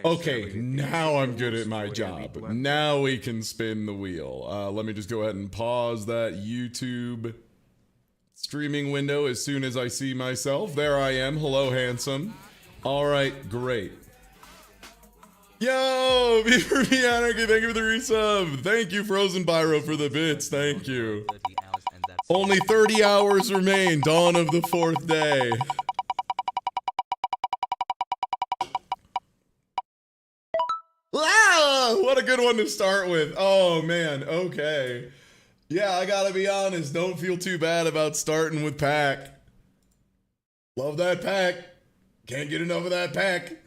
Okay, now I'm good at my job. Now we can spin the wheel. Let me just go ahead and pause that YouTube streaming window as soon as I see myself. There I am. Hello, handsome. All right, great. Yo, B4B Anarchy, thank you for the resub. Thank you, Frozen Pyro, for the bits. Thank you. Only 30 hours remain. Dawn of the 4th day. Ah, what a good one to start with. Oh, man. Okay. Yeah, I gotta be honest. Don't feel too bad about starting with pack. Love that pack. Can't get enough of that pack.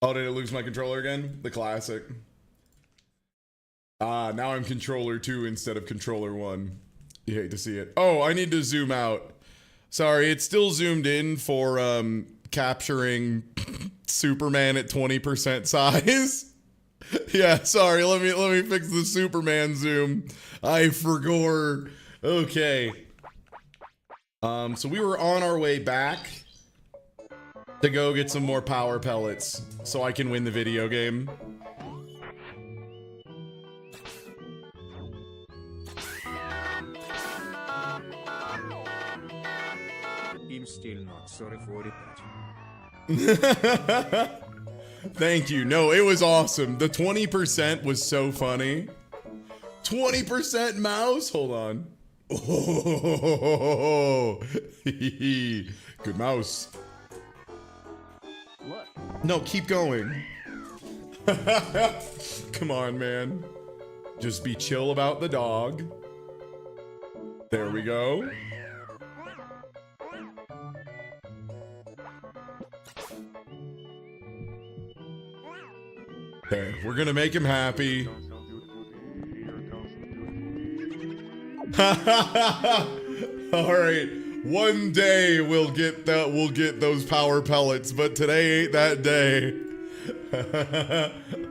Oh, did it lose my controller again? The classic. Ah, now I'm controller 2 instead of controller 1. You hate to see it. Oh, I need to zoom out. Sorry, it's still zoomed in for capturing Superman at 20% size. Yeah, sorry, let me fix the Superman zoom. I forgot. Okay. So we were on our way back to go get some more power pellets so I can win the video game. I'm still not sorry for it. Thank you. No, it was awesome. The 20% was so funny. 20% mouse? Hold on. Oh, good mouse. Look. No, keep going. Come on, man. Just be chill about the dog. There we go. Okay, we're gonna make him happy. All right, one day we'll get those power pellets, but today ain't that day.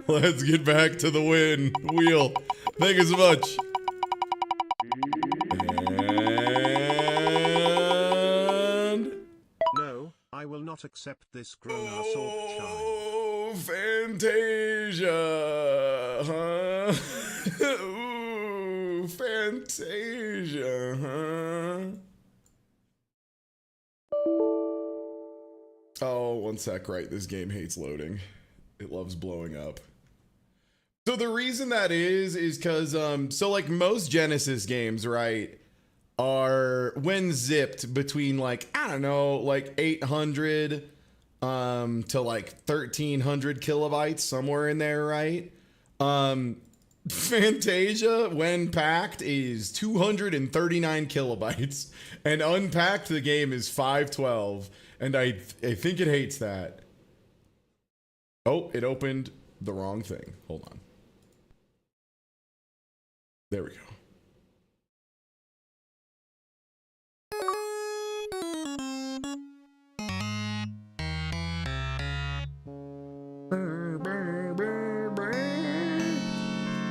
Let's get back to the wheel. Thank you so much. And no, I will not accept this grown-ass orc child. Oh, Fantasia, huh? Ooh, Fantasia, huh? Oh, one sec, right. This game hates loading. It loves blowing up. So the reason that is because, so like most Genesis games, right, are when zipped between like, I don't know, like 800 to like 1300 kilobytes, somewhere in there, right? Fantasia, when packed, is 239 kilobytes, and unpacked the game is 512, and I think it hates that. Oh, it opened the wrong thing. Hold on. There we go.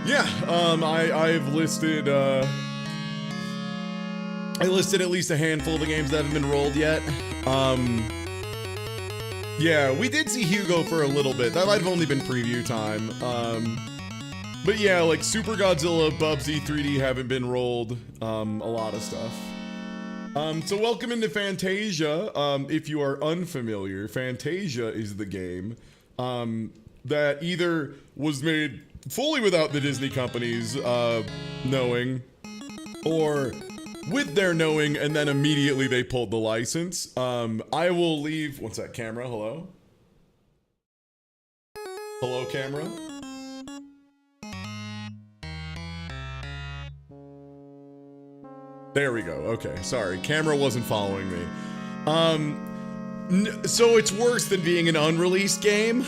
Yeah, I've listed I listed at least a handful of the games that haven't been rolled yet. Yeah, we did see Hugo for a little bit. That might have only been preview time. But yeah, like Super Godzilla, Ball Z 3D haven't been rolled. A lot of stuff. So welcome into Fantasia. If you are unfamiliar, Fantasia is the game that either was made fully without the Disney company's knowing, or with their knowing, and then immediately they pulled the license. I will leave. What's that, camera? Hello? Hello, camera? There we go. Okay, sorry. Camera wasn't following me. So it's worse than being an unreleased game.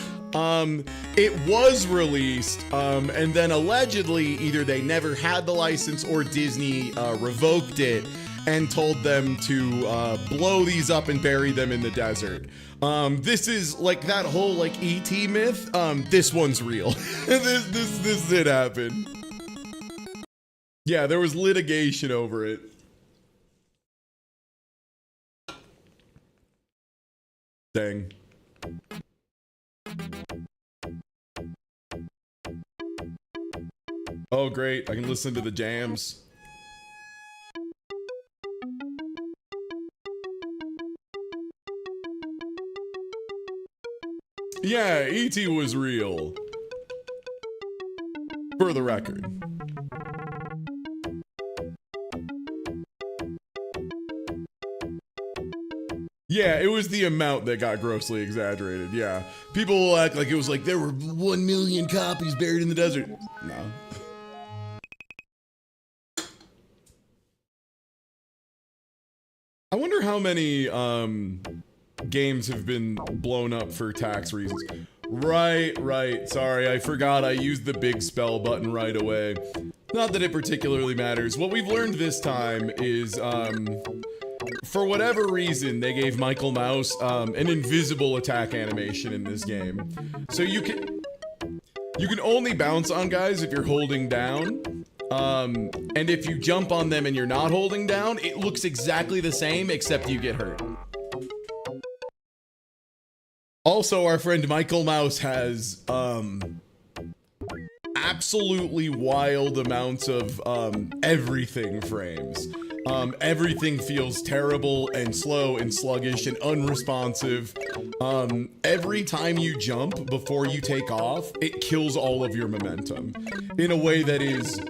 It was released, and then allegedly either they never had the license or Disney revoked it and told them to blow these up and bury them in the desert. This is like that whole like ET myth. This one's real. this did happen. Yeah, there was litigation over it. Dang. Oh, great. I can listen to the jams. Yeah, E.T. was real. For the record. Yeah, it was the amount that got grossly exaggerated, yeah. People will act like it was like there were 1 million copies buried in the desert. No. I wonder how many games have been blown up for tax reasons. Right. Sorry, I forgot I used the big spell button right away. Not that it particularly matters. What we've learned this time is, for whatever reason, they gave Michael Mouse an invisible attack animation in this game. So you can only bounce on guys if you're holding down. And if you jump on them and you're not holding down, it looks exactly the same, except you get hurt. Also, our friend Michael Mouse has, absolutely wild amounts of, everything frames. Everything feels terrible and slow and sluggish and unresponsive. Every time you jump before you take off, it kills all of your momentum in a way that is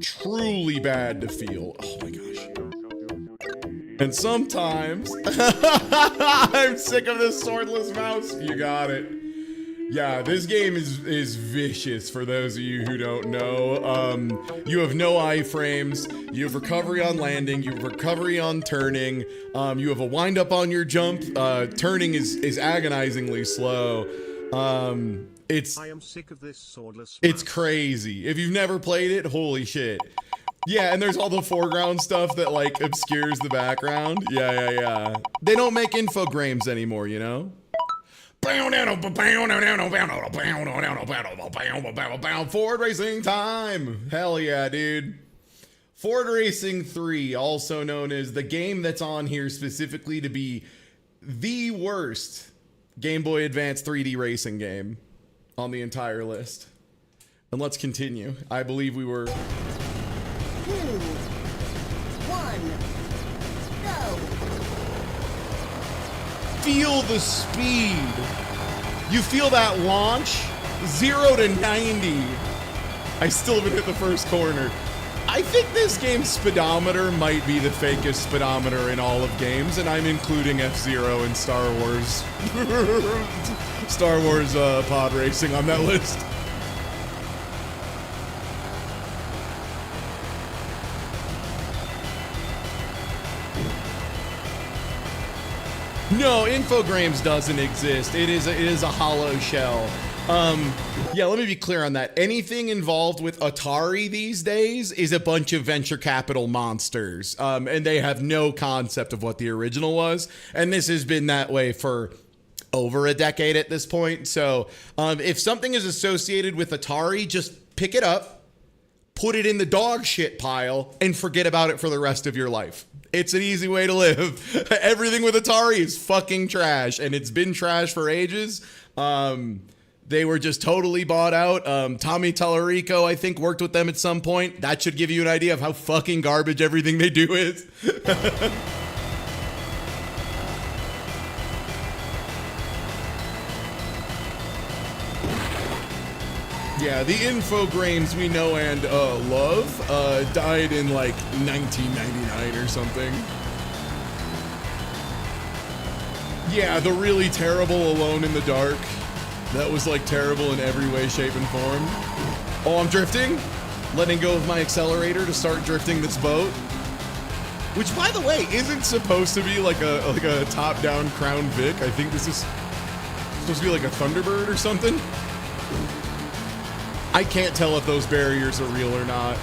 truly bad to feel. Oh my gosh. And sometimes, I'm sick of this swordless mouse. You got it. Yeah, this game is vicious for those of you who don't know. You have no iframes, you have recovery on landing, you have recovery on turning, you have a wind up on your jump. Turning is agonizingly slow. I am sick of this swordless It's crazy. If you've never played it, holy shit. Yeah, and there's all the foreground stuff that like obscures the background. Yeah. They don't make infogrames anymore, you know? Ford Racing time! Hell yeah, dude. Ford Racing 3, also known as the game that's on here specifically to be the worst Game Boy Advance 3D racing game on the entire list. And let's continue. I believe we were... 2, 1, go! Feel the speed. You feel that launch? 0 to 90. I still haven't hit the first corner. I think this game's speedometer might be the fakest speedometer in all of games, and I'm including F-Zero and Star Wars. Star Wars pod racing on that list. No, Infogrames doesn't exist. It is a hollow shell. Yeah, let me be clear on that. Anything involved with Atari these days is a bunch of venture capital monsters. And they have no concept of what the original was. And this has been that way for over a decade at this point. So if something is associated with Atari, just pick it up, put it in the dog shit pile, and forget about it for the rest of your life. It's an easy way to live. Everything with Atari is fucking trash, and it's been trash for ages. They were just totally bought out. Tommy Tallarico, I think, worked with them at some point. That should give you an idea of how fucking garbage everything they do is. Yeah, the Infogrames we know and love died in like 1999 or something. Yeah, the really terrible Alone in the Dark. That was like terrible in every way, shape, and form. Oh, I'm drifting? Letting go of my accelerator to start drifting this boat. Which, by the way, isn't supposed to be like a top-down Crown Vic. I think this is supposed to be like a Thunderbird or something. I can't tell if those barriers are real or not.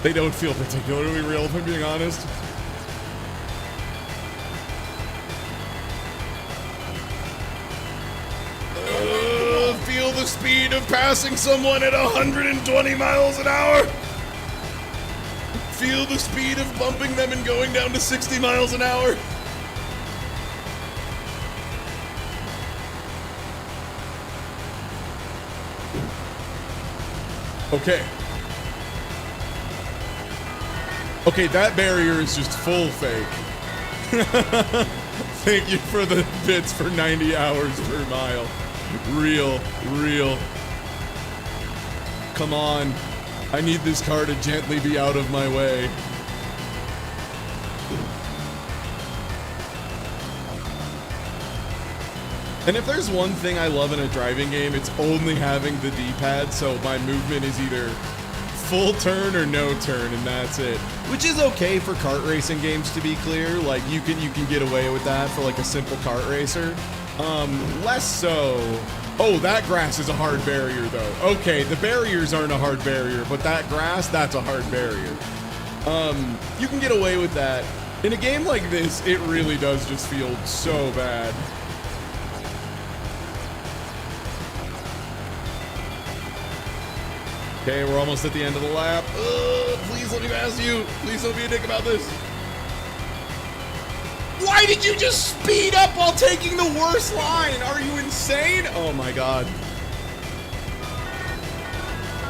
They don't feel particularly real, if I'm being honest. Feel the speed of passing someone at 120 miles an hour. feel the speed of bumping them and going down to 60 miles an hour? Okay. Okay, that barrier is just full fake. Thank you for the bits for 90 hours per mile. Real. Come on. I need this car to gently be out of my way. And if there's one thing I love in a driving game, it's only having the D-pad, so my movement is either full turn or no turn, and that's it. Which is okay for kart racing games, to be clear. Like, you can get away with that for like a simple kart racer. Less so. Oh, that grass is a hard barrier, though. Okay, the barriers aren't a hard barrier, but that grass, that's a hard barrier. You can get away with that. In a game like this, it really does just feel so bad. Okay, we're almost at the end of the lap. Please let me pass you. Please don't be a dick about this. Why did you just speed up while taking the worst line? Are you insane? Oh my god.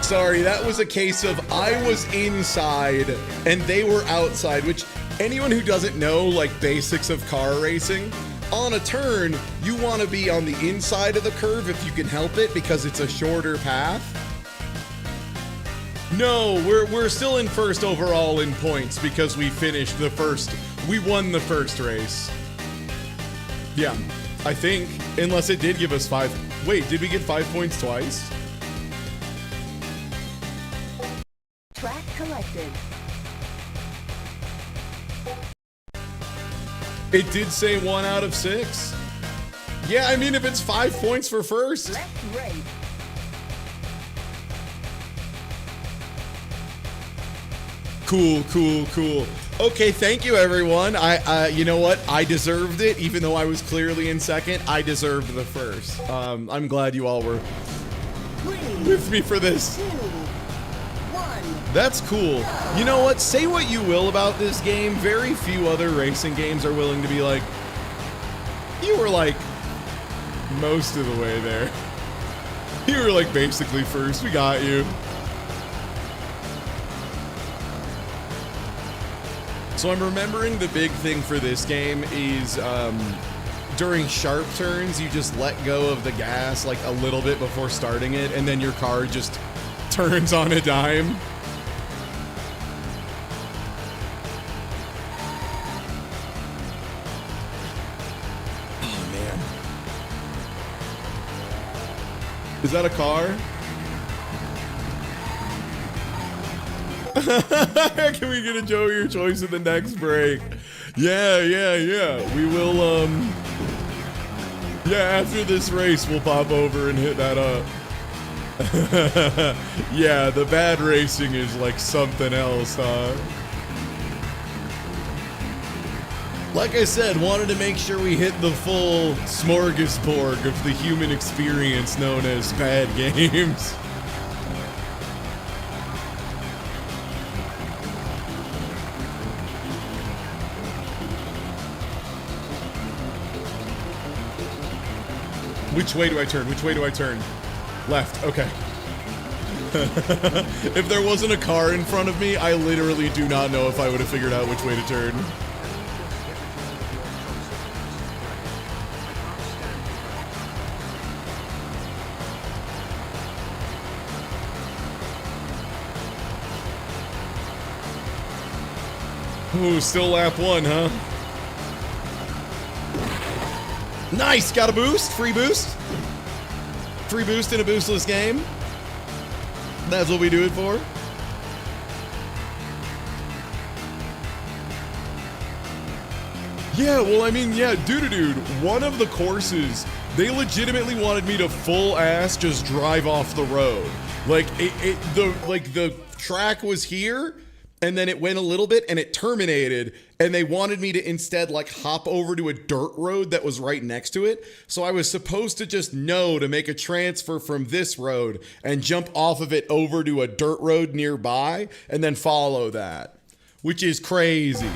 Sorry, that was a case of I was inside and they were outside, which anyone who doesn't know like basics of car racing, on a turn, you want to be on the inside of the curve if you can help it because it's a shorter path. No, we're still in first overall in points because we finished the first. We won the first race. Yeah, I think, unless it did give us 5. Wait, did we get 5 points twice? Track collected. It did say 1 out of 6. Yeah, I mean, if it's 5 points for first. Left, right. Cool. Okay, thank you, everyone. You know what? I deserved it, even though I was clearly in second. I deserved the first. I'm glad you all were 3, with me for this. 2, 1. That's cool. You know what? Say what you will about this game. Very few other racing games are willing to be like, you were like most of the way there. You were like basically first. We got you. So I'm remembering the big thing for this game is during sharp turns, you just let go of the gas like a little bit before starting it, and then your car just turns on a dime. Oh, man. Is that a car? Can we get a Joe your choice in the next break? Yeah. We will, yeah, after this race, we'll pop over and hit that up. Yeah, the bad racing is like something else, huh? Like I said, wanted to make sure we hit the full smorgasbord of the human experience known as bad games. Which way do I turn? Which way do I turn? Left. Okay. If there wasn't a car in front of me, I literally do not know if I would have figured out which way to turn. Ooh, still lap 1, huh? Nice! Got a boost? Free boost? Free boost in a boostless game? That's what we do it for? Yeah, well, I mean, yeah, dude, one of the courses, they legitimately wanted me to full ass just drive off the road. Like, the track was here, and then it went a little bit and it terminated, and they wanted me to instead like hop over to a dirt road that was right next to it. So I was supposed to just know to make a transfer from this road and jump off of it over to a dirt road nearby and then follow that. which is crazy.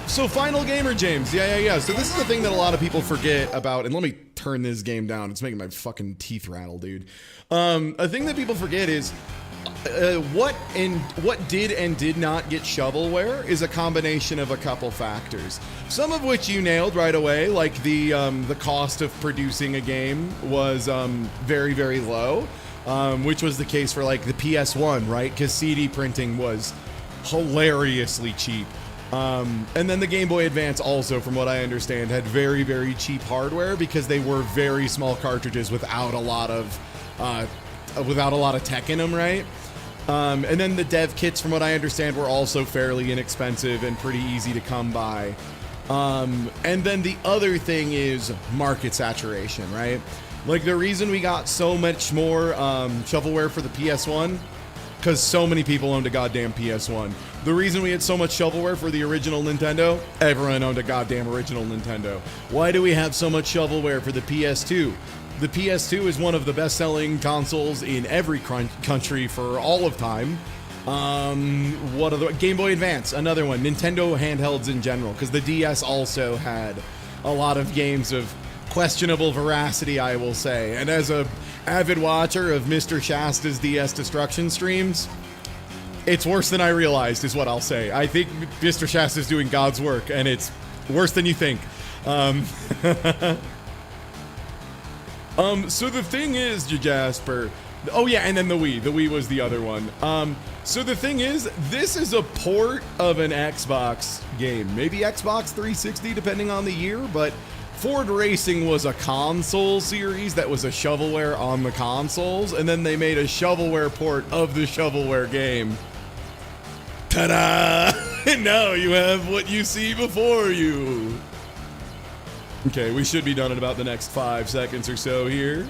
So Final Gamer, James. Yeah. So this is the thing that a lot of people forget about, and let me turn this game down. It's making my fucking teeth rattle, dude. A thing that people forget is what did and did not get shovelware is a combination of a couple factors. Some of which you nailed right away, like the cost of producing a game was very, very low, which was the case for like the PS1, right? Because CD printing was hilariously cheap. And then the Game Boy Advance also, from what I understand, had very, very cheap hardware because they were very small cartridges without a lot of tech in them, right? And then the dev kits, from what I understand, were also fairly inexpensive and pretty easy to come by. And then the other thing is market saturation, right? Like the reason we got so much more shovelware for the PS1, because so many people owned a goddamn PS1. The reason we had so much shovelware for the original Nintendo, everyone owned a goddamn original Nintendo. Why do we have so much shovelware for the PS2? The PS2 is one of the best-selling consoles in every country for all of time. What other? Game Boy Advance, another one. Nintendo handhelds in general, because the DS also had a lot of games of questionable veracity, I will say. And as a avid watcher of Mr. Shasta's DS destruction streams, it's worse than I realized, is what I'll say. I think Mr. Shasta's doing God's work, and it's worse than you think. So the thing is, Jasper. Oh yeah, and then the Wii. The Wii was the other one. So the thing is, this is a port of an Xbox game. Maybe Xbox 360, depending on the year, but Ford Racing was a console series that was a shovelware on the consoles, and then they made a shovelware port of the shovelware game. Ta-da! And now you have what you see before you. Okay, we should be done in about the next 5 seconds or so here.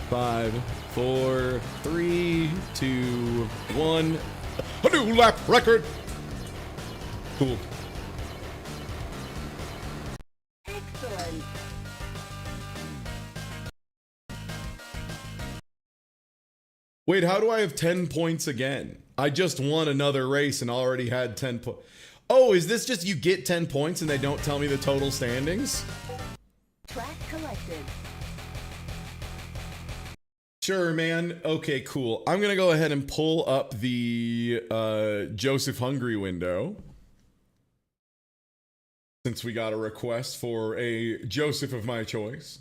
5, 4, 3, 2, 1. A new lap record! Cool. Excellent. Wait, how do I have 10 points again? I just won another race and already had 10 points. Oh, is this just you get 10 points and they don't tell me the total standings? Track collected. Sure, man. Okay, cool. I'm gonna go ahead and pull up the Joseph Hungry window, since we got a request for a Joseph of my choice.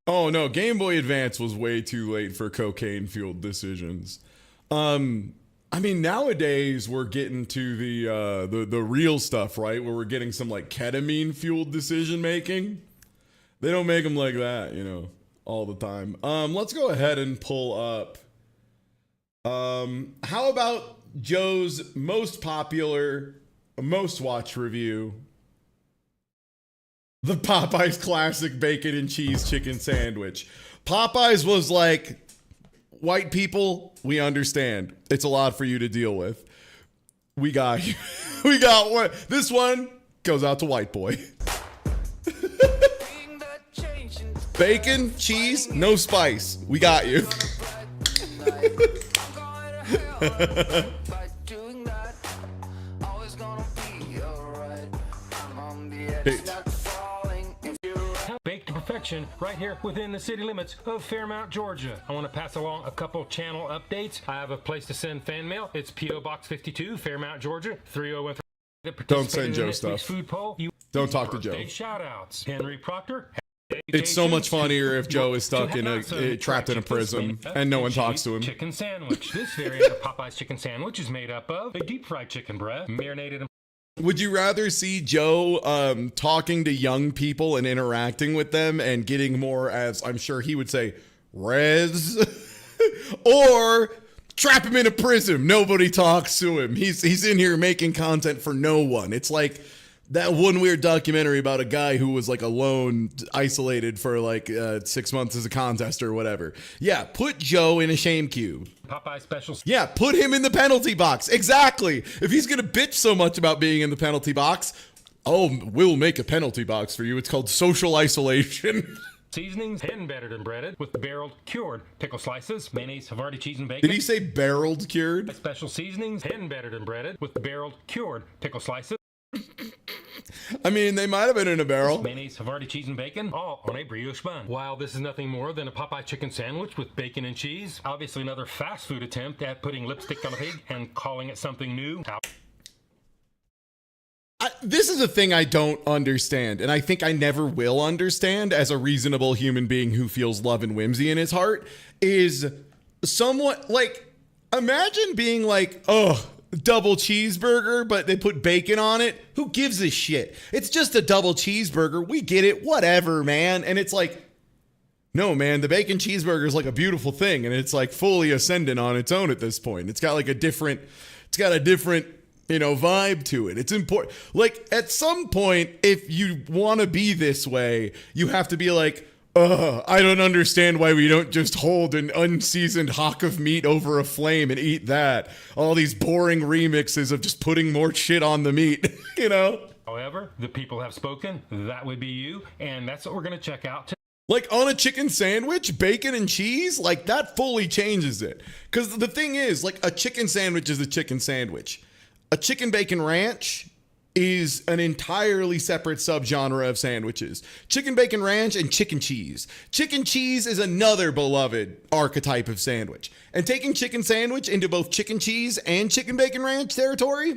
Oh no, Game Boy Advance was way too late for cocaine-fueled decisions. I mean, nowadays we're getting to the real stuff, right? Where we're getting some like ketamine-fueled decision making. They don't make them like that, you know, all the time. Let's go ahead and pull up. How about Joe's most popular, most watched review? The Popeyes classic bacon and cheese chicken sandwich. Popeyes was like, white people, we understand. It's a lot for you to deal with. We got you. We got one. This one goes out to white boy. Bacon, cheese, no spice. We got you. Hey. Baked to perfection right here within the city limits of Fairmount, Georgia. I want to pass along a couple channel updates. I have a place to send fan mail. It's P.O. Box 52, Fairmount, Georgia, 3013. Don't send Joe stuff. Food poll. Don't talk to Joe. Shout outs. Henry Proctor. It's so much funnier if Joe is stuck in trapped in a prison and no one talks to him. Chicken sandwich. This variant of Popeye's chicken sandwich is made up of a deep fried chicken breast, marinated in. Would you rather see Joe talking to young people and interacting with them and getting more, as I'm sure he would say, res, or trap him in a prison? Nobody talks to him. He's in here making content for no one. It's like that one weird documentary about a guy who was like alone, isolated for like 6 months as a contest or whatever. Yeah, put Joe in a shame cube. Popeye specials. Yeah, put him in the penalty box. Exactly. If he's gonna bitch so much about being in the penalty box, we'll make a penalty box for you. It's called social isolation. Seasonings, hand battered and breaded with barreled, cured pickle slices, mayonnaise, Havarti cheese and bacon. Did he say barreled cured? Special seasonings, hand battered and breaded with barreled, cured pickle slices. I mean, they might have been in a barrel. Mayonnaise, Havarti cheese and bacon, all on a brioche bun. While this is nothing more than a Popeye chicken sandwich with bacon and cheese, obviously another fast food attempt at putting lipstick on a pig and calling it something new. This is a thing I don't understand, and I think I never will understand as a reasonable human being who feels love and whimsy in his heart, is somewhat like, imagine being like, oh, double cheeseburger, but they put bacon on it. Who gives a shit? It's just a double cheeseburger. We get it. Whatever, man. And it's like, no, man, the bacon cheeseburger is like a beautiful thing, and it's like fully ascendant on its own at this point. It's got a different, vibe to it. It's important. Like, at some point, if you want to be this way, you have to be like, I don't understand why we don't just hold an unseasoned hock of meat over a flame and eat that. All these boring remixes of just putting more shit on the meat, However, the people have spoken. That would be you, and that's what we're going to check out. Like on a chicken sandwich, bacon and cheese, like that fully changes it. Because the thing is, like, a chicken sandwich is a chicken sandwich. A chicken bacon ranch is an entirely separate subgenre of sandwiches. Chicken bacon ranch and chicken cheese. Chicken cheese is another beloved archetype of sandwich. And taking chicken sandwich into both chicken cheese and chicken bacon ranch territory,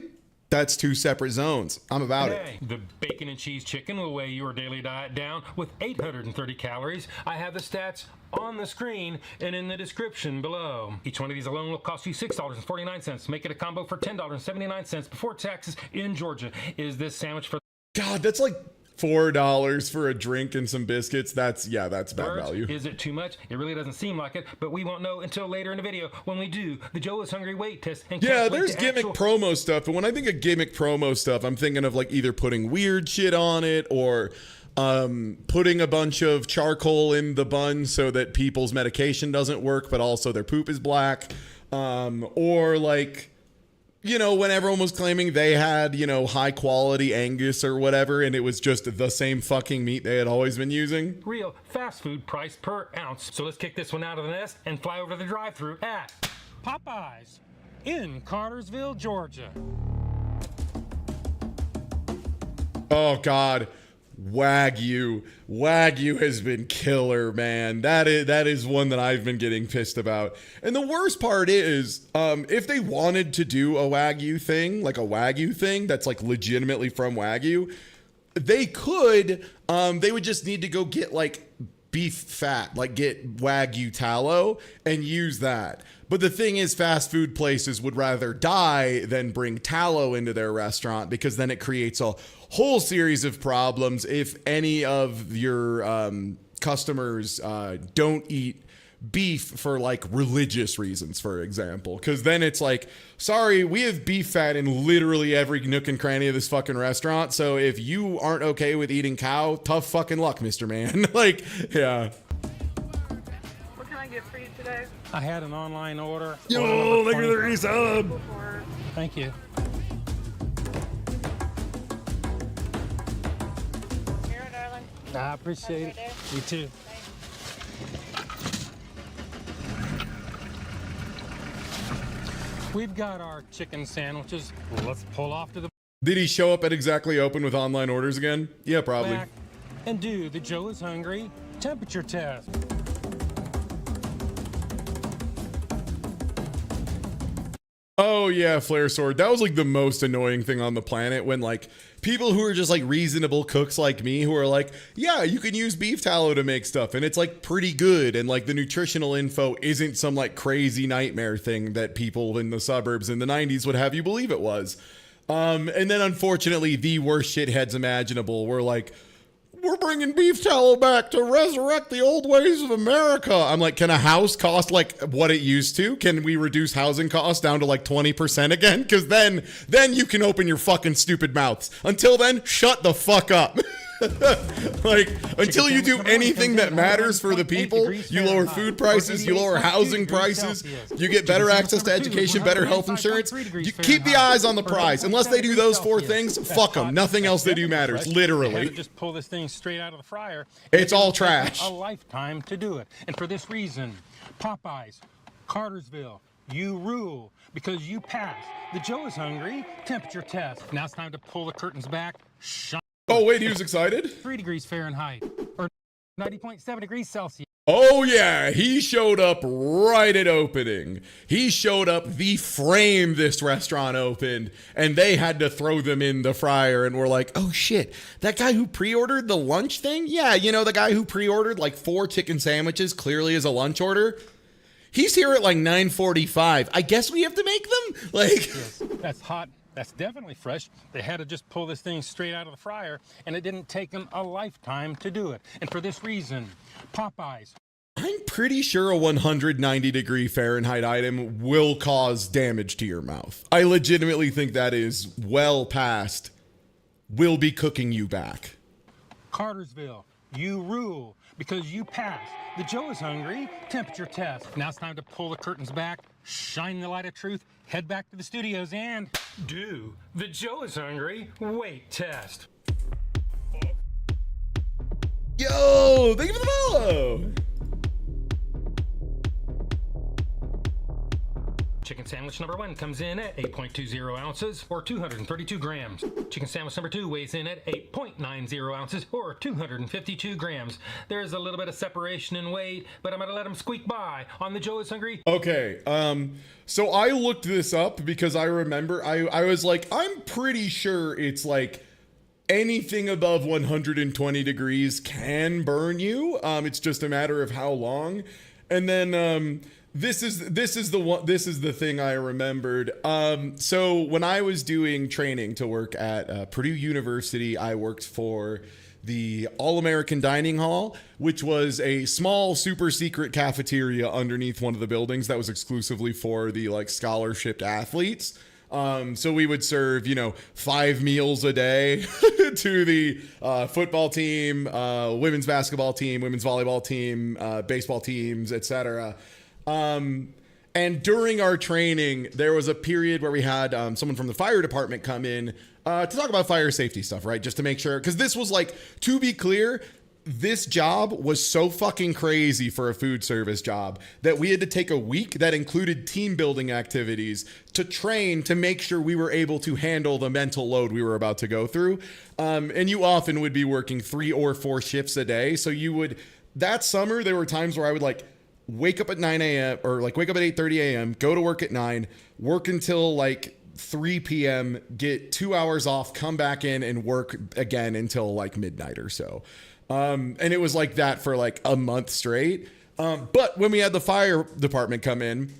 that's two separate zones. I'm about it. The bacon and cheese chicken will weigh your daily diet down with 830 calories. I have the stats on the screen and in the description below. Each one of these alone will cost you $6.49. Make it a combo for $10.79 before taxes in Georgia. Is this sandwich for... God, that's like $4 for a drink and some biscuits. That's bad value. Is it too much? It really doesn't seem like it, but we won't know until later in the video when we do the Joe is Hungry weight test. And yeah, there's gimmick promo stuff, but when I think of gimmick promo stuff, I'm thinking of like either putting weird shit on it or putting a bunch of charcoal in the bun so that people's medication doesn't work, but also their poop is black, or like, when everyone was claiming they had, high quality Angus or whatever, and it was just the same fucking meat they had always been using. Real fast food price per ounce. So let's kick this one out of the nest and fly over to the drive-thru at Popeyes in Cartersville, Georgia. Oh, God. Wagyu has been killer, man. That is one that I've been getting pissed about. And the worst part is, if they wanted to do a Wagyu thing that's like legitimately from Wagyu, they could. They would just need to go get like beef fat, like get Wagyu tallow and use that. But the thing is, fast food places would rather die than bring tallow into their restaurant, because then it creates a whole series of problems if any of your customers don't eat beef for like religious reasons, for example. Because then it's like, sorry, we have beef fat in literally every nook and cranny of this fucking restaurant. So if you aren't okay with eating cow, tough fucking luck, Mr. Man. Like, yeah. What can I get for you today? I had an online order. Yo, look at the resub. Thank you. Here, darling. I appreciate it. You too. We've got our chicken sandwiches. Let's pull off to the Did he show up at exactly open with online orders again? Yeah, probably. back and do the Joe is Hungry temperature test. Oh yeah, flare sword. That was like the most annoying thing on the planet, when like people who are just like reasonable cooks like me who are like, yeah, you can use beef tallow to make stuff and it's like pretty good, and like the nutritional info isn't some like crazy nightmare thing that people in the suburbs in the 90s would have you believe it was. And then unfortunately the worst shitheads imaginable were like, we're bringing beef tallow back to resurrect the old ways of America. I'm like, can a house cost like what it used to? Can we reduce housing costs down to like 20% again? Because then you can open your fucking stupid mouths. Until then, shut the fuck up. Like, until you do anything that matters for the people, you lower food prices, you lower housing prices, you get better access to education, better health insurance, you keep the eyes on the prize. Unless they do those 4 things, fuck them. Nothing else they do matters, literally. Just pull this thing straight out of the fryer. It's all trash. A lifetime to do it. And for this reason, Popeyes, Cartersville, you rule because you pass. The Joe is hungry temperature test. Now it's time to pull the curtains back. Oh, wait, he was excited? 3 degrees Fahrenheit or 90.7 degrees Celsius. Oh, yeah, he showed up right at opening. He showed up the frame this restaurant opened, and they had to throw them in the fryer, and we're like, oh, shit, that guy who pre-ordered the lunch thing? Yeah, you know, the guy who pre-ordered like 4 chicken sandwiches clearly as a lunch order? He's here at like 9:45. I guess we have to make them? Like, yes, that's hot. That's definitely fresh. They had to just pull this thing straight out of the fryer, and it didn't take them a lifetime to do it. And for this reason, Popeyes. I'm pretty sure a 190-degree Fahrenheit item will cause damage to your mouth. I legitimately think that is well past will be cooking you back. Cartersville, you rule because you pass. The Joe is hungry temperature test. Now it's time to pull the curtains back, shine the light of truth, head back to the studios, and do the Joe is hungry weight test. Yo, thank you for the follow. Chicken sandwich number 1 comes in at 8.20 ounces or 232 grams. Chicken sandwich number 2 weighs in at 8.90 ounces or 252 grams. There's a little bit of separation in weight, but I'm gonna let them squeak by on the Joe is hungry. Okay, so I looked this up because I remember I was like, I'm pretty sure it's like anything above 120 degrees can burn you. It's just a matter of how long. And then this is the thing I remembered. So when I was doing training to work at Purdue University, I worked for the All-American Dining Hall, which was a small, super secret cafeteria underneath one of the buildings that was exclusively for the like scholarship athletes. So we would serve, 5 meals a day to the football team, women's basketball team, women's volleyball team, baseball teams, etc. And during our training, there was a period where we had someone from the fire department come in to talk about fire safety stuff, right? Just to make sure, because this was like, to be clear, this job was so fucking crazy for a food service job that we had to take a week that included team building activities to train to make sure we were able to handle the mental load we were about to go through. And you often would be working 3 or 4 shifts a day. So that summer, there were times where I would like wake up at 9 a.m. or like wake up at 8:30 a.m., go to work at 9, work until like 3 p.m., get 2 hours off, come back in and work again until like midnight or so. And it was like that for like a month straight. But when we had the fire department come in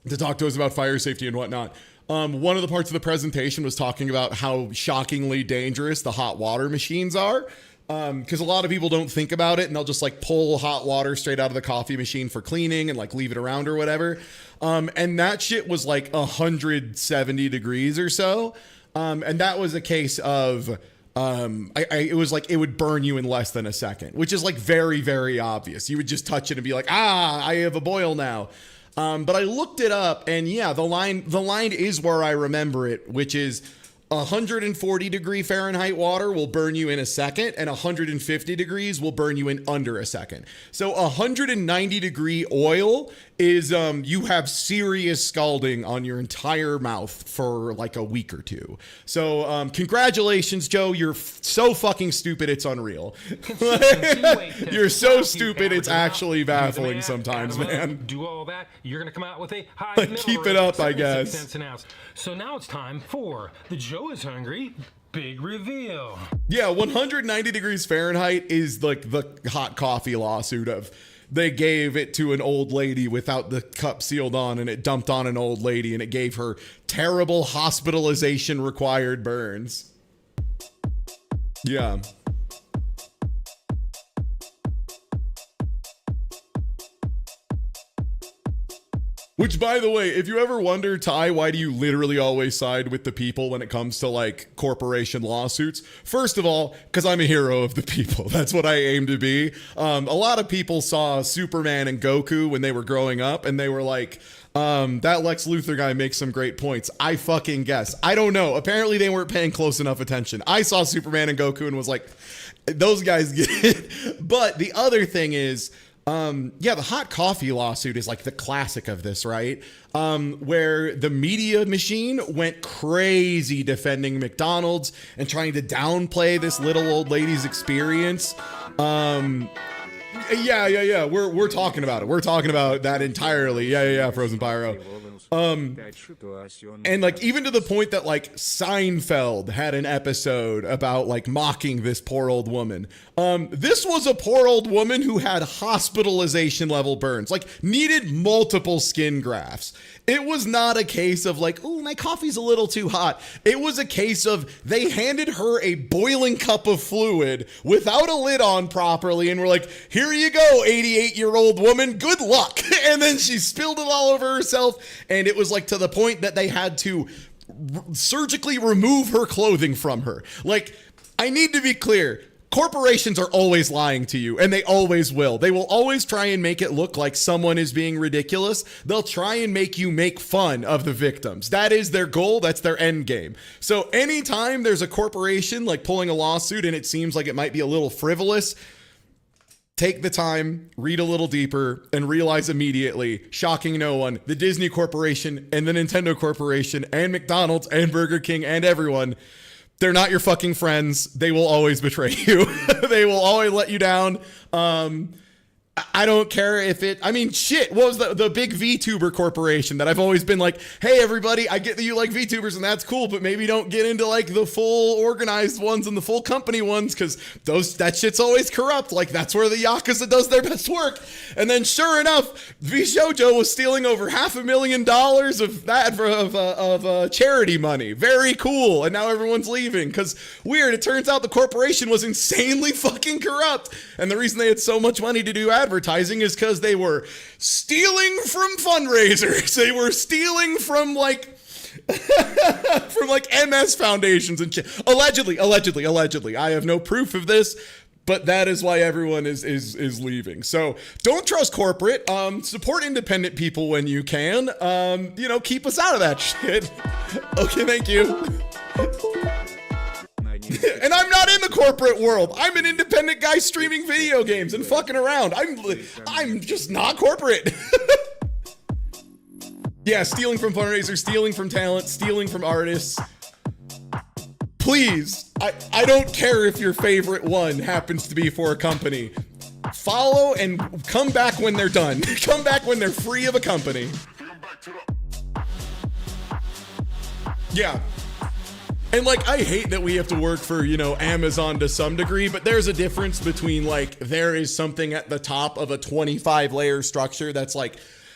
to talk to us about fire safety and whatnot, one of the parts of the presentation was talking about how shockingly dangerous the hot water machines are. Because a lot of people don't think about it and they'll just like pull hot water straight out of the coffee machine for cleaning and like leave it around or whatever. And that shit was like 170 degrees or so. And that was a case of it was like it would burn you in less than a second, which is like very, very obvious. You would just touch it and be like, I have a boil now. But I looked it up and yeah, the line is where I remember it, which is 140 degree Fahrenheit water will burn you in a second and 150 degrees will burn you in under a second. So 190 degree oil is you have serious scalding on your entire mouth for like a week or two. So congratulations, Joe. You're so fucking stupid. It's unreal. You're so stupid. It's actually baffling sometimes, man. Do all that. You're going to come out with a high like, keep it up, I guess. 76 cents an ounce. So now it's time for the Joe is hungry big reveal. Yeah, 190 degrees Fahrenheit is like the hot coffee lawsuit of they gave it to an old lady without the cup sealed on and it dumped on an old lady and it gave her terrible hospitalization required burns. Yeah. Which, by the way, if you ever wonder, Ty, why do you literally always side with the people when it comes to like corporation lawsuits? First of all, because I'm a hero of the people. That's what I aim to be. A lot of people saw Superman and Goku when they were growing up, and they were like, that Lex Luthor guy makes some great points. I fucking guess. I don't know. Apparently they weren't paying close enough attention. I saw Superman and Goku and was like, those guys get it. But the other thing is, yeah, the hot coffee lawsuit is like the classic of this, right? Where the media machine went crazy defending McDonald's and trying to downplay this little old lady's experience. Yeah. We're talking about it. We're talking about that entirely. Yeah, Frozen Pyro. And like even to the point that like Seinfeld had an episode about like mocking this poor old woman. This was a poor old woman who had hospitalization level burns, like needed multiple skin grafts. It was not a case of like, oh, my coffee's a little too hot. It was a case of they handed her a boiling cup of fluid without a lid on properly and were like, here you go, 88-year-old woman, good luck. And then she spilled it all over herself. And it was like to the point that they had to surgically remove her clothing from her. Like, I need to be clear. Corporations are always lying to you, and they always will. They will always try and make it look like someone is being ridiculous. They'll try and make you make fun of the victims. That is their goal. That's their end game. So anytime there's a corporation like pulling a lawsuit and it seems like it might be a little frivolous, take the time, read a little deeper, and realize immediately, shocking no one, the Disney Corporation and the Nintendo Corporation and McDonald's and Burger King and everyone, they're not your fucking friends. They will always betray you. They will always let you down. I don't care if it, I mean, shit, what was the big VTuber corporation that I've always been like, hey, everybody, I get that you like VTubers and that's cool, but maybe don't get into like the full organized ones and the full company ones because that shit's always corrupt. Like that's where the Yakuza does their best work. And then sure enough, VShojo was stealing over $500,000 of that of charity money. Very cool. And now everyone's leaving because weird. It turns out the corporation was insanely fucking corrupt. And the reason they had so much money to do advertising is because they were stealing from fundraisers. They were stealing from like from like MS foundations and shit. Allegedly. I have no proof of this, but that is why everyone is leaving. So don't trust corporate. Support independent people when you can. Keep us out of that shit. Okay, thank you. And I'm not in the corporate world. I'm an independent guy streaming video games and fucking around. I'm just not corporate. Yeah, stealing from fundraisers, stealing from talent, stealing from artists. Please, I don't care if your favorite one happens to be for a company. Follow and come back when they're done. Come back when they're free of a company. Yeah. And like, I hate that we have to work for, Amazon to some degree, but there's a difference between like, there is something at the top of a 25 layer structure that's like,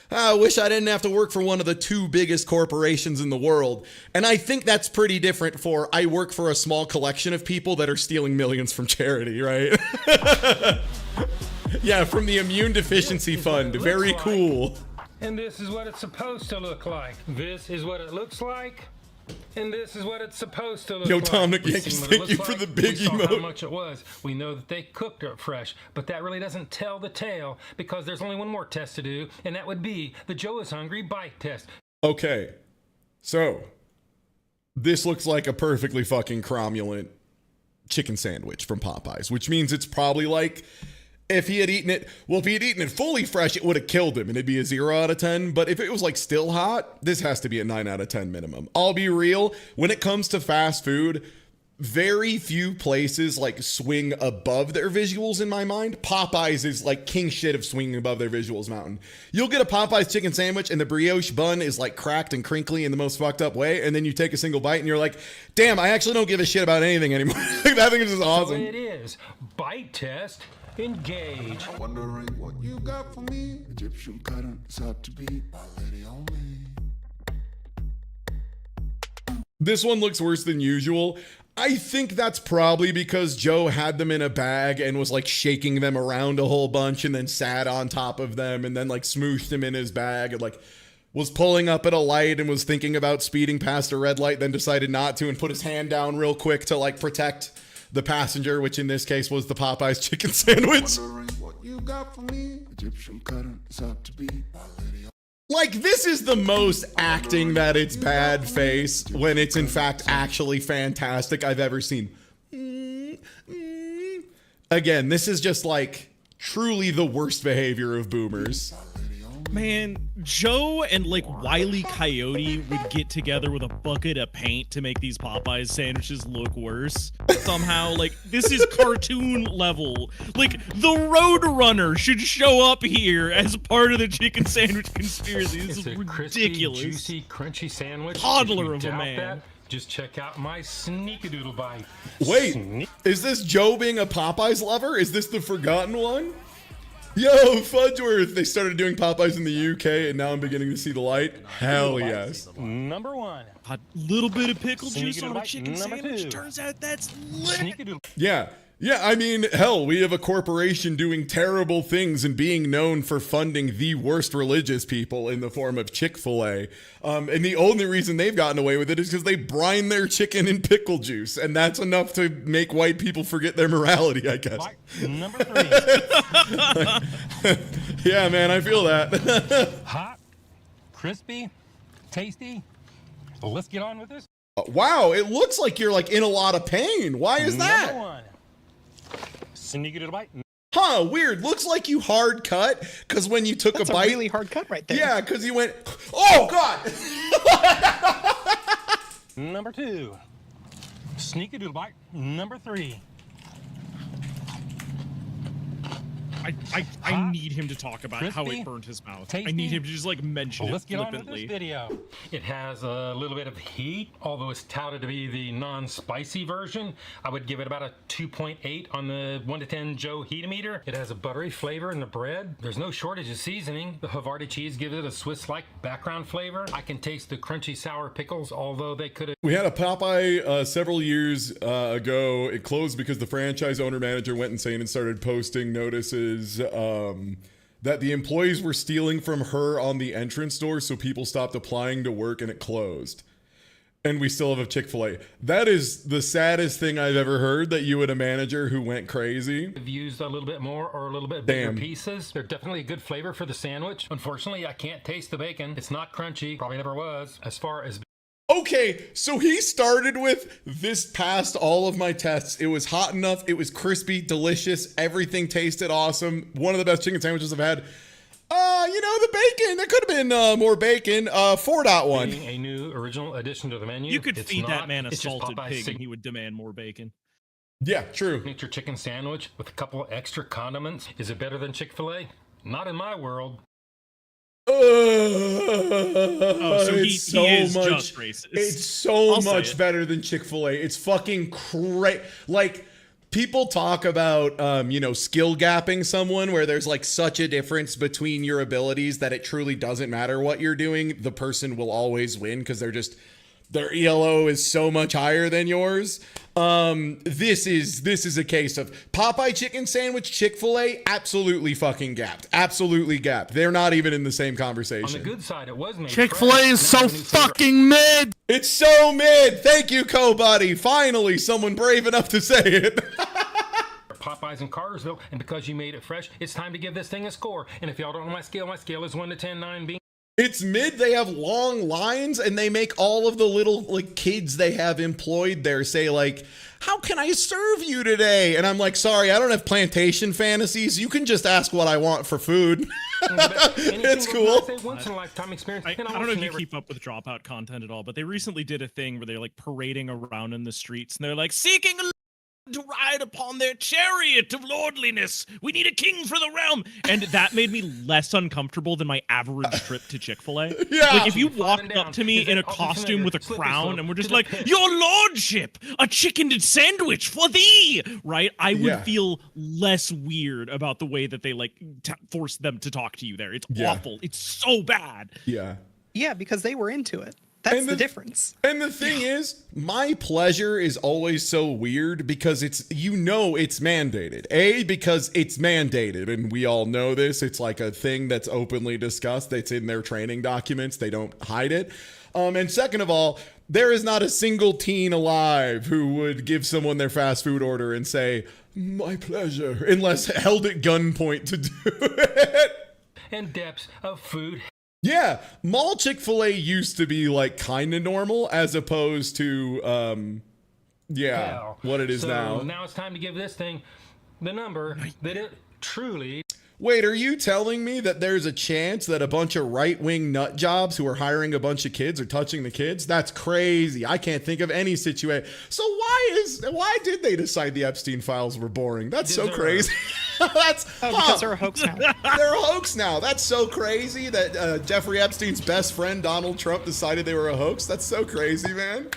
I wish I didn't have to work for one of the two biggest corporations in the world. And I think that's pretty different for, I work for a small collection of people that are stealing millions from charity, right? Yeah, from the Immune Deficiency Fund. Very cool. And this is what it's supposed to look like. This is what it looks like. And this is what it's supposed to look like. Dominic Yankees, thank you for the big emote. We saw how emote. much it was. We know that they cooked it fresh, but that really doesn't tell the tale because there's only one more test to do, and that would be the Joe is Hungry bite test. Okay, so this looks like a perfectly fucking cromulent chicken sandwich from Popeyes, which means it's probably like, if he had eaten it fully fresh, it would have killed him and it'd be a 0 out of 10. But if it was like still hot, this has to be a 9 out of 10 minimum. I'll be real. When it comes to fast food, very few places like swing above their visuals in my mind. Popeyes is like king shit of swinging above their visuals mountain. You'll get a Popeyes chicken sandwich and the brioche bun is like cracked and crinkly in the most fucked up way. And then you take a single bite and you're like, damn, I actually don't give a shit about anything anymore. That thing is just awesome. So it is. Bite test. Engage. Wondering what you got for me. Egyptian pattern is hard to beat. My lady on me. This one looks worse than usual. I think that's probably because Joe had them in a bag and was like shaking them around a whole bunch and then sat on top of them and then like smooshed them in his bag and like was pulling up at a light and was thinking about speeding past a red light, then decided not to and put his hand down real quick to like protect the passenger, which in this case was the Popeye's chicken sandwich. Wondering what you got for me. Egyptian cotton is out to be my lady. Like, this is the most acting that it's bad face when it's in fact actually fantastic I've ever seen. Again, this is just like truly the worst behavior of boomers. Man, Joe and like Wile E. Coyote would get together with a bucket of paint to make these Popeyes sandwiches look worse. Somehow, like, this is cartoon level. Like, the Roadrunner should show up here as part of the chicken sandwich conspiracy. This is It's a ridiculous. crispy, juicy, crunchy sandwich. Toddler If you of a doubt man. that, just check out my Sneakadoodle Bite. Wait, is this Joe being a Popeyes lover? Is this the forgotten one? Yo, Fudgeworth! They started doing Popeyes in the UK, and now I'm beginning to see the light. Hell yes. Number 1. A little bit of pickle juice Sneaky on a bite chicken number sandwich. 2. Turns out that's lit. Sneakadoodle. Yeah. Yeah, I mean, hell, we have a corporation doing terrible things and being known for funding the worst religious people in the form of Chick-fil-A. And the only reason they've gotten away with it is because they brine their chicken in pickle juice. And that's enough to make white people forget their morality, I guess. Bite number 3. Yeah, man, I feel that. Hot, crispy, tasty. Well, let's get on with this. Wow, it looks like you're like in a lot of pain. Why is that? Number 1. Sneakadoodle Bite. Huh, weird. Looks like you hard cut, because when you took That's a bite. really hard cut right there. Yeah, because you went, oh, God! Number 2. Sneakadoodle Bite number 3. I need him to talk about how crispy, it burned his mouth. I tasty. need him to just like mention Well, it let's get on with this flippantly. video. It has a little bit of heat, although it's touted to be the non-spicy version. I would give it about a 2.8 on the 1 to 10 Joe Heatometer. It has a buttery flavor in the bread. There's no shortage of seasoning. The Havarti cheese gives it a Swiss-like background flavor. I can taste the crunchy sour pickles, although they could have... We had a Popeye several years ago. It closed because the franchise owner manager went insane and started posting notices that the employees were stealing from her on the entrance door, so people stopped applying to work and it closed. And we still have a Chick-fil-A. That is the saddest thing I've ever heard, that you had a manager who went crazy. used a little bit more or a little bit bigger Damn. pieces. They're definitely a good flavor for the sandwich. Unfortunately, I can't taste the bacon. It's not crunchy. Probably never was. As far as Okay, so he started with, this passed all of my tests. It was hot enough. It was crispy, delicious. Everything tasted awesome. One of the best chicken sandwiches I've had. The bacon. There could have been more bacon. 4.1. being a new original addition to the menu. You could It's feed that not- man a it's just salted Popeye's pig and he would demand more bacon. Yeah, true. signature chicken sandwich with a couple of extra condiments. Is it better than Chick-fil-A? Not in my world. Oh, so he It's so is much, just racist. It's so I'll say much it. better than Chick-fil-A. It's fucking crazy. Like, people talk about, skill gapping someone where there's like such a difference between your abilities that it truly doesn't matter what you're doing. The person will always win because their ELO is so much higher than yours. This is a case of Popeye chicken sandwich, Chick-fil-A, absolutely fucking gapped. Absolutely gapped. They're not even in the same On the conversation. good side, it was made Chick-fil-A fresh. is Now so the new flavor- fucking mid. It's so mid. Thank you, Co-Buddy. Finally, someone brave enough to say it. Popeyes in Cartersville, and because you made it fresh, it's time to give this thing a score. And if y'all don't know my scale is 1 to 10, 9 being It's mid. They have long lines, and they make all of the little like kids they have employed there say like, "How can I serve you today?" And I'm like, "Sorry, I don't have plantation fantasies. You can just ask what I want for food." It's cool. Once in a lifetime experience. I can don't know if almost you never- keep up with Dropout content at all, but they recently did a thing where they're like parading around in the streets and they're like, seeking a to ride upon their chariot of lordliness. We need a king for the realm. And that made me less uncomfortable than my average trip to Chick-fil-A. Yeah. Like if you Falling walked up down. to me Is in it a all costume familiar? with a Slippery crown slope and we're to just the like, pit. your lordship, a chickened sandwich for thee, right? I would Yeah. feel less weird about the way that they like force them to talk to you there. It's Yeah. awful. It's so bad. Yeah. Yeah, because they were into it. That's the difference. And the thing is, my pleasure is always so weird because it's mandated. A, because it's mandated, and we all know this. It's like a thing that's openly discussed. It's in their training documents. They don't hide it. And second of all, there is not a single teen alive who would give someone their fast food order and say, my pleasure, unless held at gunpoint to do it. And depths of food. Yeah, mall Chick-fil-A used to be like kind of normal as opposed to, Hell. what it is so now. Now it's time to give this thing the number that it truly... Wait, are you telling me that there's a chance that a bunch of right-wing nut jobs who are hiring a bunch of kids are touching the kids? That's crazy. I can't think of any situation. So why did they decide the Epstein files were boring? That's so crazy. Because they're a hoax now. They're a hoax now. That's so crazy that Jeffrey Epstein's best friend, Donald Trump, decided they were a hoax. That's so crazy, man.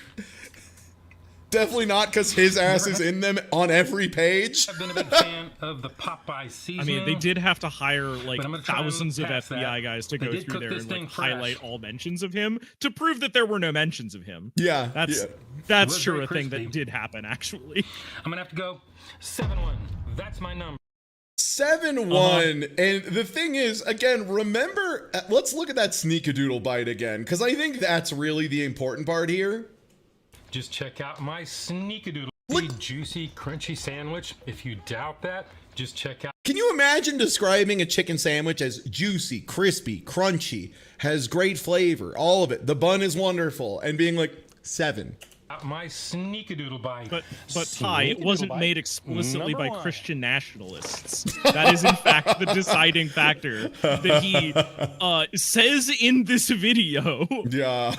Definitely not because his ass is in them on every page. I've been a big fan of the Popeye season. I mean, they did have to hire like thousands of FBI guys to go through there and like highlight all mentions of him to prove that there were no mentions of him. Yeah, that's sure a thing that did happen actually. I'm gonna have to go 7-1. That's my number. 7-1, and the thing is, again, remember, let's look at that sneakadoodle bite again, because I think that's really the important part here. Just check out my sneakadoodle juicy, crunchy sandwich. If you doubt that, just check out. Can you imagine describing a chicken sandwich as juicy, crispy, crunchy, has great flavor, all of it, the bun is wonderful, and being like 7? My sneakadoodle bite. But Ty, it wasn't made explicitly by Christian nationalists. That is in fact the deciding factor that he says in this video. Yeah.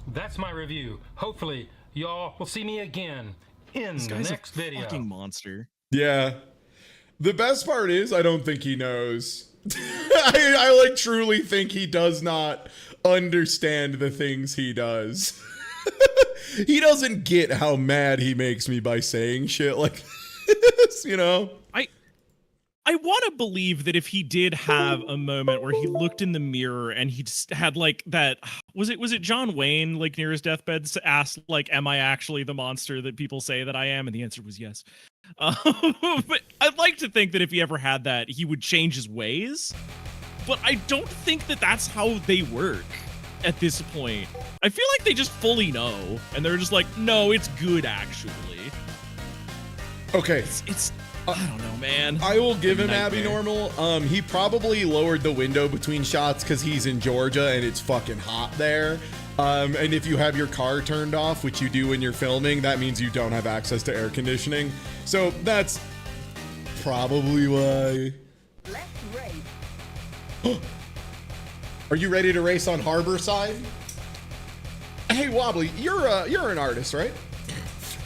That's my review. Hopefully, y'all will see me again in the next video. Fucking monster. Yeah. The best part is I don't think he knows. I like truly think he does not understand the things he does. He doesn't get how mad he makes me by saying shit like this, you know? I want to believe that if he did have a moment where he looked in the mirror and he just had like that, was it John Wayne, like near his deathbed, asked like, am I actually the monster that people say that I am? And the answer was yes. But I'd like to think that if he ever had that, he would change his ways. But I don't think that that's how they work at this point. I feel like they just fully know. And they're just like, no, it's good actually. Okay. It's I don't know, man. I will give him Abby Normal. He probably lowered the window between shots because he's in Georgia and it's fucking hot there. And if you have your car turned off, which you do when you're filming, that means you don't have access to air conditioning. So that's probably why. Let's race. Are you ready to race on Harborside? Hey, Wobbly, you're an artist, right?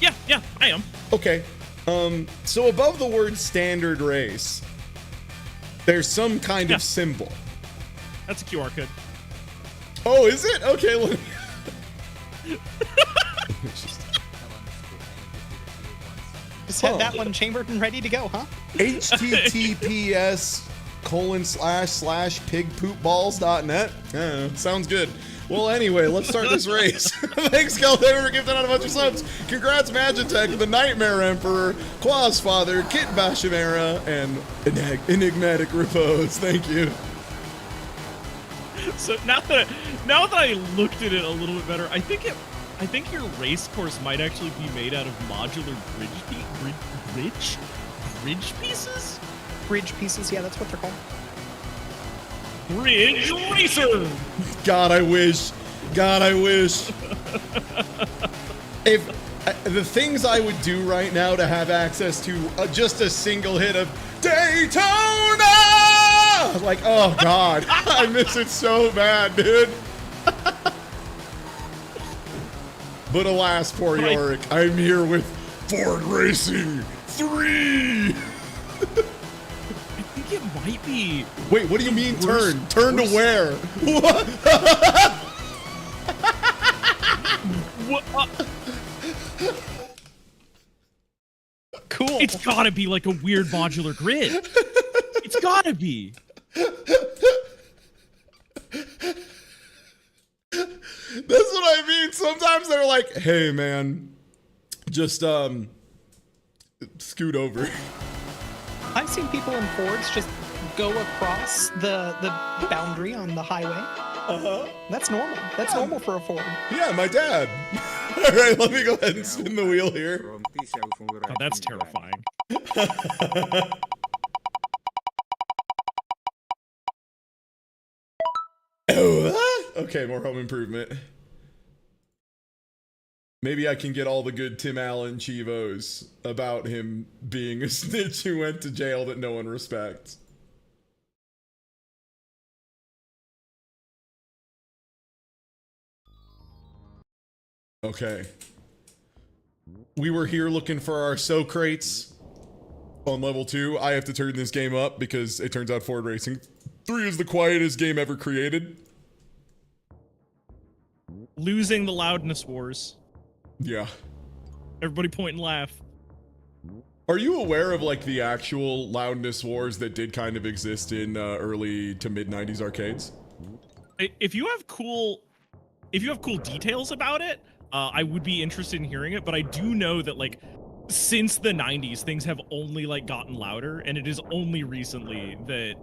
Yeah, I am. Okay. So above the word standard race, there's some kind of symbol. That's a QR code. Oh, is it? Okay, look. Just had that one chambered and ready to go, huh? https://pigpoopballs.net. Sounds good. Well, anyway, let's start this race. Thanks, Caldaver, for gifting out a bunch of subs. Congrats, Magitech, the Nightmare Emperor, Quaz Father, Kit Bashimera, and Enigmatic Repose. Thank you. So now that I looked at it a little bit better, I think your race course might actually be made out of modular bridge pieces? Bridge pieces, yeah, that's what they're called. Bridge Racer! God, I wish. If the things I would do right now to have access to just a single hit of Daytona! Like, oh God, I miss it so bad, dude. But alas, poor Yorick, I'm here with Ford Racing 3! I think it might be... Wait, what do you mean turn? Turn to where? What? Cool. It's gotta be like a weird modular grid. It's gotta be. That's what I mean. Sometimes they're like, hey man, just scoot over. I've seen people in Fords just go across the boundary on the highway. That's normal. That's normal for a Ford. Yeah, my dad. All right, let me go ahead and spin the wheel here. God, that's terrifying. Okay, more home improvement. Maybe I can get all the good Tim Allen chivos about him being a snitch who went to jail that no one respects. Okay. We were here looking for our Socrates on level 2. I have to turn this game up because it turns out Ford Racing 3 is the quietest game ever created. Losing the loudness wars. Yeah. Everybody point and laugh. Are you aware of like the actual loudness wars that did kind of exist in early to mid 90s arcades? If you have cool details about it, I would be interested in hearing it, but I do know that like since the 90s things have only like gotten louder, and it is only recently that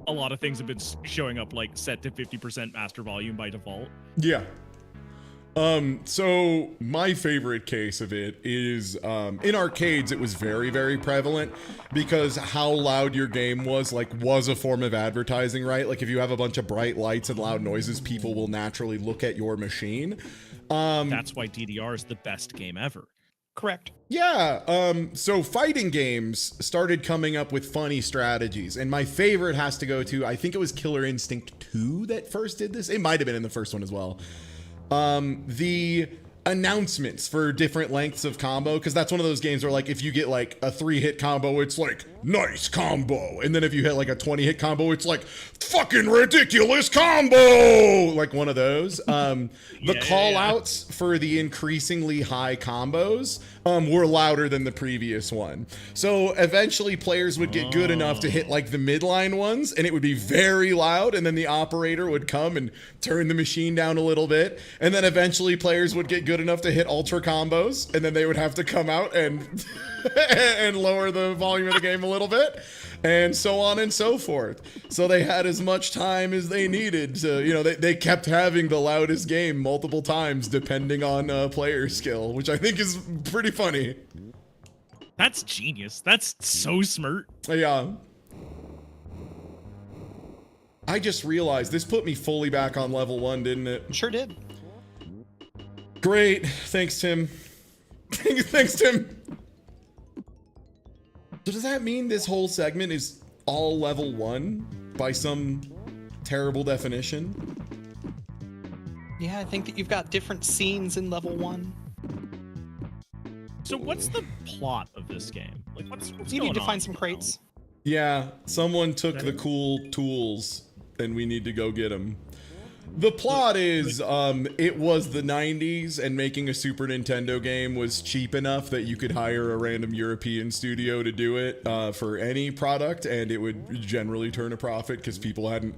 a lot of things have been showing up like set to 50% master volume by default. Yeah. So my favorite case of it is, in arcades, it was very, very prevalent because how loud your game was a form of advertising, right? Like if you have a bunch of bright lights and loud noises, people will naturally look at your machine. That's why DDR is the best game ever. Correct. Yeah, so fighting games started coming up with funny strategies, and my favorite has to go to, I think it was Killer Instinct 2 that first did this. It might have been in the first one as well. The announcements for different lengths of combo, because that's one of those games where like if you get like a 3-hit combo, it's like nice combo, and then if you hit like a 20-hit combo, it's like fucking ridiculous combo, like one of those. The call outs for the increasingly high combos were louder than the previous one, so eventually players would get good enough to hit like the midline ones and it would be very loud, and then the operator would come and turn the machine down a little bit, and then eventually players would get good enough to hit ultra combos, and then they would have to come out and and lower the volume of the game a little bit, and so on and so forth. So they had as much time as they needed to, you know, they kept having the loudest game multiple times depending on player skill, which I think is pretty funny. That's genius. That's so smart. Yeah. I just realized this put me fully back on level 1, didn't it? Sure did. Great. Thanks, Tim. Thanks, Tim. So does that mean this whole segment is all level 1 by some terrible definition? Yeah, I think that you've got different scenes in level 1. So what's the plot of this game? Like what's You going need to on find some now? crates. Yeah, someone took the cool tools and we need to go get them. The plot is, it was the 90s and making a Super Nintendo game was cheap enough that you could hire a random European studio to do it for any product, and it would generally turn a profit because people hadn't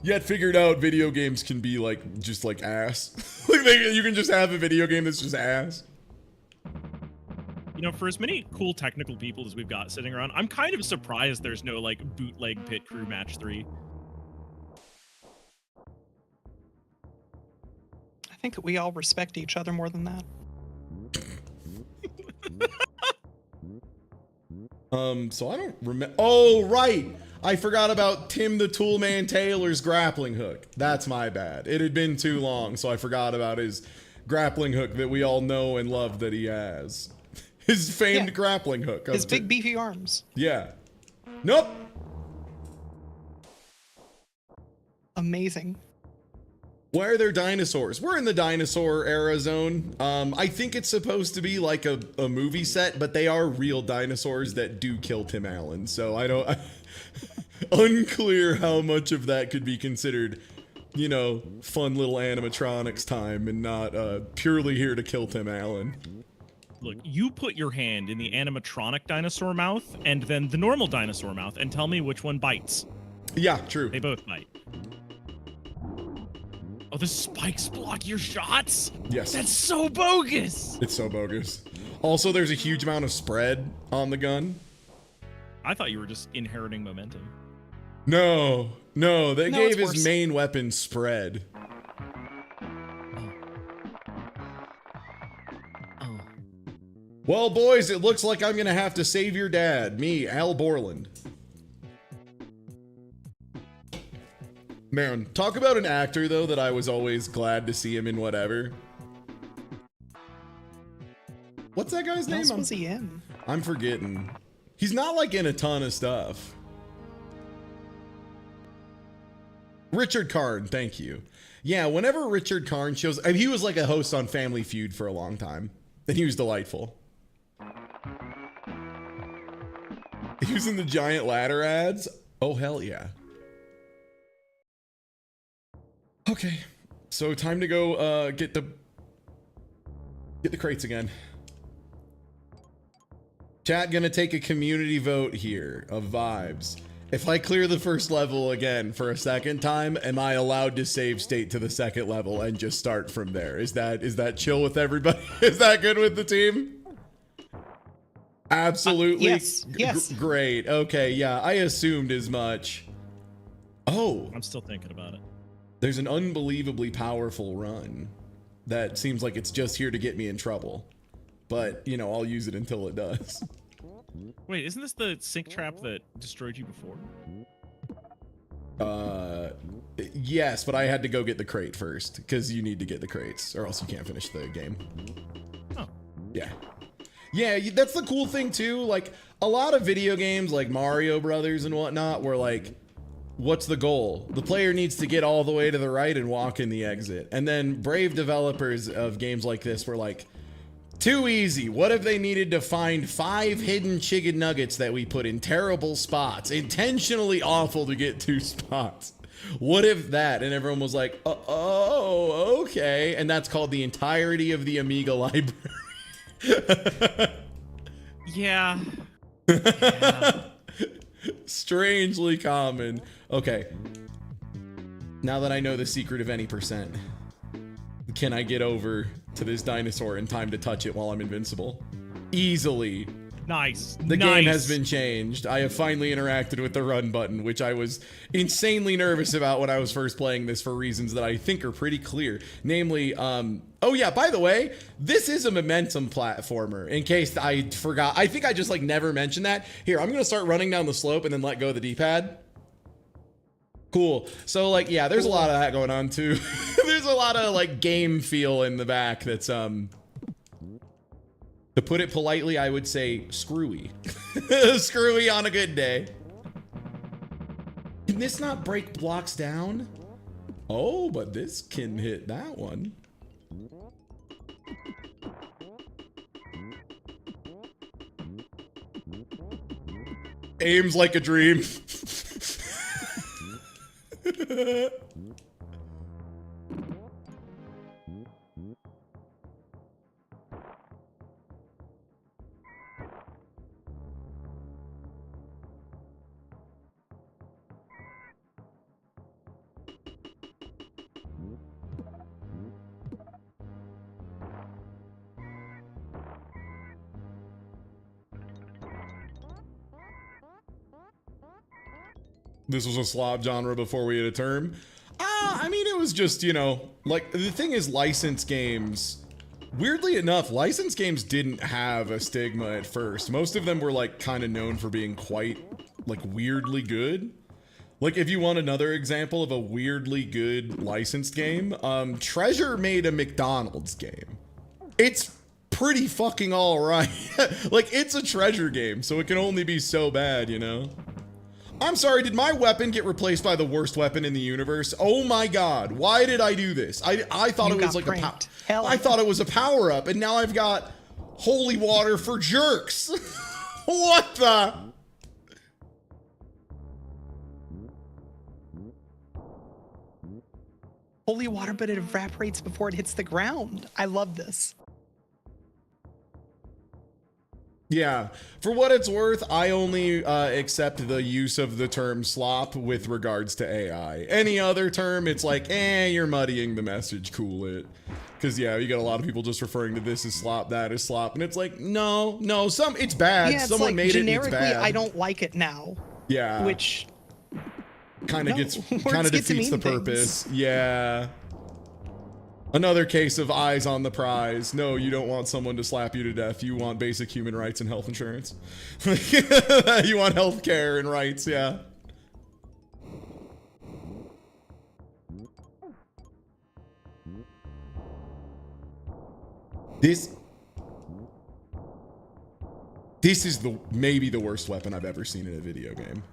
yet figured out video games can be like, just like ass. Like you can just have a video game that's just ass. You know, for as many cool technical people as we've got sitting around, I'm kind of surprised there's no like bootleg Pit Crew Match 3. I think that we all respect each other more than that. So I don't remember. Oh, right. I forgot about Tim the Toolman Taylor's grappling hook. That's my bad. It had been too long, so I forgot about his grappling hook that we all know and love that he has. His famed grappling hook. His big beefy arms. Yeah. Nope. Amazing. Why are there dinosaurs? We're in the dinosaur era zone. I think it's supposed to be like a movie set, but they are real dinosaurs that do kill Tim Allen. So I don't... unclear how much of that could be considered, you know, fun little animatronics time and not purely here to kill Tim Allen. Look, you put your hand in the animatronic dinosaur mouth and then the normal dinosaur mouth and tell me which one bites. Yeah, true. They both bite. Oh, the spikes block your shots? Yes. That's so bogus. It's so bogus. Also, there's a huge amount of spread on the gun. I thought you were just inheriting momentum. No, they No, gave it's his worse. main weapon spread. Oh. Well, boys, it looks like I'm gonna have to save your dad. Me, Al Borland. Man, talk about an actor, though, that I was always glad to see him in whatever. What's that guy's What name? else was he in? I'm forgetting. He's not like in a ton of stuff. Richard Karn, thank you. Yeah, whenever Richard Karn shows, I mean, he was like a host on Family Feud for a long time, and he was delightful. He was in the giant ladder ads. Oh hell yeah. Okay, so time to go get the crates again. Chat gonna take a community vote here of vibes. If I clear the first level again for a second time, am I allowed to save state to the second level and just start from there? Is that chill with everybody? Is that good with the team? Absolutely. Yes. Great. Okay, yeah, I assumed as much. Oh, I'm still thinking about it. there's an unbelievably powerful run that seems like it's just here to get me in trouble. But, you know, I'll use it until it does. Wait, isn't this the sink trap that destroyed you before? Yes, but I had to go get the crate first, because you need to get the crates, or else you can't finish the game. Oh. Yeah. Yeah, that's the cool thing, too. Like, a lot of video games, like Mario Brothers and whatnot, were like, what's the goal? The player needs to get all the way to the right and walk in the exit. And then brave developers of games like this were like, too easy. What if they needed to find 5 hidden chicken nuggets that we put in terrible spots, intentionally awful to get 2 spots? What if that? And everyone was like, oh, okay. And that's called the entirety of the Amiga library. Yeah. Strangely common. Okay. Now that I know the secret of any percent, can I get over to this dinosaur in time to touch it while I'm invincible? Easily. Nice. The game has been changed. I have finally interacted with the run button, which I was insanely nervous about when I was first playing this for reasons that I think are pretty clear. Namely, oh yeah, by the way, this is a momentum platformer, in case I forgot. I think I just like never mentioned that. Here, I'm gonna start running down the slope and then let go of the D-pad. Cool. So like, yeah, there's a lot of that going on too. There's a lot of like game feel in the back that's, to put it politely, I would say screwy. Screwy on a good day. Can this not break blocks down? Oh, but this can hit that one. Aims like a dream. This was a slob genre before we had a term. I mean, it was just, you know, like, the thing is, licensed games, weirdly enough, licensed games didn't have a stigma at first. Most of them were, like, kind of known for being quite, like, weirdly good. Like, if you want another example of a weirdly good licensed game, Treasure made a McDonald's game. It's pretty fucking alright. Like, it's a Treasure game, so it can only be so bad, you know? I'm sorry, did my weapon get replaced by the worst weapon in the universe? Oh my god, why did I do this? I thought it was like pranked. I thought it was a power-up, and now I've got holy water for jerks. What the? Holy water, but it evaporates before it hits the ground. I love this. Yeah, for what it's worth, I only accept the use of the term slop with regards to AI. Any other term, it's like, you're muddying the message, cool it. Because, yeah, you got a lot of people just referring to this as slop, that is slop, and it's like, no, it's bad. Yeah, it's Someone like, made it and it's generically, bad. I don't like it now. Yeah. Which kind of words kind of get to defeats the mean things. purpose. Yeah. Another case of eyes on the prize. No, you don't want someone to slap you to death. You want basic human rights and health insurance. You want health care and rights, yeah. This is maybe the worst weapon I've ever seen in a video game.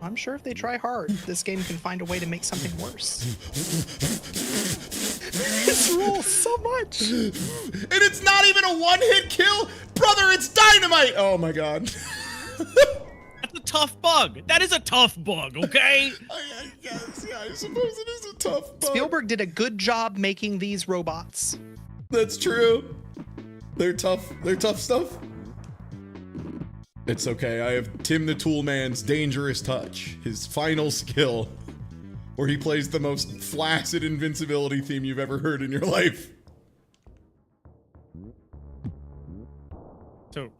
I'm sure if they try hard, this game can find a way to make something worse. This rules so much. And it's not even a one-hit kill? Brother, it's dynamite! Oh my god. That's a tough bug. That is a tough bug, okay? I guess, yeah, I suppose it is a tough bug. Spielberg did a good job making these robots. That's true. They're tough stuff. It's okay, I have Tim the Toolman's Dangerous Touch, his final skill, where he plays the most flaccid invincibility theme you've ever heard in your life.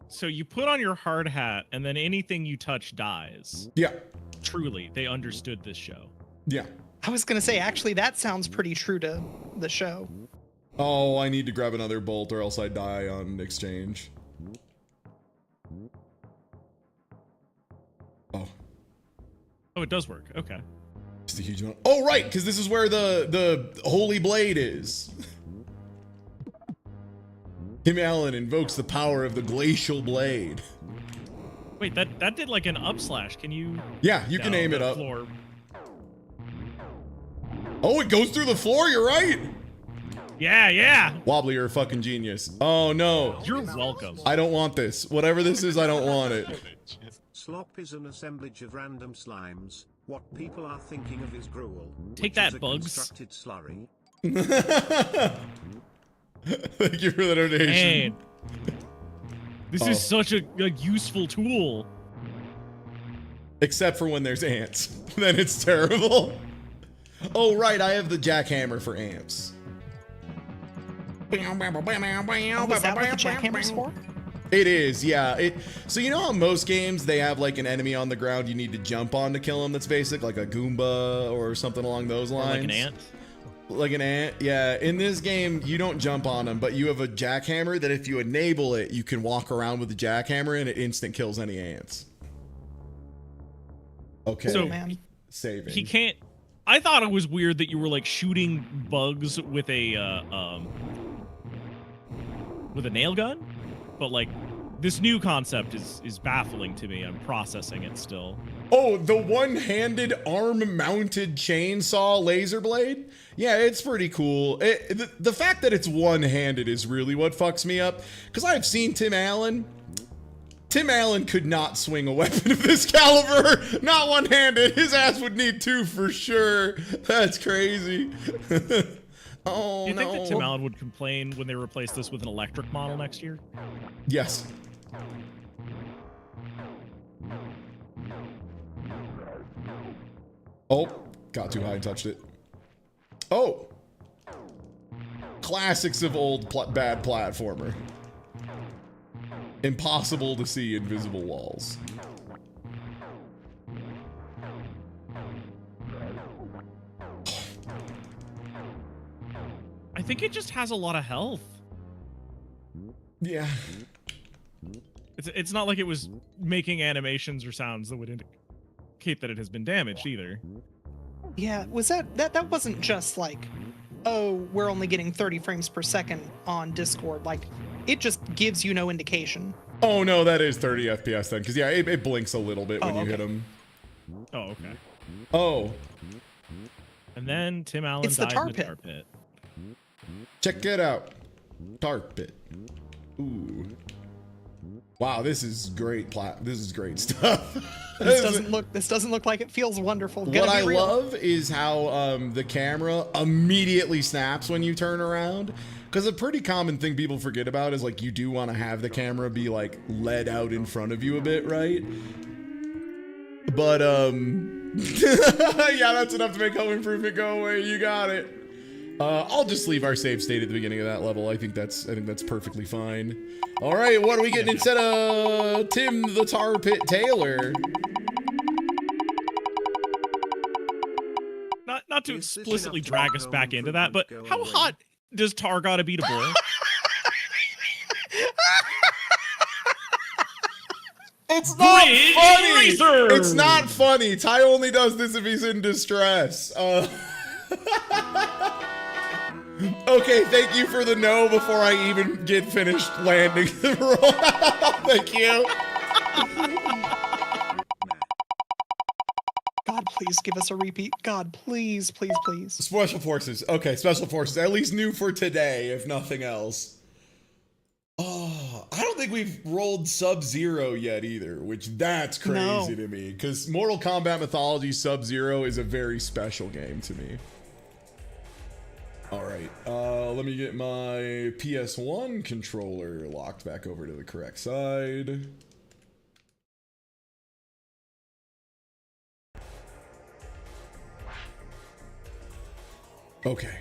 So you put on your hard hat, and then anything you touch dies. Yeah. Truly, they understood this show. Yeah. I was gonna say, actually, that sounds pretty true to the show. Oh, I need to grab another bolt or else I die on exchange. Oh, it does work. Okay. Just a huge amount. Oh, right, because this is where the Holy Blade is. Tim Allen invokes the power of the Glacial Blade. Wait, that did like an up slash. Can you? Yeah, you can aim it up. Floor. Oh, it goes through the floor. You're right. Yeah. Wobbly, you're a fucking genius. Oh no. You're welcome. I don't want this. Whatever this is, I don't want it. Slop is an assemblage of random slimes. What people are thinking of is gruel. Take which that, is a Bugs. constructed slurry. Thank you for the donation. Man, this is such a useful tool. Except for when there's ants. Then it's terrible. Oh, right, I have the jackhammer for ants. Oh, is that what the jackhammer's for? It is, yeah. So you know how most games they have like an enemy on the ground you need to jump on to kill them that's basic, like a Goomba or something along those lines? Or like an ant? Like an ant, yeah. In this game, you don't jump on them, but you have a jackhammer that if you enable it, you can walk around with the jackhammer and it instant kills any ants. Okay. So saving. He can't. I thought it was weird that you were like shooting bugs with a nail gun, but like this new concept is baffling to me. I'm processing it still. Oh, the one-handed arm-mounted chainsaw laser blade? Yeah, it's pretty cool. The fact that it's one-handed is really what fucks me up, because I've seen Tim Allen. Tim Allen could not swing a weapon of this caliber, not one-handed. His ass would need two for sure. That's crazy. Oh, Do you think that Tim Allen would complain when they replace this with an electric model next year? Yes. Oh, got too high and touched it. Oh. Classics of old bad platformer. Impossible to see invisible walls. I think it just has a lot of health. Yeah. It's not like it was making animations or sounds that would indicate that it has been damaged either. Yeah, was that wasn't just like, oh, we're only getting 30 frames per second on Discord. Like, it just gives you no indication. Oh no, that is 30 FPS then, because yeah, it blinks a little bit when you hit him. Oh, okay. Oh. And then Tim Allen It's the died tar in the pit. tar pit. Check it out. Tar pit. Ooh. Wow, this is great this is great stuff. This doesn't look like it feels wonderful. What I love is how the camera immediately snaps when you turn around. Because a pretty common thing people forget about is like you do want to have the camera be like led out in front of you a bit, right? But yeah, that's enough to make home improvement go away. You got it. I'll just leave our save state at the beginning of that level. I think that's perfectly fine. All right, what are we getting instead of Tim the Tar Pit Taylor? Not to explicitly drag us back into that, but how hot does Tar gotta be to boil? It's not funny. It's not funny. Ty only does this if he's in distress. Okay, thank you for the no before I even get finished landing the roll. Thank you. God, please give us a repeat. God, please, please, please. Special Forces. Okay, Special Forces. At least new for today, if nothing else. Oh, I don't think we've rolled Sub-Zero yet either, which that's crazy to me. Because Mortal Kombat Mythology Sub-Zero is a very special game to me. All right, let me get my PS1 controller locked back over to the correct side. Okay,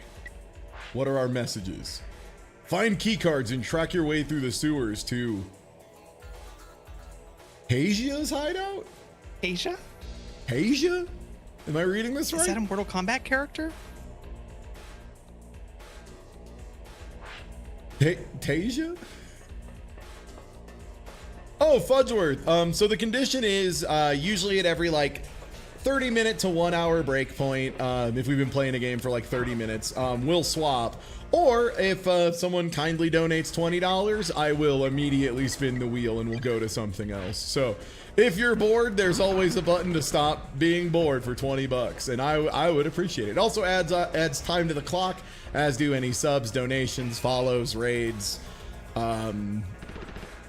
what are our messages? Find keycards and track your way through the sewers to Asia's hideout? Asia? Asia? Am I reading this right? Is that a Mortal Kombat character? Tasia? Oh, Fudgeworth. So the condition is usually at every like 30-minute to 1 hour break point. If we've been playing a game for like 30 minutes, we'll swap. Or if someone kindly donates $20, I will immediately spin the wheel and we'll go to something else. So if you're bored, there's always a button to stop being bored for 20 bucks, and I would appreciate it. It also adds time to the clock, as do any subs, donations, follows, raids,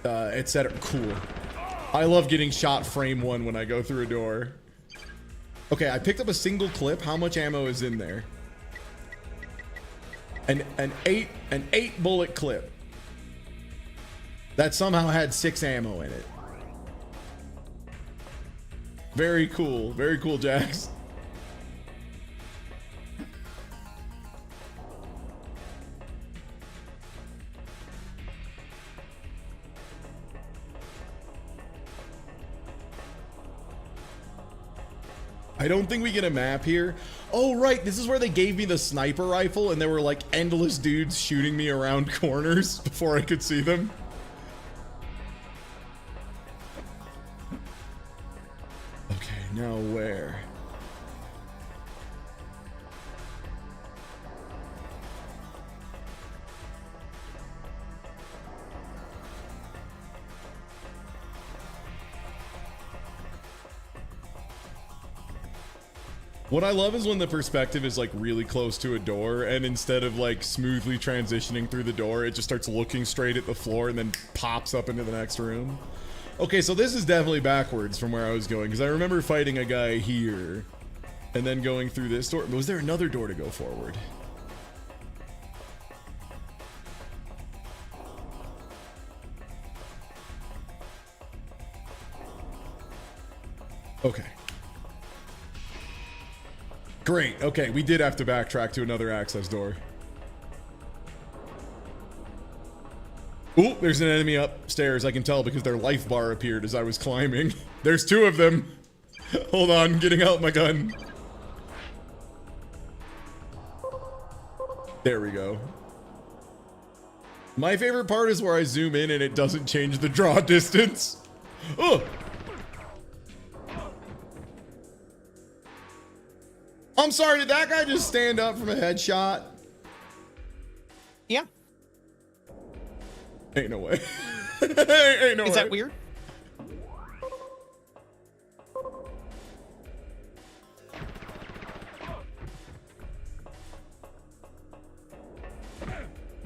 etc. Cool. I love getting shot frame one when I go through a door. Okay, I picked up a single clip. How much ammo is in there? An eight bullet clip that somehow had 6 ammo in it. Very cool, Jax. I don't think we get a map here. Oh, right. This is where they gave me the sniper rifle and there were like endless dudes shooting me around corners before I could see them. Okay, now where? What I love is when the perspective is like really close to a door and instead of like smoothly transitioning through the door, it just starts looking straight at the floor and then pops up into the next room. Okay, so this is definitely backwards from where I was going because I remember fighting a guy here and then going through this door. Was there another door to go forward? Okay. Great. Okay, we did have to backtrack to another access door. Ooh, there's an enemy upstairs. I can tell because their life bar appeared as I was climbing. There's 2 of them. Hold on, getting out my gun. There we go. My favorite part is where I zoom in and it doesn't change the draw distance. Oh! I'm sorry, did that guy just stand up from a headshot? Yeah. Ain't no way. Ain't no way. Is that weird?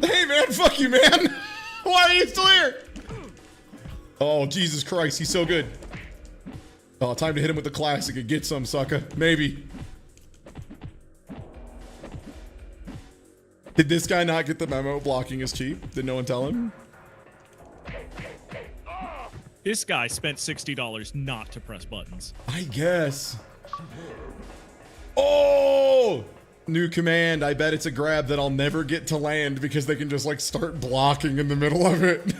Hey man, fuck you, man. Why are you still here? Oh, Jesus Christ, he's so good. Oh, time to hit him with the classic and get some, sucker. Maybe. Did this guy not get the memo? Blocking is cheap. Did no one tell him? This guy spent $60 not to press buttons. I guess. Oh! New command. I bet it's a grab that I'll never get to land because they can just like start blocking in the middle of it.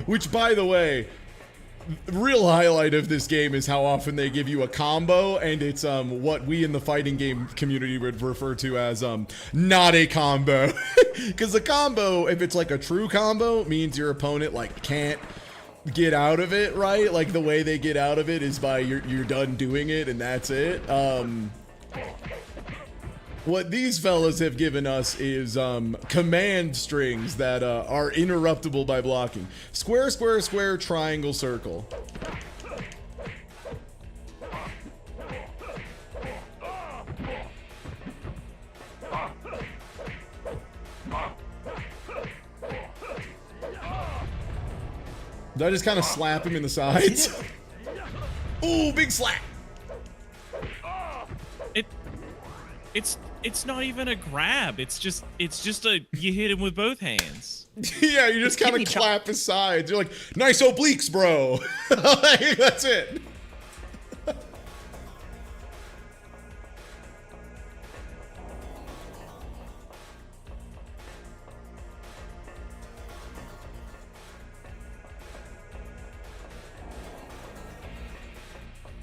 Which, by the way, the real highlight of this game is how often they give you a combo, and it's what we in the fighting game community would refer to as not a combo. Because a combo, if it's like a true combo, means your opponent like can't get out of it, right? Like the way they get out of it is by you're done doing it and that's it. What these fellas have given us is command strings that are interruptible by blocking. Square, square, square, triangle, circle. Did I just kind of slap him in the sides? Ooh, big slap! It's not even a grab. It's just a you hit him with both hands. Yeah, you just kind of clap his sides. You're like, nice obliques, bro. Like, that's it.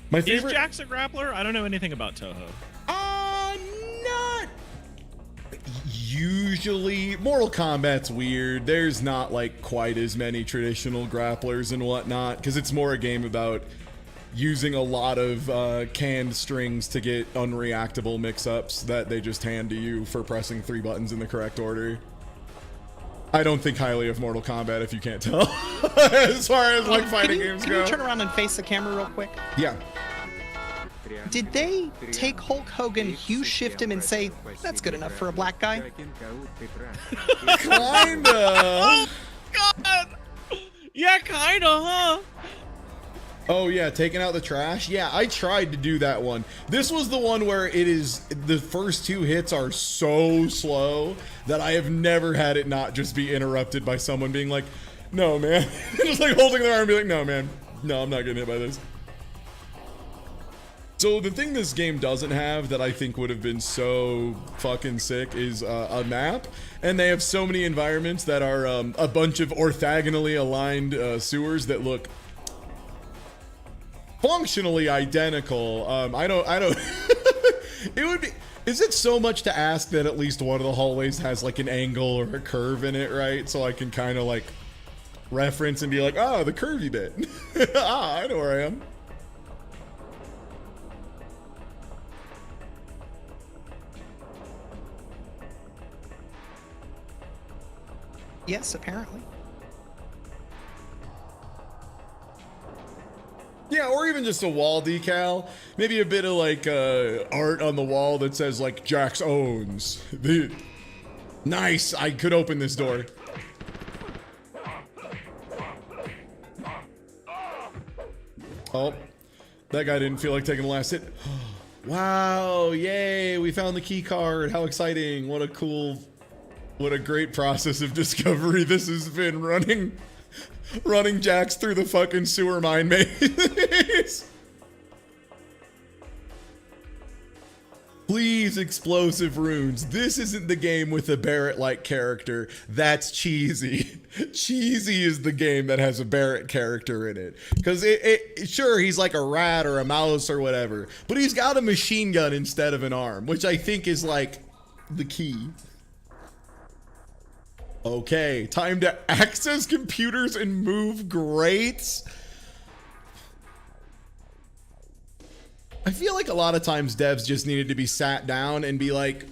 My favorite. Is Jax a grappler? I don't know anything about Toho. Not usually. Mortal Kombat's weird. There's not like quite as many traditional grapplers and whatnot because it's more a game about using a lot of canned strings to get unreactable mix-ups that they just hand to you for pressing 3 buttons in the correct order. I don't think highly of Mortal Kombat if you can't tell. As far as like fighting games go. Can you turn around and face the camera real quick? Yeah. Did they take Hulk Hogan, Hugh shift him, and say, that's good enough for a black guy? Kinda. Oh, God! Yeah, kinda, huh? Oh yeah, taking out the trash? Yeah, I tried to do that one. This was the one where it is, the first 2 hits are so slow that I have never had it not just be interrupted by someone being like, no, man. Just like holding their arm and be like, no, man. No, I'm not getting hit by this. So the thing this game doesn't have that I think would have been so fucking sick is a map, and they have so many environments that are a bunch of orthogonally aligned sewers that look functionally identical. I don't it would be, is it so much to ask that at least one of the hallways has like an angle or a curve in it, right? So I can kind of like reference and be like, oh, the curvy bit. Ah, I know where I am. Yes, apparently. Yeah, or even just a wall decal. Maybe a bit of like art on the wall that says like Jax owns. Nice, I could open this door. Oh, that guy didn't feel like taking the last hit. Wow, yay, we found the key card. How exciting. What a cool, what a great process of discovery this has been, running Jax through the fucking sewer mine maze. Please, explosive runes. This isn't the game with a Barrett-like character. That's cheesy. Cheesy is the game that has a Barrett character in it. Because sure, he's like a rat or a mouse or whatever, but he's got a machine gun instead of an arm, which I think is like the key. Okay, time to access computers and move grates. I feel like a lot of times devs just needed to be sat down and be like,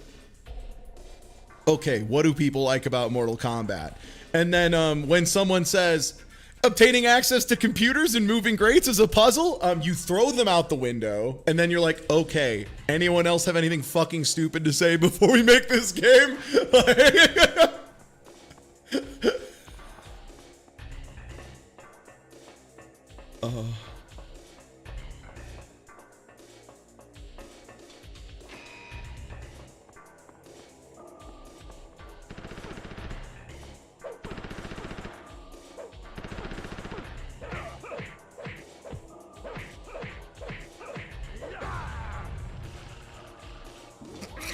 okay, what do people like about Mortal Kombat? And then when someone says, obtaining access to computers and moving grates is a puzzle, you throw them out the window, and then you're like, okay, anyone else have anything fucking stupid to say before we make this game?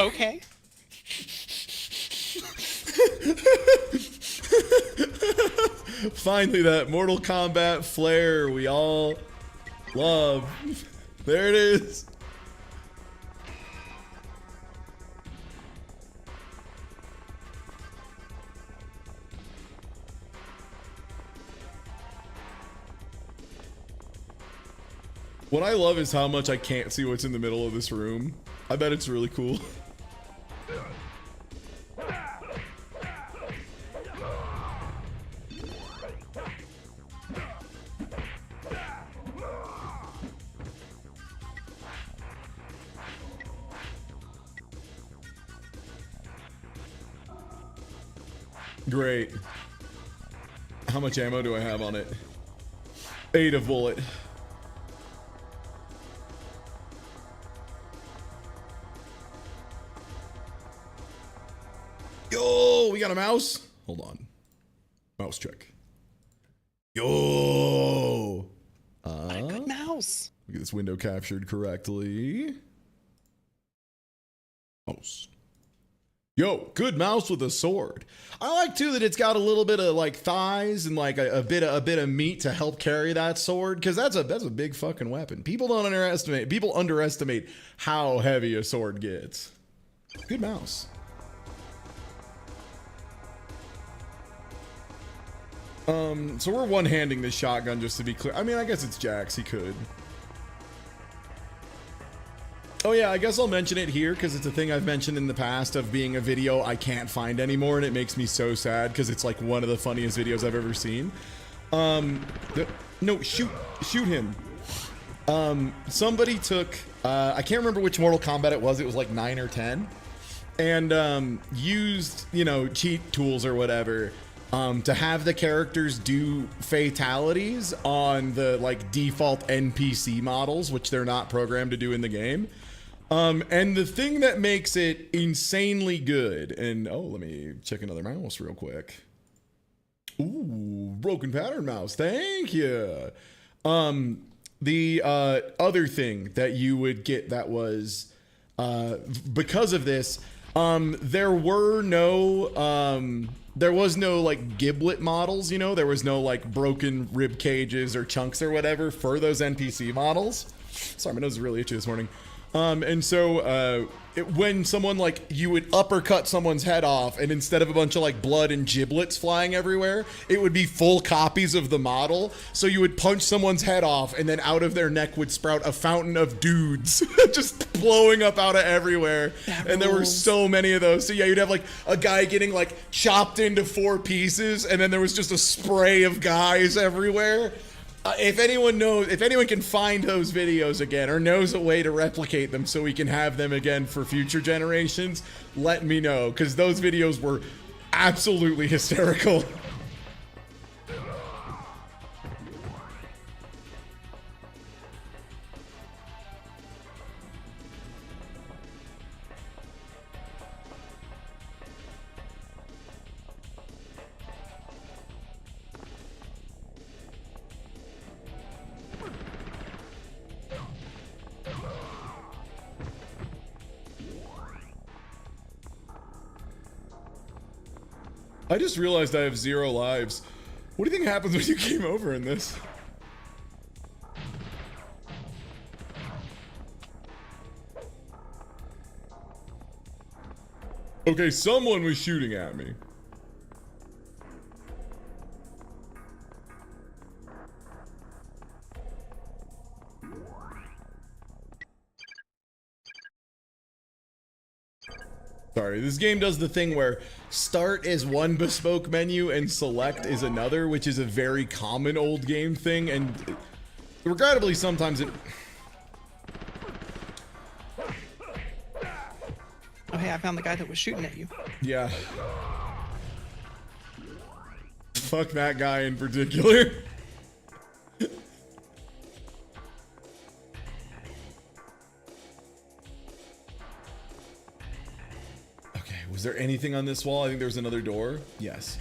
Okay. Finally, that Mortal Kombat flair we all love. There it is. What I love is how much I can't see what's in the middle of this room. I bet it's really cool. Great. How much ammo do I have on it? 8 of bullet. Yo, we got a mouse. Hold on. Mouse check. Yo. Good mouse. Get this window captured correctly. Mouse. Yo, good mouse with a sword. I like too that it's got a little bit of like thighs and like a bit of meat to help carry that sword, because that's a big fucking weapon. People underestimate how heavy a sword gets. Good mouse. So we're one-handing this shotgun, just to be clear. I mean, I guess it's Jax, he could. Oh yeah, I guess I'll mention it here because it's a thing I've mentioned in the past of being a video I can't find anymore, and it makes me so sad because it's like one of the funniest videos I've ever seen. No, shoot him. Somebody took, I can't remember which Mortal Kombat it was like 9 or 10, and used, you know, cheat tools or whatever, to have the characters do fatalities on the like default NPC models, which they're not programmed to do in the game. And the thing that makes it insanely good, and oh, let me check another mouse real quick. Ooh, broken pattern mouse, thank you. The other thing that you would get that was, because of this, there was no like giblet models, you know, there was no like broken rib cages or chunks or whatever for those NPC models. Sorry, my nose is really itchy this morning. And so when someone like, you would uppercut someone's head off, and instead of a bunch of like blood and giblets flying everywhere, it would be full copies of the model. So you would punch someone's head off, and then out of their neck would sprout a fountain of dudes just blowing up out of everywhere. And there were so many of those. So yeah, you'd have like a guy getting like chopped into 4 pieces, and then there was just a spray of guys everywhere. If anyone can find those videos again or knows a way to replicate them so we can have them again for future generations, let me know, because those videos were absolutely hysterical. I just realized I have 0 lives. What do you think happens when you came over in this? Okay, someone was shooting at me. Sorry, this game does the thing where start is one bespoke menu and select is another, which is a very common old game thing, and regrettably sometimes it... Oh hey, I found the guy that was shooting at you. Yeah. Fuck that guy in particular. Was there anything on this wall? I think there was another door. Yes.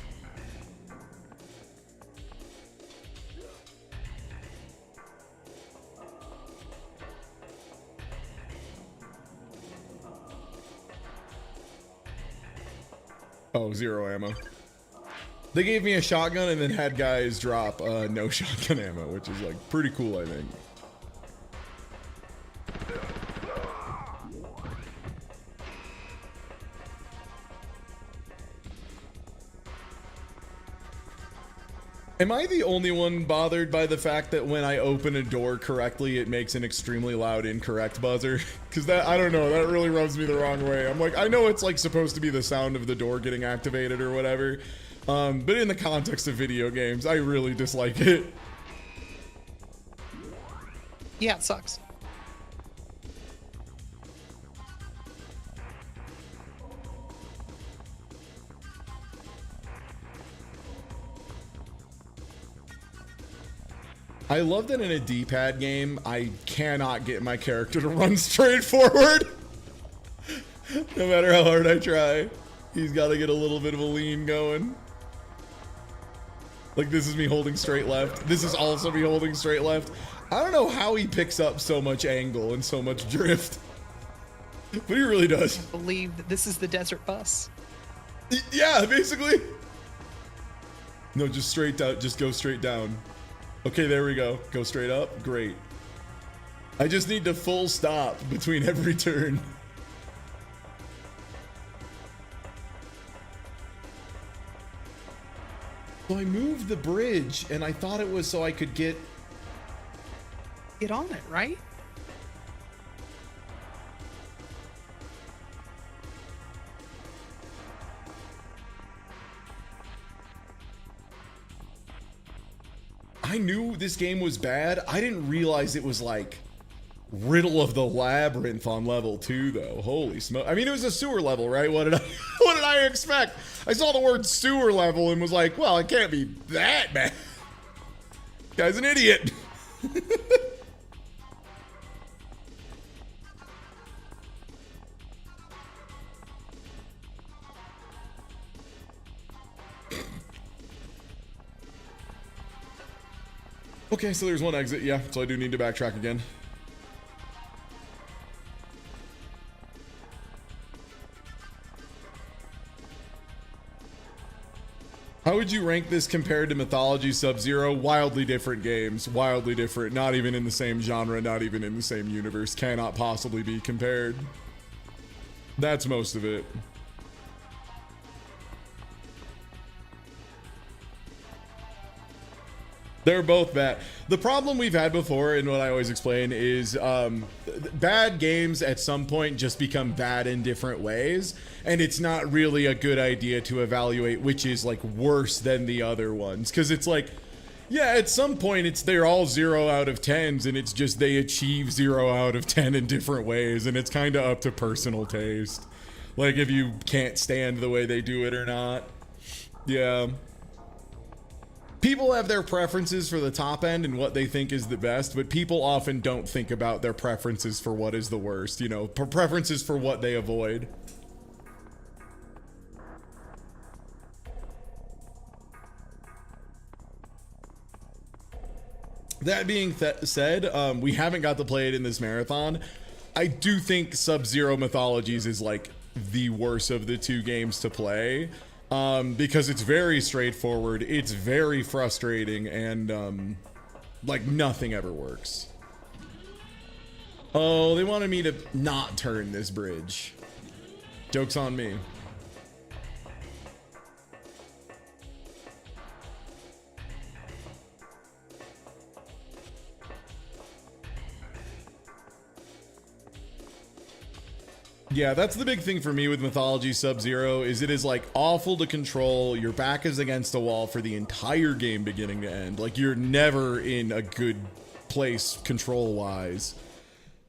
Oh, 0 ammo. They gave me a shotgun and then had guys drop no shotgun ammo, which is like pretty cool, I think. Am I the only one bothered by the fact that when I open a door correctly, it makes an extremely loud incorrect buzzer? Because that, I don't know, that really rubs me the wrong way. I'm like, I know it's like supposed to be the sound of the door getting activated or whatever. But in the context of video games, I really dislike it. Yeah, it sucks. I love that in a D-pad game, I cannot get my character to run straight forward. No matter how hard I try, he's got to get a little bit of a lean going. Like, this is me holding straight left. This is also me holding straight left. I don't know how he picks up so much angle and so much drift. But he really does. I believe that this is the desert bus. Yeah, basically. No, just straight down. Just go straight down. Okay, there we go. Go straight up. Great. I just need to full stop between every turn. So I moved the bridge, and I thought it was so I could get on it, right? I knew this game was bad. I didn't realize it was like Riddle of the Labyrinth on level 2 though. Holy smoke. I mean, it was a sewer level, right? What did I expect? I saw the word sewer level and was like, well, it can't be that bad. Guy's an idiot. Okay, so there's one exit, yeah, so I do need to backtrack again. How would you rank this compared to Mythology Subzero? Wildly different games, wildly different, not even in the same genre, not even in the same universe, cannot possibly be compared. That's most of it. They're both bad. The problem we've had before, and what I always explain, is bad games at some point just become bad in different ways, and it's not really a good idea to evaluate which is like worse than the other ones, because it's like, yeah, at some point they're all 0 out of 10s, and it's just they achieve 0 out of 10 in different ways, and it's kind of up to personal taste, like if you can't stand the way they do it or not. Yeah. People have their preferences for the top end and what they think is the best, but people often don't think about their preferences for what is the worst, you know, preferences for what they avoid. That being said, we haven't got to play it in this marathon. I do think Sub-Zero Mythologies is like the worst of the two games to play. Because it's very straightforward, it's very frustrating, and like nothing ever works. Oh, they wanted me to not turn this bridge. Joke's on me. Yeah, that's the big thing for me with Mythology Sub-Zero, is it is like awful to control. Your back is against a wall for the entire game beginning to end. Like you're never in a good place control wise.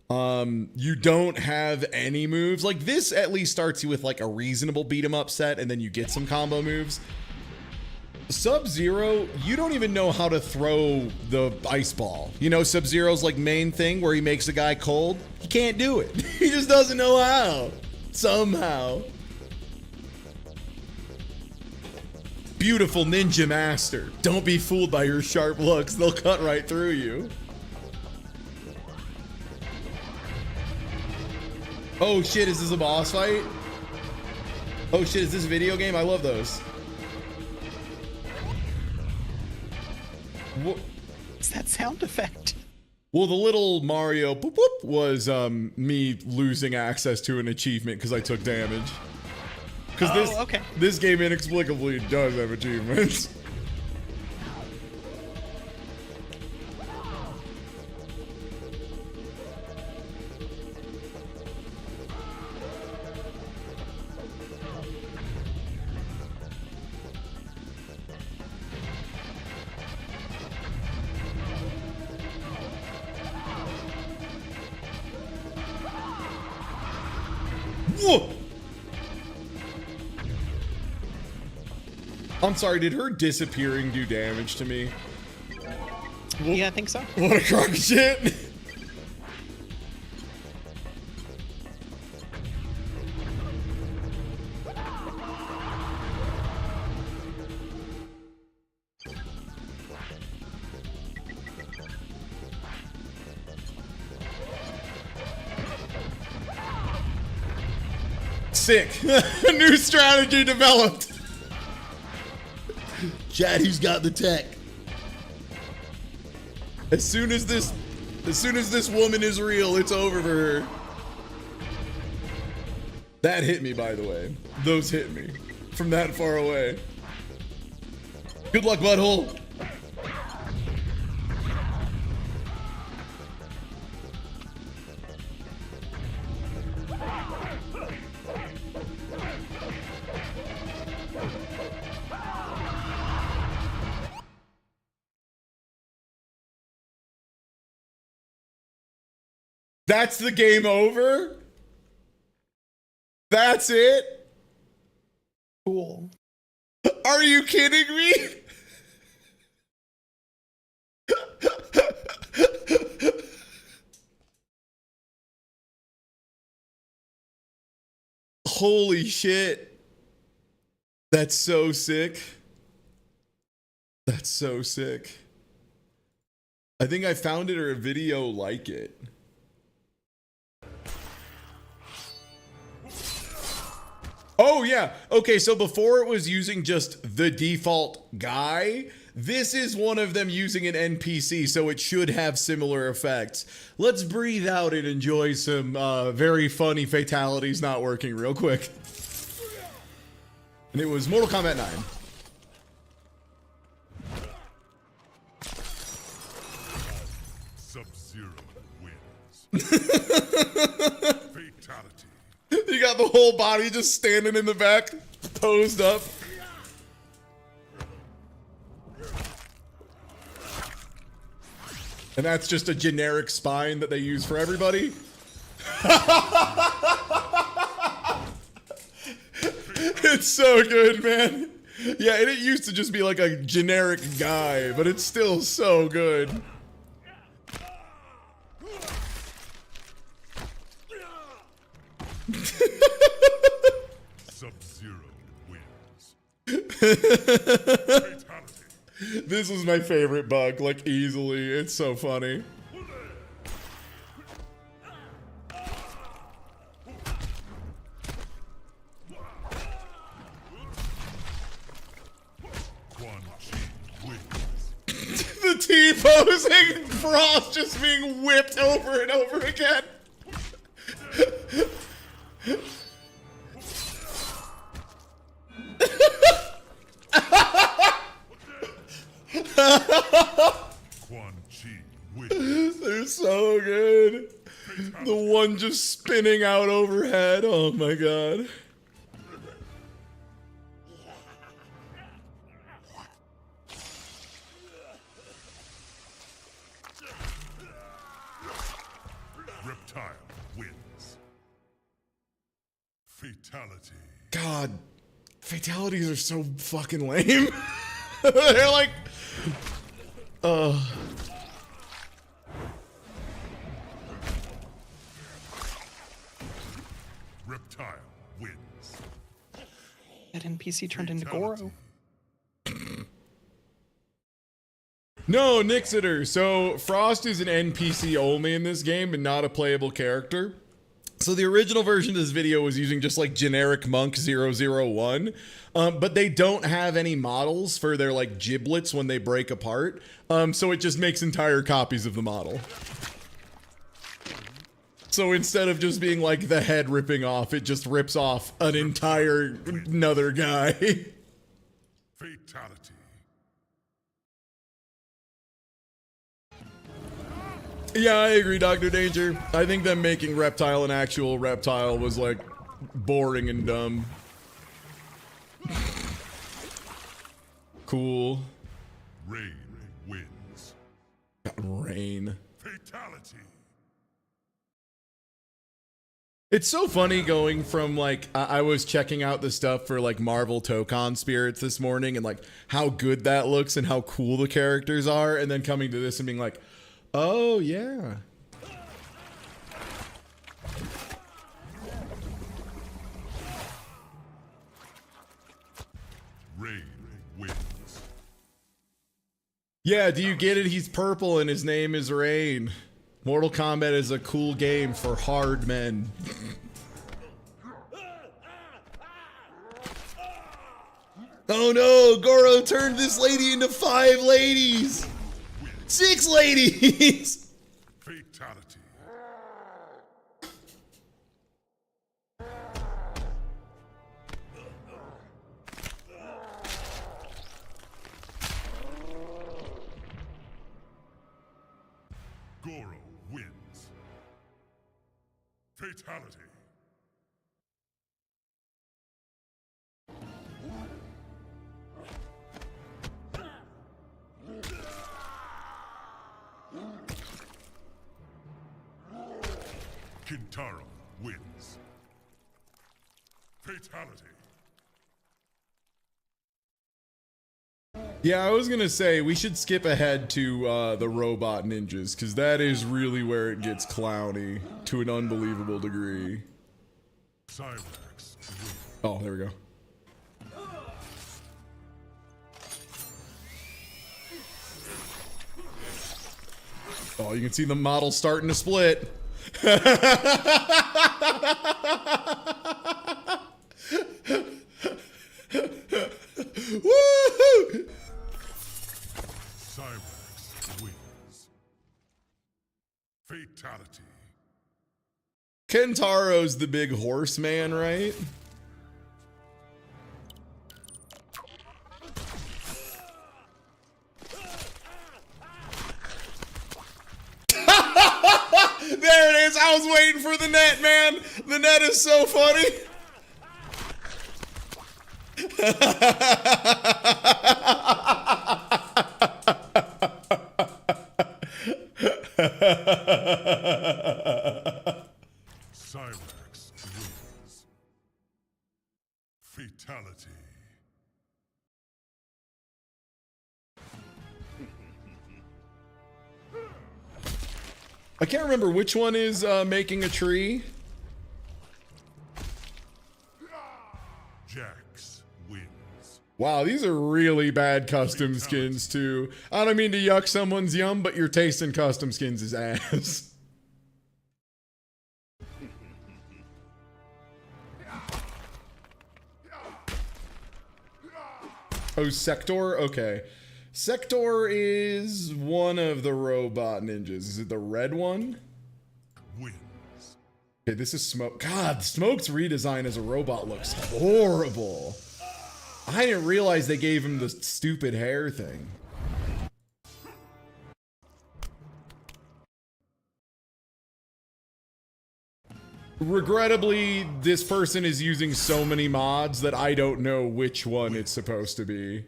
You don't have any moves. Like this at least starts you with like a reasonable beat 'em up set, and then you get some combo moves. Sub-Zero, you don't even know how to throw the ice ball. You know, Sub-Zero's like main thing where he makes a guy cold. He can't do it. He just doesn't know how. Somehow. Beautiful ninja master. Don't be fooled by your sharp looks. They'll cut right through you. Oh shit, is this a boss fight? Oh shit, is this a video game? I love those. What's that sound effect? Well, the little Mario boop boop was me losing access to an achievement because I took damage. Because this game inexplicably does have achievements. Whoa! I'm sorry, did her disappearing do damage to me? Yeah, I think so. What a crock of shit! Sick. A new strategy developed. Chad, who's got the tech? As soon as this woman is real, it's over for her. That hit me, by the way. Those hit me from that far away. Good luck, butthole. That's the game over? That's it? Cool. Are you kidding me? Holy shit. That's so sick. That's so sick. I think I found it or a video like it. Oh yeah, okay, so before it was using just the default guy, this is one of them using an NPC, so it should have similar effects. Let's breathe out and enjoy some very funny fatalities not working real quick. And it was Mortal Kombat 9. Subzero wins. Fatality. You got the whole body just standing in the back, posed up. And that's just a generic spine that they use for everybody. It's so good, man. Yeah, and it used to just be like a generic guy, but it's still so good. Subzero wins. This was my favorite bug, like easily. It's so funny. The T-posing Frost just being whipped over and over again. They're so good. The one just spinning out overhead. Oh my god. Reptile wins. Fatality. God, fatalities are so fucking lame. They're like, Reptile wins. That NPC turned into Goro. No, Nixiter. So Frost is an NPC only in this game and not a playable character. So the original version of this video was using just like generic Monk 001, but they don't have any models for their like giblets when they break apart. So it just makes entire copies of the model. So instead of just being like the head ripping off, it just rips off an entire another guy. Fatality. Yeah, I agree, Dr. Danger. I think them making Reptile an actual reptile was like boring and dumb. Cool. Rain wins. Rain. Fatality. It's so funny going from like, I was checking out the stuff for like Marvel Tokon Spirits this morning and like how good that looks and how cool the characters are, and then coming to this and being like, oh yeah. Rain wins. Yeah, do you get it? He's purple and his name is Rain. Mortal Kombat is a cool game for hard men. Oh no, Goro turned this lady into 5 ladies! 6 ladies! Fatality. Goro wins. Fatality. Kintaro wins. Fatality. Yeah, I was gonna say we should skip ahead to the robot ninjas, because that is really where it gets clowny to an unbelievable degree. Cyrax wins. Oh, there we go. Oh, you can see the model starting to split. Woo! Cyrax wins. Fatality. Kentaro's the big horseman, right? There it is. I was waiting for the net, man. The net is so funny. Cyrax wins. Fatality. I can't remember which one is making a tree. Jax wins. Wow, these are really bad custom skins too. I don't mean to yuck someone's yum, but your taste in custom skins is ass. Oh, Sector? Okay. Sector is one of the robot ninjas. Is it the red one? Wins. Okay, this is Smoke. God, Smoke's redesign as a robot looks horrible. I didn't realize they gave him the stupid hair thing. Regrettably, this person is using so many mods that I don't know which one it's supposed to be.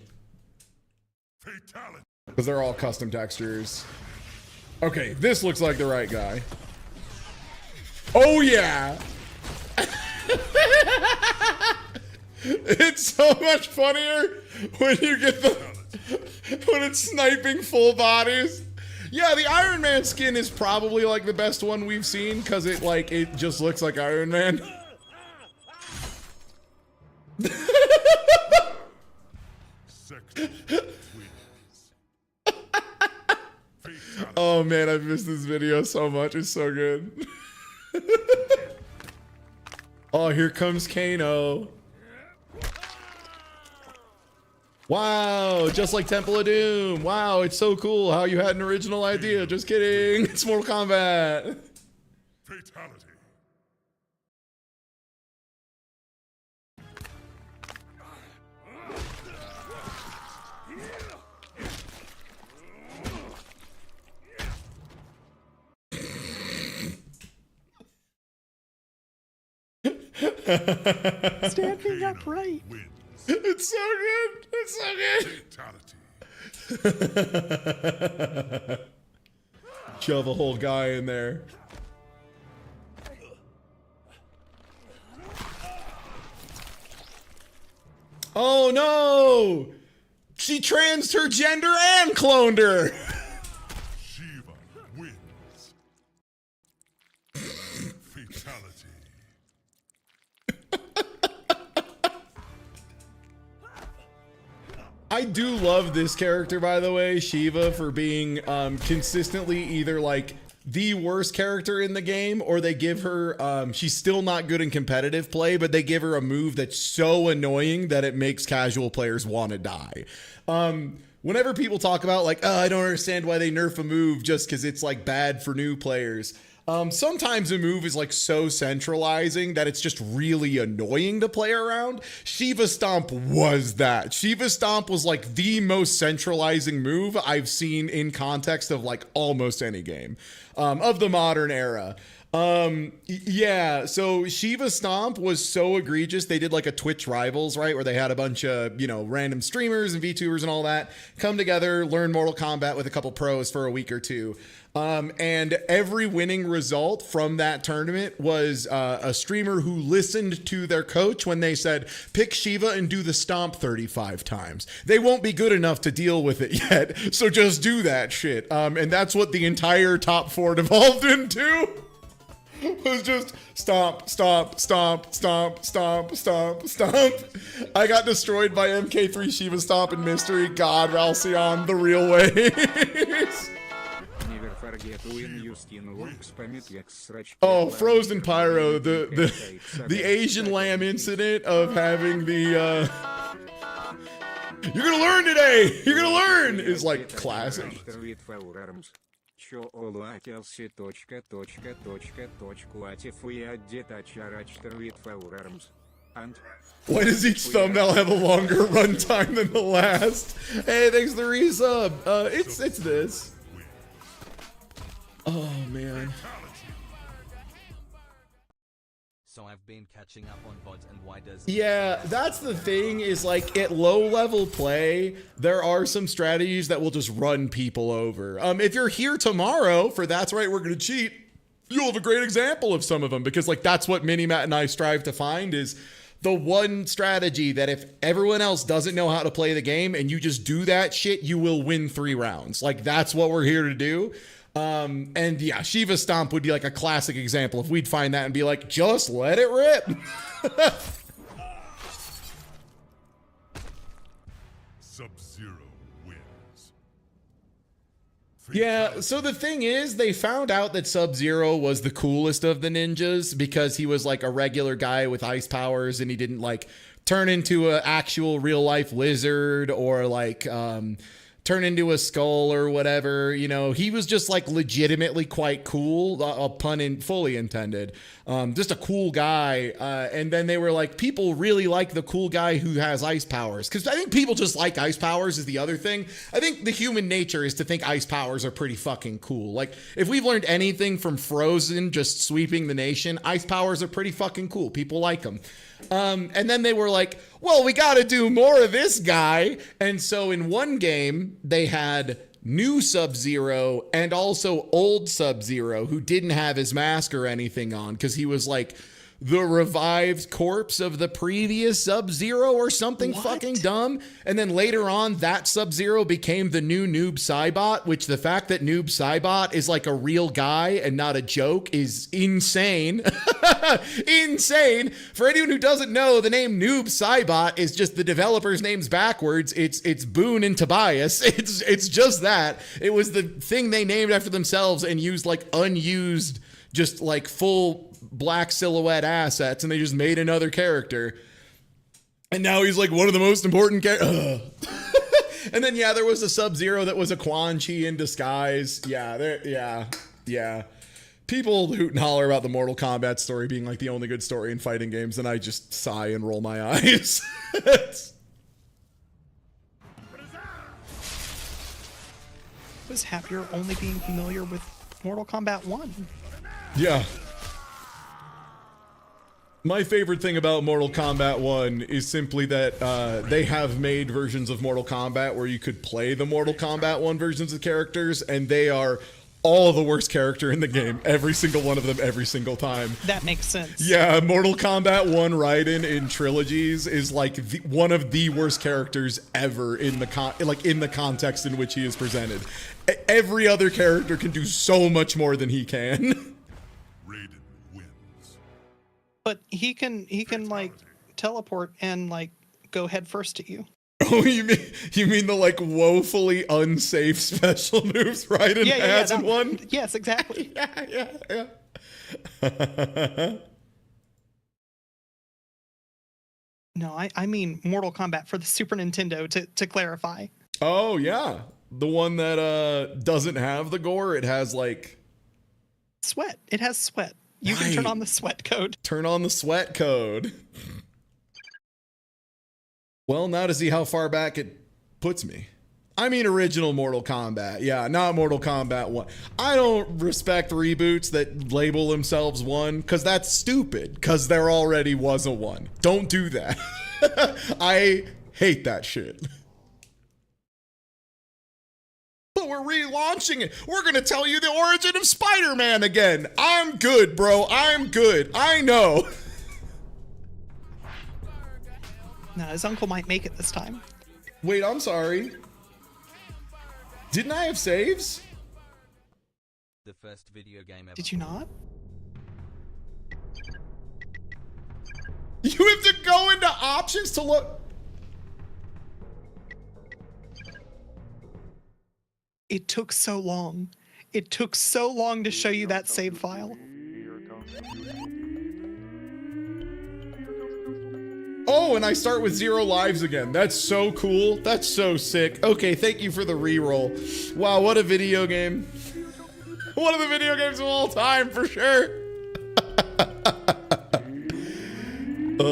Fatality. Because they're all custom textures. Okay, this looks like the right guy. Oh yeah! It's so much funnier when you get when it's sniping full bodies. Yeah, the Iron Man skin is probably like the best one we've seen because it just looks like Iron Man. Oh man, I've missed this video so much. It's so good. Oh, here comes Kano. Wow, just like Temple of Doom. Wow, it's so cool how you had an original idea. Just kidding. It's Mortal Kombat. Fatality. Standing upright. It's so good. It's so good. Shove a whole guy in there. Oh no! She transed her gender and cloned her. Shiva wins. Fatality. I do love this character, by the way, Shiva, for being consistently either like the worst character in the game, or they give her, she's still not good in competitive play, but they give her a move that's so annoying that it makes casual players want to die. Whenever people talk about like, oh, I don't understand why they nerf a move just because it's like bad for new players. Sometimes a move is like so centralizing that it's just really annoying to play around. Shiva Stomp was that. Shiva Stomp was like the most centralizing move I've seen in context of like almost any game of the modern era. Yeah, so Shiva Stomp was so egregious. They did like a Twitch Rivals, right? Where they had a bunch of, you know, random streamers and VTubers and all that come together, learn Mortal Kombat with a couple pros for a week or two. And every winning result from that tournament was a streamer who listened to their coach when they said, pick Shiva and do the stomp 35 times. They won't be good enough to deal with it yet, so just do that shit. And that's what the entire top four devolved into. Was just stomp, stomp, stomp, stomp, stomp, stomp, stomp. I got destroyed by MK3 Shiva Stomp and Mystery. God, Ralcion, the real ways. Oh, Frozen Pyro, the Asian lamb incident of having the you're gonna learn today! You're gonna learn! Is like classic. Why does each thumbnail have a longer runtime than the last? Hey, thanks for the resub. It's this. Oh man. So I've been catching up on VODs, and why does... Yeah, that's the thing, is like at low level play, there are some strategies that will just run people over. If you're here tomorrow for That's Right, We're Gonna Cheat, you'll have a great example of some of them, because like that's what Minimat and I strive to find, is the one strategy that if everyone else doesn't know how to play the game and you just do that shit, you will win 3 rounds. Like that's what we're here to do. And yeah, Shiva Stomp would be like a classic example if we'd find that and be like, just let it rip. Sub-Zero wins. Yeah, so the thing is, they found out that Sub-Zero was the coolest of the ninjas because he was like a regular guy with ice powers and he didn't like turn into an actual real life lizard or like, turn into a skull or whatever, you know, he was just like legitimately quite cool, a pun fully intended, just a cool guy. And then they were like, people really like the cool guy who has ice powers. Cause I think people just like ice powers is the other thing. I think the human nature is to think ice powers are pretty fucking cool. Like if we've learned anything from Frozen, just sweeping the nation, ice powers are pretty fucking cool. People like them. And then they were like, well, we got to do more of this guy. And so in one game, they had new Sub-Zero and also old Sub-Zero who didn't have his mask or anything on because he was like the revived corpse of the previous Sub-Zero or something fucking dumb. And then later on, that Sub-Zero became the new Noob Saibot, which the fact that Noob Saibot is like a real guy and not a joke is insane. Insane. For anyone who doesn't know, the name Noob Saibot is just the developer's names backwards. It's Boone and Tobias. It's just that. It was the thing they named after themselves and used like unused, just like full black silhouette assets and they just made another character. And now he's like one of the most important characters. And then, yeah, there was a Sub-Zero that was a Quan Chi in disguise. Yeah. People hoot and holler about the Mortal Kombat story being like the only good story in fighting games, and I just sigh and roll my eyes. I was happier only being familiar with Mortal Kombat 1. Yeah. My favorite thing about Mortal Kombat 1 is simply that they have made versions of Mortal Kombat where you could play the Mortal Kombat 1 versions of characters, and they are all the worst character in the game. Every single one of them, every single time. That makes sense. Yeah, Mortal Kombat 1 Raiden in Trilogies is like one of the worst characters ever in the in the context in which he is presented. Every other character can do so much more than he can. But he can like teleport and like go head first to you. Oh, you mean the like woefully unsafe special moves Raiden has in one? Yes, exactly. yeah. No, I mean Mortal Kombat for the Super Nintendo to clarify. Oh yeah. The one that doesn't have the gore, it has like sweat. It has sweat. You can turn on the sweat code. Turn on the sweat code. Well, now to see how far back it puts me. I mean original Mortal Kombat. Yeah, not Mortal Kombat 1. I don't respect reboots that label themselves 1 because that's stupid because there already was a 1. Don't do that. I hate that shit. But we're relaunching it. We're going to tell you the origin of Spider-Man again. I'm good, bro. I'm good. I know. No, his uncle might make it this time. Wait, I'm sorry. Didn't I have saves? The first video game ever. Did you not? You have to go into options to look. It took so long. It took so long to show you that save file. Oh, and I start with 0 lives again. That's so cool. That's so sick. Okay, thank you for the reroll. Wow, what a video game. One of the video games of all time, for sure. All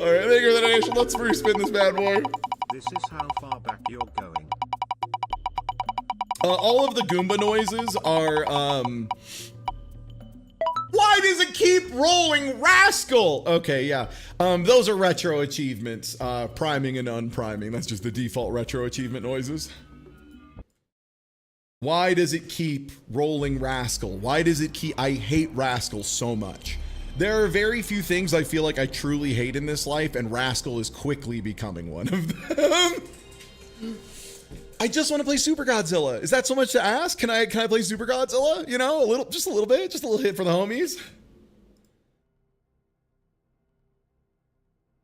right, thank you for the donation. Let's respin this bad boy. This is how far back you're going. All of the Goomba noises are, Why does it keep rolling, Rascal? Okay, yeah. Those are retro achievements. Priming and unpriming. That's just the default retro achievement noises. Why does it keep rolling, Rascal? Why does it keep... I hate Rascal so much. There are very few things I feel like I truly hate in this life, and Rascal is quickly becoming one of them. I just want to play Super Godzilla. Is that so much to ask? Can I play Super Godzilla? You know, just a little bit, just a little hit for the homies.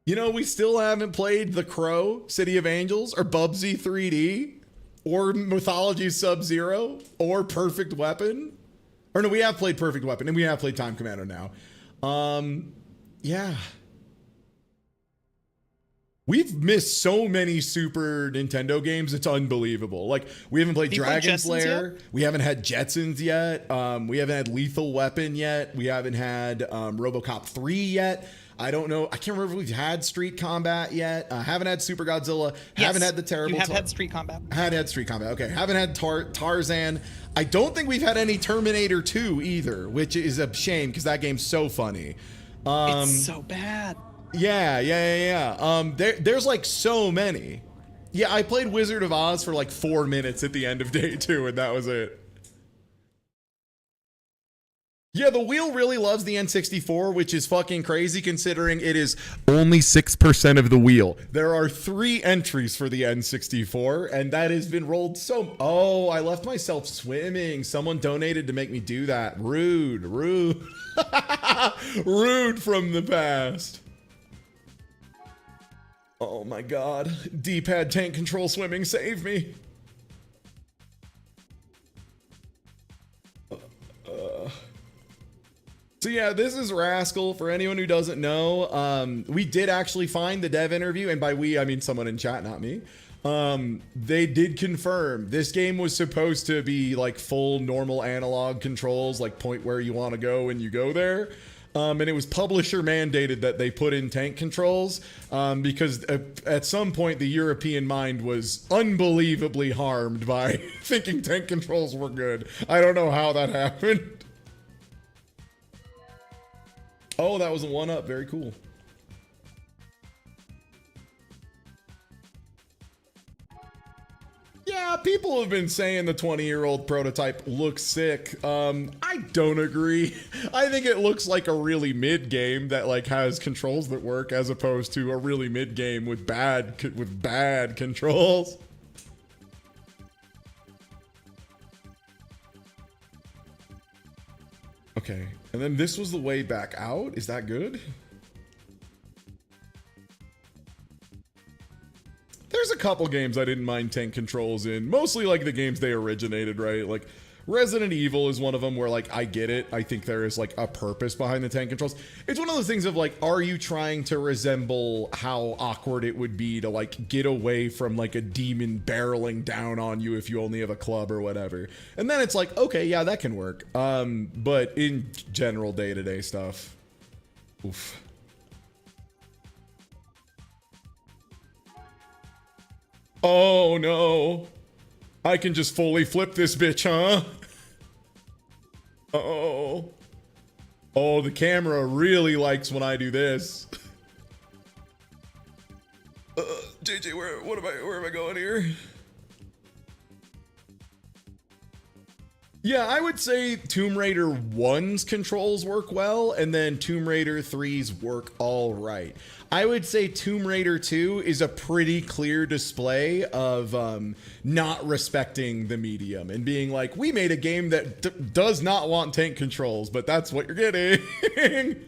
You know, we still haven't played The Crow, City of Angels, or Ball Z 3D, or Mythologies Subzero, or Perfect Weapon. Or no, we have played Perfect Weapon, and we have played Time Commando now. Yeah. We've missed so many Super Nintendo games, it's unbelievable. Like, we haven't played Dragon Slayer. We haven't had Jetsons yet. We haven't had Lethal Weapon yet. We haven't had RoboCop 3 yet. I don't know. I can't remember if we've had Street Combat yet. Haven't had Super Godzilla. Yes, haven't had the terrible... You have had Street Combat. Had Street Combat. Okay. Haven't had Tarzan. I don't think we've had any Terminator 2 either, which is a shame because that game's so funny. It's so bad. Yeah. There's like so many. Yeah, I played Wizard of Oz for like 4 minutes at the end of day 2, and that was it. Yeah, the wheel really loves the N64, which is fucking crazy considering it is only 6% of the wheel. There are 3 entries for the N64, and that has been rolled so... Oh, I left myself swimming. Someone donated to make me do that. Rude. Rude from the past. Oh my god. D-pad tank control swimming, save me. So yeah, this is Rascal. For anyone who doesn't know, we did actually find the dev interview, and by we I mean someone in chat, not me. They did confirm this game was supposed to be like full normal analog controls, like point where you want to go and you go there. And it was publisher mandated that they put in tank controls because at some point the European mind was unbelievably harmed by thinking tank controls were good. I don't know how that happened. Oh, that was a 1-up. Very cool. Yeah, people have been saying the 20-year-old prototype looks sick. I don't agree. I think it looks like a really mid game that like has controls that work, as opposed to a really mid game with bad controls. Okay, and then this was the way back out. Is that good? There's a couple games I didn't mind tank controls in, mostly like the games they originated, right? Like Resident Evil is one of them where like I get it. I think there is like a purpose behind the tank controls. It's one of those things of like, are you trying to resemble how awkward it would be to like get away from like a demon barreling down on you if you only have a club or whatever? And then it's like, okay, yeah, that can work. But in general day-to-day stuff, oof. Oh no, I can just fully flip this bitch, huh? Oh, oh, the camera really likes when I do this. JJ, where am I going here? Yeah, I would say Tomb Raider 1's controls work well, and then Tomb Raider 3's work all right. I would say Tomb Raider 2 is a pretty clear display of not respecting the medium and being like, we made a game that does not want tank controls, but that's what you're getting.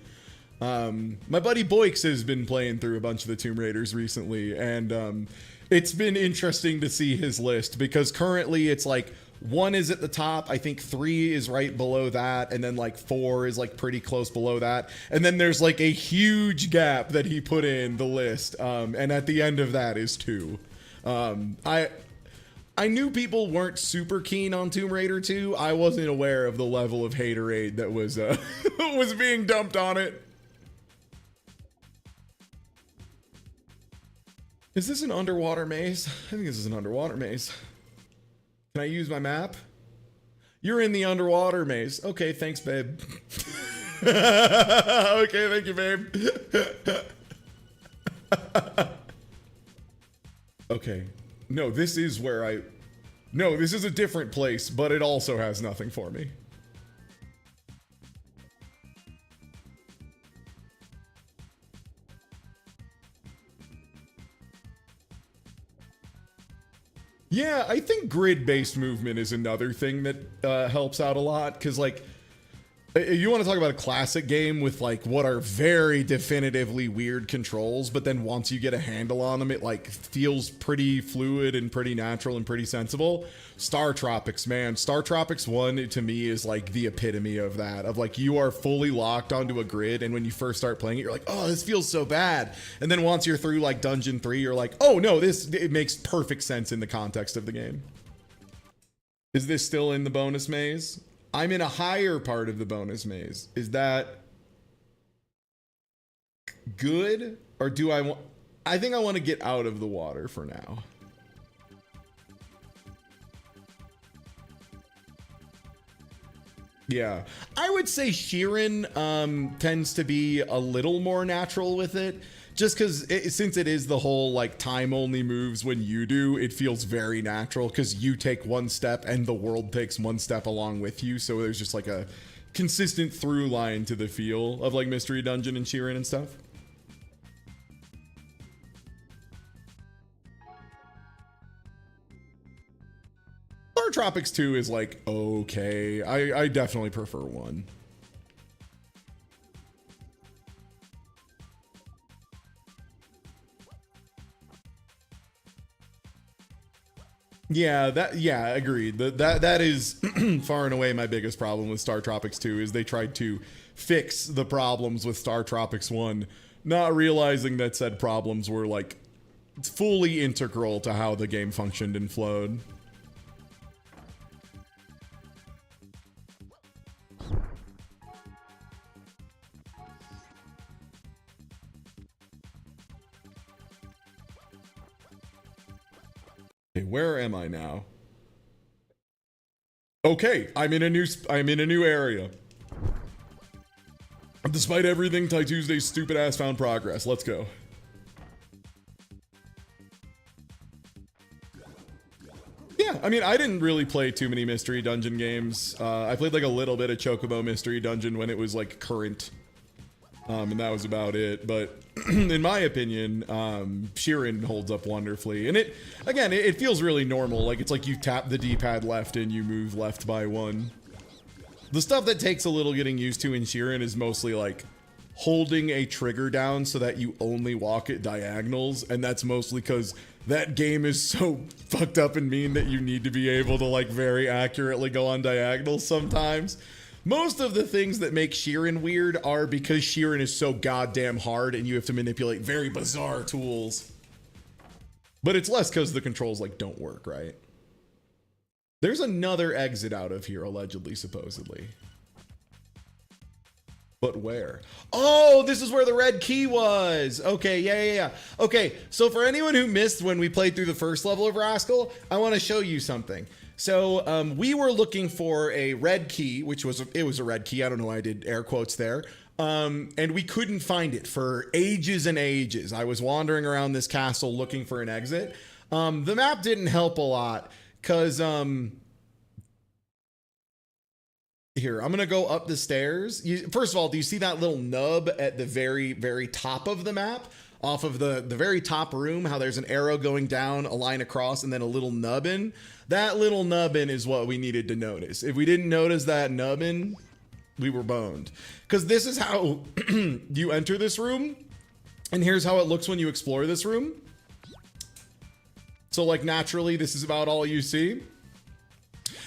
My buddy Boix has been playing through a bunch of the Tomb Raiders recently, and it's been interesting to see his list, because currently it's like 1 is at the top, I think 3 is right below that, and then like 4 is like pretty close below that, and then there's like a huge gap that he put in the list, and at the end of that is 2. I knew people weren't super keen on Tomb Raider 2. I wasn't aware of the level of haterade that was was being dumped on it. Is this an underwater maze? I think this is an underwater maze. Can I use my map? You're in the underwater maze. Okay, thanks, babe. Okay, thank you, babe. Okay. No, this is where No, this is a different place, but it also has nothing for me. Yeah, I think grid-based movement is another thing that helps out a lot, because like, you want to talk about a classic game with like what are very definitively weird controls, but then once you get a handle on them, it like feels pretty fluid and pretty natural and pretty sensible. Star Tropics, man. Star Tropics 1 to me is like the epitome of that, of like you are fully locked onto a grid, and when you first start playing it, you're like, oh, this feels so bad. And then once you're through like Dungeon 3, you're like, oh no, it makes perfect sense in the context of the game. Is this still in the bonus maze? I'm in a higher part of the bonus maze. Is that good? Or do I want... I think I want to get out of the water for now. Yeah. I would say Sheeran tends to be a little more natural with it. Just because since it is the whole like time only moves when you do, it feels very natural because you take one step and the world takes one step along with you. So there's just like a consistent through line to the feel of like Mystery Dungeon and Sheeran and stuff. Star Tropics 2 is like okay. I definitely prefer 1. Yeah, agreed. That is far and away my biggest problem with Star Tropics 2 is they tried to fix the problems with Star Tropics 1, not realizing that said problems were like fully integral to how the game functioned and flowed. Okay, where am I now? Okay, I'm in a new area. Despite everything, Tai Tuesday's stupid ass found progress. Let's go. Yeah, I mean, I didn't really play too many mystery dungeon games. I played like a little bit of Chocobo Mystery Dungeon when it was like current. And that was about it. But in my opinion, Sheeran holds up wonderfully. And it feels really normal. Like it's like you tap the D-pad left and you move left by 1. The stuff that takes a little getting used to in Sheeran is mostly like holding a trigger down so that you only walk at diagonals. And that's mostly because that game is so fucked up and mean that you need to be able to like very accurately go on diagonals sometimes. Most of the things that make Sheeran weird are because Sheeran is so goddamn hard and you have to manipulate very bizarre tools. But it's less because the controls like don't work, right? There's another exit out of here, allegedly, supposedly. But where? Oh, this is where the red key was. Okay, yeah. Okay, so for anyone who missed when we played through the first level of Rascal, I want to show you something. So we were looking for a red key, which was a red key. I don't know why I did air quotes there. And we couldn't find it for ages and ages. I was wandering around this castle looking for an exit. The map didn't help a lot because here, I'm gonna go up the stairs. First of all, do you see that little nub at the very, very top of the map? Off of the very top room, how there's an arrow going down, a line across, and then a little nubbin? That little nubbin is what we needed to notice. If we didn't notice that nubbin, we were boned. Because this is how you enter this room, and here's how it looks when you explore this room. So like naturally, this is about all you see.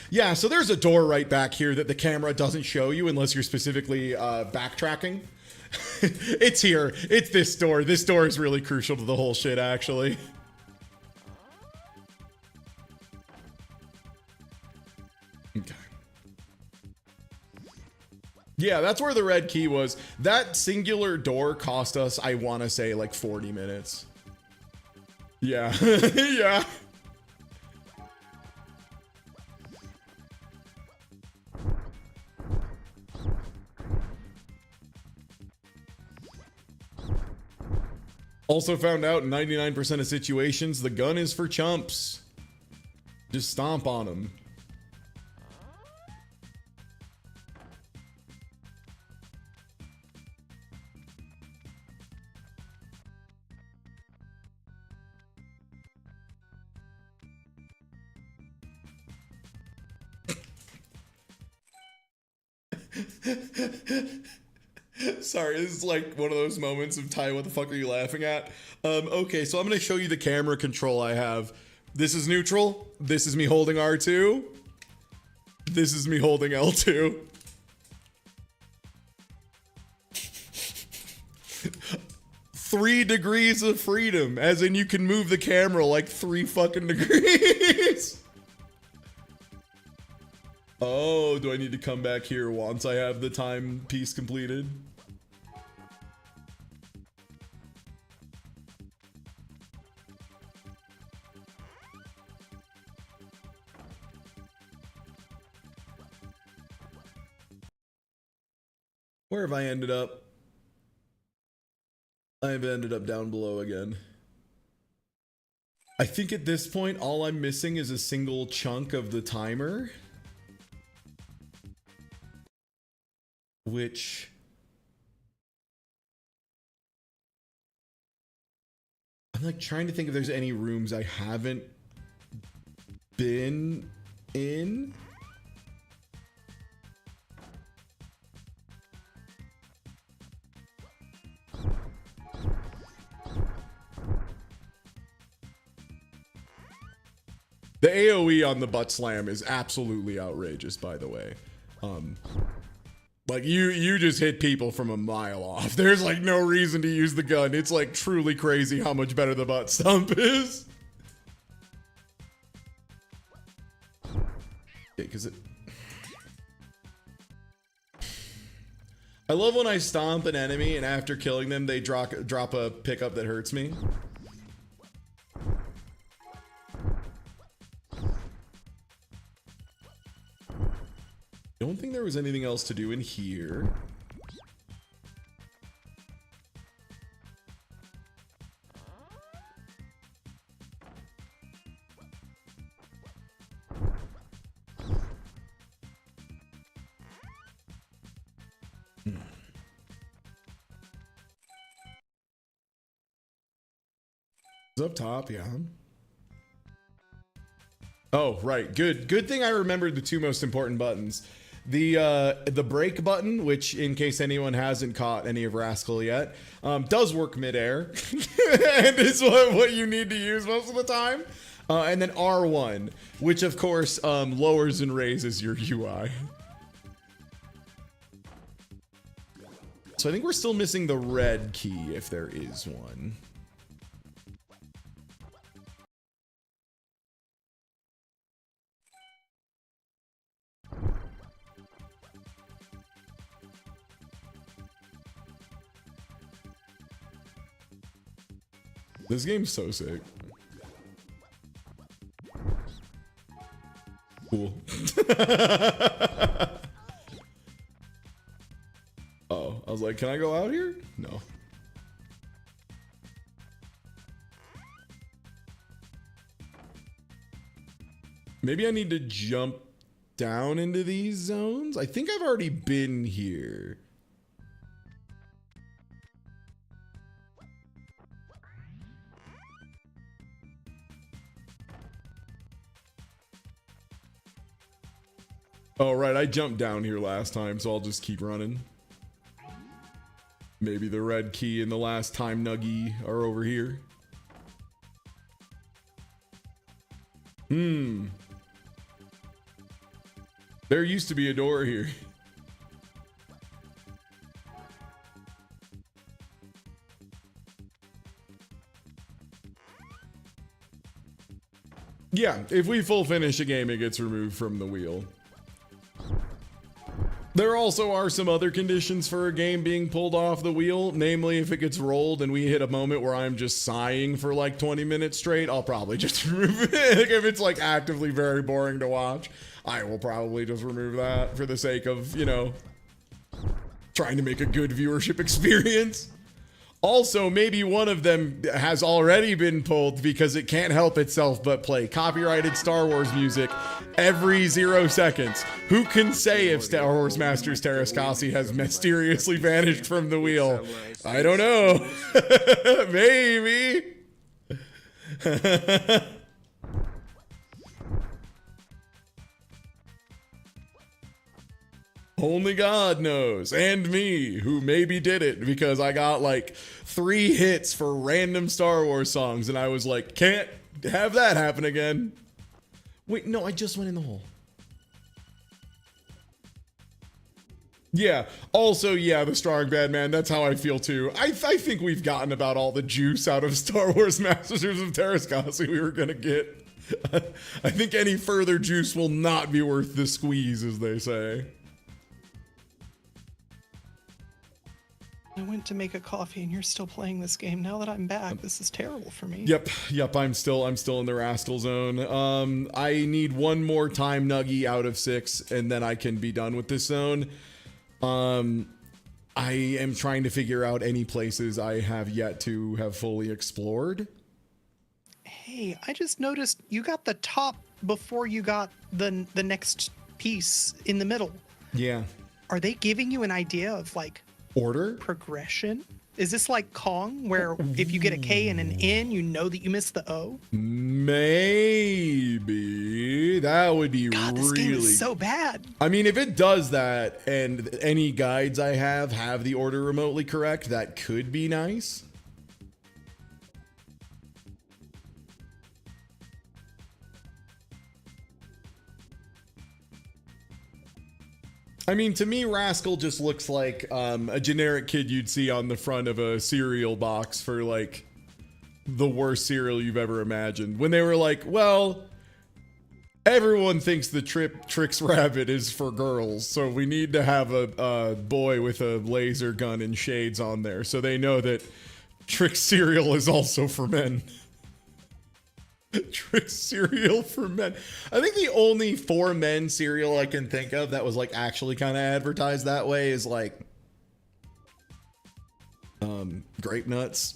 Yeah, so there's a door right back here that the camera doesn't show you unless you're specifically backtracking. It's here. It's this door. This door is really crucial to the whole shit, actually. Okay. Yeah, that's where the red key was. That singular door cost us, I want to say, like 40 minutes. Yeah. Yeah. Also found out in 99% of situations, the gun is for chumps. Just stomp on them. Sorry, this is like one of those moments of Ty, what the fuck are you laughing at? Okay, so I'm gonna show you the camera control I have. This is neutral. This is me holding R2. This is me holding L2. Three degrees of freedom, as in you can move the camera like 3 fucking degrees. Oh, do I need to come back here once I have the time piece completed? Where have I ended up? I've ended up down below again. I think at this point, all I'm missing is a single chunk of the timer. Which... I'm like trying to think if there's any rooms I haven't been in. The AoE on the butt slam is absolutely outrageous, by the way. Like you just hit people from a mile off. There's like no reason to use the gun. It's like truly crazy how much better the butt stomp is. Yeah, because I love when I stomp an enemy and after killing them, they drop a pickup that hurts me. Don't think there was anything else to do in here. It's up top, yeah. Oh, right. Good thing I remembered the two most important buttons. The break button, which in case anyone hasn't caught any of Rascal yet, does work midair and is what you need to use most of the time. And then R1, which of course lowers and raises your UI. So I think we're still missing the red key if there is one. This game's so sick. Cool. Oh, I was like, can I go out here? No. Maybe I need to jump down into these zones. I think I've already been here. Oh, right, I jumped down here last time, so I'll just keep running. Maybe the red key and the last time nuggie are over here. There used to be a door here. Yeah, if we full finish a game, it gets removed from the wheel. There also are some other conditions for a game being pulled off the wheel, namely if it gets rolled and we hit a moment where I'm just sighing for like 20 minutes straight, I'll probably just remove it. If it's like actively very boring to watch, I will probably just remove that for the sake of, you know, trying to make a good viewership experience. Also, maybe one of them has already been pulled because it can't help itself but play copyrighted Star Wars music every 0 seconds. Who can say if Star Wars Masters Terraskasi has mysteriously vanished from the wheel? I don't know. Maybe. Only God knows, and me, who maybe did it because I got like 3 hits for random Star Wars songs, and I was like, can't have that happen again. Wait, no, I just went in the hole. Yeah, also, yeah, the strong bad man, that's how I feel too. I think we've gotten about all the juice out of Star Wars Masters of Terraskasi we were gonna get. I think any further juice will not be worth the squeeze, as they say. I went to make a coffee and you're still playing this game. Now that I'm back, this is terrible for me. Yep, I'm still in the Rascal zone. I need one more time nuggie out of 6 and then I can be done with this zone. I am trying to figure out any places I have yet to have fully explored. Hey, I just noticed you got the top before you got the next piece in the middle. Yeah. Are they giving you an idea of like order progression? Is this like Kong, where if you get a K and an N, you know that you missed the O? Maybe that would be God, this really game is so bad. I mean, if it does that and any guides I have the order remotely correct, that could be nice. I mean, to me, Rascal just looks like a generic kid you'd see on the front of a cereal box for like the worst cereal you've ever imagined. When they were like, well, everyone thinks the Trix Rabbit is for girls, so we need to have a boy with a laser gun and shades on there so they know that Trix cereal is also for men. Trix cereal for men. I think the only for men cereal I can think of that was like actually kind of advertised that way is like Grape Nuts.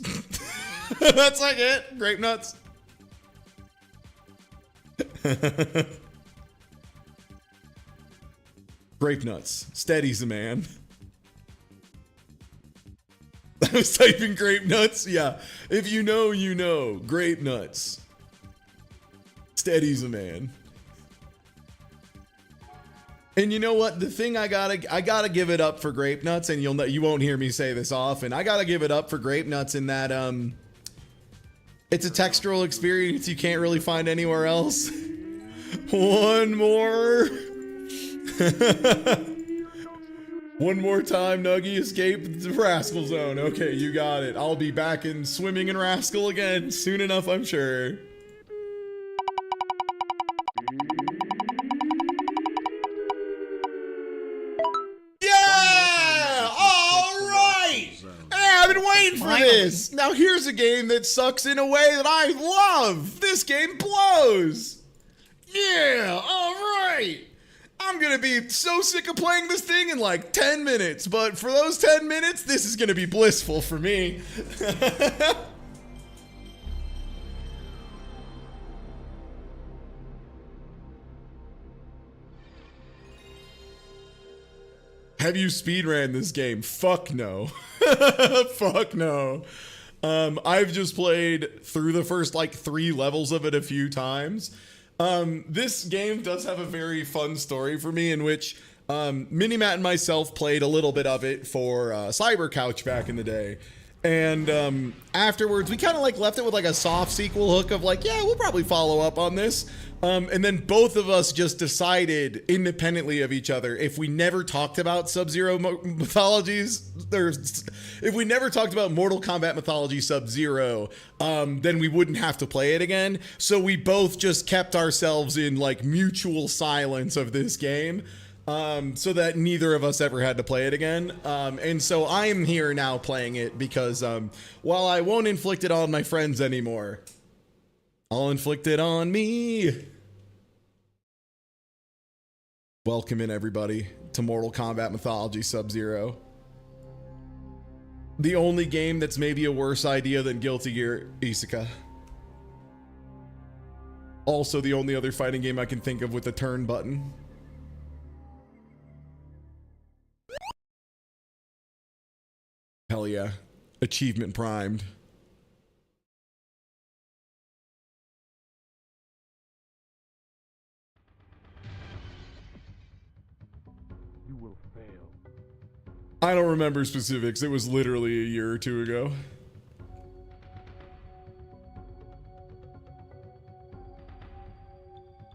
That's like it. Grape Nuts. Grape Nuts. Steady's a man. I was typing Grape Nuts. Yeah. If you know, you know. Grape Nuts. Steady's a man. And you know what? The thing I gotta give it up for Grape Nuts, and you won't hear me say this often. I gotta give it up for Grape Nuts in that it's a textural experience you can't really find anywhere else. One more. One more time, Nuggy, escape the Rascal zone. Okay, you got it. I'll be back in swimming in Rascal again soon enough, I'm sure. I've been waiting for this. Now here's a game that sucks in a way that I love. This game blows. Yeah, all right. I'm gonna be so sick of playing this thing in like 10 minutes, but for those 10 minutes, this is gonna be blissful for me. Have you speedran this game? Fuck no. Fuck no. I've just played through the first like 3 levels of it a few times. This game does have a very fun story for me in which Minimat and myself played a little bit of it for Cyber Couch back in the day. And afterwards, we kind of like left it with like a soft sequel hook of like, yeah, we'll probably follow up on this. And then both of us just decided independently of each other, if we never talked about Sub-Zero Mythologies, if we never talked about Mortal Kombat Mythology Sub-Zero, then we wouldn't have to play it again. So we both just kept ourselves in like mutual silence of this game. So that neither of us ever had to play it again. And so I'm here now playing it because while I won't inflict it on my friends anymore, I'll inflict it on me. Welcome in, everybody, to Mortal Kombat Mythology Sub-Zero. The only game that's maybe a worse idea than Guilty Gear Isuka. Also the only other fighting game I can think of with a turn button. Hell yeah. Achievement primed. You will fail. I don't remember specifics. It was literally a year or two ago.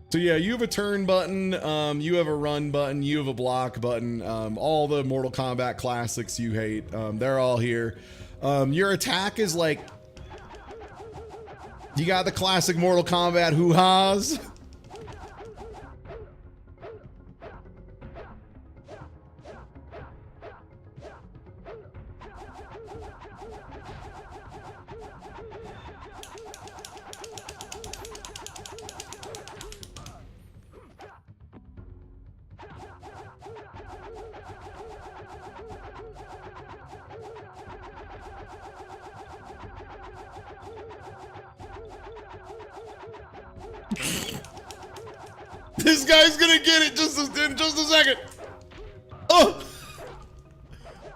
So yeah, you have a turn button, you have a run button, you have a block button, all the Mortal Kombat classics you hate, they're all here. Your attack is like, you got the classic Mortal Kombat hoo-has. This guy's gonna get it in just a second. Oh!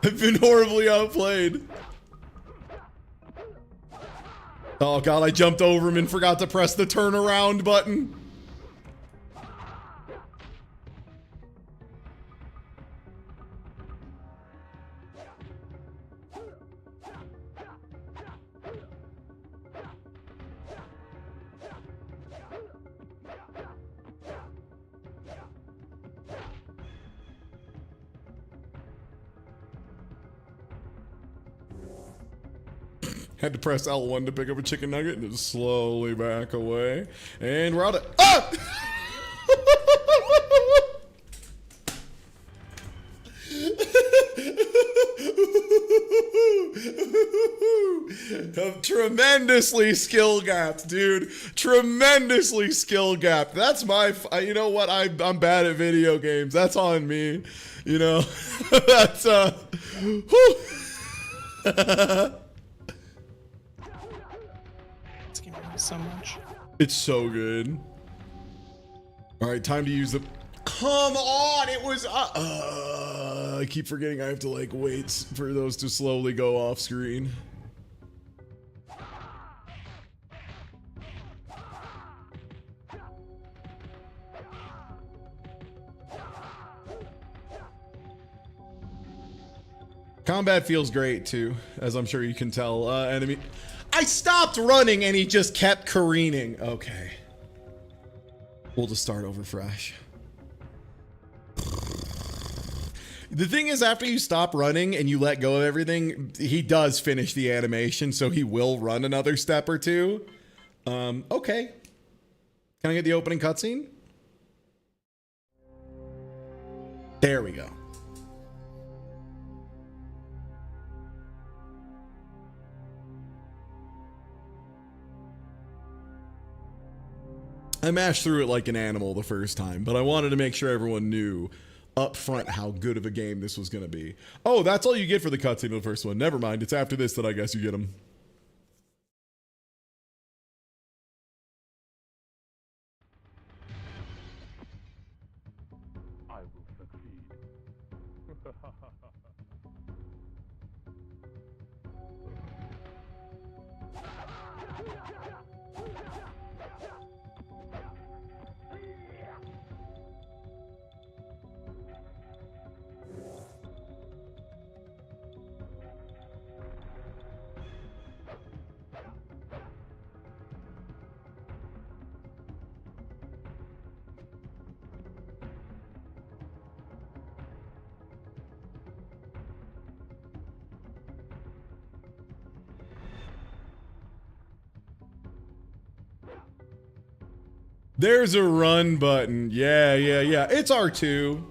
I've been horribly outplayed. Oh god, I jumped over him and forgot to press the turnaround button. Had to press L1 to pick up a chicken nugget and just slowly back away. And we're out of. Ah! Tremendously skill gapped, dude. Tremendously skill gapped. That's my. You know what? I'm bad at video games. That's on me. You know. That's It's giving me so much. It's so good. All right, time to use the. Come on, it was. I keep forgetting I have to like wait for those to slowly go off screen. Combat feels great too, as I'm sure you can tell. Enemy. I stopped running and he just kept careening. Okay. We'll just start over fresh. The thing is, after you stop running and you let go of everything, he does finish the animation, so he will run another step or two. Okay. Can I get the opening cutscene? There we go. I mashed through it like an animal the first time, but I wanted to make sure everyone knew up front how good of a game this was going to be. Oh, that's all you get for the cutscene of the first one. Never mind. It's after this that I guess you get them. I will succeed. There's a run button. Yeah. It's R2.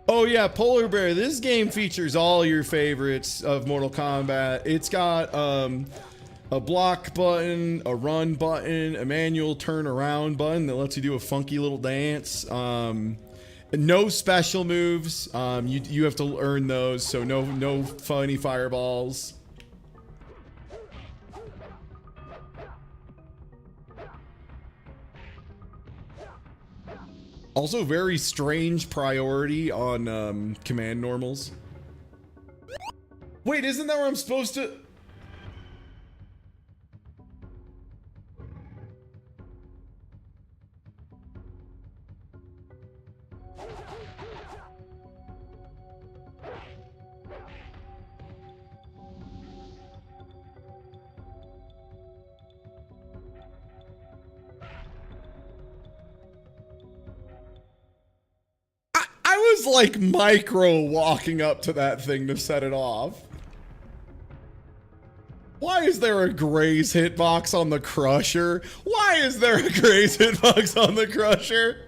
Oh yeah, Polar Bear. This game features all your favorites of Mortal Kombat. It's got a block button, a run button, a manual turn around button that lets you do a funky little dance. No special moves. You have to earn those, so no funny fireballs. Also, very strange priority on command normals. Wait, isn't that where I'm supposed to? I was like micro walking up to that thing to set it off. Why is there a Graze hitbox on the Crusher? Why is there a Graze hitbox on the Crusher?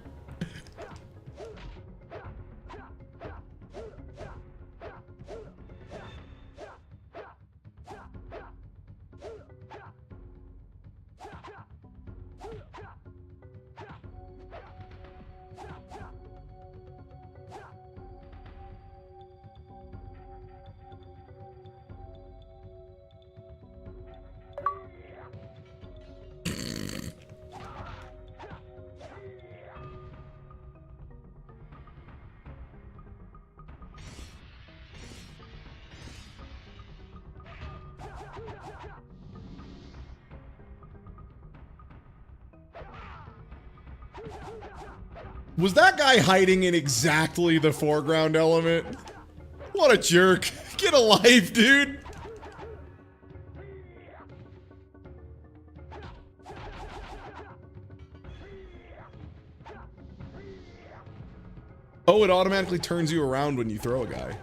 Was that guy hiding in exactly the foreground element? What a jerk. Get a life, dude. Oh, it automatically turns you around when you throw a guy.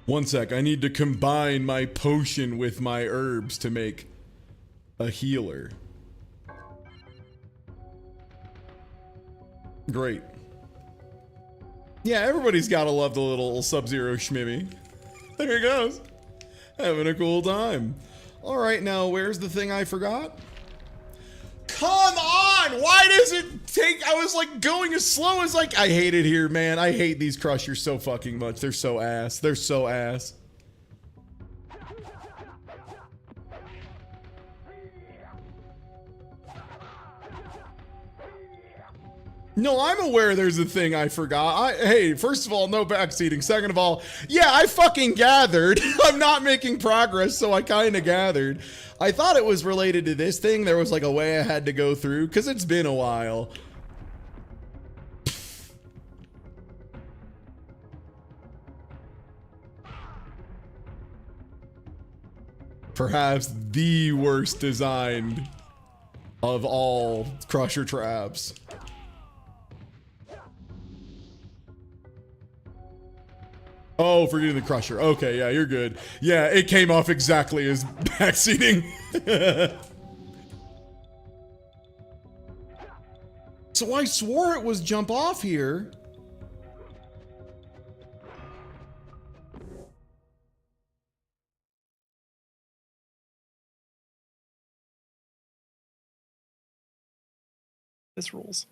One sec, I need to combine my potion with my herbs to make a healer. Great. Yeah, everybody's gotta love the little Sub-Zero shmimmy. There he goes. Having a cool time. All right, now where's the thing I forgot? Come on! Why does it take? I was like going as slow as like. I hate it here, man. I hate these crushers so fucking much. They're so ass. They're so ass. No, I'm aware there's a thing I forgot. Hey, first of all, no backseating. Second of all, yeah, I fucking gathered. I'm not making progress, so I kind of gathered. I thought it was related to this thing. There was like a way I had to go through, because it's been a while. Perhaps the worst designed of all crusher traps. Oh, forgetting the crusher. Okay, yeah, you're good. Yeah, it came off exactly as backseating. So I swore it was jump off here. This rules.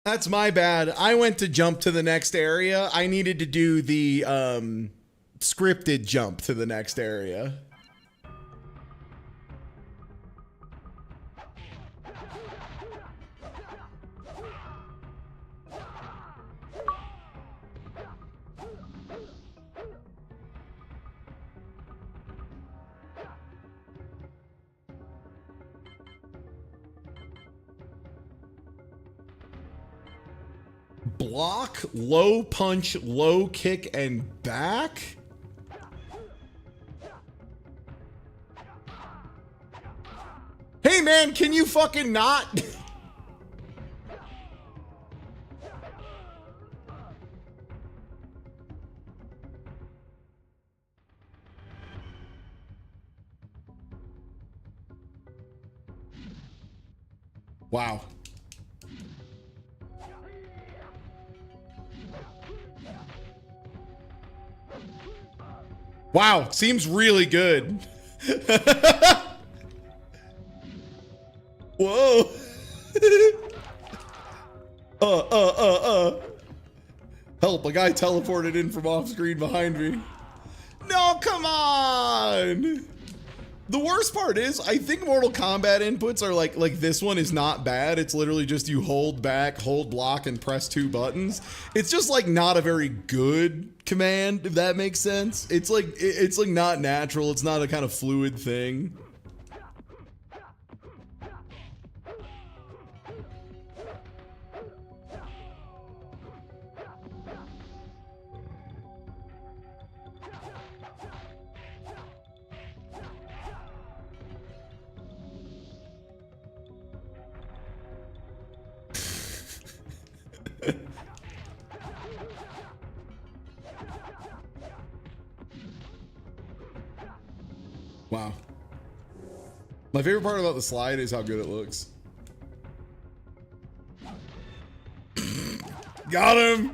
That's my bad. I went to jump to the next area. I needed to do the scripted jump to the next area. Block, low punch, low kick, and back? Hey man, can you fucking not? Wow. Wow, seems really good. Whoa. Help, a guy teleported in from off screen behind me. No, come on. The worst part is, I think Mortal Kombat inputs are like this one is not bad. It's literally just you hold back, hold block, and press 2 buttons. It's just like not a very good command, if that makes sense. It's like not natural. It's not a kind of fluid thing. Wow. My favorite part about the slide is how good it looks. Got him!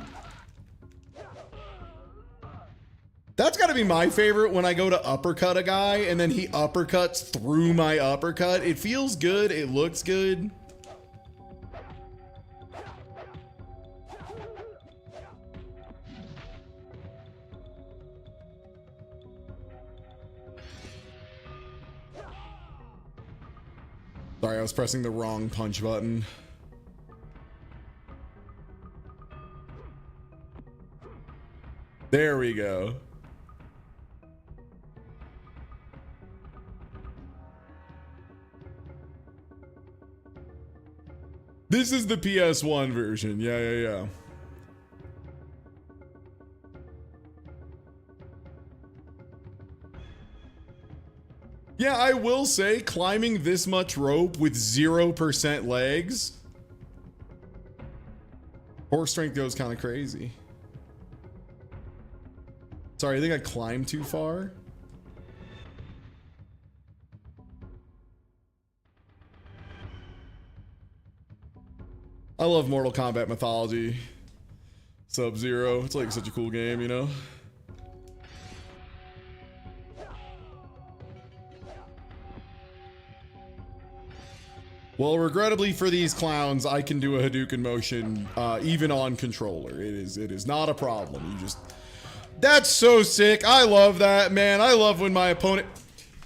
That's gotta be my favorite when I go to uppercut a guy and then he uppercuts through my uppercut. It feels good, it looks good. Sorry, I was pressing the wrong punch button. There we go. This is the PS1 version. Yeah. Yeah, I will say climbing this much rope with 0% legs, horse strength goes kind of crazy. Sorry, I think I climbed too far. I love Mortal Kombat Mythology. Subzero, it's like such a cool game, you know? Well, regrettably for these clowns, I can do a Hadouken motion even on controller. It is not a problem. You just... That's so sick. I love that, man. I love when my opponent...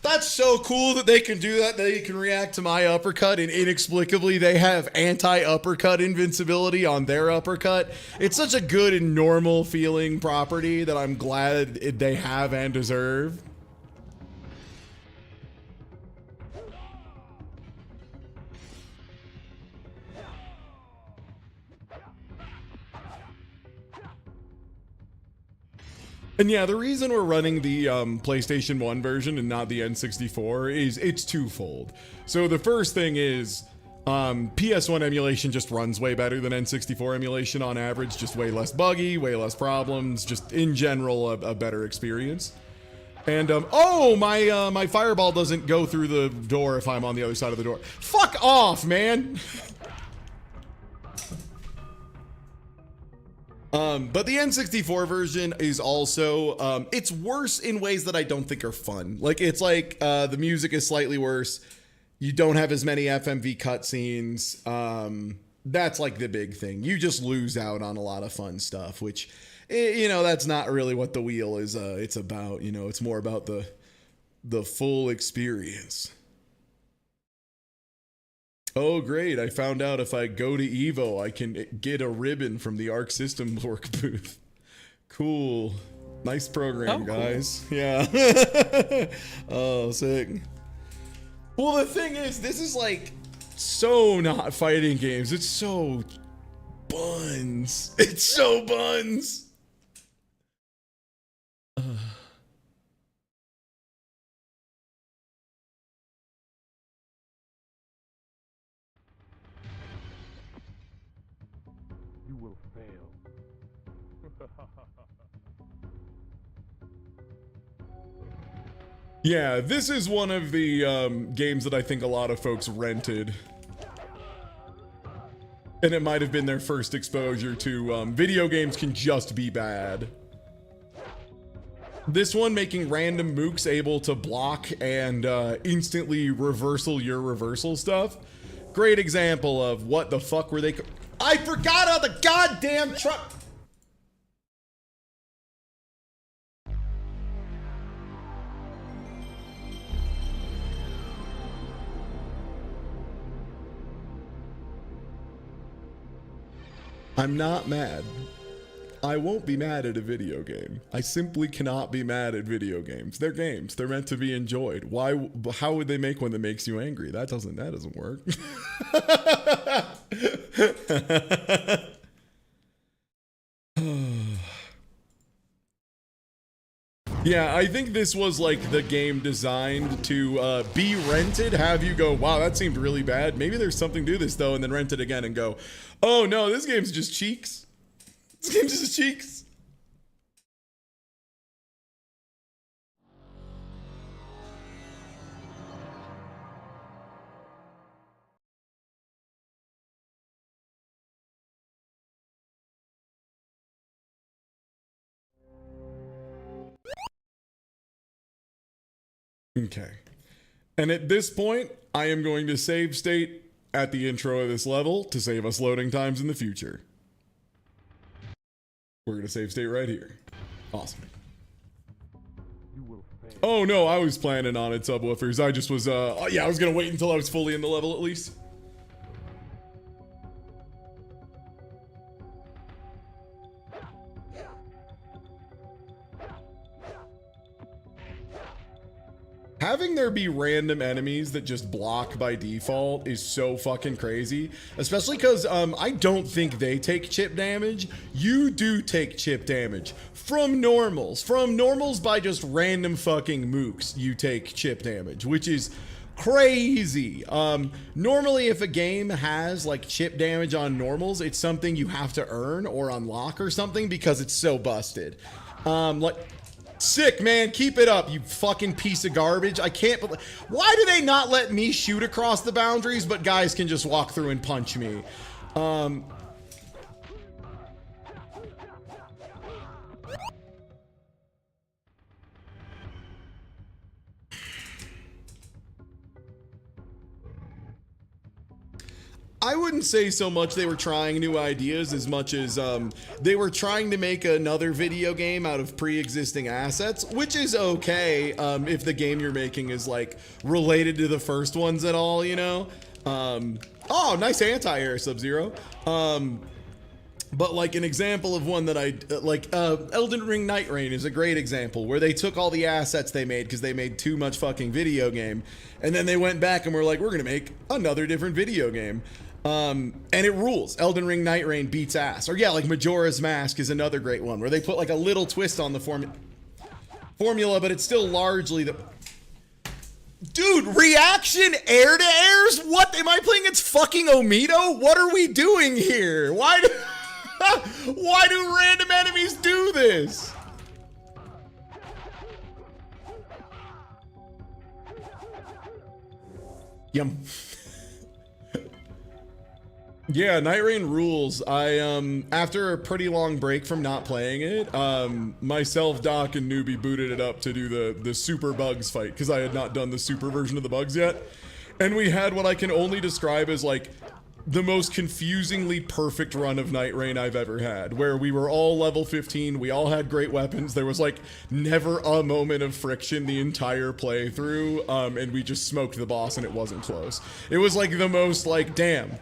That's so cool that they can do that. They can react to my uppercut, and inexplicably they have anti-uppercut invincibility on their uppercut. It's such a good and normal feeling property that I'm glad they have and deserve. And yeah, the reason we're running the PlayStation 1 version and not the N64 is it's twofold. So the first thing is PS1 emulation just runs way better than N64 emulation on average, just way less buggy, way less problems, just in general a better experience. And oh, my fireball doesn't go through the door if I'm on the other side of the door. Fuck off, man. But the N64 version is also, it's worse in ways that I don't think are fun. Like, it's like, the music is slightly worse. You don't have as many FMV cutscenes. That's like the big thing. You just lose out on a lot of fun stuff, which, you know, that's not really what the wheel is, it's about, you know, it's more about the full experience. Oh, great. I found out if I go to Evo, I can get a ribbon from the Arc System work booth. Cool. Nice program, guys. Cool. Yeah. Oh, sick. Well, the thing is, this is like so not fighting games. It's so buns. It's so buns. You will fail. Yeah, this is one of the games that I think a lot of folks rented. And it might have been their first exposure to video games can just be bad. This one making random mooks able to block and instantly reversal your reversal stuff. Great example of what the fuck were they... I forgot how the goddamn truck... I'm not mad. I won't be mad at a video game. I simply cannot be mad at video games. They're games. They're meant to be enjoyed. Why? How would they make one that makes you angry? That doesn't work. Yeah, I think this was like the game designed to be rented, have you go, wow, that seemed really bad. Maybe there's something to this though, and then rent it again and go, oh no, this game's just cheeks. This game's just cheeks. Okay. And at this point, I am going to save state at the intro of this level to save us loading times in the future. We're going to save state right here. Awesome. Oh no, I was planning on it, subwoofers. I just was, oh, yeah, I was going to wait until I was fully in the level at least. Having there be random enemies that just block by default is so fucking crazy. Especially because I don't think they take chip damage. You do take chip damage from normals. From normals by just random fucking mooks, you take chip damage, which is crazy. Normally if a game has like chip damage on normals, it's something you have to earn or unlock or something because it's so busted. Like, sick, man. Keep it up, you fucking piece of garbage. I can't believe. Why do they not let me shoot across the boundaries, but guys can just walk through and punch me? I wouldn't say so much they were trying new ideas as much as they were trying to make another video game out of pre-existing assets, which is okay if the game you're making is like related to the first ones at all, you know? Oh, nice anti-air, Subzero. But like an example of one that I like, Elden Ring Night Rain is a great example where they took all the assets they made because they made too much fucking video game, and then they went back and were like, we're gonna make another different video game. And it rules. Elden Ring Night Rain beats ass. Or yeah, like Majora's Mask is another great one where they put like a little twist on the formula, but it's still largely the... Dude, reaction air to airs? What? Am I playing against fucking Omido? What are we doing here? Why do random enemies do this? Yum. Yeah, Night Rain rules. I after a pretty long break from not playing it, myself, Doc, and Newbie booted it up to do the super bugs fight because I had not done the super version of the bugs yet. And we had what I can only describe as like the most confusingly perfect run of Night Rain I've ever had, where we were all level 15, we all had great weapons, there was like never a moment of friction the entire playthrough, and we just smoked the boss and it wasn't close. It was like the most like, damn.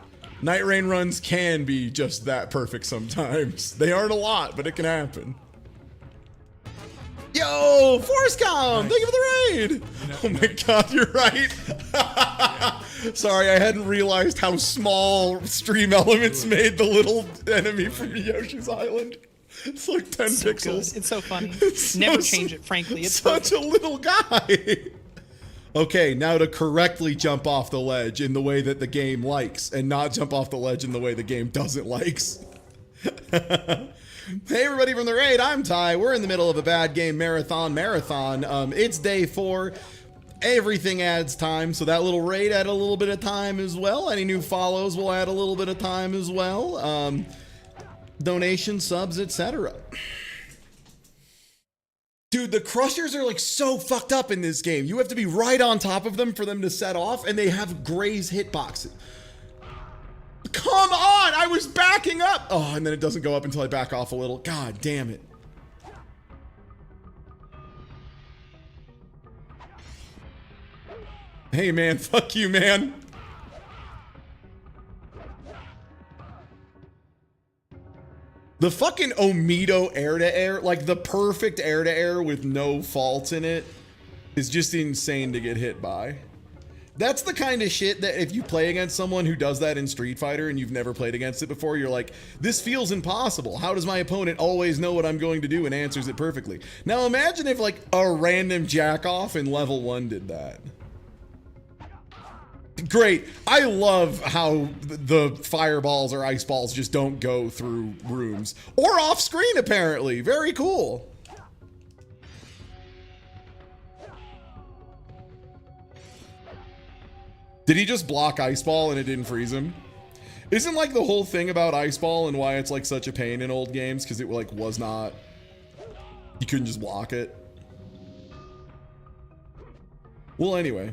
Night Rain runs can be just that perfect sometimes. They aren't a lot, but it can happen. Yo, Forcecom, thank you for the raid. Oh my god, you're right. Sorry, I hadn't realized how small Stream Elements made the little enemy from Yoshi's Island. It's like 10 pixels. Good. It's so funny. It's Never so, change it, frankly. It's such perfect. a little guy. Okay, now to correctly jump off the ledge in the way that the game likes, and not jump off the ledge in the way the game doesn't likes. Hey everybody from the raid, I'm Ty. We're in the middle of a bad game marathon. It's day 4. Everything adds time, so that little raid add a little bit of time as well. Any new follows will add a little bit of time as well. Donations, subs, etc. Dude, the crushers are like so fucked up in this game. You have to be right on top of them for them to set off, and they have Gray's hitboxes. Come on! I was backing up! Oh, and then it doesn't go up until I back off a little. God damn it. Hey man, fuck you, man. The fucking Omido air-to-air, like the perfect air-to-air with no faults in it, is just insane to get hit by. That's the kind of shit that if you play against someone who does that in Street Fighter and you've never played against it before, you're like, this feels impossible. How does my opponent always know what I'm going to do and answers it perfectly? Now imagine if like a random jack-off in level 1 did that. Great. I love how the fireballs or ice balls just don't go through rooms. Or off screen, apparently. Very cool. Did he just block ice ball and it didn't freeze him? Isn't like the whole thing about ice ball and why it's like such a pain in old games because it like was not... You couldn't just block it. Well, anyway.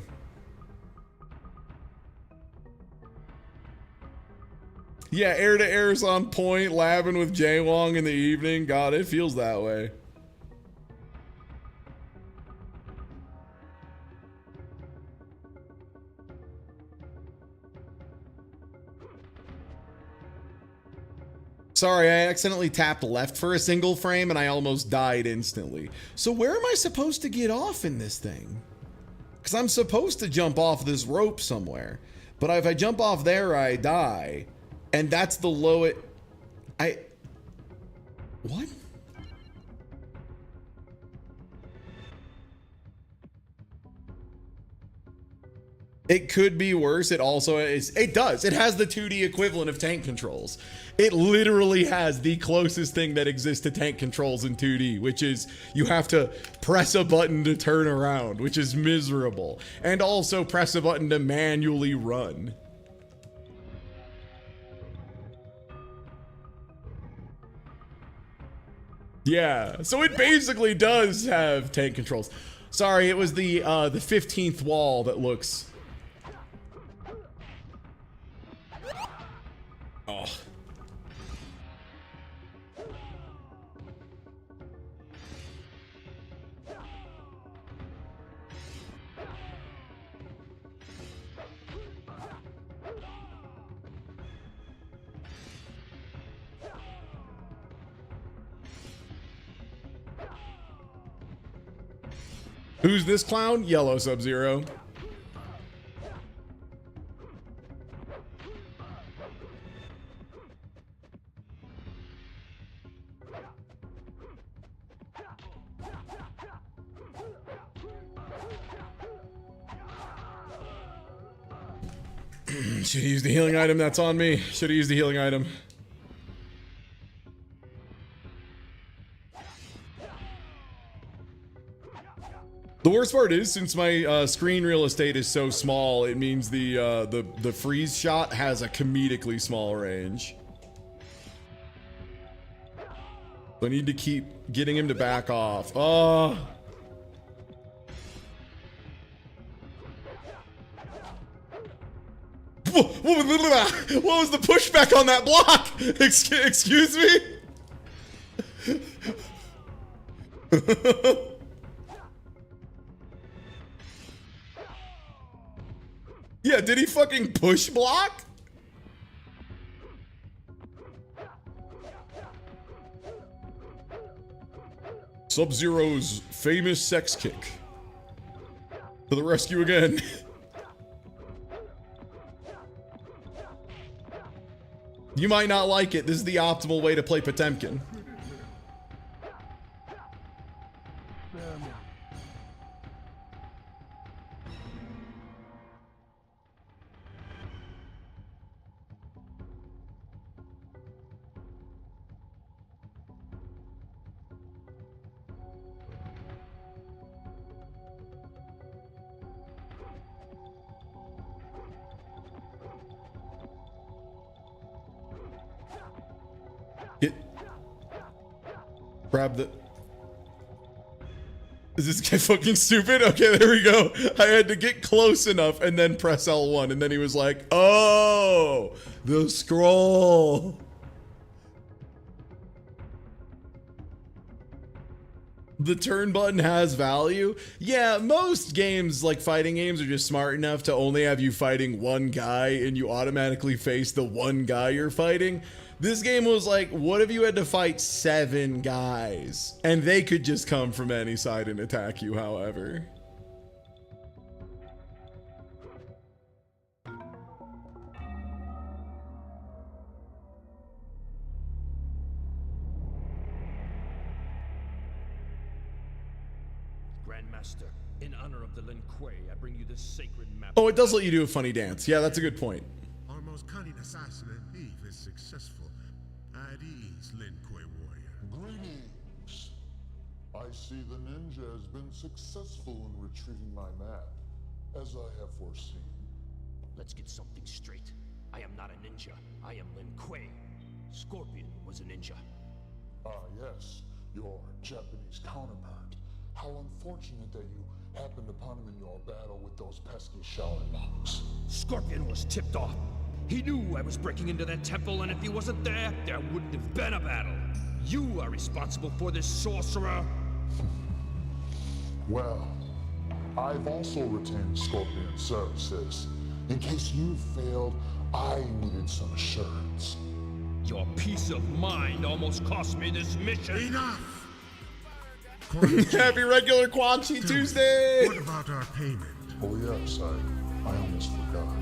Yeah, air to air's on point, labbing with Jaywong in the evening. God, it feels that way. Sorry, I accidentally tapped left for a single frame and I almost died instantly. So where am I supposed to get off in this thing? Because I'm supposed to jump off this rope somewhere. But if I jump off there, I die. And that's the lowest... What? It could be worse. It also is. It does. It has the 2D equivalent of tank controls. It literally has the closest thing that exists to tank controls in 2D, which is you have to press a button to turn around, which is miserable. And also press a button to manually run. Yeah, so it basically does have tank controls. Sorry, it was the 15th wall that looks... Oh. Who's this clown? Yellow Sub-Zero. Should have used the healing item. That's on me. Should have used the healing item. The worst part is, since my screen real estate is so small, it means the freeze shot has a comedically small range. So I need to keep getting him to back off. Oh. What was the pushback on that block? Excuse me? Yeah, did he fucking push block? Sub-Zero's famous sex kick. To the rescue again. You might not like it. This is the optimal way to play Potemkin. Grab the... Is this guy fucking stupid? Okay, there we go. I had to get close enough and then press L1, and then he was like, oh, the scroll. The turn button has value. Yeah, most games, like fighting games, are just smart enough to only have you fighting one guy and you automatically face the one guy you're fighting. This game was like, what if you had to fight 7 guys? And they could just come from any side and attack you, however. Grandmaster, in honor of the Lin Kuei, I bring you this sacred map. Oh, it does let you do a funny dance. Yeah, that's a good point. Our most cunning assassin and thief is successful. At ease, Lin Kuei warrior. Greetings. I see the ninja has been successful in retrieving my map, as I have foreseen. Let's get something straight. I am not a ninja. I am Lin Kuei. Scorpion was a ninja. Ah, yes, your Japanese counterpart. How unfortunate that you happened upon him in your battle with those pesky Shaolin monks. Scorpion was tipped off. He knew I was breaking into that temple, and if he wasn't there, there wouldn't have been a battle. You are responsible for this, sorcerer. Well, I've also retained Scorpion's services. In case you failed, I needed some assurance. Your peace of mind almost cost me this mission. Enough! Happy regular Quan Chi Tuesday! What about our payment? Oh yes, I almost forgot.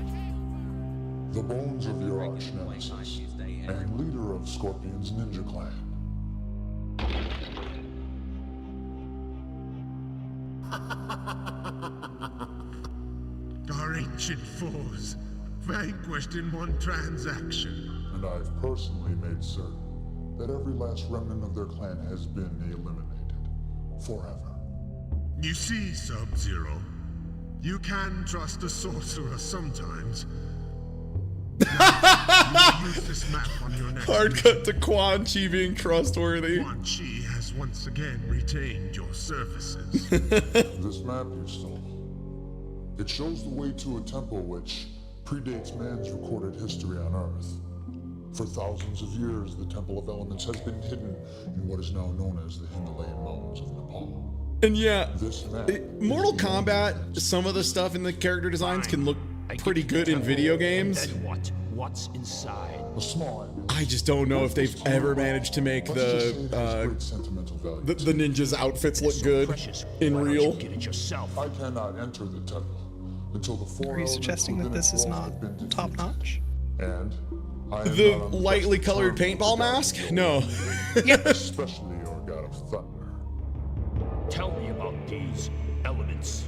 The bones of your arch nemesis and leader of Scorpion's ninja clan. Our ancient foes, vanquished in one transaction. And I've personally made certain that every last remnant of their clan has been eliminated. Forever. You see, Sub-Zero, you can trust a sorcerer sometimes. Now, you use this map on your next Hard cut to Quan Chi being trustworthy. Quan Chi has once again retained your services. This map you stole. It shows the way to a temple which predates man's recorded history on Earth. For thousands of years, the Temple of Elements has been hidden in what is now known as the Himalayan Mountains of Nepal. And yeah, This map Mortal Kombat, some of the stuff in the character designs can look pretty good in video games. Then what? What's inside? A small I just don't know if they've ever managed to make the ninjas' outfits look good in real. Get it yourself. I cannot enter the temple until the four Are you suggesting that this is not top notch? And I am The not on lightly best colored terms paintball with the god mask? of No. Especially your god of thunder. Tell me about these elements.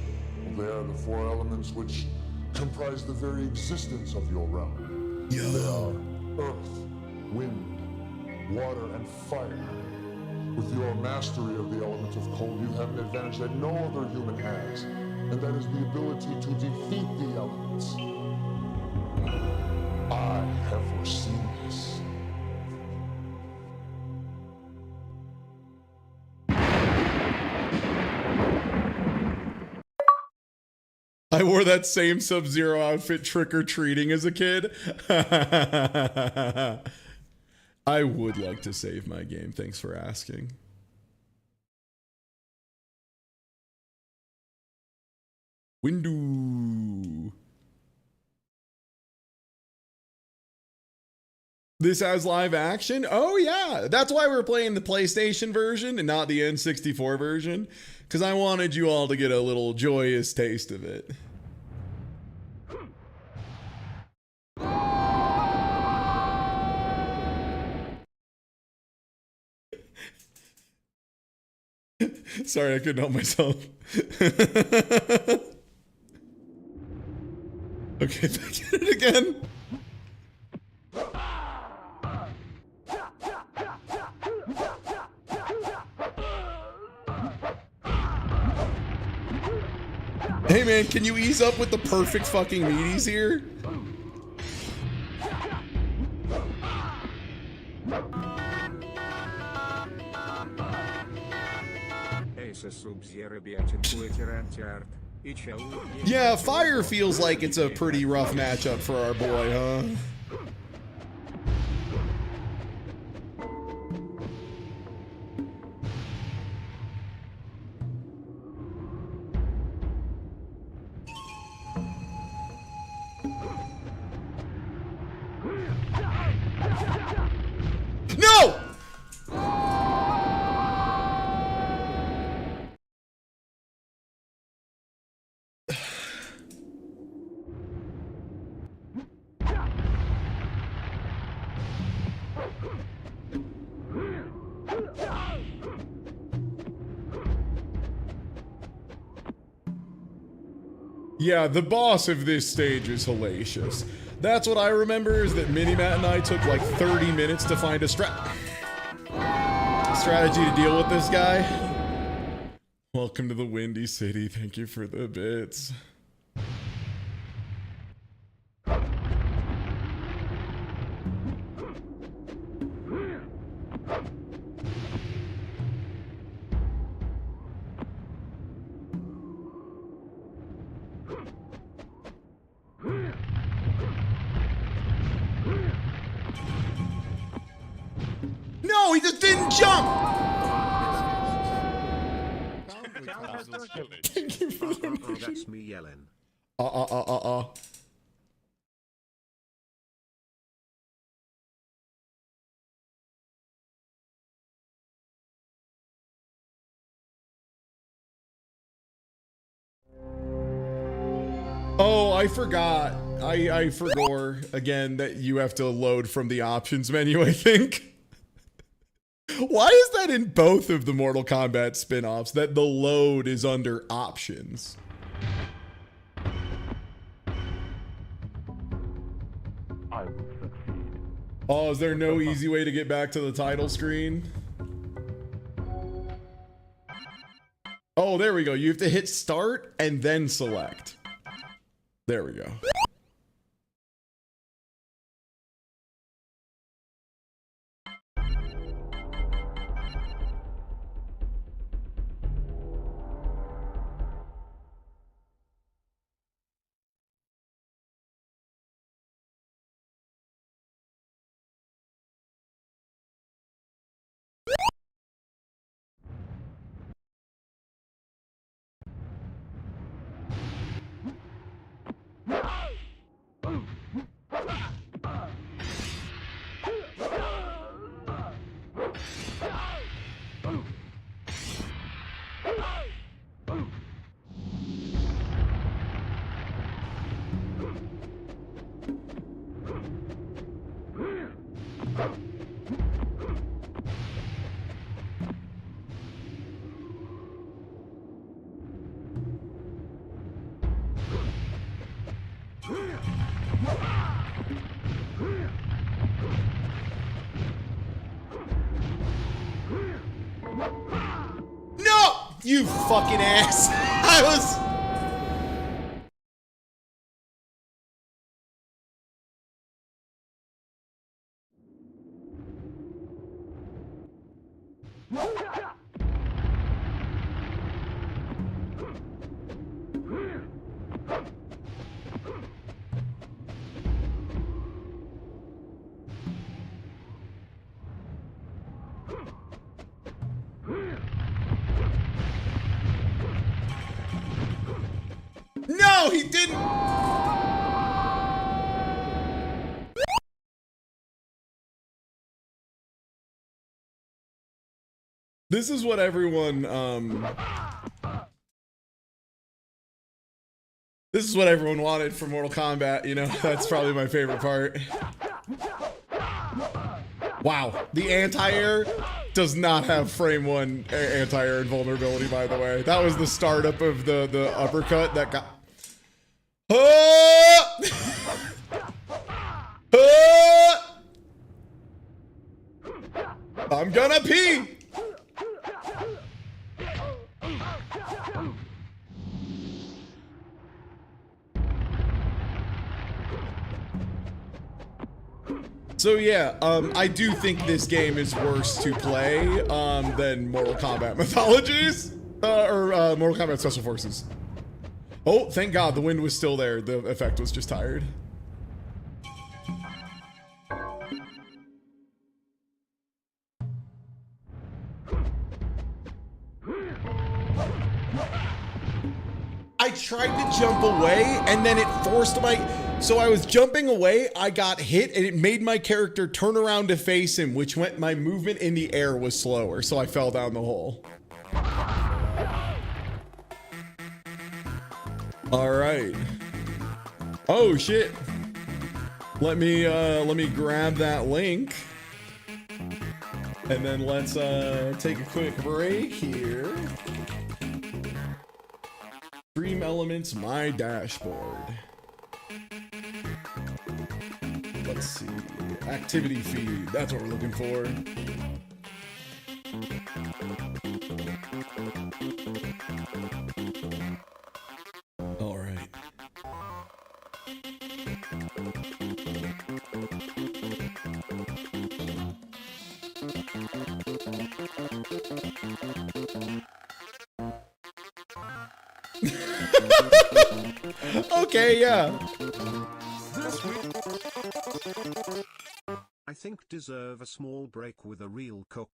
They are the four elements which comprise the very existence of your realm. They are earth, wind, water, and fire. With your mastery of the element of cold, you have an advantage that no other human has, and that is the ability to defeat the elements. I have foreseen this. I wore that same Sub-Zero outfit trick-or-treating as a kid. I would like to save my game. Thanks for asking. Windu. This has live action? Oh yeah, that's why we're playing the PlayStation version and not the N64 version, because I wanted you all to get a little joyous taste of it. Sorry, I couldn't help myself. Okay, back at it again. Hey man, can you ease up with the perfect fucking meaties here? Yeah, fire feels like it's a pretty rough matchup for our boy, huh? No! Yeah, the boss of this stage is hellacious. That's what I remember, is that Minimat and I took like 30 minutes to find a strategy to deal with this guy. Welcome to the Windy City. Thank you for the bits. No, he just didn't jump! Thank you for the donation. That's me yelling. Oh, I forgot. I forgot again that you have to load from the options menu, I think. Why is that in both of the Mortal Kombat spin-offs that the load is under options? I will succeed. Oh, is there no easy way to get back to the title screen? Oh, there we go. You have to hit start and then select. There we go. No! You fucking ass! I was... No, he didn't. This is what everyone this is what everyone wanted from Mortal Kombat, you know. That's probably my favorite part. Wow, the anti-air does not have frame 1 anti-air invulnerability, by the way. That was the startup of the uppercut that got... I'm gonna pee! So yeah, I do think this game is worse to play than Mortal Kombat Mythologies or Mortal Kombat Special Forces. Oh, thank God the wind was still there. The effect was just tired. I tried to jump away and then it forced my... So I was jumping away, I got hit, and it made my character turn around to face him, which meant my movement in the air was slower, so I fell down the hole. All right. Oh shit. Let me grab that link. And then let's take a quick break here. Stream Elements, my dashboard. Let's see. Activity feed. That's what we're looking for. All right. Okay, yeah. I think deserve a small break with a real cook.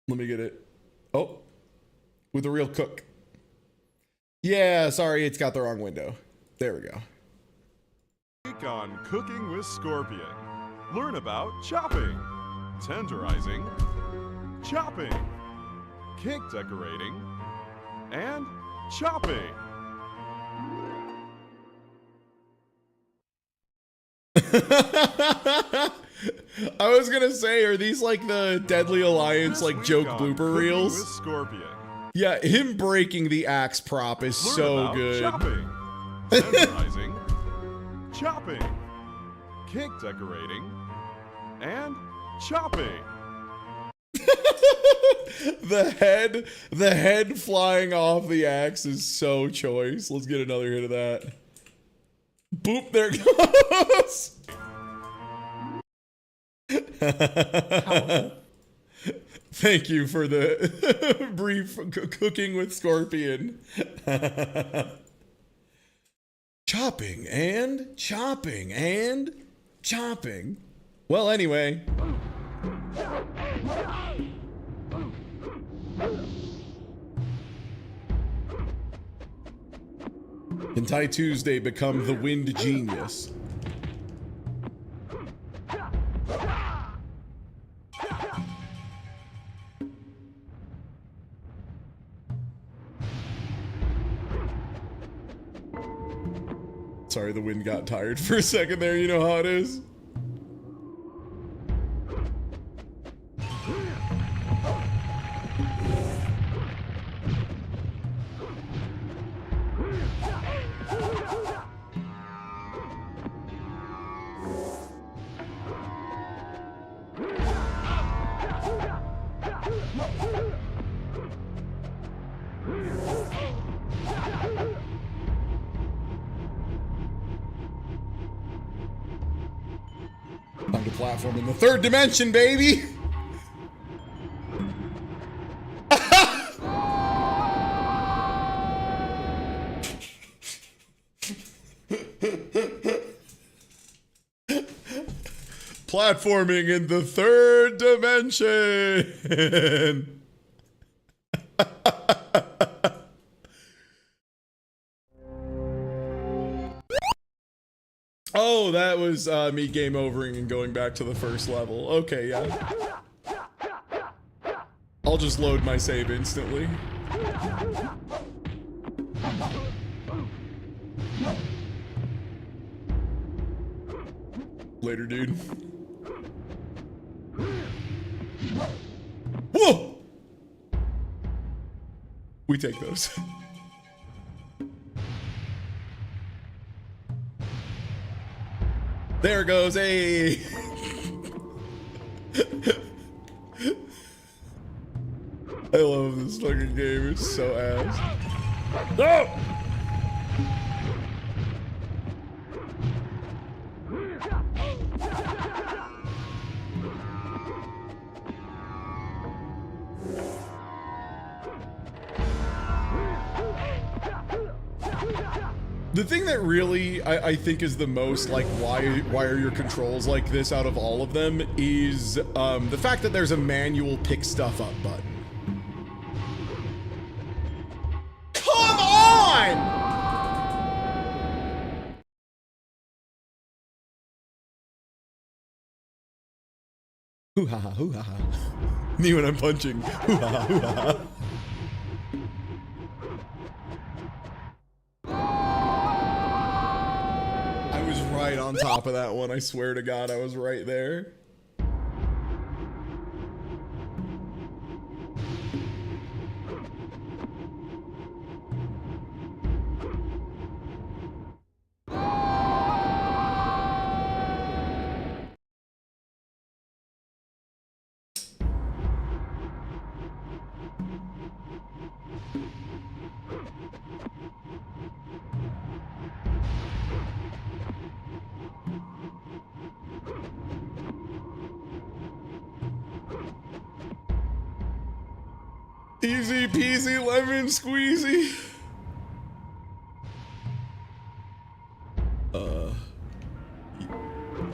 Let me get it. Oh, with a real cook. Yeah, sorry, it's got the wrong window. There we go. Week on Cooking with Scorpion. Learn about chopping, tenderizing, chopping, cake decorating, and chopping. I was gonna say, are these like the Deadly Alliance like joke blooper reels? With Scorpion. Yeah, him breaking the axe prop is Learn so about good. Chopping, tenderizing, chopping, cake decorating, and chopping. The head flying off the axe is so choice. Let's get another hit of that. Boop, there it goes. Thank you for the brief cooking with Scorpion. Chopping and chopping and chopping. Well, anyway. Can Tai Tuesday become the Wind Genius? Sorry, the wind got tired for a second there. You know how it is. Time to platform in the third dimension, baby! Platforming in the third dimension! Oh, that was me game overing and going back to the first level. Okay, yeah. I'll just load my save instantly. Later, dude. Whoa! We take those. There goes a. I love this fucking game. It's so ass. No! The thing that really I think is the most like why are your controls like this out of all of them is the fact that there's a manual pick stuff up button. Come on! Hoo ha ha hoo ha ha. Me when I'm punching. Hoo ha ha hoo ha ha. I was right on top of that one. I swear to God, I was right there. Easy peasy lemon squeezy. Oh,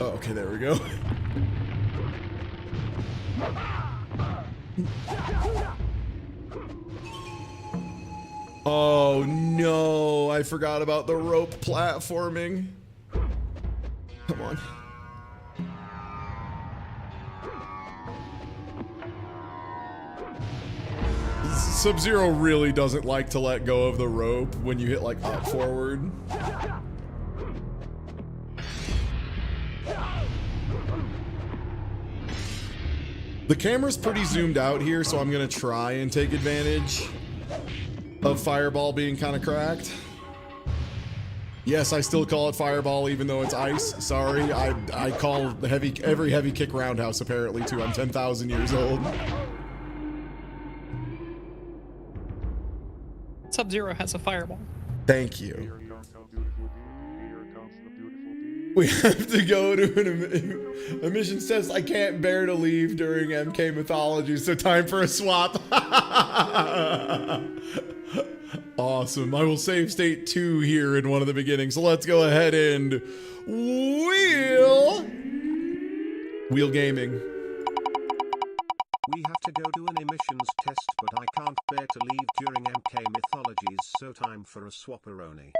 okay, there we go. Oh no, I forgot about the rope platforming. Come on. Sub-Zero really doesn't like to let go of the rope when you hit like up forward. The camera's pretty zoomed out here, so I'm gonna try and take advantage of Fireball being kind of cracked. Yes, I still call it Fireball even though it's ice. Sorry, I call every heavy kick roundhouse apparently too. I'm 10,000 years old. Sub-Zero has a fireball. Thank you. We have to go to an emissions test. I can't bear to leave during MK Mythology, so time for a swap. Awesome. I will save state 2 here in one of the beginnings. So let's go ahead and wheel gaming. We have to go to an emissions test, but I can't bear to leave during MK Mythologies, so time for a swapperoni.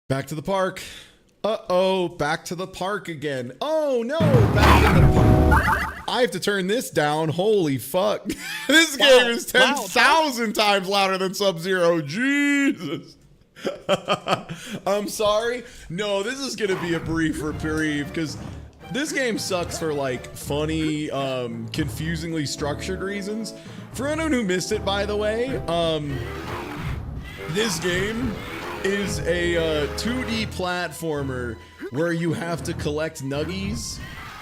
Back to the park. Uh-oh, back to the park again. Oh no, back to the park. I have to turn this down. Holy fuck. This game is 10,000 times louder than Sub-Zero. Jesus. I'm sorry. No, this is gonna be a brief reprieve because this game sucks for like funny, confusingly structured reasons. For anyone who missed it, by the way, this game is a 2D platformer where you have to collect nuggies,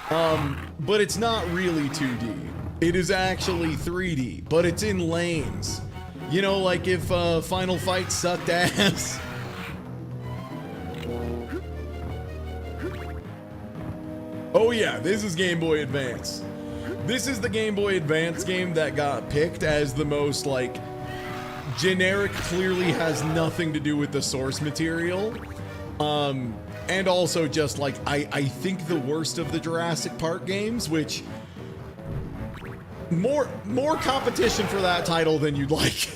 but it's not really 2D. It is actually 3D, but it's in lanes. You know, like if Final Fight sucked ass. Oh yeah, this is Game Boy Advance. This is the Game Boy Advance game that got picked as the most like generic, clearly has nothing to do with the source material, and also just like I think the worst of the Jurassic Park games, which more competition for that title than you'd like.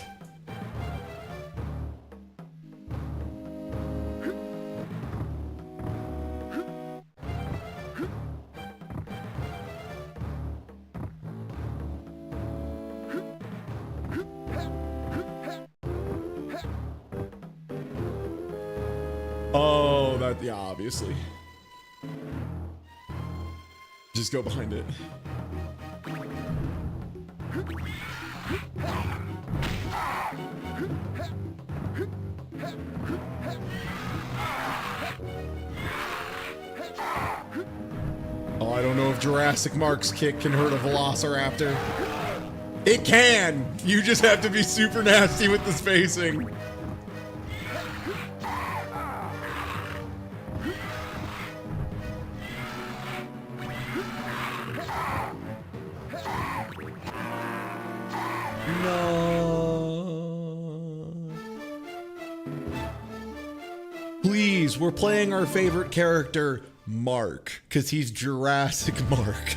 Oh, that, yeah, obviously. Just go behind it. Oh, I don't know if Jurassic Mark's kick can hurt a Velociraptor. It can! You just have to be super nasty with the spacing. Please, we're playing our favorite character, Mark, because he's Jurassic Mark.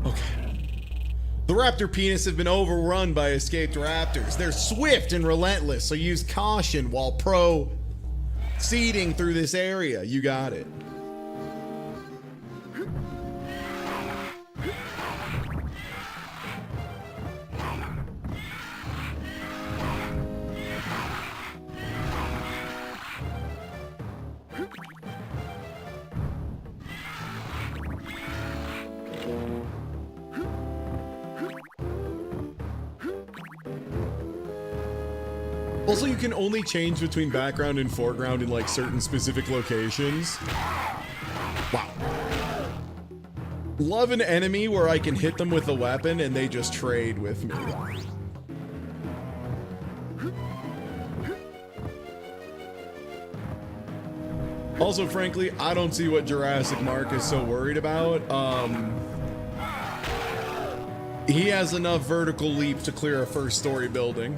Okay. The raptor penis have been overrun by escaped raptors. They're swift and relentless, so use caution while proceeding through this area. You got it. Also, you can only change between background and foreground in like certain specific locations. Wow. Love an enemy where I can hit them with a weapon and they just trade with me. Also, frankly, I don't see what Jurassic Mark is so worried about. He has enough vertical leap to clear a first story building.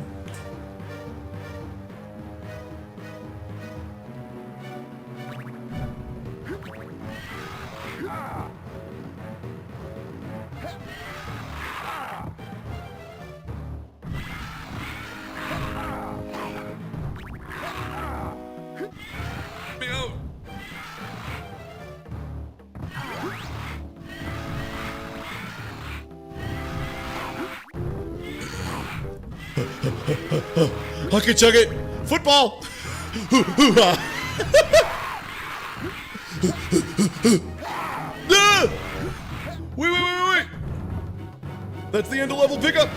Huck it, chug it. Football. Ah! Wait. That's the end of level pickup.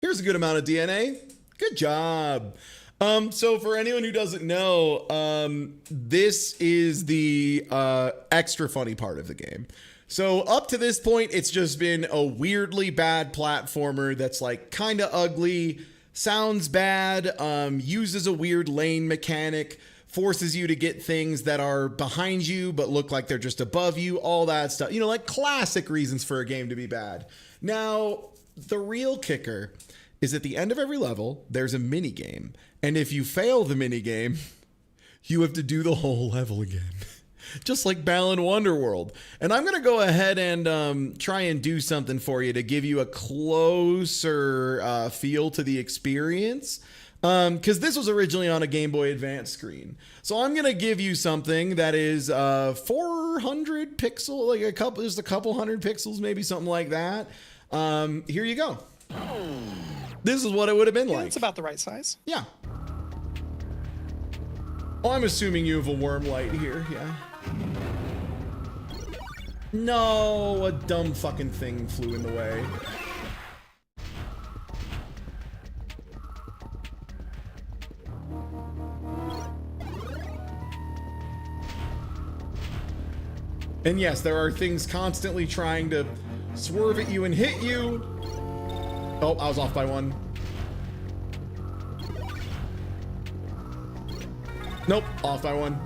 Here's a good amount of DNA. Good job. So for anyone who doesn't know, this is the extra funny part of the game. So up to this point, it's just been a weirdly bad platformer that's like kind of ugly, sounds bad, uses a weird lane mechanic, forces you to get things that are behind you but look like they're just above you, all that stuff. You know, like classic reasons for a game to be bad. Now, the real kicker is at the end of every level, there's a mini game. And if you fail the mini game, you have to do the whole level again. Just like Balan Wonderworld. And I'm going to go ahead and try and do something for you to give you a closer feel to the experience. Because this was originally on a Game Boy Advance screen. So I'm going to give you something that is 400 pixel, like just a couple hundred pixels, maybe something like that. Here you go. This is what it would have been like. It's about the right size. Yeah. Oh, I'm assuming you have a worm light here, yeah. No, a dumb fucking thing flew in the way. And yes, there are things constantly trying to swerve at you and hit you. Oh, I was off by one. Nope, off by one.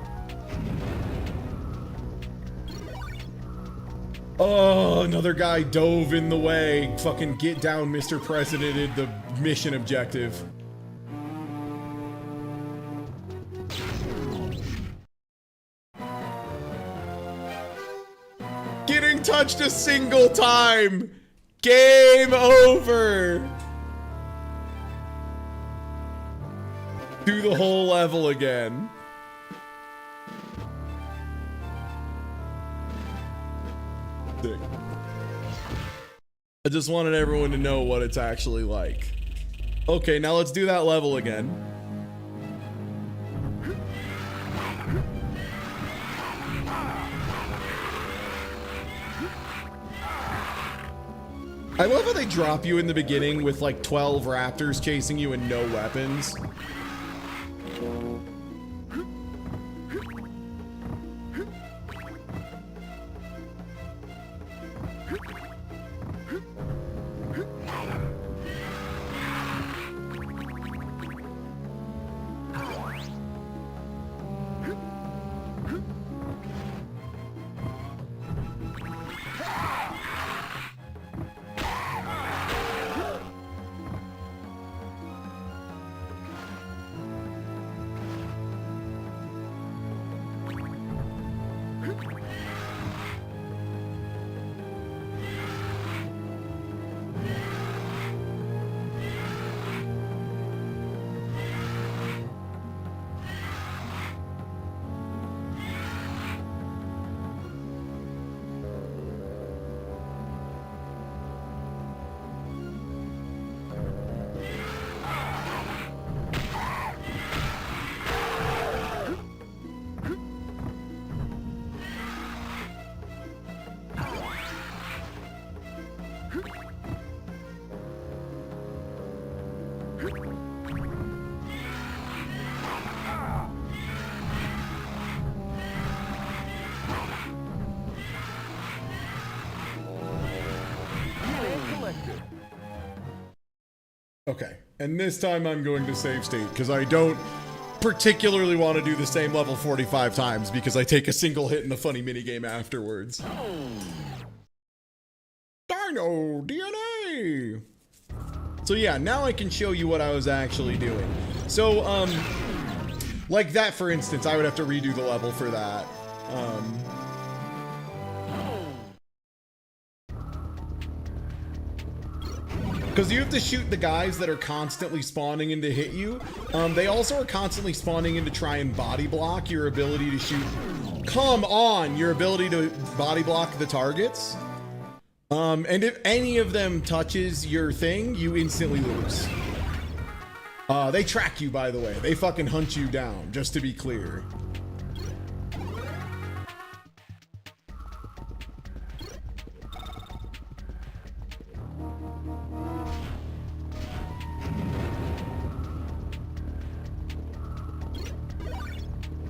Oh, another guy dove in the way. Fucking get down, Mr. President, did the mission objective. Getting touched a single time. Game over. Do the whole level again. Sick. I just wanted everyone to know what it's actually like. Okay, now let's do that level again. I love how they drop you in the beginning with like 12 raptors chasing you and no weapons. Okay, and this time I'm going to save state because I don't particularly want to do the same level 45 times because I take a single hit in the funny minigame afterwards. Dino DNA! So yeah, now I can show you what I was actually doing. So, like that for instance, I would have to redo the level for that. Because you have to shoot the guys that are constantly spawning in to hit you. They also are constantly spawning in to try and body block your ability to shoot. Come on, your ability to body block the targets. And if any of them touches your thing, you instantly lose. They track you, by the way. They fucking hunt you down, just to be clear.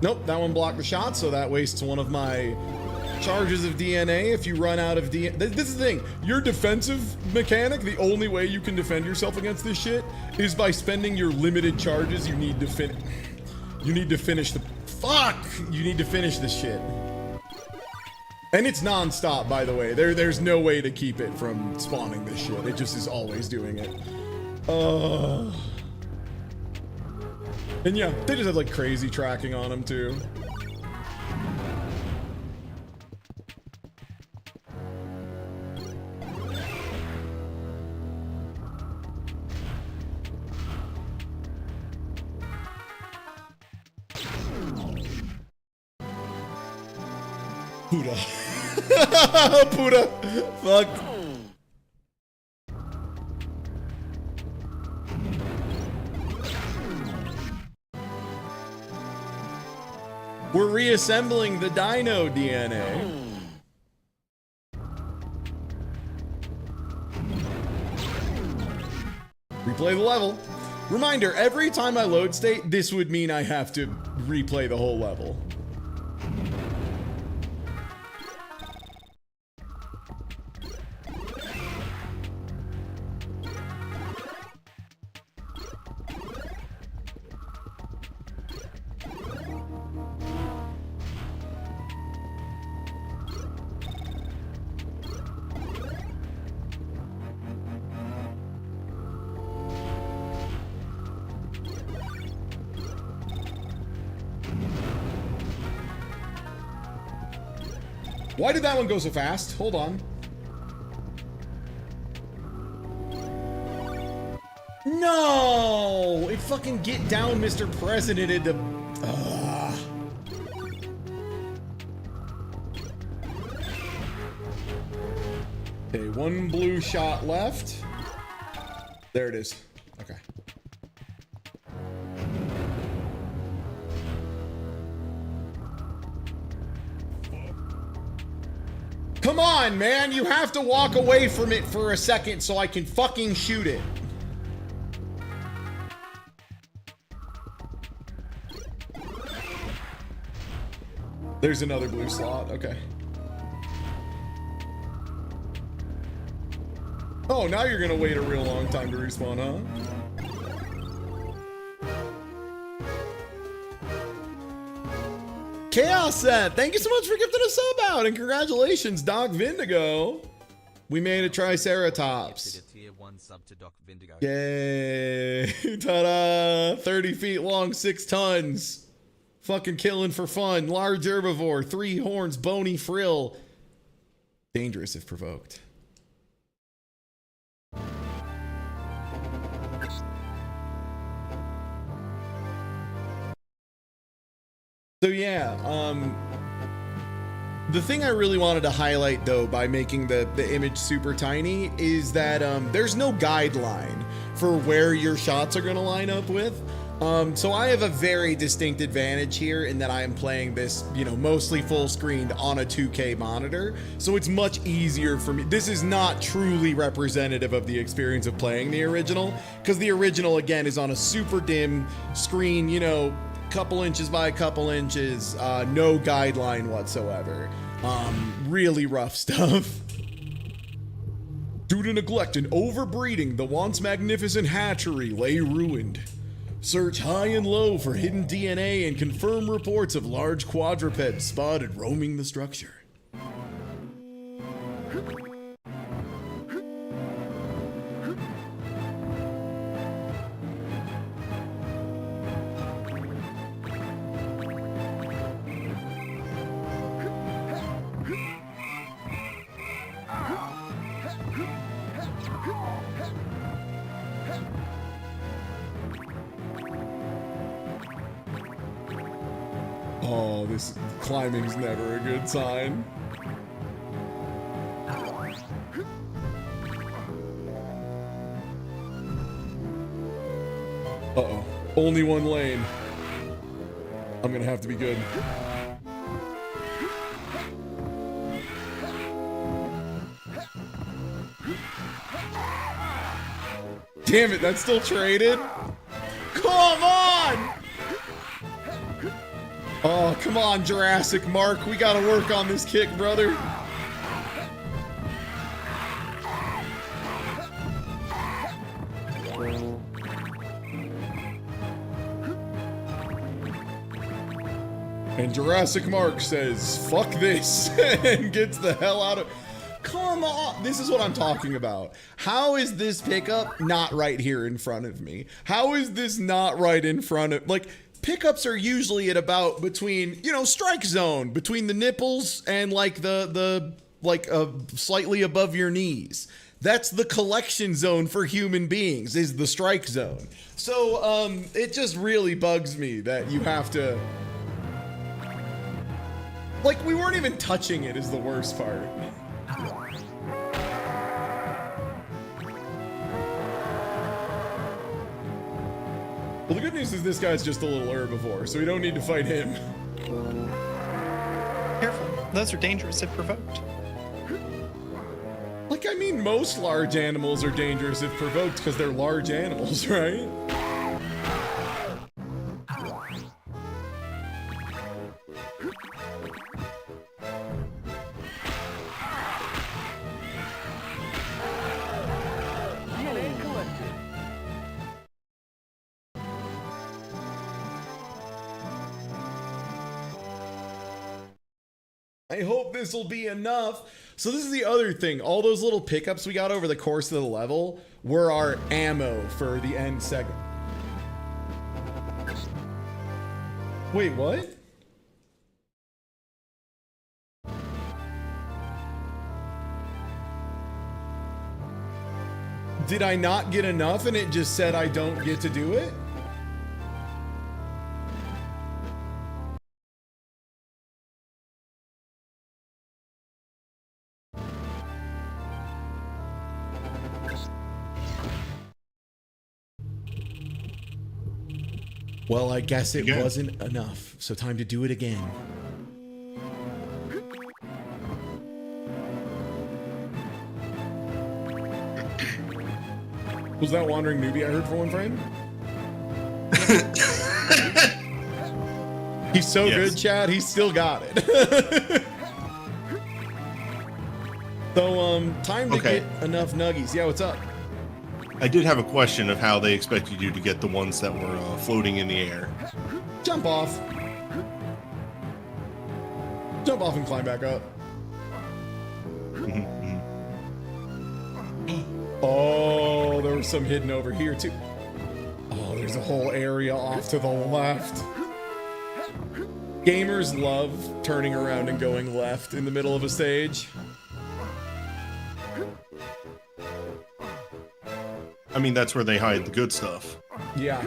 Nope, that one blocked the shot, so that wastes one of my charges of DNA. If you run out of DNA, this is the thing. Your defensive mechanic, the only way you can defend yourself against this shit is by spending your limited charges. You need to finish the fuck. You need to finish this shit. And it's non-stop, by the way. There's no way to keep it from spawning this shit. It just is always doing it. And yeah, they just have like crazy tracking on them too. Puda. Puda. Fuck. We're reassembling the dino DNA. Replay the level. Reminder, every time I load state, this would mean I have to replay the whole level. Why did that one go so fast? Hold on. No! It fucking get down, Mr. President, into... Okay, one blue shot left. There it is. Okay. Come on, man. You have to walk away from it for a second so I can fucking shoot it. There's another blue slot. Okay. Oh, now you're gonna wait a real long time to respawn, huh? Chaos Set, thank you so much for gifting a sub out, and congratulations, Doc Vindigo. We made a Triceratops. Tier 1 sub to Doc Vindigo. Yay! Ta-da! 30 feet long, 6 tons. Fucking killing for fun. Large herbivore, 3 horns, bony frill. Dangerous if provoked. So yeah, the thing I really wanted to highlight though by making the image super tiny is that there's no guideline for where your shots are gonna line up with. So I have a very distinct advantage here in that I am playing this, you know, mostly full screened on a 2K monitor. So it's much easier for me. This is not truly representative of the experience of playing the original, because the original again is on a super dim screen, you know, couple inches by a couple inches, no guideline whatsoever. Really rough stuff. Due to neglect and overbreeding, the once magnificent hatchery lay ruined. Search high and low for hidden DNA and confirm reports of large quadrupeds spotted roaming the structure. Oh, this climbing's never a good sign. Uh-oh. Only one lane. I'm gonna have to be good. Damn it, that's still traded? Come on! Oh, come on, Jurassic Mark. We gotta work on this kick, brother. And Jurassic Mark says, fuck this, and gets the hell out of... Come on, this is what I'm talking about. How is this pickup not right here in front of me? How is this not right in front of... Like, pickups are usually at about between, you know, strike zone, between the nipples and like slightly above your knees. That's the collection zone for human beings, is the strike zone. So, it just really bugs me that you have to... Like, we weren't even touching it is the worst part. Well, the good news is this guy's just a little herbivore, so we don't need to fight him. Careful, those are dangerous if provoked. Like, I mean, most large animals are dangerous if provoked because they're large animals, right? I hope this will be enough. So this is the other thing. All those little pickups we got over the course of the level were our ammo for the end segment. Wait, what? Did I not get enough and it just said I don't get to do it? Well, I guess it wasn't enough, so time to do it again. Was that Wandering Newbie I heard from one friend? He's so good, Chad, he still got it. So, time to get enough nuggies. Yeah, what's up? I did have a question of how they expected you to get the ones that were floating in the air. Jump off. Jump off and climb back up. Oh, there was some hidden over here too. Oh, there's a whole area off to the left. Gamers love turning around and going left in the middle of a stage. I mean, that's where they hide the good stuff. Yeah.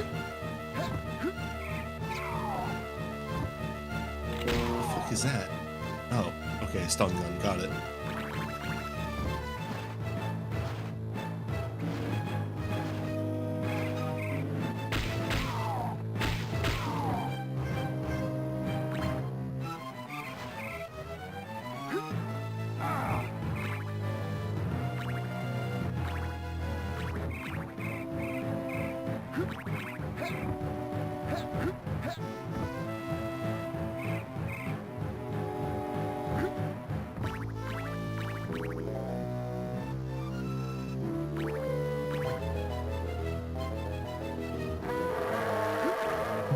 What the fuck is that? Oh, okay, stun gun, got it.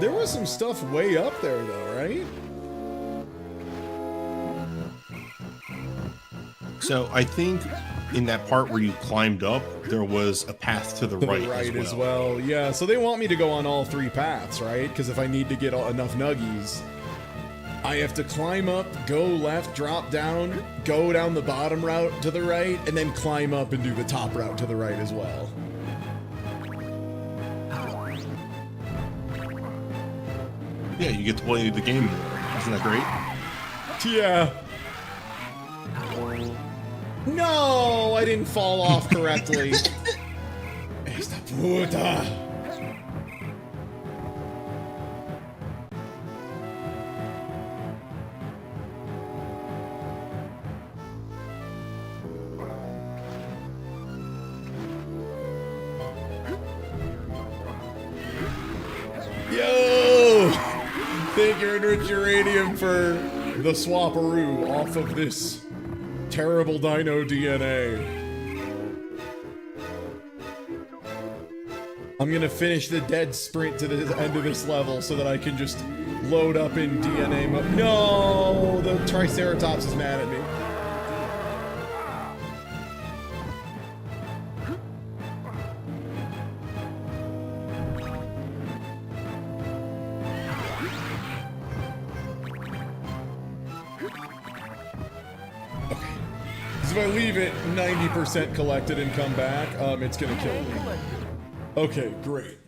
There was some stuff way up there though, right? So I think in that part where you climbed up, there was a path to the right as well. Yeah, so they want me to go on all three paths, right? Because if I need to get enough nuggies, I have to climb up, go left, drop down, go down the bottom route to the right, and then climb up and do the top route to the right as well. Yeah, you get to play the game more. Isn't that great? Yeah. No, I didn't fall off correctly. Esta puta. Yo! Thank you, Enrich Uranium, for the swapperoo off of this terrible dino DNA. I'm gonna finish the dead sprint to the end of this level so that I can just load up in DNA mode. No! The Triceratops is mad at me. If I leave it 90% collected and come back, it's gonna kill me. Okay, great.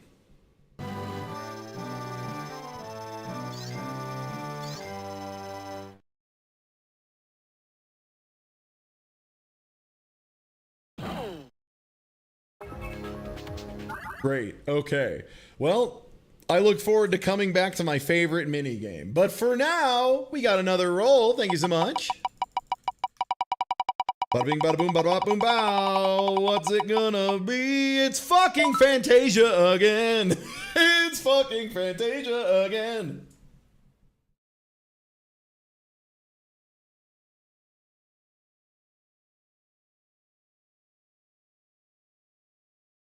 Great, okay. Well, I look forward to coming back to my favorite minigame. But for now, we got another roll. Thank you so much. Bada bing, bada boom, bada bop, boom, bow. What's it gonna be? It's fucking Fantasia again. It's fucking Fantasia again.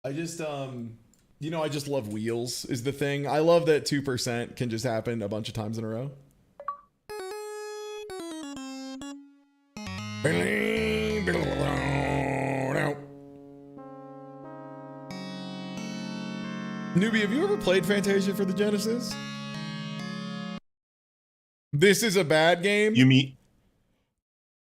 I just, you know, I just love wheels is the thing. I love that 2% can just happen a bunch of times in a row. Newbie, have you ever played Fantasia for the Genesis? This is a bad game? You mean?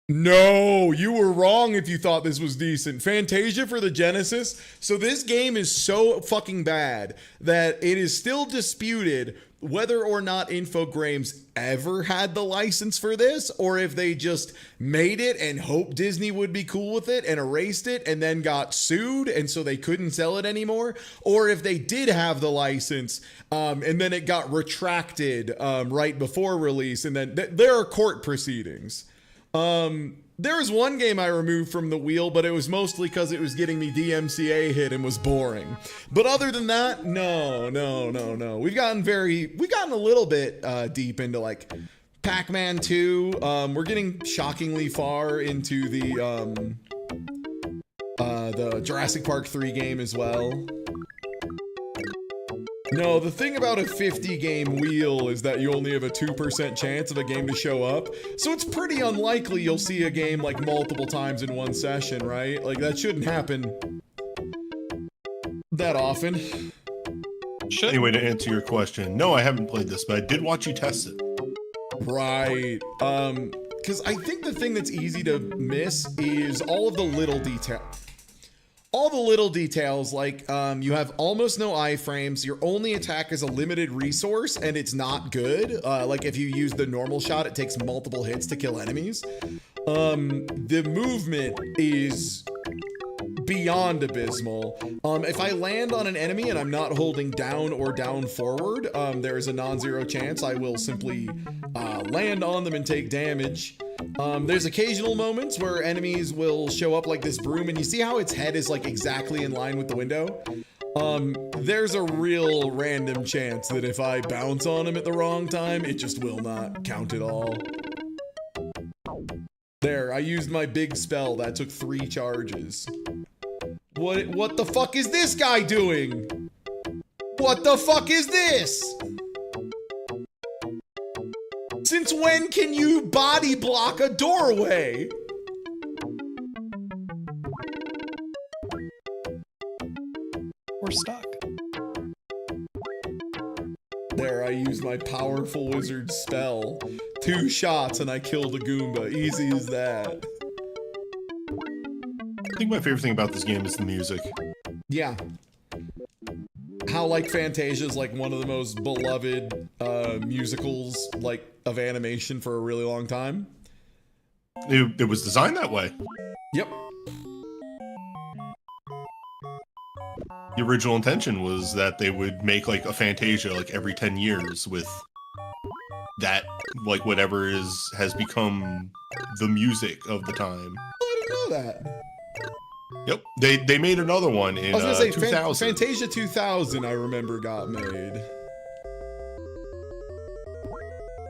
No, you were wrong if you thought this was decent. Fantasia for the Genesis. So this game is so fucking bad that it is still disputed whether or not Infogrames ever had the license for this, or if they just made it and hoped Disney would be cool with it and erased it and then got sued and so they couldn't sell it anymore, or if they did have the license and then it got retracted right before release, and then there are court proceedings. There was one game I removed from the wheel, but it was mostly because it was getting me DMCA hit and was boring. But other than that, no. We've gotten a little bit deep into like Pac-Man 2. We're getting shockingly far into the Jurassic Park 3 game as well. No, the thing about a 50 game wheel is that you only have a 2% chance of a game to show up. So it's pretty unlikely you'll see a game like multiple times in one session, right? Like that shouldn't happen that often. Anyway, to answer your question, no, I haven't played this, but I did watch you test it. Right. Because I think the thing that's easy to miss is all of the little details. All the little details, like you have almost no iframes, your only attack is a limited resource, and it's not good. Like if you use the normal shot, it takes multiple hits to kill enemies. The movement is beyond abysmal. If I land on an enemy and I'm not holding down or down forward, there is a non-zero chance I will simply land on them and take damage. There's occasional moments where enemies will show up like this broom, and you see how its head is like exactly in line with the window? There's a real random chance that if I bounce on him at the wrong time, it just will not count at all. There, I used my big spell. That took 3 charges. What the fuck is this guy doing? What the fuck is this? Since when can you body block a doorway? We're stuck. There, I used my powerful wizard spell. 2 shots and I killed a Goomba. Easy as that. I think my favorite thing about this game is the music. Yeah. how like Fantasia is like one of the most beloved musicals like of animation for a really long time. It was designed that way. Yep. The original intention was that they would make like a Fantasia like every 10 years with that, like whatever has become the music of the time. Oh, I didn't know that. Yep, they made another one in I was gonna say 2000. Fantasia 2000. I remember got made.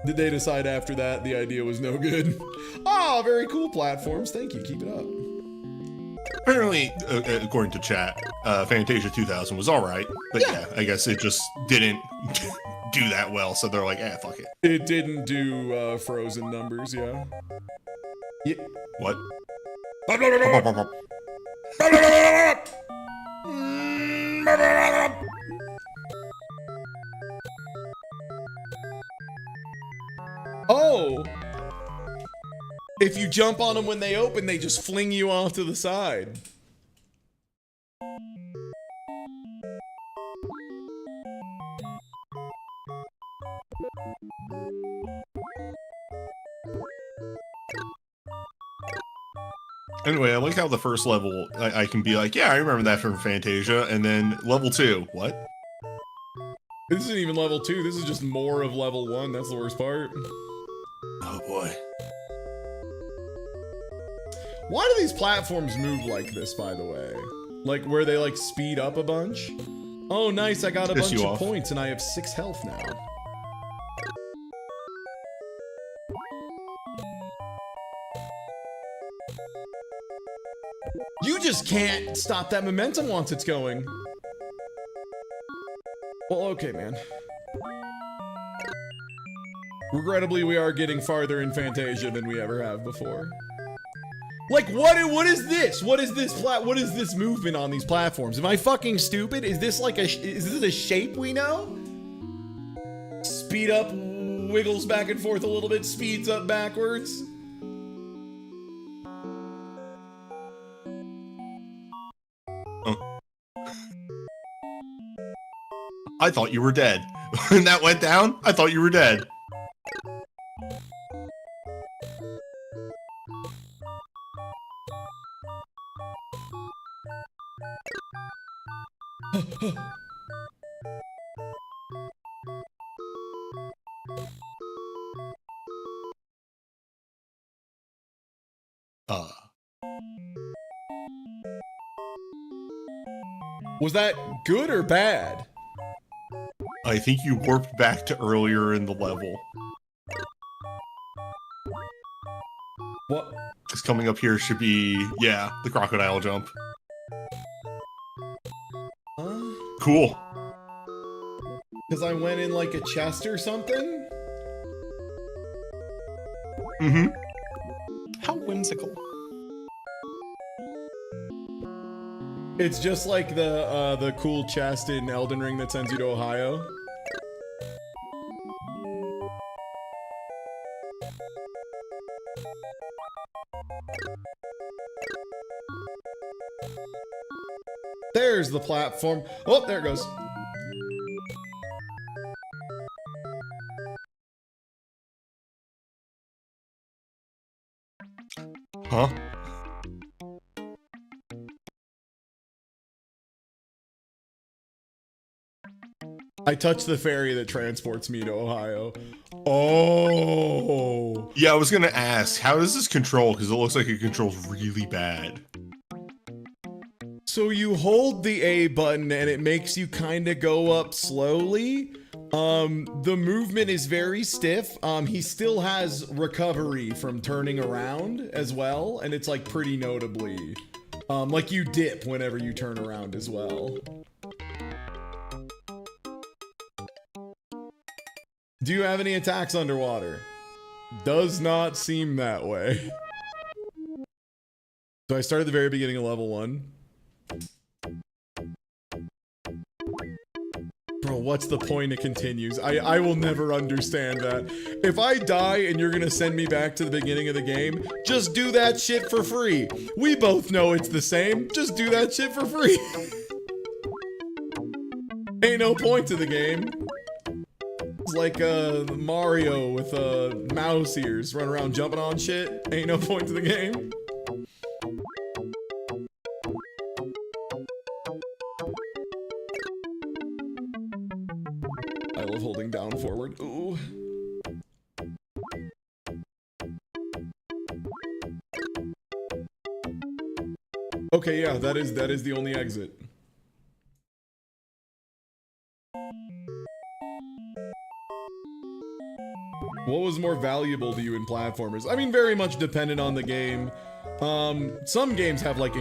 Did they decide after that the idea was no good? Oh, very cool platforms. Thank you. Keep it up. Apparently, according to chat, Fantasia 2000 was all right, but yeah, I guess it just didn't do that well. So they're like, fuck it. It didn't do Frozen numbers, yeah. What? Oh! If you jump on them when they open, they just fling you off to the side. Anyway, I like how the first level, I can be like, yeah, I remember that from Fantasia, and then level 2, what? This isn't even level 2, this is just more of level 1, that's the worst part. Oh boy. Why do these platforms move like this, by the way? Like, where they, like, speed up a bunch? Oh, nice, I got a bunch of points, and I have 6 health now. You just can't stop that momentum once it's going. Well, okay, man. Regrettably, we are getting farther in Fantasia than we ever have before. Like, what is this? What is this movement on these platforms? Am I fucking stupid? Is this like is this a shape we know? Speed up, wiggles back and forth a little bit, speeds up backwards. I thought you were dead. When that went down, I thought you were dead. Was that good or bad? I think you warped back to earlier in the level. What? Because coming up here should be, yeah, the crocodile jump. Cool. Because I went in like a chest or something? Mm-hmm. How whimsical. It's just like the cool chest in Elden Ring that sends you to Ohio. There's the platform. Oh, there it goes. Huh? I touched the ferry that transports me to Ohio. Oh. Yeah, I was gonna ask, how does this control? Because it looks like it controls really bad. So you hold the A button and it makes you kind of go up slowly. The movement is very stiff. He still has recovery from turning around as well, and it's like pretty notably. Like you dip whenever you turn around as well. Do you have any attacks underwater? Does not seem that way. So I started at the very beginning of level 1. Bro, what's the point it continues? I will never understand that. If I die and you're gonna send me back to the beginning of the game, just do that shit for free. We both know it's the same. Just do that shit for free. Ain't no point to the game. It's like Mario with mouse ears running around jumping on shit. Ain't no point to the game. I love holding down forward. Ooh. Okay, yeah, that is the only exit. What was more valuable to you in platformers? I mean, very much dependent on the game. Some games have like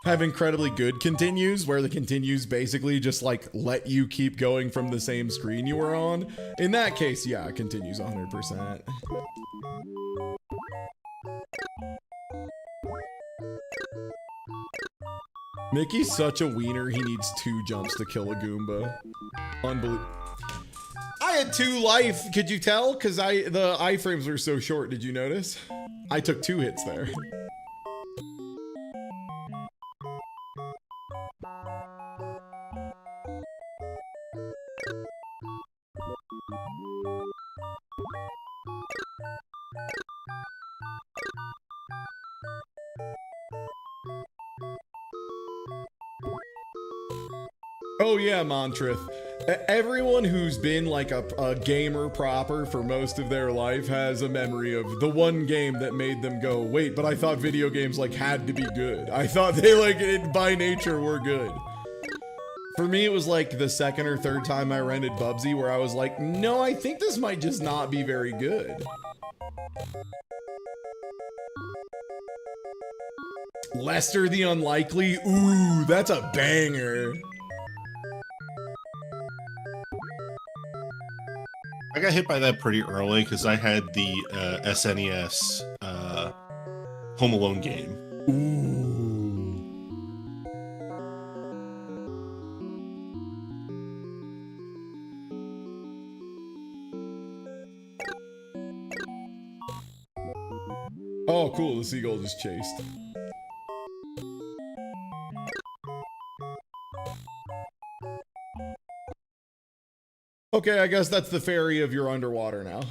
incredibly good continues, where the continues basically just like let you keep going from the same screen you were on. In that case, yeah, continues 100%. Mickey's such a wiener, he needs 2 jumps to kill a Goomba. Unbelievable. I had 2 life, could you tell? Because the iframes were so short, did you notice? I took 2 hits there. Oh yeah, Montrith. Everyone who's been like a gamer proper for most of their life has a memory of the one game that made them go, wait, but I thought video games like had to be good. I thought they like by nature were good. For me, it was like the 2nd or 3rd time I rented Bubsy where I was like, no, I think this might just not be very good. Lester the Unlikely? Ooh, that's a banger. I got hit by that pretty early because I had the SNES Home Alone game. Ooh. Oh, cool. The seagull just chased. Okay, I guess that's the fairy of your underwater now.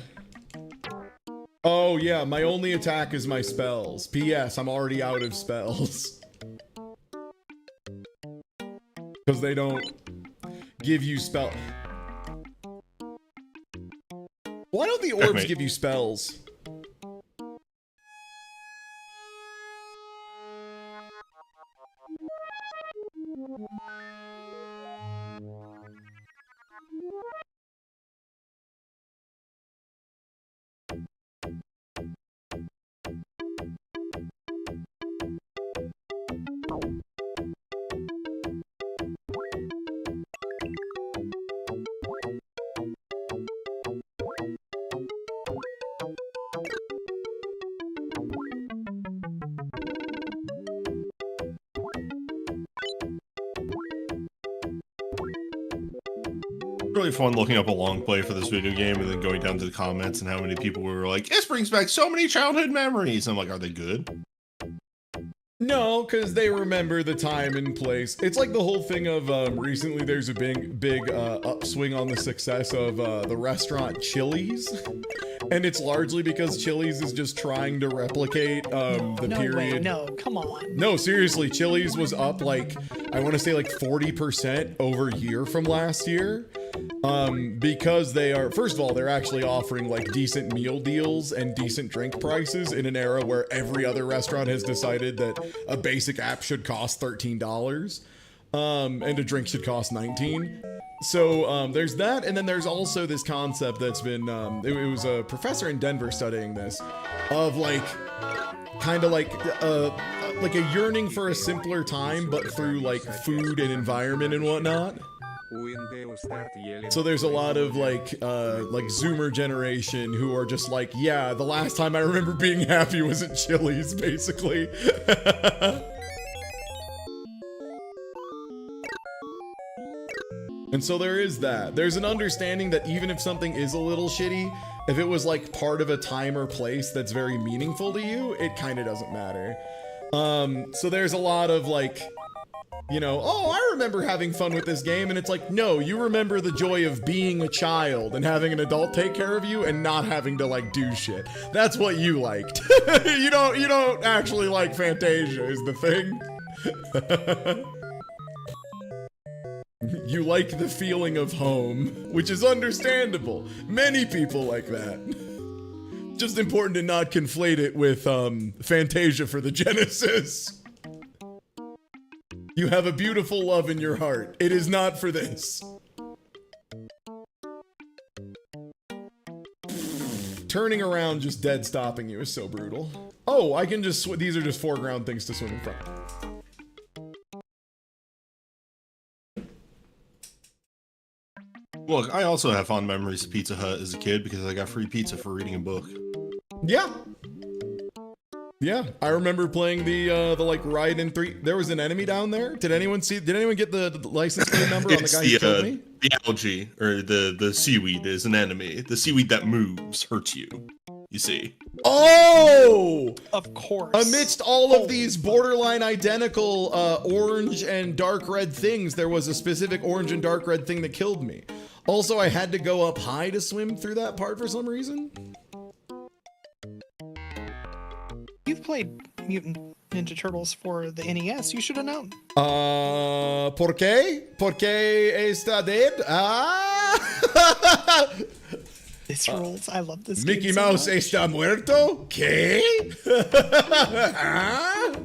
Oh yeah, my only attack is my spells. P.S. I'm already out of spells. Because they don't give you spell. Why don't the orbs give you spells? Really fun looking up a long play for this video game and then going down to the comments and how many people were like, this brings back so many childhood memories. I'm like, are they good? No, because they remember the time and place. It's like the whole thing of recently there's a big upswing on the success of the restaurant Chili's. And it's largely because Chili's is just trying to replicate the period. Way, no, come on. No, seriously, Chili's was up like, I want to say like 40% over year from last year. Because they are, first of all, they're actually offering like decent meal deals and decent drink prices in an era where every other restaurant has decided that a basic app should cost $13 and a drink should cost $19. So there's that, and then there's also this concept that's been, it was a professor in Denver studying this, of like, kind of like a yearning for a simpler time, but through like food and environment and whatnot. So there's a lot of like Zoomer generation who are just like, yeah, the last time I remember being happy was at Chili's, basically. And so there is that. There's an understanding that even if something is a little shitty, if it was like part of a time or place that's very meaningful to you, it kind of doesn't matter. So there's a lot of like You know, oh, I remember having fun with this game, and it's like, no, you remember the joy of being a child and having an adult take care of you and not having to like do shit. That's what you liked. You don't actually like Fantasia is the thing. You like the feeling of home, which is understandable. Many people like that. Just important to not conflate it with Fantasia for the Genesis. You have a beautiful love in your heart. It is not for this. Turning around, just dead stopping you is so brutal. Oh, I can just these are just foreground things to swim in front. Look, I also have fond memories of Pizza Hut as a kid because I got free pizza for reading a book. Yeah. Yeah, I remember playing the like ride in 3. There was an enemy down there. Did anyone get the license plate number on the guy who killed me? The algae or the seaweed is an enemy. The seaweed that moves hurts you. You see. Oh! Of course. Amidst all of these borderline identical orange and dark red things, there was a specific orange and dark red thing that killed me. Also, I had to go up high to swim through that part for some reason. You've played Mutant Ninja Turtles for the NES. You should have known. ¿Por qué? ¿Por qué está dead? Ah! This rules. I love this Mickey game so Mouse much. está muerto? ¿Qué? ¿Ah?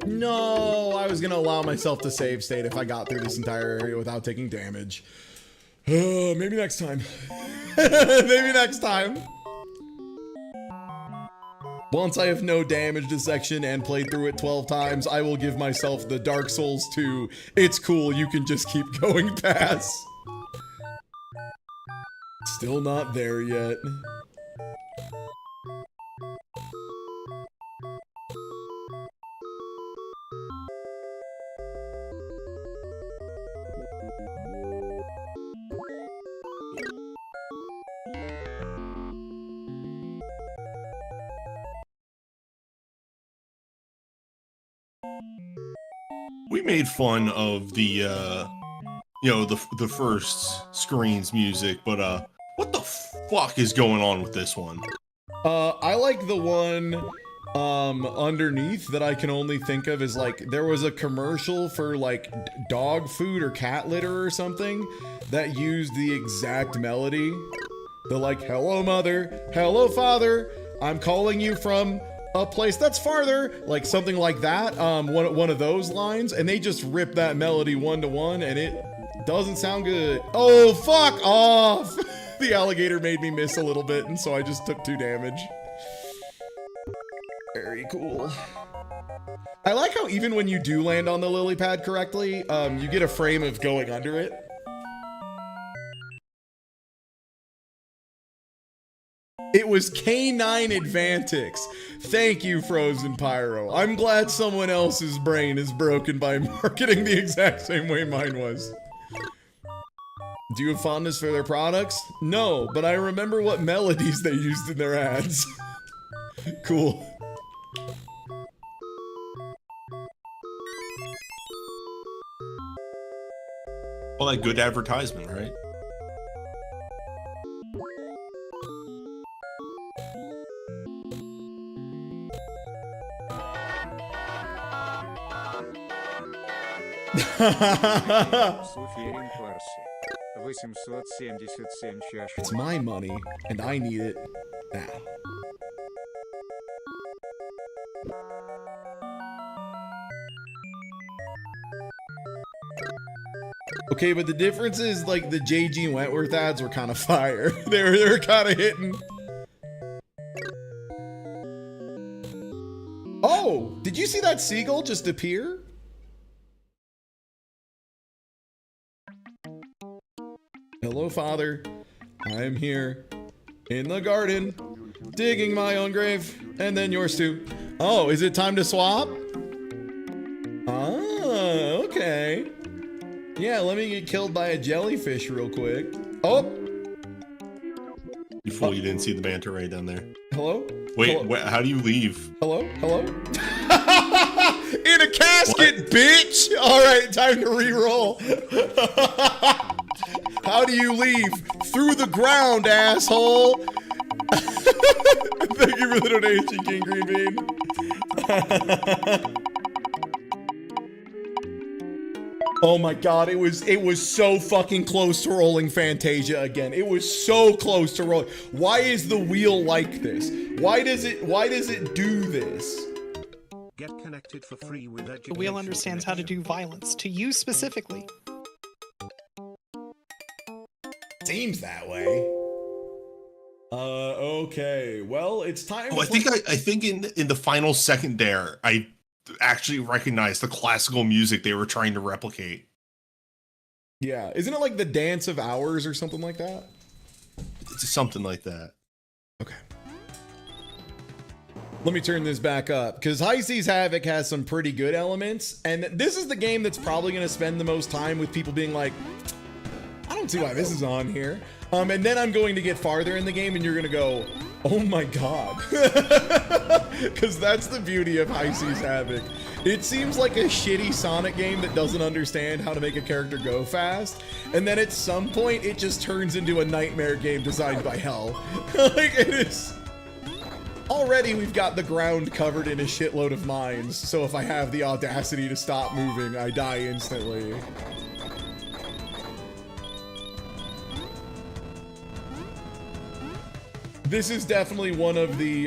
No, I was gonna allow myself to save state if I got through this entire area without taking damage. Maybe next time. Maybe next time. Once I have no damage to section and played through it 12 times, I will give myself the Dark Souls 2. It's cool, you can just keep going past. Still not there yet. We made fun of the, you know, the first Screens music, but, what the fuck is going on with this one? I like the one, underneath that I can only think of as, like, there was a commercial for, like, dog food or cat litter or something that used the exact melody. The, like, hello mother, hello father, I'm calling you from a place that's farther, like something like that, one of those lines, and they just rip that melody one-to-one, and it doesn't sound good. Oh, fuck off! The alligator made me miss a little bit, and so I just took 2 damage. Very cool. I like how even when you do land on the lily pad correctly, you get a frame of going under it. It was K9 Advantix. Thank you, Frozen Pyro. I'm glad someone else's brain is broken by marketing the exact same way mine was. Do you have fondness for their products? No, but I remember what melodies they used in their ads. Cool. Well, that good advertisement, right? It's my money, and I need it now. Okay, but the difference is like the JG Wentworth ads were kind of fire. they were kind of hitting. Oh, did you see that seagull just appear? Hello, Father. I am here in the garden, digging my own grave, and then yours too. Oh, is it time to swap? Ah, okay. Yeah, let me get killed by a jellyfish real quick. Oh! You fool, you didn't see the banter right down there. Hello? Wait, Hello? how do you leave? Hello? Hello? In a casket, bitch! Alright, time to re-roll. How do you leave? Through the ground, asshole! Thank you for the donation, King Green Bean. Oh my god, it was so fucking close to rolling Fantasia again. It was so close to rolling. Why is the wheel like this? Why does it do this? Get connected for free with education. The wheel understands how to do violence to you specifically. Seems that way. Okay. Well, it's time. Oh, I think in the final second there, I actually recognized the classical music they were trying to replicate. Yeah, isn't it like the Dance of Hours or something like that? It's something like that. Okay. Let me turn this back up, because High Seas Havoc has some pretty good elements, and this is the game that's probably going to spend the most time with people being like, I don't see why this is on here. And then I'm going to get farther in the game and you're going to go, oh my god. Because that's the beauty of High Seas Havoc. It seems like a shitty Sonic game that doesn't understand how to make a character go fast. And then at some point, it just turns into a nightmare game designed by hell. Like, it is... Already, we've got the ground covered in a shitload of mines. So if I have the audacity to stop moving, I die instantly. This is definitely one of the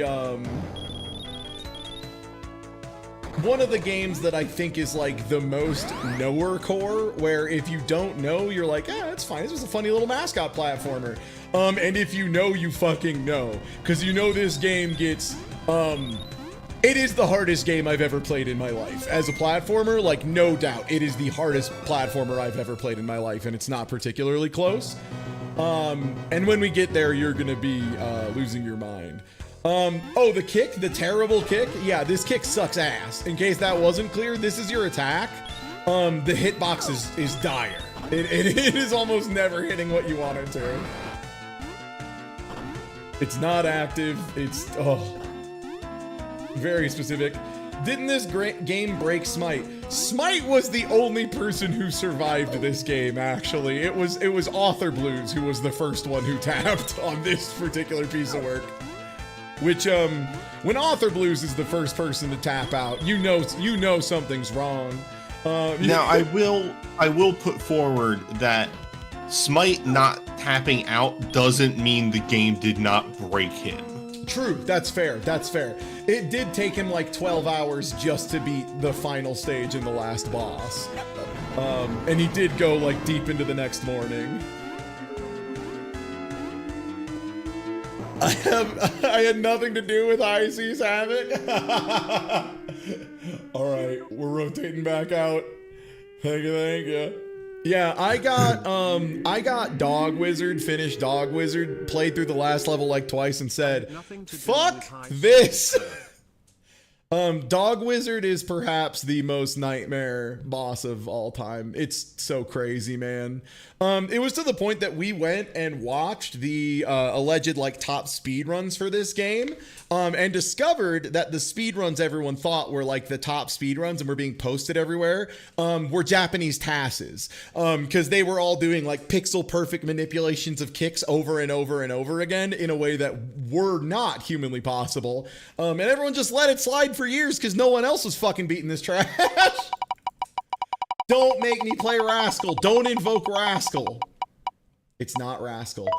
games that I think is like the most knower core, where if you don't know, you're like, it's fine. It's just a funny little mascot platformer. And if you know, you fucking know, because you know this game gets it is the hardest game I've ever played in my life. As a platformer, like, no doubt, it is the hardest platformer I've ever played in my life, and it's not particularly close. And when we get there, you're gonna be losing your mind. Oh, the kick, the terrible kick. Yeah, this kick sucks ass. In case that wasn't clear, this is your attack. The hitbox is dire. It is almost never hitting what you want it to. It's not active. It's, very specific. Didn't this game break Smite? Smite was the only person who survived this game, actually. It was Author Blues who was the first one who tapped on this particular piece of work. Which, when Author Blues is the first person to tap out, you know something's wrong. Now, I will put forward that Smite not tapping out doesn't mean the game did not break him. True, that's fair, that's fair. It did take him like 12 hours just to beat the final stage in the last boss. And he did go like deep into the next morning. I had nothing to do with High Seas Havoc. Alright, we're rotating back out. Thank you. Yeah, I got Dog Wizard, finished Dog Wizard, played through the last level like twice and said, fuck this! Dog Wizard is perhaps the most nightmare boss of all time. It's so crazy, man. It was to the point that we went and watched the alleged like top speed runs for this game, and discovered that the speed runs everyone thought were like the top speed runs and were being posted everywhere were Japanese TASes, because they were all doing like pixel perfect manipulations of kicks over and over and over again in a way that were not humanly possible, and everyone just let it slide for years because no one else was fucking beating this trash. Don't make me play Rascal. Don't invoke Rascal. It's not Rascal.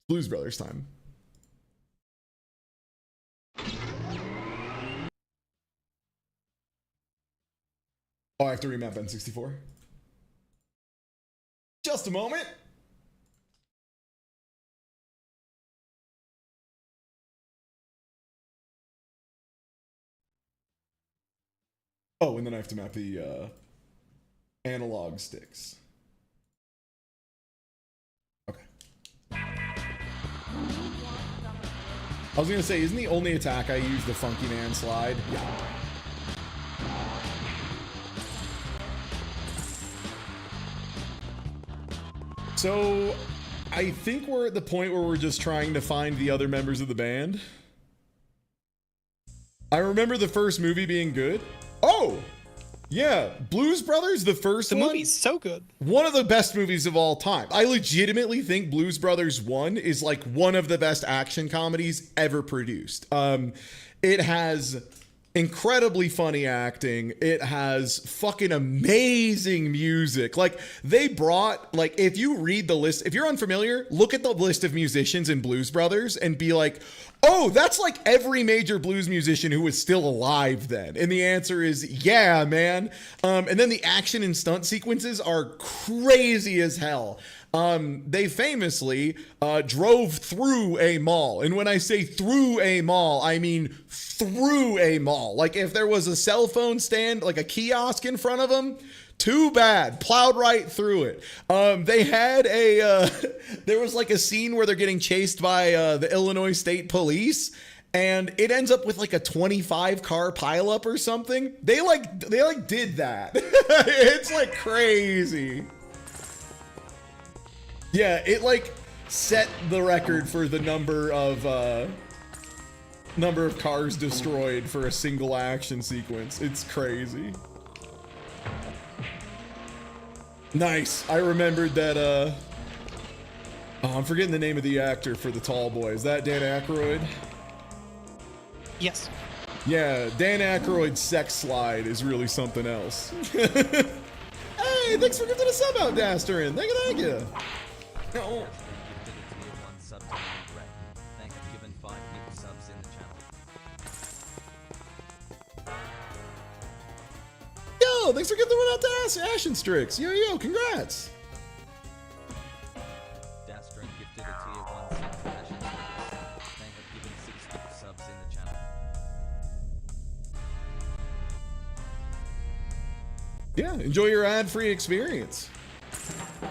Blues Brothers time. Oh, I have to remap N64. Just a moment. Oh, and then I have to map the analog sticks. Okay. I was gonna say, isn't the only attack I use the Funky Man slide? Yeah. So, I think we're at the point where we're just trying to find the other members of the band. I remember the first movie being good. Oh! Yeah, Blues Brothers, the first one. The movie's so good. One of the best movies of all time. I legitimately think Blues Brothers 1 is like one of the best action comedies ever produced. It has incredibly funny acting. It has fucking amazing music. Like, they brought, like, if you read the list, if you're unfamiliar, look at the list of musicians in Blues Brothers and be like, oh, that's like every major blues musician who was still alive then. And the answer is, yeah, man. And then the action and stunt sequences are crazy as hell. They famously drove through a mall. And when I say through a mall, I mean through a mall. Like, if there was a cell phone stand, like a kiosk in front of them, too bad. Plowed right through it. They had a, there was like a scene where they're getting chased by the Illinois State Police, and it ends up with like a 25 car pileup or something. They did that. It's like crazy. Yeah, it like set the record for the number of cars destroyed for a single action sequence. It's crazy. Nice. I remembered that, oh, I'm forgetting the name of the actor for the tall boy. Is that Dan Aykroyd? Yes. Yeah, Dan Aykroyd's sex slide is really something else. Hey, thanks for giving a sub out, Dasterin. Thank you. Oh. Yo, thanks for giving the one out to Ashen Strix. Yo, congrats. Dastrin gifted a tier 1 sub to Ashen Strix. They have given 6 subs in the channel. Yeah, enjoy your ad-free experience.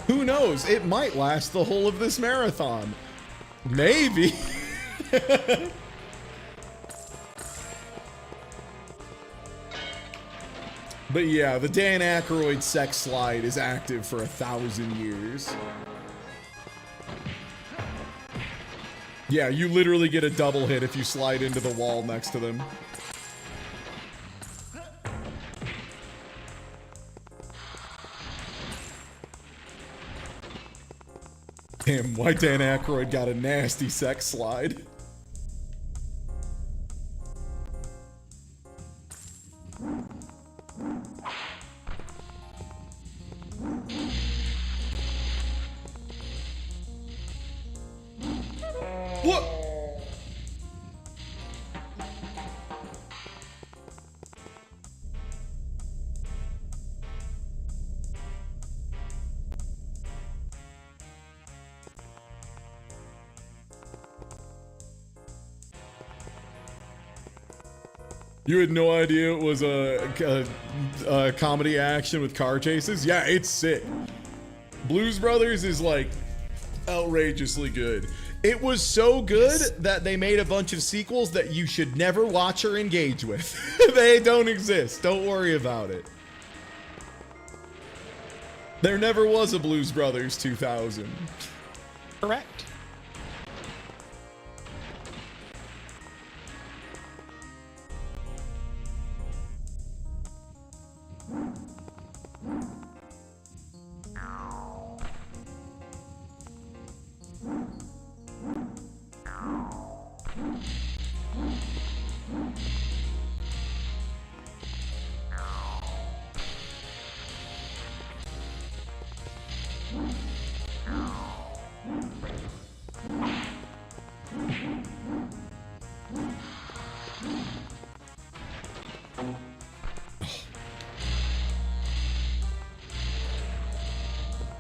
Who knows? It might last the whole of this marathon. Maybe. But yeah, the Dan Aykroyd sex slide is active for 1,000 years. Yeah, you literally get a double hit if you slide into the wall next to them. Damn, why Dan Aykroyd got a nasty sex slide? What? You had no idea it was a comedy action with car chases? Yeah, it's sick. Blues Brothers is like outrageously good. It was so good that they made a bunch of sequels that you should never watch or engage with. They don't exist. Don't worry about it. There never was a Blues Brothers 2000. Correct.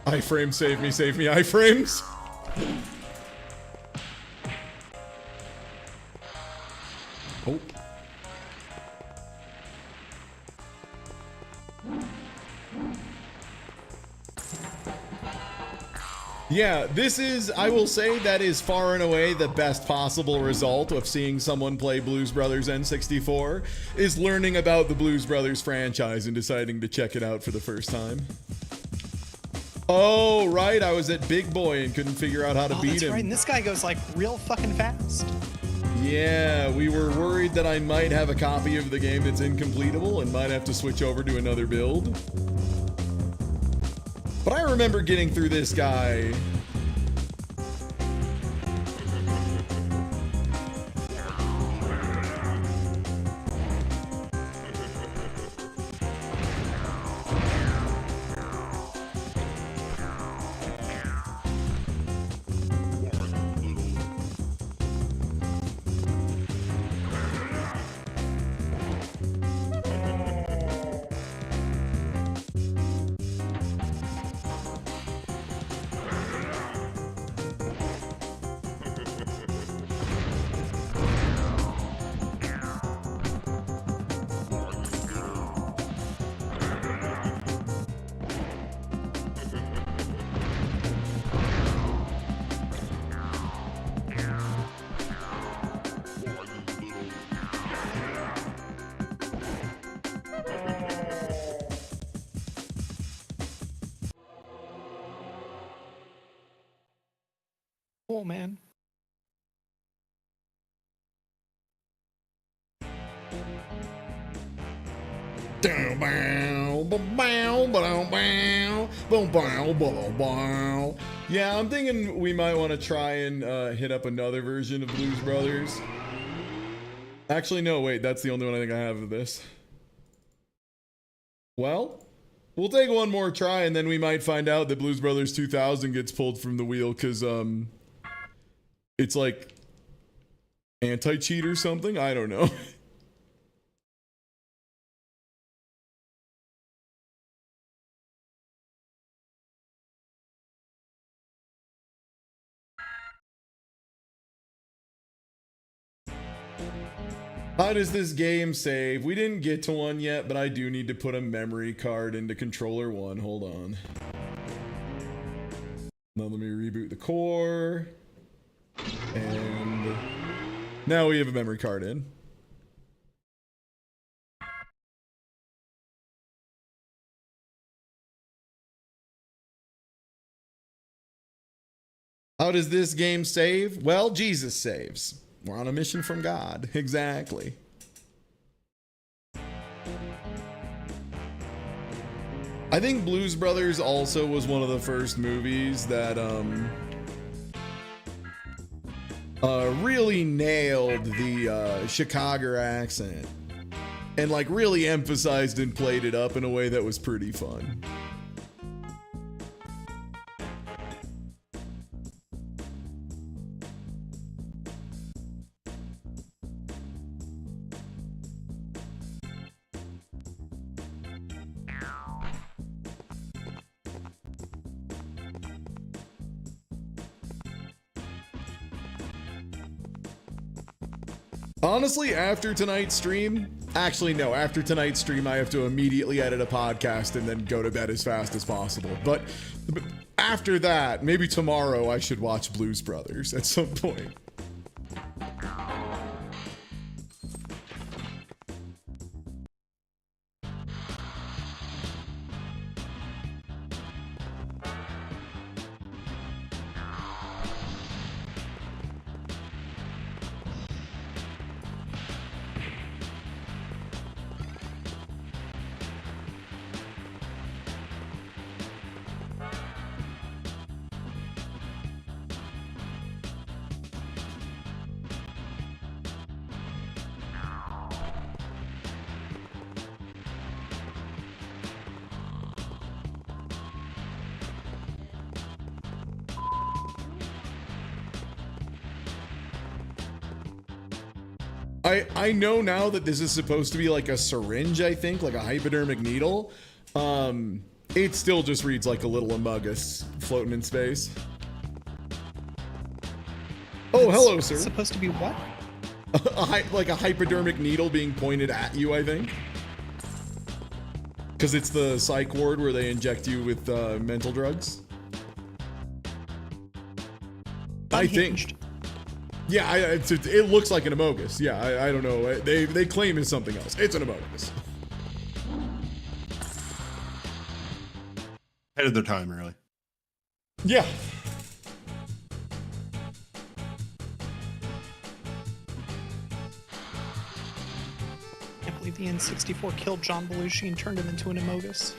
iframe, save me, iframes. Oh. Yeah, this is, I will say, that is far and away the best possible result of seeing someone play Blues Brothers N64, is learning about the Blues Brothers franchise and deciding to check it out for the first time. Oh, right, I was at Big Boy and couldn't figure out how to beat him. Right, and this guy goes like real fucking fast. Yeah, we were worried that I might have a copy of the game that's incompletable and might have to switch over to another build. But I remember getting through this guy. Cool, man. Yeah, I'm thinking we might want to try and hit up another version of Blues Brothers. Actually, no, wait, that's the only one I think I have of this. Well, we'll take one more try and then we might find out that Blues Brothers 2000 gets pulled from the wheel because it's like anti-cheat or something. I don't know. How does this game save? We didn't get to one yet, but I do need to put a memory card into controller 1. Hold on. Now let me reboot the core. And now we have a memory card in. How does this game save? Well, Jesus saves. We're on a mission from God. Exactly. I think Blues Brothers also was one of the first movies that really nailed the Chicago accent and like really emphasized and played it up in a way that was pretty fun. Honestly, after tonight's stream, actually no, after tonight's stream I have to immediately edit a podcast and then go to bed as fast as possible. But after that, maybe tomorrow I should watch Blues Brothers at some point. I know now that this is supposed to be like a syringe, I think, like a hypodermic needle. it still just reads like a little Amogus floating in space. Oh, hello, sir. It's supposed to be what? Like a hypodermic needle being pointed at you, I think. Because it's the psych ward where they inject you with mental drugs. I think. Yeah, it looks like an Amogus. Yeah, I don't know. They claim it's something else. It's an Amogus. Ahead of their time, really. Yeah. I can't believe the N64 killed John Belushi and turned him into an Amogus.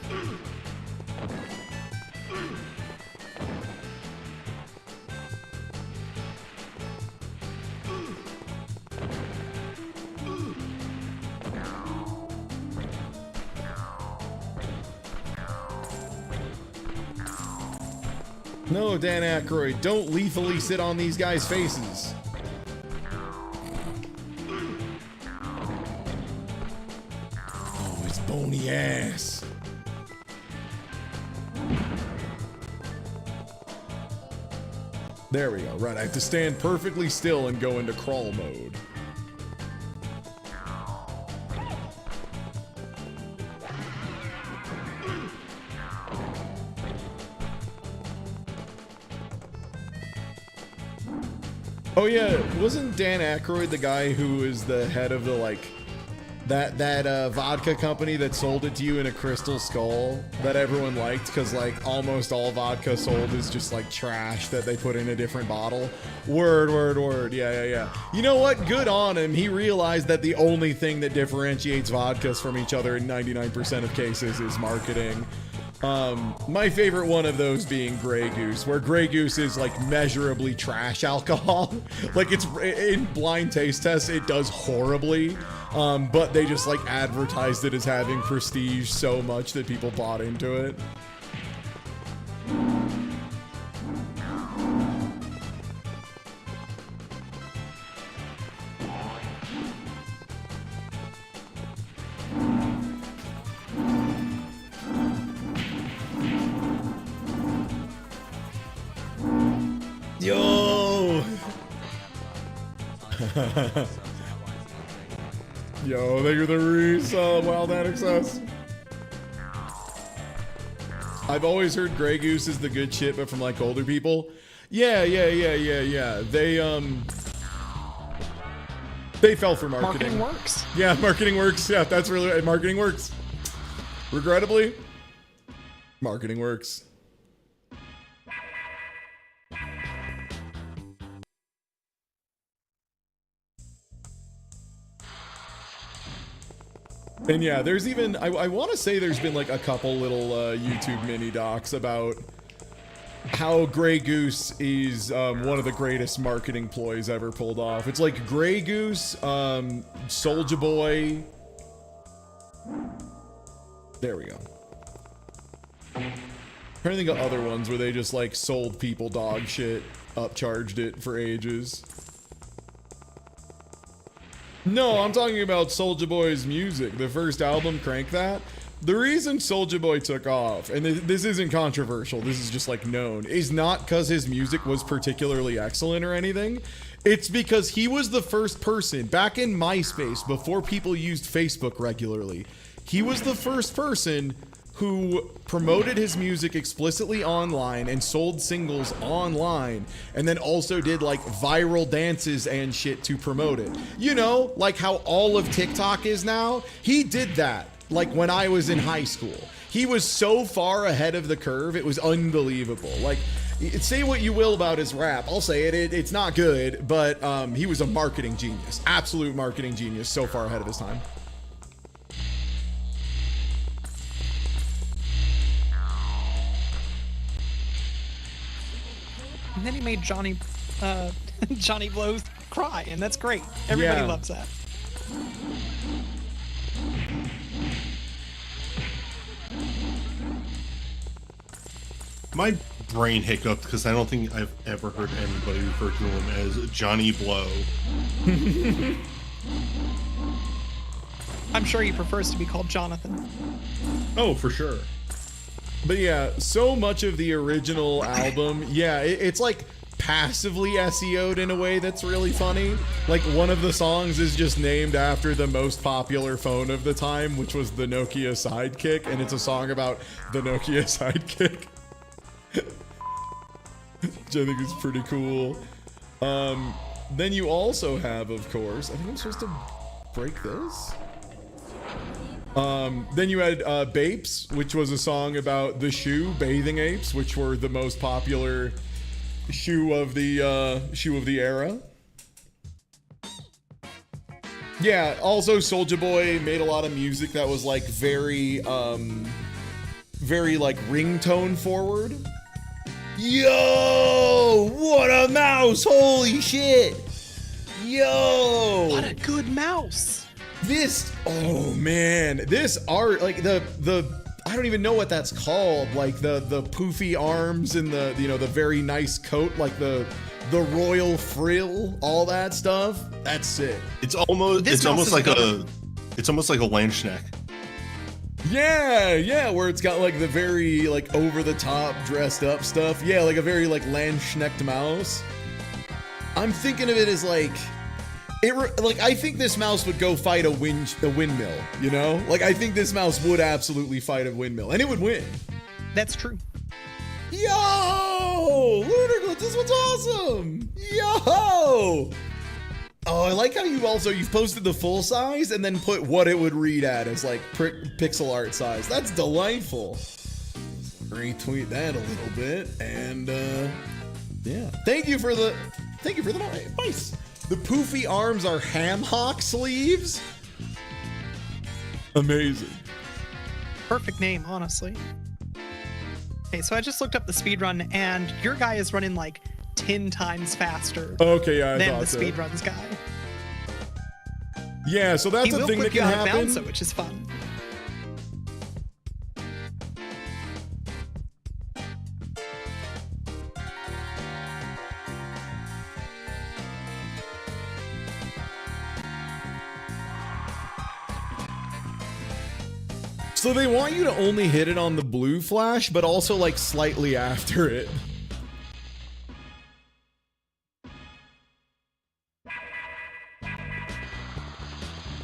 No, Dan Aykroyd, don't lethally sit on these guys' faces. Oh, it's bony ass. There we go. Right, I have to stand perfectly still and go into crawl mode. Oh yeah, wasn't Dan Aykroyd the guy who is the head of the that vodka company that sold it to you in a crystal skull that everyone liked because like almost all vodka sold is just like trash that they put in a different bottle? Word. Yeah. You know what? Good on him. He realized that the only thing that differentiates vodkas from each other in 99% of cases is marketing. My favorite one of those being Grey Goose, where Grey Goose is like measurably trash alcohol. Like it's in blind taste tests, it does horribly. But they just like advertised it as having prestige so much that people bought into it. Yo! Yo, thank you for the resub, Wild Ad Access. I've always heard Grey Goose is the good shit, but from like older people. Yeah. They fell for marketing. Marketing works. Yeah, marketing works. Yeah, that's really marketing works. Regrettably, marketing works. And yeah, there's even, I want to say there's been like a couple little YouTube mini docs about how Grey Goose is one of the greatest marketing ploys ever pulled off. It's like Grey Goose, Soulja Boy. There we go. I'm trying to think of other ones where they just like sold people dog shit, upcharged it for ages. No, I'm talking about Soulja Boy's music. The first album, Crank That. The reason Soulja Boy took off, and this isn't controversial, this is just like known, is not because his music was particularly excellent or anything. It's because he was the first person, back in MySpace, before people used Facebook regularly, he was the first person who promoted his music explicitly online and sold singles online, and then also did like viral dances and shit to promote it. You know, like how all of TikTok is now? He did that, like when I was in high school. He was so far ahead of the curve, it was unbelievable. Like, say what you will about his rap, I'll say it's not good, but he was a marketing genius. Absolute marketing genius, so far ahead of his time. And then he made Johnny Blow cry, and that's great. Everybody loves that. My brain hiccuped because I don't think I've ever heard anybody refer to him as Johnny Blow. I'm sure he prefers to be called Jonathan. Oh, for sure. But yeah, so much of the original album, yeah, it's like passively SEO'd in a way that's really funny. Like one of the songs is just named after the most popular phone of the time, which was the Nokia Sidekick, and it's a song about the Nokia Sidekick. Which I think is pretty cool. Then you also have, of course, I think I'm supposed to break this. Then you had Bapes, which was a song about the shoe, Bathing Apes, which were the most popular shoe of the era. Yeah, also Soulja Boy made a lot of music that was like very like ringtone forward. Yo, what a mouse! Holy shit! Yo, what a good mouse! This, oh man, this art, like the I don't even know what that's called. Like the poofy arms and the, you know, the very nice coat, like the royal frill, all that stuff. That's sick. It's almost like a Landschneck. Yeah, where it's got like the very like over the top dressed up stuff. Yeah, like a very like Landschnecked mouse. I'm thinking of it as like I think this mouse would go fight a windmill, you know? Like I think this mouse would absolutely fight a windmill and it would win. That's true. Yo! Lunar, this one's awesome! Yo! Oh, I like how you've posted the full size and then put what it would read at as like pixel art size. That's delightful. Retweet that a little bit and yeah. Thank you for the advice. The poofy arms are ham hock sleeves. Amazing. Perfect name, honestly. Okay, so I just looked up the speedrun and your guy is running like 10 times faster than the speedruns guy. Yeah, so that's a thing that can happen. Bounce it, which is fun. So they want you to only hit it on the blue flash, but also like slightly after it.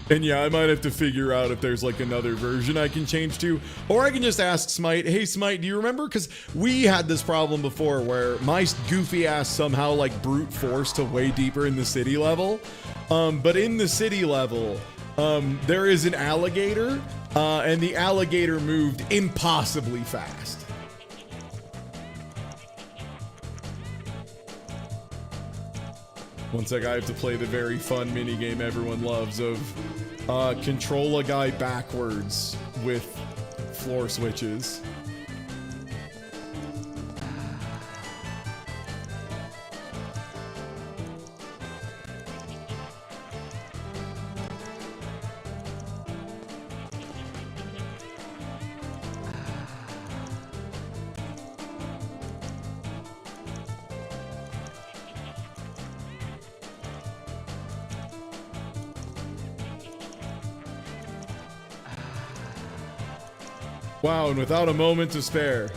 And yeah, I might have to figure out if there's like another version I can change to, or I can just ask Smite, hey Smite, do you remember? Because we had this problem before where my goofy ass somehow like brute forced to way deeper in the city level. But in the city level, there is an alligator, and the alligator moved impossibly fast. One sec, I have to play the very fun minigame everyone loves of control a guy backwards with floor switches. Wow, and without a moment to spare.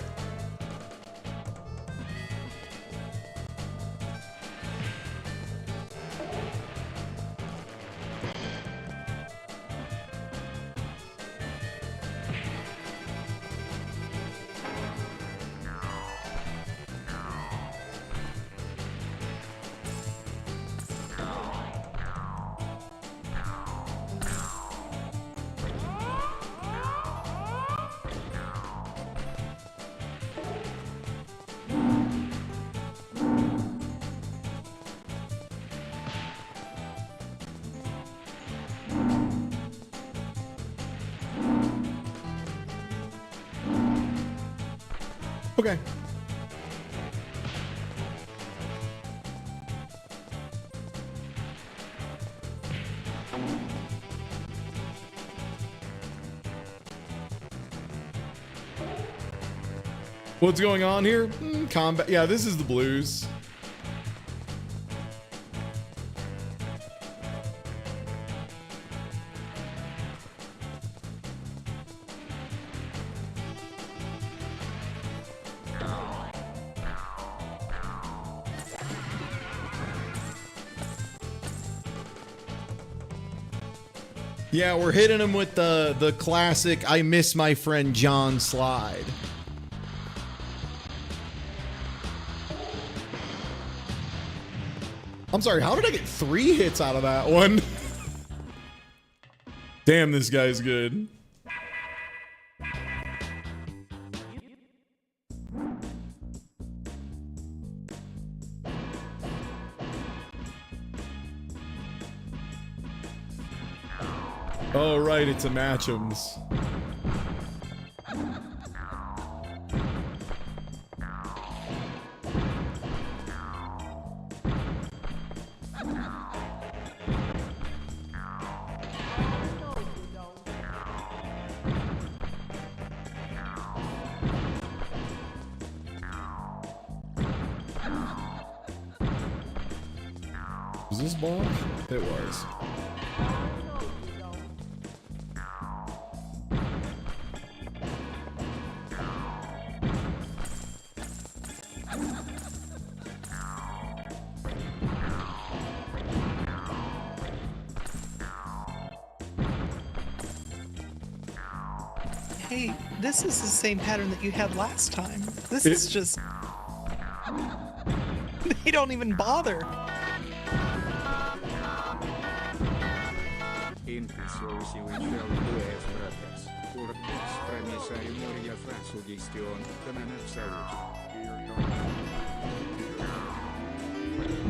Okay. What's going on here? Combat. Yeah, this is the blues. Yeah, we're hitting him with the classic I miss my friend John slide. I'm sorry, how did I get 3 hits out of that one? Damn, this guy's good. Oh, right, it's a match'ems. Was this ball? It was. Hey, this is the same pattern that you had last time. This is just... They don't even bother.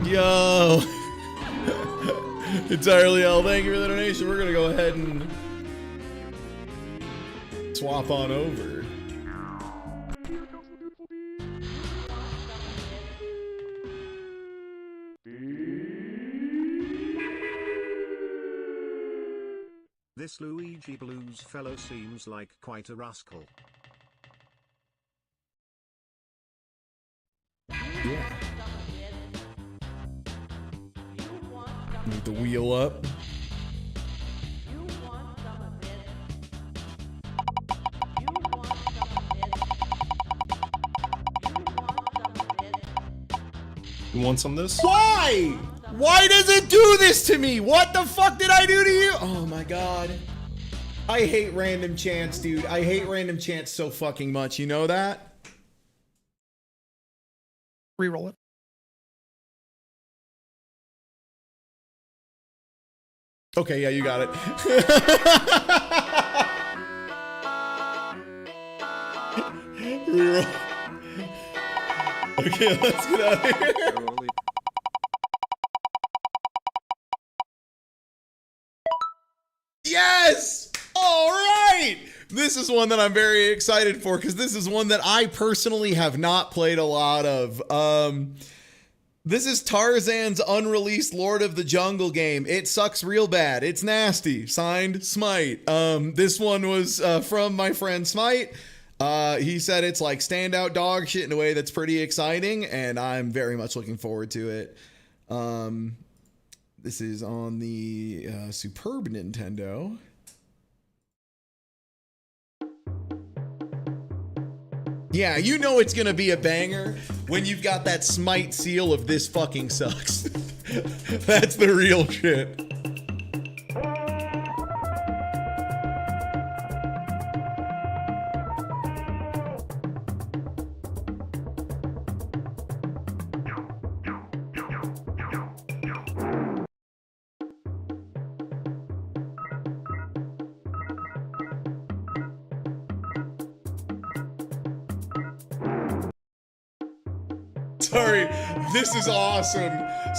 Yo! Entirely L, thank you for the donation. We're gonna go ahead and swap on over. This Luigi Blues fellow seems like quite a rascal. Yeah. Move the wheel up. You want some of this? Why? Why does it do this to me? What the fuck did I do to you? Oh my god. I hate random chance, dude. I hate random chance so fucking much. You know that? Reroll it. Okay, yeah, you got it. Reroll. Okay, let's get out of here. Yes! All right! This is one that I'm very excited for because this is one that I personally have not played a lot of. This is Tarzan's unreleased Lord of the Jungle game. It sucks real bad. It's nasty. Signed, Smite. This one was from my friend Smite. He said it's like standout dog shit in a way that's pretty exciting, and I'm very much looking forward to it. This is on the superb Nintendo. Yeah, you know it's gonna be a banger when you've got that Smite seal of this fucking sucks. That's the real shit. Sorry, this is awesome.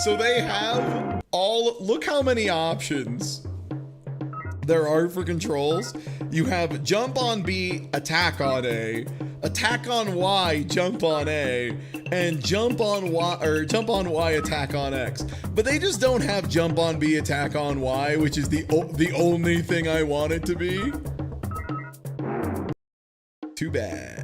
So they have look how many options there are for controls. You have jump on B, attack on A, attack on Y, jump on A, and jump on Y, or jump on Y, attack on X. But they just don't have jump on B, attack on Y, which is the only thing I want it to be. Too bad.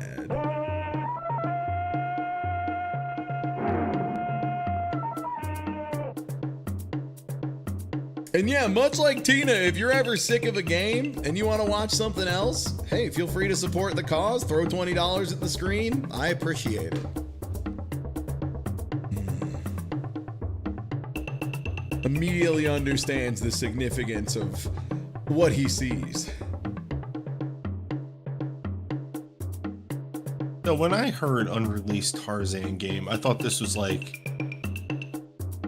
And yeah, much like Tina, if you're ever sick of a game and you want to watch something else, hey, feel free to support the cause. Throw $20 at the screen. I appreciate it. Immediately understands the significance of what he sees. So when I heard unreleased Tarzan game, I thought this was like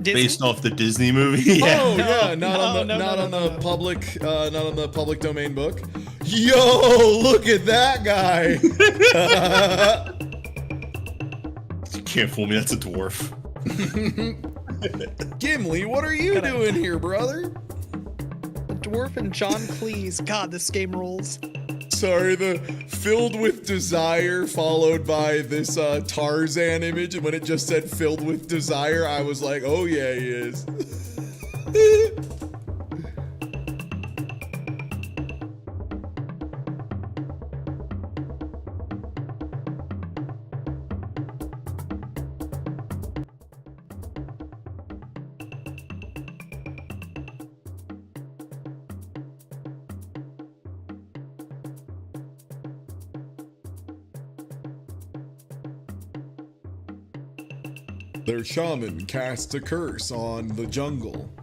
based off the Disney movie. Yeah. Oh yeah, not on the public domain book. Yo, look at that guy. You can't fool me. That's a dwarf. Gimli, what are you doing here, brother? Dwarf and John Cleese. God, this game rules. Sorry, the filled with desire followed by this Tarzan image, and when it just said filled with desire, I was like, oh yeah, he is. Their shaman casts a curse on the jungle.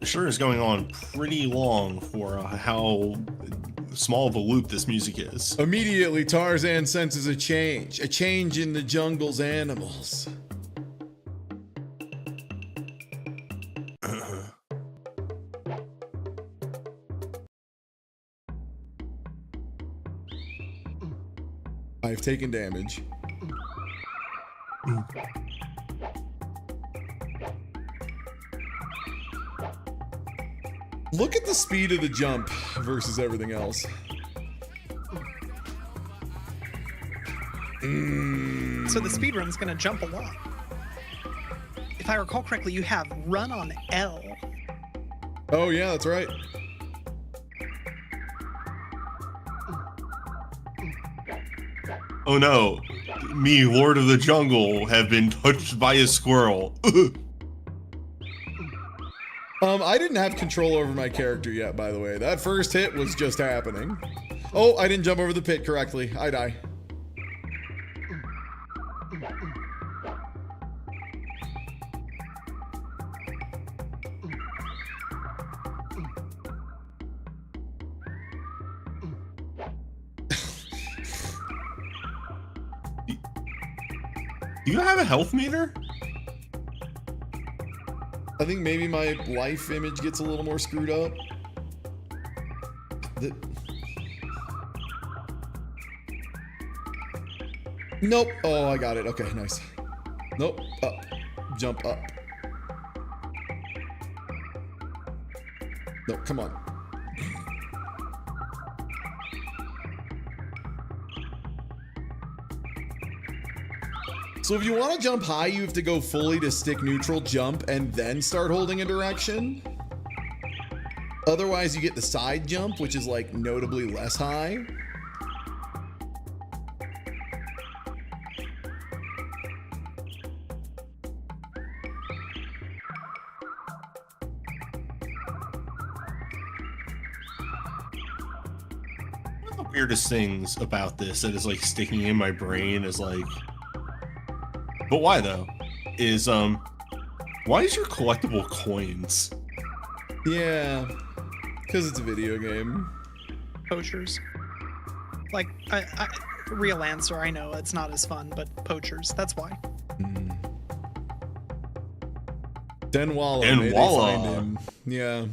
Sure is going on pretty long for how small of a loop this music is. Immediately, Tarzan senses a change in the jungle's animals. I've taken damage. Look at the speed of the jump versus everything else. So the speedrun's gonna jump a lot. If I recall correctly, you have run on L. Oh yeah, that's right. Oh no, me, Lord of the Jungle, have been touched by a squirrel. I didn't have control over my character yet, by the way. That first hit was just happening. Oh, I didn't jump over the pit correctly. I die. Do you have a health meter? I think maybe my life image gets a little more screwed up. Nope. Oh, I got it. Okay, nice. Nope. Up. Jump up. No, come on. So if you want to jump high, you have to go fully to stick neutral, jump, and then start holding a direction. Otherwise, you get the side jump, which is like notably less high. One of the weirdest things about this that is like sticking in my brain is like, but why though? Is why is your collectible coins? Yeah, because it's a video game. Poachers. Like, I real answer, I know it's not as fun, but poachers, that's why. Denwalla, may they find him. Yeah.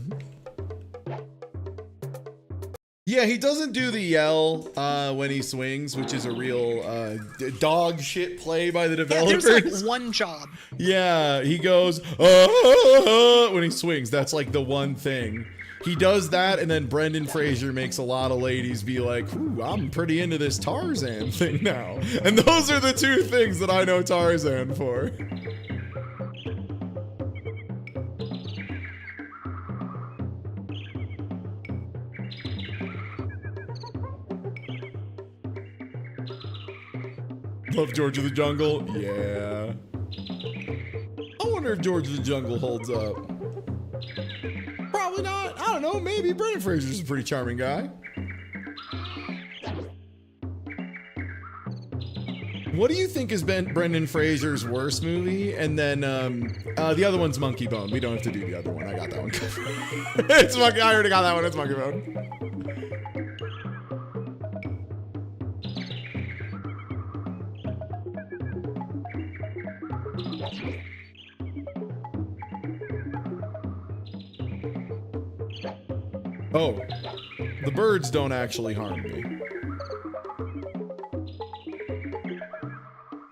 Yeah, he doesn't do the yell when he swings, which is a real dog shit play by the developers. Yeah, there's like one job. Yeah, he goes when he swings. That's like the one thing. He does that, and then Brendan Fraser makes a lot of ladies be like, ooh, I'm pretty into this Tarzan thing now. And those are the two things that I know Tarzan for. Love George of the Jungle? Yeah. I wonder if George of the Jungle holds up. Probably not. I don't know. Maybe. Brendan Fraser's a pretty charming guy. What do you think has been Brendan Fraser's worst movie? And then the other one's Monkey Bone. We don't have to do the other one. I got that one covered. It's Monkey. I already got that one. It's Monkey Bone. Oh, the birds don't actually harm me.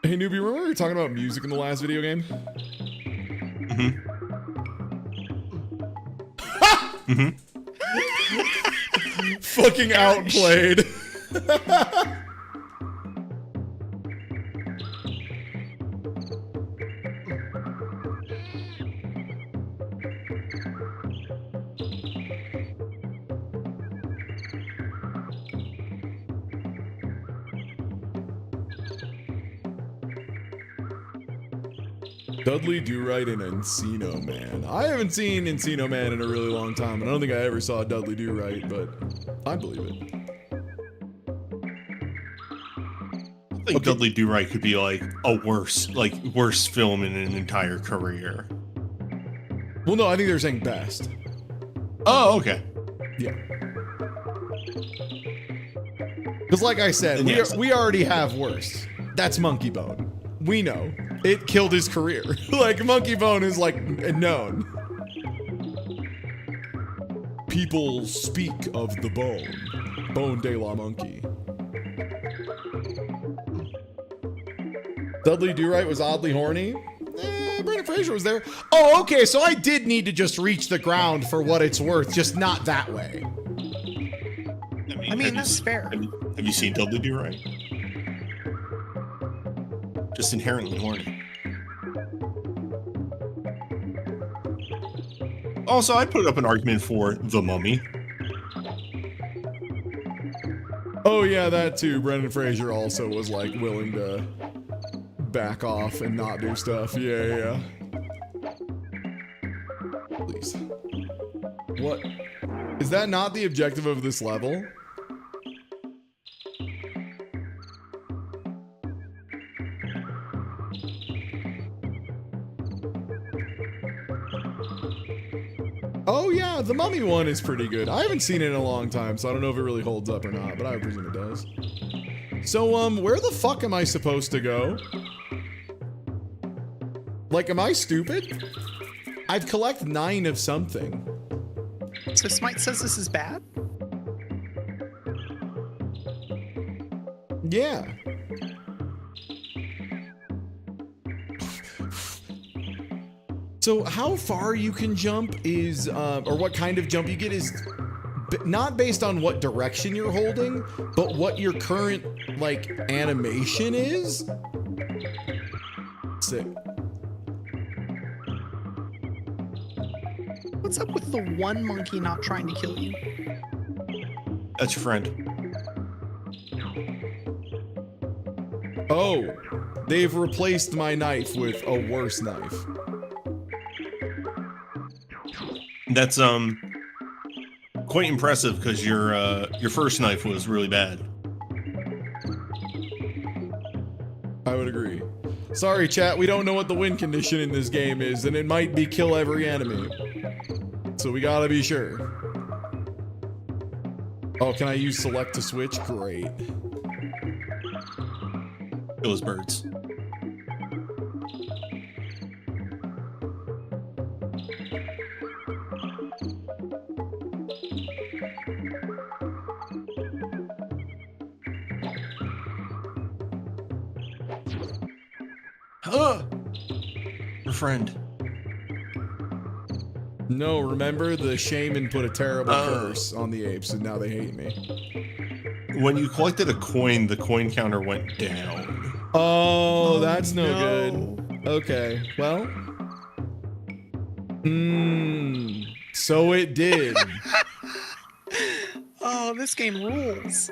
Hey, newbie, remember we were talking about music in the last video game? Mm-hmm. Mm-hmm. Fucking outplayed. Dudley Do-Right and Encino Man. I haven't seen Encino Man in a really long time, and I don't think I ever saw Dudley Do-Right, but I believe it. I think Dudley Do-Right could be like a worse film in an entire career. Well, no, I think they're saying best. Oh, okay. Yeah. Because like I said, we already have worse. That's Monkey Bone. We know. It killed his career. Like, Monkey Bone is, like, known. People speak of the bone. Bone de la Monkey. Dudley Do-Right was oddly horny. Brendan Fraser was there. Oh, okay, so I did need to just reach the ground for what it's worth, just not that way. I mean that's fair. Have you seen Dudley Do-Right? Just inherently horny. Also, I'd put up an argument for The Mummy. Oh yeah, that too. Brendan Fraser also was like willing to back off and not do stuff. Yeah. Please. What? Is that not the objective of this level? Oh yeah, the Mummy one is pretty good. I haven't seen it in a long time, so I don't know if it really holds up or not, but I would presume it does. So, where the fuck am I supposed to go? Like, am I stupid? I'd collect 9 of something. So Smite says this is bad? Yeah. So how far you can jump is, or what kind of jump you get is not based on what direction you're holding, but what your current, like, animation is. Sick. What's up with the one monkey not trying to kill you? That's your friend. Oh, they've replaced my knife with a worse knife. That's quite impressive because your first knife was really bad. I would agree. Sorry, chat, we don't know what the win condition in this game is, and it might be kill every enemy. So we gotta be sure. Oh, can I use select to switch? Great. Kill those birds. Your friend. No, remember the shaman put a terrible curse on the apes and now they hate me. When you collected a coin, the coin counter went down. Oh, that's no good. Okay, well. So it did. Oh, this game rules.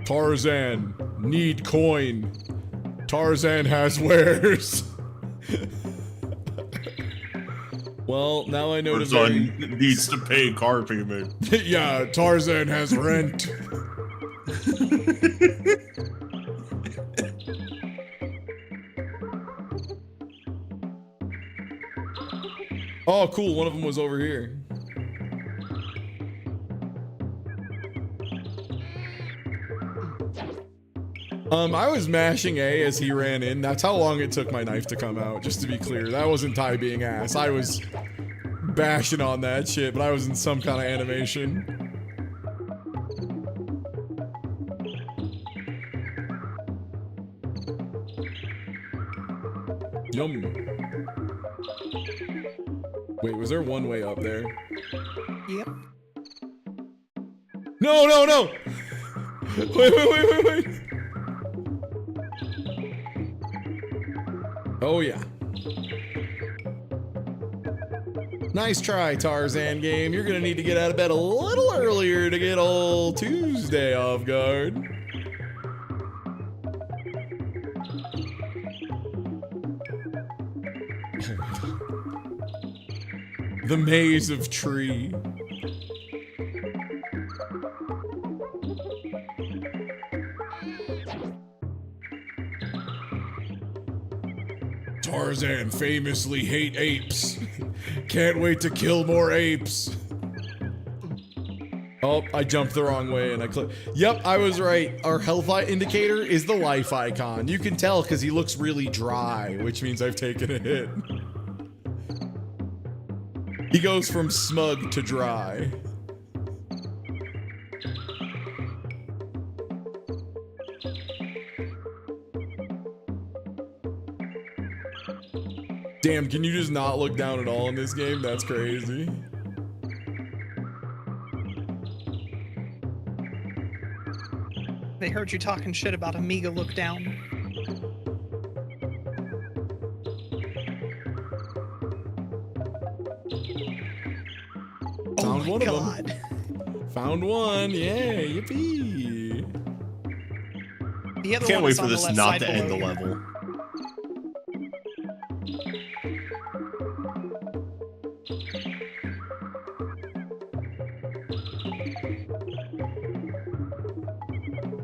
Tarzan, need coin. Tarzan has wares. Well, now I know to Tarzan needs to pay car payment. Yeah, Tarzan has rent. Oh, cool. One of them was over here. I was mashing A as he ran in. That's how long it took my knife to come out, just to be clear. That wasn't Ty being ass. I was bashing on that shit, but I was in some kind of animation. Yum. Wait, was there one way up there? Yep. No, no, no! Wait. Oh, yeah. Nice try, Tarzan game. You're gonna need to get out of bed a little earlier to get old Tuesday off guard. The maze of tree. Tarzan famously hate apes. Can't wait to kill more apes. Oh, I jumped the wrong way and I clicked. Yep, I was right. Our health indicator is the life icon. You can tell because he looks really dry, which means I've taken a hit. He goes from smug to dry. Damn, can you just not look down at all in this game? That's crazy. They heard you talking shit about Amiga Look Down. Found one God. of them. Found one. Yeah, yippee. The other Can't one wait is for on this the left not side to end the below you. level.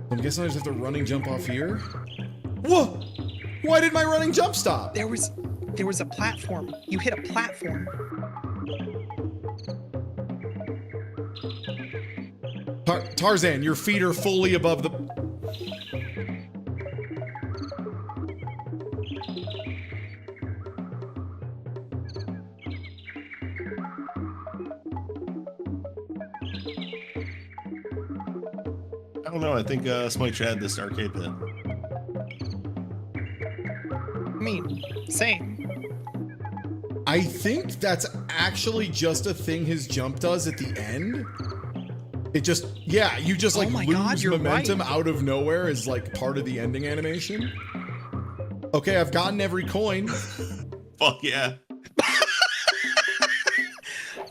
I'm guessing I just have to running jump off here. Whoa! Why did my running jump stop? There was a platform. You hit a platform. Tarzan, your feet are fully above the... I don't know. I think Smite should add this arcade pit. I mean, same. I think that's actually just a thing his jump does at the end. It just, yeah, you just like lose momentum out of nowhere as like part of the ending animation. Okay, I've gotten every coin. Fuck yeah.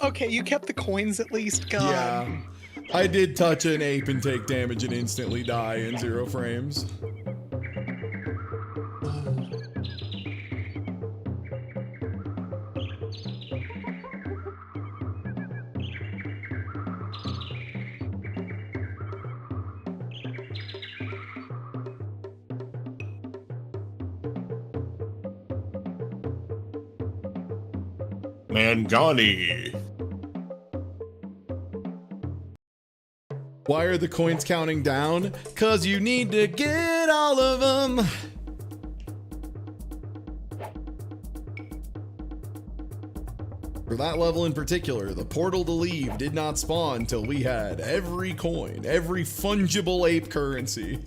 Okay, you kept the coins at least. God. Yeah. I did touch an ape and take damage and instantly die in 0 frames. Mangani. Why are the coins counting down? 'Cause you need to get all of them. For that level in particular, the portal to leave did not spawn till we had every coin, every fungible ape currency.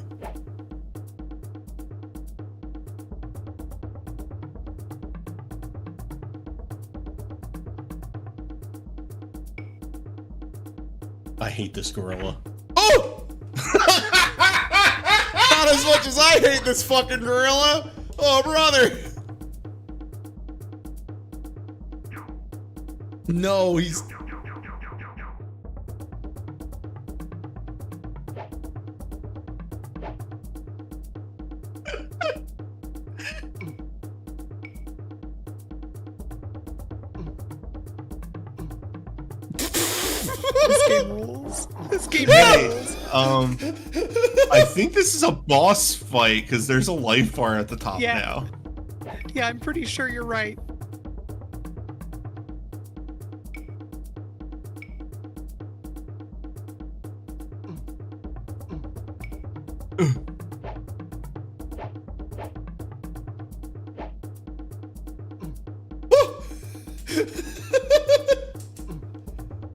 I hate this gorilla. Oh! Not as much as I hate this fucking gorilla. Oh, brother. No, he's... game Hey, rules. I think this is a boss fight because there's a life bar at the top now. Yeah, I'm pretty sure you're right.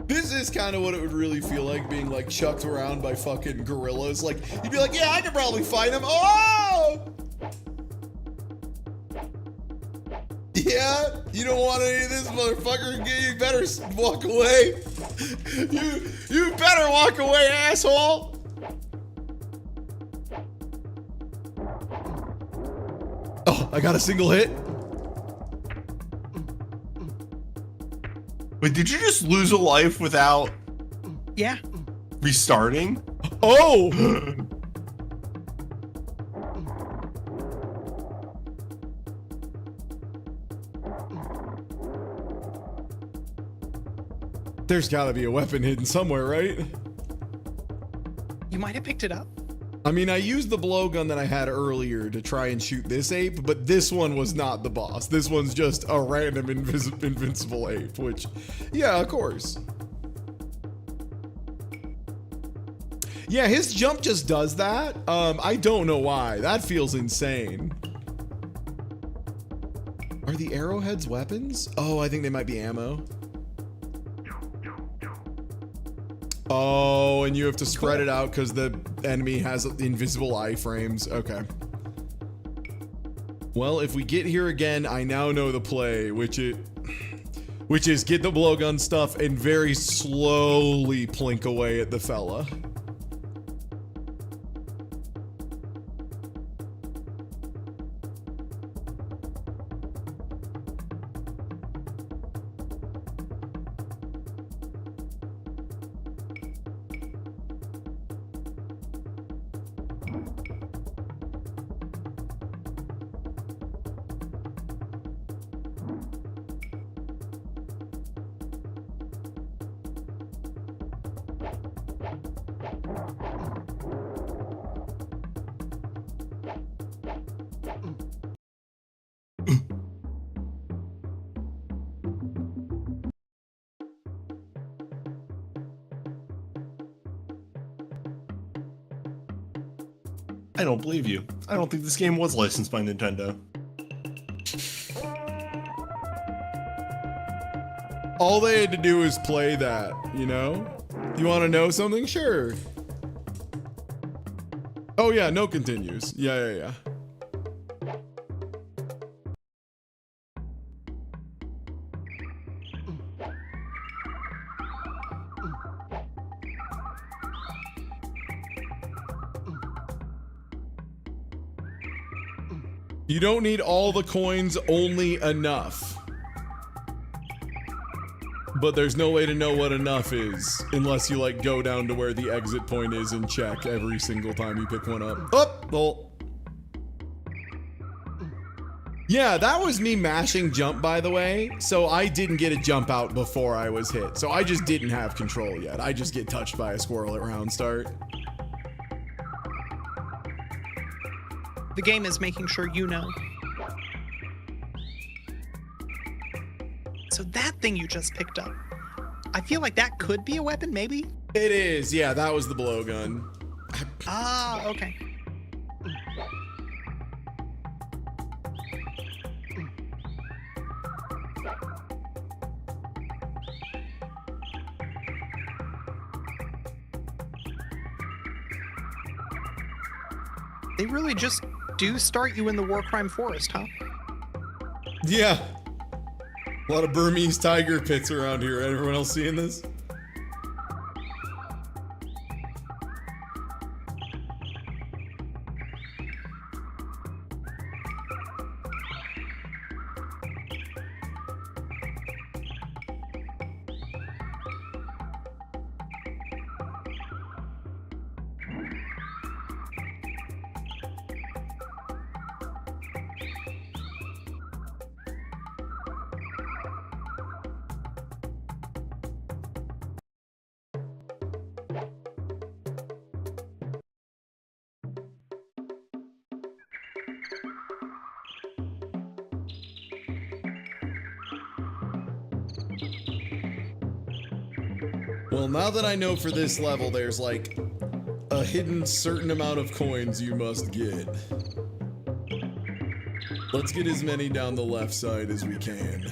This is kind of what it would really feel like being like chucked around by fucking gorillas. Like, you'd be like, yeah, I could probably fight him. Oh! Yeah? You don't want any of this, motherfucker? You better walk away. You better walk away, asshole. Oh, I got a single hit. Wait, did you just lose a life without restarting? Oh! There's gotta be a weapon hidden somewhere, right? You might have picked it up. I mean, I used the blowgun that I had earlier to try and shoot this ape, but this one was not the boss. This one's just a random invincible ape, which, yeah, of course. Yeah, his jump just does that. I don't know why. That feels insane. Are the arrowheads weapons? Oh, I think they might be ammo. Oh, and you have to spread it out because the enemy has invisible iframes. Okay. Well, if we get here again, I now know the play, which is get the blowgun stuff and very slowly plink away at the fella. I don't believe you. I don't think this game was licensed by Nintendo. All they had to do is play that, you know? You want to know something? Sure. Oh yeah, no continues. Yeah. You don't need all the coins, only enough. But there's no way to know what enough is unless you like go down to where the exit point is and check every single time you pick one up. Oh, well. Yeah, that was me mashing jump, by the way. So I didn't get a jump out before I was hit. So I just didn't have control yet. I just get touched by a squirrel at round start. The game is making sure you know. So that thing you just picked up, I feel like that could be a weapon, maybe? It is, yeah, that was the blowgun. Ah, okay. They really just do start you in the war crime forest, huh? Yeah. A lot of Burmese tiger pits around here. Everyone else seeing this? Well, now that I know for this level, there's like a hidden certain amount of coins you must get. Let's get as many down the left side as we can.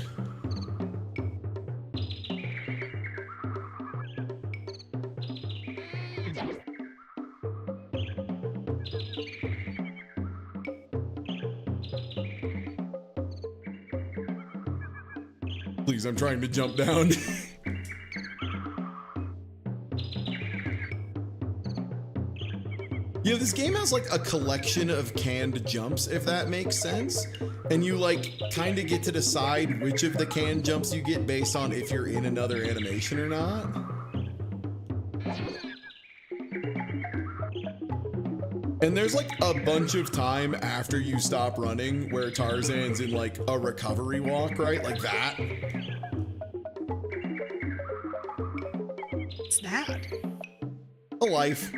Please, I'm trying to jump down. Yeah, this game has like a collection of canned jumps, if that makes sense. And you like kind of get to decide which of the canned jumps you get based on if you're in another animation or not. And there's like a bunch of time after you stop running where Tarzan's in like a recovery walk, right? Like that. What's that? A life.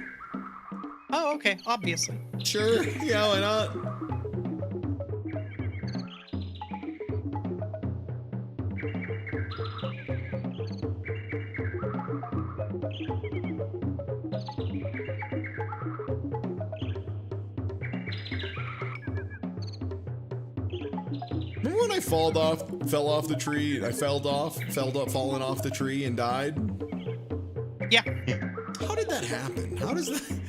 Oh, okay, obviously. Sure, yeah, why not? Remember when I fell off the tree? Falling off the tree and died? Yeah. How did that happen? How does that?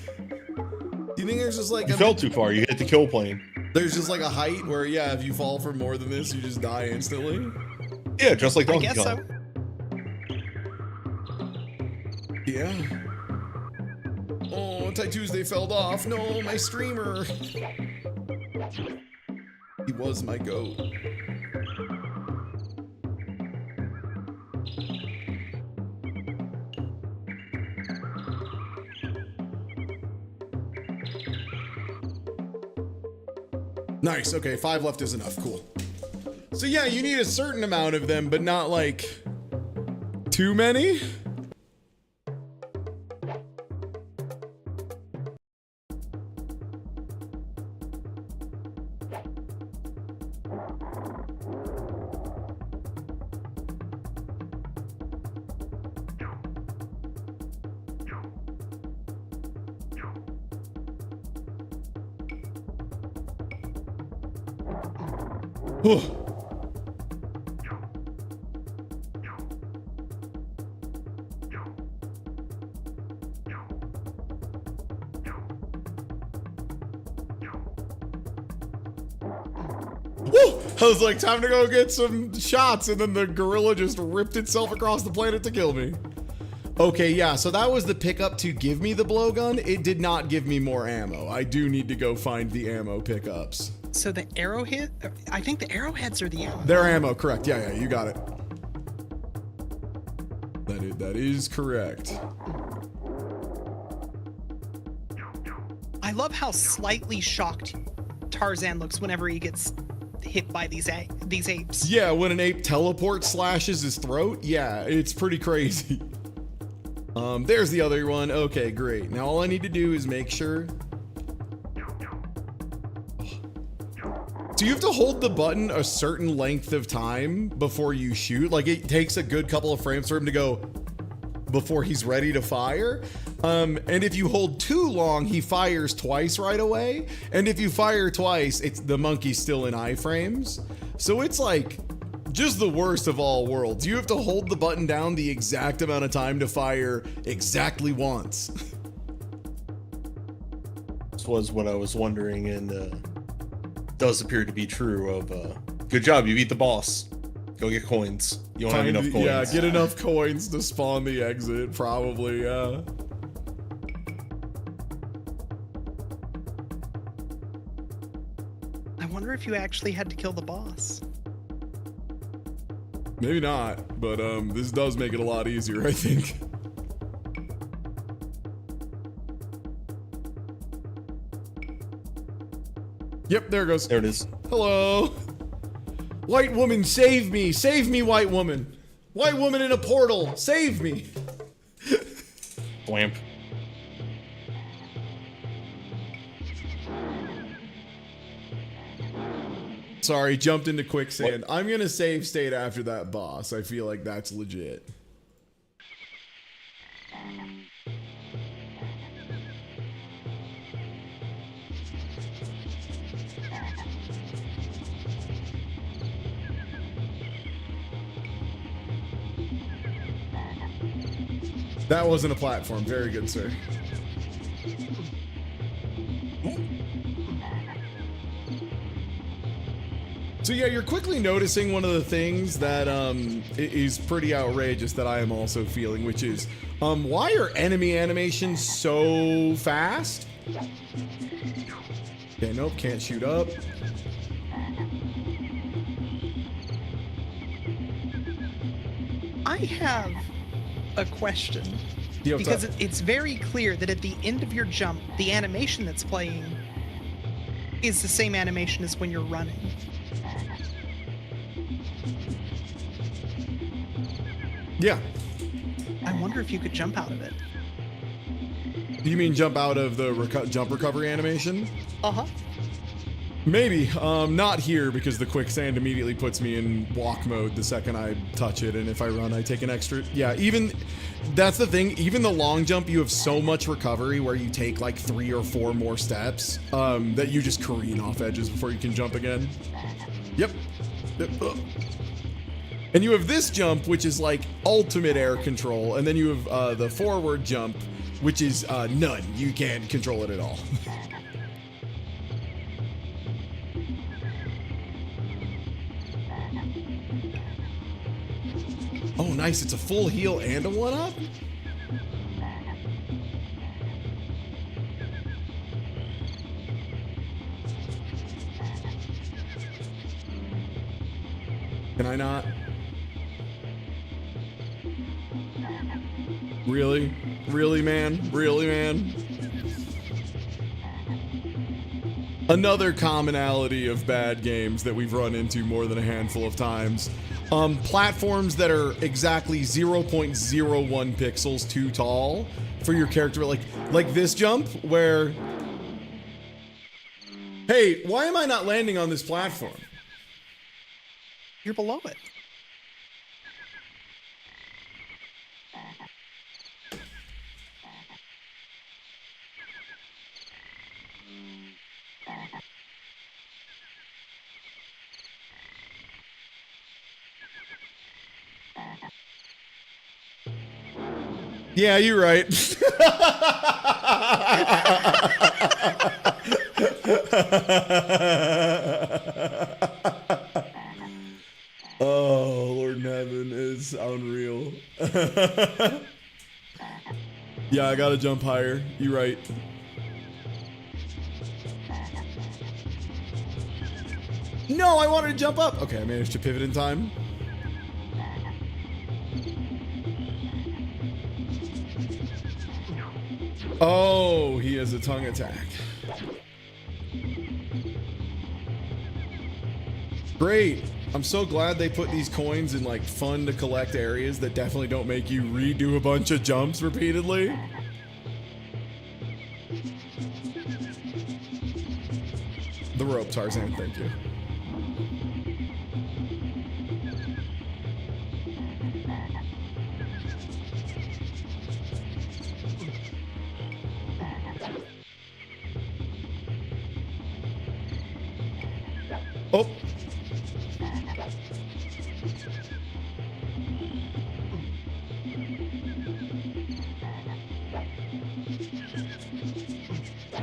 Do you think there's just like you fell too far? You hit the kill plane. There's just like a height where, yeah, if you fall for more than this, you just die instantly. Yeah, just like Donkey I guess Kong. so. Yeah. Oh, Ty Tuesday fell off. No, my streamer. He was my goat. Nice, okay, 5 left is enough, cool. So yeah, you need a certain amount of them, but not like too many. I was like, time to go get some shots, and then the gorilla just ripped itself across the planet to kill me. Okay, yeah, so that was the pickup to give me the blowgun. It did not give me more ammo. I do need to go find the ammo pickups. So the arrowhead, I think the arrowheads are the ammo. They're ammo, correct. Yeah, you got it. That is correct. I love how slightly shocked Tarzan looks whenever he gets hit by these apes. Yeah, when an ape teleport slashes his throat, yeah, it's pretty crazy. There's the other one. Okay, great. Now all I need to do is make sure. So you have to hold the button a certain length of time before you shoot. Like it takes a good couple of frames for him to go before he's ready to fire. And if you hold too long, he fires twice right away. And if you fire twice, the monkey's still in iframes. So it's like just the worst of all worlds. You have to hold the button down the exact amount of time to fire exactly once. This was what I was wondering, and does appear to be true of good job, you beat the boss. Go get coins. You don't have enough coins. Yeah, get enough coins to spawn the exit, probably, yeah. I wonder if you actually had to kill the boss. Maybe not, but this does make it a lot easier, I think. Yep, there it goes. There it is. Hello. White woman, save me. Save me, white woman. White woman in a portal. Save me. Blamp. Sorry, jumped into quicksand. What? I'm gonna save state after that boss. I feel like that's legit. That wasn't a platform. Very good, sir. So yeah, you're quickly noticing one of the things that is pretty outrageous that I am also feeling, which is why are enemy animations so fast? Okay, nope, can't shoot up. I have a question. Yo, because it's very clear that at the end of your jump, the animation that's playing is the same animation as when you're running. Yeah. I wonder if you could jump out of it. You mean jump out of the jump recovery animation? Uh-huh. Maybe. Not here because the quicksand immediately puts me in walk mode the second I touch it, and if I run, I take an extra. Yeah, even that's the thing. Even the long jump, you have so much recovery where you take like 3 or 4 more steps that you just careen off edges before you can jump again. Yep. And you have this jump, which is like ultimate air control, and then you have the forward jump, which is none. You can't control it at all. Oh, nice. It's a full heal and a 1-up? Can I not? Really? Really, man? Really, man? Another commonality of bad games that we've run into more than a handful of times. Platforms that are exactly 0.01 pixels too tall for your character, like this jump where, hey, why am I not landing on this platform? You're below it. Yeah, you're right. Oh, Lord in heaven is unreal. Yeah, I gotta jump higher. You're right. No, I wanted to jump up. Okay, I managed to pivot in time. Oh, he has a tongue attack. Great. I'm so glad they put these coins in like fun to collect areas that definitely don't make you redo a bunch of jumps repeatedly. The rope, Tarzan, thank you. Oh.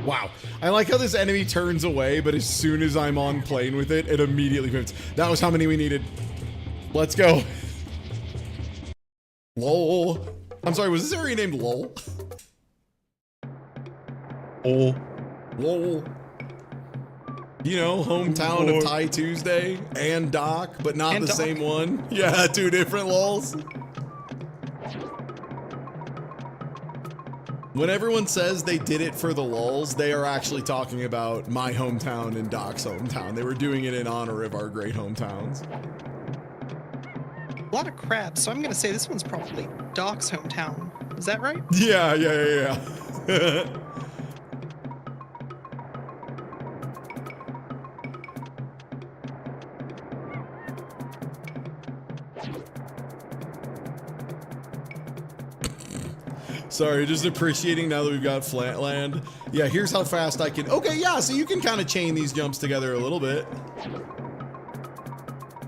Wow. I like how this enemy turns away, but as soon as I'm on plane with it, it immediately pivots. That was how many we needed. Let's go. Lol. I'm sorry, was this area named Lol? Lol. Lol. You know, hometown of Thai Tuesday and Doc, but not the same one. Yeah, 2 different lols. When everyone says they did it for the lulz, they are actually talking about my hometown and Doc's hometown. They were doing it in honor of our great hometowns. A lot of crabs, so I'm going to say this one's probably Doc's hometown. Is that right? Yeah. Sorry, just appreciating now that we've got flatland. Yeah, here's how fast I can. Okay, yeah, so you can kind of chain these jumps together a little bit.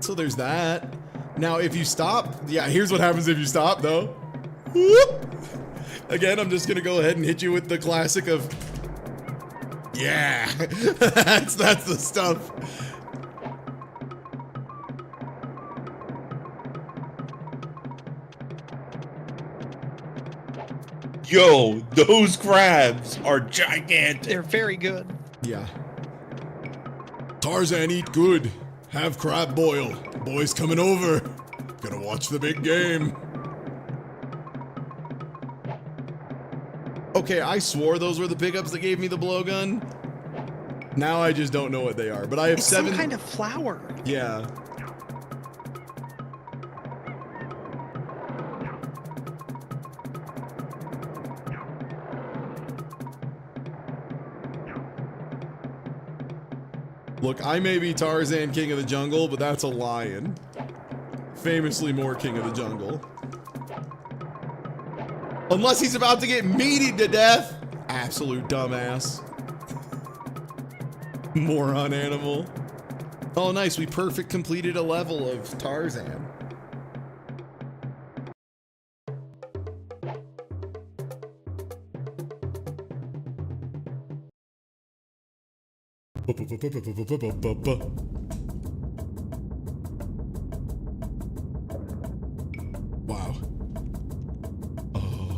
So there's that. Now, if you stop, yeah, here's what happens if you stop, though. Whoop! Again, I'm just gonna go ahead and hit you with the classic of, yeah, that's the stuff. Yo, those crabs are gigantic. They're very good. Yeah. Tarzan, eat good. Have crab boil. Boys coming over. Gonna watch the big game. Okay, I swore those were the pickups that gave me the blowgun. Now I just don't know what they are, but I have It's 7. some kind of flower. Yeah. Look, I may be Tarzan, King of the Jungle, but that's a lion. Famously more King of the Jungle. Unless he's about to get meated to death. Absolute dumbass. Moron animal. Oh, nice. We perfect completed a level of Tarzan. Wow. Oh.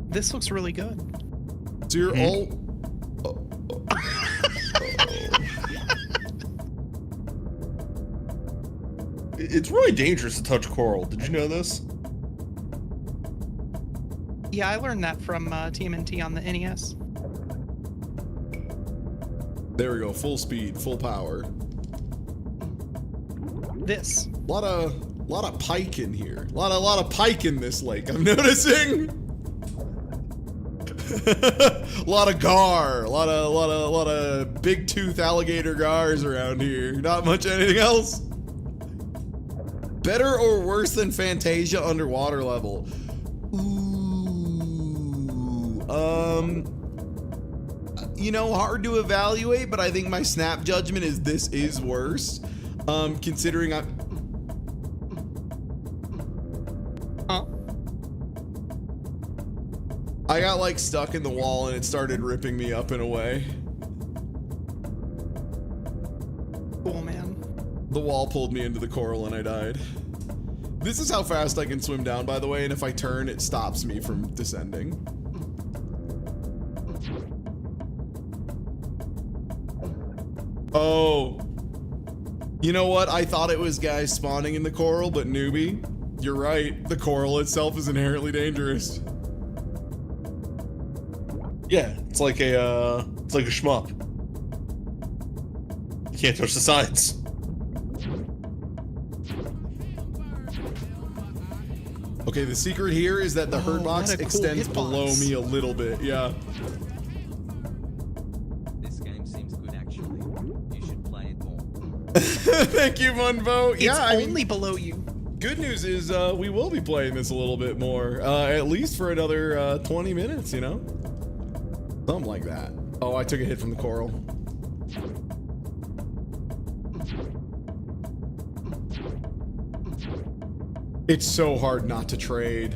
This looks really good. So you're all... It's really dangerous to touch coral. Did you know this? Yeah, I learned that from TMNT on the NES. There we go. Full speed, full power. This. A lot of pike in here. A lot of pike in this lake. I'm noticing. A lot of gar. A lot of big tooth alligator gars around here. Not much anything else. Better or worse than Fantasia underwater level? You know, hard to evaluate, but I think my snap judgment is this is worse. Considering I got like stuck in the wall and it started ripping me up in a way. Cool, man. The wall pulled me into the coral and I died. This is how fast I can swim down, by the way, and if I turn, it stops me from descending. Oh. You know what? I thought it was guys spawning in the coral, but newbie, you're right. The coral itself is inherently dangerous. Yeah, it's like a shmup. You can't touch the sides. Okay, the secret here is that the hurt box extends below me a little bit. Yeah. This game seems good, actually. You should play it more. Thank you, Munvo. It's Yeah, only below you. Good news is we will be playing this a little bit more, at least for another 20 minutes, you know? Something like that. Oh, I took a hit from the coral. It's so hard not to trade.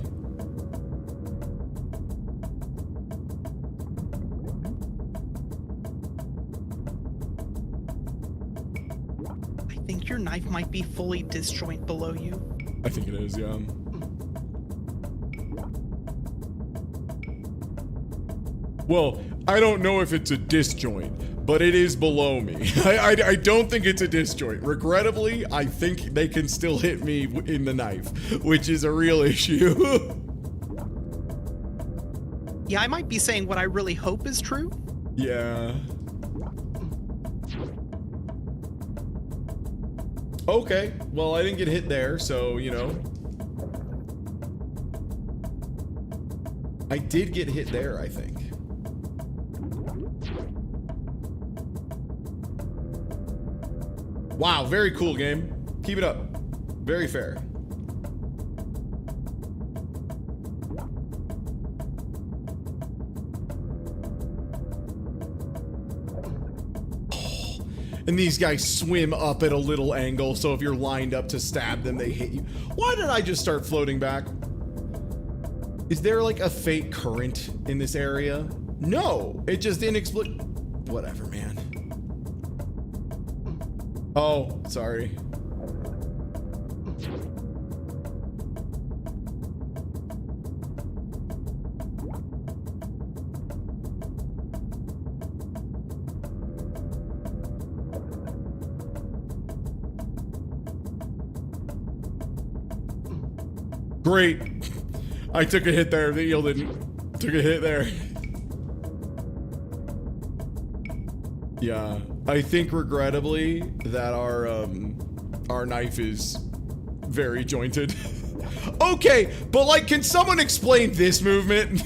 I think your knife might be fully disjoint below you. I think it is, yeah. Well, I don't know if it's a disjoint, but it is below me. I don't think it's a disjoint. Regrettably, I think they can still hit me in the knife, which is a real issue. Yeah, I might be saying what I really hope is true. Yeah. Okay, well, I didn't get hit there, so, you know. I did get hit there, I think. Wow, very cool game. Keep it up. Very fair. And these guys swim up at a little angle, so if you're lined up to stab them, they hit you. Why did I just start floating back? Is there like a fake current in this area? No, it just inexplicably. Whatever, man. Oh, sorry. Great. I took a hit there. The eel didn't. Took a hit there. Yeah. I think regrettably that our knife is very jointed. Okay, but like, can someone explain this movement?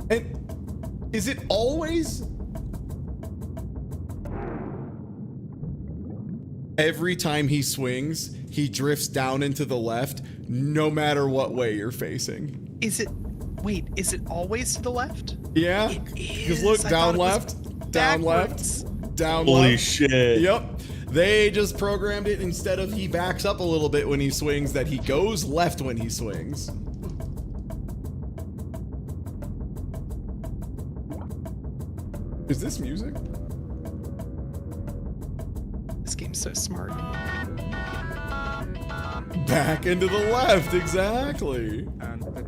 And is it always? Every time he swings, he drifts down into the left, no matter what way you're facing. Is it? Wait, is it always to the left? Yeah. Because look, down left, down left, down left. Holy shit. Yep. They just programmed it instead of he backs up a little bit when he swings, that he goes left when he swings. Is this music? This game's so smart. Back into the left, exactly. And the left.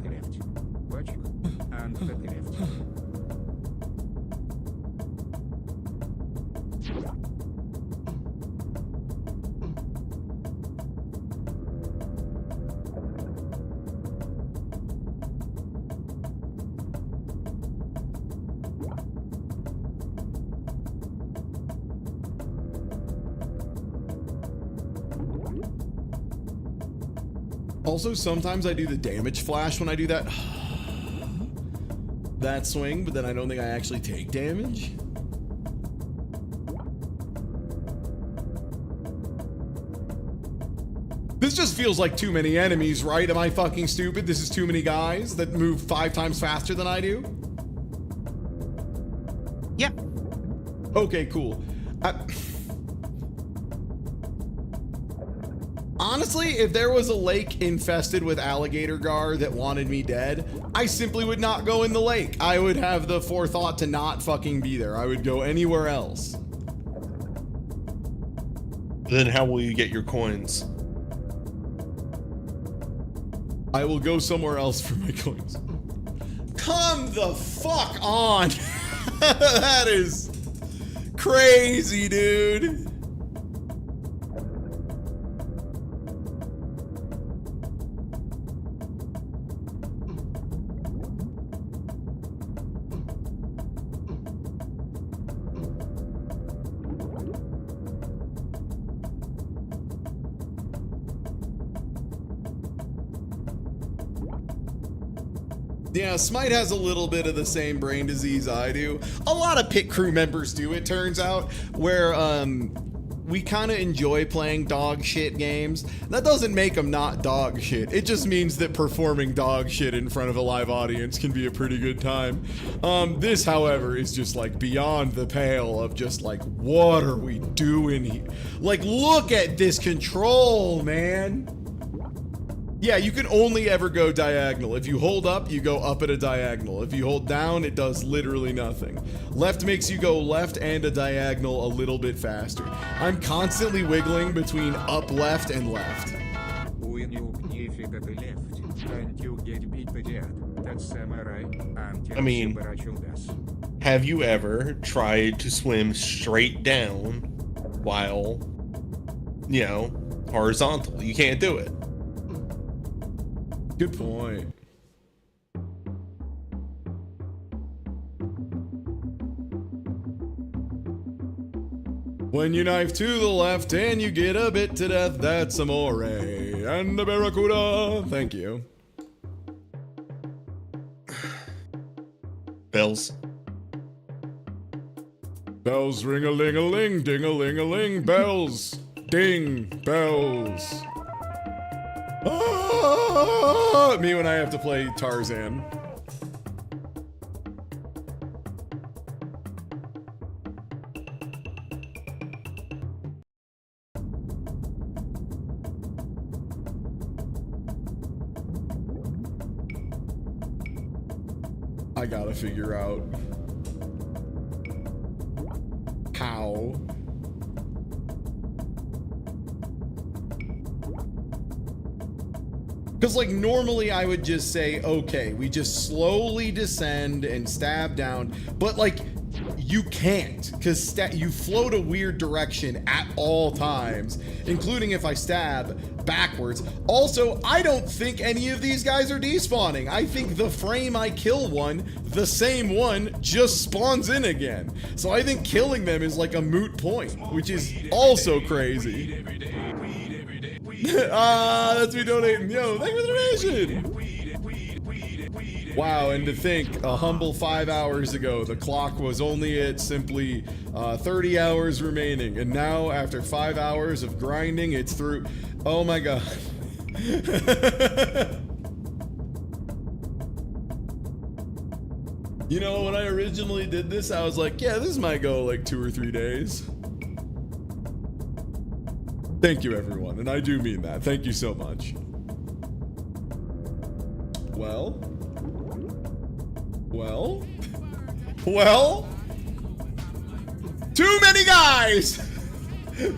Watch. And the left. Also, sometimes I do the damage flash when I do that swing, but then I don't think I actually take damage. This just feels like too many enemies, right? Am I fucking stupid? This is too many guys that move 5 times faster than I do? Yeah. Okay, cool. Honestly, if there was a lake infested with alligator gar that wanted me dead, I simply would not go in the lake. I would have the forethought to not fucking be there. I would go anywhere else. Then how will you get your coins? I will go somewhere else for my coins. Come the fuck on! That is crazy, dude. Yeah, Smite has a little bit of the same brain disease I do. A lot of pit crew members do, it turns out, where we kind of enjoy playing dog shit games. That doesn't make them not dog shit. It just means that performing dog shit in front of a live audience can be a pretty good time. This, however, is just like beyond the pale of just like, what are we doing here? Like, look at this control, man. Yeah, you can only ever go diagonal. If you hold up, you go up at a diagonal. If you hold down, it does literally nothing. Left makes you go left and a diagonal a little bit faster. I'm constantly wiggling between up left and left. When you get at the left, and you get beat by that, that's samurai. I mean, have you ever tried to swim straight down while, you know, horizontal? You can't do it. Good point. When you knife to the left and you get a bit to death, that's amore. And a barracuda. Thank you. Bells. Bells ring-a-ling-a-ling, ding-a-ling-a-ling, bells. Ding, bells. Ah, me when I have to play Tarzan. I gotta figure out how. Because, like, normally I would just say, okay, we just slowly descend and stab down. But, like, you can't. Because you float a weird direction at all times, including if I stab backwards. Also, I don't think any of these guys are despawning. I think the frame I kill one, the same one just spawns in again. So I think killing them is like a moot point, which is also crazy. That's me donating. Yo, thank you for the donation. Wow, and to think, a humble 5 hours ago, the clock was only at simply 30 hours remaining. And now, after 5 hours of grinding, it's through. Oh my god. You know, when I originally did this, I was like, yeah, this might go like 2 or 3 days. Thank you, everyone, and I do mean that. Thank you so much. Well? Too many guys!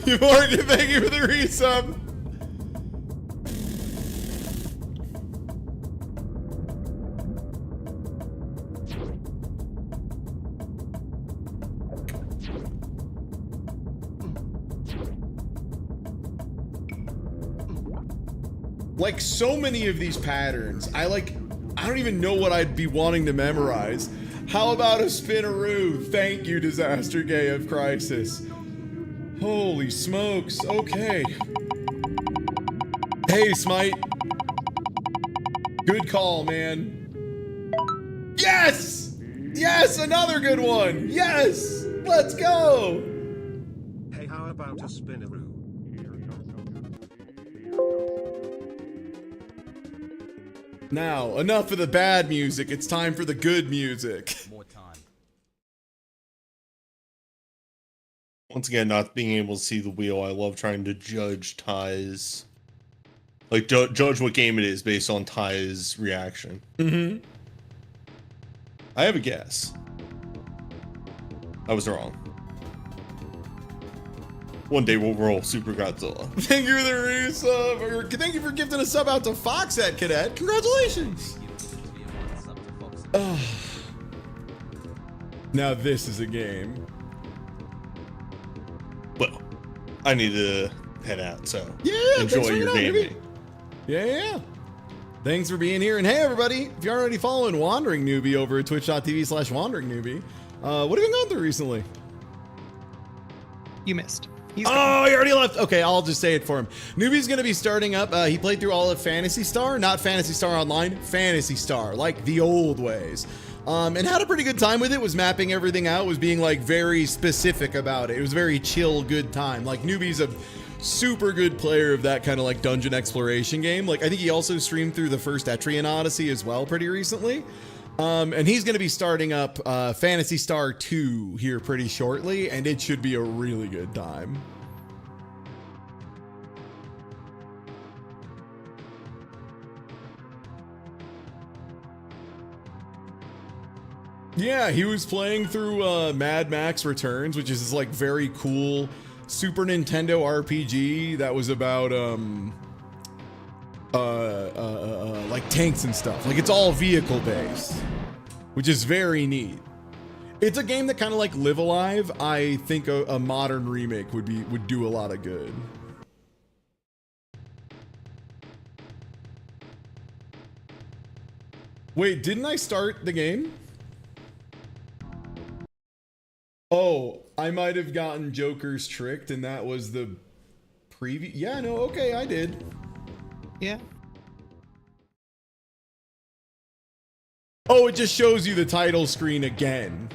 You Morgan, thank you for the resub. Like, so many of these patterns, I don't even know what I'd be wanting to memorize. How about a spinaroo? Thank you, Disaster Gay of Crisis. Holy smokes, okay. Hey, Smite. Good call, man. Yes! Yes, another good one! Yes! Let's go! Hey, how about a spinaroo? Now, enough of the bad music. It's time for the good music. More time. Once again, not being able to see the wheel, I love trying to judge Ty's, like judge what game it is based on Ty's reaction. Mm-hmm. I have a guess. I was wrong. One day we'll roll Super Godzilla. Thank you for the resub. Or thank you for gifting a sub out to Foxette Cadet. Congratulations. Now this is a game. Well, I need to head out, so yeah, enjoy your gaming. Yeah. Thanks for being here. And hey, everybody, if you're already following Wandering Newbie over at twitch.tv/Wandering Newbie, what have you been going through recently? You missed. Oh, he already left. Okay, I'll just say it for him. Newbie's going to be starting up. He played through all of Phantasy Star, not Phantasy Star Online, Phantasy Star, like the old ways. And had a pretty good time with it, was mapping everything out, was being like very specific about it. It was a very chill, good time. Like Newbie's a super good player of that kind of like dungeon exploration game. Like I think he also streamed through the first Etrian Odyssey as well pretty recently. And he's going to be starting up Phantasy Star 2 here pretty shortly, and it should be a really good time. Yeah, he was playing through Mad Max Returns, which is this like very cool Super Nintendo RPG that was about like tanks and stuff. Like it's all vehicle based, which is very neat. It's a game that kind of like Live Alive. I think a modern remake would do a lot of good. Wait, didn't I start the game? Oh, I might have gotten Joker's tricked, and that was the preview. Yeah, no, okay, I did. Yeah. Oh, it just shows you the title screen again.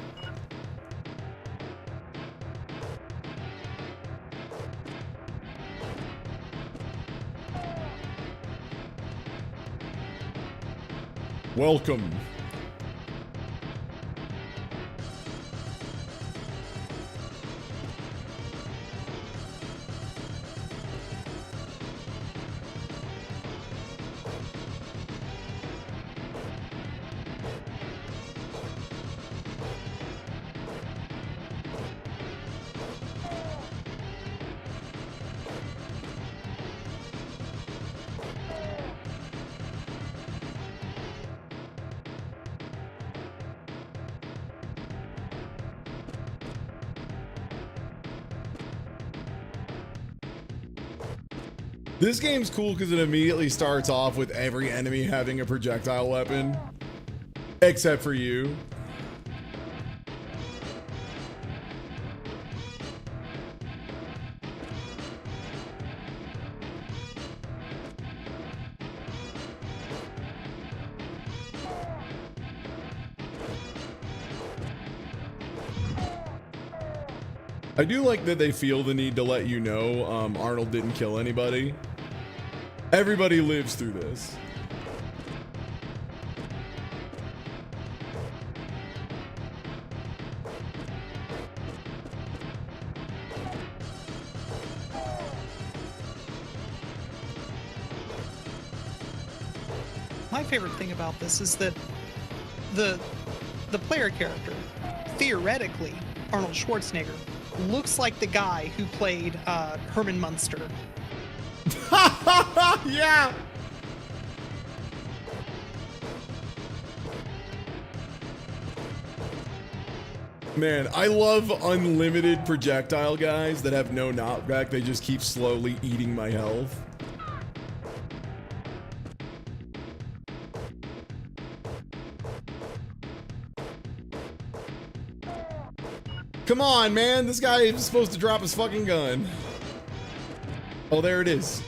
Welcome. This game's cool because it immediately starts off with every enemy having a projectile weapon. Except for you. I do like that they feel the need to let you know Arnold didn't kill anybody. Everybody lives through this. My favorite thing about this is that the player character, theoretically, Arnold Schwarzenegger, looks like the guy who played Herman Munster. Yeah. Man, I love unlimited projectile guys that have no knockback. They just keep slowly eating my health. Come on, man. This guy is supposed to drop his fucking gun. Oh, there it is.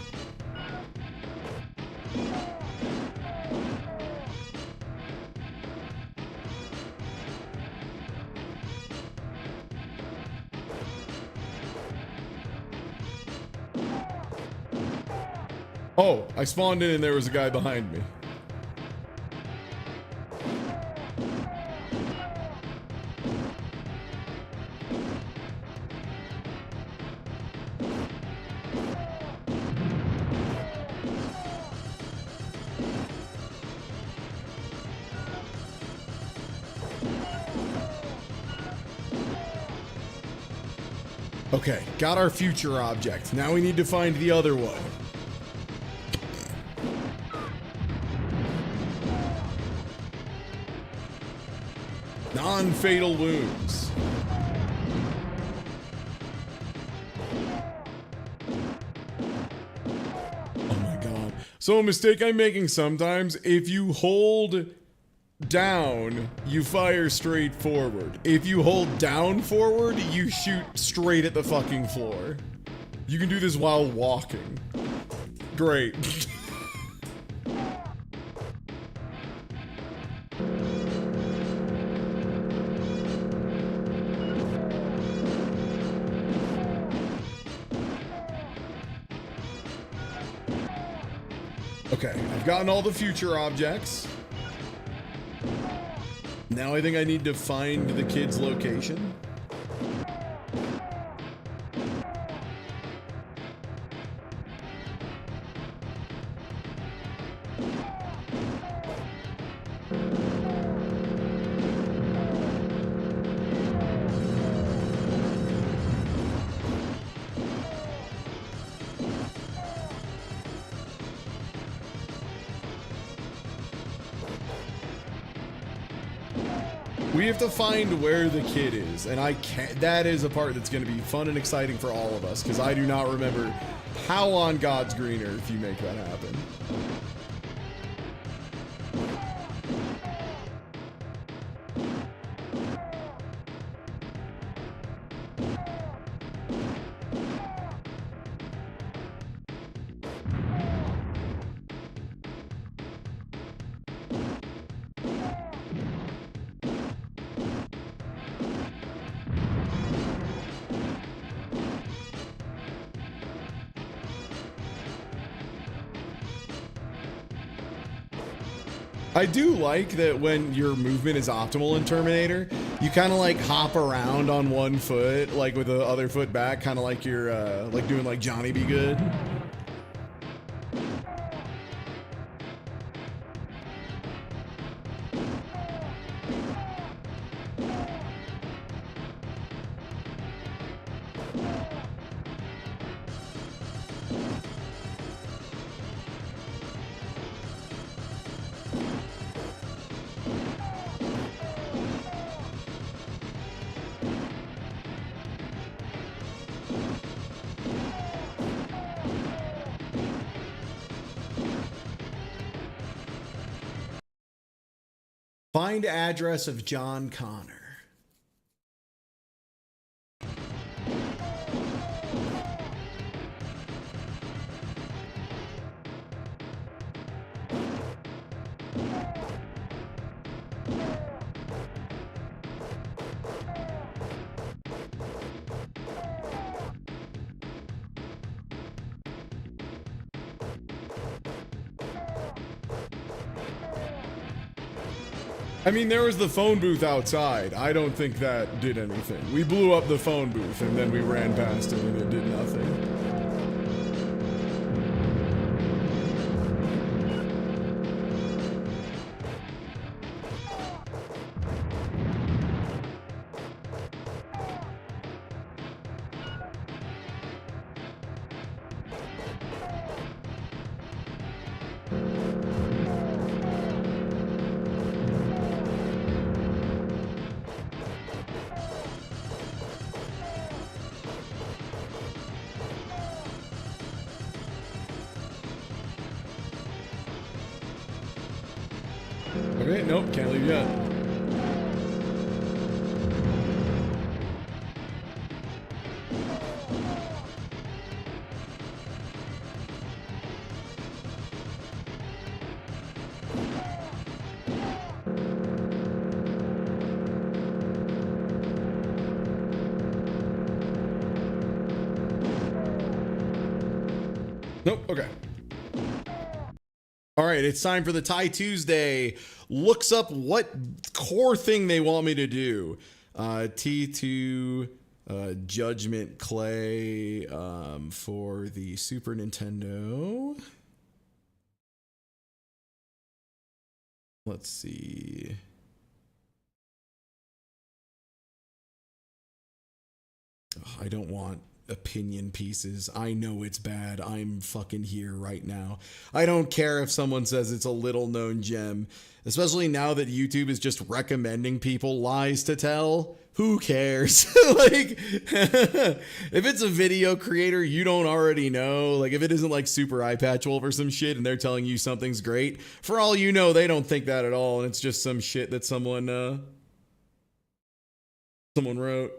Oh, I spawned in and there was a guy behind me. Okay, got our future object. Now we need to find the other one. Non-fatal wounds. Oh my god. So a mistake I'm making sometimes, if you hold down, you fire straight forward. If you hold down forward, you shoot straight at the fucking floor. You can do this while walking. Great. Okay, I've gotten all the future objects. Now I think I need to find the kid's location. We have to find where the kid is, and I can't. That is a part that's going to be fun and exciting for all of us, because I do not remember how on God's green earth you make that happen. I do like that when your movement is optimal in Terminator, you kind of like hop around on one foot, like with the other foot back, kind of like you're like doing like Johnny Be Good. Find address of John Connor. I mean, there was the phone booth outside. I don't think that did anything. We blew up the phone booth and then we ran past it and it did nothing. Okay, nope, can't leave yet. Nope, okay. All right, it's time for the Tie Tuesday. Looks up what core thing they want me to do. T2 Judgment Clay for the Super Nintendo. Let's see. I don't want opinion pieces. I know it's bad. I'm fucking here right now. I don't care if someone says it's a little known gem, especially now that YouTube is just recommending people lies to tell. Who cares? Like, if it's a video creator you don't already know, like if it isn't like Super Eye Patch Wolf or some shit and they're telling you something's great, for all you know, they don't think that at all. And it's just some shit that someone wrote.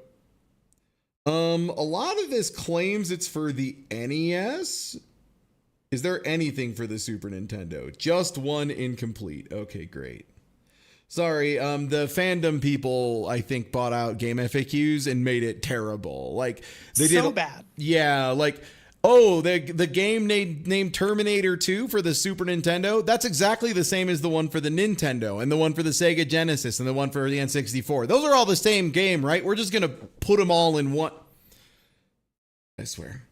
A lot of this claims it's for the NES. Is there anything for the Super Nintendo? Just one incomplete. Okay, great. Sorry, the fandom people, I think, bought out Game FAQs and made it terrible. Like, they did so bad. Yeah, like, oh, the game named Terminator 2 for the Super Nintendo, that's exactly the same as the one for the Nintendo and the one for the Sega Genesis and the one for the N64. Those are all the same game, right? We're just going to put them all in one. I swear.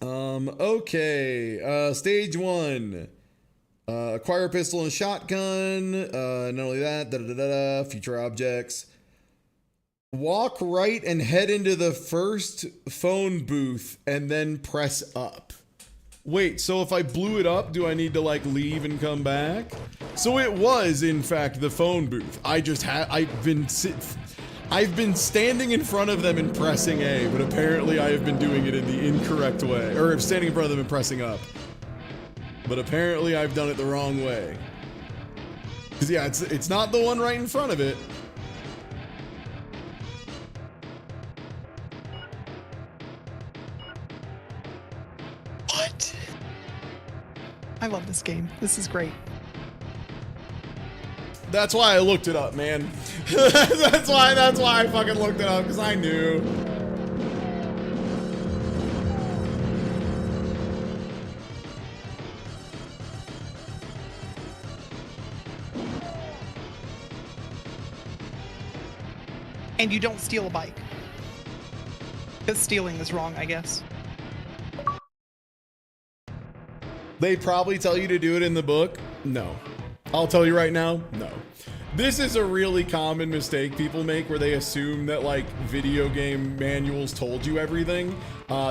Okay. Stage 1. Acquire a pistol and shotgun. Not only that, future objects. Walk right and head into the first phone booth and then press up. Wait, so if I blew it up, do I need to like leave and come back? So it was in fact the phone booth. I've been standing in front of them and pressing A, but apparently I have been doing it in the incorrect way. Or standing in front of them and pressing up. But apparently I've done it the wrong way. Cause yeah, it's not the one right in front of it. What? I love this game. This is great. That's why I looked it up, man. that's why I fucking looked it up, because I knew. And you don't steal a bike. Because stealing is wrong, I guess. They probably tell you to do it in the book. No. I'll tell you right now, no. This is a really common mistake people make where they assume that like video game manuals told you everything.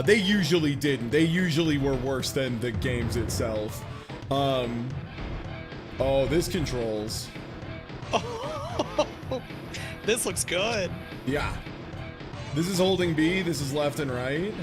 They usually didn't. They usually were worse than the games itself. Oh, this controls. This looks good. Yeah. This is holding B. This is left and right.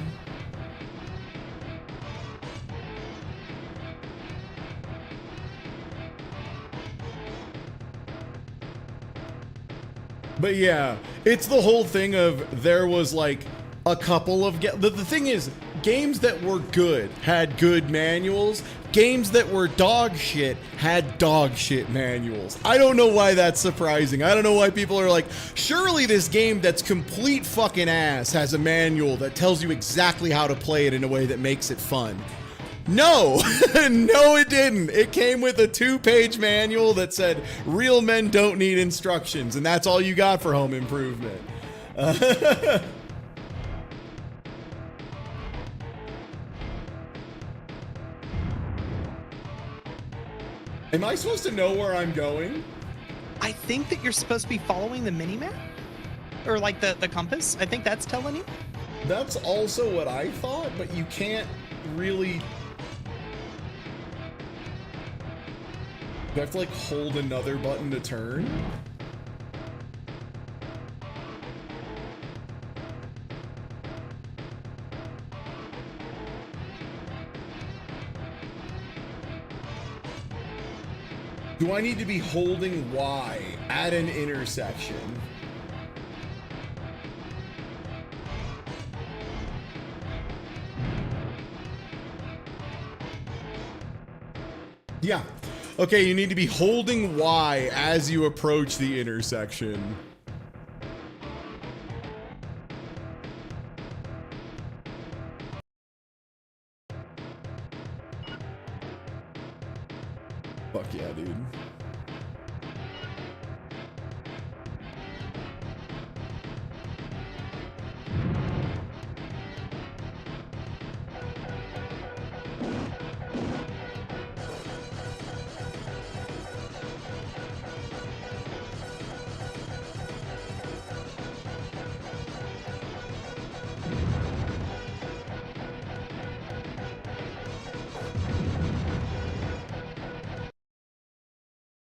But yeah, it's the whole thing of there was like a couple of the thing is games that were good had good manuals. Games that were dog shit had dog shit manuals. I don't know why that's surprising. I don't know why people are like, surely this game that's complete fucking ass has a manual that tells you exactly how to play it in a way that makes it fun. No, no it didn't. It came with a 2-page manual that said, real men don't need instructions, and that's all you got for Home Improvement. Am I supposed to know where I'm going? I think that you're supposed to be following the mini-map. Or like the compass. I think that's telling you. That's also what I thought, but you can't really... You have to like hold another button to turn? Do I need to be holding Y at an intersection? Yeah. Okay, you need to be holding Y as you approach the intersection. Fuck yeah, dude.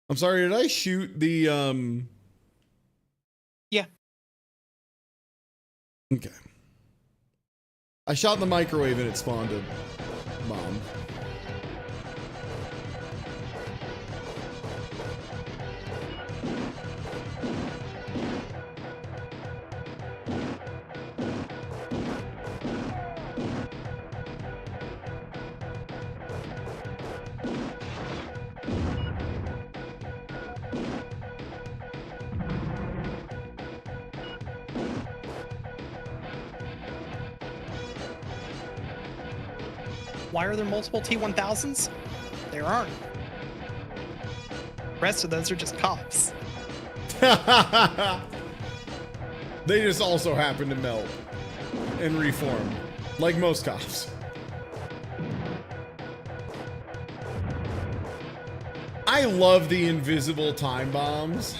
I'm sorry, did I shoot the, Yeah. Okay. I shot the microwave and it spawned a bomb. Why are there multiple T-1000s? There aren't. The rest of those are just cops. They just also happen to melt and reform, like most cops. I love the invisible time bombs.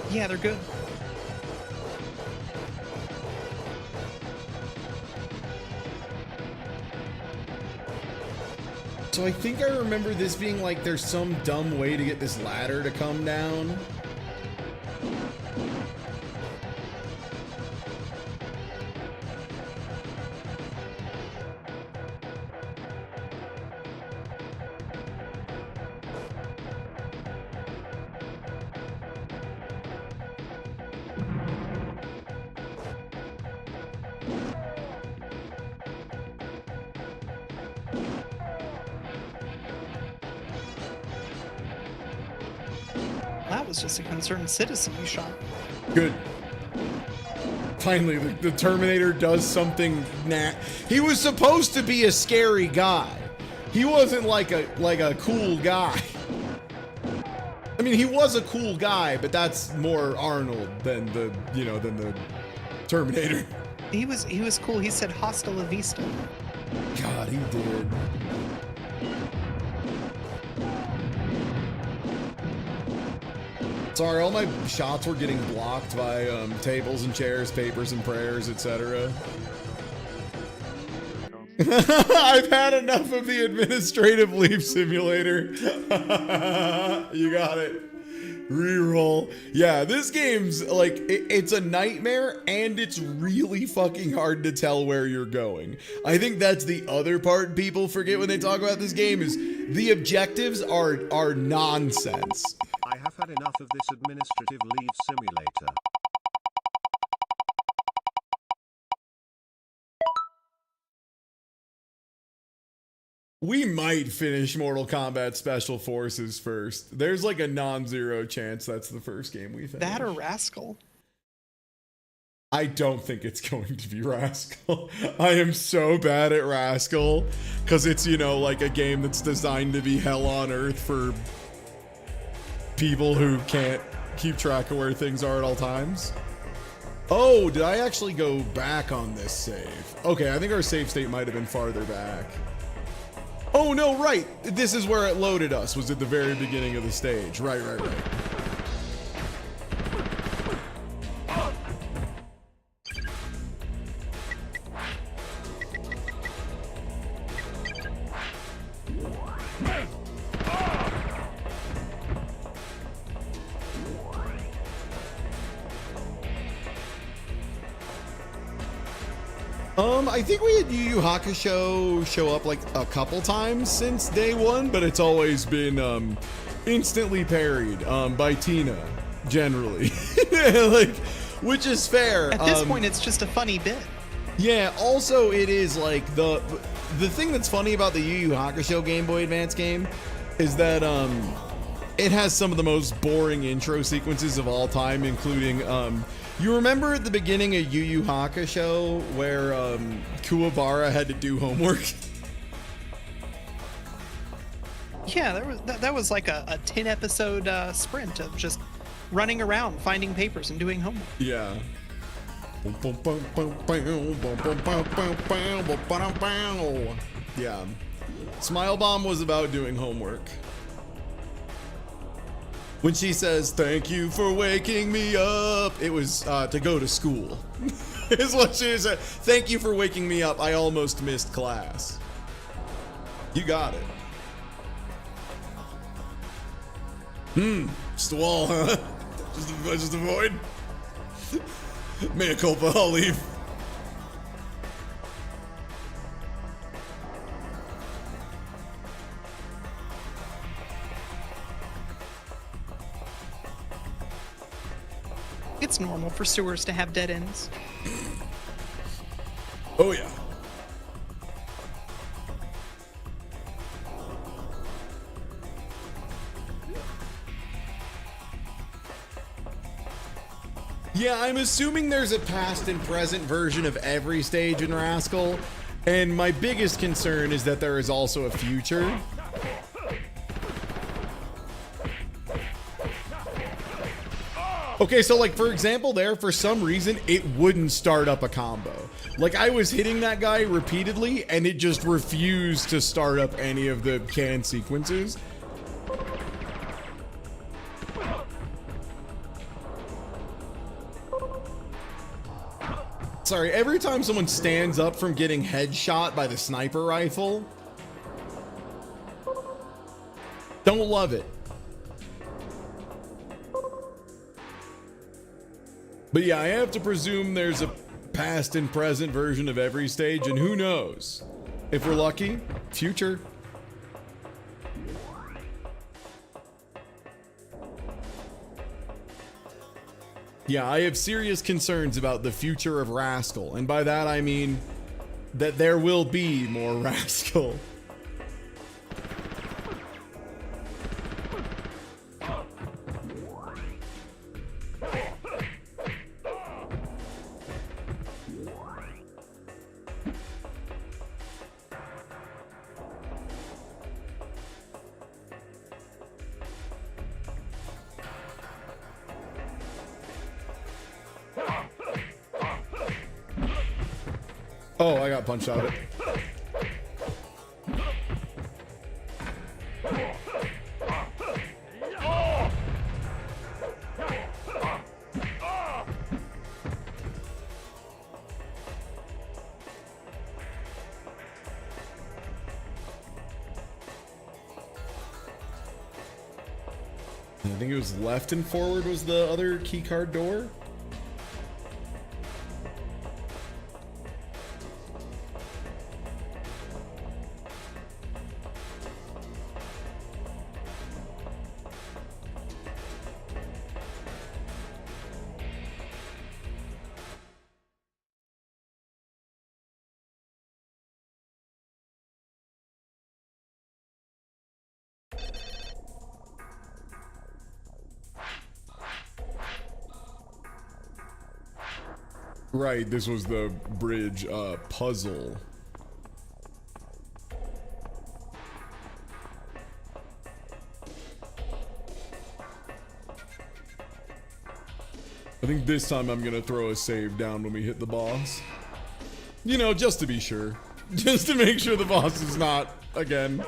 Yeah, they're good. So I think I remember this being like there's some dumb way to get this ladder to come down. That was just a concerned citizen you shot. Good. Finally, the Terminator does something. He was supposed to be a scary guy. He wasn't like a cool guy. I mean, he was a cool guy, but that's more Arnold than the Terminator. He was cool. He said "Hasta la vista." God, he did. Sorry, all my shots were getting blocked by tables and chairs, papers and prayers, etc. Don't I've had enough of the administrative leave simulator. You got it. Reroll. Yeah, this game's like, it's a nightmare and it's really fucking hard to tell where you're going. I think that's the other part people forget when they talk about this game is the objectives are nonsense. I have had enough of this administrative leave simulator. We might finish Mortal Kombat Special Forces first. There's like a non-zero chance that's the first game we finish. That or Rascal? I don't think it's going to be Rascal. I am so bad at Rascal because it's, you know, like a game that's designed to be hell on earth for people who can't keep track of where things are at all times. Oh, did I actually go back on this save? Okay, I think our save state might have been farther back. Oh, no, right. This is where it loaded us, was at the very beginning of the stage. Right. I think we had Yu Yu Hakusho show up like a couple times since day one, but it's always been instantly parried by Tina, generally. Like, which is fair. At this point, it's just a funny bit. Yeah, also it is like the thing that's funny about the Yu Yu Hakusho Game Boy Advance game is that it has some of the most boring intro sequences of all time, including you remember at the beginning of Yu Yu Hakusho where Kuwabara had to do homework? Yeah, that was like a 10 episode sprint of just running around, finding papers, and doing homework. Yeah. Yeah. Smile Bomb was about doing homework. When she says, "Thank you for waking me up," it was to go to school. Is what she said. "Thank you for waking me up. I almost missed class." You got it. Just a wall, huh? Just a void? Mea culpa, I'll leave. It's normal for sewers to have dead ends. Oh yeah. Yeah, I'm assuming there's a past and present version of every stage in Rascal, and my biggest concern is that there is also a future. Okay, so like for example there, for some reason, it wouldn't start up a combo. Like I was hitting that guy repeatedly and it just refused to start up any of the canned sequences. Sorry, every time someone stands up from getting headshot by the sniper rifle, don't love it. But yeah, I have to presume there's a past and present version of every stage, and who knows? If we're lucky, future. Yeah, I have serious concerns about the future of Rascal, and by that I mean that there will be more Rascal. Oh, I got punched out of it. I think it was left and forward was the other key card door. Right, this was the bridge puzzle. I think this time I'm gonna throw a save down when we hit the boss. You know, just to be sure. Just to make sure the boss is not, again.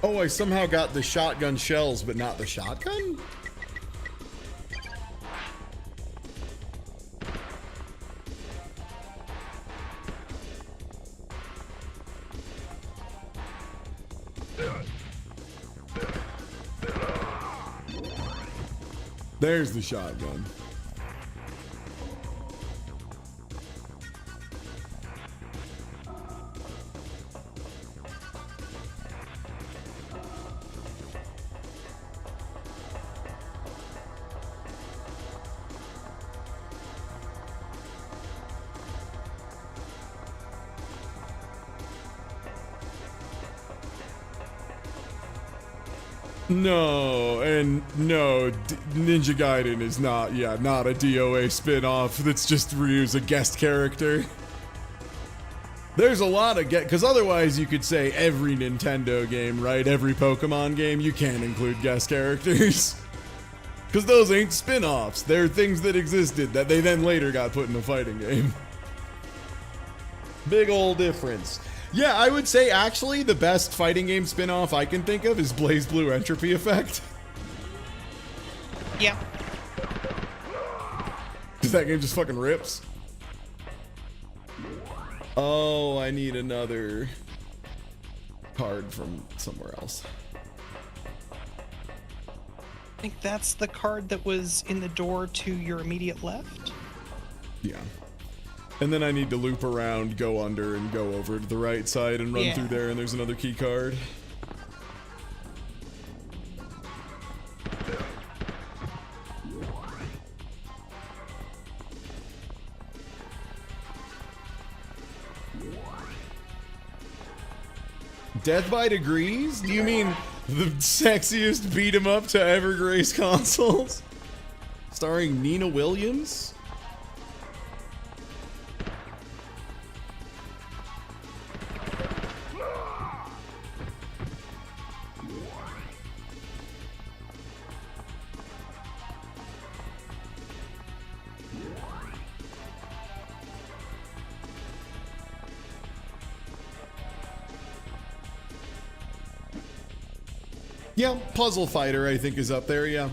Oh, I somehow got the shotgun shells, but not the shotgun? There's the shotgun. No, and no, Ninja Gaiden is not, not a DOA spin-off that's just Ryu's a guest character. There's a lot of because otherwise you could say every Nintendo game, right? Every Pokemon game, you can't include guest characters. Because those ain't spin-offs. They're things that existed that they then later got put in a fighting game. Big ol' difference. Yeah, I would say actually the best fighting game spin-off I can think of is BlazBlue Entropy Effect. Yeah. Because that game just fucking rips. Oh, I need another card from somewhere else. I think that's the card that was in the door to your immediate left. Yeah. And then I need to loop around, go under, and go over to the right side and run through there, and there's another key card. Death by Degrees? Do you mean the sexiest beat 'em up to ever grace consoles? Starring Nina Williams? Yeah, Puzzle Fighter I think is up there, yeah.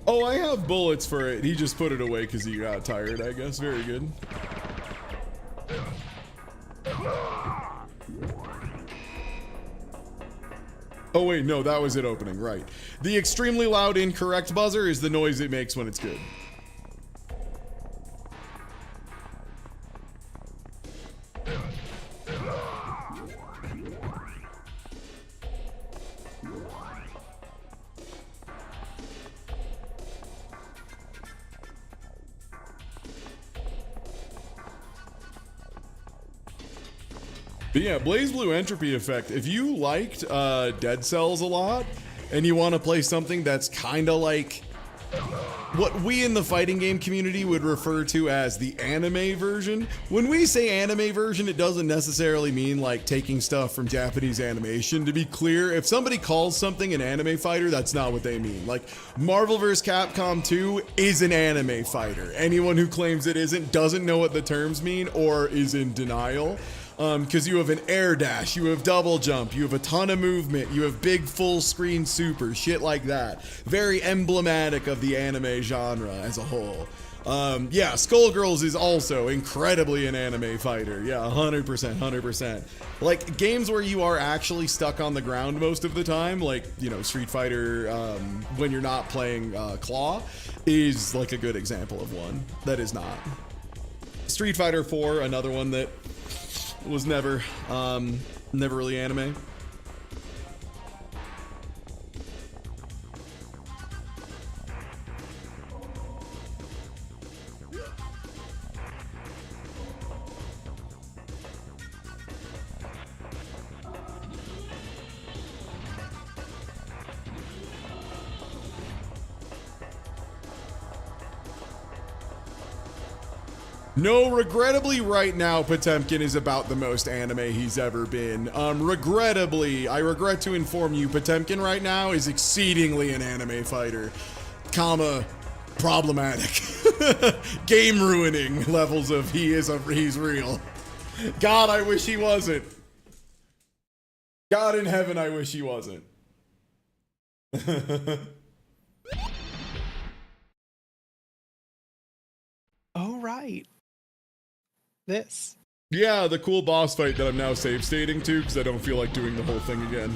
Oh, I have bullets for it. He just put it away because he got tired, I guess. Very good. Oh wait, no, that was it opening, right. The extremely loud incorrect buzzer is the noise it makes when it's good. But yeah, Blaze Blue Entropy Effect. If you liked Dead Cells a lot, and you want to play something that's kind of like what we in the fighting game community would refer to as the anime version. When we say anime version, it doesn't necessarily mean like taking stuff from Japanese animation. To be clear, if somebody calls something an anime fighter, that's not what they mean. Like Marvel vs. Capcom 2 is an anime fighter. Anyone who claims it isn't doesn't know what the terms mean or is in denial. Because you have an air dash, you have double jump, you have a ton of movement, you have big full screen super, shit like that. Very emblematic of the anime genre as a whole. Yeah, Skullgirls is also incredibly an anime fighter. Yeah, 100%, 100%. Like, games where you are actually stuck on the ground most of the time, like, you know, Street Fighter, when you're not playing Claw, is like a good example of one that is not. Street Fighter 4, another one that was never really anime. No, regrettably right now, Potemkin is about the most anime he's ever been. Regrettably, I regret to inform you, Potemkin right now is exceedingly an anime fighter. Comma, problematic. Game ruining levels of he's real. God, I wish he wasn't. God in heaven, I wish he wasn't. Oh, right. This. Yeah, the cool boss fight that I'm now save stating to because I don't feel like doing the whole thing again.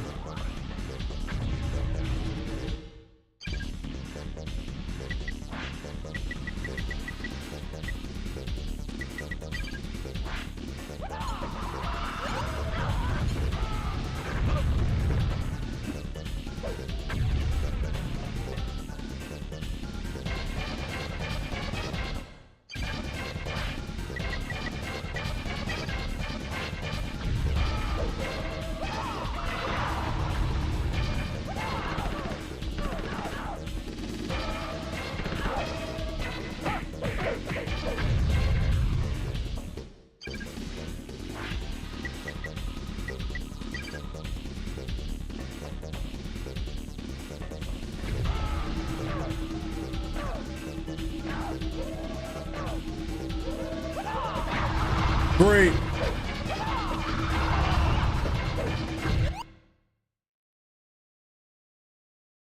Great.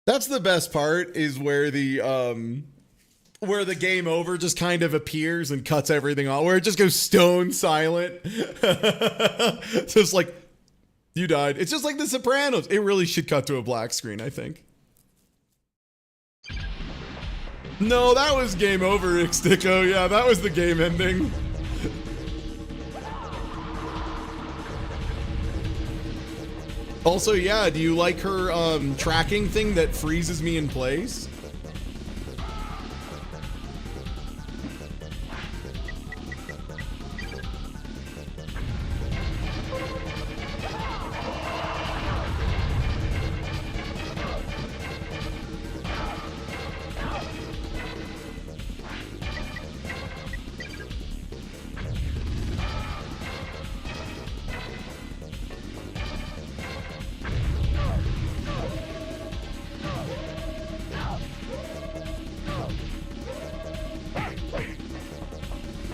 That's the best part, is where the game over just kind of appears and cuts everything off, where it just goes stone silent. Just like, you died. It's just like The Sopranos. It really should cut to a black screen, I think. No, that was game over, Ixtico. Yeah, that was the game ending. Also, yeah, do you like her tracking thing that freezes me in place?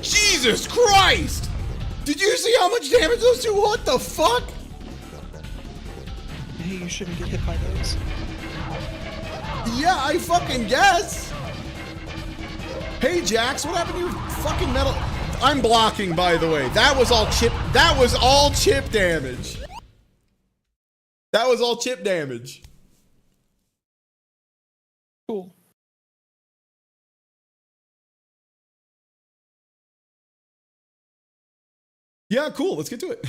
Jesus Christ! Did you see how much damage those do? What the fuck? Hey, you shouldn't get hit by those. Yeah, I fucking guess. Hey, Jax, what happened to your fucking metal? I'm blocking, by the way. That was all chip. That was all chip damage. That was all chip damage. Cool. Yeah, cool. Let's get to it.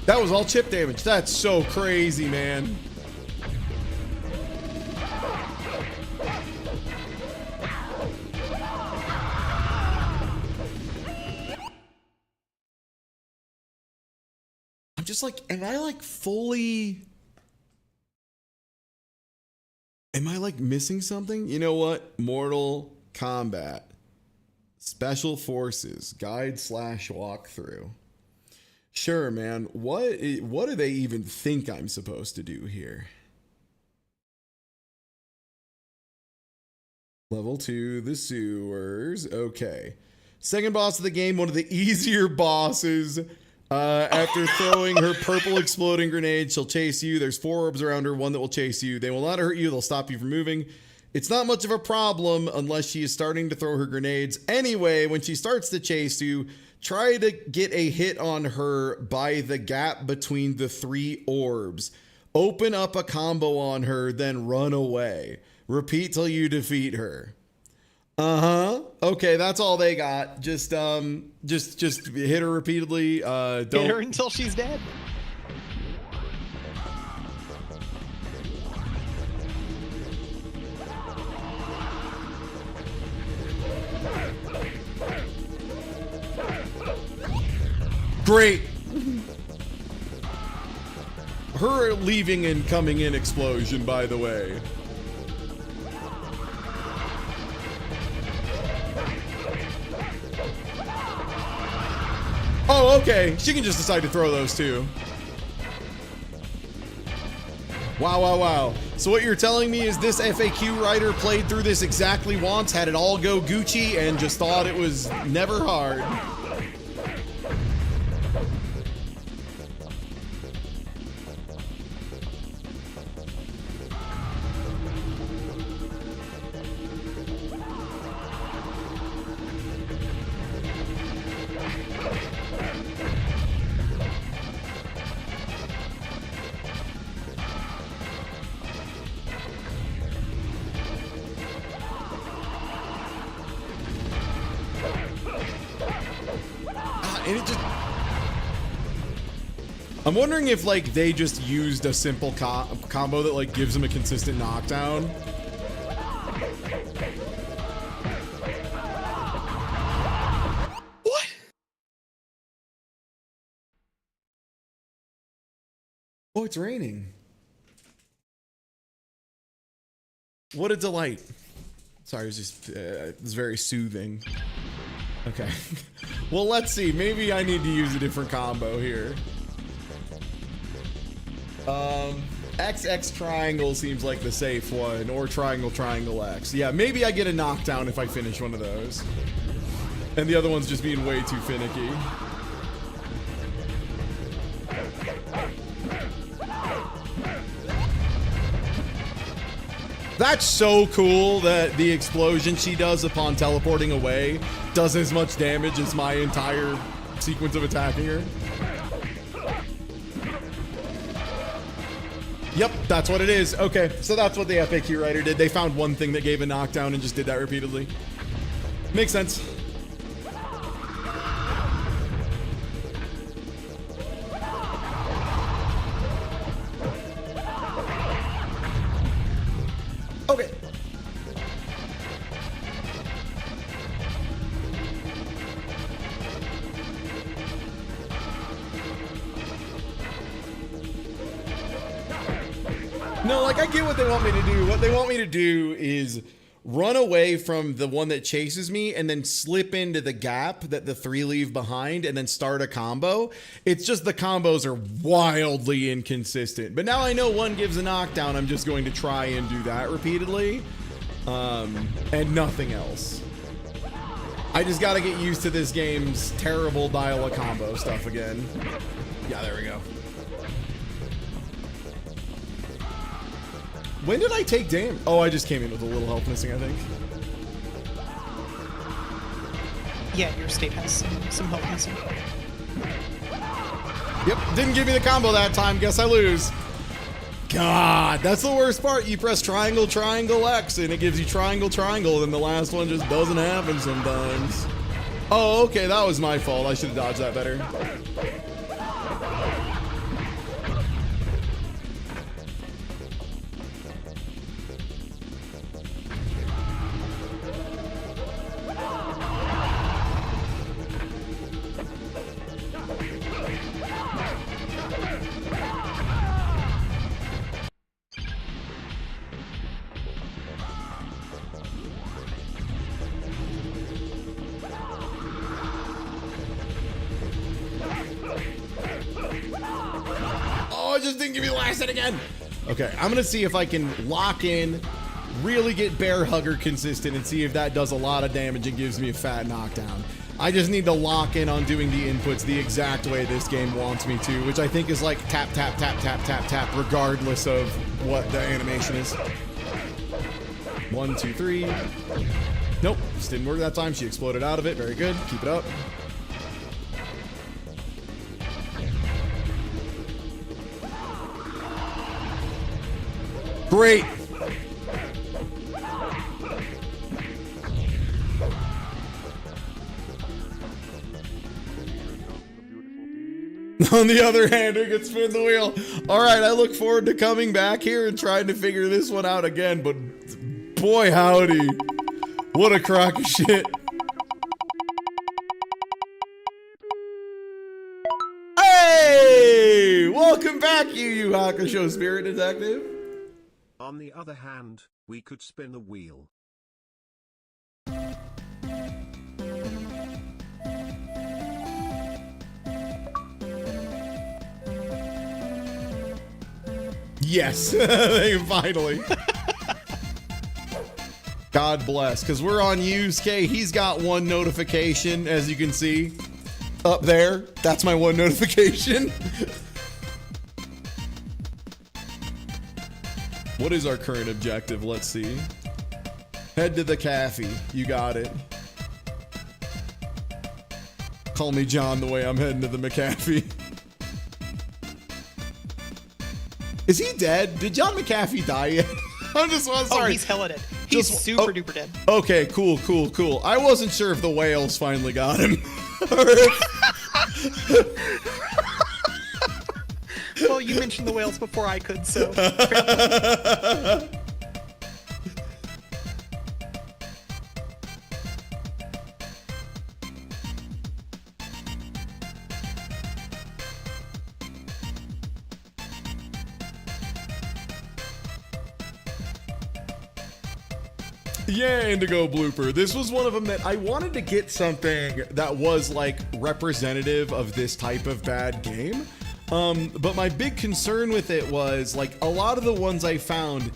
That was all chip damage. That's so crazy, man. I'm just like, am I like missing something? You know what? Mortal Kombat. Special Forces. Guide/walkthrough. Sure, man. What do they even think I'm supposed to do here? Level 2, the sewers. Okay. Second boss of the game, one of the easier bosses. After throwing her purple exploding grenade, she'll chase you. There's 4 orbs around her, one that will chase you. They will not hurt you. They'll stop you from moving. It's not much of a problem unless she is starting to throw her grenades. Anyway, when she starts to chase you, try to get a hit on her by the gap between the 3 orbs. Open up a combo on her, then run away. Repeat till you defeat her. Okay, that's all they got. Just hit her repeatedly. Don't hit her until she's dead. Great. Her leaving and coming in explosion, by the way. Oh, okay. She can just decide to throw those too. Wow. So what you're telling me is this FAQ writer played through this exactly once, had it all go Gucci, and just thought it was never hard. I'm wondering if like they just used a simple combo that like gives them a consistent knockdown. What? Oh, it's raining. What a delight. Sorry, it was just it was very soothing. Okay. Well, let's see. Maybe I need to use a different combo here. XX triangle seems like the safe one, or triangle X. Yeah, maybe I get a knockdown if I finish one of those. And the other one's just being way too finicky. That's so cool that the explosion she does upon teleporting away does as much damage as my entire sequence of attacking her. Yep, that's what it is. Okay, so that's what the FAQ writer did. They found one thing that gave a knockdown and just did that repeatedly. Makes sense. Okay. No, like I get what they want me to do. What they want me to do is run away from the one that chases me and then slip into the gap that the 3 leave behind and then start a combo. It's just the combos are wildly inconsistent. But now I know one gives a knockdown. I'm just going to try and do that repeatedly. And nothing else. I just got to get used to this game's terrible dial a combo stuff again. Yeah, there we go. When did I take damage? Oh, I just came in with a little health missing, I think. Yeah, your state has some health missing. Yep, didn't give me the combo that time. Guess I lose. God, that's the worst part. You press triangle, triangle, X, and it gives you triangle, triangle, and the last one just doesn't happen sometimes. Oh, okay, that was my fault. I should have dodged that better. Just didn't give me the last hit again. Okay, I'm gonna see if I can lock in, really get bear hugger consistent, and see if that does a lot of damage and gives me a fat knockdown. I just need to lock in on doing the inputs the exact way this game wants me to, which I think is like tap, tap, tap, tap, tap, tap, regardless of what the animation is. 1, 2, 3. Nope, this didn't work that time. She exploded out of it. Very good. Keep it up. Great. On the other hand, who can spin the wheel? All right, I look forward to coming back here and trying to figure this one out again, but boy howdy, what a crock of shit. Hey! Welcome back, you Yu Hakusho Spirit Detective. On the other hand, we could spin the wheel. Yes, finally. God bless, because we're on Yusuke. He's got one notification, as you can see. Up there, that's my one notification. What is our current objective? Let's see. Head to the cafe. You got it. Call me John the way I'm heading to the McAfee. Is he dead? Did John McAfee die yet? I'm sorry. Oh, he's hella dead. He's super duper dead. Okay, cool. I wasn't sure if the whales finally got him. Well, you mentioned the whales before I could, so. Yeah, Indigo blooper. This was one of them that I wanted to get something that was like representative of this type of bad game. But my big concern with it was like a lot of the ones I found,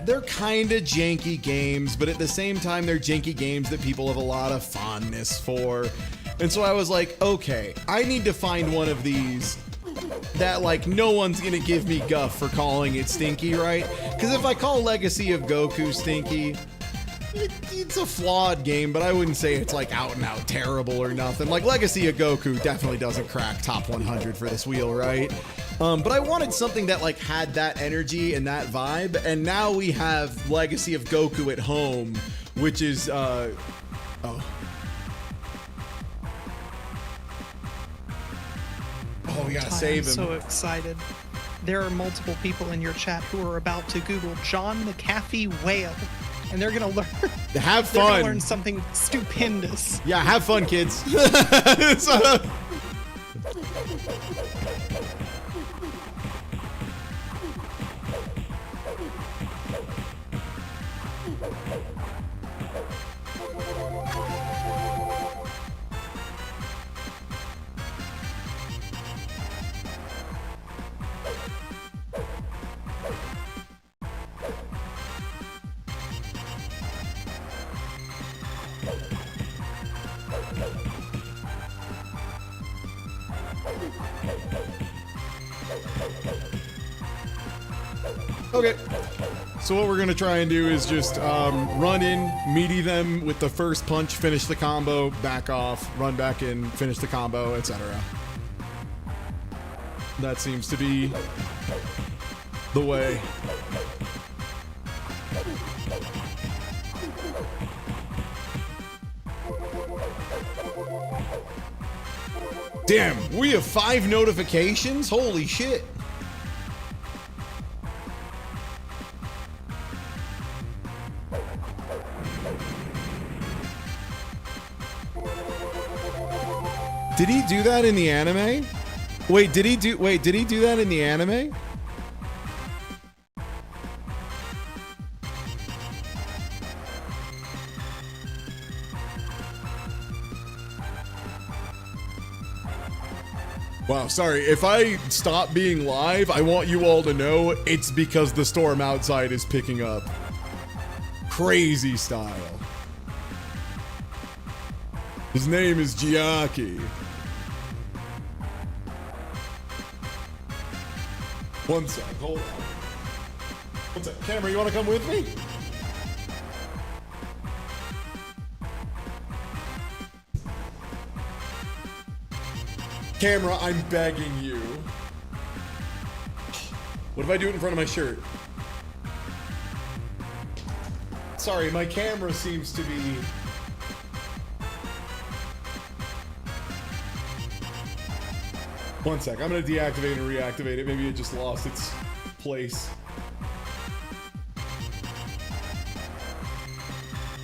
they're kind of janky games, but at the same time, they're janky games that people have a lot of fondness for. And so I was like, okay, I need to find one of these that like no one's gonna give me guff for calling it stinky, right? Because if I call Legacy of Goku stinky, it's a flawed game, but I wouldn't say it's like out and out terrible or nothing. Like Legacy of Goku definitely doesn't crack top 100 for this wheel, right? But I wanted something that like had that energy and that vibe, and now we have Legacy of Goku at home, which is oh, we gotta save him. I'm so excited. There are multiple people in your chat who are about to Google John McAfee whale, and they're gonna learn. Have They're fun. gonna learn something stupendous. Yeah, have fun, kids. Okay. So what we're gonna try and do is just run in, meaty them with the first punch, finish the combo, back off, run back in, finish the combo, etc. That seems to be the way. Damn, we have 5 notifications? Holy shit. Did he do that in the anime? Wait, did he do that in the anime? Wow, sorry. If I stop being live, I want you all to know it's because the storm outside is picking up. Crazy style. His name is Giaki. One sec, hold on. One sec. Camera, you want to come with me? Camera, I'm begging you. What if I do it in front of my shirt? Sorry, my camera seems to be... One sec, I'm gonna deactivate and reactivate it. Maybe it just lost its place.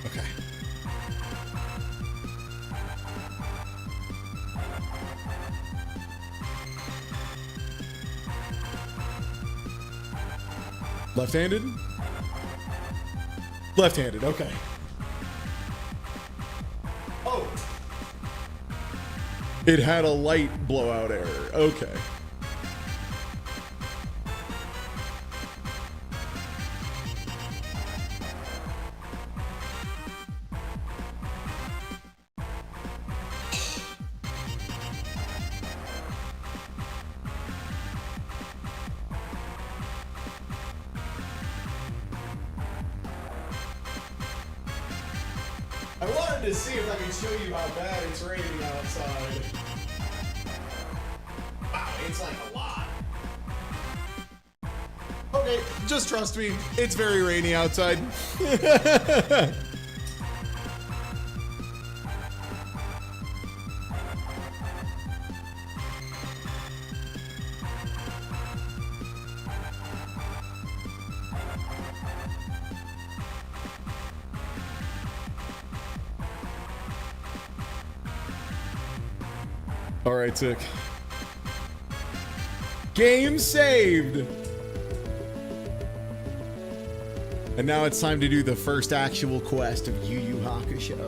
Okay. Left-handed? Left-handed, okay. Oh! It had a light blowout error, okay. I wanted to see if I could show you how bad it's raining outside. Wow, it's like a lot. Okay, just trust me. It's very rainy outside. All right, sick. Game saved. And now it's time to do the first actual quest of Yu Yu Hakusho.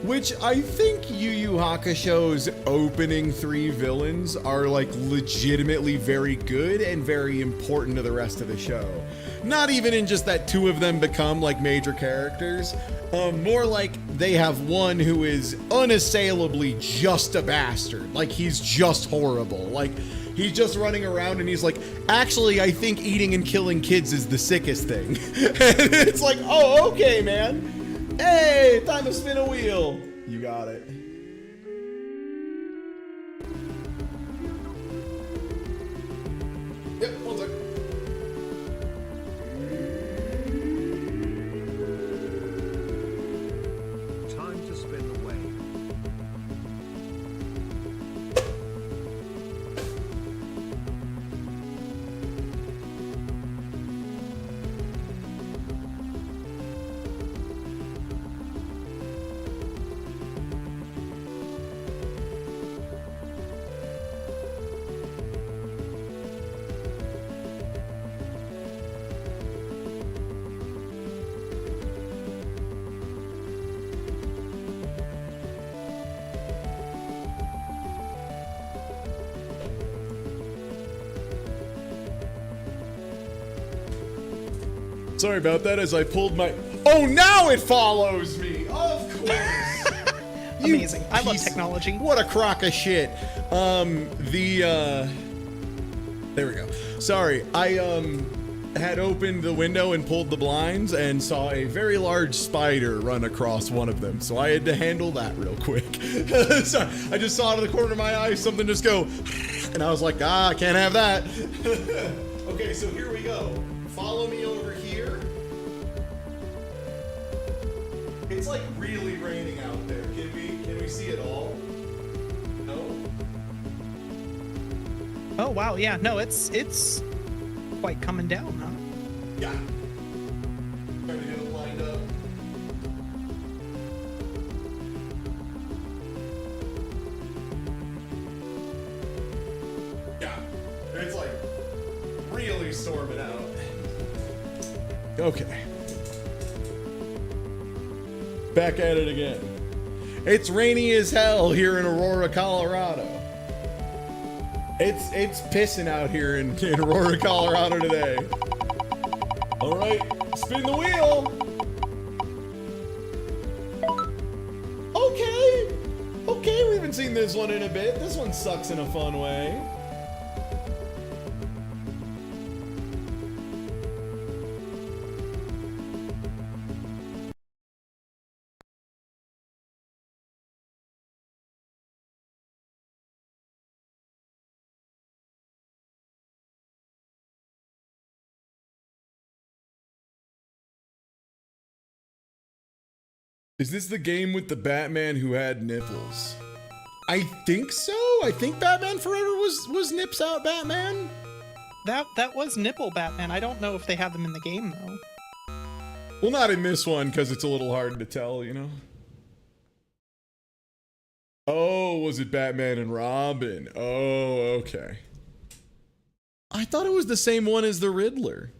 Which I think Yu Yu Hakusho's opening 3 villains are like legitimately very good and very important to the rest of the show. Not even in just that 2 of them become like major characters. More like they have one who is unassailably just a bastard. Like he's just horrible. Like he's just running around and he's like, actually, I think eating and killing kids is the sickest thing. And it's like, oh, okay, man. Hey, time to spin a wheel. You got it. Yep, one sec. Time to spin away. Sorry about that as I pulled my... Oh, now it follows me! Of course! Amazing. I love technology. What a crock of shit. There we go. Sorry, I had opened the window and pulled the blinds and saw a very large spider run across one of them, so I had to handle that real quick. Sorry, I just saw out of the corner of my eye something just go, and I was like, I can't have that. Okay, so here we go. Follow me over here. It's like really raining out there. Can we see it all? No? Oh wow, yeah, no, it's quite coming down, huh? Yeah. Trying to get it lined up. Yeah, it's like really storming out. Okay. Back at it again. It's rainy as hell here in Aurora, Colorado. It's pissing out here in Aurora, Colorado today. All right, spin the wheel. Okay, we haven't seen this one in a bit. This one sucks in a fun way. Is this the game with the Batman who had nipples? I think so. I think Batman Forever was nips out Batman. That was nipple Batman. I don't know if they have them in the game though. Well, not in this one because it's a little hard to tell, you know. Oh, was it Batman and Robin? Oh, okay. I thought it was the same one as the Riddler.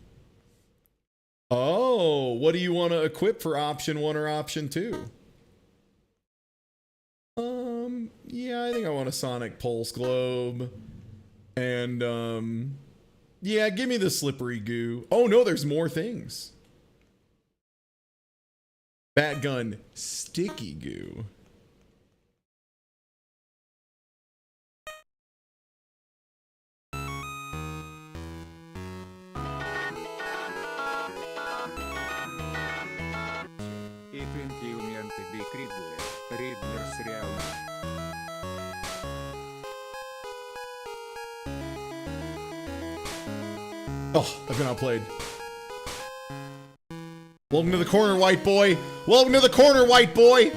Oh, what do you want to equip for option 1 or option 2? Yeah, I think I want a Sonic Pulse Globe. And, yeah, give me the Slippery Goo. Oh, no, there's more things. Batgun Sticky Goo. Oh, I've been outplayed. Welcome to the corner, white boy. Welcome to the corner, white boy.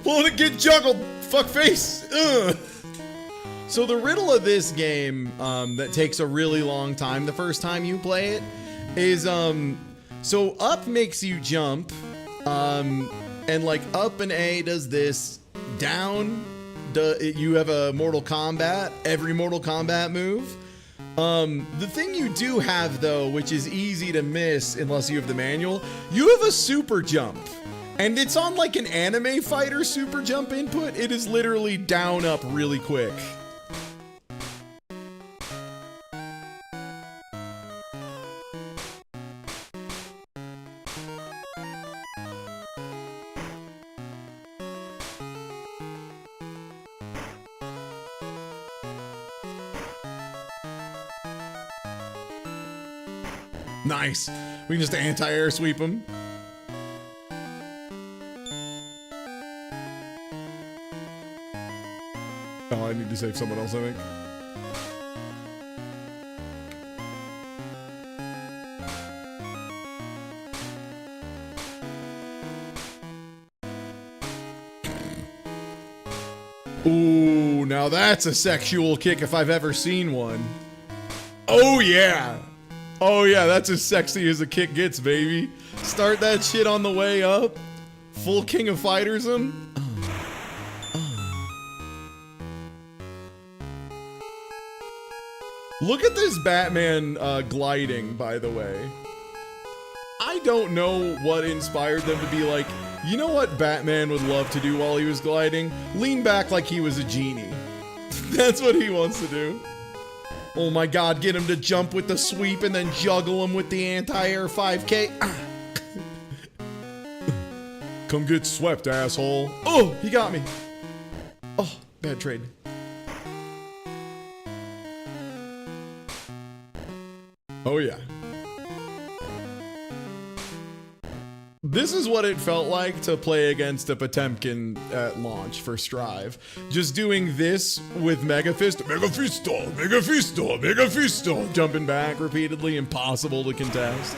Let it get juggled, fuckface. Ugh. So the riddle of this game that takes a really long time the first time you play it is so up makes you jump, and like up and A does this. Down, you have a Mortal Kombat, every Mortal Kombat move. The thing you do have though, which is easy to miss unless you have the manual, you have a super jump. And it's on like an anime fighter super jump input. It is literally down up really quick. Nice. We can just anti-air sweep him. Oh, I need to save someone else, I think. Ooh, now that's a sexual kick if I've ever seen one. Oh, yeah. Oh yeah, that's as sexy as a kick gets, baby. Start that shit on the way up. Full King of Fighters him. Look at this Batman gliding, by the way. I don't know what inspired them to be like, you know what Batman would love to do while he was gliding? Lean back like he was a genie. That's what he wants to do. Oh my god, get him to jump with the sweep and then juggle him with the anti-air 5K. Come get swept, asshole. Oh, he got me. Oh, bad trade. Oh, yeah. This is what it felt like to play against a Potemkin at launch for Strive. Just doing this with Mega Fist. Mega Fisto, Mega Fisto, Mega Fisto. Jumping back repeatedly, impossible to contest.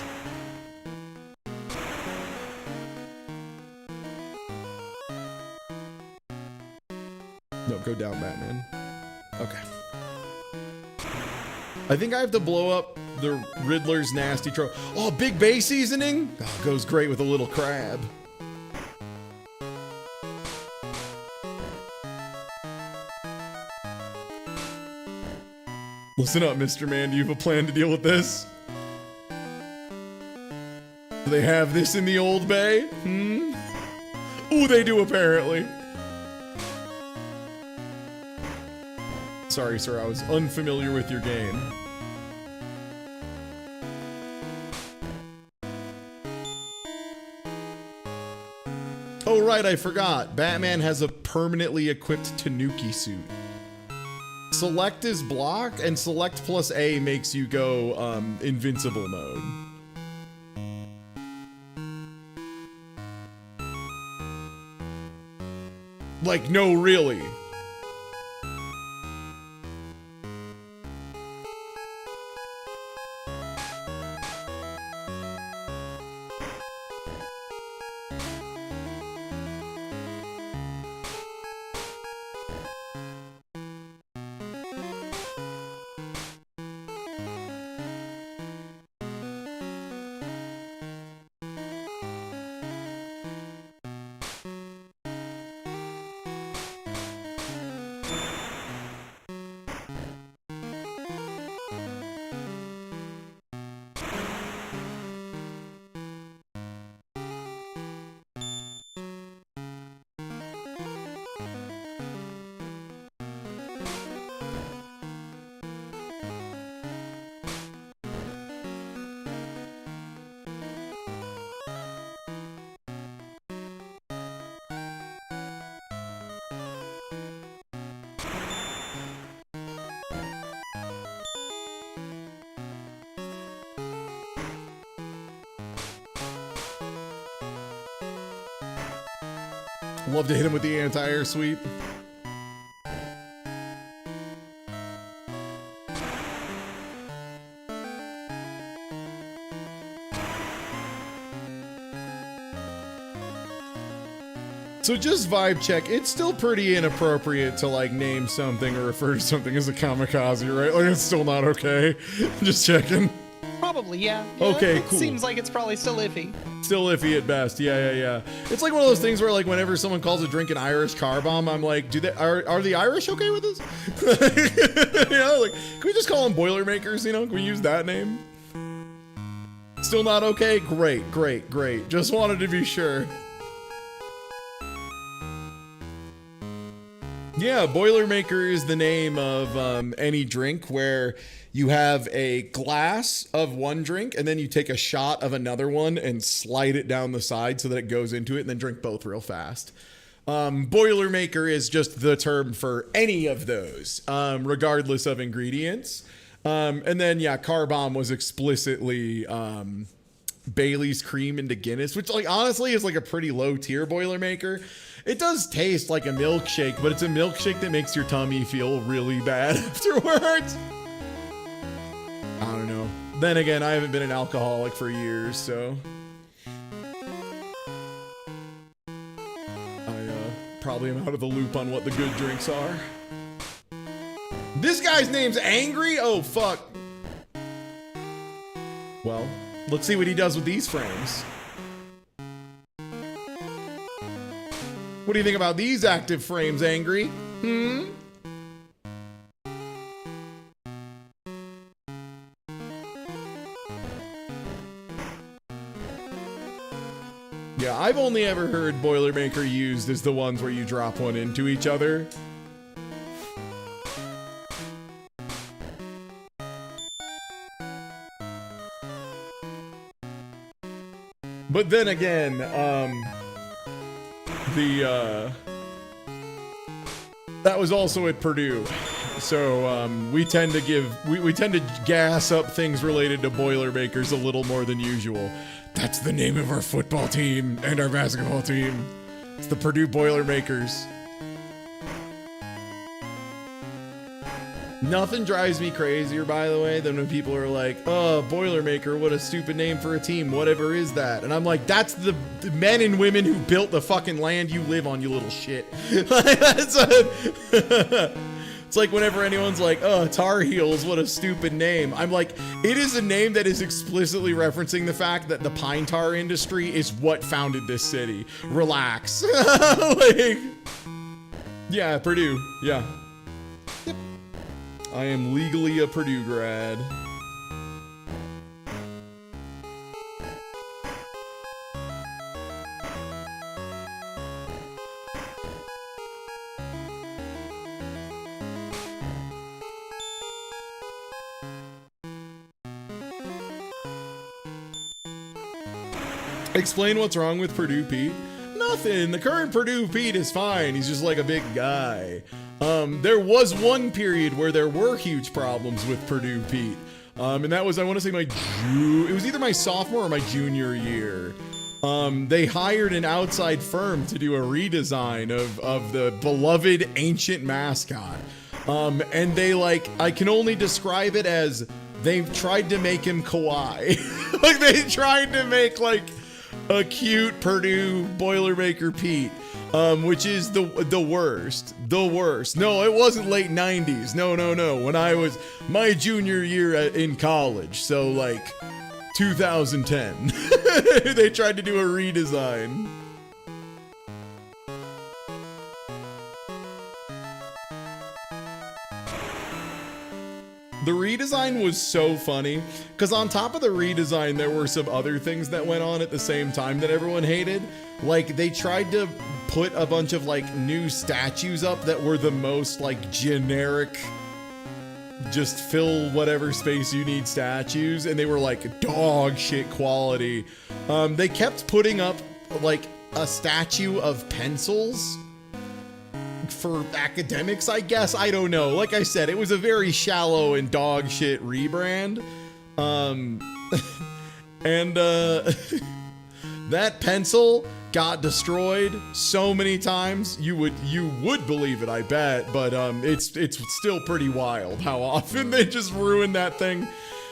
No, go down, Batman. Okay. I think I have to blow up the Riddler's nasty trope. Oh, Big Bay seasoning? Oh, goes great with a little crab. Listen up, Mr. Man. Do you have a plan to deal with this? Do they have this in the Old Bay? Ooh, they do apparently. Sorry, sir, I was unfamiliar with your game. Oh, right, I forgot. Batman has a permanently equipped Tanuki suit. Select is block, and select plus A makes you go invincible mode. Like, no, really. Love to hit him with the anti-air sweep. So just vibe check, it's still pretty inappropriate to like name something or refer to something as a kamikaze, right? Like it's still not okay. Just checking. Probably, yeah. Okay, it cool. Seems like it's probably still iffy. Still iffy at best. Yeah. It's like one of those things where like whenever someone calls a drink an Irish car bomb, I'm like, are the Irish okay with this? You know, like, can we just call them Boilermakers? You know, can we use that name? Still not okay? Great. Just wanted to be sure. Yeah, Boilermaker is the name of any drink where you have a glass of one drink and then you take a shot of another one and slide it down the side so that it goes into it and then drink both real fast. Boilermaker is just the term for any of those, regardless of ingredients. And then, yeah, Car Bomb was explicitly Bailey's cream into Guinness, which like honestly is like a pretty low tier Boilermaker. It does taste like a milkshake, but it's a milkshake that makes your tummy feel really bad afterwards. I don't know. Then again, I haven't been an alcoholic for years, so I probably am out of the loop on what the good drinks are. This guy's name's Angry? Oh, fuck. Well, let's see what he does with these frames. What do you think about these active frames, Angry? Yeah, I've only ever heard Boilermaker used as the ones where you drop one into each other. But then again, that was also at Purdue. So we tend to gas up things related to Boilermakers a little more than usual. That's the name of our football team and our basketball team. It's the Purdue Boilermakers. Nothing drives me crazier, by the way, than when people are like, oh, Boilermaker, what a stupid name for a team. Whatever is that? And I'm like, that's the men and women who built the fucking land you live on, you little shit. It's like whenever anyone's like, oh, Tar Heels, what a stupid name. I'm like, it is a name that is explicitly referencing the fact that the pine tar industry is what founded this city. Relax. Like, yeah, Purdue. Yeah. Yep. I am legally a Purdue grad. Explain what's wrong with Purdue Pete. Nothing. The current Purdue Pete is fine. He's just like a big guy. There was one period where there were huge problems with Purdue Pete. And that was, I want to say it was either my sophomore or my junior year. They hired an outside firm to do a redesign of the beloved ancient mascot. And they I can only describe it as they've tried to make him kawaii. Like they tried to make a cute Purdue Boilermaker Pete, which is the worst. The worst. No, it wasn't late 90s. No. When I was my junior year in college, so 2010, they tried to do a redesign. The redesign was so funny, because on top of the redesign, there were some other things that went on at the same time that everyone hated. They tried to put a bunch of new statues up that were the most generic, just fill whatever space you need statues, and they were dog shit quality. They kept putting up a statue of pencils for academics, I guess. I don't know. Like I said, it was a very shallow and dog shit rebrand. And that pencil got destroyed so many times you would believe it, I bet. But it's still pretty wild how often they just ruin that thing.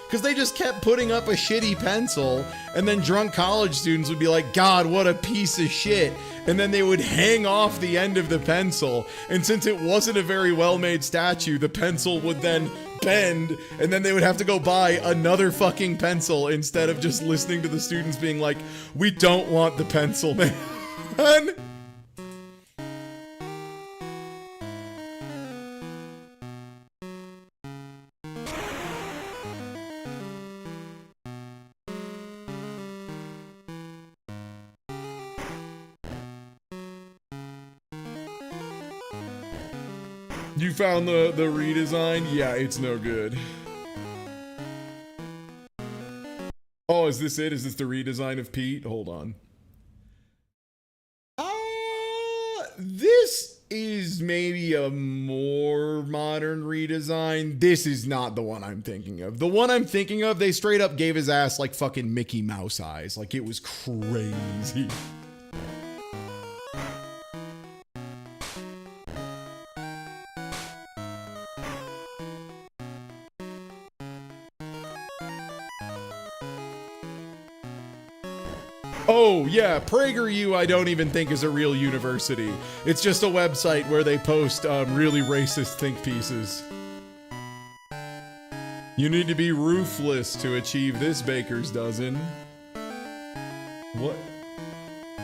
Because they just kept putting up a shitty pencil, and then drunk college students would be like, God, what a piece of shit. And then they would hang off the end of the pencil. And since it wasn't a very well-made statue, the pencil would then bend, and then they would have to go buy another fucking pencil instead of just listening to the students being like, we don't want the pencil, man. You found the redesign? Yeah, it's no good. Oh, is this it? Is this the redesign of Pete? Hold on. This is maybe a more modern redesign. This is not the one I'm thinking of. The one I'm thinking of, they straight up gave his ass fucking Mickey Mouse eyes. It was crazy. Oh, yeah, PragerU I don't even think is a real university. It's just a website where they post really racist think pieces. You need to be ruthless to achieve this baker's dozen. What?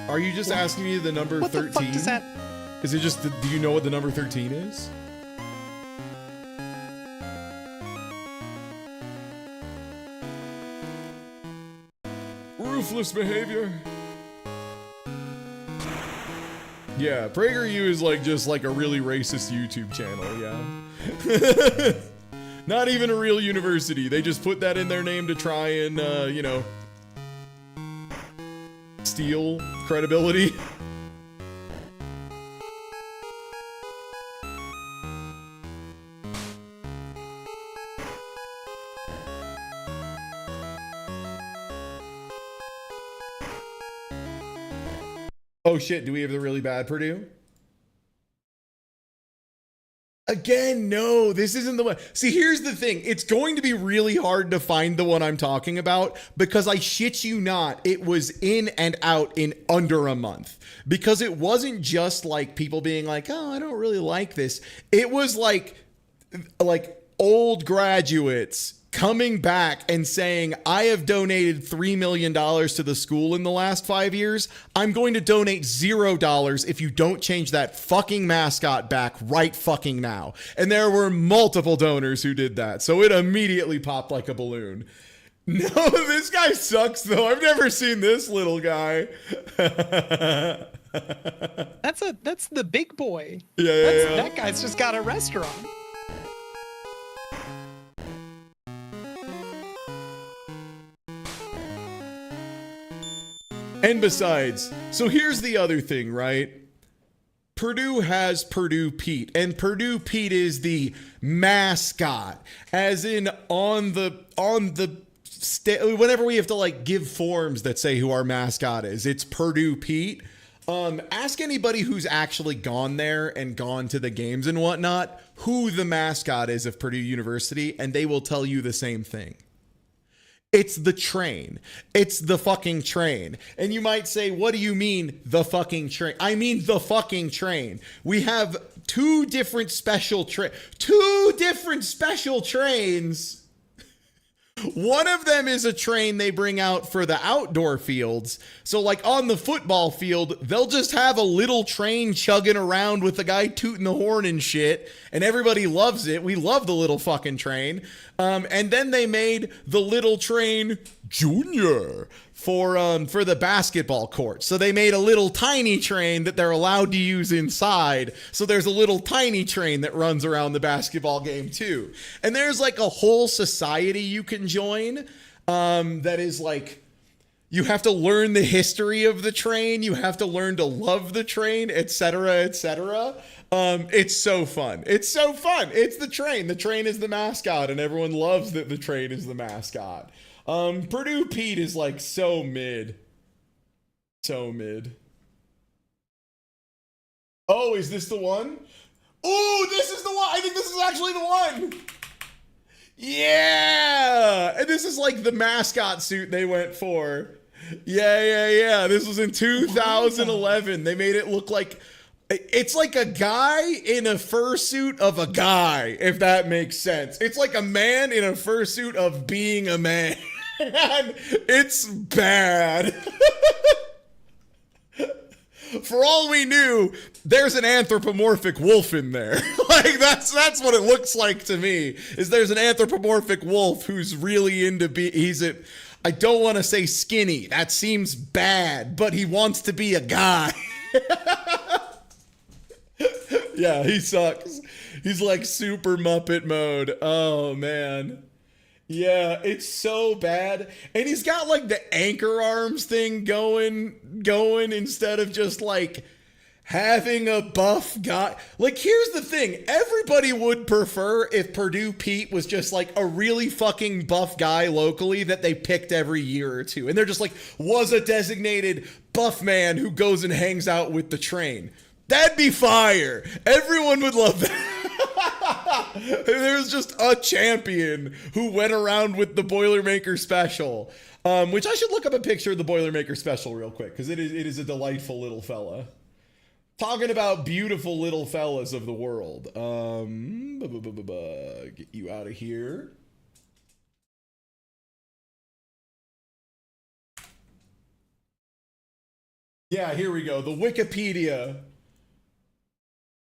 Are you just asking me the number 13? What the fuck does that... Is it just, do you know what the number 13 is? Ruthless behavior. Yeah, PragerU is just a really racist YouTube channel, yeah. Not even a real university. They just put that in their name to try and, steal credibility. Oh shit, do we have the really bad Purdue? Again, no, this isn't the one. See, here's the thing. It's going to be really hard to find the one I'm talking about because I shit you not, it was in and out in under a month. Because it wasn't just like people being like, oh, I don't really like this. It was like old graduates coming back and saying, I have donated $3 million to the school in the last 5 years. I'm going to donate $0 if you don't change that fucking mascot back right fucking now. And there were multiple donors who did that. So it immediately popped like a balloon. No, this guy sucks though. I've never seen this little guy. That's the big boy. Yeah. That guy's just got a restaurant. And besides, so here's the other thing, right? Purdue has Purdue Pete, and Purdue Pete is the mascot, as in whenever we have to like give forms that say who our mascot is, it's Purdue Pete. Ask anybody who's actually gone there and gone to the games and whatnot who the mascot is of Purdue University, and they will tell you the same thing. It's the train. It's the fucking train. And you might say, what do you mean the fucking train? I mean the fucking train. We have two different special trains. One of them is a train they bring out for the outdoor fields. So like on the football field, they'll just have a little train chugging around with the guy tooting the horn and shit. And everybody loves it. We love the little fucking train. And then they made the little train Junior for the basketball court. So they made a little tiny train that they're allowed to use inside. So there's a little tiny train that runs around the basketball game too. And there's like a whole society you can join that is like, you have to learn the history of the train. You have to learn to love the train, etc., etc. It's so fun. It's so fun. It's the train. The train is the mascot, and everyone loves that the train is the mascot. Purdue Pete is like so mid. So mid. Oh, is this the one? Oh, this is the one. I think this is actually the one. Yeah. And this is like the mascot suit they went for. Yeah. This was in 2011. They made it look like it's like a guy in a fursuit of a guy, if that makes sense. It's like a man in a fursuit of being a man. It's bad. For all we knew, there's an anthropomorphic wolf in there. Like that's what it looks like to me. Is there's an anthropomorphic wolf who's really into I don't want to say skinny. That seems bad, but he wants to be a guy. Yeah, he sucks. He's like super Muppet mode. Oh man. Yeah, it's so bad. And he's got like the anchor arms thing going instead of just like having a buff guy. Like, here's the thing. Everybody would prefer if Purdue Pete was just like a really fucking buff guy locally that they picked every year or two. And they're just like, was a designated buff man who goes and hangs out with the train. That'd be fire. Everyone would love that. There's just a champion who went around with the Boilermaker special, which I should look up a picture of the Boilermaker special real quick because it is a delightful little fella. Talking about beautiful little fellas of the world. Get you out of here. Yeah, here we go. The Wikipedia.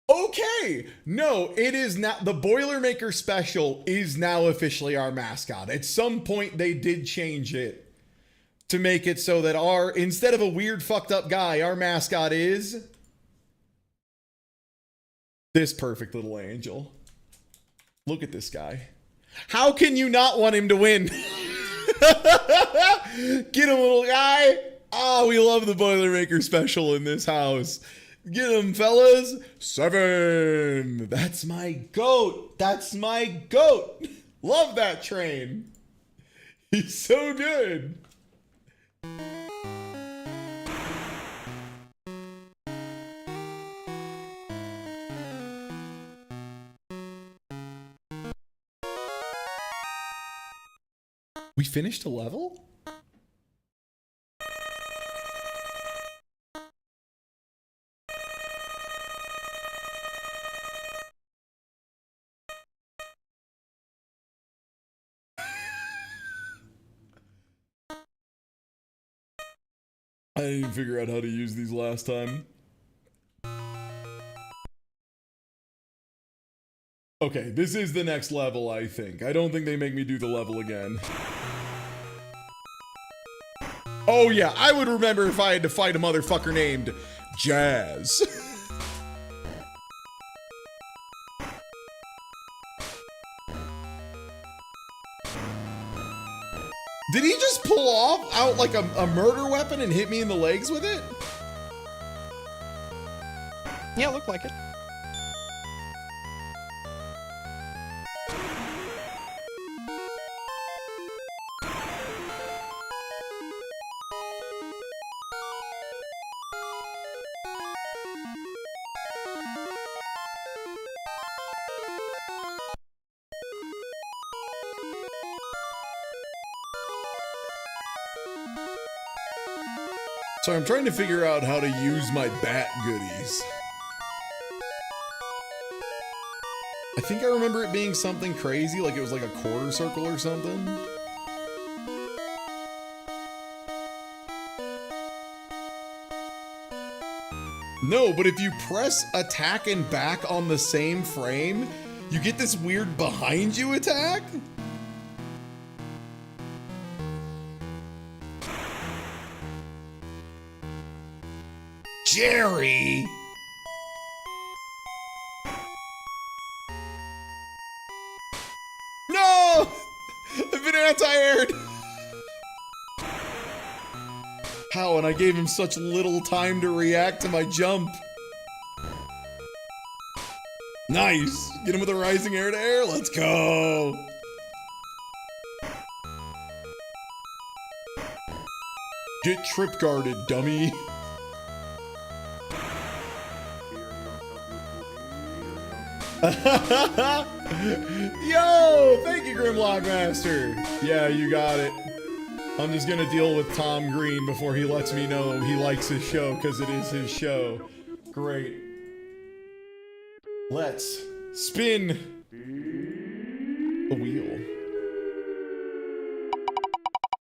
Okay, no, it is not. The Boilermaker special is now officially our mascot. At some point, they did change it to make it so that instead of a weird fucked up guy, our mascot is this perfect little angel. Look at this guy. How can you not want him to win? Get him, little guy. Oh, we love the Boilermaker special in this house. Get him, fellas. 7. That's my goat. That's my goat. Love that train. He's so good. We finished a level? I didn't even figure out how to use these last time. Okay, this is the next level, I think. I don't think they make me do the level again. Oh yeah, I would remember if I had to fight a motherfucker named Jazz. Did he just pull out like a murder weapon and hit me in the legs with it? Yeah, looked like it. Sorry, I'm trying to figure out how to use my bat goodies. I think I remember it being something crazy, like it was like a quarter circle or something. No, but if you press attack and back on the same frame, you get this weird behind you attack? Jerry! No! I've been anti-aired! How? And I gave him such little time to react to my jump. Nice! Get him with a rising air to air, let's go! Get trip guarded, dummy. Yo, thank you, Grimlock Master. Yeah, you got it. I'm just gonna deal with Tom Green before he lets me know he likes his show, because it is his show. Great. Let's spin the wheel.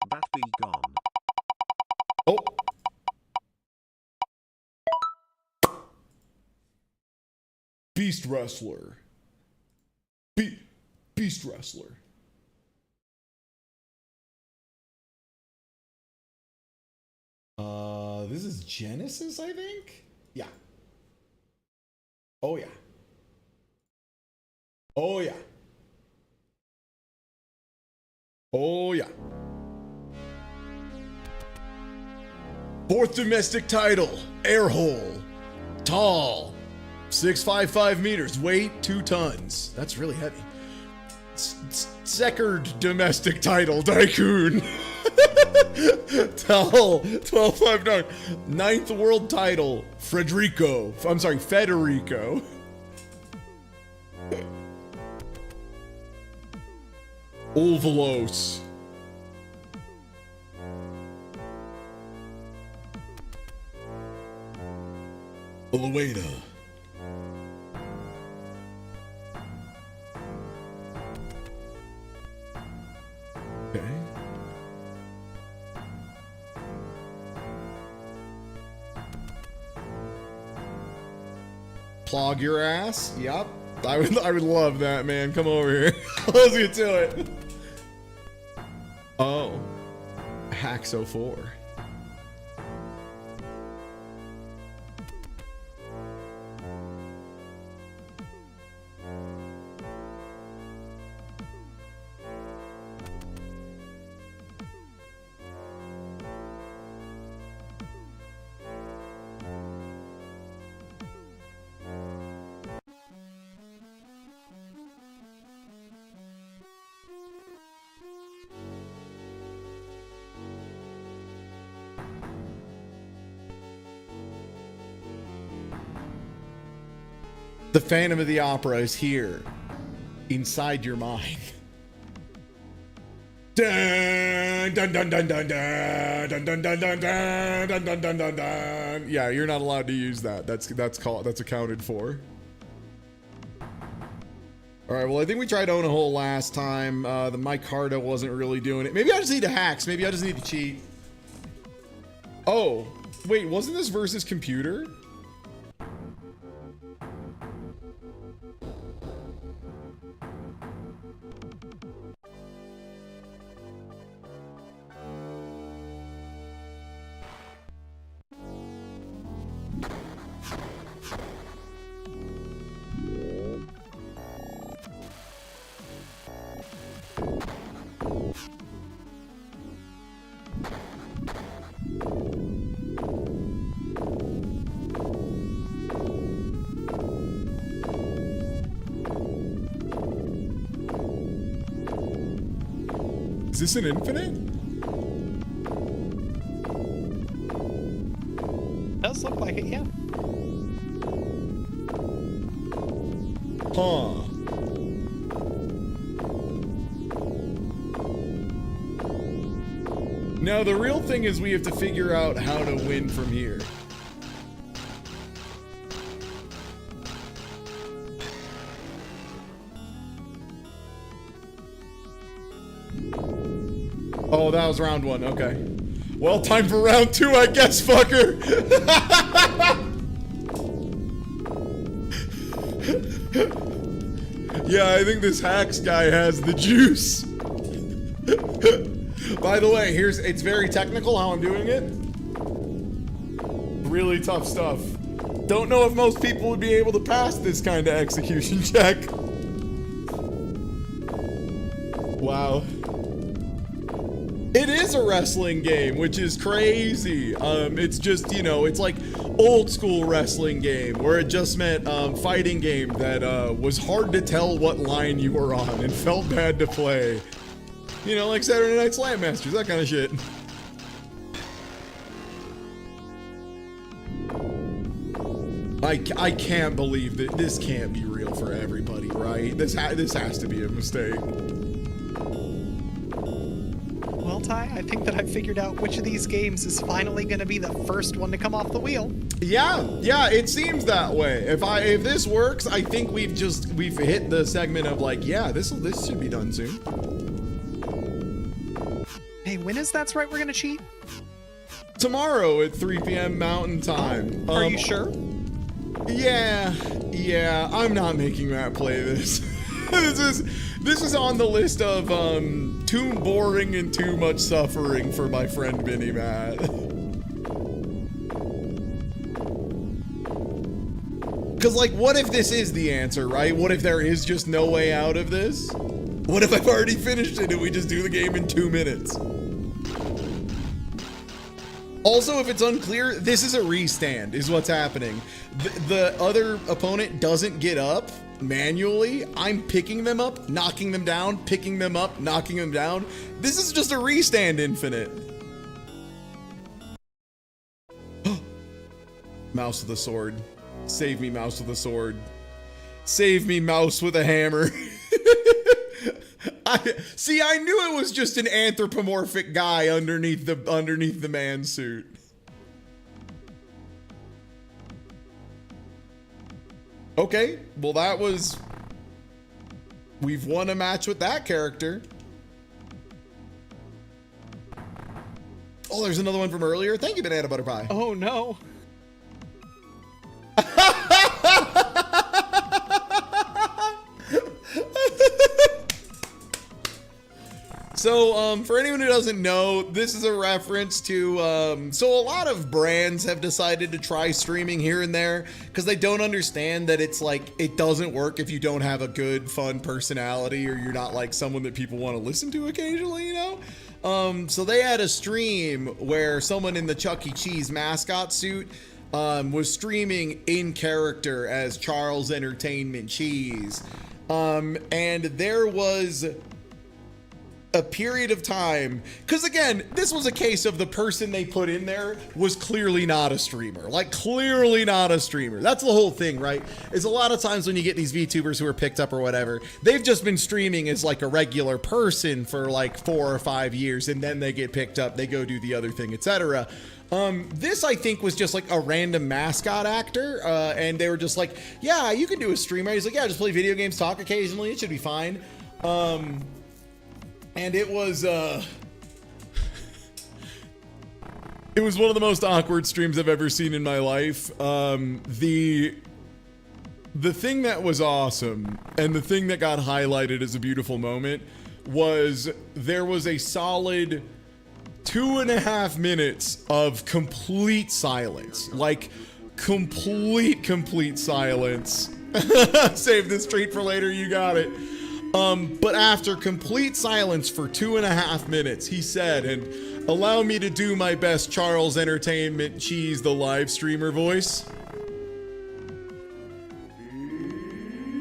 Bat be gone. Oh. Beast Wrestler. Beast Wrestler. This is Genesis, I think? Yeah. Oh yeah. Oh yeah. Oh yeah. Fourth domestic title, air hole, tall, 6'5" meters, weight 2 tons. That's really heavy. Second domestic title, Tycoon. Tall, 12'5". Ninth world title, Federico. Ulvalos. Olueda. Okay. Plog your ass. Yep. I would love that, man. Come over here. Let's get to it. Oh. Haxo 4. The Phantom of the Opera is here, inside your mind. Dun, dun, dun, dun, dun, dun, dun, dun, dun, dun, dun, dun, dun, dun, dun, dun. Yeah, you're not allowed to use that. That's accounted for. All right, well, I think we tried Own a Hole last time. The Micarta wasn't really doing it. Maybe I just need to hacks. Maybe I just need to cheat. Oh, wait, wasn't this versus computer? Is this an infinite? Does look like it, yeah. Huh. Now the real thing is we have to figure out how to win from here. Oh, that was round one. Okay. Well, time for round two, I guess, fucker. Yeah, I think this hacks guy has the juice. By the way, it's very technical how I'm doing it. Really tough stuff. Don't know if most people would be able to pass this kind of execution check. Wow. It is a wrestling game, which is crazy. It's just, you know, it's like old school wrestling game where it just meant fighting game that was hard to tell what line you were on and felt bad to play. You know, like Saturday Night Slam Masters, that kind of shit. I can't believe that this can't be real for everybody, right? This has to be a mistake. Well, Ty, I think that I figured out which of these games is finally going to be the first one to come off the wheel. Yeah, it seems that way. If this works, I think we've hit the segment of like, yeah, this should be done soon. Hey, when is that's right we're going to cheat? Tomorrow at 3 p.m. Mountain Time. Are you sure? Yeah, I'm not making Matt play this. This is on the list of too boring and too much suffering for my friend Mini Matt. Cause like, what if this is the answer, right? What if there is just no way out of this? What if I've already finished it and we just do the game in 2 minutes? Also, if it's unclear, this is a restand, is what's happening. The other opponent doesn't get up manually. I'm picking them up, knocking them down, picking them up, knocking them down. This is just a restand infinite. Mouse with a sword. Save me, mouse with a sword. Save me, mouse with a hammer. I knew it was just an anthropomorphic guy underneath the man suit. Okay, well we've won a match with that character. Oh, there's another one from earlier. Thank you, Banana Butter Pie. Oh no. So, for anyone who doesn't know, this is a reference to, so a lot of brands have decided to try streaming here and there because they don't understand that it's like, it doesn't work if you don't have a good, fun personality or you're not like someone that people want to listen to occasionally, you know? So they had a stream where someone in the Chuck E. Cheese mascot suit was streaming in character as Charles Entertainment Cheese. And there was a period of time, because again, this was a case of the person they put in there was clearly not a streamer, like clearly not a streamer. That's the whole thing, right? Is a lot of times when you get these VTubers who are picked up or whatever, they've just been streaming as like a regular person for like 4 or 5 years, and then they get picked up, they go do the other thing, etc. This I think was just like a random mascot actor, and they were just like, yeah, you can do a streamer. He's like, yeah, just play video games, talk occasionally, it should be fine. And it was it was one of the most awkward streams I've ever seen in my life. The thing that was awesome and the thing that got highlighted as a beautiful moment was there was a solid 2.5 minutes of complete silence, like complete silence. Save this treat for later, you got it. But after complete silence for 2.5 minutes, he said, and allow me to do my best Charles Entertainment Cheese the live streamer voice.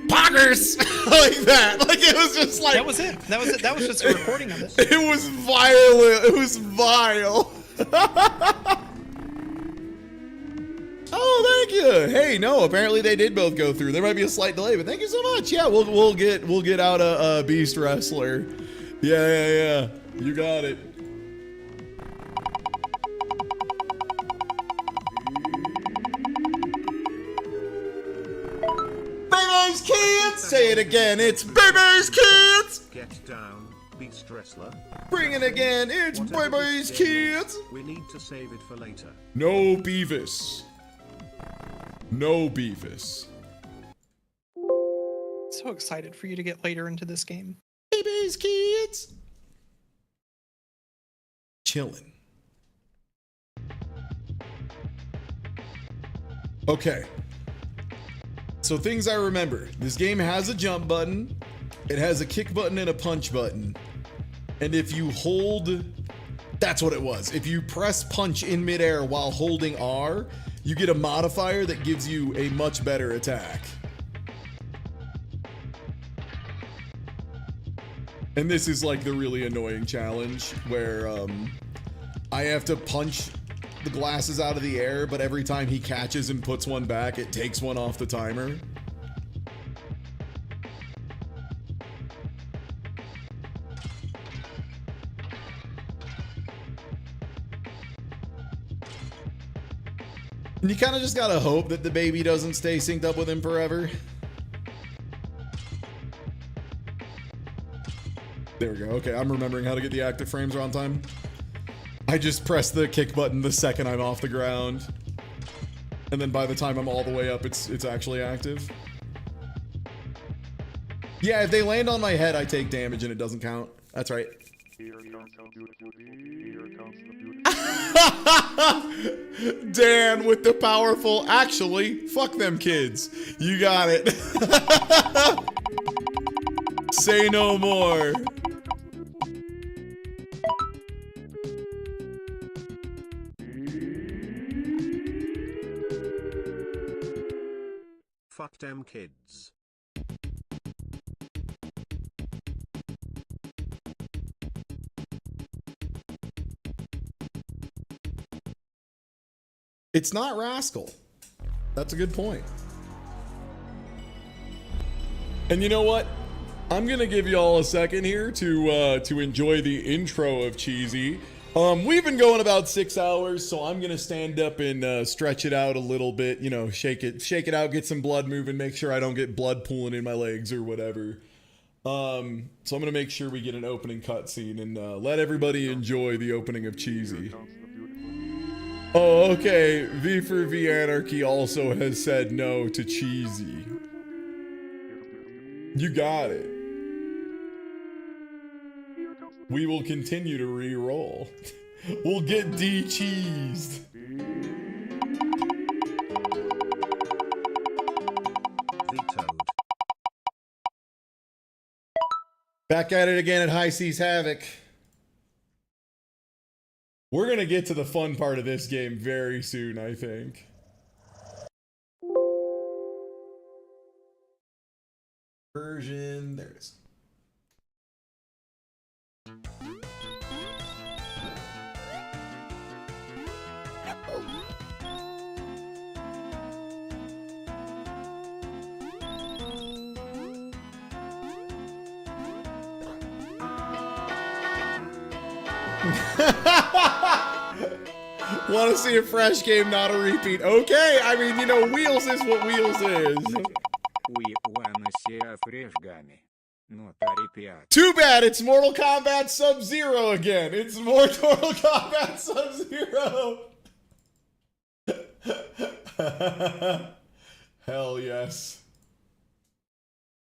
Poggers! Like that. Like it was just like... That was it. That was it. That was just a recording of it. It was violent. It was vile. Oh, thank you. Hey, no, apparently they did both go through. There might be a slight delay, but thank you so much. Yeah, we'll get out a Beast Wrestler. Yeah. You got it. Baby's kids. Say it again. It's Baby's kids. Get down, Beast Wrestler. Bring it again. It's Baby's kids. We need to save it for later. No Beavis. No Beavis. So excited for you to get later into this game. Baby's kids. Chillin'. Okay. So things I remember. This game has a jump button. It has a kick button and a punch button. And if you hold... That's what it was. If you press punch in midair while holding R, you get a modifier that gives you a much better attack. And this is like the really annoying challenge where I have to punch the glasses out of the air, but every time he catches and puts one back, it takes one off the timer. And you kind of just gotta hope that the baby doesn't stay synced up with him forever. There we go. Okay, I'm remembering how to get the active frames around time. I just press the kick button the second I'm off the ground. And then by the time I'm all the way up, it's actually active. Yeah, if they land on my head, I take damage and it doesn't count. That's right. Dan with the powerful, actually, fuck them kids. You got it. Say no more. Fuck them kids. It's not Rascal. That's a good point. And you know what? I'm gonna give you all a second here to enjoy the intro of Cheesy. We've been going about 6 hours, so I'm gonna stand up and stretch it out a little bit. You know, shake it out, get some blood moving, make sure I don't get blood pooling in my legs or whatever. So I'm gonna make sure we get an opening cutscene and let everybody enjoy the opening of Cheesy. Oh, okay. V for V Anarchy also has said no to Cheesy. You got it. We will continue to re-roll. We'll get de-cheesed. Vetoed. Back at it again at High Seas Havoc. We're gonna get to the fun part of this game very soon, I think. Version, there it is. Want to see a fresh game, not a repeat. Okay, I mean, you know, Wheels is what Wheels is. We wanna see a fresh game, not a repeat. Too bad it's Mortal Kombat Sub-Zero again. It's Mortal Kombat Sub-Zero. Hell yes.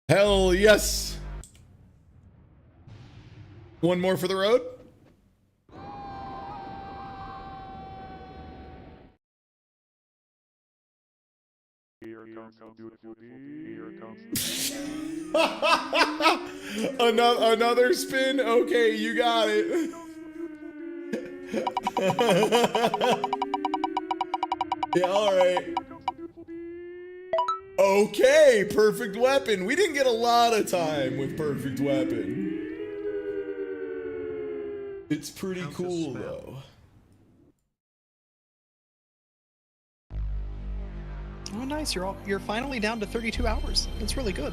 Hell yes. One more for the road. Another spin. Okay, you got it. Yeah, all right. Okay, perfect weapon. We didn't get a lot of time with perfect weapon. It's pretty cool though. Oh, nice. You're finally down to 32 hours. That's really good.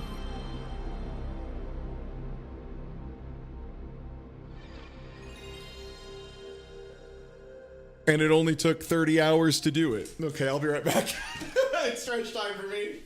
And it only took 30 hours to do it. Okay, I'll be right back. It's stretch time for me.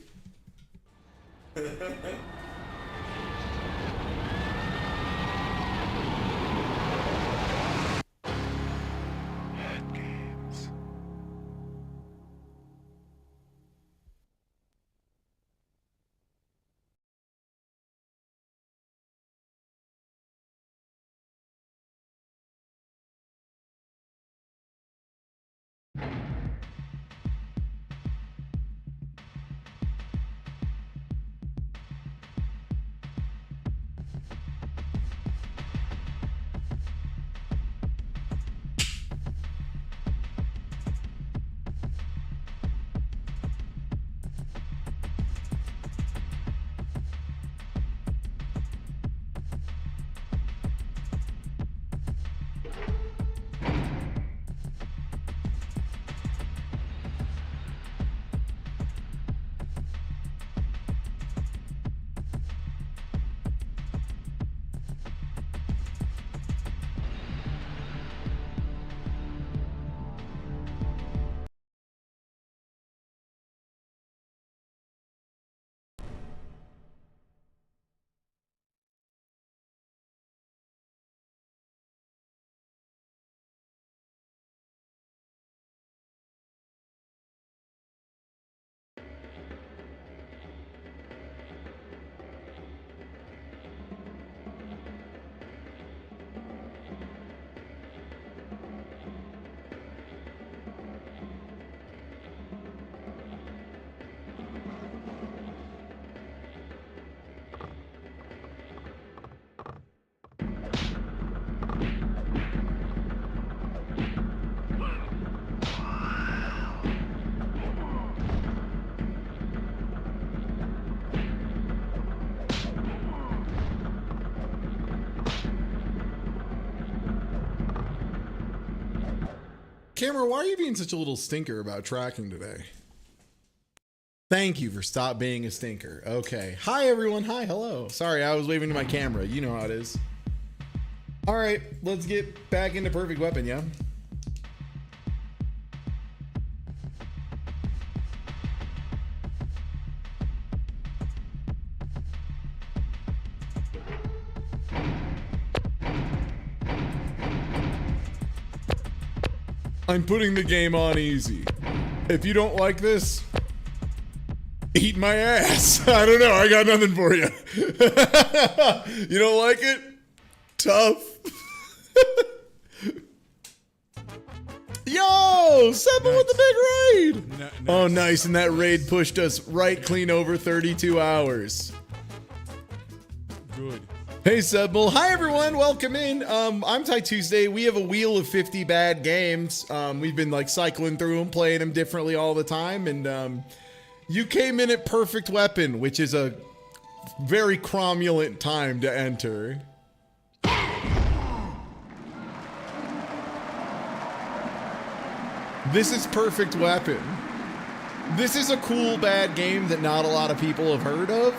Cameron, why are you being such a little stinker about tracking today? Thank you for stop being a stinker. Okay. Hi, everyone. Hi. Hello. Sorry, I was waving to my camera. You know how it is. All right. Let's get back into Perfect Weapon, yeah? I'm putting the game on easy. If you don't like this, eat my ass. I don't know. I got nothing for you. You don't like it? Tough. Yo, Seba with the big raid. Nice. Oh, nice. And that raid pushed us right clean over 32 hours. Good. Hey, Sebble. Hi, everyone. Welcome in. I'm Ty Tuesday. We have a wheel of 50 bad games. We've been like cycling through them, playing them differently all the time. And you came in at Perfect Weapon, which is a very cromulent time to enter. This is Perfect Weapon. This is a cool bad game that not a lot of people have heard of.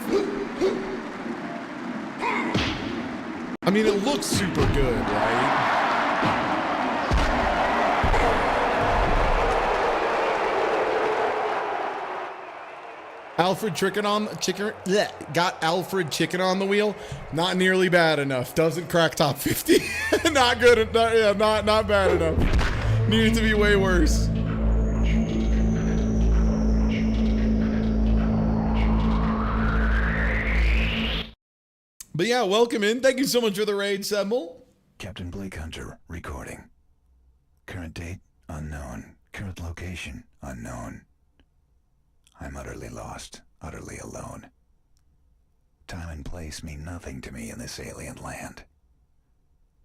I mean, it looks super good, right? Alfred Chicken on the wheel. Not nearly bad enough. Doesn't crack top 50. Not good. Not bad enough. Needed to be way worse. But yeah, welcome in. Thank you so much for the raid, Semble. Captain Blake Hunter recording. Current date unknown. Current location unknown. I'm utterly lost, utterly alone. Time and place mean nothing to me in this alien land.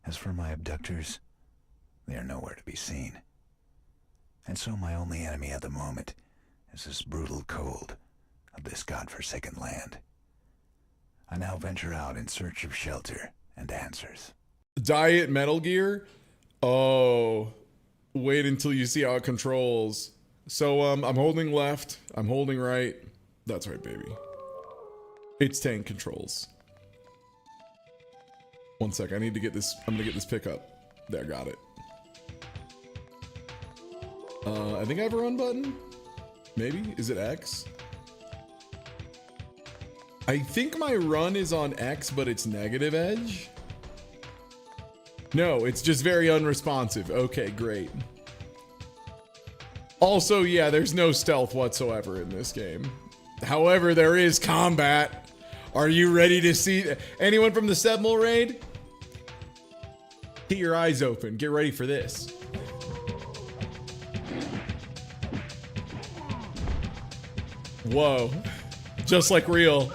As for my abductors, they are nowhere to be seen. And so my only enemy at the moment is this brutal cold of this godforsaken land. I now venture out in search of shelter and answers. Diet Metal Gear? Oh, wait until you see how it controls. So, I'm holding left, I'm holding right. That's right, baby. It's tank controls. One sec, I need to get this, I'm gonna get this pickup. There, got it. I think I have a run button? Maybe? Is it X? I think my run is on X, but it's negative edge. No, it's just very unresponsive. Okay, great. Also, yeah, there's no stealth whatsoever in this game. However, there is combat. Are you ready to see anyone from the Sebmol raid? Get your eyes open. Get ready for this. Whoa. Just like real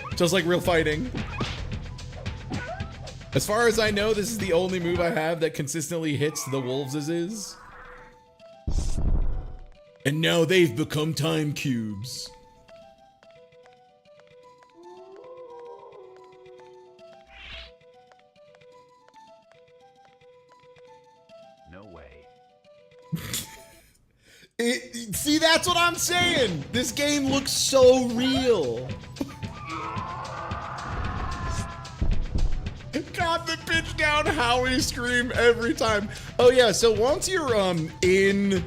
fighting. As far as I know, this is the only move I have that consistently hits the wolves' And now they've become time cubes. No way. See, that's what I'm saying. This game looks so real. God, the pitch down Howie scream every time. Oh yeah, so once you're in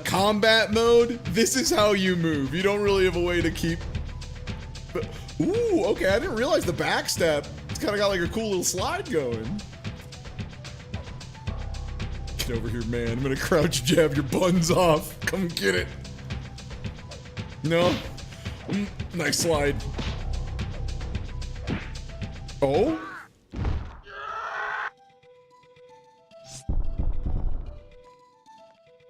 combat mode, this is how you move. You don't really have a way to keep. Ooh, okay, I didn't realize the backstep. It's kind of got like a cool little slide going. Get over here, man. I'm gonna crouch jab your buns off. Come get it. No. Nice slide. Oh?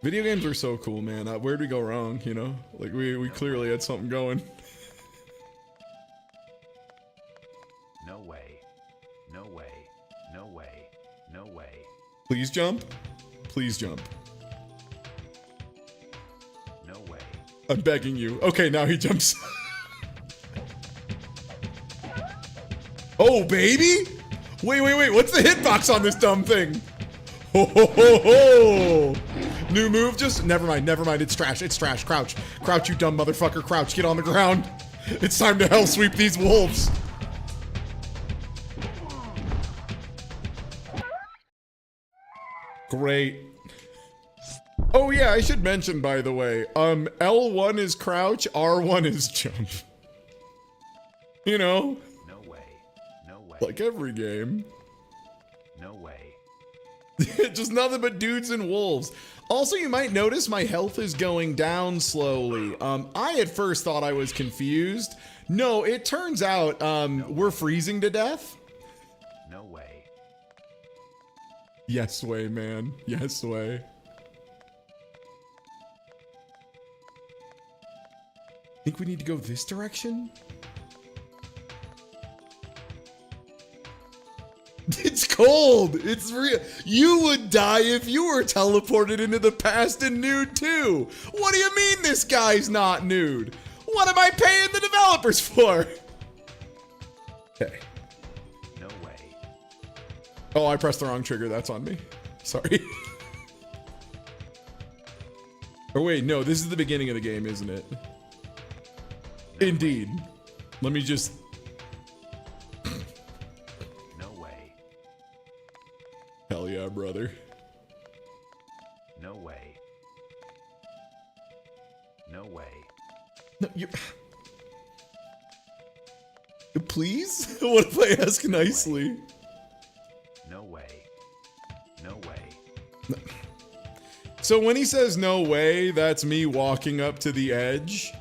Video games are so cool, man. Where'd we go wrong, you know? Like, we clearly had something going. No way. No way. No way. No way. Please jump. Please jump. No way. I'm begging you. Okay, now he jumps. Oh, baby! Wait. What's the hitbox on this dumb thing? Ho, ho, ho, ho! New move, just never mind. It's trash. Crouch, you dumb motherfucker. Crouch, get on the ground. It's time to hell sweep these wolves. Great. Oh yeah, I should mention, by the way, L1 is crouch, R1 is jump. You know? No way. No way. Like every game. No way. Just nothing but dudes and wolves. Also, you might notice my health is going down slowly. I at first thought I was confused. No, it turns out we're freezing to death. No way. Yes way, man. Yes way. Think we need to go this direction? It's cold. It's real. You would die if you were teleported into the past and nude too. What do you mean this guy's not nude? What am I paying the developers for? Okay. No way. Oh, I pressed the wrong trigger. That's on me. Sorry. Or wait, no, this is the beginning of the game, isn't it? No Indeed. Way. Let me just... No way. Hell yeah, brother. No way. No way. No, you... Please? What if I ask nicely? No way. No way. So when he says no way, that's me walking up to the edge.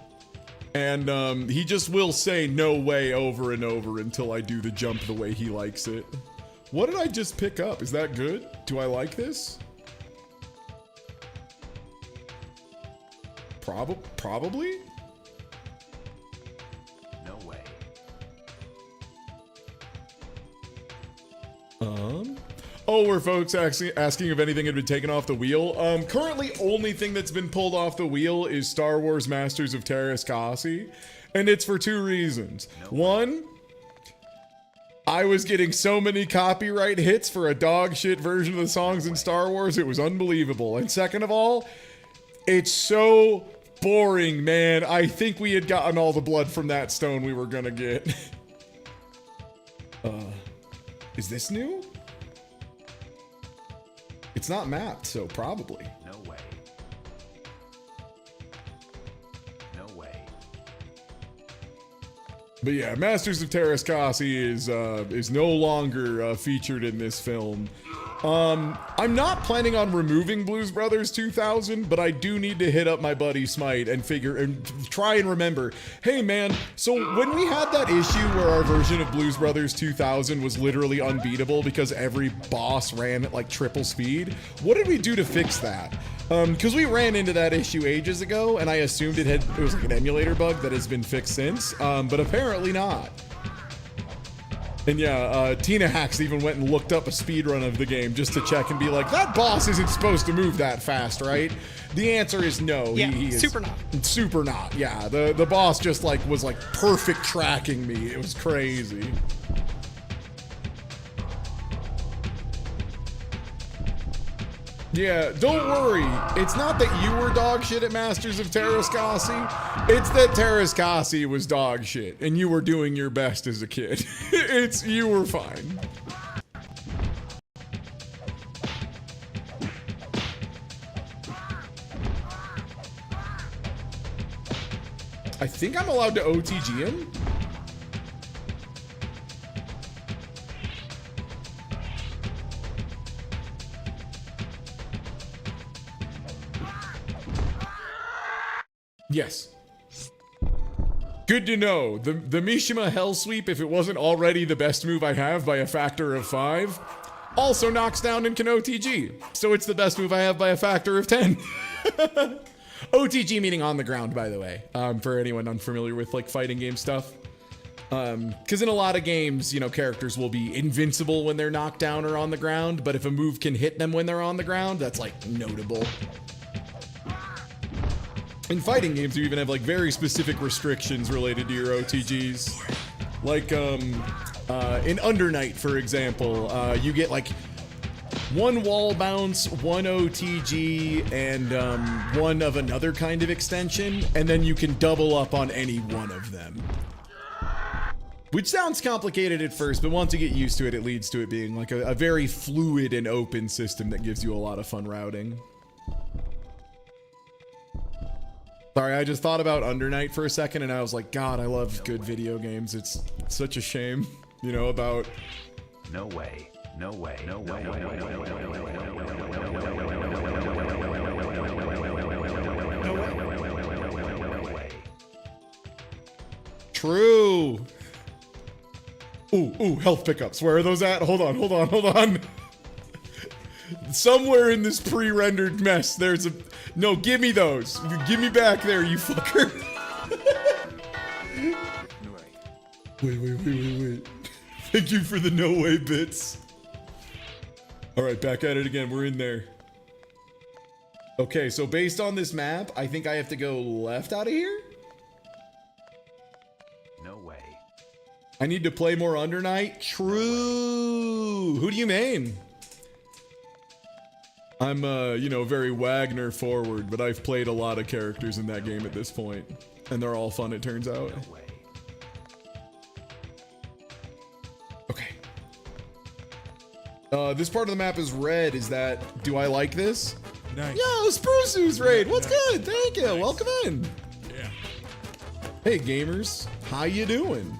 And he just will say no way over and over until I do the jump the way he likes it. What did I just pick up? Is that good? Do I like this? Probably? No way. Oh, were folks actually asking if anything had been taken off the wheel? Currently, only thing that's been pulled off the wheel is Star Wars Masters of Terraskasi, and it's for two reasons. One, I was getting so many copyright hits for a dog shit version of the songs in Star Wars, it was unbelievable. And second of all, it's so boring, man. I think we had gotten all the blood from that stone we were gonna get. Is this new? It's not mapped, so probably. No way. No way. But yeah, Masters of Terraskasi is no longer featured in this film. I'm not planning on removing Blues Brothers 2000, but I do need to hit up my buddy Smite and try and remember, hey man, so when we had that issue where our version of Blues Brothers 2000 was literally unbeatable because every boss ran at like triple speed, what did we do to fix that? Because we ran into that issue ages ago, and I assumed it was like an emulator bug that has been fixed since, but apparently not. And yeah, Tina Hacks even went and looked up a speedrun of the game just to check and be like, that boss isn't supposed to move that fast, right? The answer is no. Yeah, he is super not. Super not, yeah. The boss just was perfect tracking me. It was crazy. Yeah, don't worry. It's not that you were dog shit at Masters of Terraskasi. It's that Terraskasi was dog shit, and you were doing your best as a kid. You were fine. I think I'm allowed to OTG him. Yes. Good to know. The Mishima Hell Sweep, if it wasn't already the best move I have by a factor of 5, also knocks down and can OTG. So it's the best move I have by a factor of 10. OTG meaning on the ground, by the way, for anyone unfamiliar with like fighting game stuff. Because in a lot of games, you know, characters will be invincible when they're knocked down or on the ground, but if a move can hit them when they're on the ground, that's like notable. In fighting games, you even have like very specific restrictions related to your OTGs. Like in Under Night, for example, you get like 1 wall bounce, 1 OTG, and 1 of another kind of extension, and then you can double up on any one of them. Which sounds complicated at first, but once you get used to it, it leads to it being like a very fluid and open system that gives you a lot of fun routing. Sorry, I just thought about Under Night for a second and I was like, God, I love good video games. It's such a shame, you know, about... No way. No way. No way. No way. True. Ooh, health pickups. Where are those at? Hold on. Somewhere in this pre-rendered mess, there's a... No, give me those. Give me back there, you fucker. Wait. Thank you for the no way bits. All right, back at it again. We're in there. Okay, so based on this map, I think I have to go left out of here? No way. I need to play more Under Night? True. Who do you main? I'm, you know, very Wagner forward, but I've played a lot of characters in that game at this point, and they're all fun, it turns out. No way. Okay. This part of the map is red. Is that... Do I like this? Nice. Yo, Spruce's raid. What's good? Thank you. Welcome in. Yeah. Hey, gamers. How you doing?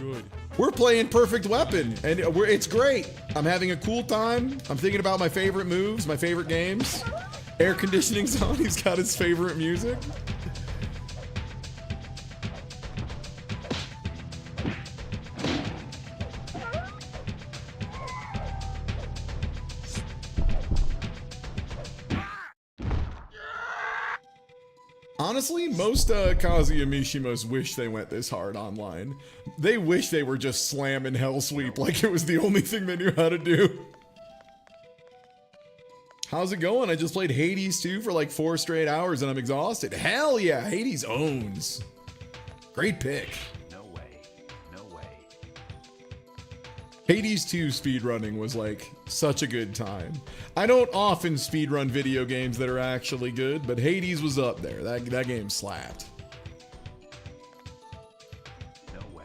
good. We're playing Perfect Weapon, and it's great. I'm having a cool time. I'm thinking about my favorite moves, my favorite games. Air conditioning's on. He's got his favorite music. Honestly, most Kazuya Mishimos wish they went this hard online. They wish they were just slamming Hell Sweep like it was the only thing they knew how to do. How's it going? I just played Hades 2 for like 4 straight hours and I'm exhausted. Hell yeah, Hades owns. Great pick. No way. No way. Hades 2 speedrunning was like such a good time. I don't often speedrun video games that are actually good, but Hades was up there. That game slapped. No way.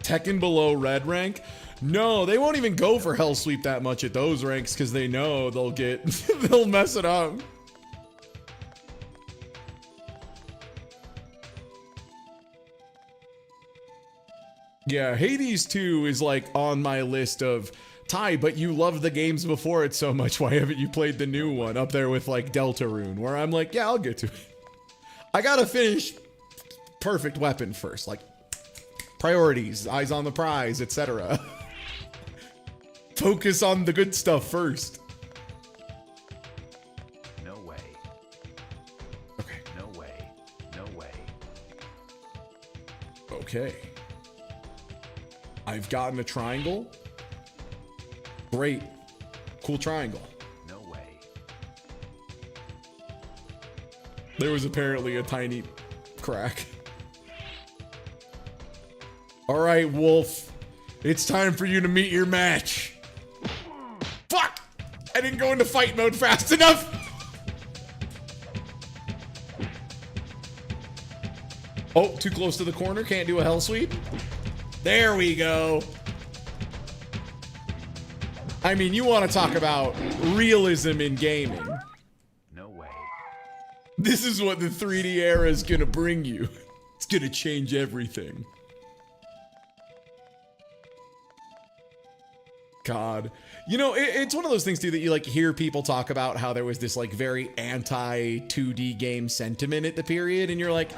Tekken below red rank? No, they won't even go for Hell Sweep that much at those ranks because they know they'll get they'll mess it up. Yeah, Hades 2 is like on my list of Ty, but you loved the games before it so much. Why haven't you played the new one? Up there with like Deltarune, where I'm like, yeah, I'll get to it. I gotta finish Perfect Weapon first, like priorities, eyes on the prize, etc. Focus on the good stuff first. No way. Okay. No way. No way. Okay. I've gotten a triangle. Great. Cool triangle. No way. There was apparently a tiny crack. All right, Wolf. It's time for you to meet your match. Fuck! I didn't go into fight mode fast enough. Oh, too close to the corner. Can't do a hell sweep. There we go. I mean, you want to talk about realism in gaming. No way. This is what the 3D era is gonna bring you. It's gonna change everything. God. You know, it's one of those things too that you like hear people talk about how there was this like very anti 2D game sentiment at the period, and you're like,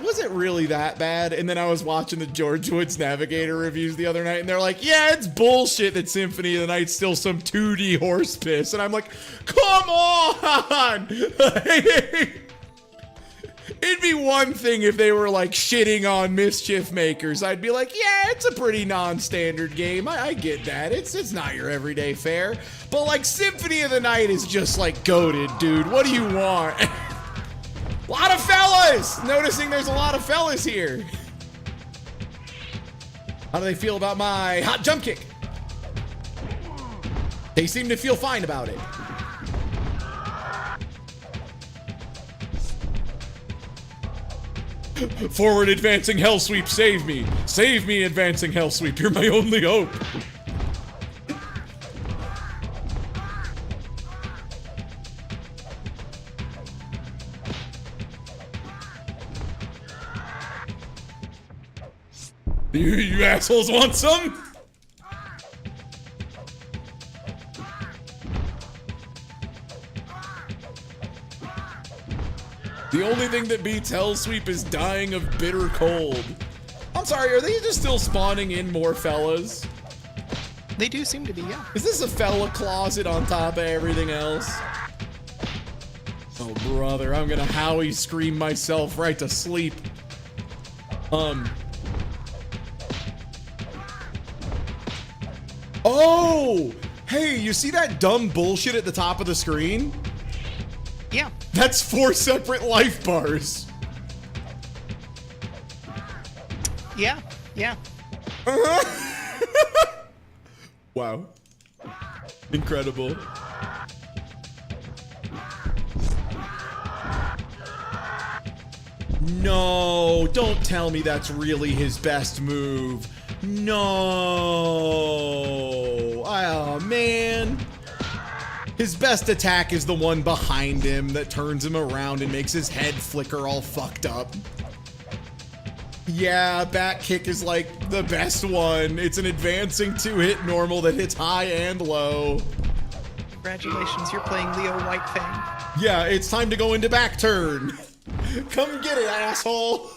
was it really that bad? And then I was watching the George Woods Navigator reviews the other night, and they're like, yeah, it's bullshit that Symphony of the Night's still some 2D horse piss. And I'm like, come on! It'd be one thing if they were like shitting on Mischief Makers. I'd be like, yeah, it's a pretty non-standard game. I get that. It's not your everyday fare. But like Symphony of the Night is just like goated, dude. What do you want? A lot of fellas! Noticing there's a lot of fellas here. How do they feel about my hot jump kick? They seem to feel fine about it. Forward advancing hell sweep, save me. Save me, advancing hell sweep. You're my only hope. You assholes want some? The only thing that beats Hell Sweep is dying of bitter cold. I'm sorry, are they just still spawning in more fellas? They do seem to be, yeah. Is this a fella closet on top of everything else? Oh, brother, I'm gonna Howie scream myself right to sleep. Oh! Hey, you see that dumb bullshit at the top of the screen? Yeah. That's 4 separate life bars. Yeah, yeah. Wow. Incredible. No, don't tell me that's really his best move. No. Oh, man. His best attack is the one behind him that turns him around and makes his head flicker all fucked up. Yeah, back kick is like the best one. It's an advancing 2-hit normal that hits high and low. Congratulations, you're playing Leo White Fang. Yeah, it's time to go into back turn. Come get it, asshole.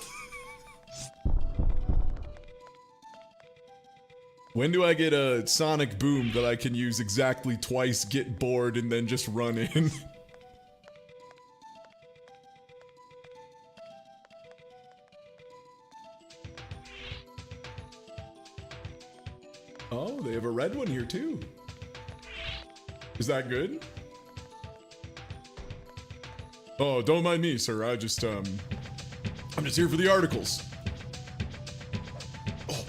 When do I get a sonic boom that I can use exactly twice, get bored, and then just run in? Oh, they have a red one here too. Is that good? Oh, don't mind me, sir. I'm just here for the articles. Oh.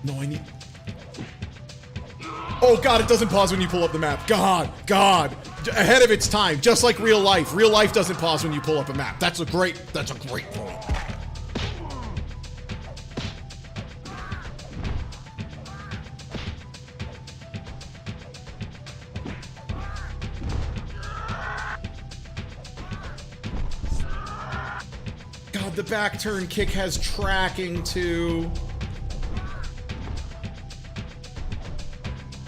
No, I need... Oh god, it doesn't pause when you pull up the map. God. Ahead of its time, just like real life. Real life doesn't pause when you pull up a map. That's a great point. God, the back turn kick has tracking too.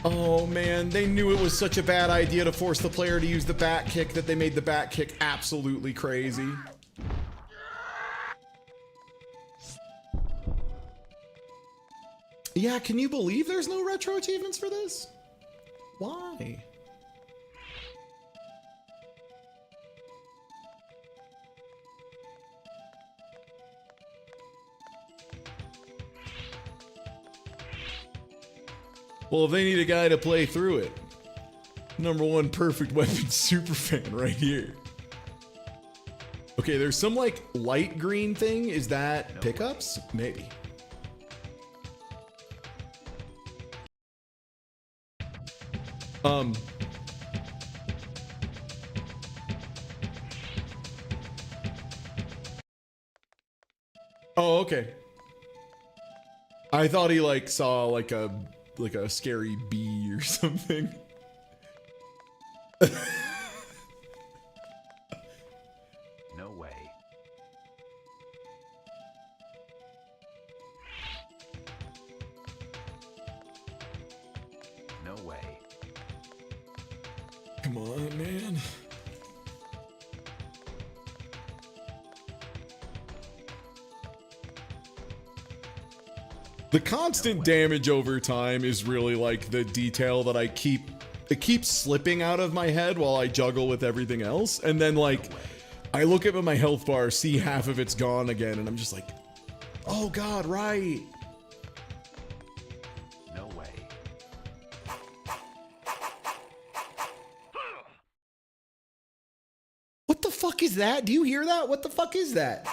Oh man, they knew it was such a bad idea to force the player to use the back kick that they made the back kick absolutely crazy. Yeah, can you believe there's no retro achievements for this? Why? Well, if they need a guy to play through it, #1 perfect weapon superfan right here. Okay, there's some like light green thing. Is that pickups? Maybe. Oh, okay. I thought he like saw like a scary bee or something. No way. No way. Come on, man. The constant damage over time is really like the detail that it keeps slipping out of my head while I juggle with everything else. And then like, I look up at my health bar, see half of it's gone again, and I'm just like, oh god, right. No way. What the fuck is that? Do you hear that? What the fuck is that?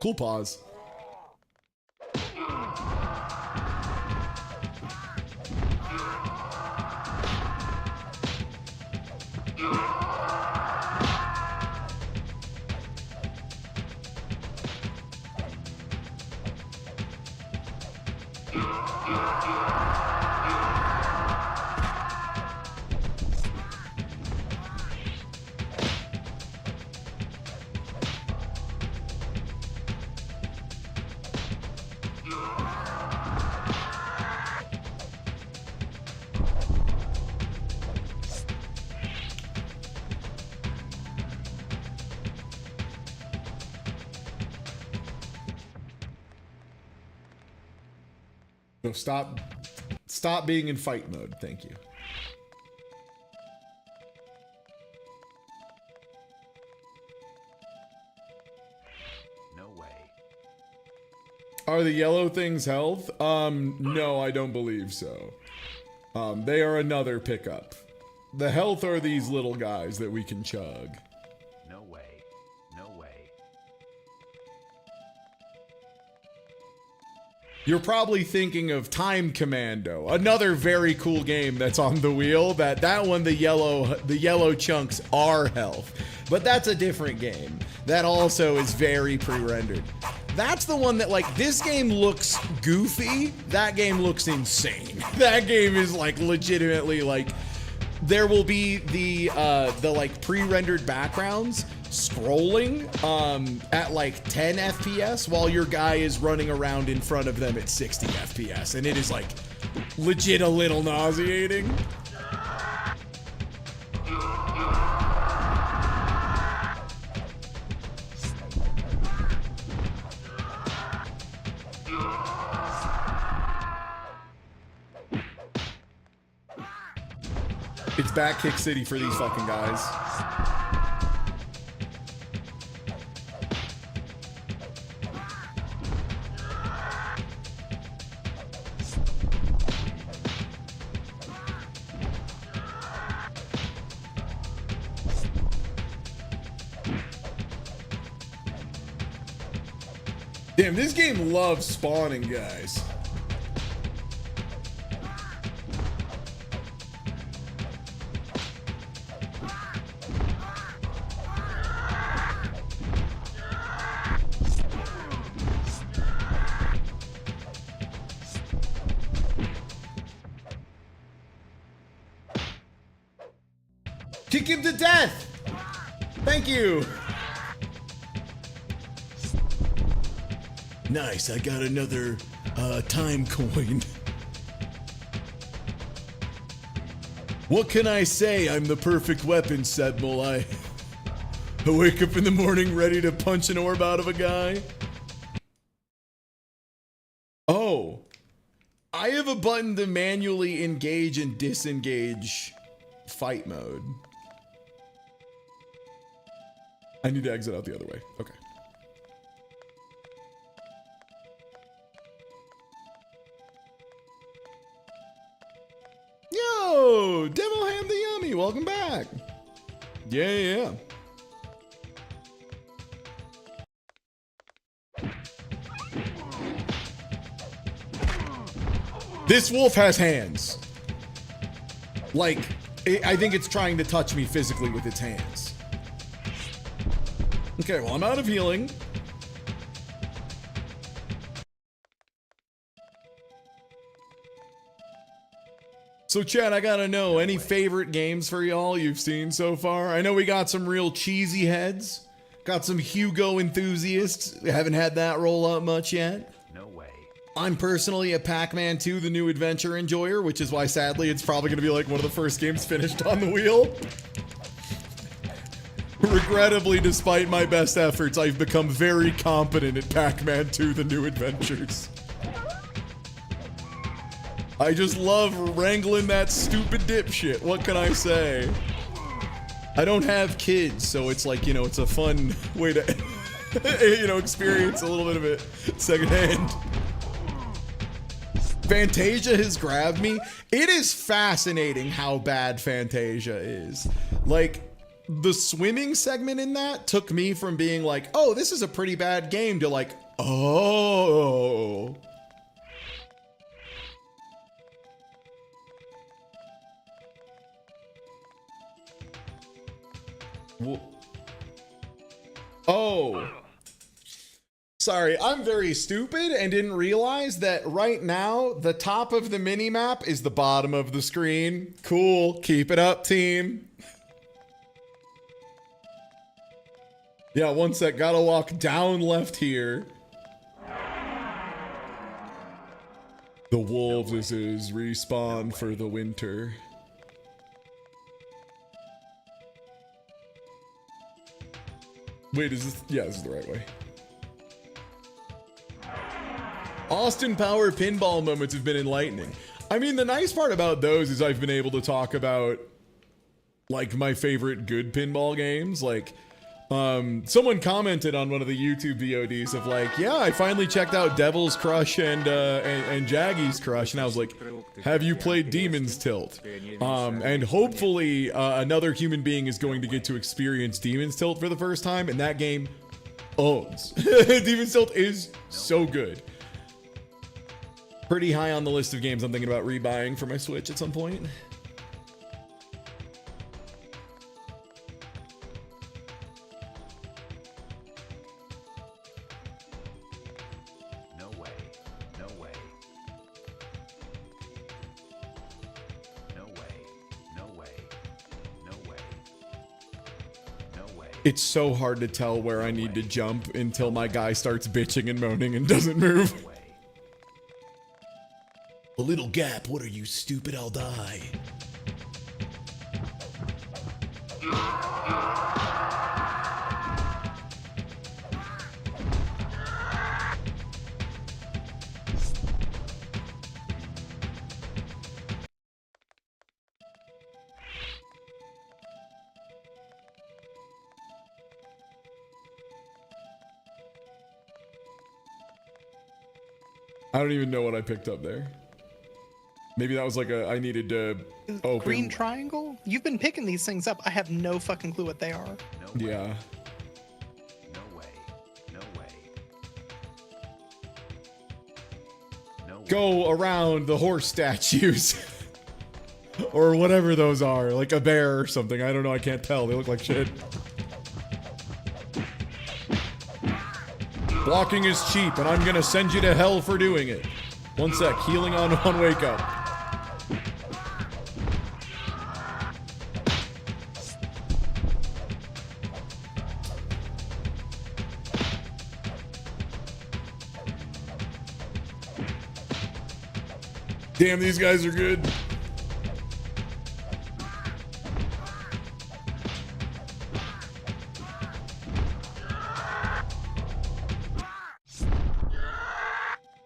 Cool pause. No, stop being in fight mode. Thank you. No way. Are the yellow things health? No, I don't believe so. They are another pickup. The health are these little guys that we can chug. No way. No way. You're probably thinking of Time Commando, another very cool game that's on the wheel. That one, the yellow chunks are health, but that's a different game. That also is very pre-rendered. That's the one that, like, this game looks goofy. That game looks insane. That game is, like, legitimately, like, there will be the like pre-rendered backgrounds scrolling at like 10 FPS while your guy is running around in front of them at 60 FPS, and it is like legit a little nauseating. It's back kick city for these fucking guys. Damn, this game loves spawning guys. Kick him to death! Thank you! Nice, I got another time coin. What can I say? I'm the perfect weapon, Sedmol. I wake up in the morning ready to punch an orb out of a guy. Oh. I have a button to manually engage and disengage fight mode. I need to exit out the other way. Okay. Yo, Devil Ham the Yummy, welcome back. Yeah. This wolf has hands. Like, I think it's trying to touch me physically with its hands. Okay, well, I'm out of healing. So, Chad, I gotta know, any favorite games for y'all you've seen so far? I know we got some real cheesy heads. Got some Hugo enthusiasts. We haven't had that roll out much yet. No way. I'm personally a Pac-Man 2, the new adventure enjoyer, which is why, sadly, it's probably gonna be like one of the first games finished on the wheel. Regrettably, despite my best efforts, I've become very competent at Pac-Man 2, The New Adventures. I just love wrangling that stupid dipshit. What can I say? I don't have kids, so it's like, you know, it's a fun way to, you know, experience a little bit of it secondhand. Fantasia has grabbed me. It is fascinating how bad Fantasia is. Like, the swimming segment in that took me from being like, oh, this is a pretty bad game, to like, oh. Oh. Sorry, I'm very stupid and didn't realize that right now, the top of the mini-map is the bottom of the screen. Cool, keep it up, team. Yeah, one sec, gotta walk down left here. The wolves is respawn for the winter. Wait, is this? Yeah, this is the right way. Austin Power pinball moments have been enlightening. I mean, the nice part about those is I've been able to talk about, like, my favorite good pinball games. Like, someone commented on one of the YouTube VODs of like, yeah, I finally checked out Devil's Crush and Jaggy's Crush, and I was like, have you played Demon's Tilt? And hopefully another human being is going to get to experience Demon's Tilt for the first time, and that game owns. Demon's Tilt is so good. Pretty high on the list of games I'm thinking about rebuying for my Switch at some point. It's so hard to tell where I need to jump until my guy starts bitching and moaning and doesn't move. A little gap. What are you, stupid? I'll die. I don't even know what I picked up there. Maybe that was like I needed to open. Green triangle? You've been picking these things up. I have no fucking clue what they are. Yeah. No way. No way. No way. Go around the horse statues. Or whatever those are. Like a bear or something. I don't know. I can't tell. They look like shit. Blocking is cheap, and I'm gonna send you to hell for doing it. One sec. Healing on wake up. Damn, these guys are good.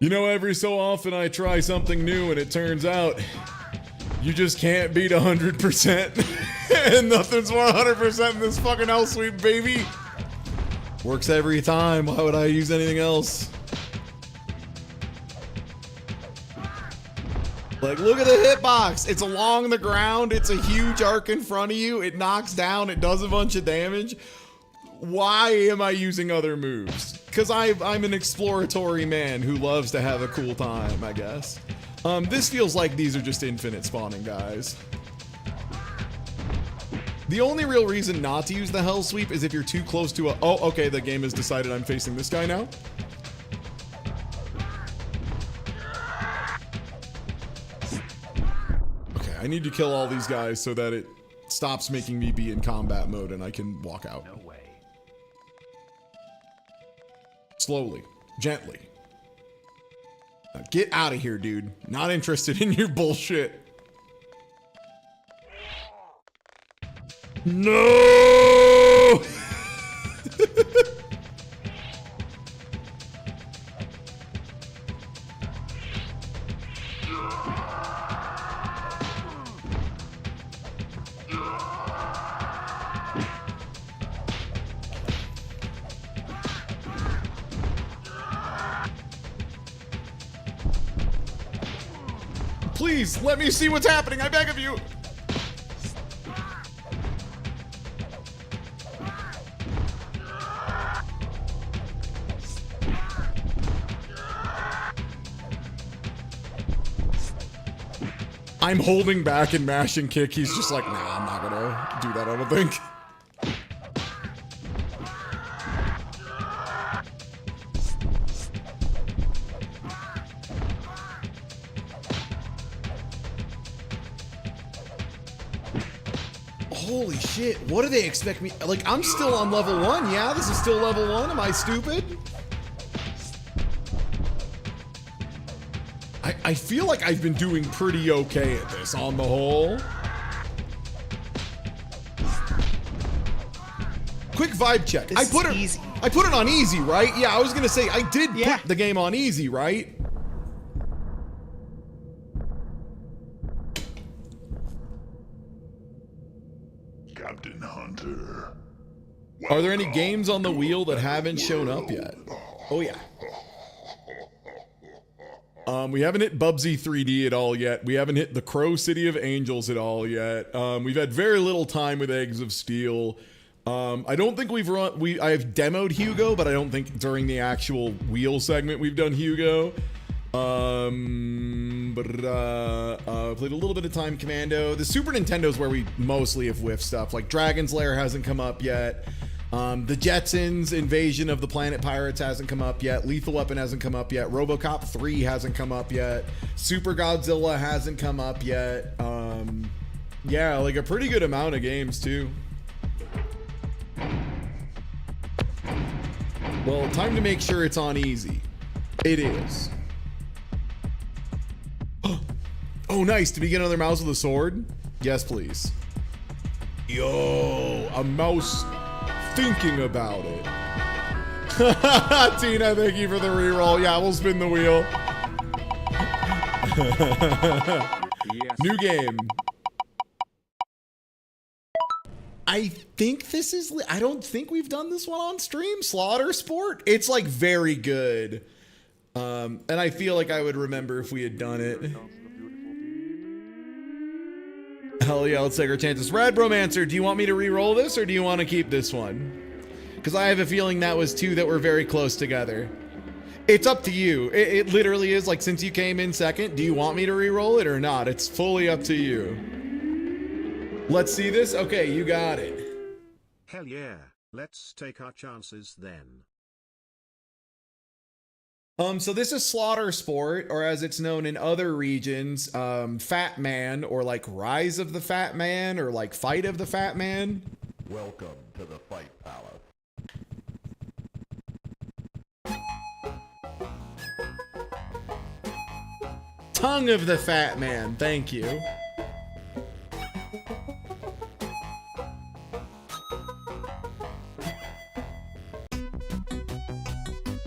You know, every so often I try something new and it turns out you just can't beat 100%. And nothing's more 100% than this fucking hell sweep, baby. Works every time. Why would I use anything else? Like, look at the hitbox. It's along the ground. It's a huge arc in front of you. It knocks down. It does a bunch of damage. Why am I using other moves? Because I'm an exploratory man who loves to have a cool time, I guess. This feels like these are just infinite spawning guys. The only real reason not to use the hell sweep is if you're too close to a... Oh, okay, the game has decided I'm facing this guy now. Okay, I need to kill all these guys so that it stops making me be in combat mode and I can walk out. No way. Slowly, gently. Now get out of here, dude. Not interested in your bullshit. No! Please, let me see what's happening, I beg of you! I'm holding back and mashing kick, he's just like, nah, I'm not gonna do that, I don't think. Holy shit, what do they expect me? Like, I'm still on level 1. Yeah, this is still level 1. Am I stupid? I feel like I've been doing pretty okay at this on the whole. Quick vibe check. I put it on easy, right? Yeah, I was gonna say I did put the game on easy, right? Captain Hunter. Are there any games on the wheel that haven't shown up yet? Oh yeah. We haven't hit Bubsy 3D at all yet. We haven't hit the Crow City of Angels at all yet. We've had very little time with Eggs of Steel. I don't think I've demoed Hugo, but I don't think during the actual wheel segment we've done Hugo. Played a little bit of Time Commando. The Super Nintendo's where we mostly have whiffed stuff. Like Dragon's Lair hasn't come up yet. The Jetsons Invasion of the Planet Pirates hasn't come up yet. Lethal Weapon hasn't come up yet. RoboCop 3 hasn't come up yet. Super Godzilla hasn't come up yet. Yeah, like a pretty good amount of games too. Well, time to make sure it's on easy. It is. Oh, nice. Did we get another mouse with a sword? Yes, please. Yo, a mouse thinking about it. Tina, thank you for the reroll. Yeah, we'll spin the wheel. New game. I think this is, I don't think we've done this one on stream. Slaughter Sport. It's like very good. And I feel like I would remember if we had done it. Hell yeah, let's take our chances. Red Bromancer, do you want me to re-roll this or do you want to keep this one? Because I have a feeling that was two that were very close together. It's up to you. It literally is like, since you came in second, do you want me to re-roll it or not? It's fully up to you. Let's see this. Okay, you got it. Hell yeah, let's take our chances then. So this is Slaughter Sport, or as it's known in other regions, Fat Man, or like Rise of the Fat Man, or like Fight of the Fat Man. Welcome to the Fight Palace. Tongue of the Fat Man, thank you.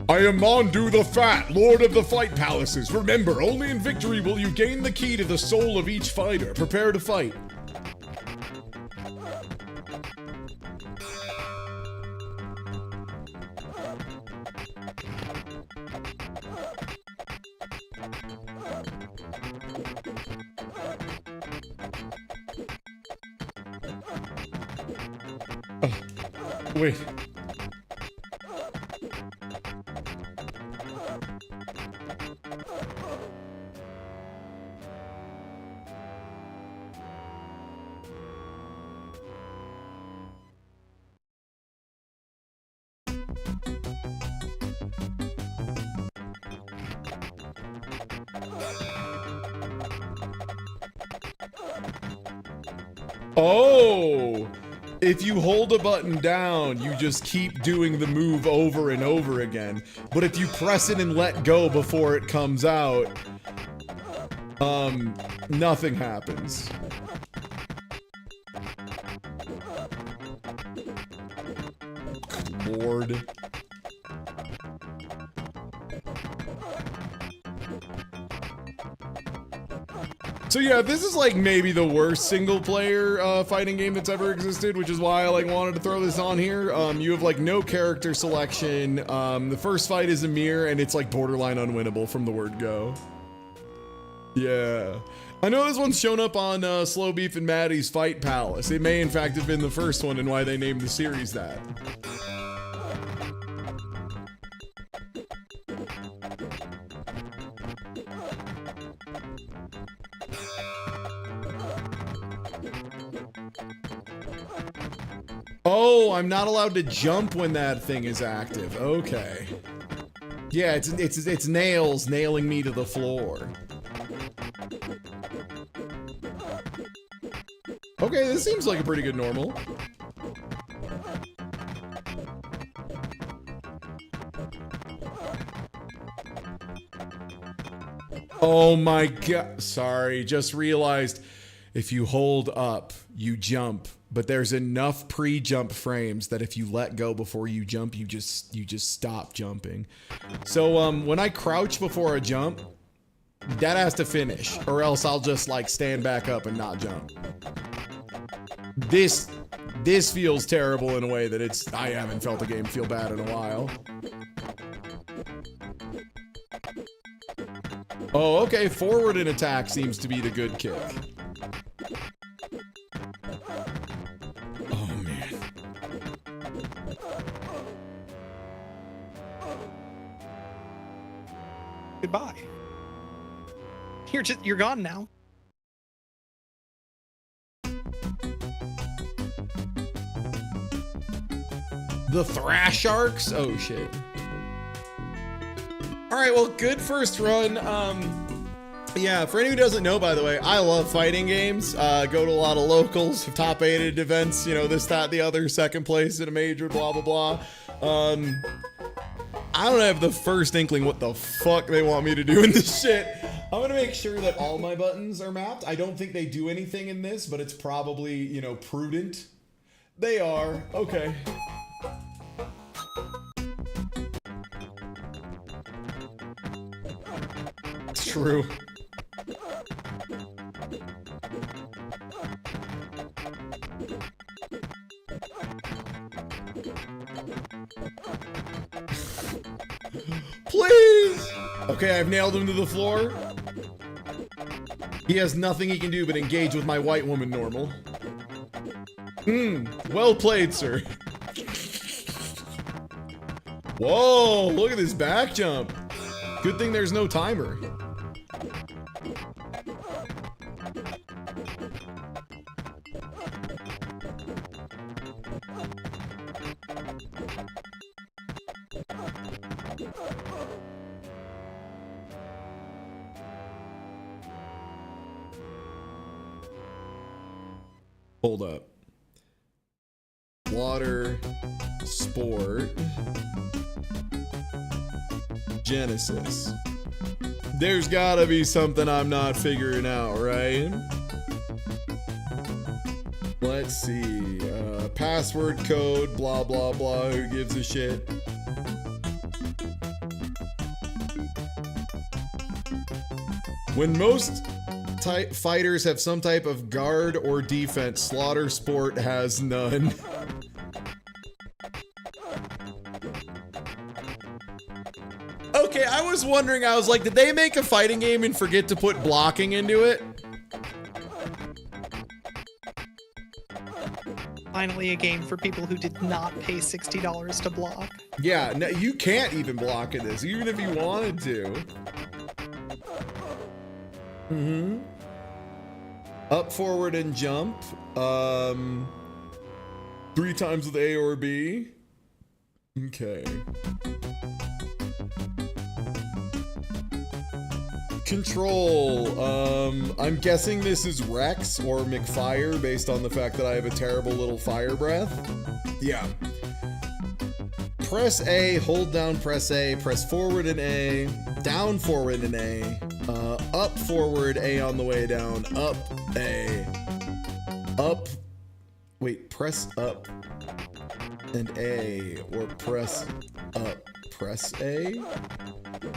I am Mondu the Fat, Lord of the Fight Palaces. Remember, only in victory will you gain the key to the soul of each fighter. Prepare to fight. Oh, wait. Oh, if you hold a button down, you just keep doing the move over and over again. But if you press it and let go before it comes out, nothing happens. Good Lord. So yeah, this is like maybe the worst single player fighting game that's ever existed, which is why I like wanted to throw this on here. You have like no character selection. The first fight is a mirror and it's like borderline unwinnable from the word go. Yeah. I know this one's shown up on Slow Beef and Maddie's Fight Palace. It may in fact have been the first one and why they named the series that. Oh, I'm not allowed to jump when that thing is active. Okay. Yeah, it's nails nailing me to the floor. Okay, this seems like a pretty good normal. Oh my god. Sorry, just realized if you hold up, you jump. But there's enough pre-jump frames that if you let go before you jump, you just stop jumping. So when I crouch before a jump, that has to finish, or else I'll just like stand back up and not jump. This feels terrible in a way that I haven't felt a game feel bad in a while. Oh, okay, forward in attack seems to be the good kick. Oh, man. Goodbye. You're gone now. The Thrash Sharks? Oh, shit. All right, well, good first run. Yeah, for anyone who doesn't know, by the way, I love fighting games. Go to a lot of locals, top 8 at events, you know, this, that, the other, second place in a major, blah, blah, blah. I don't have the first inkling what the fuck they want me to do in this shit. I'm gonna make sure that all my buttons are mapped. I don't think they do anything in this, but it's probably, you know, prudent. They are. Okay. It's true. Please! Okay, I've nailed him to the floor. He has nothing he can do but engage with my white woman normal. Well played, sir. Whoa, look at this back jump. Good thing there's no timer. Hold up. Water, sport, Genesis. There's gotta be something I'm not figuring out, right? Let's see. Password code, blah, blah, blah. Who gives a shit? When most fighters have some type of guard or defense, Slaughter Sport has none. Okay, I was wondering, I was like, did they make a fighting game and forget to put blocking into it? Finally a game for people who did not pay $60 to block. Yeah, no, you can't even block in this, even if you wanted to. Up, forward, and jump. 3 times with A or B. Okay. Control. I'm guessing this is Rex or McFire based on the fact that I have a terrible little fire breath. Yeah. Press A, hold down, press A, press forward and A, down, forward and A, up, forward, A on the way down, up, A, up, wait, press up and A, or press up, press A,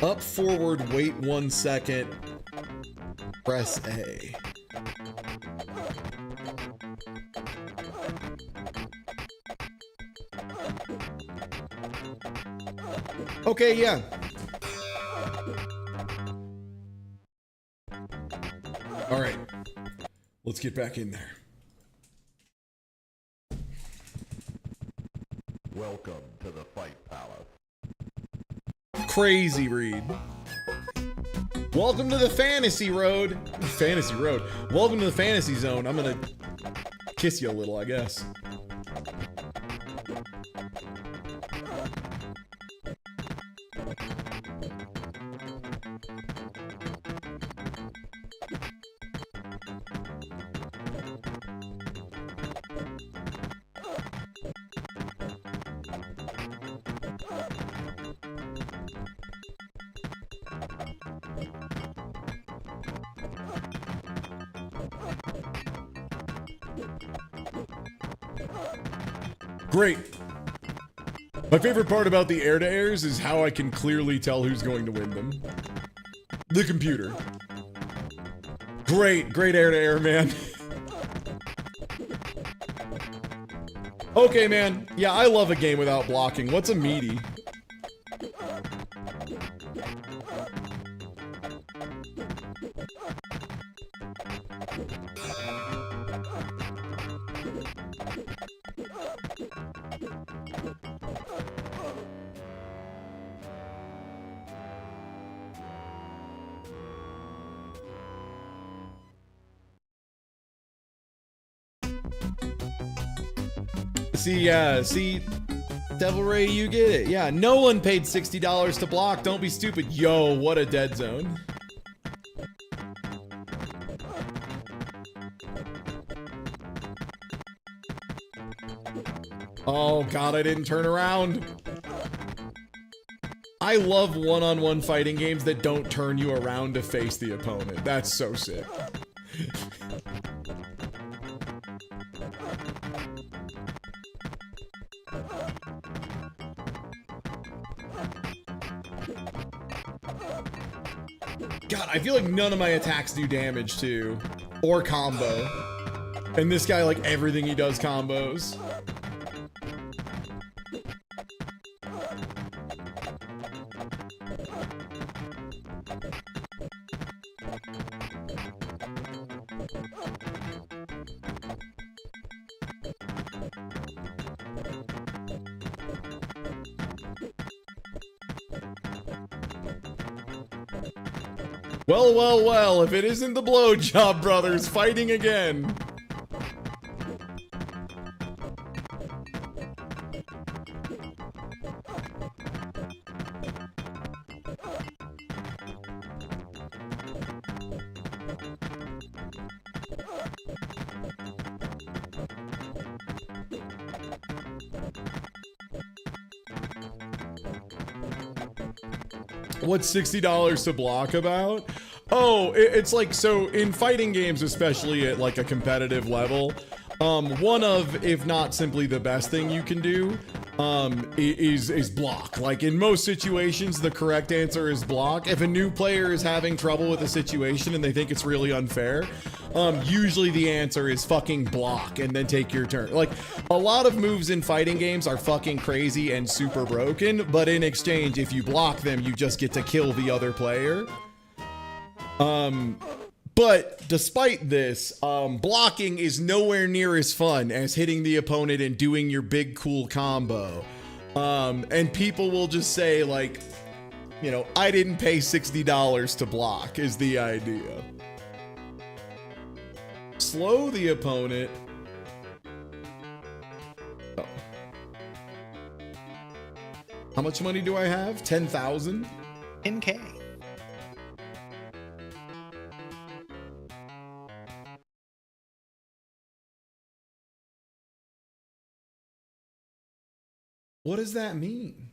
up, forward, wait 1 second, press A. Okay, yeah. All right. Let's get back in there. Welcome to the Fight Palace. Crazy read. Welcome to the fantasy road. Fantasy road. Welcome to the fantasy zone. I'm gonna kiss you a little, I guess. Great. My favorite part about the air-to-airs is how I can clearly tell who's going to win them. The computer. Great, great air-to-air, man. Okay, man. Yeah, I love a game without blocking. What's a meaty? See, Devil Ray, you get it. Yeah, no one paid $60 to block. Don't be stupid. Yo, what a dead zone. Oh, God, I didn't turn around. I love one-on-one fighting games that don't turn you around to face the opponent. That's so sick. God, I feel like none of my attacks do damage too, or combo. And this guy, like, everything he does combos. Well, well, well, if it isn't the Blowjob Brothers fighting again. What's $60 to block about? Oh, it's like, so in fighting games, especially at like a competitive level, one of, if not simply the best thing you can do, is block. Like in most situations, the correct answer is block. If a new player is having trouble with a situation and they think it's really unfair, usually the answer is fucking block and then take your turn. Like, a lot of moves in fighting games are fucking crazy and super broken, but in exchange, if you block them, you just get to kill the other player. But despite this, blocking is nowhere near as fun as hitting the opponent and doing your big cool combo. And people will just say, like, you know, I didn't pay $60 to block is the idea. Slow the opponent. Oh. How much money do I have? 10,000? 10K. What does that mean?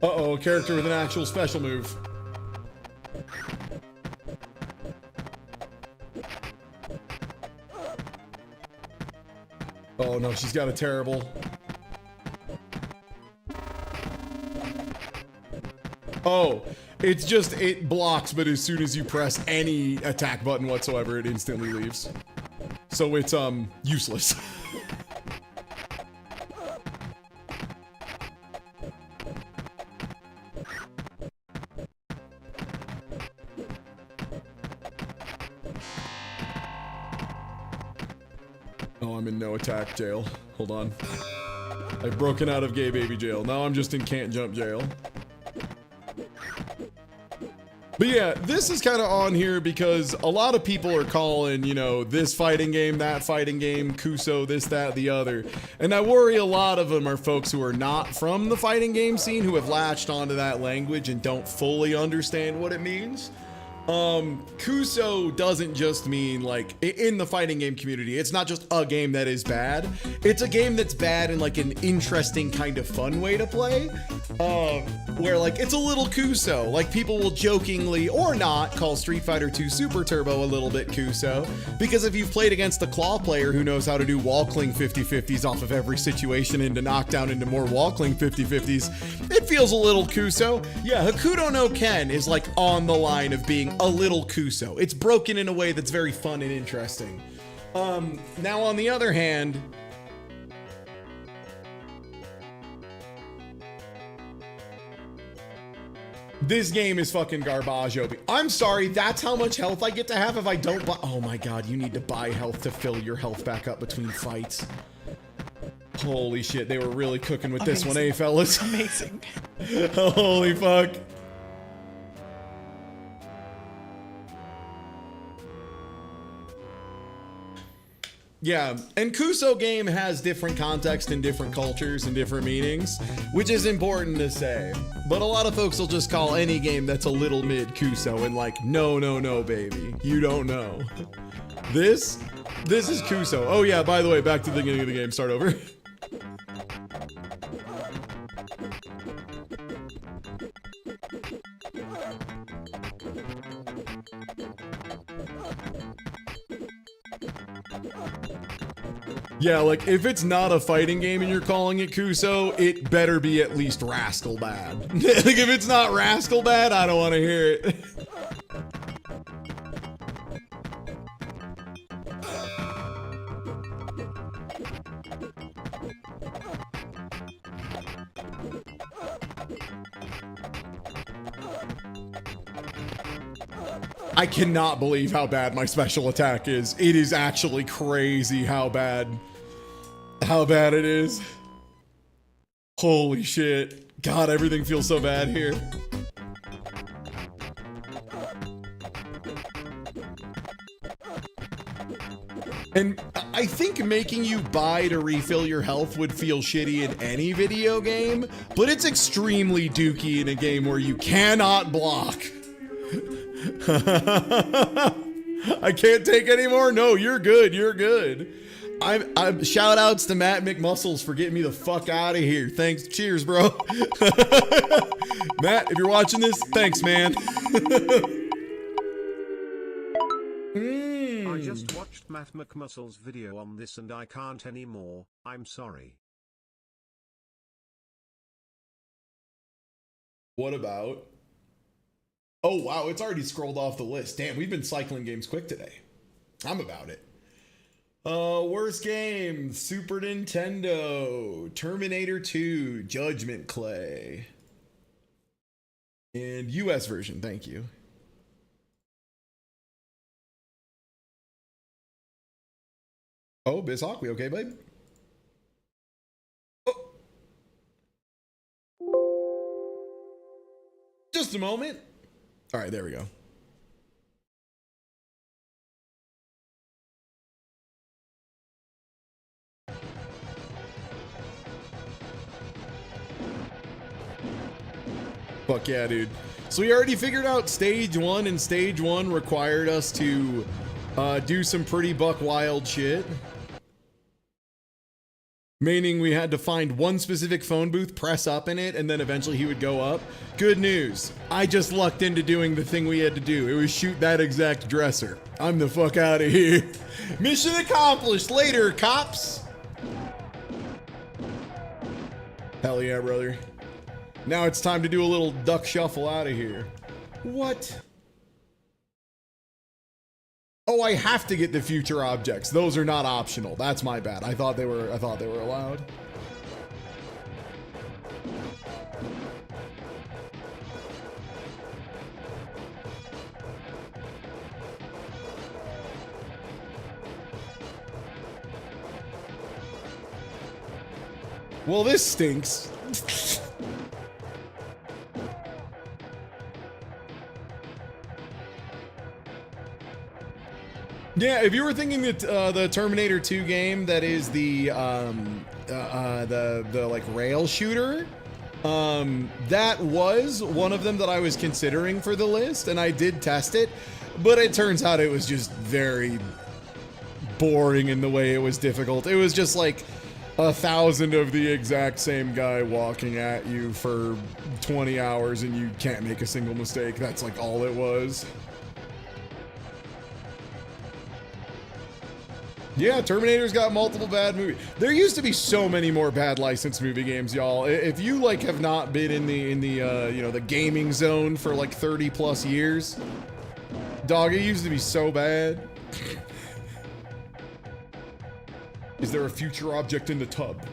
Uh-oh, a character with an actual special move. Oh no, she's got a terrible... Oh, it's just, it blocks, but as soon as you press any attack button whatsoever, it instantly leaves. So it's, useless. Oh, I'm in no attack jail. Hold on. I've broken out of gay baby jail. Now I'm just in can't jump jail. But yeah, this is kind of on here because a lot of people are calling, you know, this fighting game, that fighting game, Kuso, this, that, the other. And I worry a lot of them are folks who are not from the fighting game scene who have latched onto that language and don't fully understand what it means. Kuso doesn't just mean, like, in the fighting game community, it's not just a game that is bad. It's a game that's bad in, like, an interesting kind of fun way to play. Where, like, it's a little Kuso. Like, people will jokingly, or not, call Street Fighter 2 Super Turbo a little bit Kuso. Because if you've played against a claw player who knows how to do wall cling 50-50s off of every situation and to knock down into more wall cling 50-50s, it feels a little Kuso. Yeah, Hakuto no Ken is, like, on the line of being a little Kuso. It's broken in a way that's very fun and interesting. Now on the other hand, this game is fucking garbaggio. I'm sorry, that's how much health I get to have if I don't buy. Oh my god, you need to buy health to fill your health back up between fights. Holy shit, they were really cooking with this one, eh, fellas? Amazing. Holy fuck. Yeah, and Kuso game has different context and different cultures and different meanings, which is important to say. But a lot of folks will just call any game that's a little mid Kuso and like, no, no, no, baby, you don't know. This is Kuso. Oh yeah, by the way, back to the beginning of the game, start over. Yeah, like, if it's not a fighting game and you're calling it Kuso, it better be at least Rascal bad. Like, if it's not Rascal bad, I don't want to hear it. I cannot believe how bad my special attack is. It is actually crazy how bad it is. Holy shit. God, everything feels so bad here. And I think making you buy to refill your health would feel shitty in any video game, but it's extremely dookie in a game where you cannot block. I can't take any more? No, you're good. You're good. I'm shout outs to Matt McMuscles for getting me the fuck out of here. Thanks. Cheers, bro. Matt, if you're watching this, thanks, man. I just watched Matt McMuscles' video on this and I can't anymore. I'm sorry. What about? Oh, wow, it's already scrolled off the list. Damn, we've been cycling games quick today. I'm about it. Worst game, Super Nintendo, Terminator 2, Judgment Clay. And US version, thank you. Oh, Bizhawk, we okay, babe? Oh. Just a moment. All right, there we go. Fuck yeah, dude. So we already figured out stage 1, and stage 1 required us to do some pretty buck wild shit. Meaning we had to find one specific phone booth, press up in it, and then eventually he would go up. Good news. I just lucked into doing the thing we had to do. It was shoot that exact dresser. I'm the fuck out of here. Mission accomplished. Later, cops. Hell yeah, brother. Now it's time to do a little duck shuffle out of here. What? Oh, I have to get the future objects. Those are not optional. That's my bad. I thought they were allowed. Well, this stinks. Yeah, if you were thinking that the Terminator 2 game that is the like rail shooter, that was one of them that I was considering for the list, and I did test it, but it turns out it was just very boring in the way it was difficult. It was just like 1,000 of the exact same guy walking at you for 20 hours and you can't make a single mistake. That's like all it was. Yeah, Terminator's got multiple bad movies. There used to be so many more bad licensed movie games, y'all. If you like have not been in the you know, the gaming zone for like 30 plus years, dog, it used to be so bad. Is there a future object in the tub?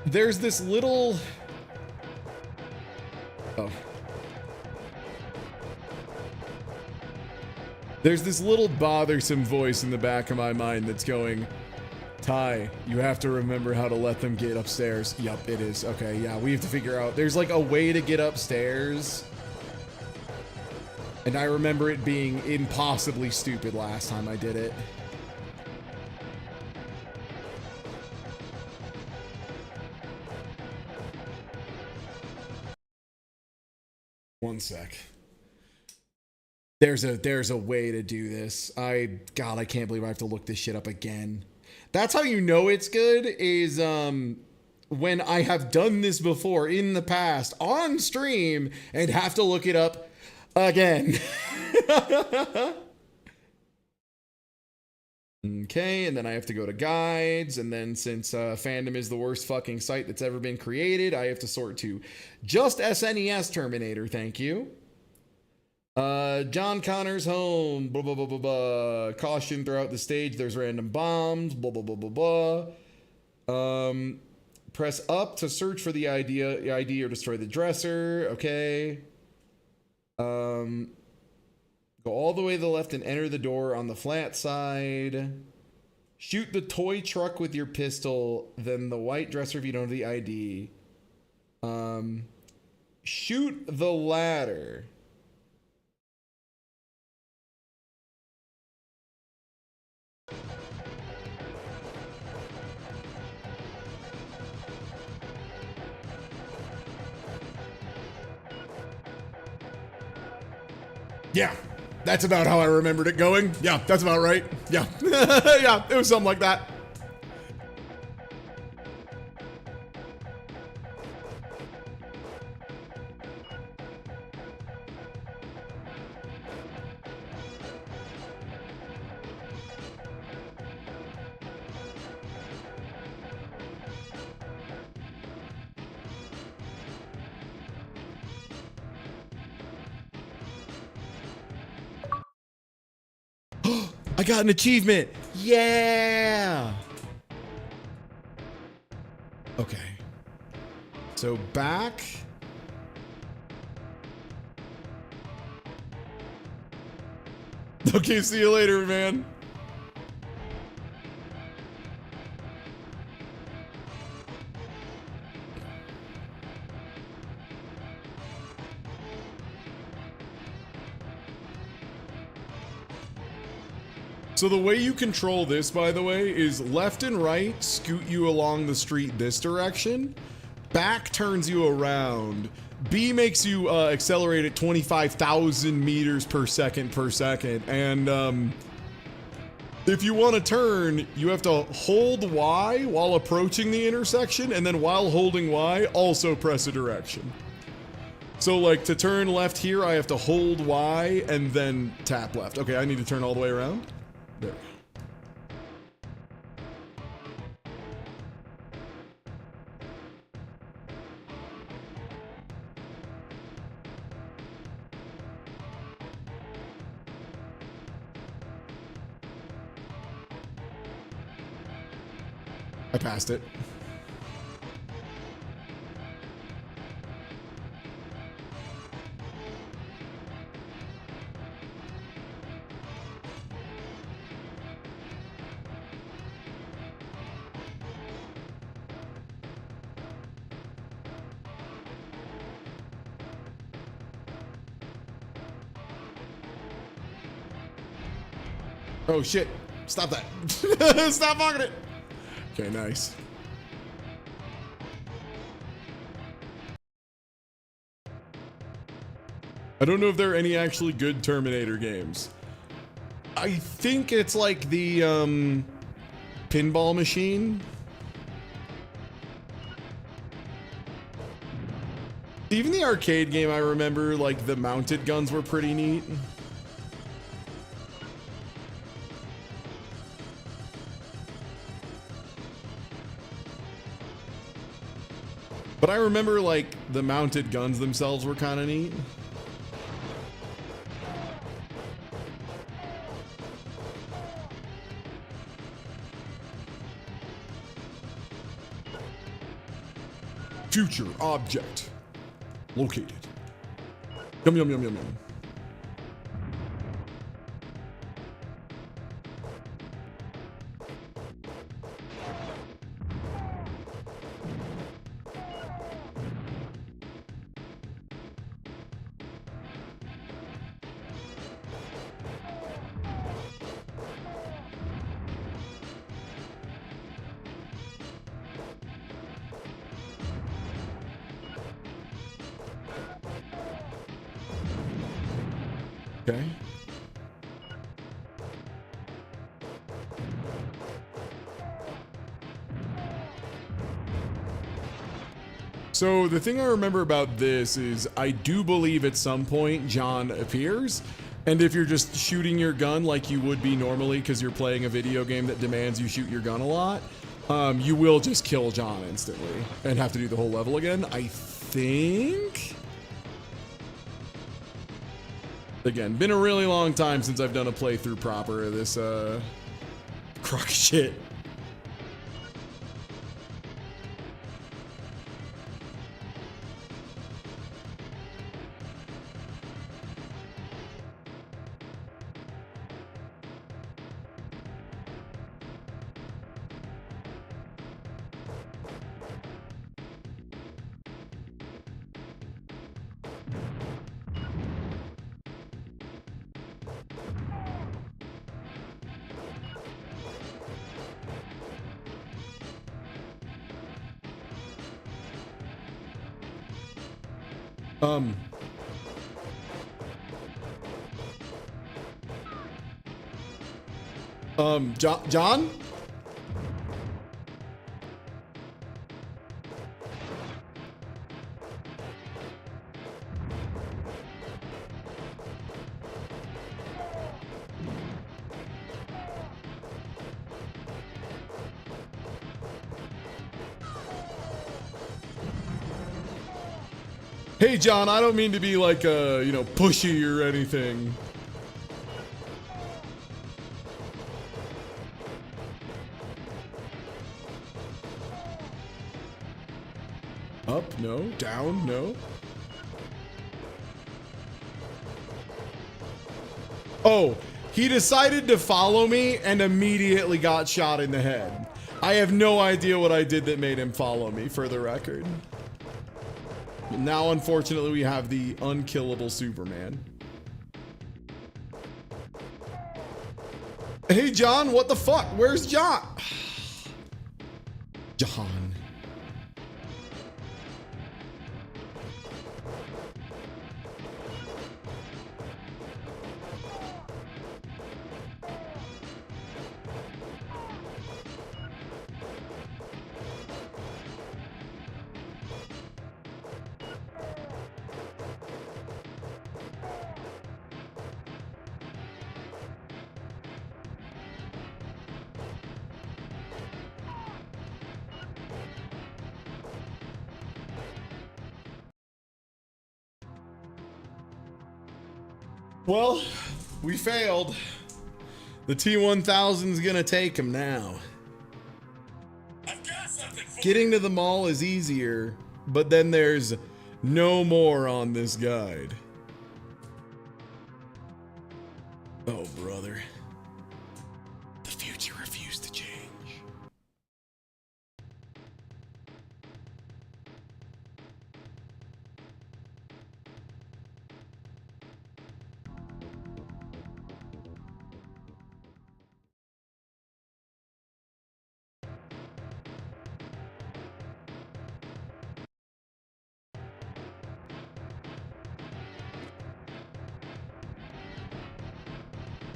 There's this little... Oh. There's this little bothersome voice in the back of my mind that's going, Ty, you have to remember how to let them get upstairs. Yup, it is. Okay, yeah, we have to figure out. There's like a way to get upstairs. And I remember it being impossibly stupid last time I did it. One sec. There's a way to do this. God, I can't believe I have to look this shit up again. That's how you know it's good, is when I have done this before in the past on stream and have to look it up again. Okay, and then I have to go to guides, and then since fandom is the worst fucking site that's ever been created, I have to sort to just SNES Terminator, thank you. John Connor's home, blah, blah, blah, blah, blah. Caution throughout the stage, there's random bombs, blah, blah, blah, blah, blah. Press up to search for the ID or destroy the dresser, okay. Go all the way to the left and enter the door on the flat side. Shoot the toy truck with your pistol, then the white dresser if you don't have the ID. Shoot the ladder. Yeah, that's about how I remembered it going. Yeah, that's about right. Yeah, yeah, it was something like that. I got an achievement. Yeah. Okay. So back. Okay, see you later, man. So the way you control this, by the way, is left and right scoot you along the street this direction. Back turns you around. B makes you accelerate at 25,000 meters per second. And if you want to turn, you have to hold Y while approaching the intersection, and then while holding Y, also press a direction. So like to turn left here, I have to hold Y and then tap left. Okay, I need to turn all the way around. There. I passed it. Oh shit, stop that. Stop blocking it. Okay, nice. I don't know if there are any actually good Terminator games. I think it's like the pinball machine. Even the arcade game, I remember, like the mounted guns were pretty neat. But I remember, like, the mounted guns themselves were kind of neat. Future object located. Yum, yum, yum, yum, yum. Okay. So the thing I remember about this is I do believe at some point John appears, and if you're just shooting your gun like you would be normally because you're playing a video game that demands you shoot your gun a lot, you will just kill John instantly and have to do the whole level again, I think? Again, been a really long time since I've done a playthrough proper of this crock shit. John? Hey, John, I don't mean to be like, pushy or anything. Up, no. Down, no. Oh, he decided to follow me and immediately got shot in the head. I have no idea what I did that made him follow me, for the record. Now, unfortunately, we have the unkillable Superman. Hey, John, what the fuck? Where's John? John. Well, we failed. The T-1000's gonna take him now. Getting to the mall is easier, but then there's no more on this guide. Oh, brother. The future refused to change.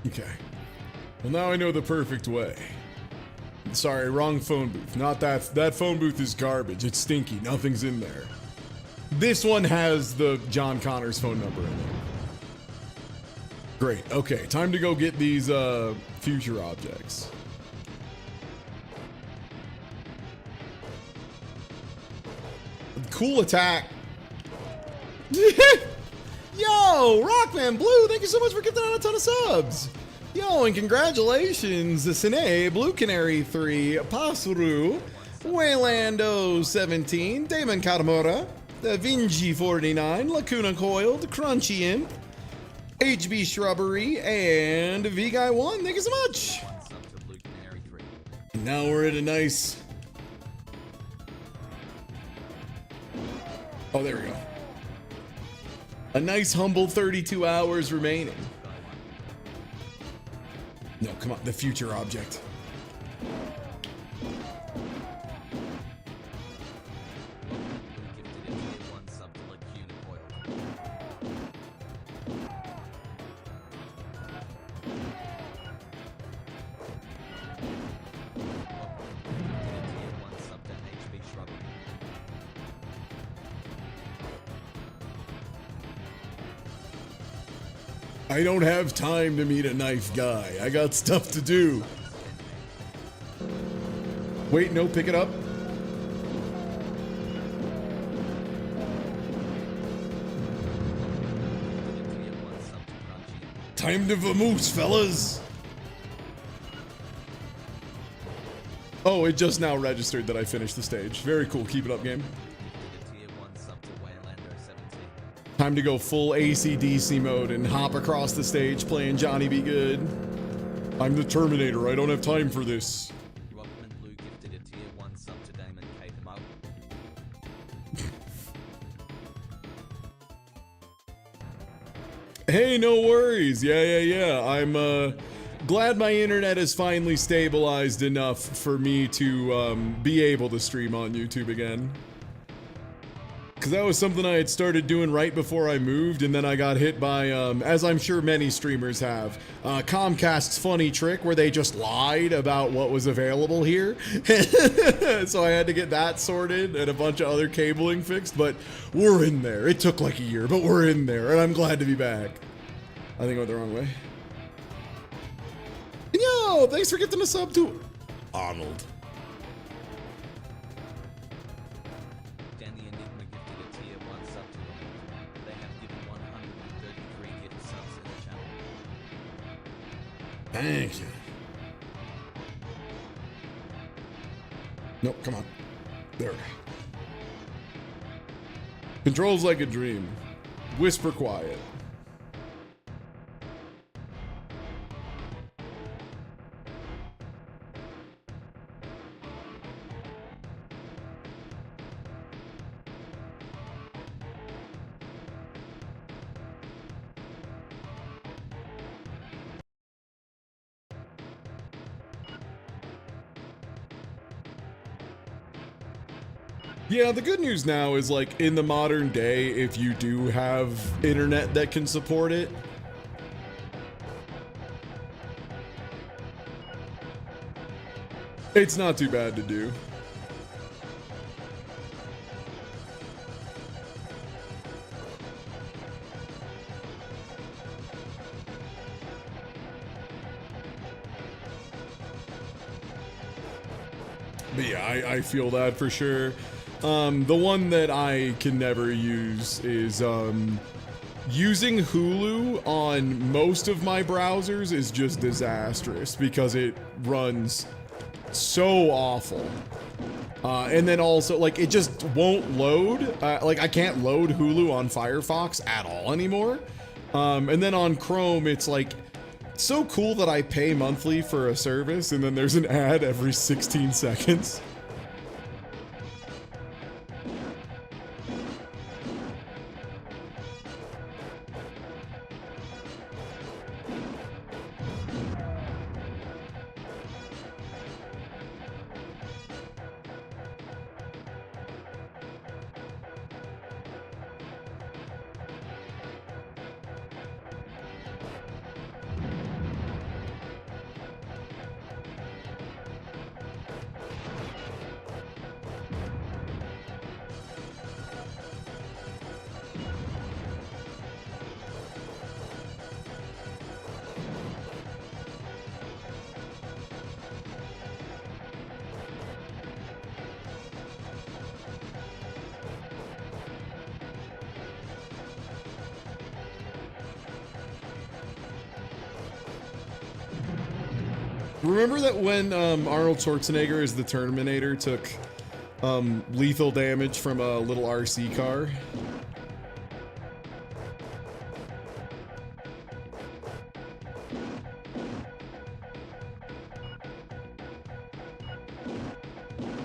Okay. Well, now I know the perfect way. Sorry, wrong phone booth. Not that. That phone booth is garbage. It's stinky. Nothing's in there. This one has the John Connor's phone number in it. Great. Okay, time to go get these future objects. Cool attack. Yo, Rockman Blue, thank you so much for gifting out a ton of subs. Yo, and congratulations, Sine, Blue Canary 3, Pasuru, Waylando 17, Damon Katamura, Da Vinci 49, Lacuna Coiled, Crunchy Imp, HB Shrubbery, and V-Guy 1, thank you so much. And now we're at a nice... Oh, there we go. A nice humble 32 hours remaining. No, come on, the future object. I don't have time to meet a knife guy. I got stuff to do. Wait, no, pick it up. Time to vamoose, fellas. Oh, it just now registered that I finished the stage. Very cool. Keep it up, game. Time to go full AC/DC mode and hop across the stage playing Johnny Be Good. I'm the Terminator. I don't have time for this. Hey, no worries. Yeah. I'm glad my internet is finally stabilized enough for me to be able to stream on YouTube again. Because that was something I had started doing right before I moved, and then I got hit by, as I'm sure many streamers have, Comcast's funny trick where they just lied about what was available here. So I had to get that sorted and a bunch of other cabling fixed, but we're in there. It took like a year, but we're in there, and I'm glad to be back. I think I went the wrong way. Yo, thanks for getting a sub to Arnold. Thank you. Nope, come on. There. Controls like a dream. Whisper quiet. Yeah, the good news now is, like, in the modern day, if you do have internet that can support it, it's not too bad to do. But yeah, I feel that for sure. The one that I can never use is using Hulu on most of my browsers is just disastrous because it runs so awful. And then also, like, it just won't load. Like, I can't load Hulu on Firefox at all anymore. And then on Chrome, it's like so cool that I pay monthly for a service and then there's an ad every 16 seconds. Remember that when Arnold Schwarzenegger as the Terminator took lethal damage from a little RC car?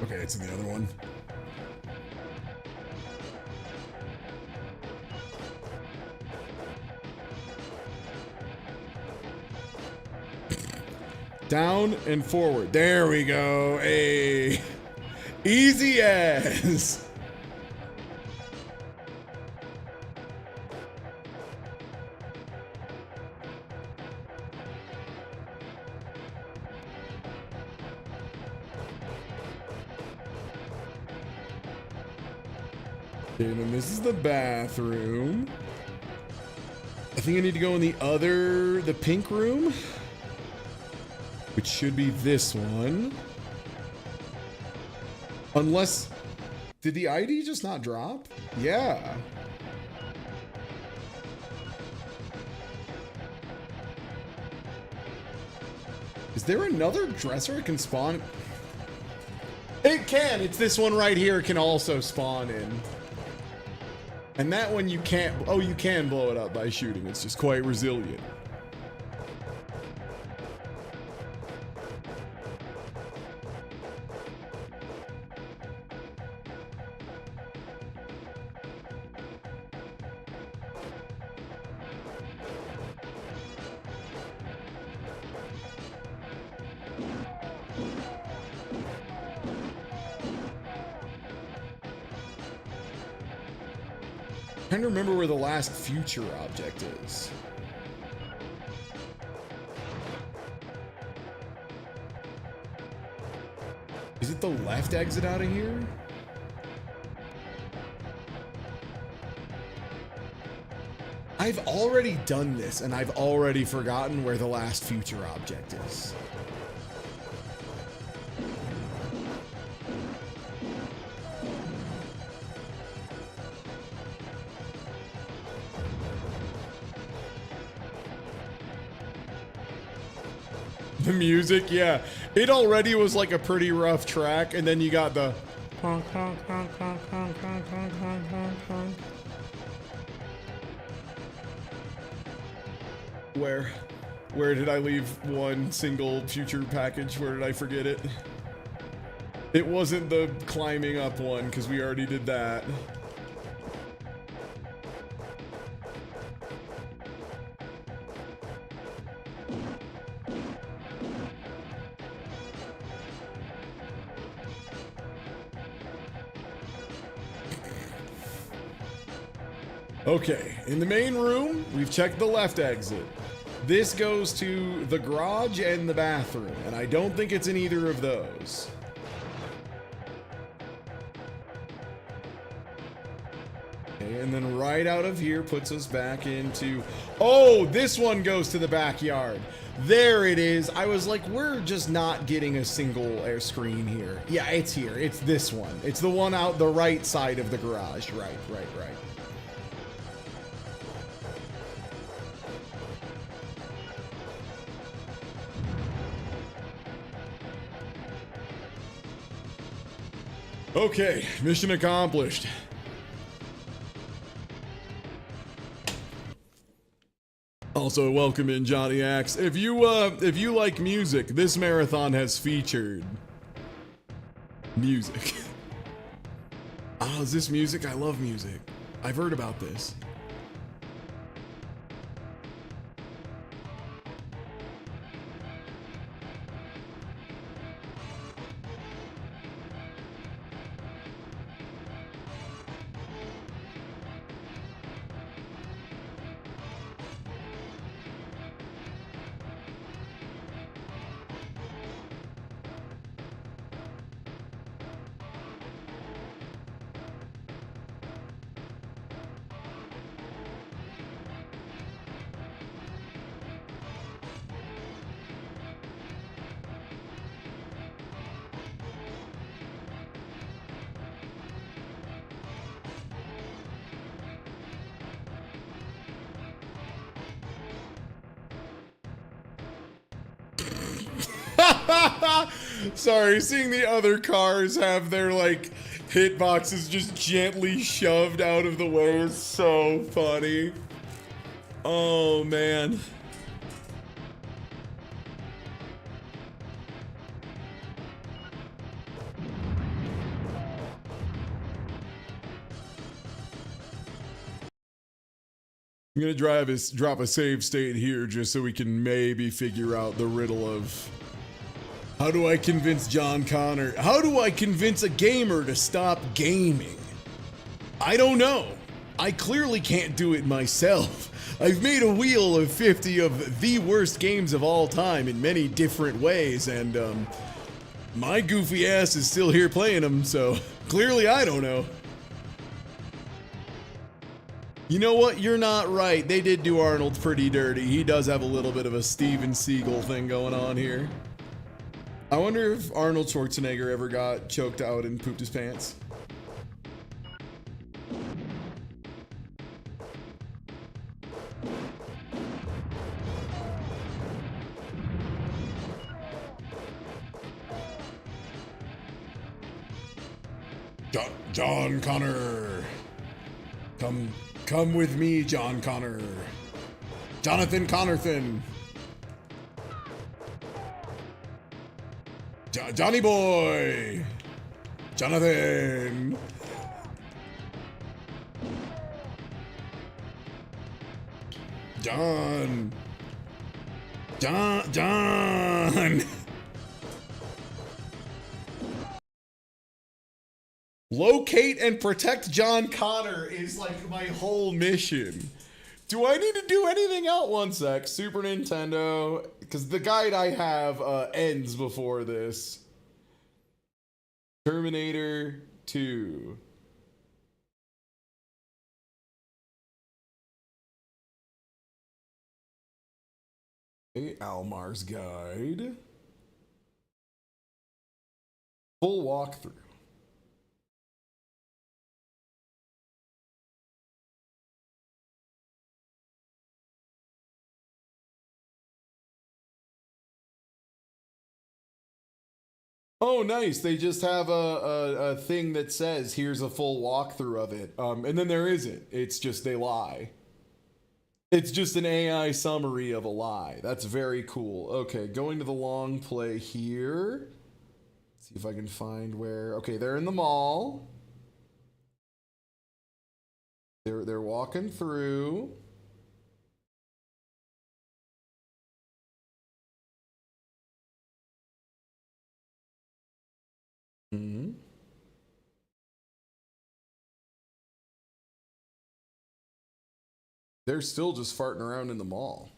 Okay, it's in the other one. Down and forward. There we go. Hey. Easy as. Okay, then this is the bathroom. I think I need to go in the pink room, which should be this one. Unless, did the ID just not drop? Yeah. Is there another dresser I can spawn? It can. It's this one right here. It can also spawn in. And that one you can't. Oh, you can blow it up by shooting. It's just quite resilient. I'm trying to remember where the last future object is. Is it the left exit out of here? I've already done this and I've already forgotten where the last future object is. The music, yeah. It already was like a pretty rough track, and then you got the Where did I leave one single future package? Where did I forget it? It wasn't the climbing up one, because we already did that. Okay, in the main room, we've checked the left exit. This goes to the garage and the bathroom, and I don't think it's in either of those. Okay, and then right out of here puts us back into... Oh, this one goes to the backyard. There it is. I was like, we're just not getting a single air screen here. Yeah, it's here. It's this one. It's the one out the right side of the garage. Right. Okay, mission accomplished. Also, welcome in Johnny Axe. If you like music, this marathon has featured music. Oh, is this music? I love music. I've heard about this. Sorry, seeing the other cars have their, like, hitboxes just gently shoved out of the way is so funny. Oh, man. I'm gonna drop a save state here just so we can maybe figure out the riddle of how do I convince John Connor? How do I convince a gamer to stop gaming? I don't know. I clearly can't do it myself. I've made a wheel of 50 of the worst games of all time in many different ways, and my goofy ass is still here playing them, so clearly I don't know. You know what? You're not right. They did do Arnold pretty dirty. He does have a little bit of a Steven Seagal thing going on here. I wonder if Arnold Schwarzenegger ever got choked out and pooped his pants. John Connor. Come with me, John Connor. Jonathan Connorthan. Johnny boy. Jonathan. John. Locate and protect John Connor is like my whole mission. Do I need to do anything else? One sec. Super Nintendo, because the guide I have ends before this. Terminator 2. Okay, Almar's guide. Full walkthrough. Oh, nice. They just have a thing that says, here's a full walkthrough of it. And then there isn't. It's just they lie. It's just an AI summary of a lie. That's very cool. Okay, going to the long play here. See if I can find where... Okay, they're in the mall. They're walking through. Mm-hmm. They're still just farting around in the mall.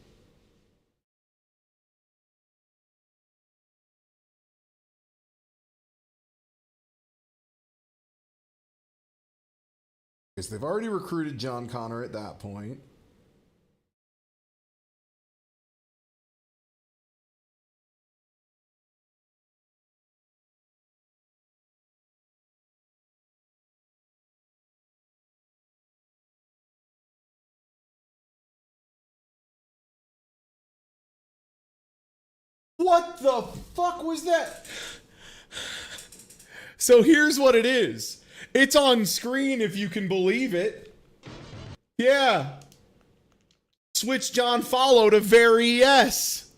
Because they've already recruited John Connor at that point. What the fuck was that? So here's what it is. It's on screen if you can believe it. Yeah. Switch John Follow to very yes.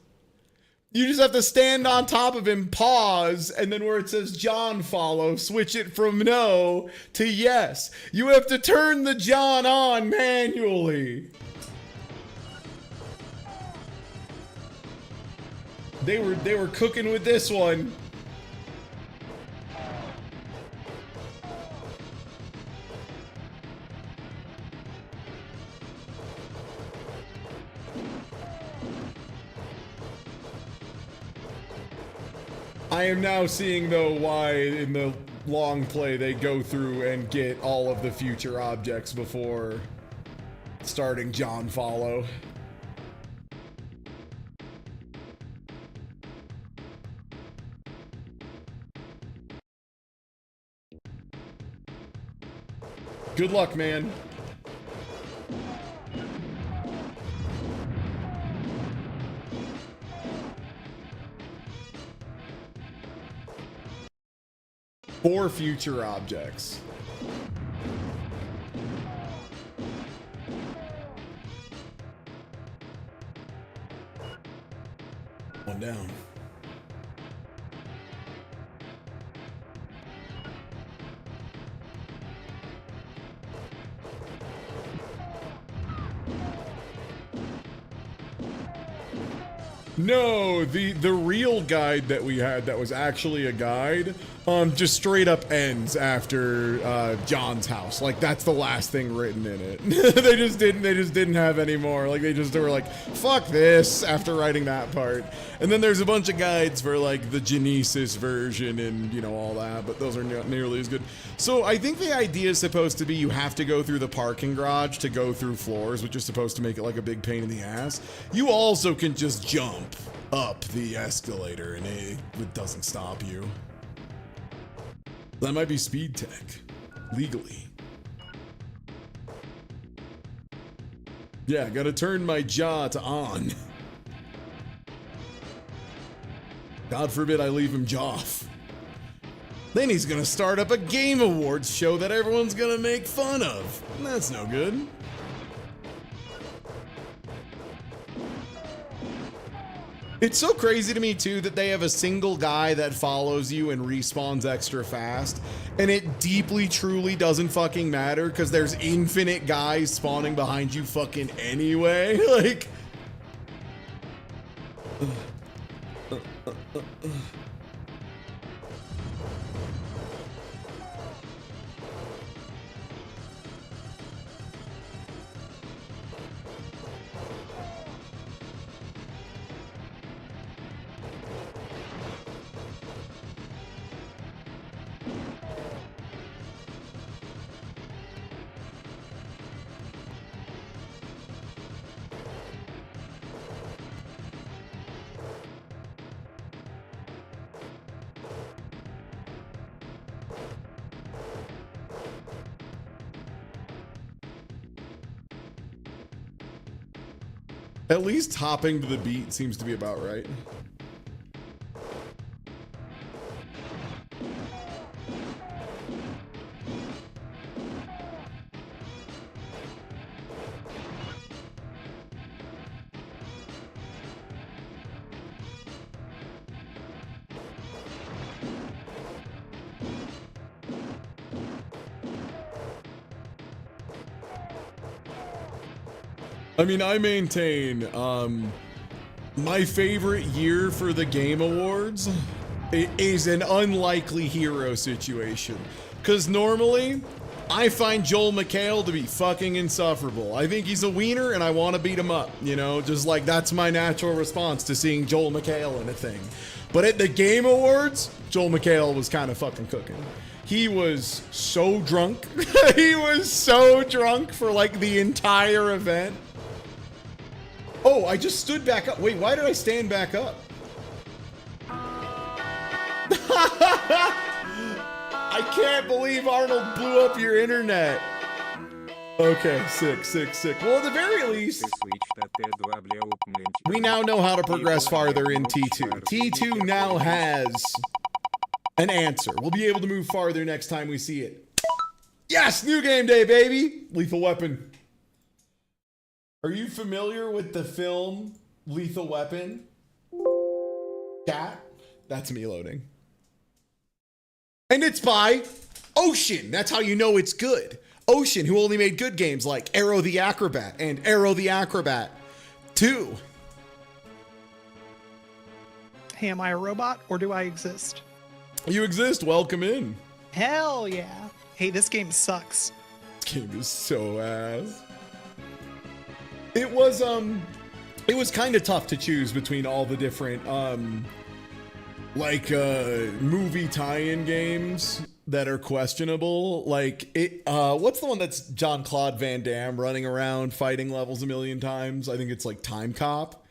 You just have to stand on top of him, pause, and then where it says John Follow, switch it from no to yes. You have to turn the John on manually. They were cooking with this one. I am now seeing though why in the long play they go through and get all of the future objects before starting John Follow. Good luck, man. Four future objects. One down. No, the real guide that we had that was actually a guide, just straight up ends after John's house. Like that's the last thing written in it. they just didn't have any more. Like they were like, fuck this after writing that part. And then there's a bunch of guides for like the Genesis version and you know all that, but those are not nearly as good. So I think the idea is supposed to be you have to go through the parking garage to go through floors, which is supposed to make it like a big pain in the ass. You also can just jump up the escalator and it doesn't stop you. That might be speed tech, legally. Yeah, gotta turn my jaw to on. God forbid I leave him Joff. Then he's gonna start up a Game Awards show that everyone's gonna make fun of. That's no good. It's so crazy to me too that they have a single guy that follows you and respawns extra fast, and it deeply truly doesn't fucking matter because there's infinite guys spawning behind you fucking anyway. Like at least hopping to the beat seems to be about right. I mean, I maintain, my favorite year for the Game Awards is an unlikely hero situation. Because normally, I find Joel McHale to be fucking insufferable. I think he's a wiener and I want to beat him up, you know? Just like, that's my natural response to seeing Joel McHale in a thing. But at the Game Awards, Joel McHale was kind of fucking cooking. He was so drunk. He was so drunk for like the entire event. Oh, I just stood back up. Wait, why did I stand back up? I can't believe Arnold blew up your internet. Okay, sick. Well, at the very least, we now know how to progress farther in T2. T2 now has an answer. We'll be able to move farther next time we see it. Yes, new game day, baby. Lethal Weapon. Are you familiar with the film Lethal Weapon? Chat? That's me loading. And it's by Ocean. That's how you know it's good. Ocean, who only made good games like Arrow the Acrobat and Arrow the Acrobat 2. Hey, am I a robot or do I exist? You exist. Welcome in. Hell yeah. Hey, this game sucks. This game is so ass. It was kind of tough to choose between all the different movie tie-in games that are questionable. Like what's the one that's Jean-Claude Van Damme running around fighting levels a million times? I think it's like Time Cop.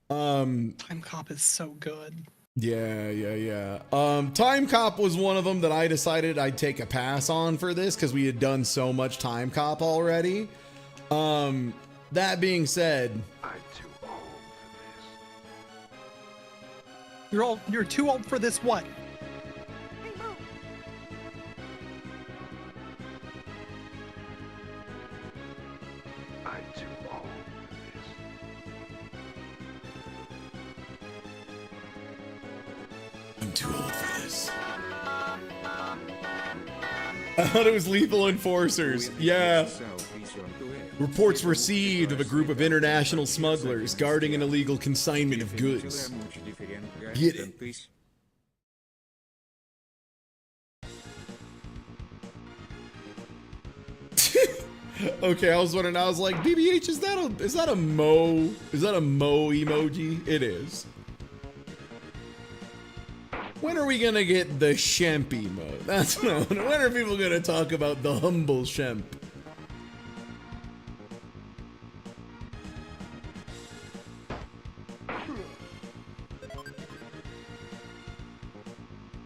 Time Cop is so good. Yeah. Time Cop was one of them that I decided I'd take a pass on for this because we had done so much Time Cop already. That being said, I'm too old for this. You're too old for this what? I'm too old for this. I'm too old for this. I thought it was Lethal Enforcers. Yeah. Reports received of a group of international smugglers guarding an illegal consignment of goods. Get it. Okay, I was wondering. I was like, BBH, is that a mo emoji? It is. When are we gonna get the Shemp emote? That's no. When are people gonna talk about the humble Shemp?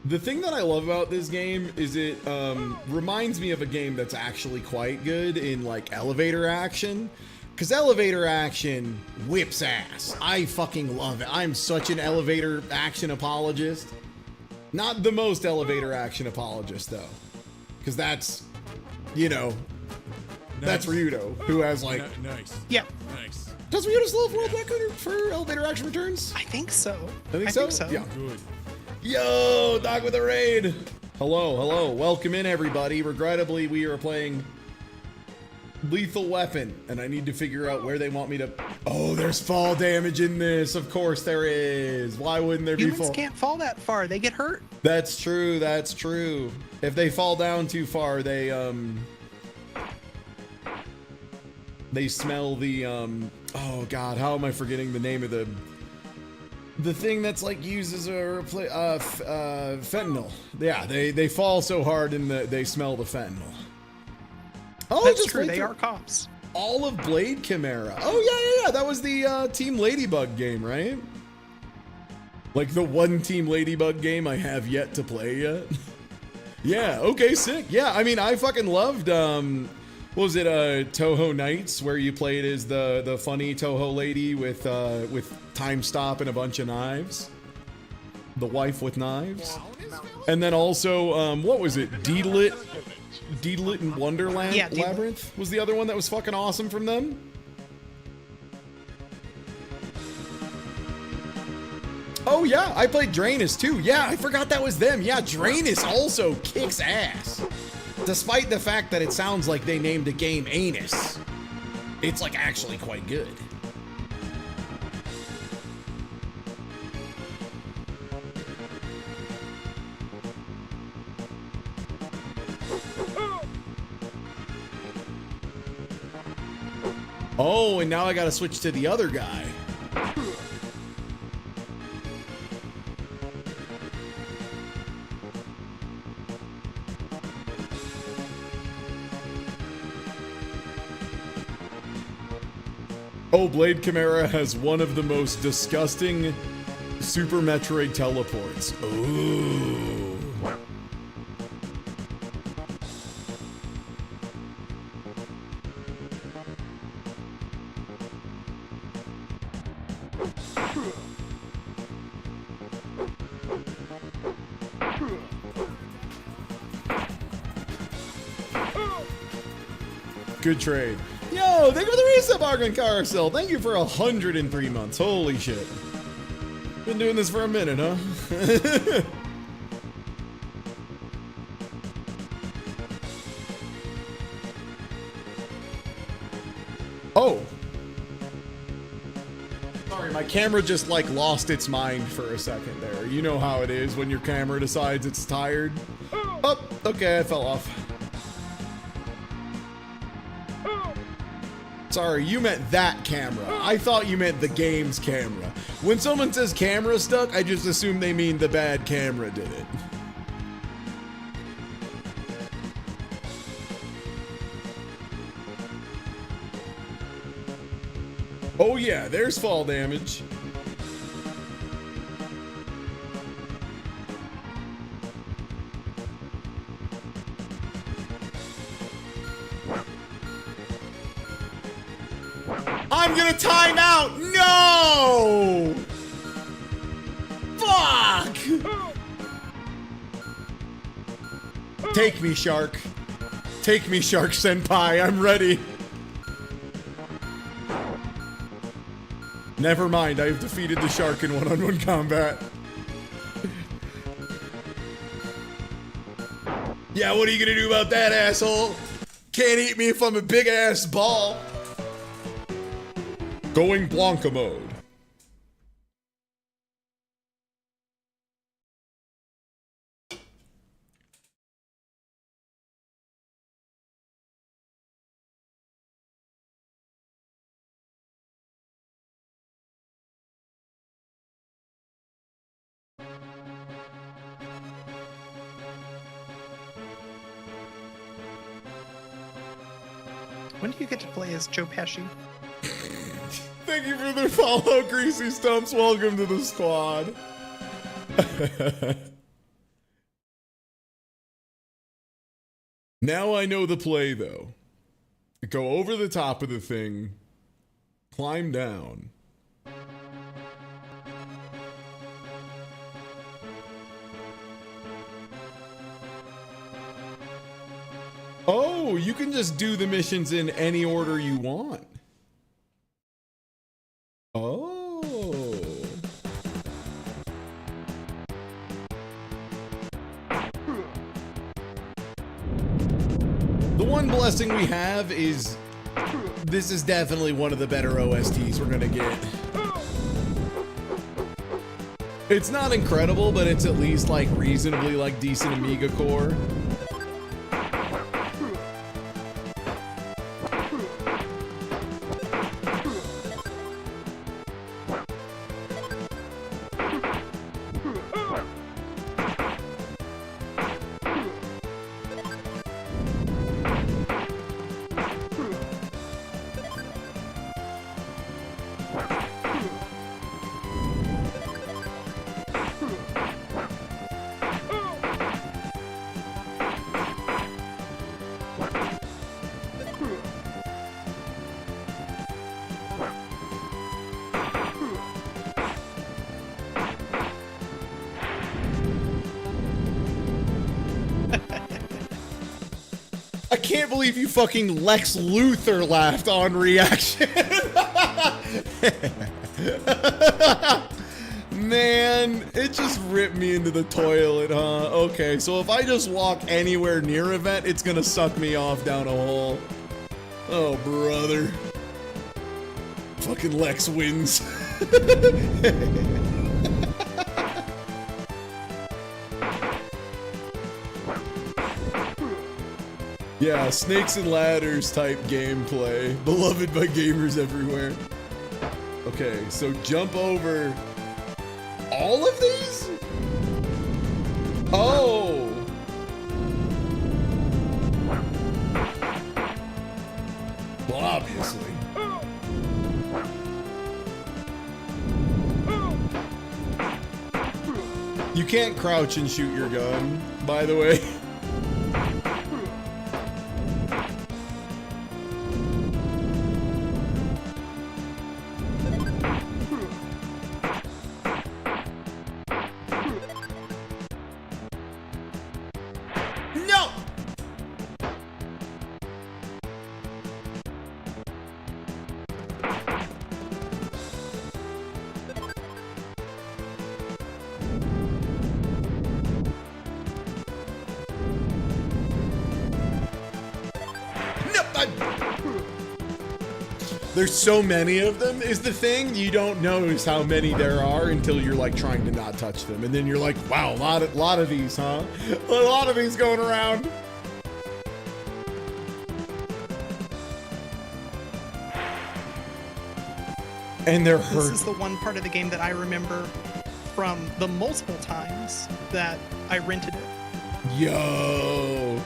The thing that I love about this game is it reminds me of a game that's actually quite good in like elevator action. Because elevator action whips ass. I fucking love it. I'm such an elevator action apologist. Not the most elevator action apologist though. Because that's, you know, that's Ryudo, who has like... Nice. Yeah. Nice. Does Ryudo still have world record for elevator action returns? I think so. I think so? Yeah. Good. Yo, Dog with a raid. Hello. Welcome in, everybody. Regrettably, we are playing Lethal Weapon, and I need to figure out where they want me to... Oh, there's fall damage in this. Of course there is. Why wouldn't there be fall? Humans can't fall that far. They get hurt. That's true. If they fall down too far, they smell the, oh God, how am I forgetting the name of the thing that's like uses a fentanyl. Yeah, they fall so hard and they smell the fentanyl. Oh, that's true. They are cops. All of Blade Chimera. Oh yeah. That was the Team Ladybug game, right? Like the one Team Ladybug game I have yet to play yet. Yeah. Okay. Sick. Yeah. I mean, I fucking loved. What was it? Toho Nights, where you played as the funny Toho lady with time stop and a bunch of knives. The wife with knives. And then also, what was it? Deedlit in Wonderland Labyrinth was the other one that was fucking awesome from them. Oh yeah, I played Drainus too. Yeah, I forgot that was them. Yeah, Drainus also kicks ass. Despite the fact that it sounds like they named a game Anus, it's like actually quite good. Oh, and now I gotta switch to the other guy. Oh, Blade Chimera has one of the most disgusting Super Metroid teleports. Ooh. Good trade. Yo, thank you for the reset, Bargain Carousel. Thank you for 103 months. Holy shit. Been doing this for a minute, huh? Oh. Sorry, my camera just like lost its mind for a second there. You know how it is when your camera decides it's tired. Oh, okay, I fell off. Sorry, you meant that camera. I thought you meant the game's camera. When someone says camera stuck, I just assume they mean the bad camera did it. Oh yeah, there's fall damage. I'm gonna time out! No! Fuck! Take me, Shark. Take me, Shark Senpai. I'm ready. Never mind, I have defeated the shark in one-on-one combat. Yeah, what are you gonna do about that, asshole? Can't eat me if I'm a big-ass ball. Going Blanca mode. When do you get to play as Joe Pesci? Thank you for the follow, Greasy Stumps. Welcome to the squad. Now I know the play, though. Go over the top of the thing, climb down. Oh, you can just do the missions in any order you want. Oh. The one blessing we have is this is definitely one of the better OSTs we're gonna get. It's not incredible, but it's at least like reasonably like decent Amiga core. I can't believe you fucking Lex Luthor laughed on reaction. Man, it just ripped me into the toilet, huh? Okay, so if I just walk anywhere near event, it's gonna suck me off down a hole. Oh, brother. Fucking Lex wins. Yeah, snakes and ladders type gameplay, beloved by gamers everywhere. Okay, so jump over all of these? Oh! Well, obviously. You can't crouch and shoot your gun, by the way. There's so many of them is the thing. You don't notice how many there are until you're like trying to not touch them. And then you're like, wow, a lot of these, huh? A lot of these going around. And they're hurt. This is the one part of the game that I remember from the multiple times that I rented it. Yo.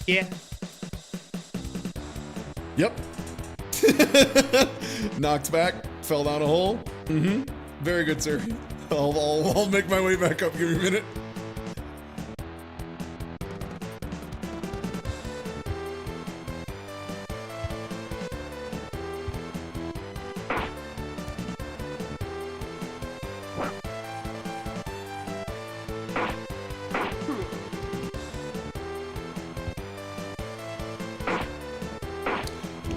Yeah. Yep. Knocked back, fell down a hole. Mm-hmm. Very good, sir. I'll make my way back up. Give me a minute.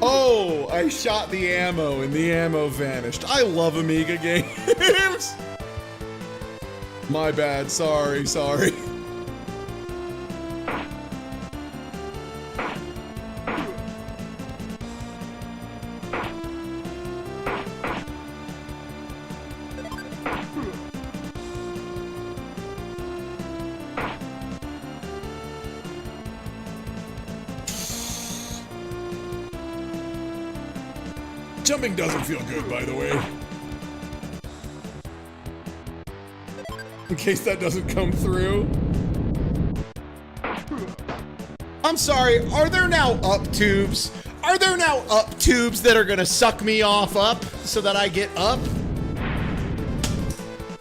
Oh, I shot the ammo and the ammo vanished. I love Amiga games. My bad. Sorry. Jumping doesn't feel good, by the way. In case that doesn't come through. I'm sorry, are there now up tubes? Are there now up tubes that are gonna suck me off up so that I get up?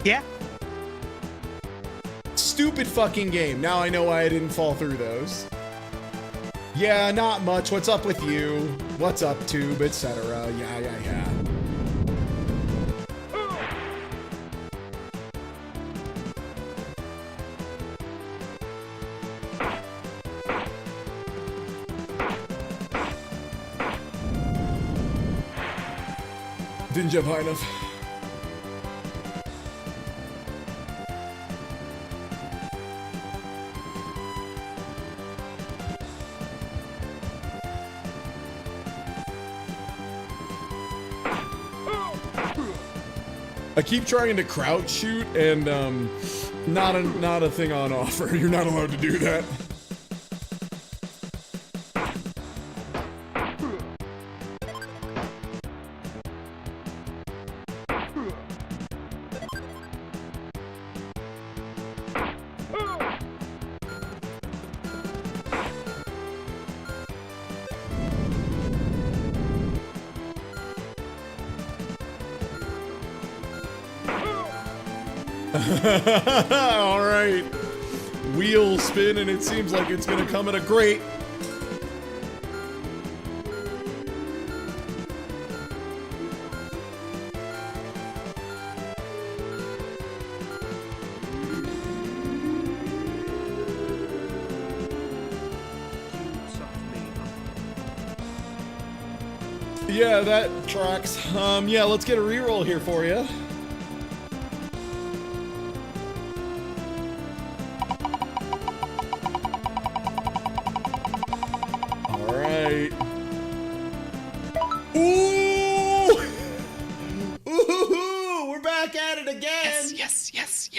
Yeah. Stupid fucking game. Now I know why I didn't fall through those. Yeah, not much. What's up with you? What's up, tube, etc. Yeah. Didn't jump high enough. I keep trying to crouch shoot and not a thing on offer. You're not allowed to do that. All right. Wheel spin, and it seems like it's gonna come at a great. Yeah, that tracks. Yeah, let's get a reroll here for you.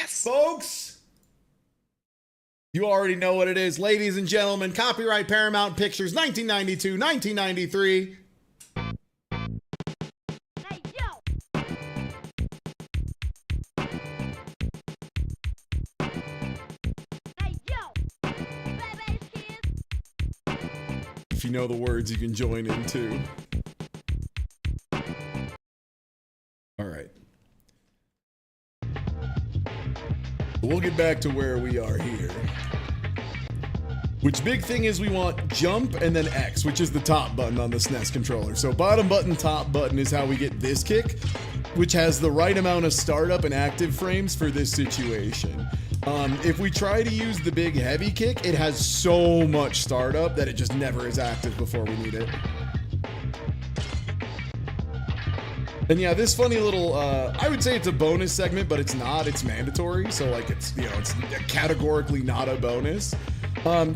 Folks, you already know what it is. Ladies and gentlemen, copyright Paramount Pictures, 1992, 1993. Hey, yo. Hey, yo. Baby's kids. If you know the words, you can join in too. All right. We'll get back to where we are here. Which big thing is we want jump and then X, which is the top button on the SNES controller. So bottom button, top button is how we get this kick, which has the right amount of startup and active frames for this situation. If we try to use the big heavy kick, it has so much startup that it just never is active before we need it. And yeah, this funny little, I would say it's a bonus segment, but it's not, it's mandatory. So like it's, you know, it's categorically not a bonus.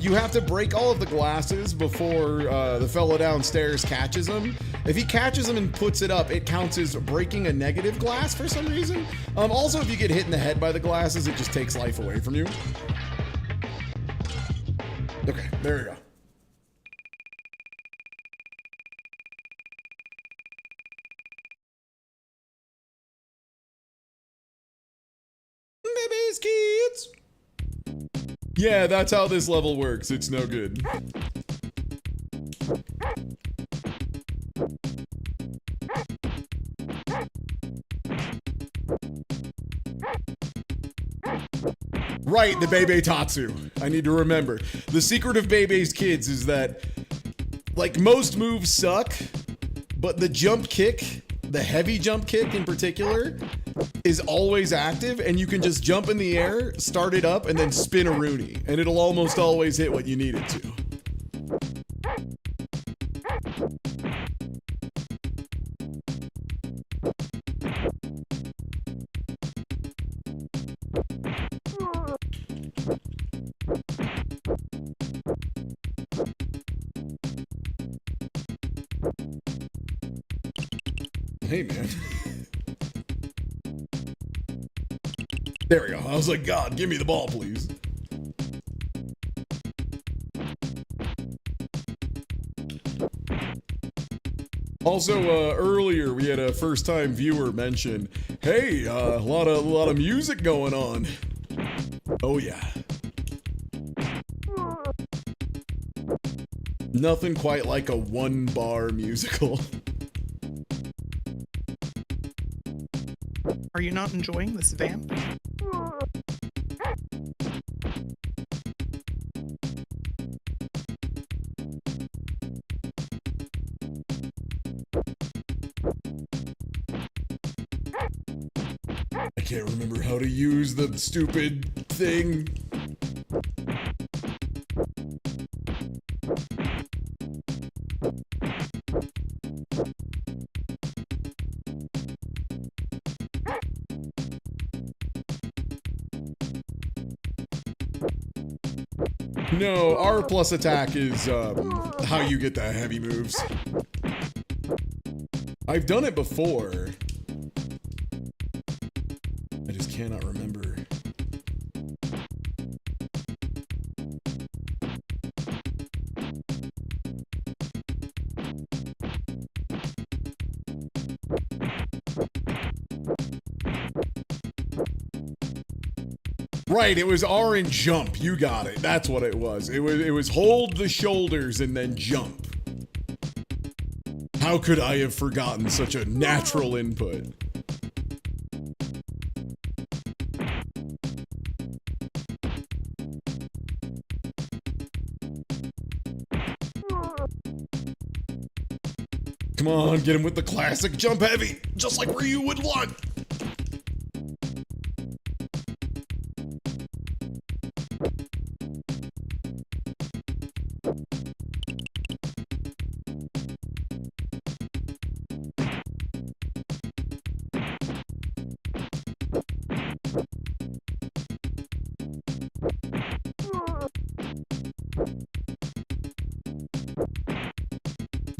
You have to break all of the glasses before the fella downstairs catches them. If he catches them and puts it up, it counts as breaking a negative glass for some reason. Also, if you get hit in the head by the glasses, it just takes life away from you. Okay, there we go. Baby's kids. Yeah, that's how this level works. It's no good. Right, the Bebe Tatsu. I need to remember. The secret of Bebe's Kids is that, like, most moves suck, but the jump kick, the heavy jump kick in particular, is always active, and you can just jump in the air, start it up, and then spin a Rooney, and it'll almost always hit what you need it to. Hey, man. There we go. I was like, God, give me the ball, please. Also, earlier we had a first-time viewer mention, hey, a lot of music going on. Oh yeah. Nothing quite like a one-bar musical. Are you not enjoying this vamp? I can't remember how to use the stupid thing. No, R plus attack is how you get the heavy moves. I've done it before. I just cannot remember. Right, it was R and jump. You got it. That's what it was. It was hold the shoulders and then jump. How could I have forgotten such a natural input? Come on, get him with the classic jump heavy, just like Ryu would want.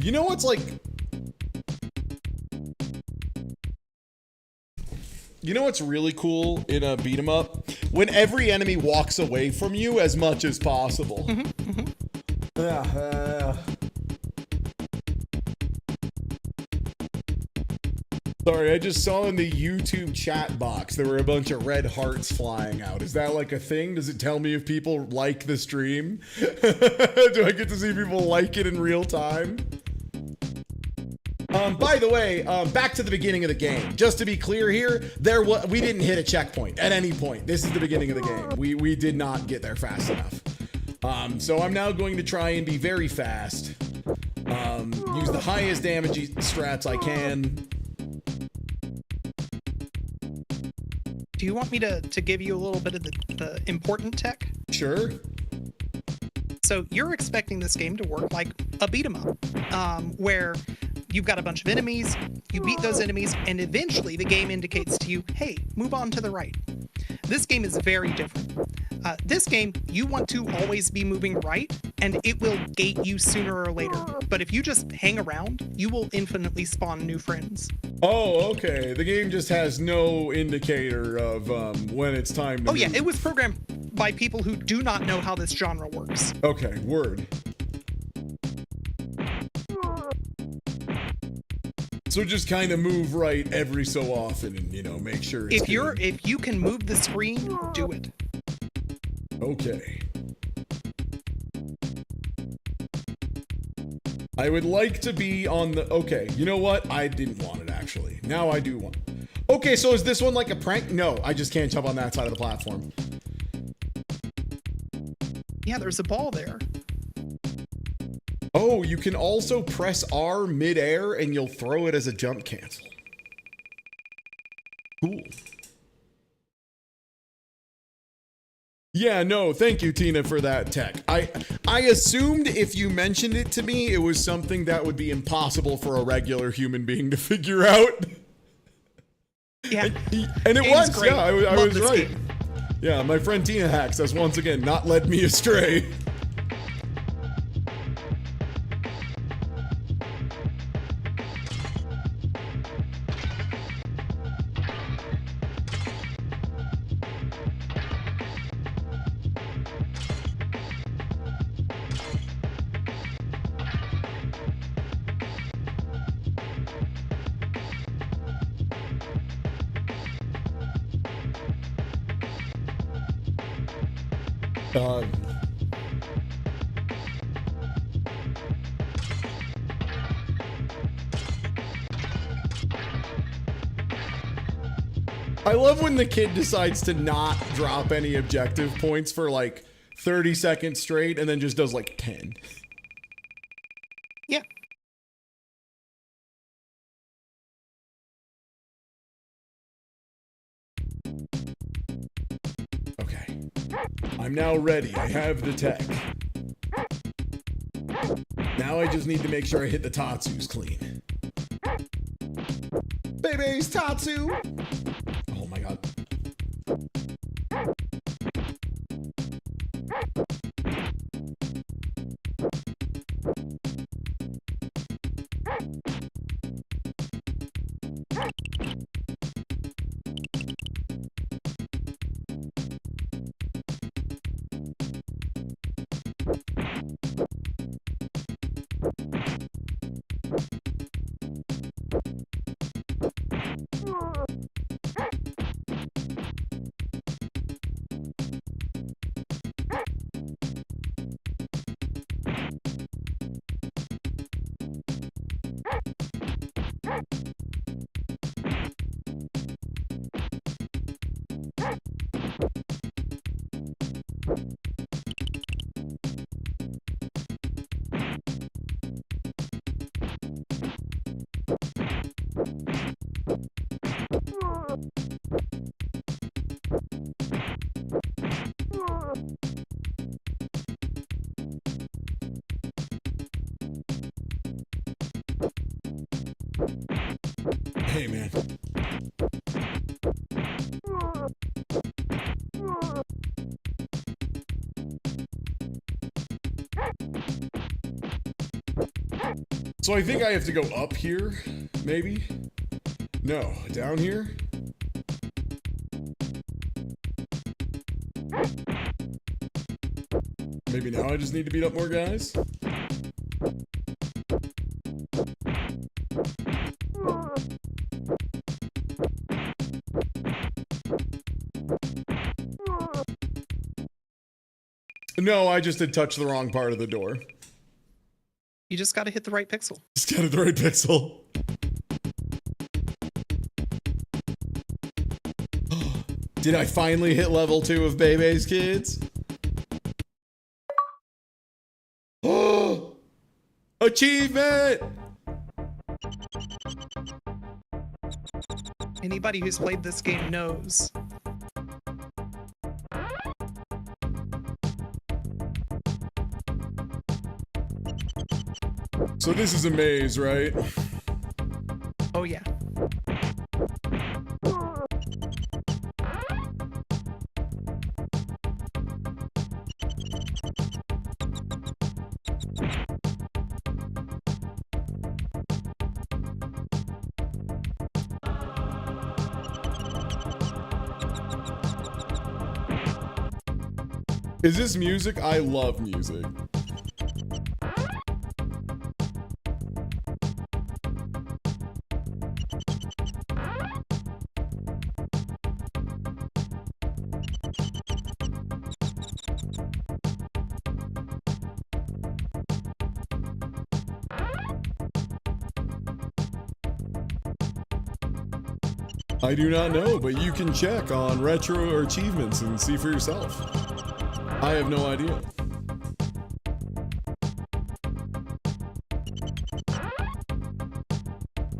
You know what's like... You know what's really cool in a beat 'em up? When every enemy walks away from you as much as possible. Yeah. Sorry, I just saw in the YouTube chat box there were a bunch of red hearts flying out. Is that like a thing? Does it tell me if people like the stream? Do I get to see people like it in real time? By the way, back to the beginning of the game. Just to be clear here, we didn't hit a checkpoint at any point. This is the beginning of the game. We did not get there fast enough. So I'm now going to try and be very fast. Use the highest damage strats I can. Do you want me to give you a little bit of the important tech? Sure. So you're expecting this game to work like a beat 'em up, where you've got a bunch of enemies, you beat those enemies, and eventually the game indicates to you, hey, move on to the right. This game is very different. This game, you want to always be moving right, and it will gate you sooner or later. But if you just hang around, you will infinitely spawn new friends. Oh, okay. The game just has no indicator of when it's time to move. Yeah, it was programmed by people who do not know how this genre works. Okay, word. So just kind of move right every so often and, you know, make sure it's if you can move the screen, do it. Okay. I would like to be on the... Okay, you know what? I didn't want it, actually. Now I do want it. Okay, so is this one like a prank? No, I just can't jump on that side of the platform. Yeah, there's a ball there. Oh, you can also press R mid-air and you'll throw it as a jump cancel. Cool. Yeah, no, thank you, Tina, for that tech. I assumed if you mentioned it to me, it was something that would be impossible for a regular human being to figure out. Yeah. And it was, great. yeah, I was right. Game. Yeah, my friend Tina Hacks has once again not led me astray. I love when the kid decides to not drop any objective points for like 30 seconds straight and then just does like 10. Yeah. Okay. I'm now ready. I have the tech. Now I just need to make sure I hit the Tatsus clean. Baby's Tatsu! Oh my god. Hey, man. So I think I have to go up here, maybe? No, down here? Maybe now I just need to beat up more guys? No, I just had touched the wrong part of the door. You just got to hit the right pixel. Just got to the right pixel. Did I finally hit level 2 of Bebe's Kids? Oh! Achievement! Anybody who's played this game knows. So this is a maze, right? Oh yeah. Is this music? I love music. I do not know, but you can check on retro or achievements and see for yourself. I have no idea.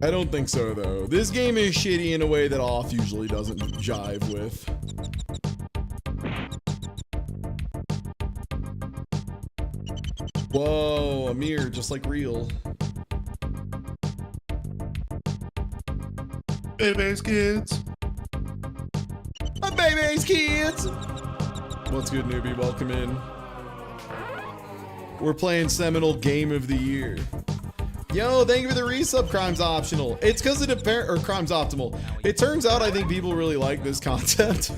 I don't think so, though. This game is shitty in a way that Off usually doesn't jive with. Whoa, a mirror, just like real. Baby's Kids. A Baby's Kids! What's good, newbie? Welcome in. We're playing Seminole Game of the Year. Yo, thank you for the resub, Crimes Optional. It's because it or Crimes Optimal. It turns out I think people really like this concept.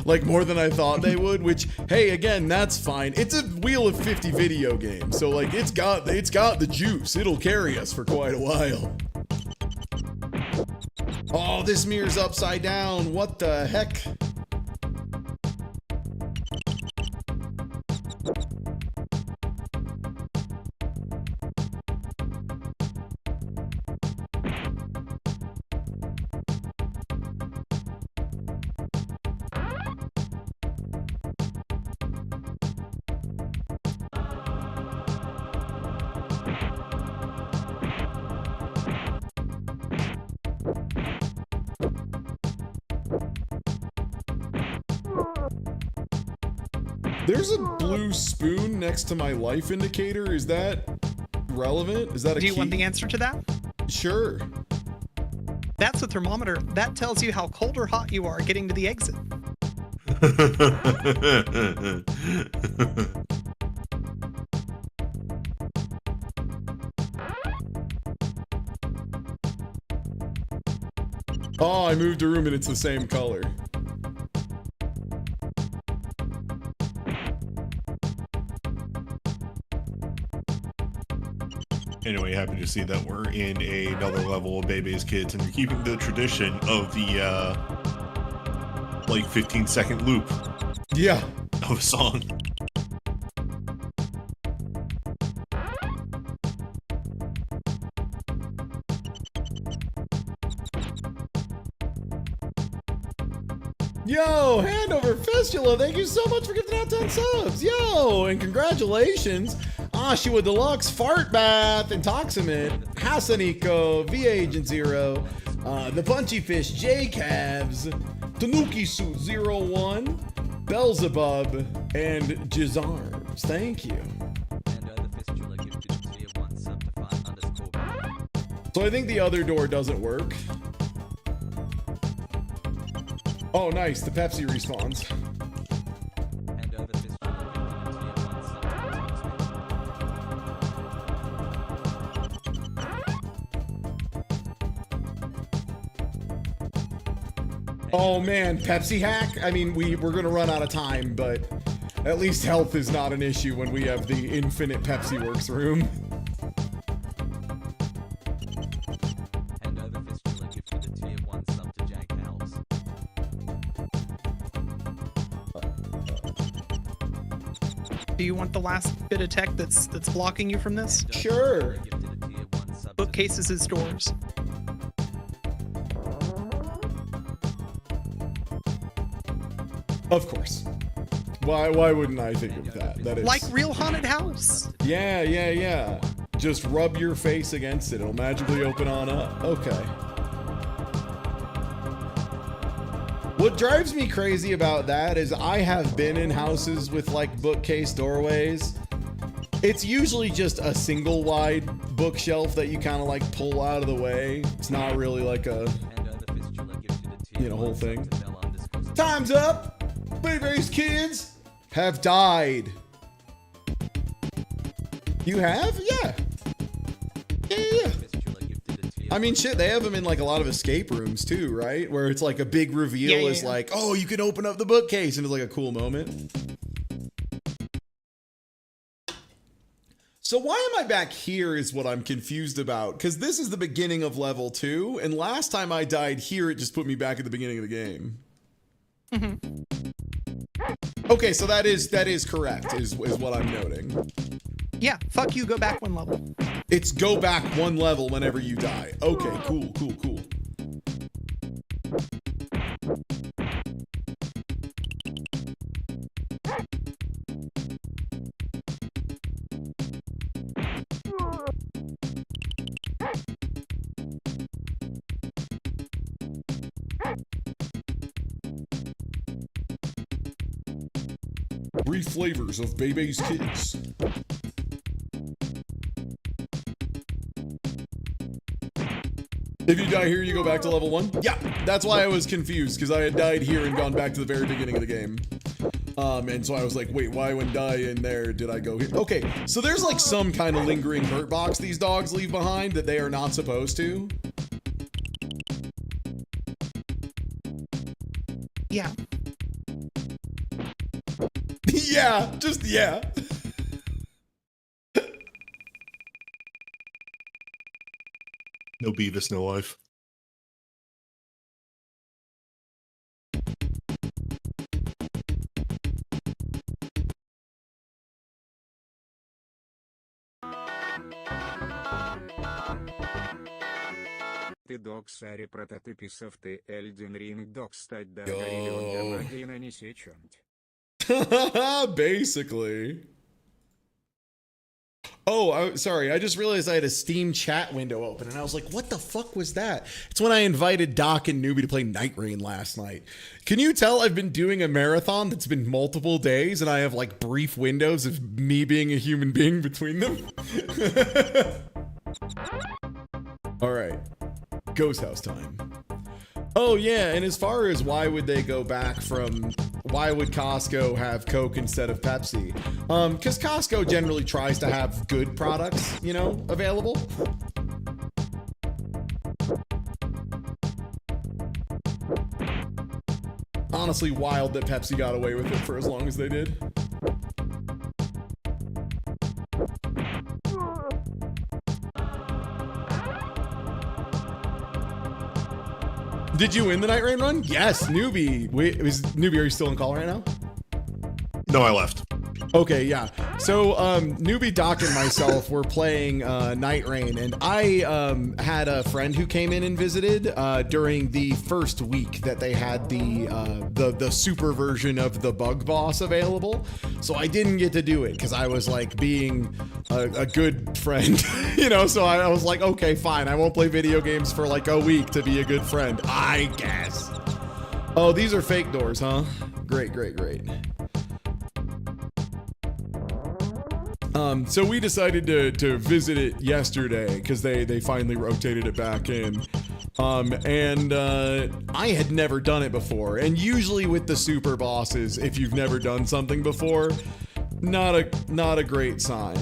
Like more than I thought they would, which, hey, again, that's fine. It's a Wheel of 50 video game, so like it's got the juice. It'll carry us for quite a while. Oh, this mirror's upside down. What the heck? There's a blue spoon next to my life indicator. Is that relevant? Is that a Do you key? want the answer to that? Sure. That's a thermometer. That tells you how cold or hot you are getting to the exit. Oh, I moved a room and it's the same color. Anyway, happy to see that we're in another level of Bebe's Kids, and we're keeping the tradition of the like 15-second loop. Yeah. Of a song. Yo, hand over fistula, thank you so much for gifting out 10 subs. Yo, and congratulations. Ashua Deluxe, Fart Bath, Intoximate, Hasaniko, V Agent Zero, The Punchy Fish, J Cavs, Tanuki Suit 01, Belzebub, and Jizarms. Thank you. So I think the other door doesn't work. Oh, nice. The Pepsi respawns. Oh man, Pepsi hack? I mean, we're gonna run out of time, but at least health is not an issue when we have the infinite Pepsi Works room. Do you want the last bit of tech that's blocking you from this? Sure. Bookcases is doors. Of course. Why wouldn't I think of that? That is Like real haunted house. Yeah. Just rub your face against it. It'll magically open on up. Okay. What drives me crazy about that is I have been in houses with like bookcase doorways. It's usually just a single wide bookshelf that you kind of like pull out of the way. It's not really like a, whole thing. Time's up. Baby's kids have died. You have? Yeah. Yeah. I mean, shit, they have them in like a lot of escape rooms too, right? Where it's like a big reveal is like, oh, you can open up the bookcase, and it's like a cool moment. So why am I back here is what I'm confused about, because this is the beginning of level 2, and last time I died here, it just put me back at the beginning of the game. Okay, so that is correct, is what I'm noting. Yeah, fuck you, go back one level. It's go back one level whenever you die. Okay, cool. Three flavors of Bebe's Kids. If you die here, you go back to level 1? Yeah, that's why I was confused, because I had died here and gone back to the very beginning of the game. And so I was like, wait, why when die in there did I go here? Okay, so there's like some kind of lingering hurt box these dogs leave behind that they are not supposed to. Yeah. Yeah. No Beavis, no life. Ты доксари прототипи софты Эльден Ринг докстать да гориллион дамагина не сечёнт. Basically. Oh, sorry. I just realized I had a Steam chat window open, and I was like, what the fuck was that? It's when I invited Doc and Newbie to play Night Rain last night. Can you tell I've been doing a marathon that's been multiple days, and I have, like, brief windows of me being a human being between them? All right. Ghost House time. Oh, yeah, and as far as why would they go back from... Why would Costco have Coke instead of Pepsi? Because Costco generally tries to have good products, you know, available. Honestly, wild that Pepsi got away with it for as long as they did. Did you win the Night Rain run? Yes, Newbie. Wait, Newbie, are you still in call right now? No, I left. Okay, yeah. So, Newbie, Doc, and myself were playing Night Rain, and I had a friend who came in and visited during the first week that they had the super version of the Bug Boss available. So I didn't get to do it because I was like being a good friend, you know. So I was like, okay, fine, I won't play video games for like a week to be a good friend, I guess. Oh, these are fake doors, huh? Great, great, great. So we decided to visit it yesterday because they finally rotated it back in. And I had never done it before. And usually with the super bosses, if you've never done something before, not a great sign.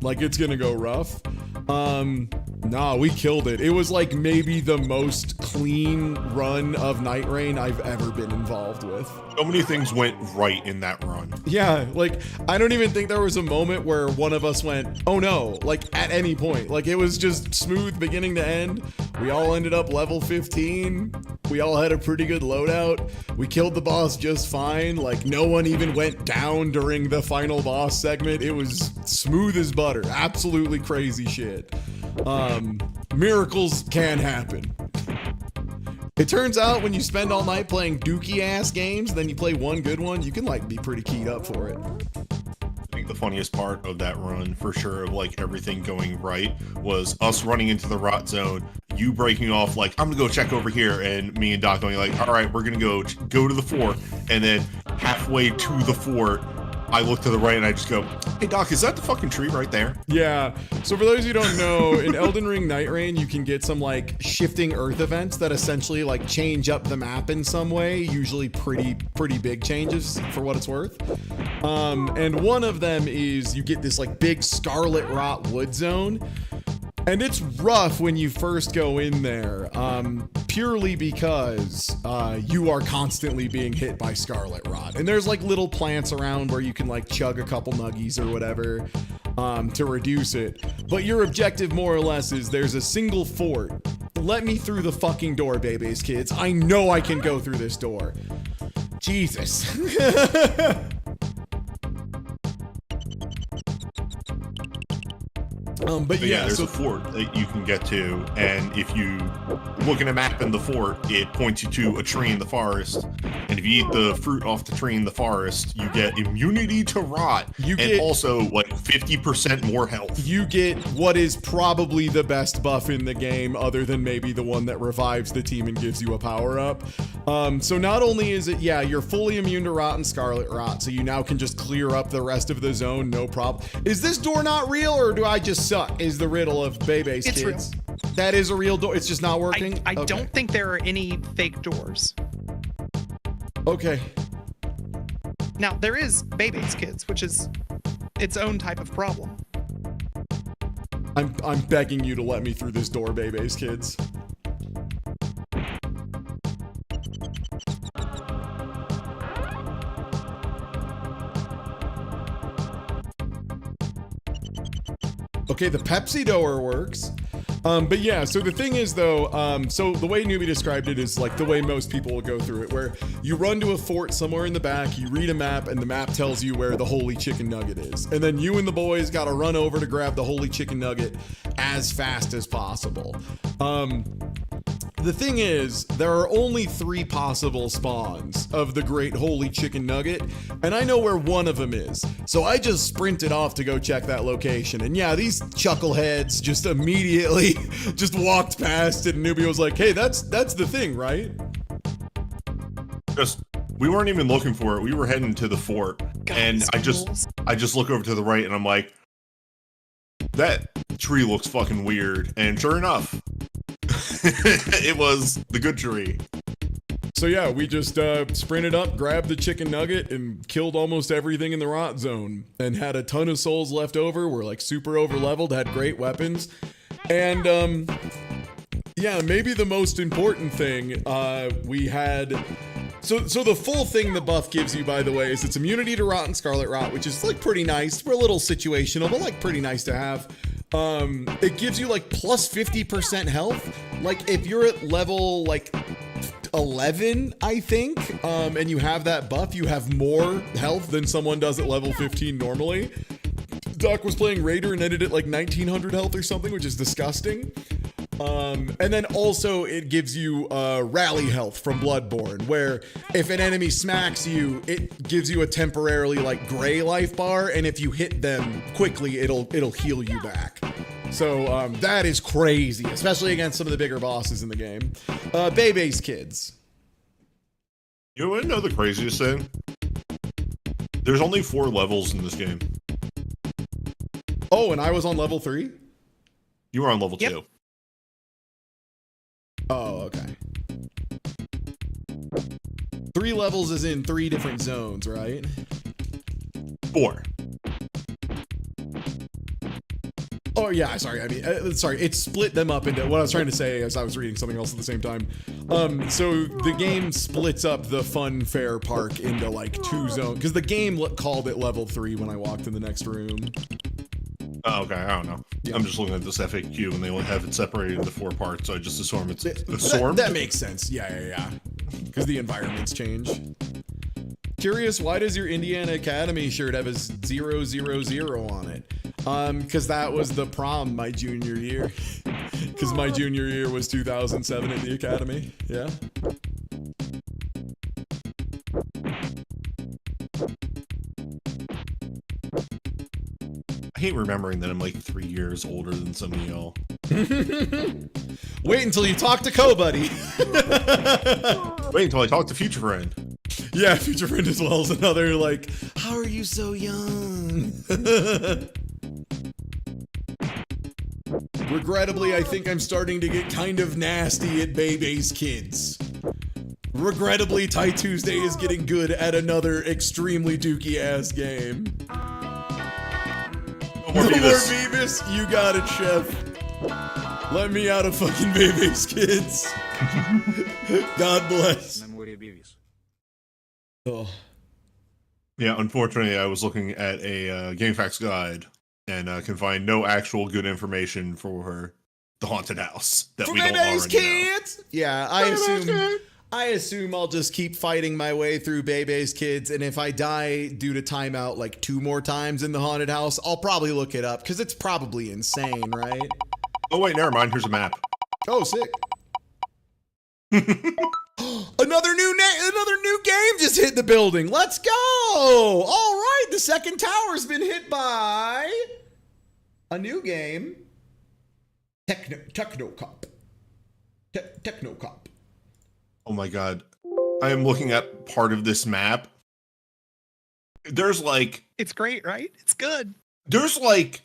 Like, it's gonna go rough. Nah, we killed it. It was like maybe the most clean run of Night Rain I've ever been involved with. So many things went right in that run. Yeah, like, I don't even think there was a moment where one of us went, oh no, like at any point. Like, it was just smooth beginning to end. We all ended up level 15. We all had a pretty good loadout. We killed the boss just fine. Like, no one even went down during the final boss segment. It was smooth as butter. Absolutely crazy shit. Miracles can happen. It turns out when you spend all night playing dookie ass games, then you play one good one, you can like be pretty keyed up for it. I think the funniest part of that run, for sure, of like everything going right, was us running into the rot zone, you breaking off like, I'm gonna go check over here, and me and Doc going like, all right, we're gonna go to the fort, and then halfway to the fort, I look to the right and I just go, hey Doc, is that the fucking tree right there? Yeah. So for those who don't know, in Elden Ring Night Rain, you can get some like shifting earth events that essentially like change up the map in some way, usually pretty big changes for what it's worth. And one of them is you get this like big scarlet rot wood zone. And it's rough when you first go in there, purely because you are constantly being hit by scarlet rot. And there's like little plants around where you can like chug a couple nuggies or whatever to reduce it. But your objective more or less is there's a single fort. Let me through the fucking door, babies, kids. I know I can go through this door. Jesus. But yeah, there's a fort that you can get to, and if you look at a map in the fort, it points you to a tree in the forest, and if you eat the fruit off the tree in the forest, you get immunity to rot, and also like 50% more health. You get what is probably the best buff in the game, other than maybe the one that revives the team and gives you a power-up. So not only is it, yeah, you're fully immune to rot and scarlet rot, so you now can just clear up the rest of the zone, no problem. Is this door not real, or do I just suck? Is the riddle of Bebe's It's kids. real. That is a real door. It's just not working. I don't think there are any fake doors. Okay. Now there is Bebe's kids, which is its own type of problem. I'm begging you to let me through this door, Bebe's kids. Okay, the Pepsi door works. But yeah, so the thing is though, so the way Newbie described it is like the way most people will go through it, where you run to a fort somewhere in the back, you read a map, and the map tells you where the holy chicken nugget is. And then you and the boys gotta run over to grab the holy chicken nugget as fast as possible. The thing is, there are only 3 possible spawns of the Great Holy Chicken Nugget, and I know where one of them is. So I just sprinted off to go check that location. And yeah, these chuckleheads just immediately just walked past it, and Newbie was like, hey, that's the thing, right? We weren't even looking for it. We were heading to the fort, and I just look over to the right, and I'm like, that tree looks fucking weird. And sure enough, it was the good tree. So yeah, we just sprinted up, grabbed the chicken nugget, and killed almost everything in the rot zone, and had a ton of souls left over. We're like super over leveled, had great weapons, and yeah, maybe the most important thing we had. So the full thing the buff gives you, by the way, is it's immunity to rot and scarlet rot, which is like pretty nice. We're a little situational, but like pretty nice to have. It gives you like plus 50% health. Like if you're at level like 11, I think, and you have that buff, you have more health than someone does at level 15 normally. Doc was playing Raider and ended at like 1900 health or something, which is disgusting. And then also it gives you rally health from Bloodborne, where if an enemy smacks you, it gives you a temporarily like gray life bar, and if you hit them quickly, it'll heal you back. So that is crazy, especially against some of the bigger bosses in the game. Bebe's kids. You want to know the craziest thing? There's only 4 levels in this game. Oh, and I was on level 3? You were on level 2. Oh, okay. 3 levels is in 3 different zones, right? 4. Oh yeah, sorry. I mean, sorry. It split them up into what I was trying to say as I was reading something else at the same time. So the game splits up the fun fair park into like 2 zones because the game called it level 3 when I walked in the next room. Oh, okay, I don't know. Yeah. I'm just looking at this FAQ and they only have it separated into 4 parts, so I just assume it's that makes sense. Yeah. Because the environments change. Curious, why does your Indiana Academy shirt have a 000 on it? Because that was the prom my junior year. Because my junior year was 2007 at the Academy. Yeah. I hate remembering that I'm like 3 years older than some of y'all. Wait until you talk to Co-Buddy. Wait until I talk to Future Friend. Yeah, Future Friend as well is another like, how are you so young? Regrettably, I think I'm starting to get kind of nasty at Bebe's kids. Regrettably, Ty Tuesday is getting good at another extremely dookie ass game. No more Beavis. You got it, chef. Let me out of fucking Bebe's kids. God bless. Oh. Yeah, unfortunately, I was looking at a GameFAQs guide and can find no actual good information for the haunted house that we don't already kids. Know. Yeah, I assume I'll just keep fighting my way through Bebe's kids, and if I die due to timeout like 2 more times in the haunted house, I'll probably look it up because it's probably insane, right? Oh wait, never mind. Here's a map. Oh, sick. Another new game just hit the building. Let's go! All right, the second tower's been hit by a new game. Technocop. Technocop. Oh my god. I am looking at part of this map. There's like... It's great, right? It's good. There's like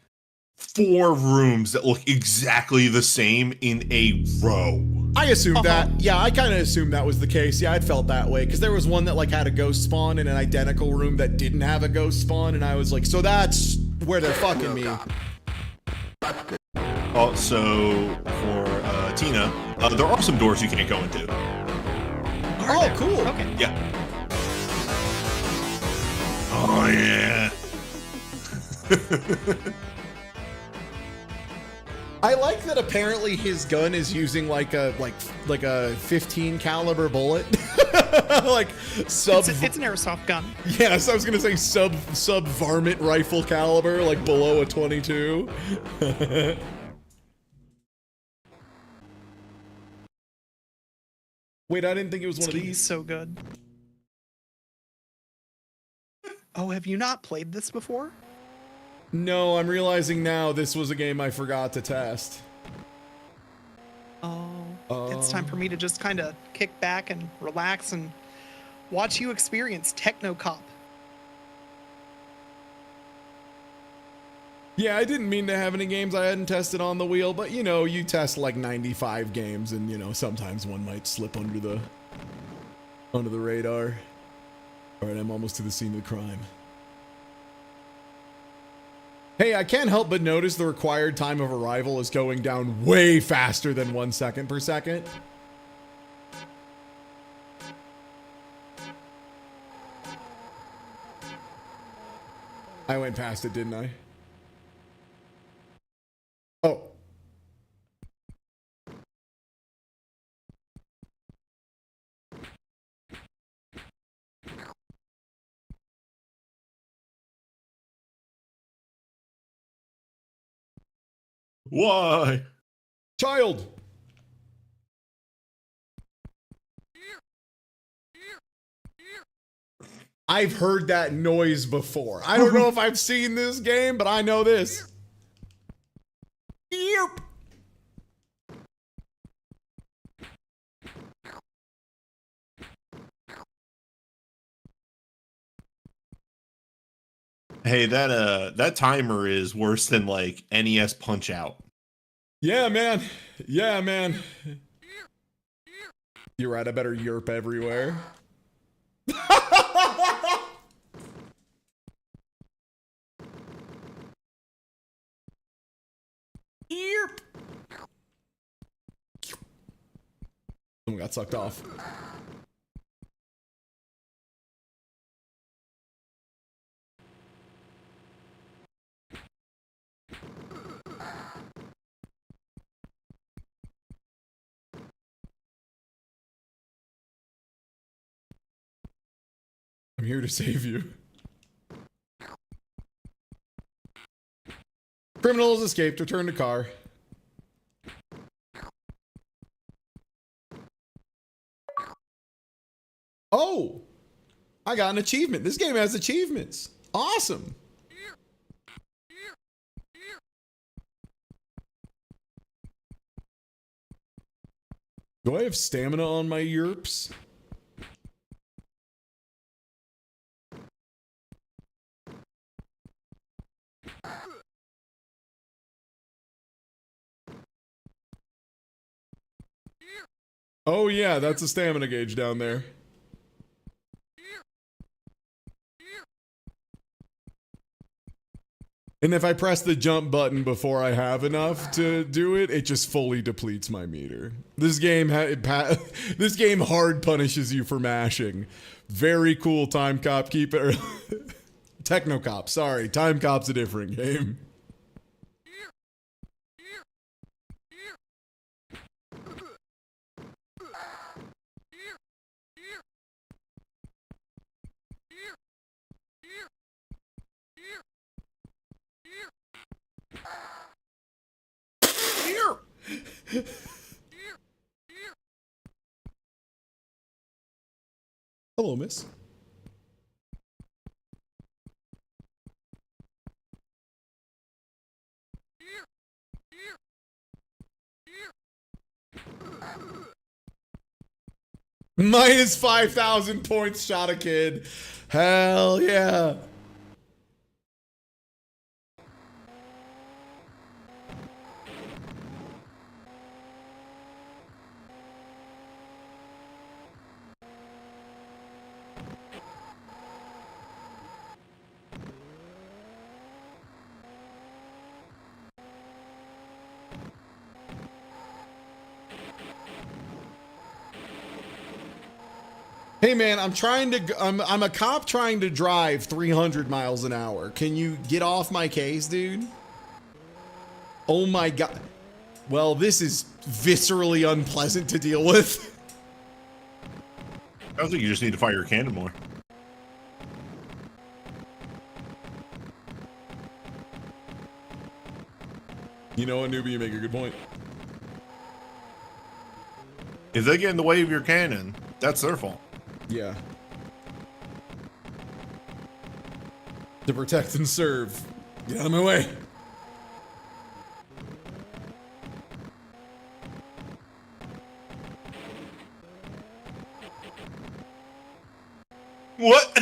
4 rooms that look exactly the same in a row. I assumed that. Yeah, I kind of assumed that was the case. Yeah, I'd felt that way. Because there was one that like had a ghost spawn in an identical room that didn't have a ghost spawn. And I was like, so that's where they're fucking me. Also, for Tina, there are some doors you can't go into. Oh, cool. Okay. Yeah. Oh, yeah. I like that apparently his gun is using like a 15 caliber bullet. Like sub it's an airsoft gun. Yeah, so I was gonna say sub varmint rifle caliber, like below a 22. Wait, I didn't think it was one of This game these. is so good. Oh, have you not played this before? No, I'm realizing now this was a game I forgot to test. It's time for me to just kind of kick back and relax and watch you experience Techno Cop. Yeah, I didn't mean to have any games I hadn't tested on the wheel, but you know, you test like 95 games and you know, sometimes one might slip under the radar. All right, I'm almost to the scene of the crime. Hey, I can't help but notice the required time of arrival is going down way faster than 1 second per second. I went past it, didn't I? Oh. Why? Child. I've heard that noise before. I don't know if I've seen this game, but I know this. Yep. Hey, that timer is worse than like NES Punch Out. Yeah, man. Yeah, man. You're right. I better yerp everywhere. Yerp. Someone got sucked off. I'm here to save you. Criminal has escaped. Return to car. Oh! I got an achievement. This game has achievements. Awesome. Do I have stamina on my yerps? Oh yeah, that's a stamina gauge down there. And if I press the jump button before I have enough to do it, it just fully depletes my meter. This game this game hard punishes you for mashing. Very cool, Time Cop. Keep it. Techno Cop, sorry. Time Cop's a different game. Hello, miss. Minus 5,000 points, shot a kid. Hell yeah. Hey man, I'm a cop trying to drive 300 miles an hour. Can you get off my case, dude? Oh my god. Well, this is viscerally unpleasant to deal with. I think you just need to fire your cannon more. You know what, newbie, you make a good point. If they get in the way of your cannon, that's their fault. Yeah. To protect and serve. Get out of my way. What?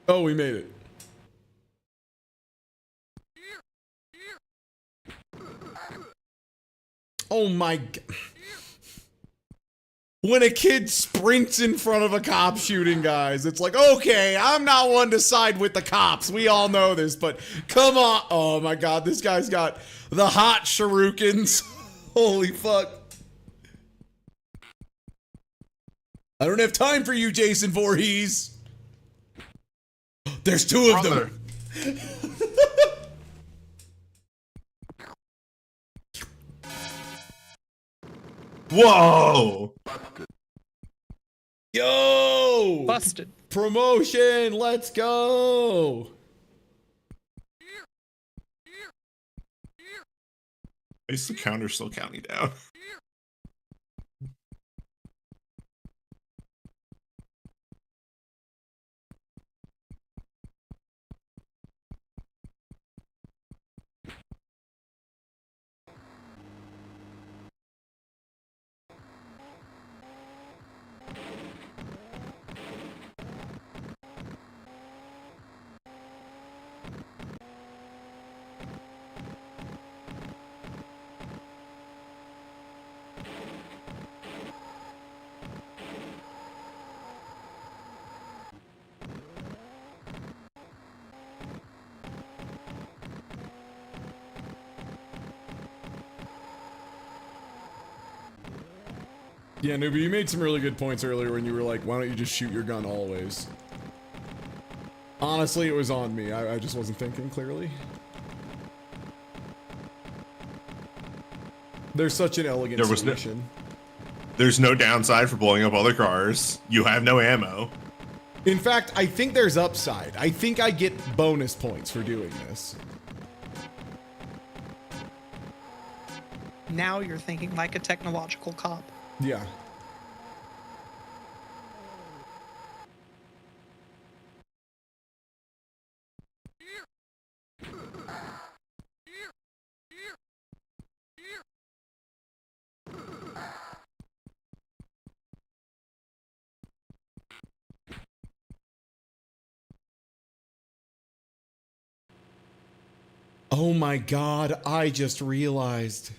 Oh, we made it. Oh my God. When a kid sprints in front of a cop shooting guys, it's like, okay, I'm not one to side with the cops. We all know this, but come on. Oh my God, this guy's got the hot shurikens. Holy fuck. I don't have time for you, Jason Voorhees. There's two of them. Whoa! Yo! Busted. Promotion, let's go! Is the counter still counting down? Yeah, no, but you made some really good points earlier when you were like, why don't you just shoot your gun always? Honestly, it was on me. I just wasn't thinking clearly. There's such an elegant solution. There's no downside for blowing up other cars. You have no ammo. In fact, I think there's upside. I think I get bonus points for doing this. Now you're thinking like a technological cop. Yeah. Oh my God, I just realized.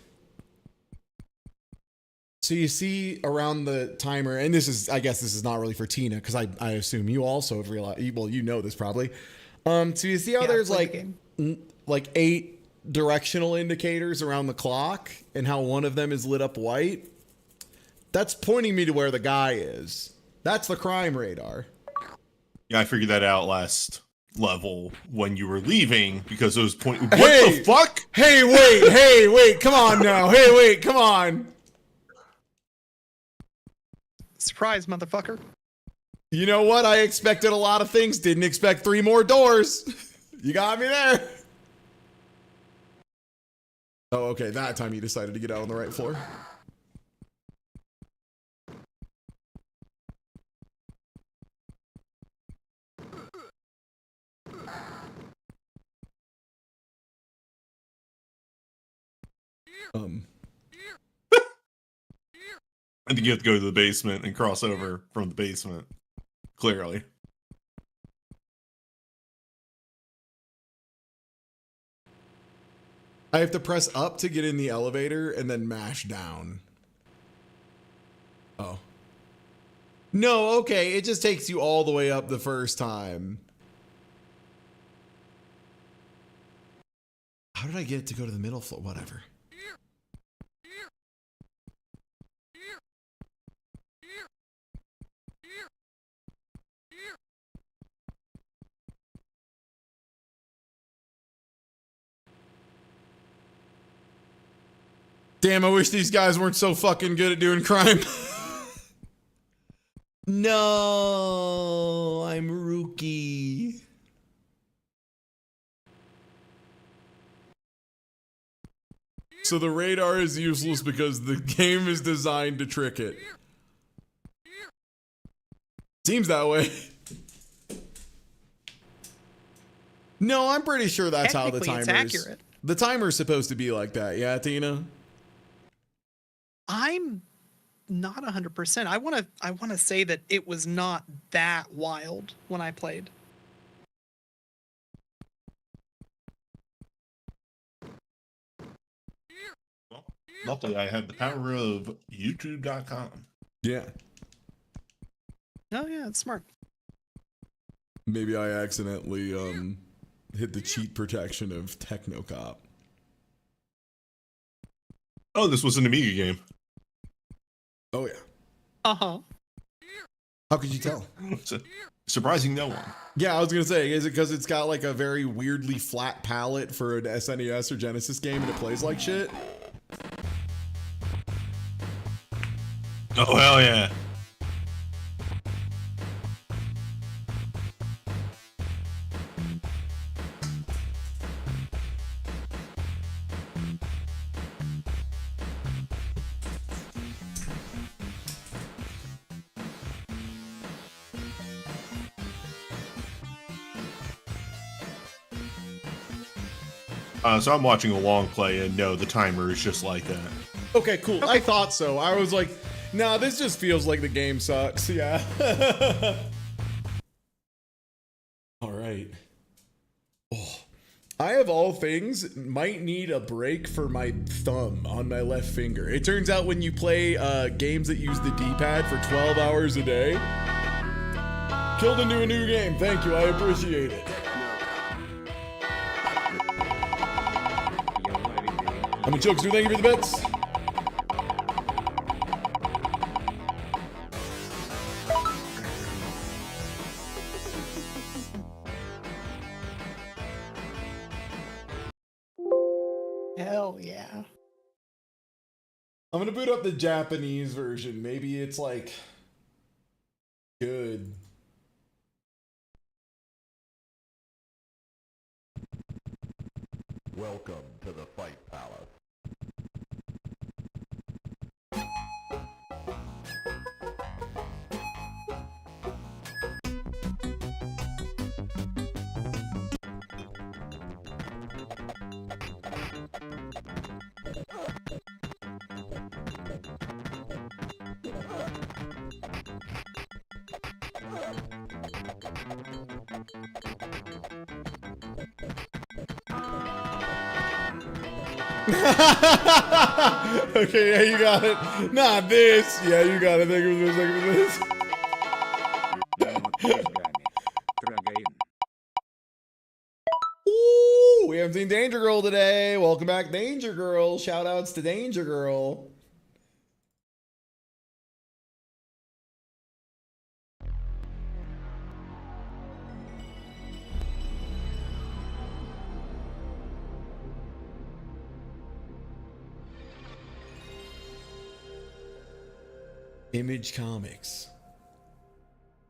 So you see around the timer, and this is, I guess this is not really for Tina, because I assume you also have realized, well, you know this probably. So you see how there's like 8 directional indicators around the clock, and how one of them is lit up white? That's pointing me to where the guy is. That's the crime radar. Yeah, I figured that out last level when you were leaving, because it was what Hey! the fuck? Hey, wait, come on now. Hey, wait, come on. Surprise, motherfucker. You know what? I expected a lot of things. Didn't expect 3 more doors. You got me there. Oh, okay. That time you decided to get out on the right floor. I think you have to go to the basement and cross over from the basement. Clearly. I have to press up to get in the elevator and then mash down. Oh. No, okay. It just takes you all the way up the first time. How did I get it to go to the middle floor? Whatever. Damn, I wish these guys weren't so fucking good at doing crime. No, I'm rookie. So the radar is useless because the game is designed to trick it. Seems that way. No, I'm pretty sure that's how the Technically, timer's. it's accurate. The timer's supposed to be like that, yeah, Tina? I'm not 100%. I want to say that it was not that wild when I played. Well, luckily I have the power of YouTube.com. Yeah. Oh yeah, it's smart. Maybe I accidentally hit the cheat protection of Technocop. Oh, this was an Amiga game. Oh yeah. Uh-huh. How could you tell? Surprising no one. Yeah, I was gonna say, is it because it's got like a very weirdly flat palette for an SNES or Genesis game and it plays like shit? Oh hell yeah. So I'm watching a long play, and no, the timer is just like that. Okay, cool. I thought so. I was like, nah, this just feels like the game sucks. Yeah. All right. Oh, I, of all things, might need a break for my thumb on my left finger. It turns out when you play games that use the D-pad for 12 hours a day, killed into a new game. Thank you. I appreciate it. I'm a Chokes, thank you for the bits. Hell yeah. I'm gonna boot up the Japanese version. Maybe it's like good. Welcome to the Fight Palace. Okay, yeah, you got it. Not this. Yeah, you got it. Thank you for this. Ooh, we haven't seen Danger Girl today. Welcome back, Danger Girl. Shout outs to Danger Girl. Image Comics.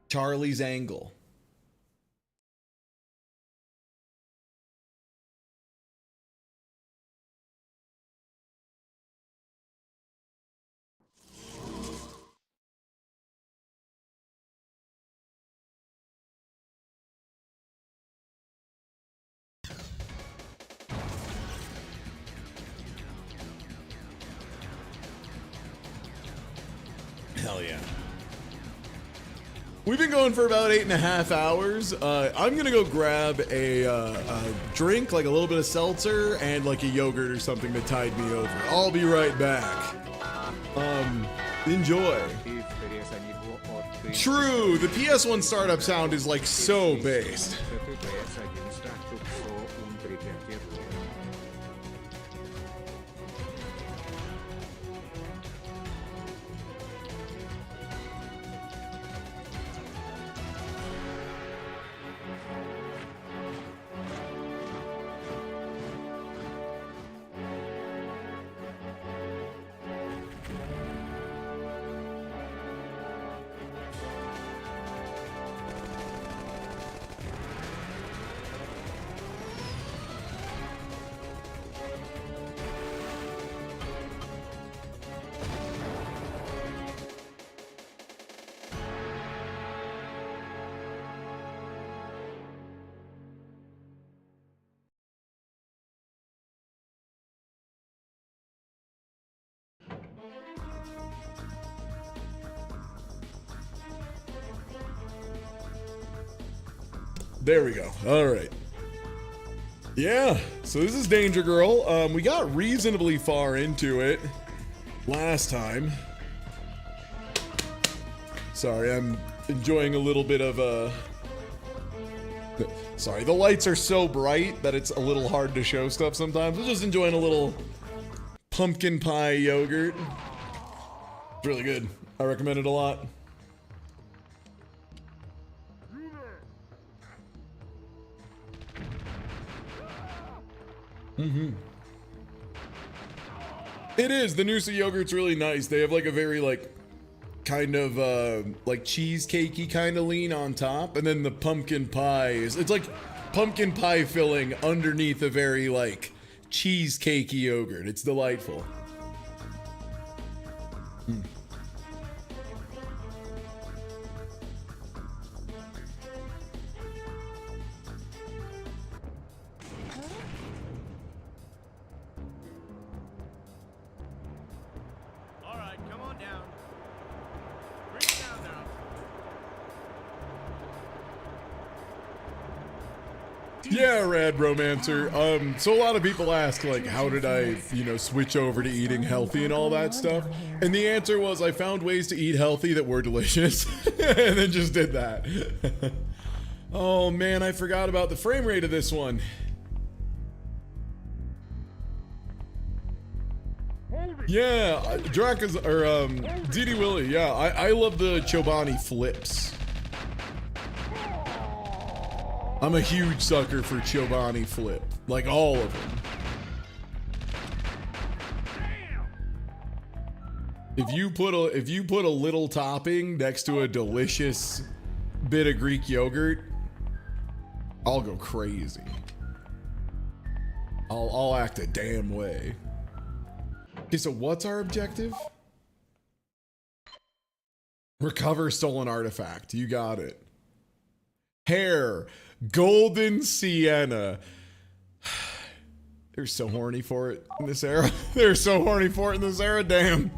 Charlie's Angle. Hell yeah. We've been going for about 8.5 hours. I'm gonna go grab a drink, like a little bit of seltzer and like a yogurt or something to tide me over. I'll be right back. Enjoy. True, the PS1 startup sound is like so based. There we go. All right. Yeah, so this is Danger Girl. We got reasonably far into it last time. Sorry, I'm enjoying a little bit of sorry, the lights are so bright that it's a little hard to show stuff sometimes. I'm just enjoying a little pumpkin pie yogurt. It's really good. I recommend it a lot. It is. The Noosa yogurt's really nice. They have like a very like kind of like cheesecakey kind of lean on top, and then the pumpkin pie it's like pumpkin pie filling underneath a very like cheesecakey yogurt. It's delightful. Yeah, Rad Romancer. So a lot of people ask, like, how did I, you know, switch over to eating healthy and all that stuff? And the answer was I found ways to eat healthy that were delicious, and then just did that. Oh man, I forgot about the frame rate of this one. Yeah, Draka's or DD Willie. Yeah, I love the Chobani flips. I'm a huge sucker for Chobani flip, like all of them. If you put a little topping next to a delicious bit of Greek yogurt, I'll go crazy. I'll act a damn way. Okay, so what's our objective? Recover stolen artifact. You got it. Hair. Golden sienna. They're so horny for it in this era. They're so horny for it in this era. Damn.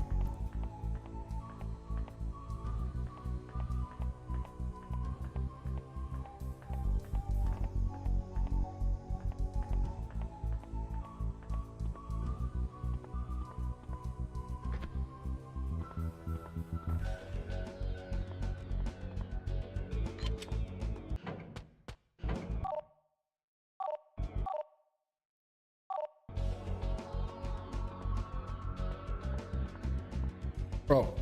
Oh.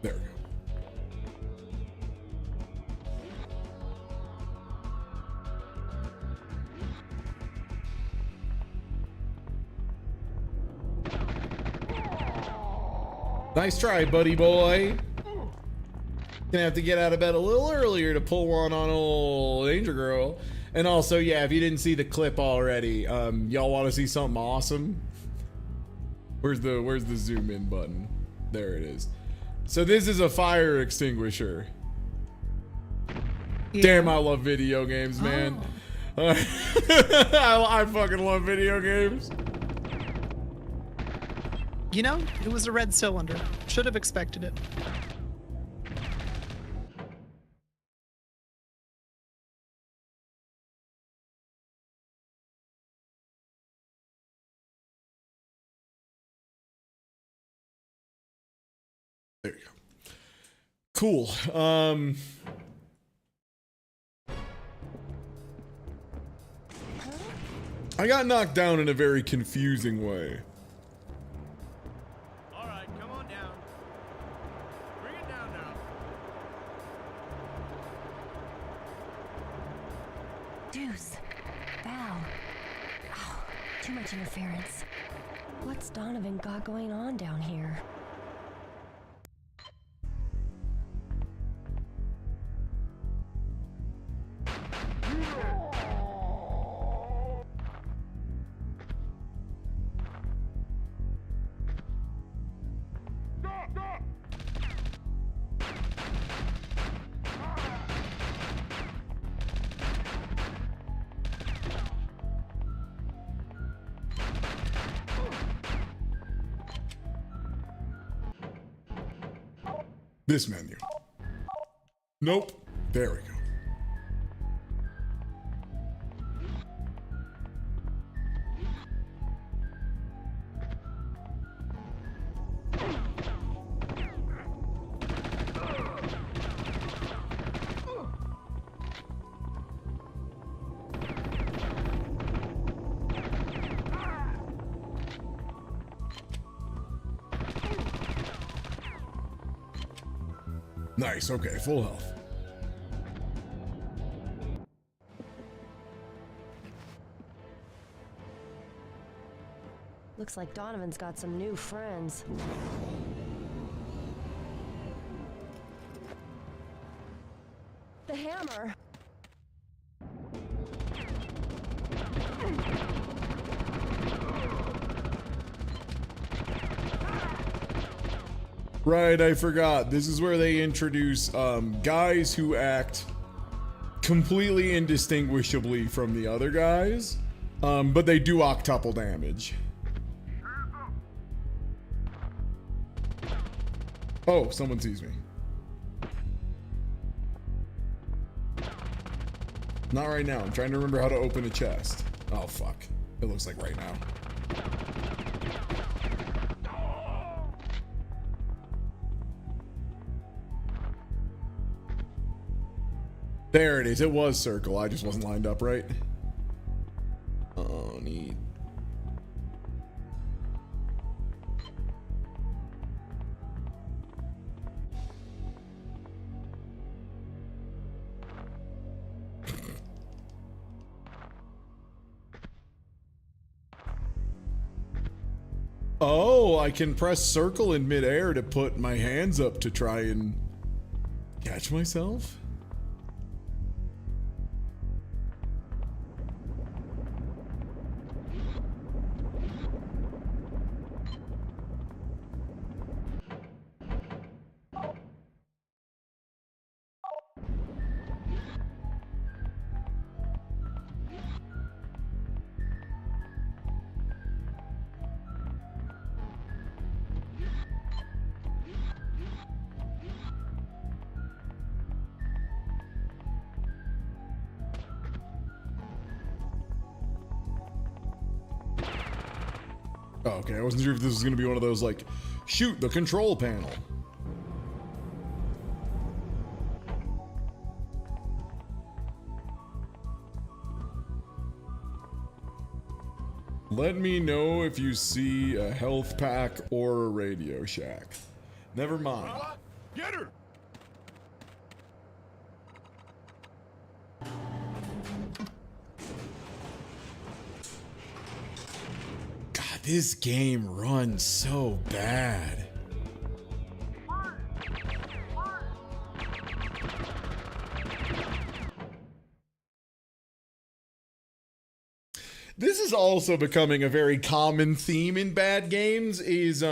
There we go. Nice try, buddy boy. Gonna have to get out of bed a little earlier to pull one on old Danger Girl. And also, yeah, if you didn't see the clip already, y'all want to see something awesome? Where's the zoom in button? There it is. So this is a fire extinguisher. Yeah. Damn, I love video games, man. Oh. I fucking love video games. You know, it was a red cylinder. Should have expected it. There you go. Cool. I got knocked down in a very confusing way. All right, come on down. Bring it down now. Deuce. Val. Oh, too much interference. What's Donovan got going on down here? This menu. Nope. There we go. Nice, okay, full health. Looks like Donovan's got some new friends. The hammer! Right, I forgot. This is where they introduce guys who act completely indistinguishably from the other guys, but they do octuple damage. Oh, someone sees me. Not right now. I'm trying to remember how to open a chest. Oh, fuck. It looks like right now. There it is. It was circle. I just wasn't lined up right. Oh, neat. Oh, I can press circle in midair to put my hands up to try and catch myself? Oh, okay, I wasn't sure if this was going to be one of those, like, shoot the control panel. Let me know if you see a health pack or a Radio Shack. Never mind. Get her! God, this game runs so bad. This is also becoming a very common theme in bad games is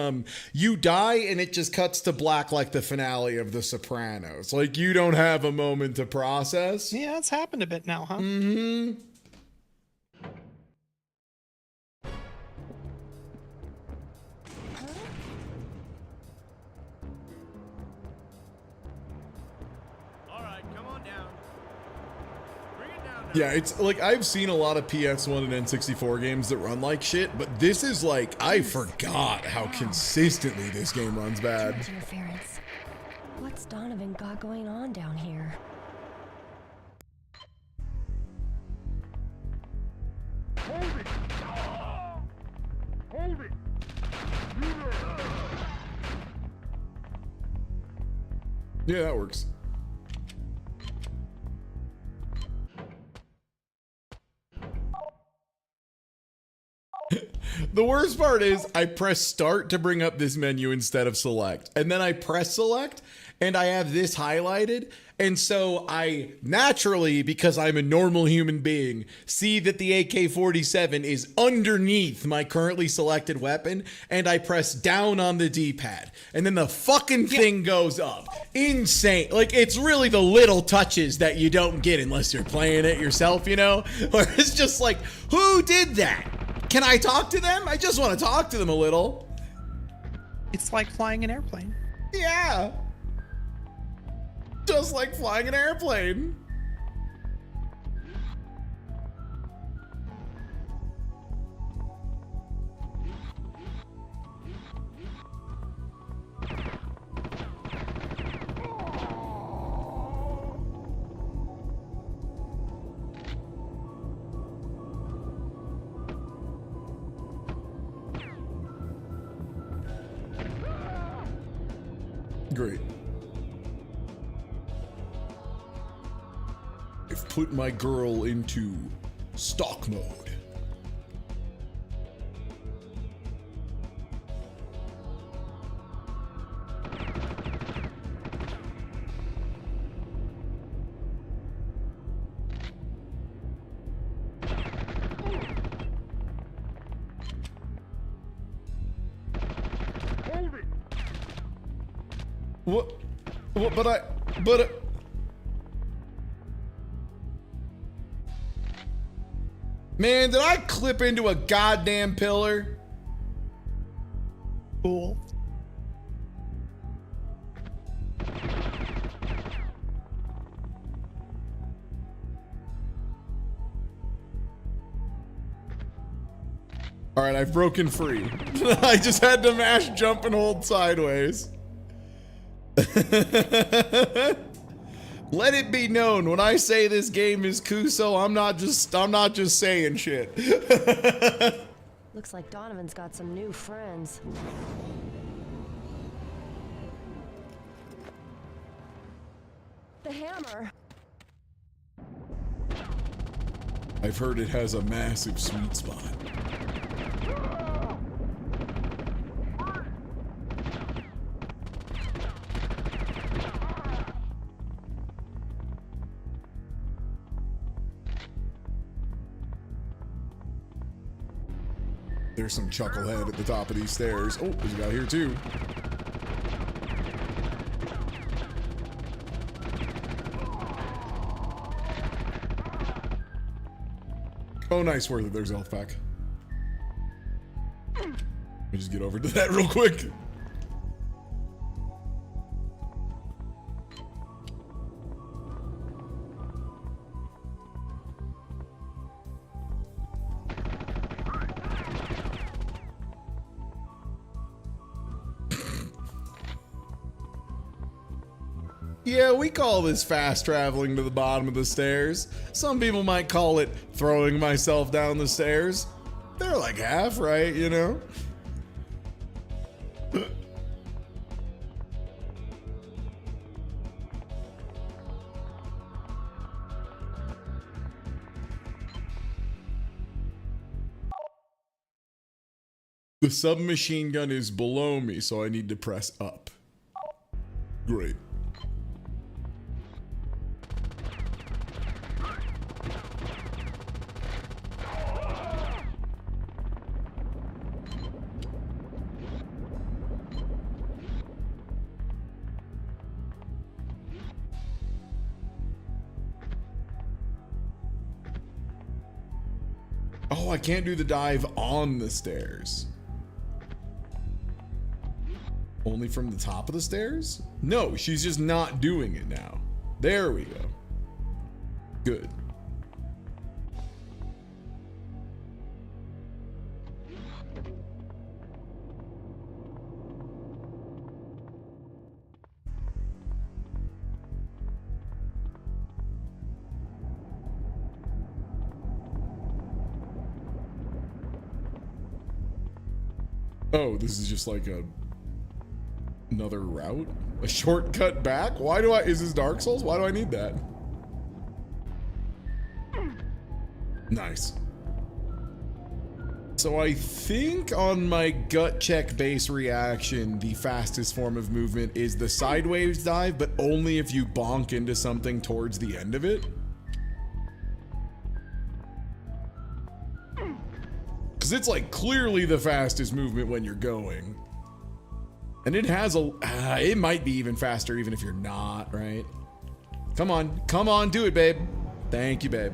you die and it just cuts to black like the finale of The Sopranos. Like you don't have a moment to process. Yeah, it's happened a bit now, huh? Mm-hmm. Yeah, it's like I've seen a lot of PS1 and N64 games that run like shit, but this is like I forgot how consistently this game runs bad. Too much interference. What's Donovan got going on down here? Hold it! Hold it! Yeah, that works. The worst part is I press start to bring up this menu instead of select. And then I press select and I have this highlighted. And so I naturally, because I'm a normal human being, see that the AK-47 is underneath my currently selected weapon. And I press down on the D-pad. And then the fucking thing goes up. Insane. Like, it's really the little touches that you don't get unless you're playing it yourself, you know? Where it's just like, who did that? Can I talk to them? I just want to talk to them a little. It's like flying an airplane. Yeah. Just like flying an airplane. Great. put my girl into stock mode. What? Man, did I clip into a goddamn pillar? Cool. All right, I've broken free. I just had to mash jump and hold sideways. Let it be known, when I say this game is Kuso, I'm not just saying shit. Looks like Donovan's got some new friends. The hammer. I've heard it has a massive sweet spot. There's some chucklehead at the top of these stairs. Oh, there's a guy here too. Oh, nice, worth it. There's health pack. Let me just get over to that real quick. Yeah, we call this fast traveling to the bottom of the stairs. Some people might call it throwing myself down the stairs. They're like half right, you know? The submachine gun is below me, so I need to press up. Great. Oh, I can't do the dive on the stairs. Only from the top of the stairs? No, she's just not doing it now. There we go. Good. Oh, this is just like another route? A shortcut back? Why do is this Dark Souls? Why do I need that? Nice. So I think on my gut check base reaction, the fastest form of movement is the sideways dive, but only if you bonk into something towards the end of it. Because it's like clearly the fastest movement when you're going. And it has it might be even faster even if you're not, right? Come on, do it, babe. Thank you, babe.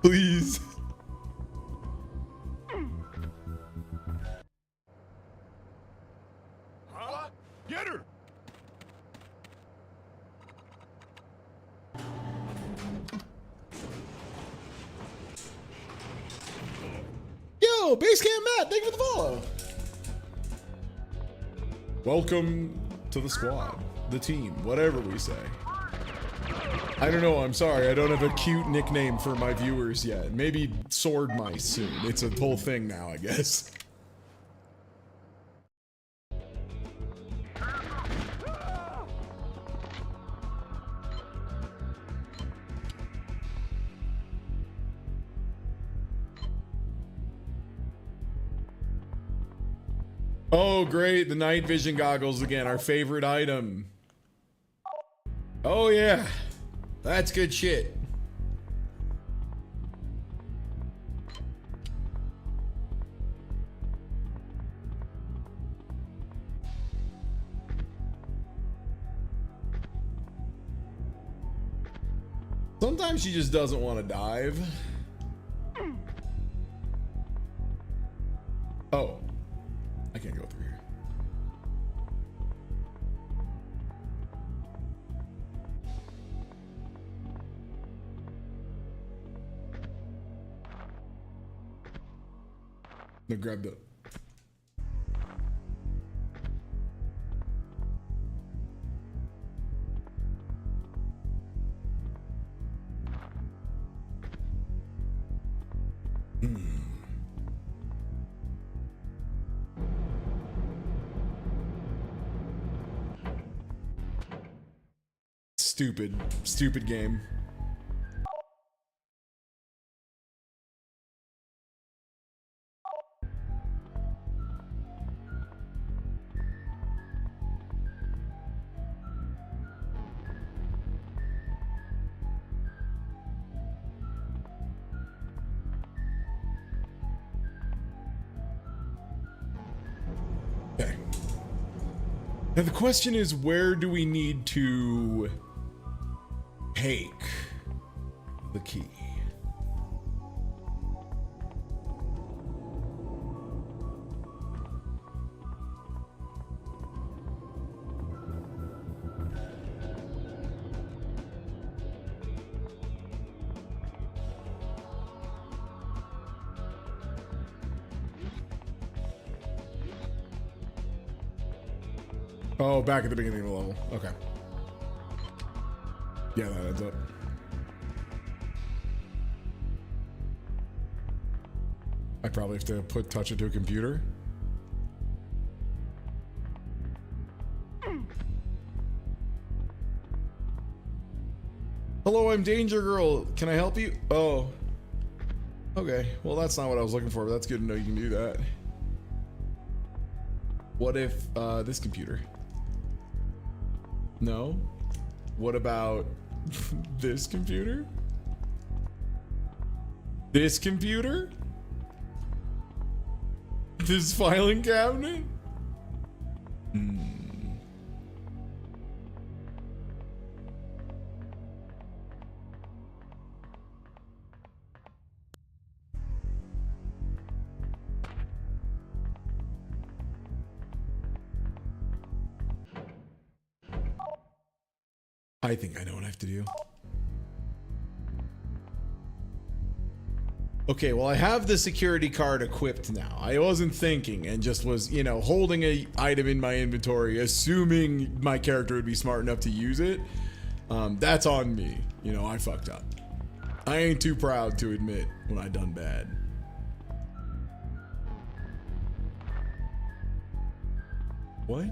Please. Huh? Get her! Yo, Basecamp Matt, thank you for the follow. Welcome to the squad, the team, whatever we say. I don't know, I'm sorry, I don't have a cute nickname for my viewers yet. Maybe Sword Mice soon. It's a whole thing now, I guess. Oh, great. The night vision goggles again. Our favorite item. Oh, yeah. That's good shit. Sometimes she just doesn't want to dive. Oh. I can't go through here. No, grabbed up. Stupid game. Okay. Now the question is, where do we need to take the key? Oh, back at the beginning of the level. Okay. Yeah, that adds up. I probably have to touch it to a computer. Hello, I'm Danger Girl. Can I help you? Oh. Okay. Well, that's not what I was looking for, but that's good to know you can do that. What if this computer? No? What about this computer? This computer? This filing cabinet? I think I know what I have to do. Okay, well, I have the security card equipped now. I wasn't thinking and just was, you know, holding an item in my inventory, assuming my character would be smart enough to use it. That's on me. You know, I fucked up. I ain't too proud to admit when I done bad. What?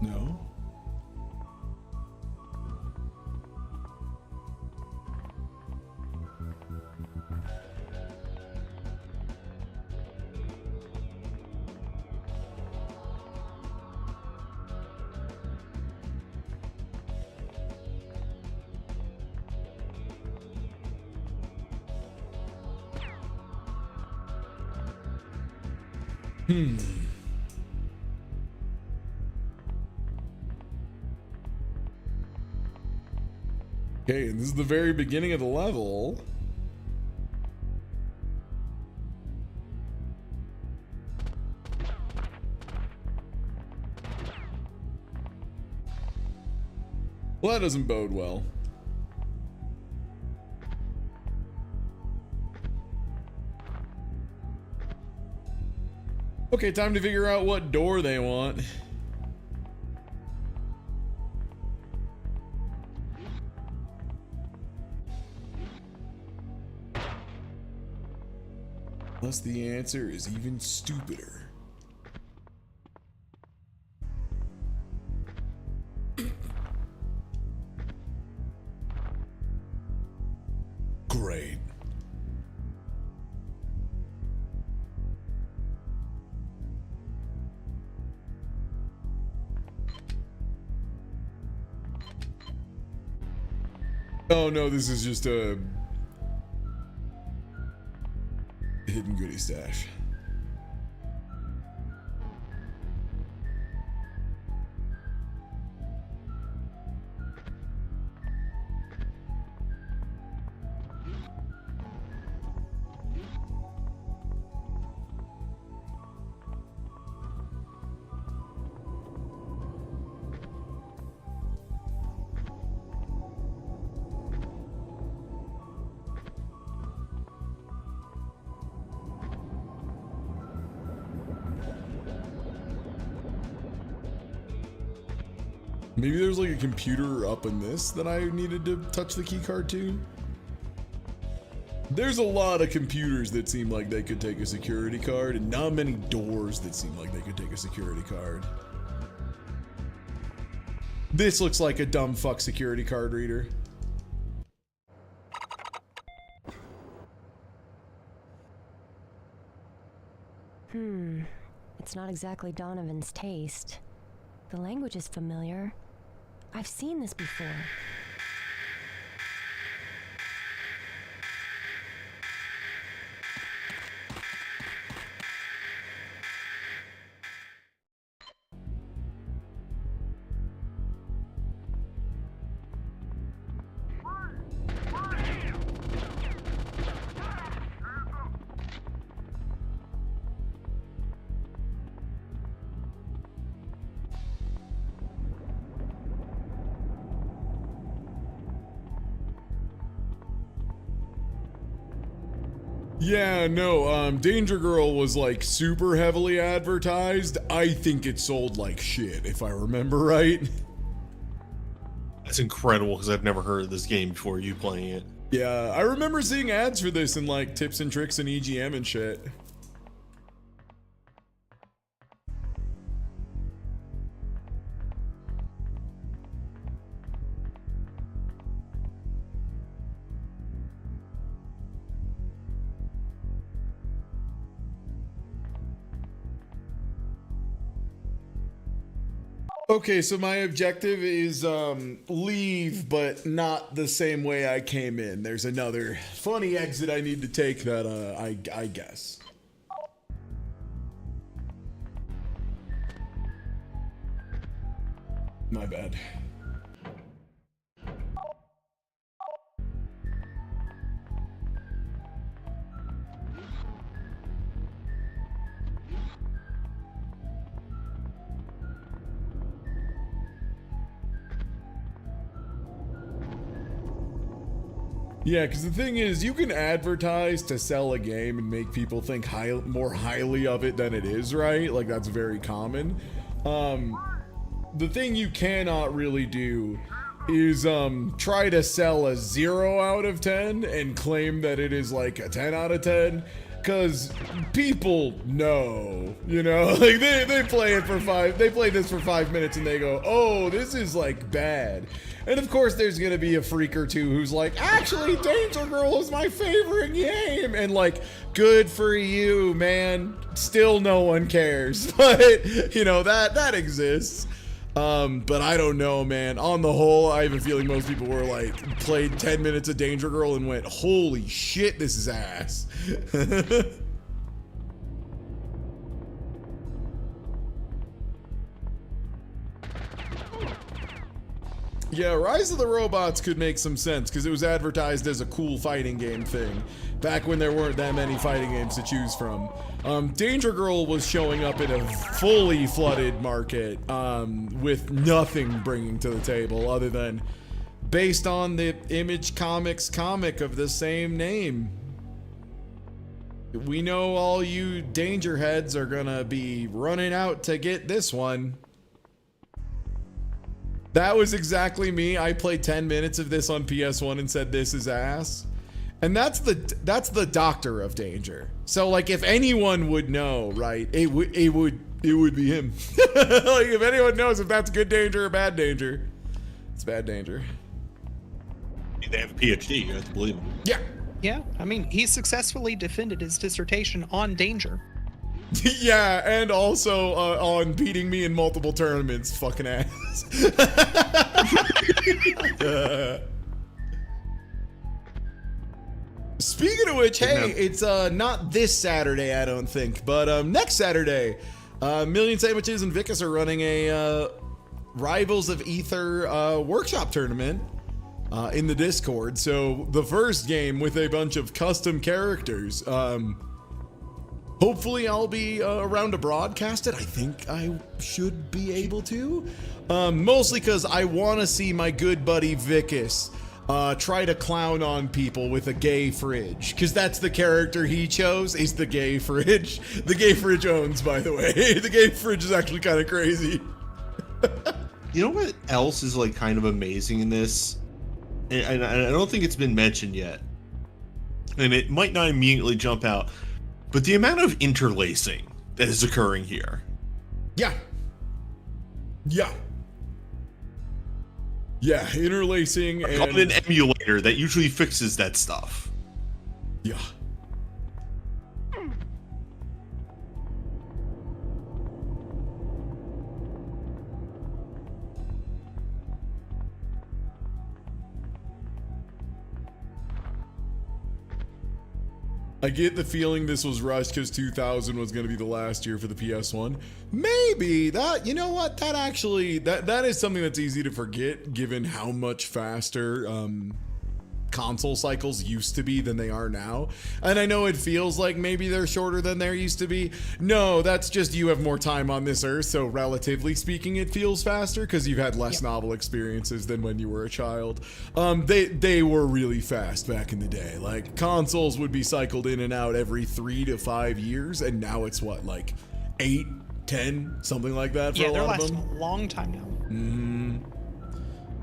No. Okay, and this is the very beginning of the level. Well, that doesn't bode well. Okay, time to figure out what door they want. Unless the answer is even stupider. Great. Oh no, this is just a hidden goodie stash. Maybe there's like a computer up in this that I needed to touch the key card to. There's a lot of computers that seem like they could take a security card, and not many doors that seem like they could take a security card. This looks like a dumb fuck security card reader. It's not exactly Donovan's taste. The language is familiar. I've seen this before. Yeah, no, Danger Girl was like super heavily advertised. I think it sold like shit, if I remember right. That's incredible because I've never heard of this game before you playing it. Yeah, I remember seeing ads for this in like Tips and Tricks and EGM and shit. Okay, so my objective is leave, but not the same way I came in. There's another funny exit I need to take that I guess. My bad. Yeah, because the thing is, you can advertise to sell a game and make people think more highly of it than it is, right? Like, that's very common. The thing you cannot really do is try to sell a 0 out of 10 and claim that it is like a 10 out of 10. Because people know, you know, like they play this for 5 minutes and they go, oh, this is like bad. And of course there's gonna be a freak or two who's like, actually Danger Girl is my favorite game. And like, good for you, man. Still no one cares. But you know, that exists. But I don't know, man. On the whole, I have a feeling most people were like, played 10 minutes of Danger Girl and went, holy shit, this is ass. Yeah, Rise of the Robots could make some sense because it was advertised as a cool fighting game thing back when there weren't that many fighting games to choose from. Danger Girl was showing up in a fully flooded market with nothing bringing to the table other than based on the Image Comics comic of the same name. We know all you Danger heads are gonna be running out to get this one. That was exactly me. I played 10 minutes of this on PS1 and said this is ass. And that's the doctor of danger. So like if anyone would know, right, it would be him. Like if anyone knows if that's good danger or bad danger, it's bad danger. They have a PhD, you have to believe them. Yeah. Yeah, I mean, he successfully defended his dissertation on danger. Yeah, and also on beating me in multiple tournaments, fucking ass. Speaking of which, hey, it's not this Saturday, I don't think, but next Saturday, Million Sandwiches and Vicus are running a Rivals of Ether workshop tournament in the Discord. So the first game with a bunch of custom characters. Hopefully I'll be around to broadcast it. I think I should be able to. Mostly because I want to see my good buddy Vicus try to clown on people with a gay fridge, because that's the character he chose, is the gay fridge. The gay fridge owns, by the way. The gay fridge is actually kind of crazy. You know what else is like kind of amazing in this? And I don't think it's been mentioned yet. And it might not immediately jump out, but the amount of interlacing that is occurring here. Yeah. Yeah. Yeah, interlacing and... on an emulator that usually fixes that stuff. Yeah. I get the feeling this was rushed because 2000 was going to be the last year for the PS1. Maybe that, you know what, that actually, that is something that's easy to forget given how much faster console cycles used to be than they are now. And I know it feels like maybe they're shorter than they used to be. No, that's just you have more time on this earth, so relatively speaking it feels faster because you've had less novel experiences than when you were a child. They were really fast back in the day. Like consoles would be cycled in and out every 3 to 5 years, and now it's what, like 8, 10, something like that for a lot of them. Yeah, they're lasting a long time now.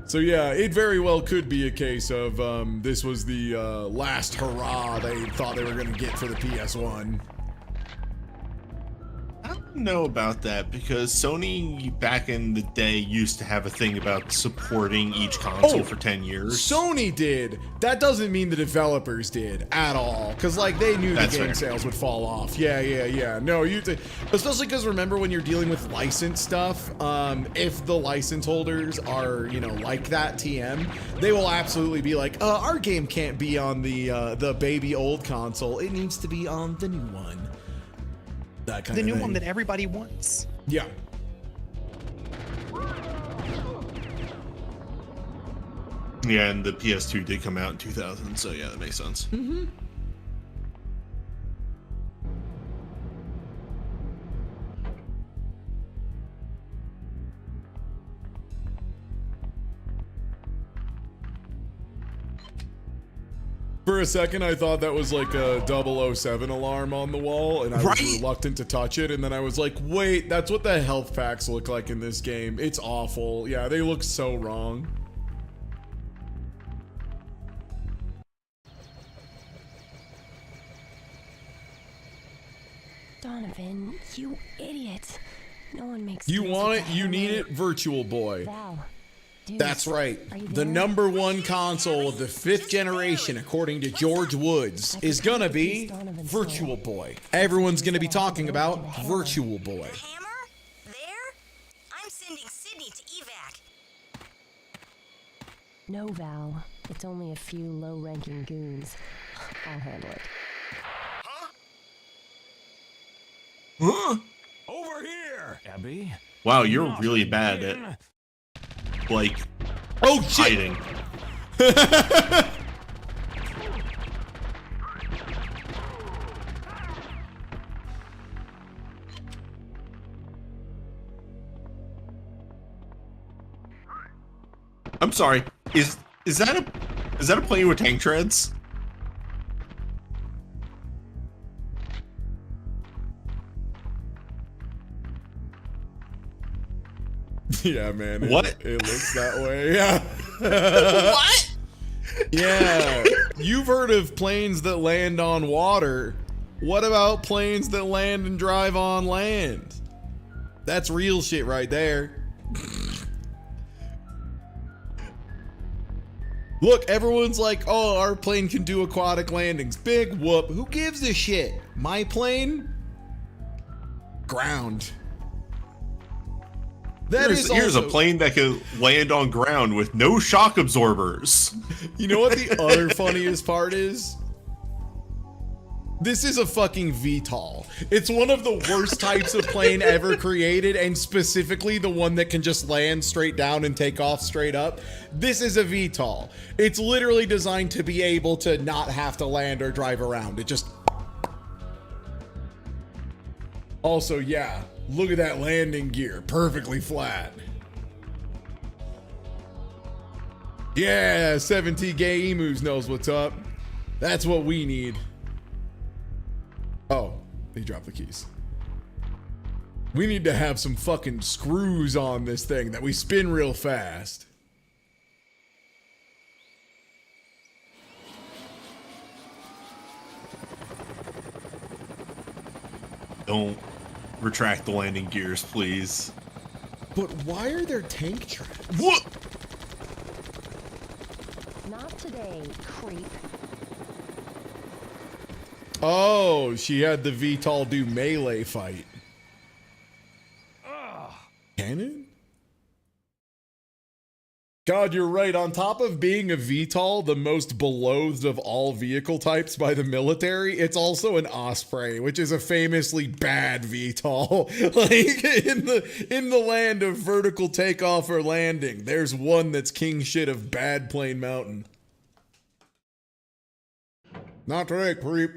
So yeah, it very well could be a case of this was the last hurrah they thought they were going to get for the PS1. I don't know about that because Sony back in the day used to have a thing about supporting each console for 10 years. Sony did. That doesn't mean the developers did at all, because like they knew the game sales would fall off. Yeah. No, especially because remember when you're dealing with license stuff, if the license holders are, you know, like that TM, they will absolutely be like, our game can't be on the baby old console. It needs to be on the new one. That kind the of new thing. one that everybody wants. Yeah. Yeah, and the PS2 did come out in 2000, so yeah, that makes sense. Mm-hmm. For a second, I thought that was like a 007 alarm on the wall, and I was reluctant to touch it, and then I was like, wait, that's what the health packs look like in this game. It's awful. Yeah, they look so wrong. Donovan, you idiot. No one makes You want it, you need it, Virtual Boy. Val. Dude, that's right. The #1 console of the 5th generation, according to George Woods, is gonna be Virtual Boy. Everyone's gonna be talking about Virtual Boy. Hammer? There? I'm sending Sydney to evac. No, Val. It's only a few low-ranking goons. I'll handle it. Huh? Over here, Abby. Wow, you're really bad at like hiding. I'm sorry. Is that a plane with tank treads? Yeah, man. What? It looks that way. Yeah. What? Yeah. You've heard of planes that land on water. What about planes that land and drive on land? That's real shit right there. Look, everyone's like, oh, our plane can do aquatic landings. Big whoop. Who gives a shit? My plane? Ground. Here's a plane that can land on ground with no shock absorbers. You know what the other funniest part is? This is a fucking VTOL. It's one of the worst types of plane ever created, and specifically the one that can just land straight down and take off straight up. This is a VTOL. It's literally designed to be able to not have to land or drive around. It just... Also, yeah, look at that landing gear. Perfectly flat. Yeah, 70 gay emus knows what's up. That's what we need. Oh, he dropped the keys. We need to have some fucking screws on this thing that we spin real fast. Don't retract the landing gears, please. But why are there tank traps? What? Not today, creep. Oh, she had the VTOL do melee fight. Can it? God, you're right. On top of being a VTOL, the most beloathed of all vehicle types by the military, it's also an Osprey, which is a famously bad VTOL. Like in the land of vertical takeoff or landing, there's one that's king shit of Bad Plane Mountain. Not today, creep.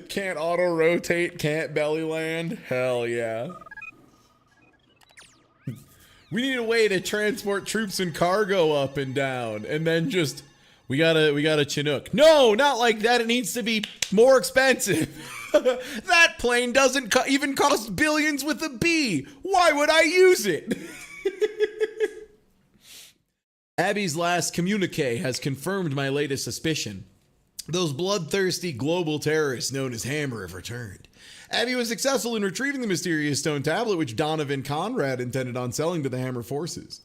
Can't auto-rotate, can't belly land. Hell yeah. We need a way to transport troops and cargo up and down, and then just we got a Chinook. No, not like that. It needs to be more expensive. That plane doesn't even cost billions with a B. Why would I use it? Abby's last communique has confirmed my latest suspicion. Those bloodthirsty global terrorists known as Hammer have returned. Abby was successful in retrieving the mysterious stone tablet which Donovan Conrad intended on selling to the Hammer forces.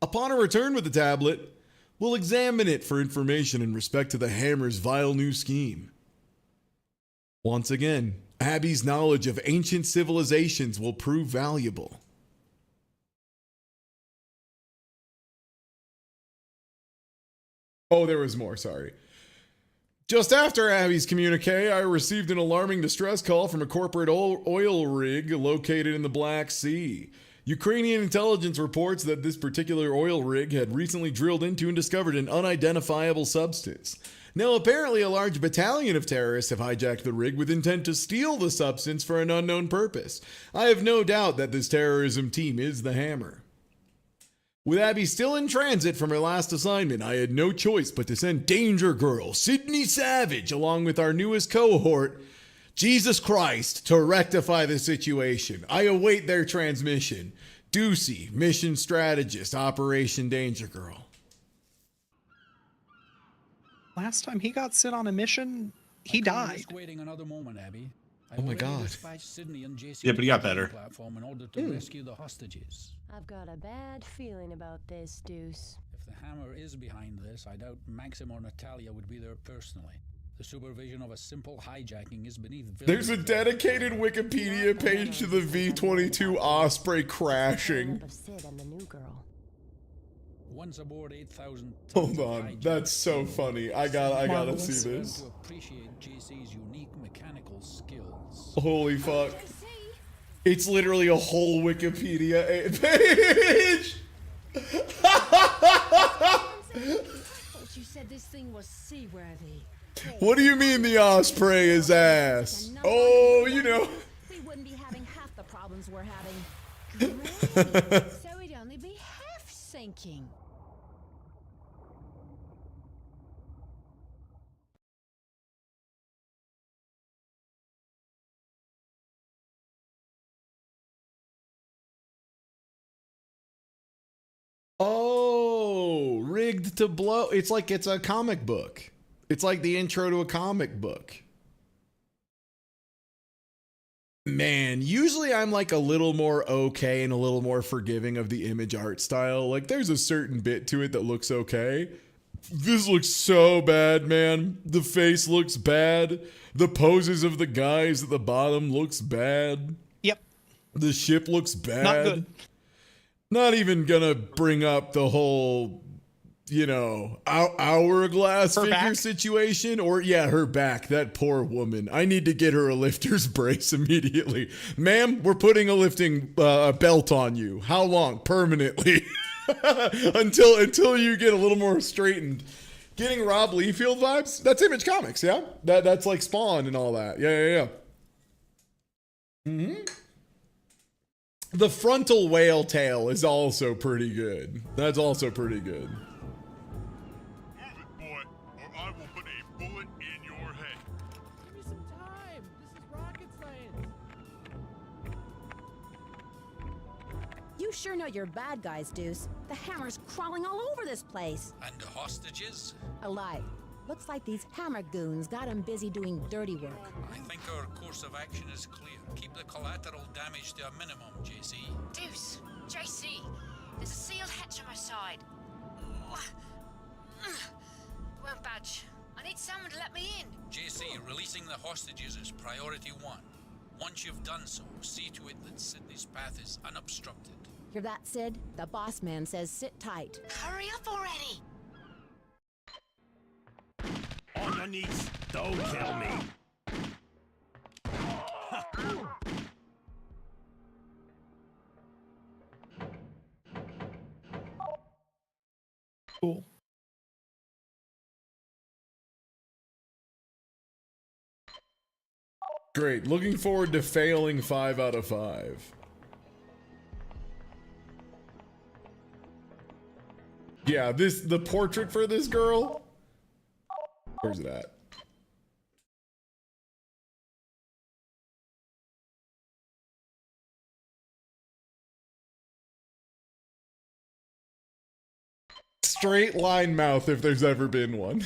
Upon her return with the tablet, we'll examine it for information in respect to the Hammer's vile new scheme. Once again, Abby's knowledge of ancient civilizations will prove valuable. Oh, there was more, sorry. Just after Abby's communique, I received an alarming distress call from a corporate oil rig located in the Black Sea. Ukrainian intelligence reports that this particular oil rig had recently drilled into and discovered an unidentifiable substance. Now, apparently a large battalion of terrorists have hijacked the rig with intent to steal the substance for an unknown purpose. I have no doubt that this terrorism team is the Hammer. With Abby still in transit from her last assignment, I had no choice but to send Danger Girl, Sydney Savage, along with our newest cohort, Jesus Christ, to rectify the situation. I await their transmission. Deucey, Mission Strategist, Operation Danger Girl. Last time he got sent on a mission, he died. Waiting another moment, Abby. Oh my God. Yeah, but he got better. In order to rescue the hostages. I've got a bad feeling about this, Deuce. If the Hammer is behind this, I doubt Maxim or Natalia would be there personally. The supervision of a simple hijacking is beneath. There's a dedicated Wikipedia page to the V-22 Osprey crashing. Once aboard 8,000. Hold on, that's so funny. I gotta see this. To appreciate JC's unique mechanical skills. Holy fuck. It's literally a whole Wikipedia page. But you said this thing was seaworthy. What do you mean the osprey is ass? Oh, you know. We wouldn't be having half the problems we're having. Great. So we'd only be half sinking. Oh, rigged to blow. It's like it's a comic book. It's like the intro to a comic book. Man, usually I'm like a little more okay and a little more forgiving of the image art style. Like there's a certain bit to it that looks okay. This looks so bad, man. The face looks bad. The poses of the guys at the bottom looks bad. Yep. The ship looks bad. Not good. Not even gonna bring up the whole, you know, hourglass Her figure back? situation. Or, yeah, her back. That poor woman. I need to get her a lifter's brace immediately. Ma'am, we're putting a lifting belt on you. How long? Permanently. until you get a little more straightened. Getting Rob Liefeld vibes? That's Image Comics, yeah? That's like Spawn and all that. Yeah. Mm-hmm. The frontal whale tail is also pretty good. That's also pretty good. Move it, boy, or I will put a bullet in your head. Give me some time. This is rocket science. You sure know you're bad guys, Deuce. The hammer's crawling all over this place. And the hostages? A lie. Looks like these hammer goons got him busy doing dirty work. I think our course of action is clear. Keep the collateral damage to a minimum, JC. Deuce, JC, there's a sealed hatch on my side. Won't budge. I need someone to let me in. JC, releasing the hostages is priority one. Once you've done so, see to it that Sydney's path is unobstructed. Hear that, Sid? The boss man says sit tight. Hurry up already. On your knees. Don't kill me. Cool. Great. Looking forward to failing 5 out of 5. Yeah, the portrait for this girl. Where's it at? Straight line mouth if there's ever been one.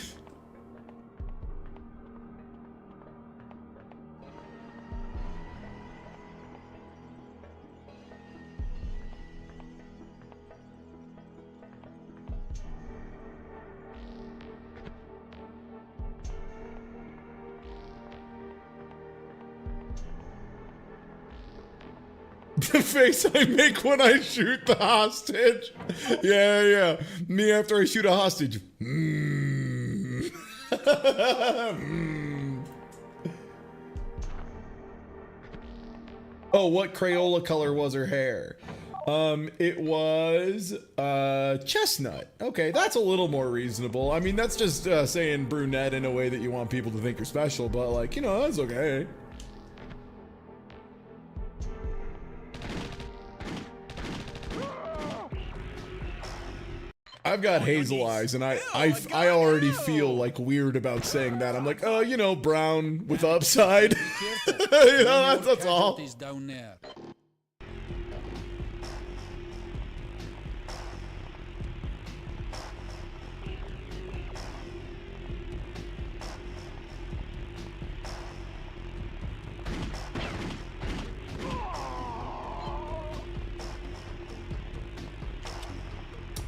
The face I make when I shoot the hostage. Yeah. Me after I shoot a hostage. Oh, what Crayola color was her hair? It was chestnut. Okay, that's a little more reasonable. I mean, that's just saying brunette in a way that you want people to think you're special, but like, you know, that's okay. I've got hazel eyes, and I already feel like weird about saying that. I'm like, oh, you know, brown with upside. You know, that's all. Down there.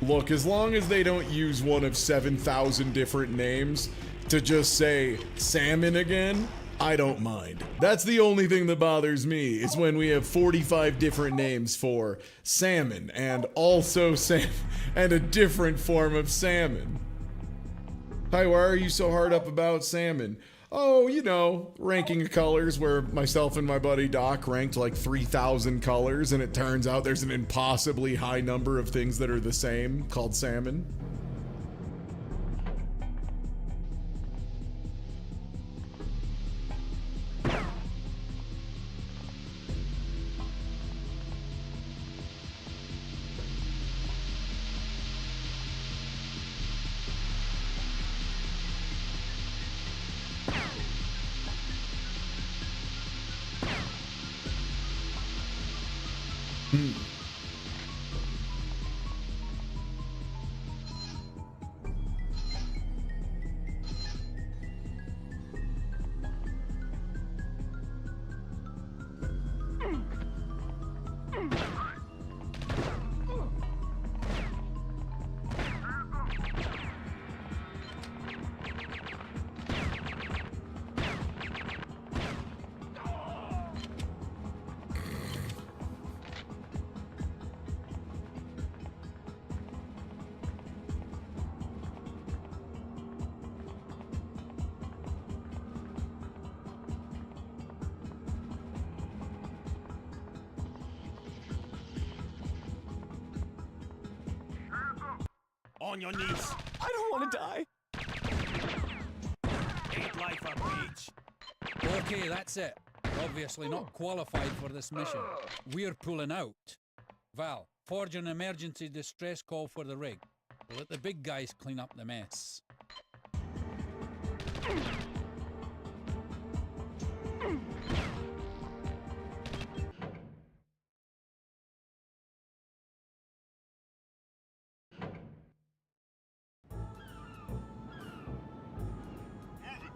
Look, as long as they don't use one of 7,000 different names to just say salmon again, I don't mind. That's the only thing that bothers me, is when we have 45 different names for salmon and also and a different form of salmon. Hi, why are you so hard up about salmon? Oh, you know, ranking of colors, where myself and my buddy Doc ranked like 3,000 colors, and it turns out there's an impossibly high number of things that are the same, called salmon. on your knees. I don't want to die. Ain't life a beach? Okay, that's it. Obviously not qualified for this mission. We're pulling out. Val, forge an emergency distress call for the rig. Let the big guys clean up the mess.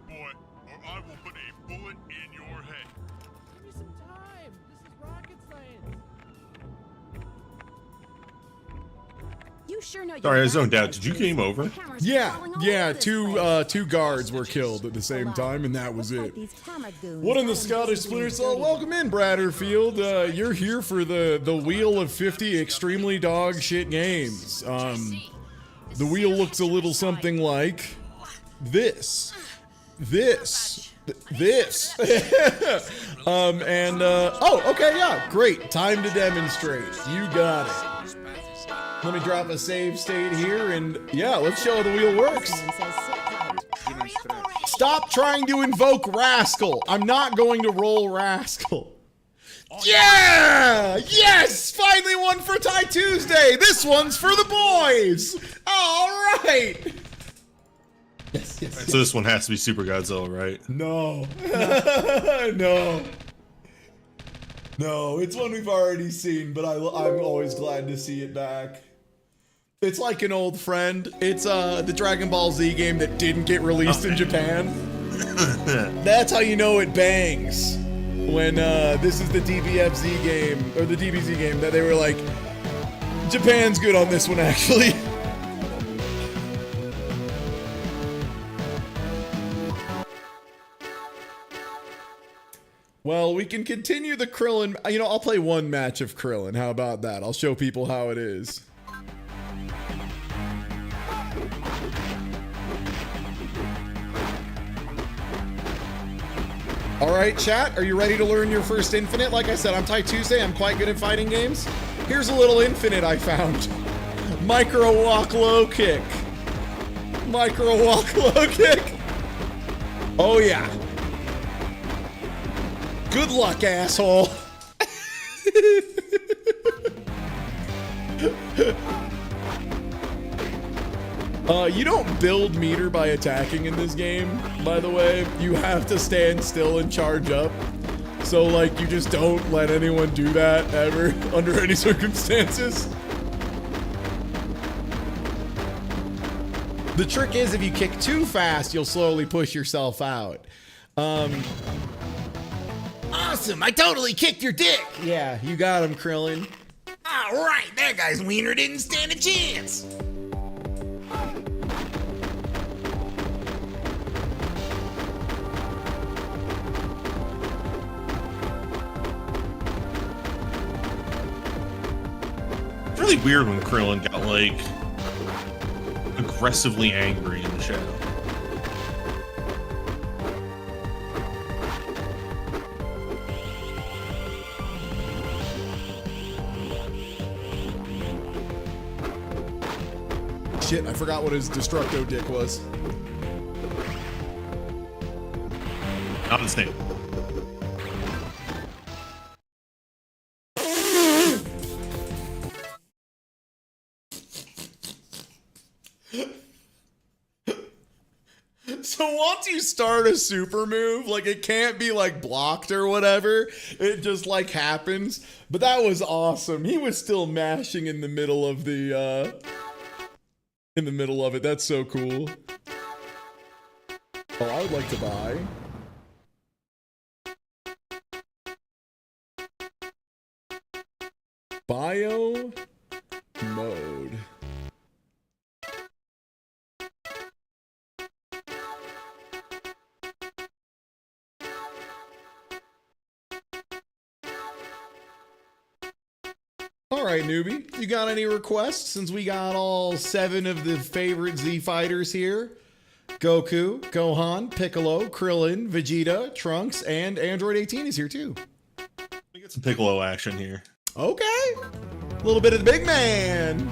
Boy, or I will put a bullet in your head. Give me some time. This is rocket science. You sure know Sorry, I zoned out. Did you game over? Yeah, two guards were killed at the same time, and that was it. What in the Scottish Splinter Cell? Welcome in, Bradderfield. You're here for the Wheel of 50 extremely dog shit games. The wheel looks a little something like this. Oh, okay, yeah, great. Time to demonstrate. You got it. Let me drop a save state here, and yeah, let's show how the wheel works. Stop trying to invoke Rascal. I'm not going to roll Rascal. Yeah! Yes! Finally one for Ty Tuesday. This one's for the boys. All right. Yes. So this one has to be Super Godzilla, right? No. No, it's one we've already seen, but I'm always glad to see it back. It's like an old friend. It's the Dragon Ball Z game that didn't get released in Japan. That's how you know it bangs. When this is the DBFZ game, or the DBZ game, that they were like, Japan's good on this one, actually. Well, we can continue the Krillin. You know, I'll play one match of Krillin. How about that? I'll show people how it is. All right, chat, are you ready to learn your first Infinite? Like I said, I'm Ty Tuesday. I'm quite good at fighting games. Here's a little Infinite I found. Micro walk low kick. Micro walk low kick. Oh, yeah. Good luck, asshole. You don't build meter by attacking in this game, by the way. You have to stand still and charge up. So, like, you just don't let anyone do that ever, under any circumstances. The trick is, if you kick too fast, you'll slowly push yourself out. Awesome, I totally kicked your dick! Yeah, you got him, Krillin. Alright, that guy's wiener didn't stand a chance! It's really weird when Krillin got, like, aggressively angry in the shadow. Shit, I forgot what his Destructo dick was. Not his name. So once you start a super move, like, it can't be like blocked or whatever. It just like happens. But that was awesome. He was still mashing in the middle of the in the middle of it. That's so cool. Oh, I would like to buy. Bio mode. All right, newbie, you got any requests since we got all 7 of the favorite Z fighters here? Goku, Gohan, Piccolo, Krillin, Vegeta, Trunks, and Android 18 is here too. We get some Piccolo action here. Okay. A little bit of the big man.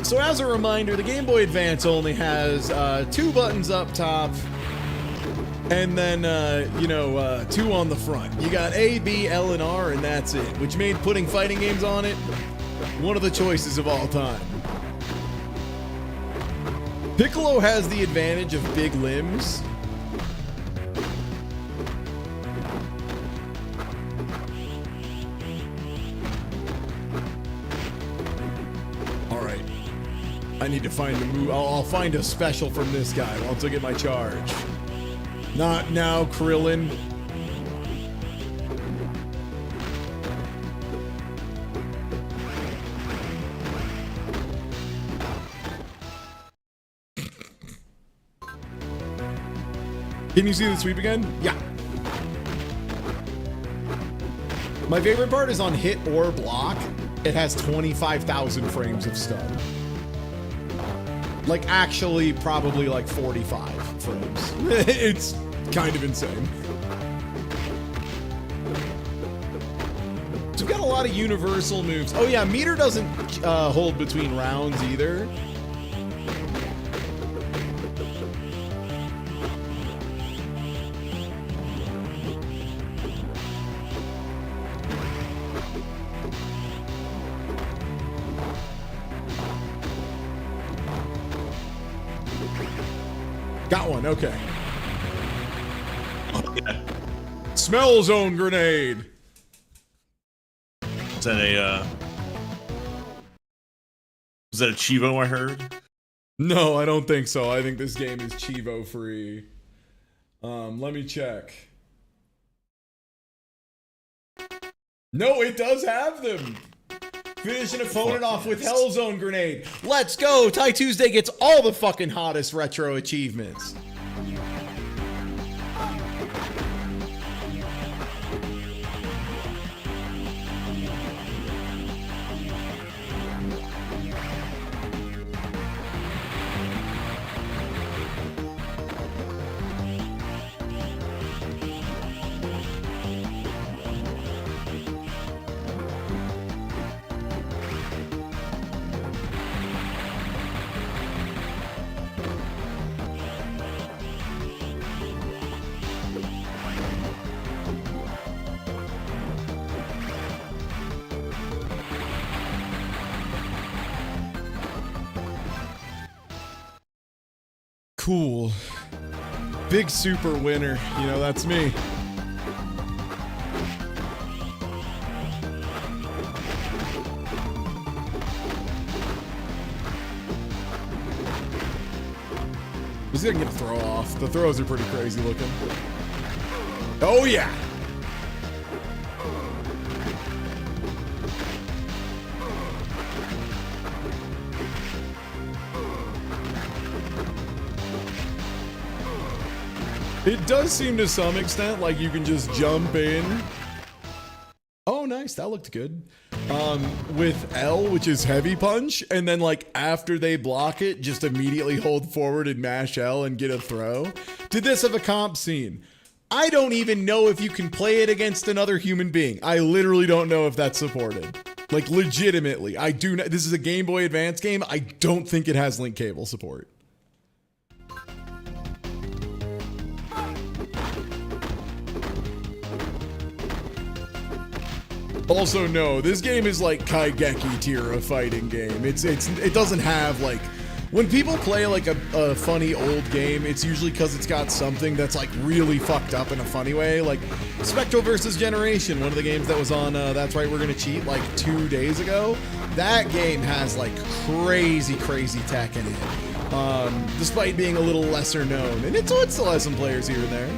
So as a reminder, the Game Boy Advance only has 2 buttons up top, and then, 2 on the front. You got A, B, L, and R, and that's it, which made putting fighting games on it one of the choices of all time. Piccolo has the advantage of big limbs. Alright. I need to find the move. I'll find a special from this guy once I get my charge. Not now, Krillin. Can you see the sweep again? Yeah. My favorite part is on hit or block, it has 25,000 frames of stun. Like, actually, probably like 45 frames. It's kind of insane. So we've got a lot of universal moves. Oh yeah, meter doesn't hold between rounds either. Got one, okay. Oh, yeah. Smell zone grenade. Is that a Chivo I heard? No, I don't think so. I think this game is Chivo free. Let me check. No, it does have them. Finish an opponent off with Hellzone Grenade. Let's go! Ty Tuesday gets all the fucking hottest retro achievements. Cool. Big super winner. You know, that's me. Is he gonna get a throw off? The throws are pretty crazy looking. Oh yeah. It does seem to some extent like you can just jump in. Oh, nice. That looked good. With L, which is heavy punch, and then like after they block it, just immediately hold forward and mash L and get a throw. Did this have a comp scene? I don't even know if you can play it against another human being. I literally don't know if that's supported. Like legitimately, I do not. This is a Game Boy Advance game. I don't think it has link cable support. Also, no, this game is like Kaigeki tier of fighting game. It doesn't have like, when people play like a funny old game, it's usually because it's got something that's like really fucked up in a funny way. Like Spectral vs. Generation, one of the games that was on That's Right, We're Gonna Cheat like 2 days ago. That game has like crazy tech in it, despite being a little lesser known, and it still has some players here and there.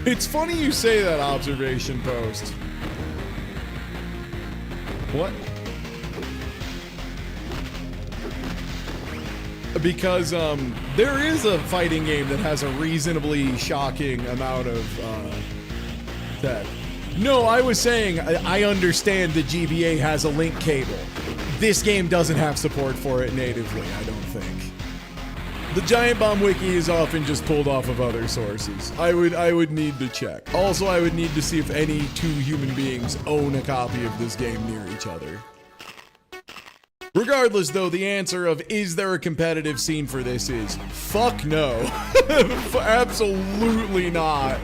It's funny you say that, observation post. What? because there is a fighting game that has a reasonably shocking amount of tech. No, I was saying I understand the GBA has a link cable. This game doesn't have support for it natively, I don't think. The Giant Bomb Wiki is often just pulled off of other sources. I would need to check. Also, I would need to see if any two human beings own a copy of this game near each other. Regardless, though, the answer of is there a competitive scene for this is fuck no. Absolutely not.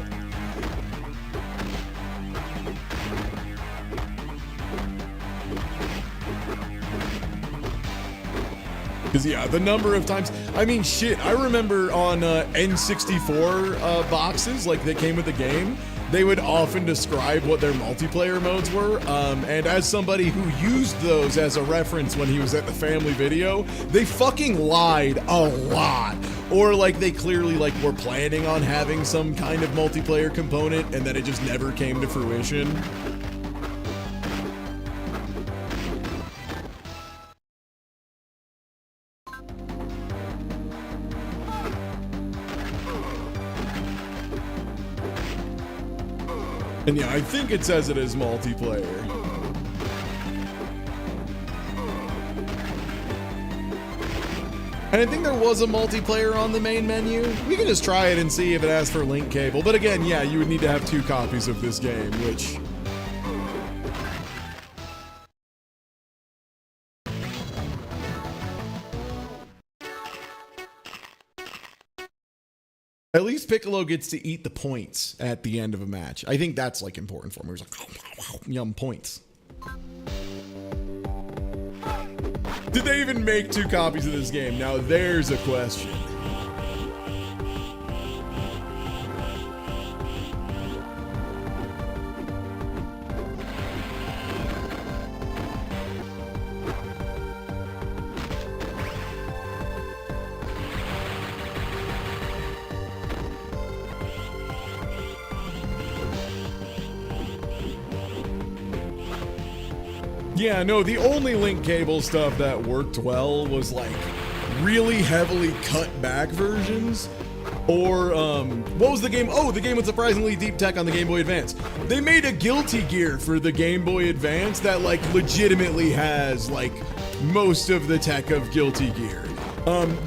Because, yeah, the number of times, I mean, shit, I remember on N64 boxes, like, that came with the game, they would often describe what their multiplayer modes were, and as somebody who used those as a reference when he was at the family video, they fucking lied a lot. Or, like, they clearly, like, were planning on having some kind of multiplayer component, and then it just never came to fruition. And yeah, I think it says it as multiplayer. And I think there was a multiplayer on the main menu. We can just try it and see if it asks for link cable. But again, yeah, you would need to have 2 copies of this game, which... At least Piccolo gets to eat the points at the end of a match. I think that's like important for him. He's like, yum, points. Did they even make 2 copies of this game? Now there's a question. Yeah, no, the only link cable stuff that worked well was like really heavily cut back versions. Or, what was the game? Oh, the game with surprisingly deep tech on the Game Boy Advance. They made a Guilty Gear for the Game Boy Advance that like legitimately has like most of the tech of Guilty Gear.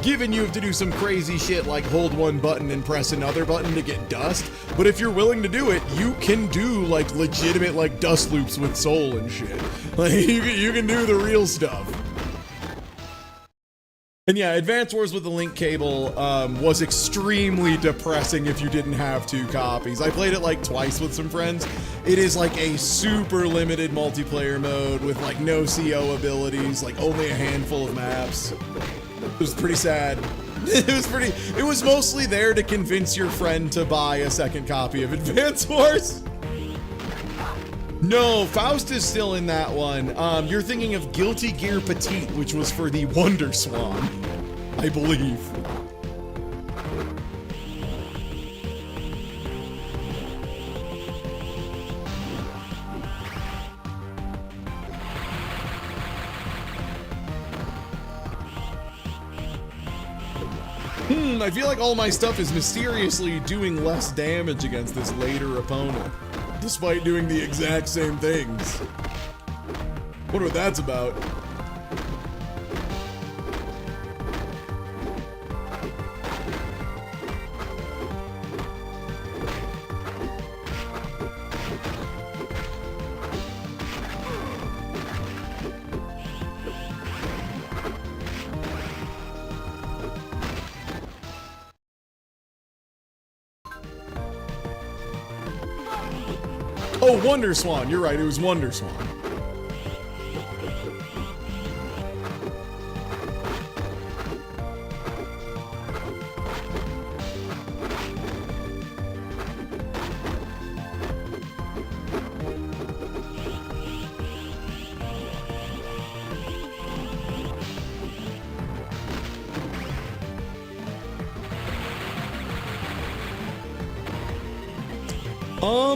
Given you have to do some crazy shit like hold one button and press another button to get dust, but if you're willing to do it, you can do like legitimate like dust loops with Soul and shit. Like you can do the real stuff. And yeah, Advance Wars with the link cable was extremely depressing if you didn't have 2 copies. I played it like twice with some friends. It is like a super limited multiplayer mode with like no CO abilities, like only a handful of maps. It was pretty sad. It was mostly there to convince your friend to buy a second copy of Advance Wars. No, Faust is still in that one. You're thinking of Guilty Gear Petite, which was for the Wonder Swan, I believe. I feel like all my stuff is mysteriously doing less damage against this later opponent, despite doing the exact same things. Wonder what that's about. Oh, Wonder Swan. You're right. It was Wonder Swan.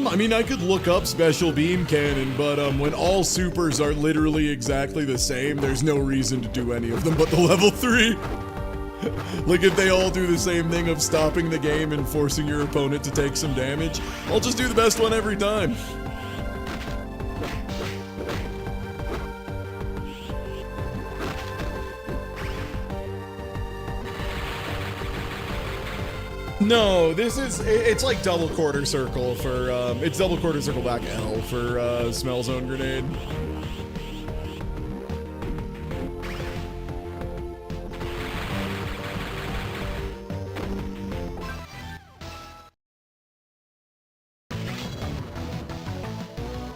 I mean, I could look up Special Beam Cannon, but when all supers are literally exactly the same, there's no reason to do any of them but the level 3. Like if they all do the same thing of stopping the game and forcing your opponent to take some damage, I'll just do the best one every time. No, it's like double quarter circle for, it's double quarter circle back L for smell zone grenade.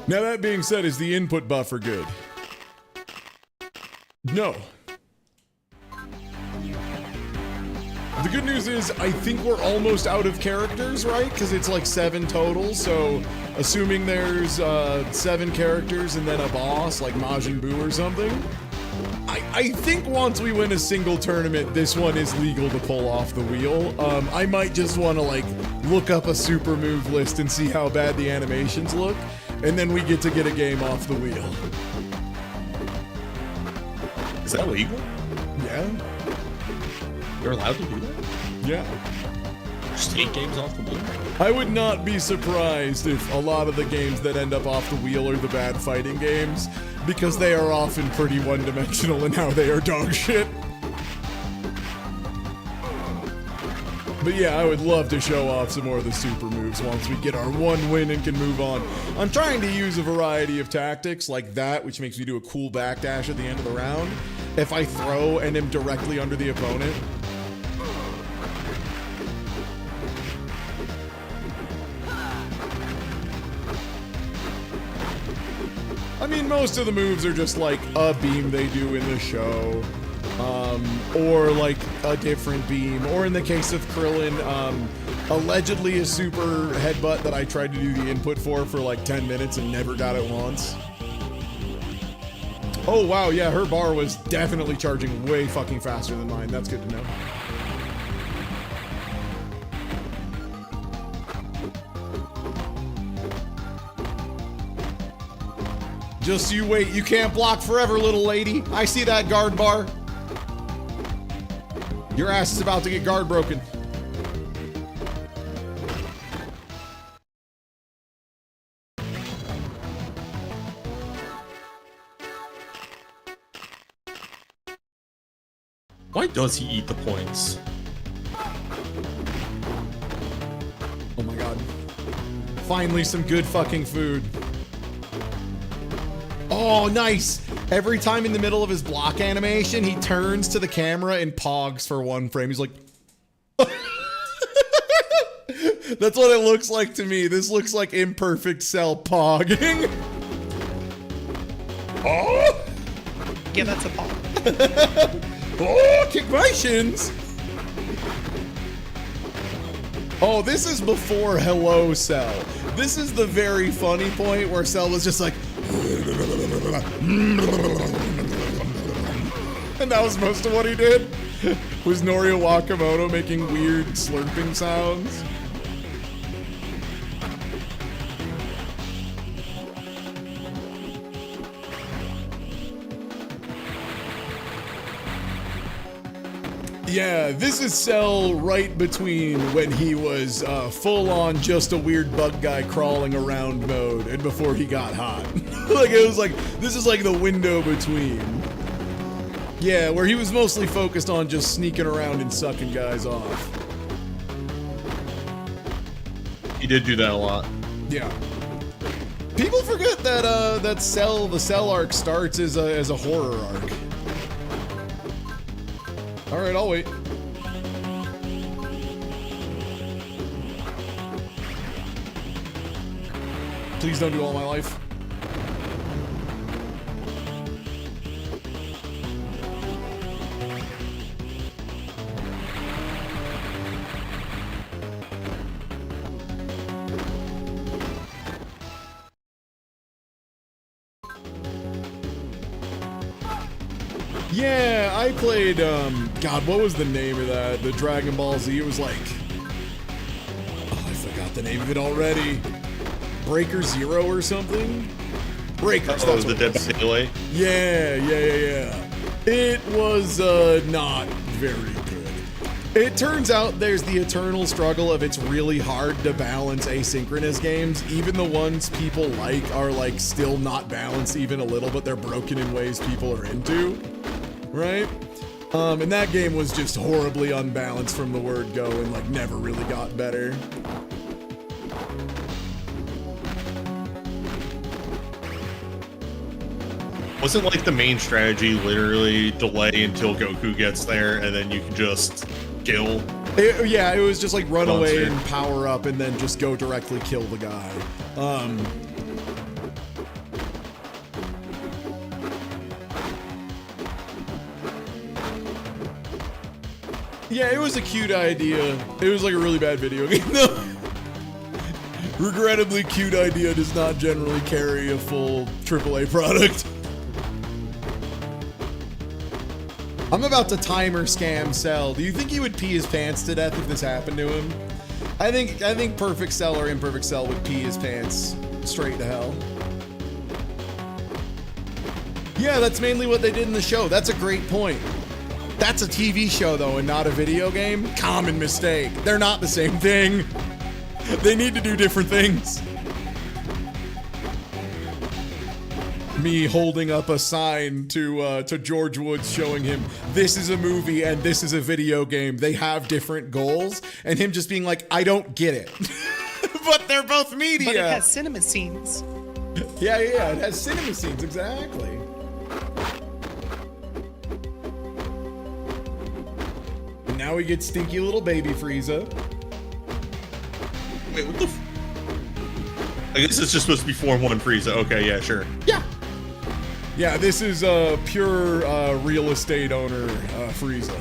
Now that being said, is the input buffer good? No. The good news is, I think we're almost out of characters, right? Because it's like 7 total, so assuming there's 7 characters and then a boss, like Majin Buu or something, I think once we win a single tournament, this one is legal to pull off the wheel. I might just want to like look up a super move list and see how bad the animations look, and then we get a game off the wheel. Is that legal? Yeah. You're allowed to do that? Yeah. Just take games off the wheel? I would not be surprised if a lot of the games that end up off the wheel are the bad fighting games, because they are often pretty one-dimensional in how they are dog shit. But yeah, I would love to show off some more of the super moves once we get our one win and can move on. I'm trying to use a variety of tactics like that, which makes me do a cool backdash at the end of the round if I throw and am directly under the opponent. I mean, most of the moves are just like a beam they do in the show, or like a different beam, or in the case of Krillin, allegedly a super headbutt that I tried to do the input for like 10 minutes and never got it once. Oh wow, yeah, her bar was definitely charging way fucking faster than mine. That's good to know. Just you wait, you can't block forever, little lady. I see that guard bar. Your ass is about to get guard broken. Why does he eat the points? Oh my god. Finally some good fucking food. Oh, nice! Every time in the middle of his block animation, he turns to the camera and pogs for 1 frame. He's like... That's what it looks like to me. This looks like imperfect Cell pogging. Oh! Yeah, that's a pog. Oh, kick my shins! Oh, this is before Hello Cell. This is the very funny point where Cell was just like... And that was most of what he did, was Norio Wakamoto making weird slurping sounds. Yeah, this is Cell right between when he was full on just a weird bug guy crawling around mode and before he got hot. Like it was like, this is like the window between. Yeah, where he was mostly focused on just sneaking around and sucking guys off. He did do that a lot. Yeah. People forget that the Cell arc starts as a horror arc. All right, I'll wait. Please don't do All My Life. Yeah, I played, God, what was the name of that? The Dragon Ball Z, it was like... Oh, I forgot the name of it already. Breaker Zero or something? Breakers, Oh, the Dead by Daylight? Yeah. It was, not very good. It turns out there's the eternal struggle of it's really hard to balance asynchronous games. Even the ones people like are like still not balanced even a little, but they're broken in ways people are into, right? And that game was just horribly unbalanced from the word go and like never really got better. Wasn't like the main strategy literally delay until Goku gets there and then you can just kill? Yeah, it was just like run Monster. away and power up and then just go directly kill the guy. Yeah, it was a cute idea. It was like a really bad video game though. Regrettably, cute idea does not generally carry a full AAA product. I'm about to timer scam Cell. Do you think he would pee his pants to death if this happened to him? I think Perfect Cell or Imperfect Cell would pee his pants straight to hell. Yeah, that's mainly what they did in the show. That's a great point. That's a TV show though and not a video game. Common mistake. They're not the same thing. They need to do different things. Me holding up a sign to George Woods showing him this is a movie and this is a video game. They have different goals, and him just being like, I don't get it. But they're both media. But it has cinema scenes. Yeah, it has cinema scenes, exactly. And now we get stinky little baby Frieza. Wait, what the I guess it's just supposed to be Form 1 Frieza. Okay, yeah, sure. Yeah, this is a pure real estate owner Frieza.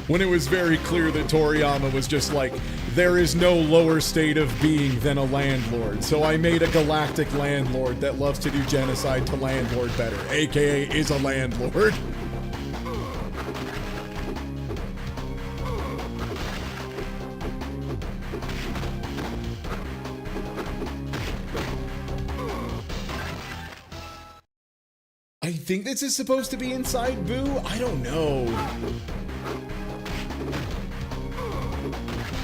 When it was very clear that Toriyama was just like, there is no lower state of being than a landlord, so I made a galactic landlord that loves to do genocide to landlord better, aka is a landlord. I think this is supposed to be inside Boo? I don't know.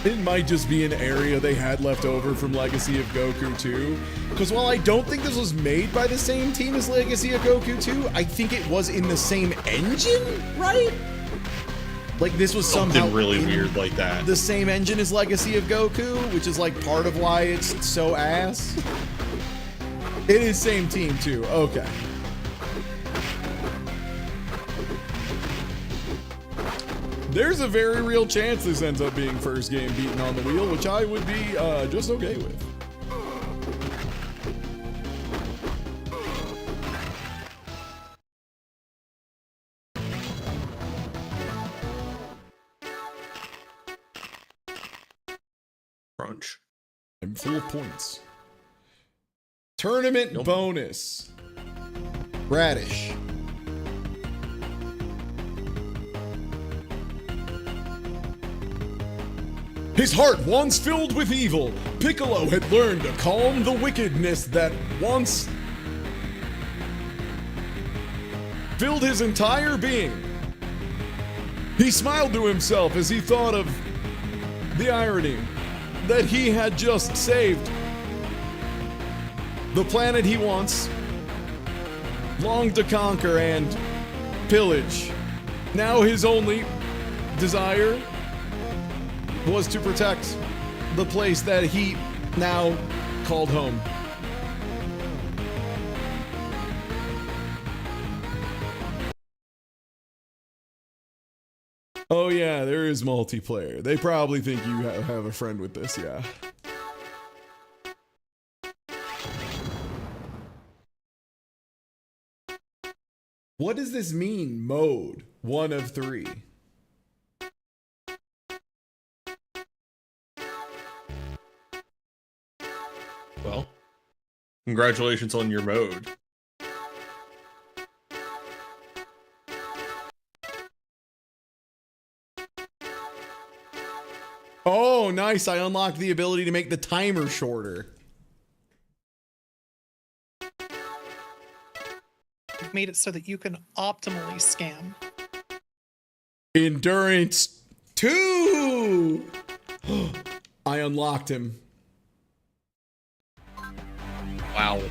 It might just be an area they had left over from Legacy of Goku 2. Because while I don't think this was made by the same team as Legacy of Goku 2, I think it was in the same engine, right? Like this was somehow something really weird like that. The same engine as Legacy of Goku, which is like part of why it's so ass. It is same team too, okay. There's a very real chance this ends up being first game beaten on the wheel, which I would be just okay with. Crunch. I'm full of points. Tournament bonus. Radish. His heart once filled with evil, Piccolo had learned to calm the wickedness that once filled his entire being. He smiled to himself as he thought of the irony that he had just saved the planet he once longed to conquer and pillage. Now his only desire was to protect the place that he now called home. Oh yeah, there is multiplayer. They probably think you have a friend with this, yeah. What does this mean, mode? 1 of 3. Well, congratulations on your mode. Oh, nice. I unlocked the ability to make the timer shorter. You've made it so that you can optimally scam. Endurance 2. I unlocked him. Wow.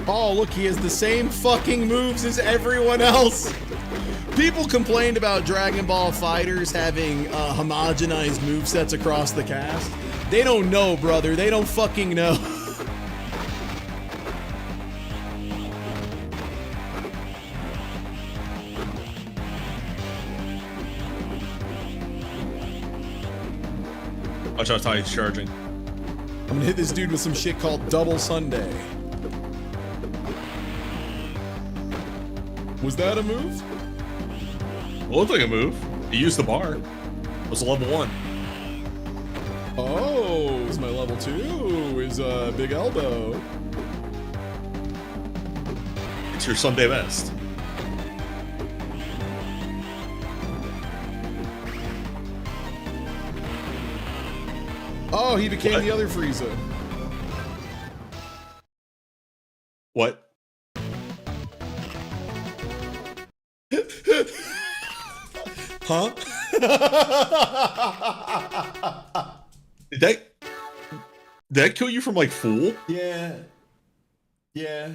Oh, look, he has the same fucking moves as everyone else. People complained about Dragon Ball FighterZ having homogenized movesets across the cast. They don't know, brother. They don't fucking know. Watch out how he's charging. I'm gonna hit this dude with some shit called Double Sunday. Was that a move? It looked like a move. He used the bar. It was a level 1. Oh, is my level 2? Is Big Elbow. It's your Sunday best. Oh, he became the other Frieza. What? Huh? Did that kill you from like Fool? Yeah. Yeah.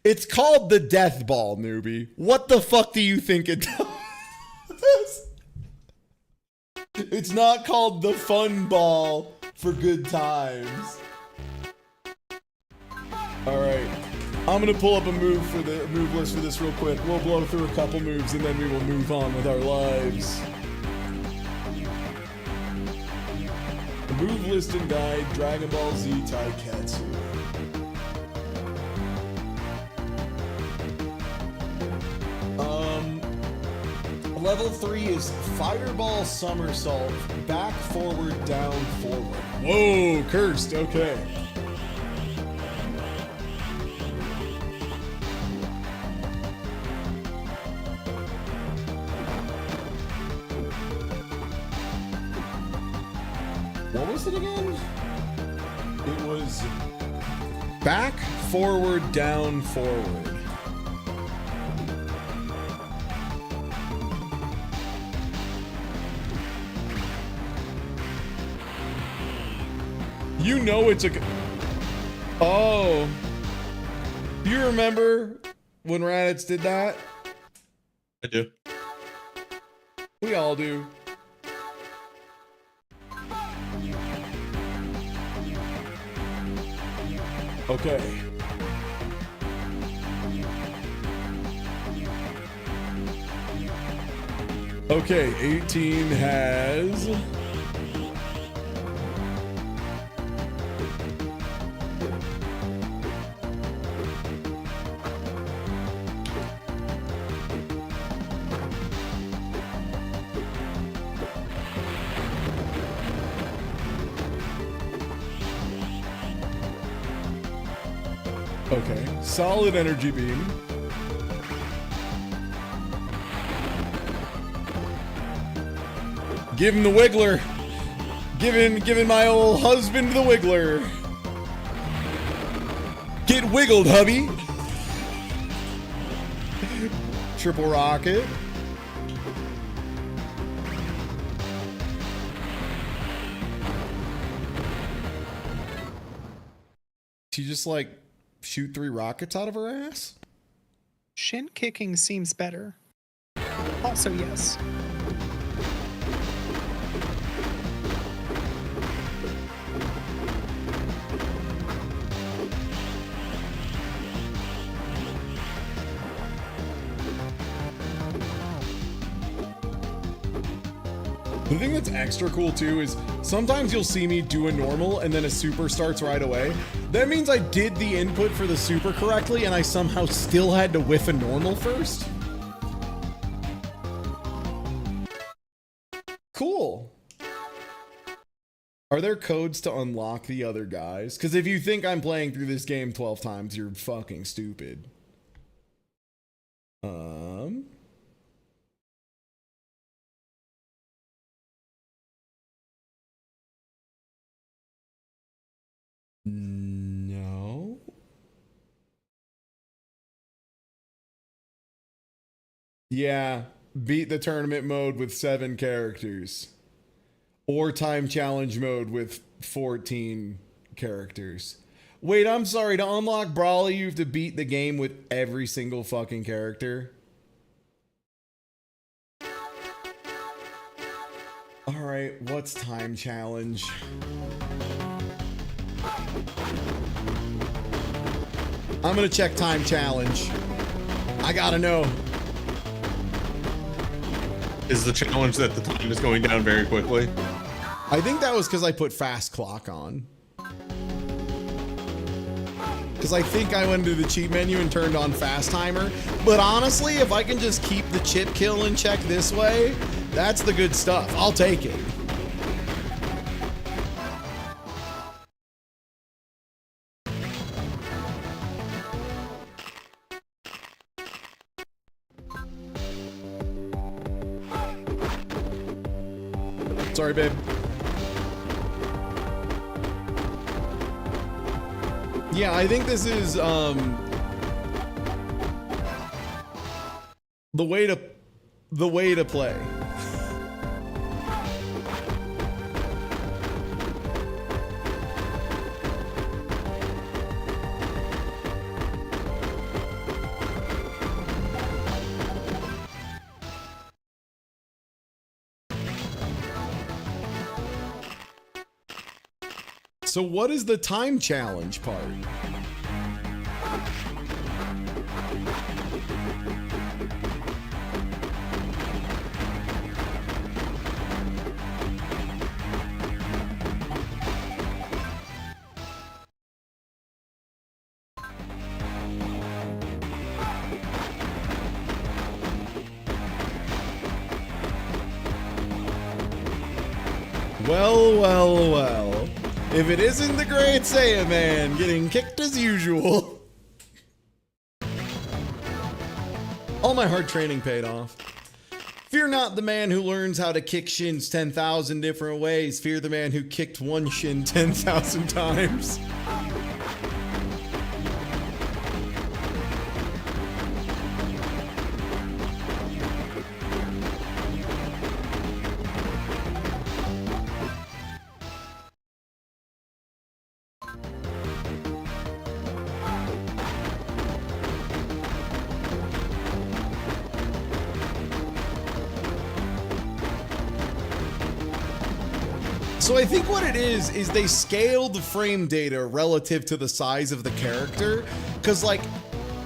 It's called the Death Ball, newbie. What the fuck do you think it does? It's not called the Fun Ball for good times. Alright. I'm gonna pull up a move for the move list for this real quick. We'll blow through a couple moves and then we will move on with our lives. The move list and guide, Dragon Ball Z Taiketsu. Level 3 is Fireball Somersault, back, forward, down, forward. Whoa, cursed, okay. What was it again? It was back, forward, down, forward. You know it's a... Oh. Do you remember when Raditz did that? I do. We all do. Okay. Okay, 18 has... Okay, solid energy beam. Give him the Wiggler. Giving my old husband the Wiggler. Get wiggled, hubby. Triple rocket. She just like shoot 3 rockets out of her ass? Shin kicking seems better. Also, yes. The thing that's extra cool too is sometimes you'll see me do a normal and then a super starts right away. That means I did the input for the super correctly and I somehow still had to whiff a normal first. Cool. Are there codes to unlock the other guys? Because if you think I'm playing through this game 12 times, you're fucking stupid. No. Yeah, beat the tournament mode with 7 characters. Or time challenge mode with 14 characters. Wait, I'm sorry. To unlock Brawly, you have to beat the game with every single fucking character. Alright, what's time challenge? I'm gonna check time challenge. I gotta know. Is the challenge that the time is going down very quickly? I think that was because I put fast clock on. Because I think I went to the cheat menu and turned on fast timer. But honestly, if I can just keep the chip kill in check this way, that's the good stuff. I'll take it. Sorry, babe. Yeah, I think this is the way to play. So what is the time challenge part? Well, well, well. If it isn't the Great Saiyan Man getting kicked as usual. All my hard training paid off. Fear not the man who learns how to kick shins 10,000 different ways. Fear the man who kicked one shin 10,000 times. So I think what it is they scaled the frame data relative to the size of the character. Cause like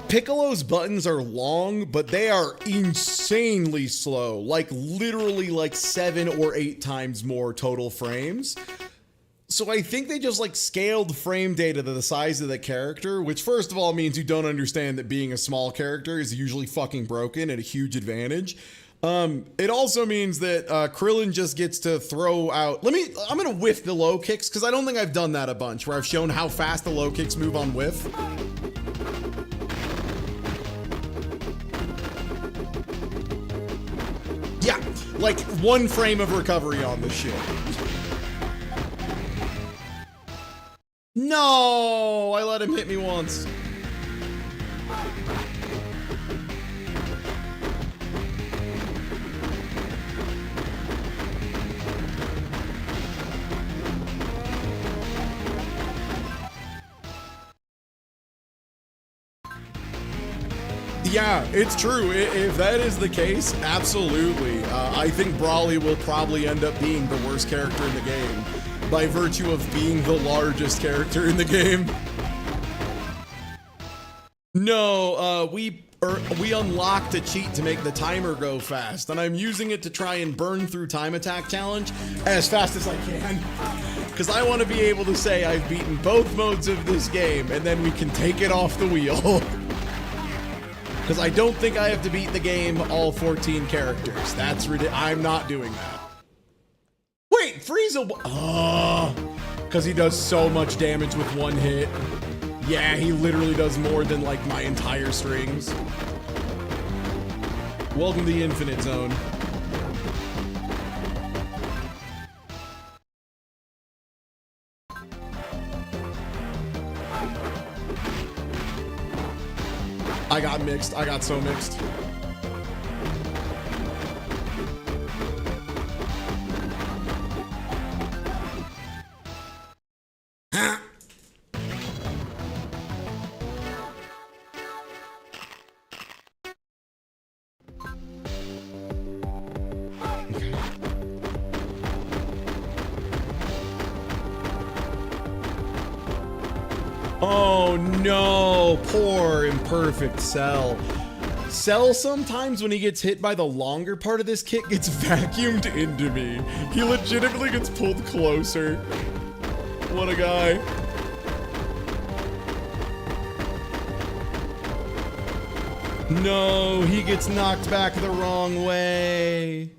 Piccolo's buttons are long, but they are insanely slow. Like literally like 7 or 8 times more total frames. So I think they just like scaled frame data to the size of the character, which first of all means you don't understand that being a small character is usually fucking broken at a huge advantage. It also means that Krillin just gets to throw out. I'm gonna whiff the low kicks because I don't think I've done that a bunch where I've shown how fast the low kicks move on whiff. Yeah, like 1 frame of recovery on this shit. No, I let him hit me once. Yeah, it's true. If that is the case, absolutely. I think Brawly will probably end up being the worst character in the game by virtue of being the largest character in the game. No, we unlocked a cheat to make the timer go fast, and I'm using it to try and burn through Time Attack Challenge as fast as I can. Because I want to be able to say I've beaten both modes of this game, and then we can take it off the wheel. Because I don't think I have to beat the game all 14 characters. That's ridiculous. I'm not doing that. Wait, Frieza. Oh, because he does so much damage with 1 hit. Yeah, he literally does more than like my entire strings. Welcome to the Infinite Zone. I got mixed. I got so mixed. Oh no, poor imperfect Cell. Cell sometimes when he gets hit by the longer part of this kick gets vacuumed into me. He legitimately gets pulled closer. What a guy. No, he gets knocked back the wrong way.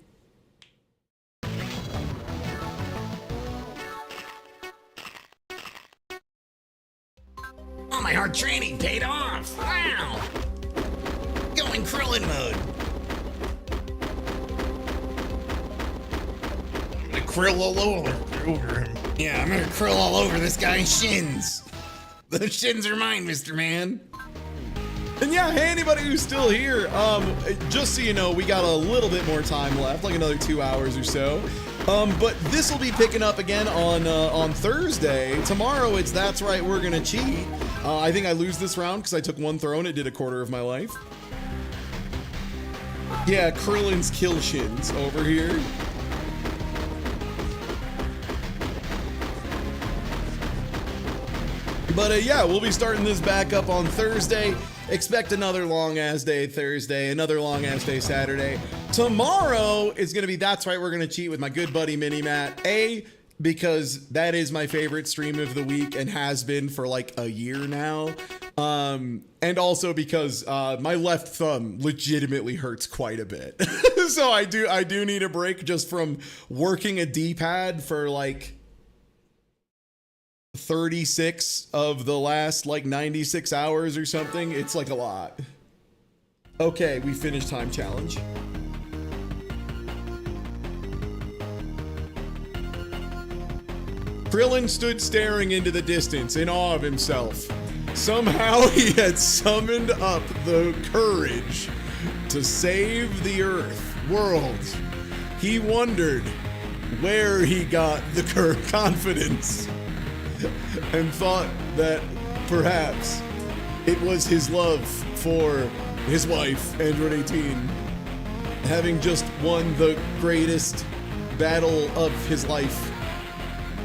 All my hard training paid off. Wow. Going Krillin mode. I'm gonna krill all over him. Yeah, I'm gonna krill all over this guy's shins. Those shins are mine, Mr. Man. And yeah, hey, anybody who's still here, just so you know, we got a little bit more time left, like another 2 hours or so. But this will be picking up again on Thursday. Tomorrow, it's That's Right, We're Gonna Cheat. I think I lose this round because I took one throw and it did a quarter of my life. Yeah, Krillin's kill shins over here. But yeah, we'll be starting this back up on Thursday. Expect another long-ass day Thursday, another long-ass day Saturday. Tomorrow is going to be That's Right, We're Going to Cheat with my good buddy Mini-Matt. Because that is my favorite stream of the week and has been for like a year now. And also because my left thumb legitimately hurts quite a bit. So I do need a break just from working a D-pad for like 36 of the last like 96 hours or something. It's like a lot. Okay, we finished time challenge. Krillin stood staring into the distance in awe of himself. Somehow he had summoned up the courage to save the Earth world. He wondered where he got the confidence and thought that perhaps it was his love for his wife, Android 18, having just won the greatest battle of his life.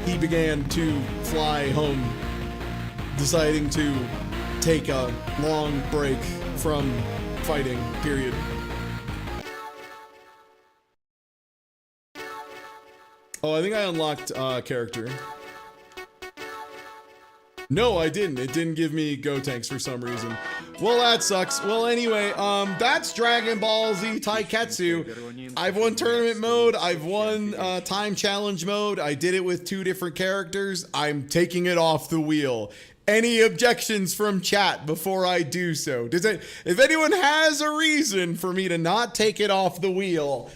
He began to fly home, deciding to take a long break from fighting, period. Oh, I think I unlocked character. No, I didn't. It didn't give me Go Tanks for some reason. Well, that sucks. Well, anyway, that's Dragon Ball Z Taiketsu. I've won tournament mode. I've won time challenge mode. I did it with 2 different characters. I'm taking it off the wheel. Any objections from chat before I do so? If anyone has a reason for me to not take it off the wheel,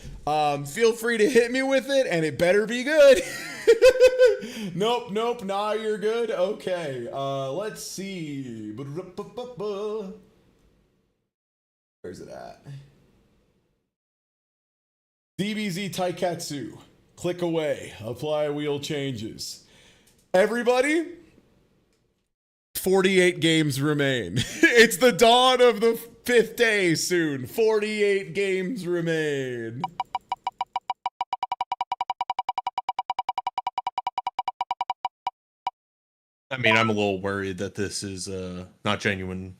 feel free to hit me with it, and it better be good. Nope, nah, you're good. Okay, let's see. Where's it at? DBZ Taiketsu. Click away. Apply wheel changes. Everybody, 48 games remain. It's the dawn of the 5th day soon. 48 games remain. I mean, I'm a little worried that this is not genuine.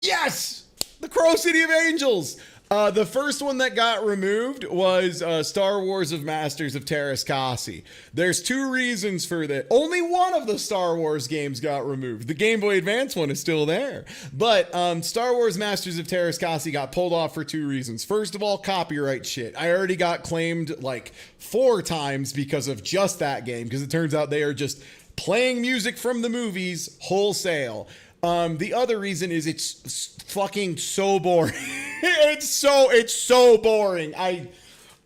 Yes! The Crow City of Angels! The first one that got removed was Star Wars of Masters of Terraskasi. There's 2 reasons for that. Only one of the Star Wars games got removed. The Game Boy Advance one is still there. But Star Wars Masters of Terraskasi got pulled off for 2 reasons. First of all, copyright shit. I already got claimed like 4 times because of just that game, because it turns out they are just playing music from the movies wholesale. The other reason is it's fucking so boring. it's so boring. I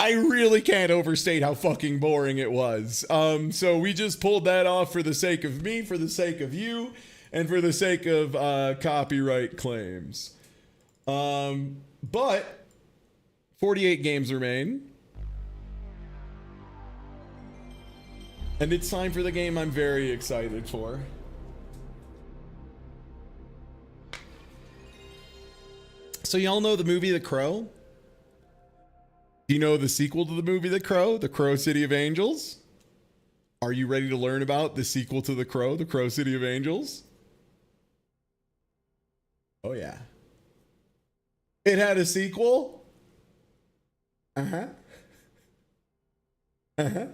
really can't overstate how fucking boring it was. So we just pulled that off for the sake of me, for the sake of you. and for the sake of copyright claims. But 48 games remain. And it's time for the game I'm very excited for. So y'all know the movie The Crow? Do you know the sequel to the movie The Crow? The Crow City of Angels? Are you ready to learn about the sequel to The Crow City of Angels? Oh yeah. It had a sequel? Uh-huh. Uh-huh.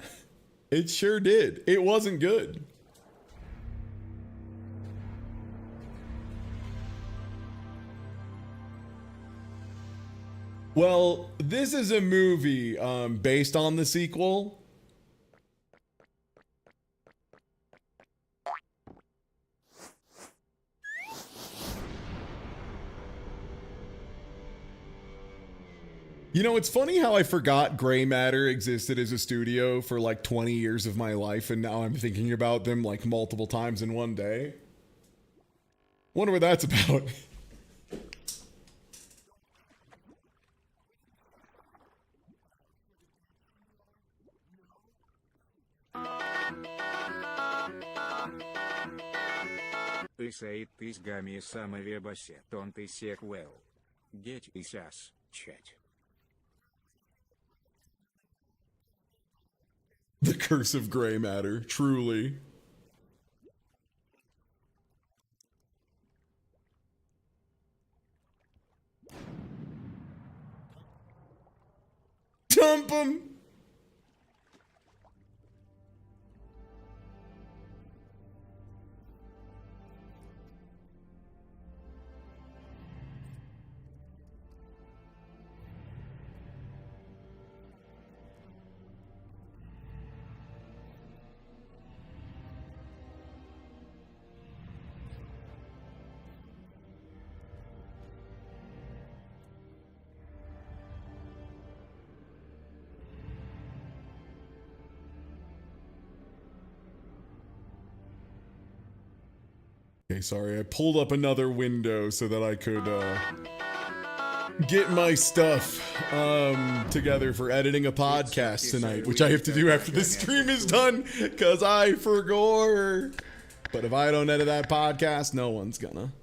It sure did. It wasn't good. Well, this is a movie based on the sequel. You know, it's funny how I forgot Gray Matter existed as a studio for like 20 years of my life, and now I'm thinking about them like multiple times in one day. Wonder what that's about. Ты сейт из гами самовебасе, тон ты секвел. Геть и сас, чать. The curse of gray matter, truly. Dump him! Okay, sorry, I pulled up another window so that I could get my stuff together for editing a podcast tonight, which I have to do after this stream is done, because I forgot. But if I don't edit that podcast, no one's gonna.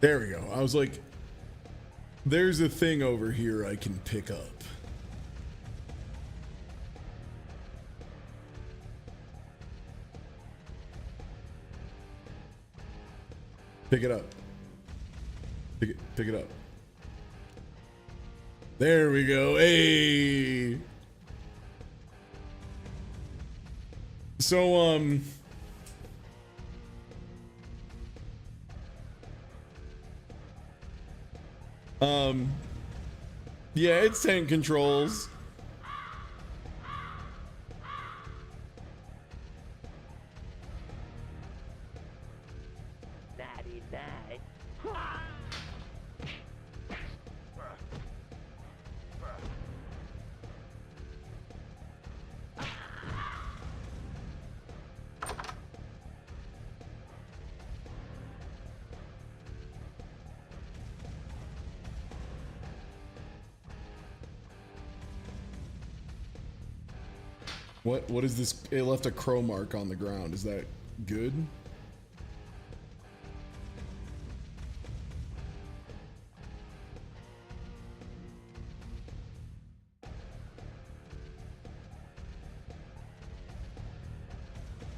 There we go. I was like, there's a thing over here I can pick up. Pick it up. Pick it up. There we go. Hey. So, yeah, it's tank controls. What is this? It left a crow mark on the ground. Is that good?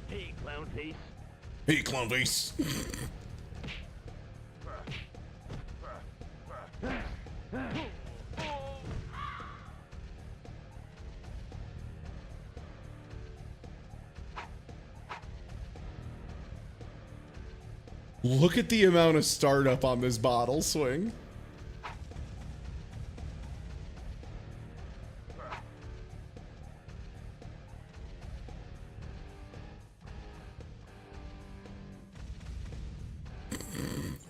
Hey, clown face. Hey, clown face. Look at the amount of startup on this bottle swing.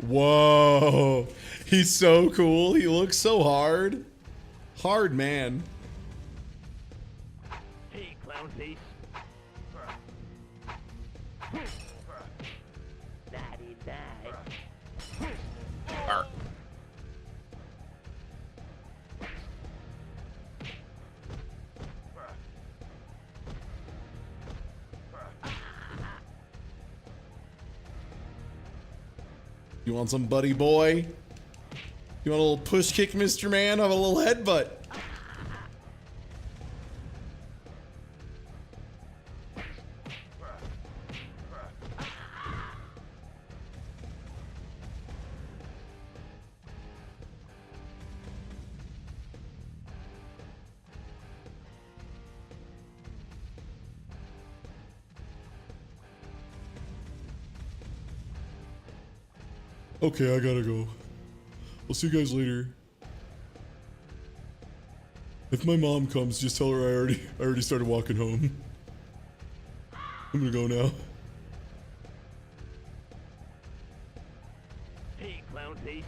Whoa, he's so cool. He looks so hard. Hard man. Hey, clown face. You want some buddy boy? You want a little push kick, Mr. Man? Have a little headbutt. Okay, I gotta go. I'll see you guys later. If my mom comes, just tell her I already started walking home. I'm gonna go now. Hey, clown face.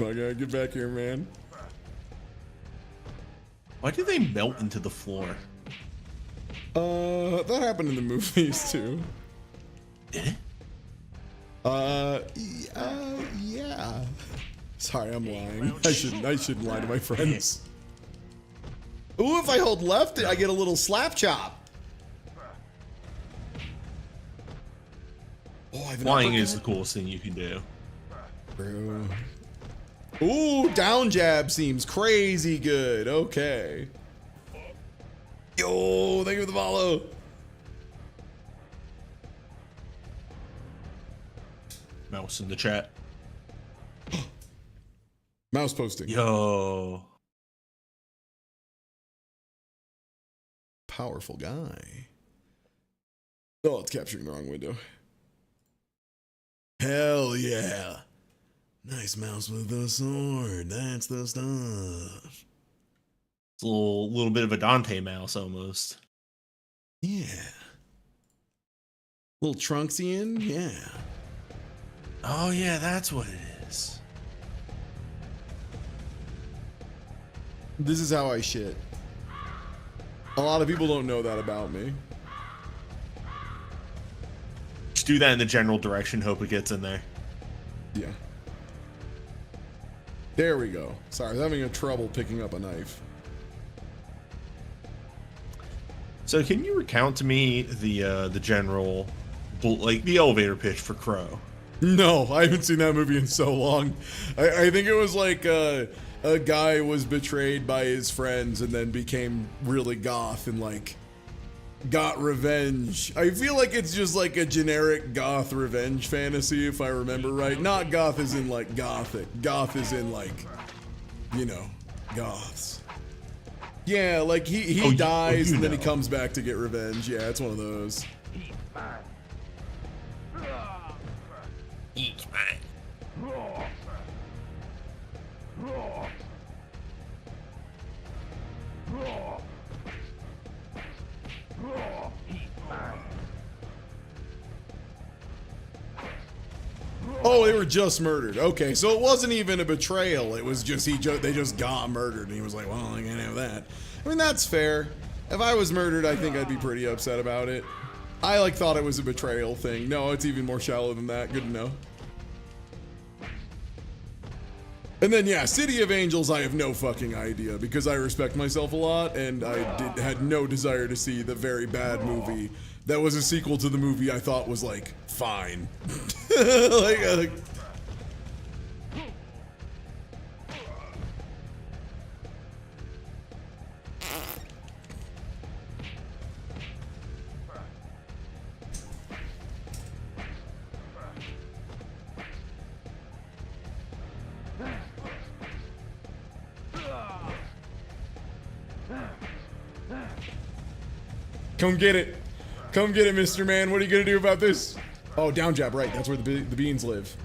I gotta get back here, man. Why do they melt into the floor? That happened in the movies too. Did it? Yeah. Sorry, I'm lying. I shouldn't lie to my friends. Ooh, if I hold left, I get a little slap chop. Oh, Flying is the coolest thing you can do. Bro. Ooh, down jab seems crazy good. Okay. Yo, thank you for the follow. Mouse in the chat. Mouse posting. Yo. Powerful guy. Oh, it's capturing the wrong window. Hell yeah. Nice mouse with the sword. That's the stuff. It's a little bit of a Dante mouse almost. Yeah. Little Trunksian, yeah. Oh yeah, that's what it is. This is how I shit. A lot of people don't know that about me. Just do that in the general direction, hope it gets in there. Yeah. There we go. Sorry, I was having trouble picking up a knife. So can you recount to me the general, like the elevator pitch for Crow? No, I haven't seen that movie in so long. I think it was like a guy was betrayed by his friends and then became really goth and like got revenge. I feel like it's just like a generic goth revenge fantasy if I remember right. Not goth as in like gothic. Goth as in like, you know, goths. Yeah, like he dies and then he comes back to get revenge. Yeah, it's one of those. Eat mine. Oh, they were just murdered. Okay, so it wasn't even a betrayal. It was just they just got murdered, and he was like, "Well, I can't have that." I mean, that's fair. If I was murdered, I think I'd be pretty upset about it. I like thought it was a betrayal thing. No, it's even more shallow than that. Good to know. And then yeah, City of Angels, I have no fucking idea because I respect myself a lot, and I had no desire to see the very bad movie that was a sequel to the movie I thought was like fine. like come get it. Come get it, Mr. Man. What are you gonna do about this? Oh, down jab, right. That's where the beans live.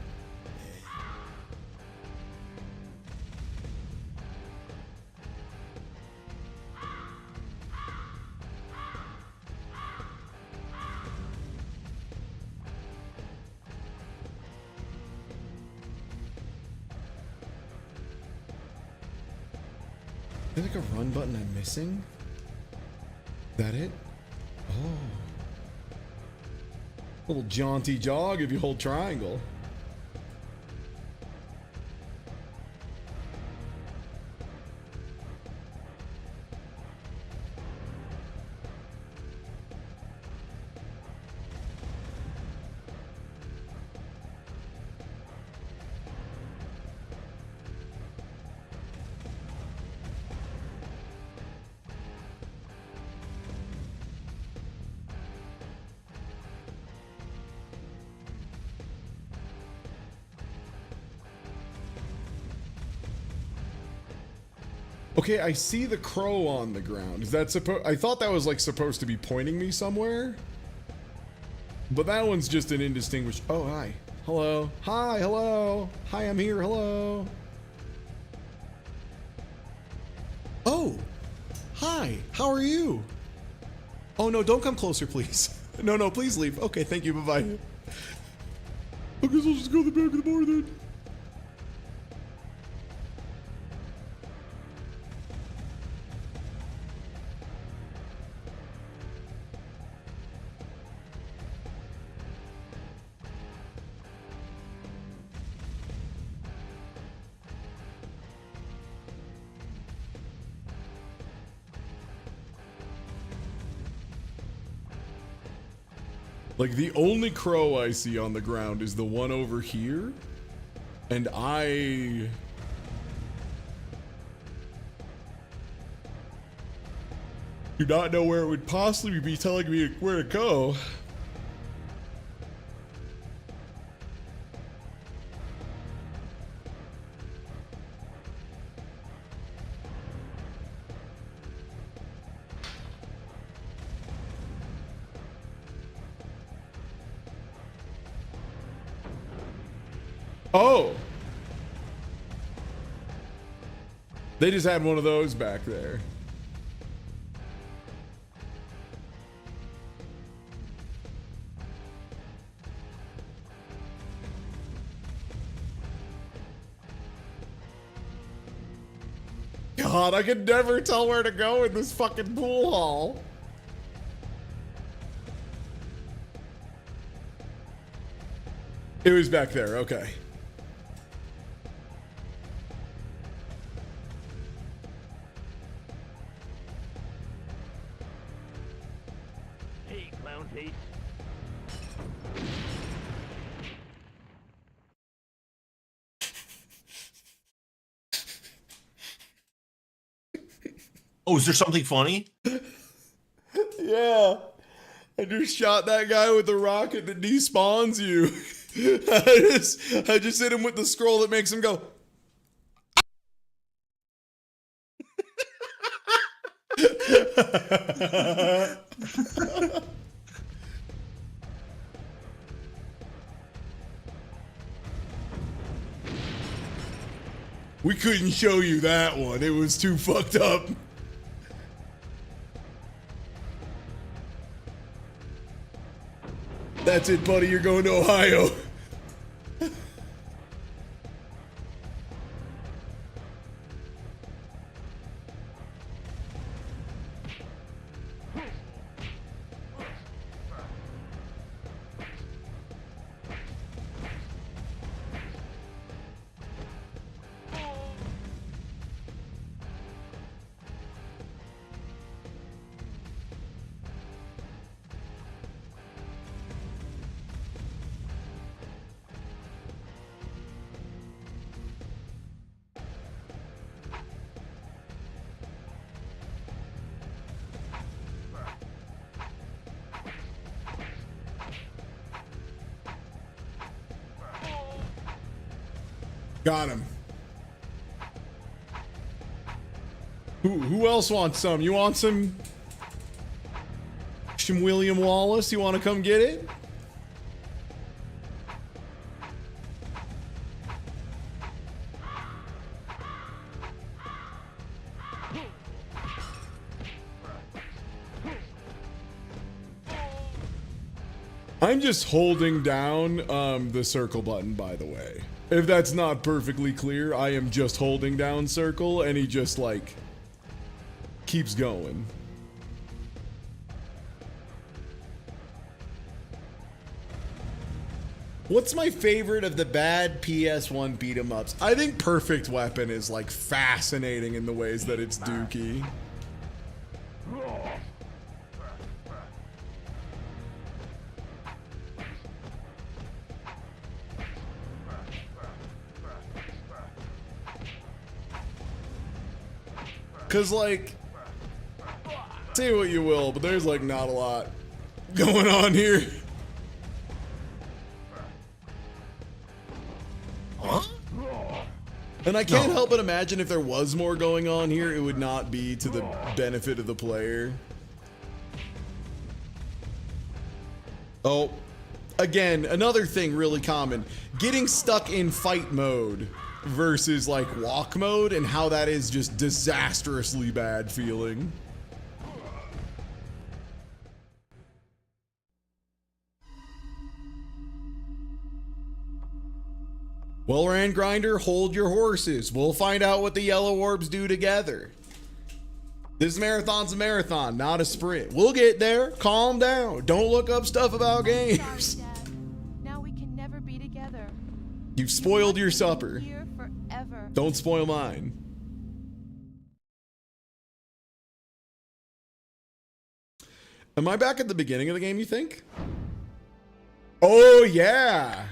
Is there like a run button I'm missing? That it? Oh. Little jaunty jog if you hold triangle. Okay, I see the crow on the ground. Is that I thought that was like supposed to be pointing me somewhere. But that one's just an indistinguished. Oh, hi. Hello. Hi, hello. Hi, I'm here. Hello. Oh. Hi. How are you? Oh, no, don't come closer, please. No, no, please leave. Okay, thank you. Bye-bye. I guess I'll just go to the back of the bar then. Like, the only crow I see on the ground is the one over here. And I do not know where it would possibly be telling me where to go. Oh! They just had one of those back there. God, I can never tell where to go in this fucking pool hall. It was back there, okay. Hey, clown face. Oh, is there something funny? Yeah. I just shot that guy with a rocket that despawns you. I just hit him with the scroll that makes him go. We couldn't show you that one. It was too fucked up. That's it, buddy. You're going to Ohio. Got him. Who else wants some? You want some William Wallace? You want to come get it? I'm just holding down the circle button, by the way. If that's not perfectly clear, I am just holding down circle and he just like keeps going. What's my favorite of the bad PS1 beat 'em ups? I think Perfect Weapon is like fascinating in the ways that it's dookie. Cause like, say what you will, but there's like not a lot going on here. Huh? And I can't help but imagine if there was more going on here, it would not be to the benefit of the player. Oh, again, another thing really common, getting stuck in fight mode versus like walk mode and how that is just disastrously bad feeling. Well ran grinder, hold your horses. We'll find out what the yellow orbs do together. This marathon's a marathon, not a sprint. We'll get there. Calm down. Don't look up stuff about games. Now we can never be together. You've spoiled your supper. Here forever. Don't spoil mine. Am I back at the beginning of the game, you think? Oh, yeah.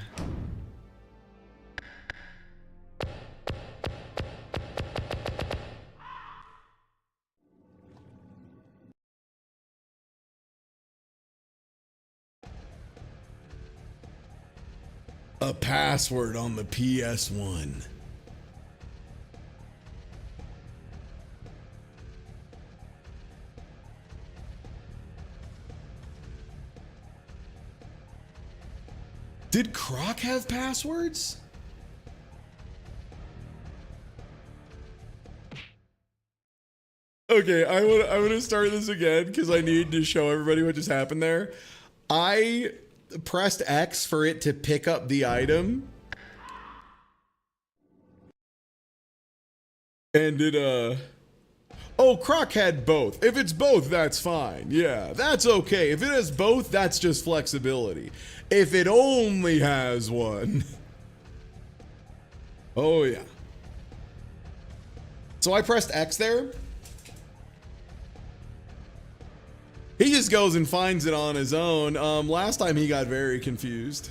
A password on the PS1. Did Croc have passwords? Okay, I want to start this again because I need to show everybody what just happened there. I pressed X for it to pick up the item. And it, oh, Croc had both. If it's both, that's fine. Yeah, that's okay. If it has both, that's just flexibility. If it only has one. Oh, yeah. So I pressed X there. He just goes and finds it on his own. Last time he got very confused.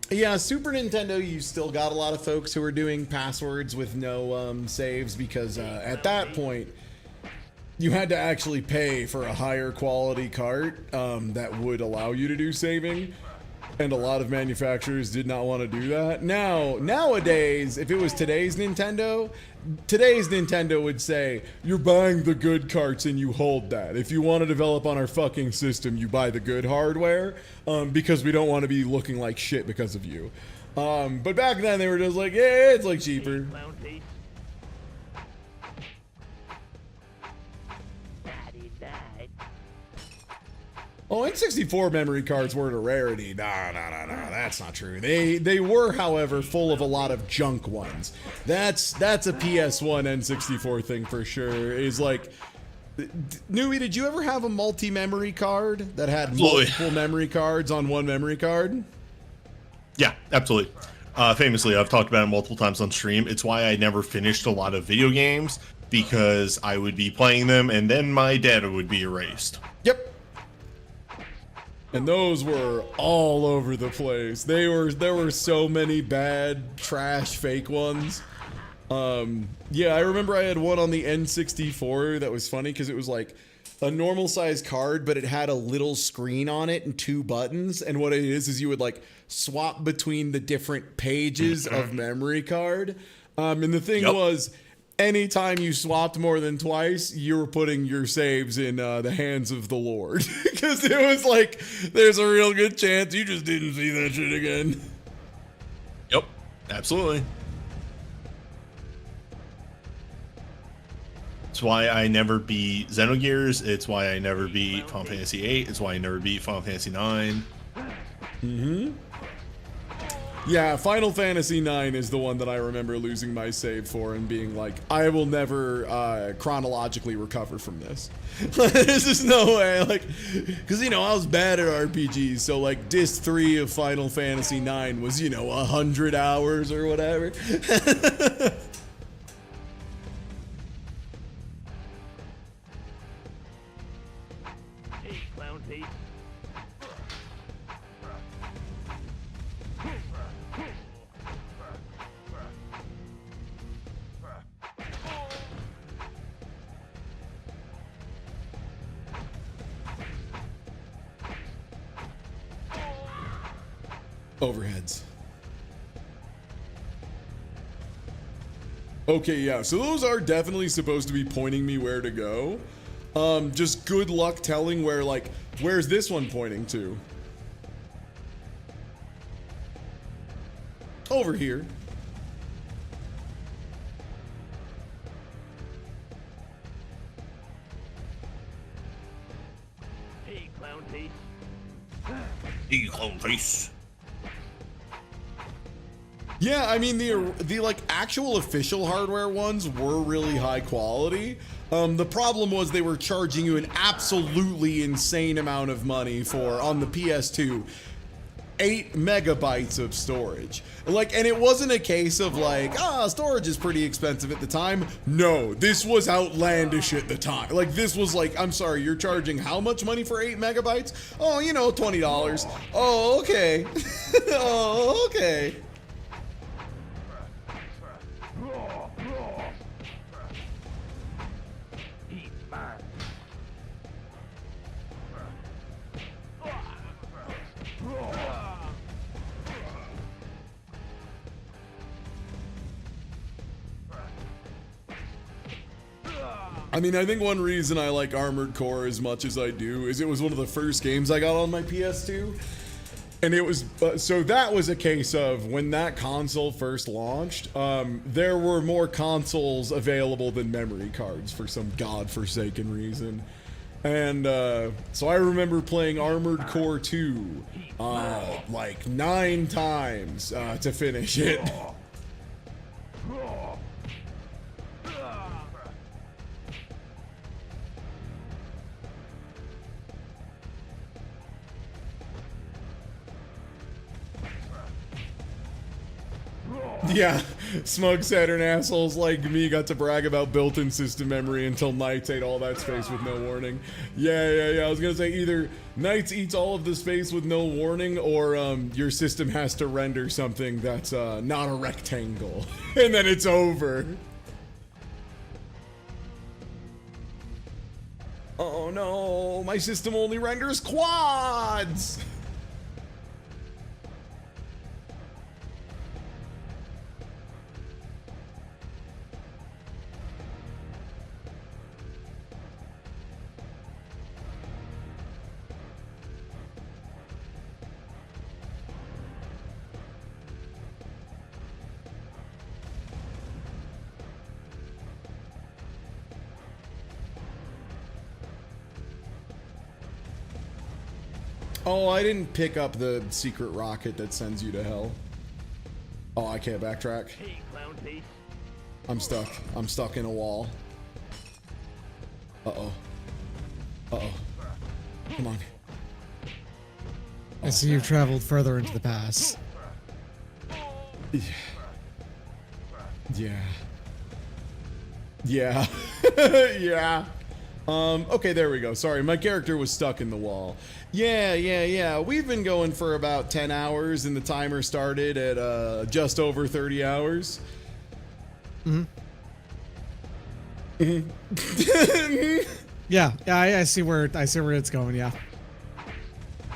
Yeah, Super Nintendo, you still got a lot of folks who are doing passwords with no saves because at that point, you had to actually pay for a higher quality cart that would allow you to do saving. And a lot of manufacturers did not want to do that. Nowadays, if it was today's Nintendo would say, you're buying the good carts and you hold that. If you want to develop on our fucking system, you buy the good hardware because we don't want to be looking like shit because of you. But back then they were just like, yeah, it's like cheaper. Oh, N64 memory cards weren't a rarity. No, that's not true. They were, however, full of a lot of junk ones. That's a PS1 N64 thing for sure. Is like, Nui, did you ever have a multi-memory card that had multiple memory cards on one memory card? Yeah, absolutely. Famously, I've talked about it multiple times on stream. It's why I never finished a lot of video games, because I would be playing them and then my data would be erased. Yep. And those were all over the place. There were so many bad, trash, fake ones. Yeah, I remember I had one on the N64 that was funny because it was like a normal size card, but it had a little screen on it and 2 buttons. And what it is you would like swap between the different pages of memory card. And the thing was, anytime you swapped more than twice, you were putting your saves in the hands of the Lord. Because it was like, there's a real good chance you just didn't see that shit again. Yep, absolutely. It's why I never beat Xenogears. It's why I never beat Final Fantasy VIII. It's why I never beat Final Fantasy IX. Yeah, Final Fantasy IX is the one that I remember losing my save for and being like, I will never chronologically recover from this. There's just no way, like, because, you know, I was bad at RPGs, so, like, Disc 3 of Final Fantasy IX was, you know, 100 hours or whatever. Hey, clown face. Overheads. Okay, yeah, so those are definitely supposed to be pointing me where to go. Just good luck telling where, like, where's this one pointing to? Over here. Hey, clown face. Hey, clown face. Yeah, I mean, the like actual official hardware ones were really high quality. The problem was they were charging you an absolutely insane amount of money for, on the PS2, 8 megabytes of storage. Like, and it wasn't a case of like, storage is pretty expensive at the time. No, this was outlandish at the time. Like, this was like, I'm sorry, you're charging how much money for 8 megabytes? Oh, you know, $20. Oh, okay. Oh, okay. I mean, I think one reason I like Armored Core as much as I do is it was one of the first games I got on my PS2. And it was, so that was a case of when that console first launched, there were more consoles available than memory cards for some godforsaken reason. And so I remember playing Armored Core 2 like 9 times to finish it. Yeah, smug Saturn assholes like me got to brag about built-in system memory until Knights ate all that space with no warning. Yeah. I was gonna say either Knights eats all of the space with no warning, or your system has to render something that's not a rectangle, and then it's over. Oh no, my system only renders quads! Oh, I didn't pick up the secret rocket that sends you to hell. Oh, I can't backtrack. Hey, clown face. I'm stuck. I'm stuck in a wall. Uh-oh. Uh-oh. Come on. I see you've traveled further into the past. Yeah. Yeah. Yeah. Okay, there we go. Sorry, my character was stuck in the wall. Yeah. We've been going for about 10 hours, and the timer started at just over 30 hours. Yeah, I see where it's going. Yeah.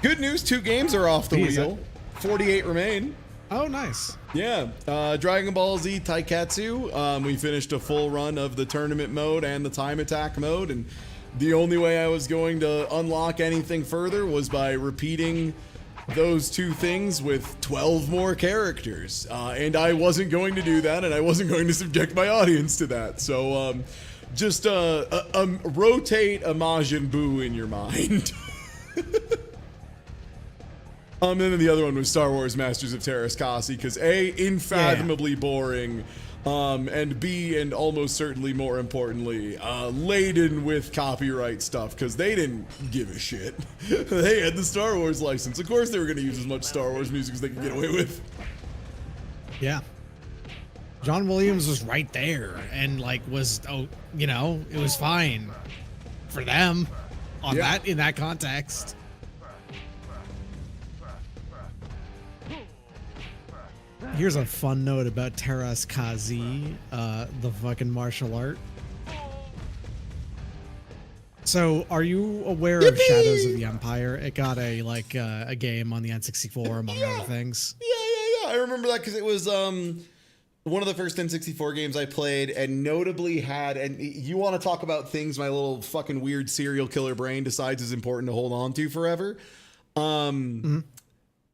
Good news, 2 games are off the wheel. 48 remain. Oh, nice. Yeah, Dragon Ball Z Taiketsu. We finished a full run of the tournament mode and the time attack mode, and the only way I was going to unlock anything further was by repeating those 2 things with 12 more characters. And I wasn't going to do that, and I wasn't going to subject my audience to that. So just rotate a Majin Buu in your mind. And then the other one was Star Wars Masters of Terras Kasi, because A, infathomably boring, and B, and almost certainly more importantly, laden with copyright stuff, because they didn't give a shit. They had the Star Wars license. Of course they were going to use as much Star Wars music as they could get away with. Yeah. John Williams was right there, and like it was fine for them in that context. Here's a fun note about Terras Kazi, the fucking martial art. So, are you aware of Shadows of the Empire? It got a game on the N64, among other things. Yeah. I remember that because it was one of the first N64 games I played, and notably had. And you want to talk about things my little fucking weird serial killer brain decides is important to hold on to forever?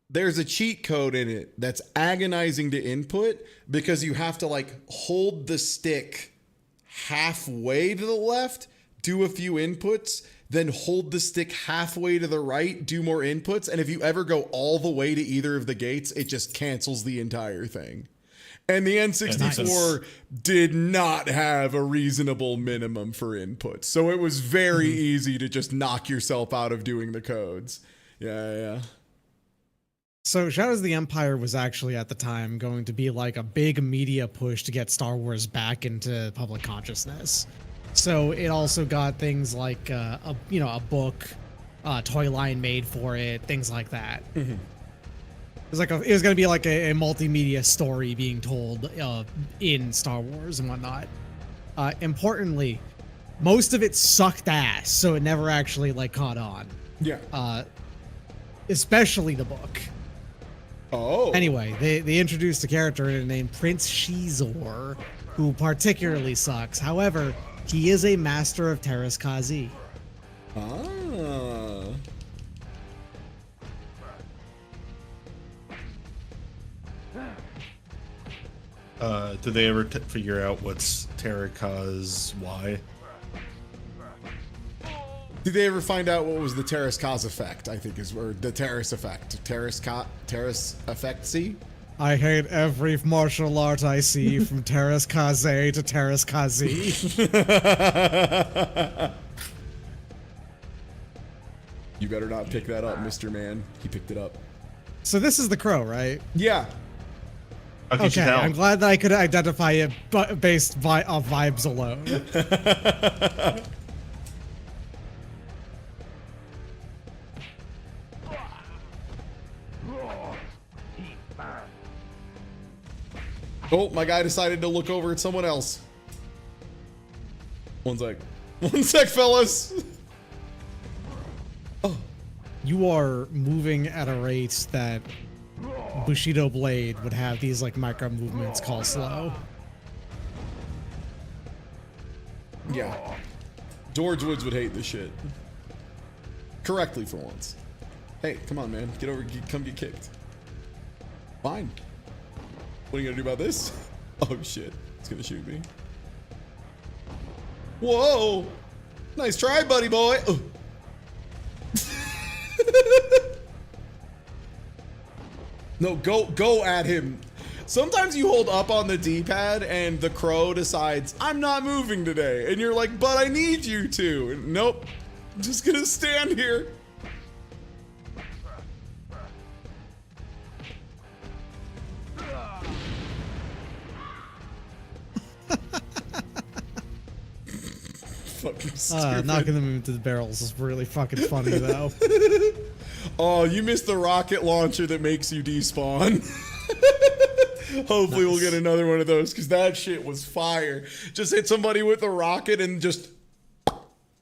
There's a cheat code in it that's agonizing to input because you have to like hold the stick halfway to the left, do a few inputs, then hold the stick halfway to the right, do more inputs. And if you ever go all the way to either of the gates, it just cancels the entire thing. And the N64 did not have a reasonable minimum for inputs. So it was very easy to just knock yourself out of doing the codes. Yeah. So Shadows of the Empire was actually at the time going to be like a big media push to get Star Wars back into public consciousness. So it also got things like a book, toy line made for it, things like that. It was going to be like a multimedia story being told in Star Wars and whatnot. Importantly, most of it sucked ass, so it never actually like caught on. Yeah. Especially the book. Oh. Anyway, they introduced a character named Prince Shizor, who particularly sucks. However, he is a master of Terras Kazi. Did they ever figure out what's Terras why? Did they ever find out what was the Terras Cause effect? I think or the Terras effect. Terras effect. See? I hate every martial art I see, from Terras Kaze to Terras Kazi. You better not pick that up, Mr. Man. He picked it up. So this is the crow, right? Yeah. Okay, I'm glad that I could identify it based off vibes alone. Oh, my guy decided to look over at someone else. One sec. One sec, fellas. Oh. You are moving at a rate that Bushido Blade would have these like micro movements called slow. Yeah. George Woods would hate this shit. Correctly for once. Hey, come on, man. Get over, come get kicked. Fine. What are you gonna do about this? Oh shit, it's gonna shoot me. Whoa! Nice try, buddy boy. Oh. No, go at him. Sometimes you hold up on the D-pad and the crow decides, I'm not moving today. And you're like, but I need you to. And nope, I'm just gonna stand here. Knocking them into the barrels is really fucking funny, though. Oh, you missed the rocket launcher that makes you despawn. Hopefully we'll get another one of those, because that shit was fire. Just hit somebody with a rocket and just,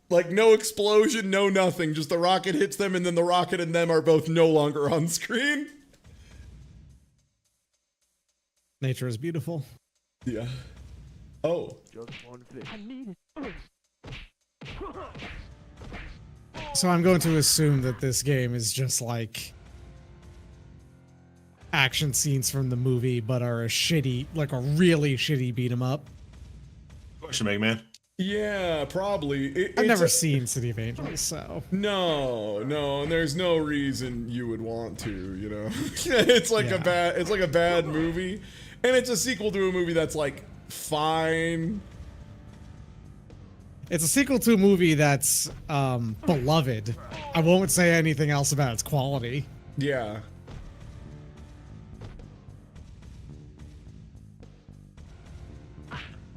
like, no explosion, no nothing. Just the rocket hits them, and then the rocket and them are both no longer on screen. Nature is beautiful. Yeah. Oh. Just one fish. I need it. So I'm going to assume that this game is just like action scenes from the movie, but are a shitty, like a really shitty beat 'em up. Question, Eggman. Yeah, probably. I've never seen City of Angels, so no, and there's no reason you would want to, you know. It's like a bad movie, and it's a sequel to a movie that's like fine. It's a sequel to a movie that's beloved. I won't say anything else about its quality. Yeah.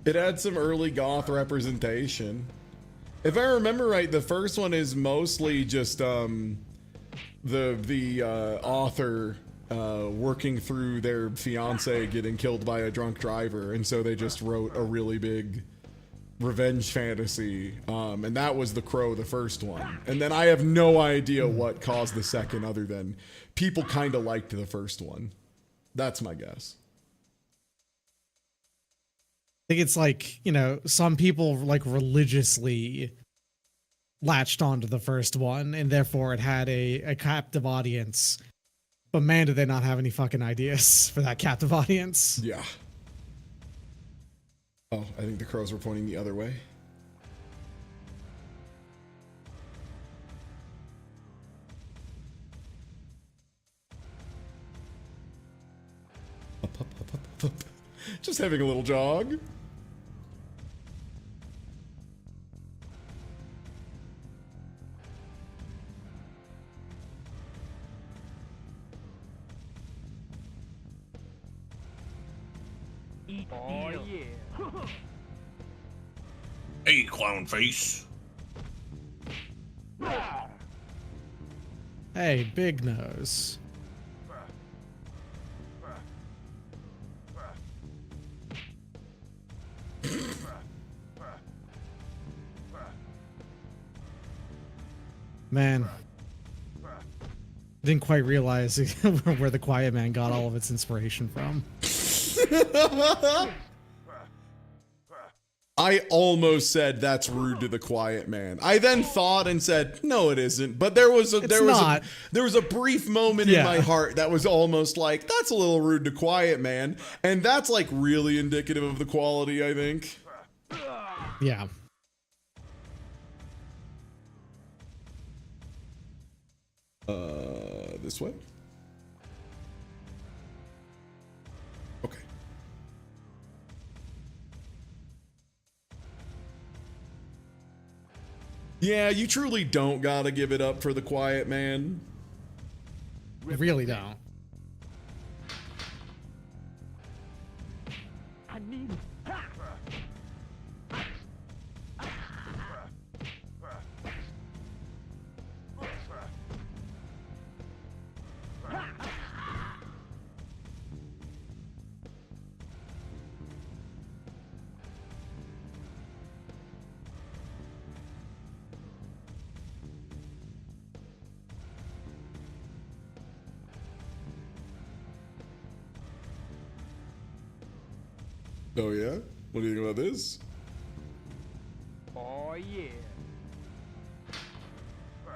It had some early goth representation. If I remember right, the first one is mostly just the author working through their fiance getting killed by a drunk driver, and so they just wrote a really big revenge fantasy, and that was The Crow, the first one. And then I have no idea what caused the second, other than people kind of liked the first one. That's my guess. I think it's like, you know, some people like religiously latched onto the first one, and therefore it had a captive audience. But man, did they not have any fucking ideas for that captive audience. Yeah. Oh, I think the crows were pointing the other way. Up. Just having a little jog. Oh yeah. Hey, clown face. Hey, Big Nose. Man, didn't quite realize where the Quiet Man got all of its inspiration from. I almost said that's rude to the Quiet Man. I then thought and said, no, it isn't. But there was a brief moment in my heart that was almost like, that's a little rude to Quiet Man, and that's like really indicative of the quality, I think. Yeah. This way? Okay. Yeah, you truly don't gotta give it up for the Quiet Man. You really don't. I need it. Oh yeah? What do you think about this? Oh yeah.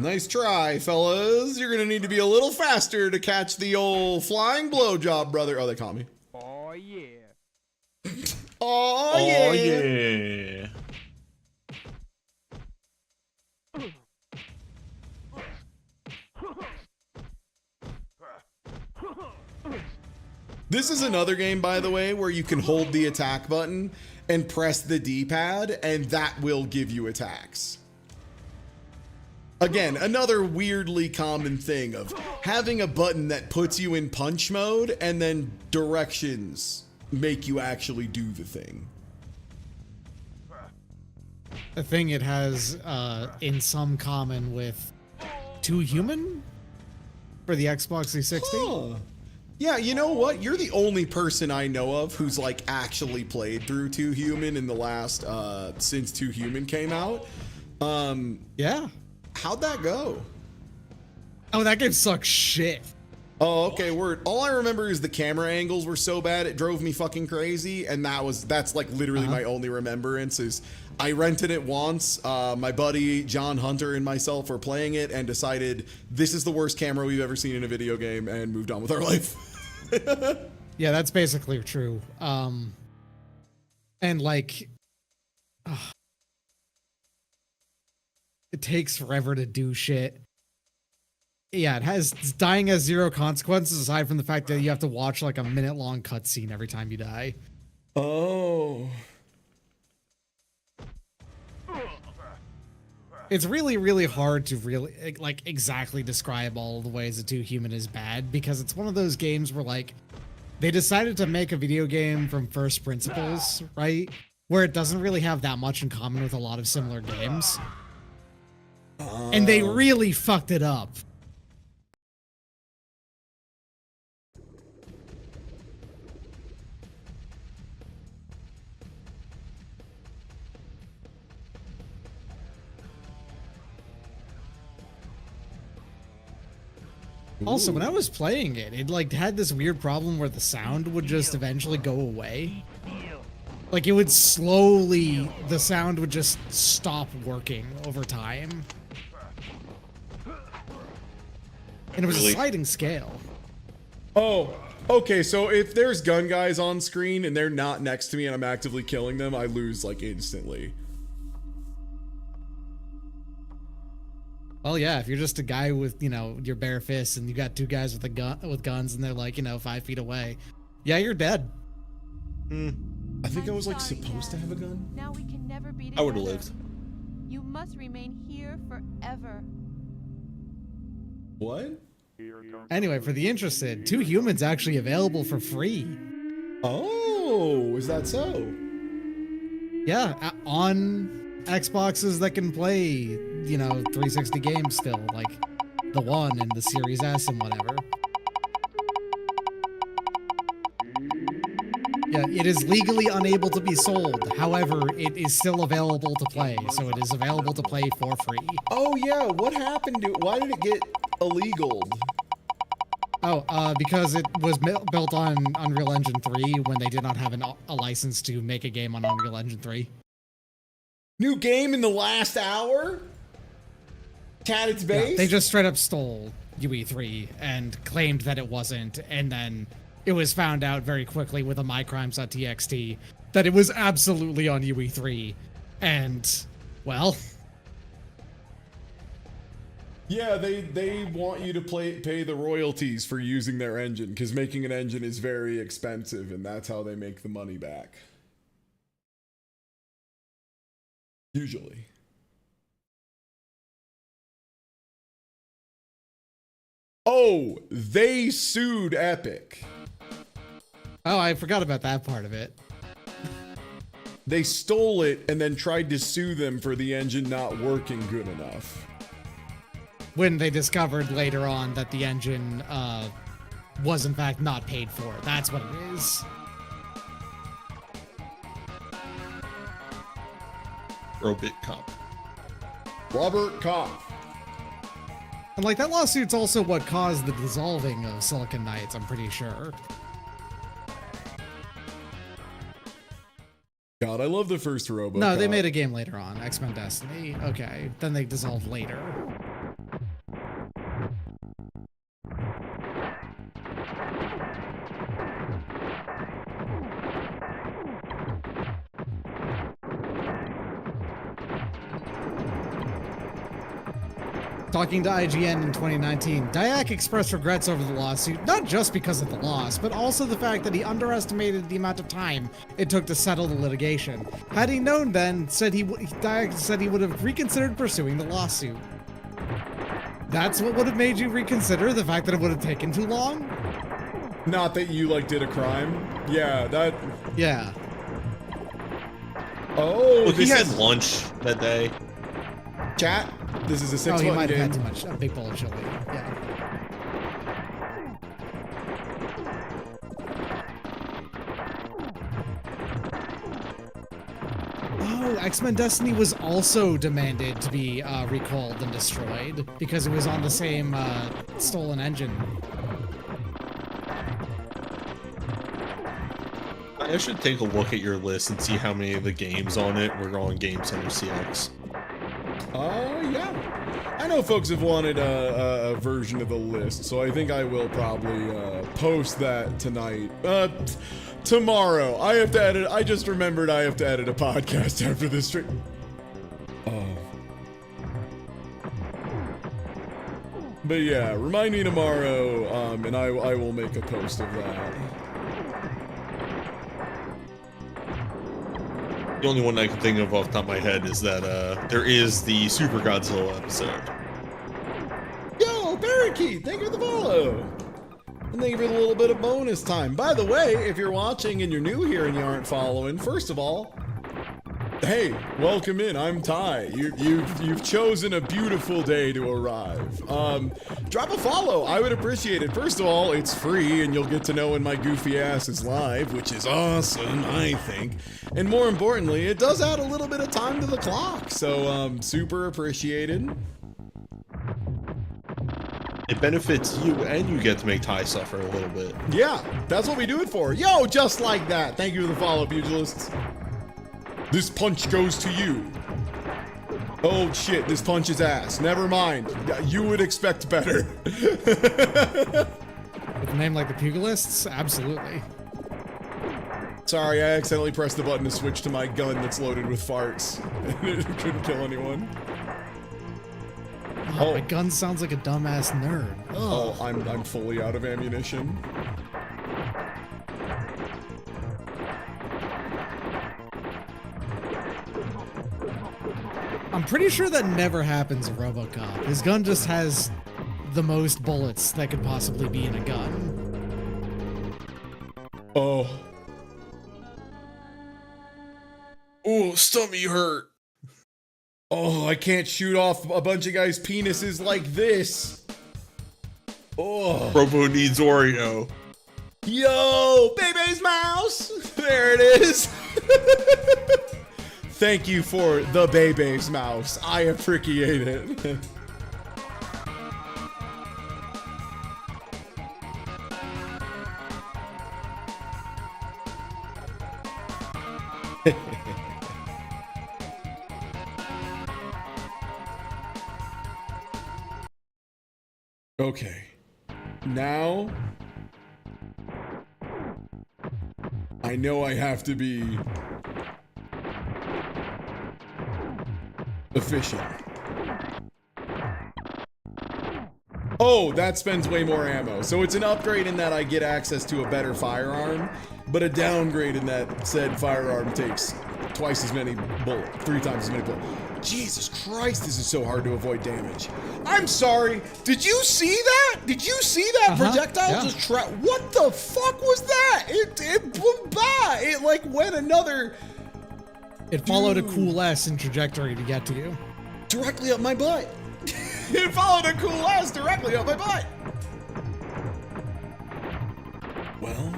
Nice try, fellas. You're gonna need to be a little faster to catch the old flying blowjob, brother. Oh, they caught me. Oh yeah. Oh yeah. This is another game, by the way, where you can hold the attack button and press the D-pad, and that will give you attacks. Again, another weirdly common thing of having a button that puts you in punch mode and then directions make you actually do the thing. a thing it has in some common with Too Human for the Xbox 360. Huh. Yeah, you know what? You're the only person I know of who's like actually played through Too Human in the last since Too Human came out. Yeah. How'd that go? Oh, that game sucks shit. Oh, okay, word. All I remember is the camera angles were so bad it drove me fucking crazy, and that's like literally my only remembrance is I rented it once. My buddy John Hunter and myself were playing it and decided this is the worst camera we've ever seen in a video game and moved on with our life. Yeah, that's basically true. And like, it takes forever to do shit. Yeah, dying has zero consequences aside from the fact that you have to watch like a minute-long cutscene every time you die. Oh. It's really, really hard to really like exactly describe all the ways that Too Human is bad because it's one of those games where like they decided to make a video game from first principles, right? Where it doesn't really have that much in common with a lot of similar games. And they really fucked it up. Also, when I was playing it, it like had this weird problem where the sound would just eventually go away. Like it would slowly, the sound would just stop working over time. And it was a sliding scale. Oh, okay, so if there's gun guys on screen and they're not next to me and I'm actively killing them, I lose like instantly. Well, yeah, if you're just a guy with, you know, your bare fists and you got two guys with guns and they're like, you know, 5 feet away, yeah, you're dead. I think I was like supposed to have a gun. Now we can never be I would have together. lived. You must remain here forever. What? Anyway, for the interested, Too Human's actually available for free. Oh, is that so? Yeah, on Xboxes that can play, you know, 360 games still, like the One and the Series S and whatever. Yeah, it is legally unable to be sold. However, it is still available to play, so it is available to play for free. Oh yeah, what happened to it? Why did it get illegal? Oh, because it was built on Unreal Engine 3 when they did not have a license to make a game on Unreal Engine 3. New game in the last hour? Cat its base? Yeah, they just straight up stole UE3 and claimed that it wasn't, and then it was found out very quickly with a mycrimes.txt that it was absolutely on UE3. And, well... Yeah, they want you to pay the royalties for using their engine, because making an engine is very expensive, and that's how they make the money back. Usually. Oh, they sued Epic. Oh, I forgot about that part of it. They stole it and then tried to sue them for the engine not working good enough. When they discovered later on that the engine was in fact not paid for. That's what it is. Robert Cop. Robert Cop. And like that lawsuit's also what caused the dissolving of Silicon Knights, I'm pretty sure. God, I love the first RoboCop. No, they made a game later on, X-Men Destiny. Okay, then they dissolved later. Talking to IGN in 2019, Dyack expressed regrets over the lawsuit, not just because of the loss, but also the fact that he underestimated the amount of time it took to settle the litigation. Had he known then, Dyack said he would have reconsidered pursuing the lawsuit. That's what would have made you reconsider, the fact that it would have taken too long? Not that you, like, did a crime? Yeah, that... Yeah. Oh, Look, he this had is- lunch that day. Chat, this is a Oh, six he button might have had game. too much. A big bowl of chili. Yeah. Oh, X-Men Destiny was also demanded to be recalled and destroyed because it was on the same stolen engine. I should take a look at your list and see how many of the games on it were on Game Center CX. Yeah. I know folks have wanted a version of the list, so I think I will probably post that tonight. Tomorrow. I have to edit. I just remembered I have to edit a podcast after this stream. But yeah, remind me tomorrow, and I will make a post of that. The only one I can think of off the top of my head is that there is the Super Godzilla episode. Yo, Parakeet, thank you for the follow. And thank you for the little bit of bonus time. By the way, if you're watching and you're new here and you aren't following, first of all, hey, welcome in. I'm Ty. You've chosen a beautiful day to arrive. Drop a follow. I would appreciate it. First of all, it's free and you'll get to know when my goofy ass is live, which is awesome, I think. And more importantly, it does add a little bit of time to the clock. So, super appreciated. It benefits you, and you get to make Ty suffer a little bit. Yeah, that's what we do it for. Yo, just like that. Thank you for the follow, pugilists. This punch goes to you. Oh shit, this punch is ass. Never mind. You would expect better. With a name like the Pugilists? Absolutely. Sorry, I accidentally pressed the button to switch to my gun that's loaded with farts. It couldn't kill anyone. Oh, my gun sounds like a dumbass nerd. Ugh. Oh, I'm fully out of ammunition. I'm pretty sure that never happens in RoboCop. His gun just has the most bullets that could possibly be in a gun. Oh. Oh, stomach hurt. Oh, I can't shoot off a bunch of guys' penises like this. Oh. Robo needs Oreo. Yo, Bebe's mouse. There it is. Thank you for the Bebe's mouse. I appreciate it. Okay. Now I know I have to be efficient. Oh, that spends way more ammo. So it's an upgrade in that I get access to a better firearm, but a downgrade in that said firearm takes twice as many bullets, 3 times as many bullets. Jesus Christ, this is so hard to avoid damage. I'm sorry. Did you see that? Did you see that projectile just what the fuck was that? It like went another. It followed a cool S in trajectory to get to you. Directly up my butt. It followed a cool ass directly up my butt. Well.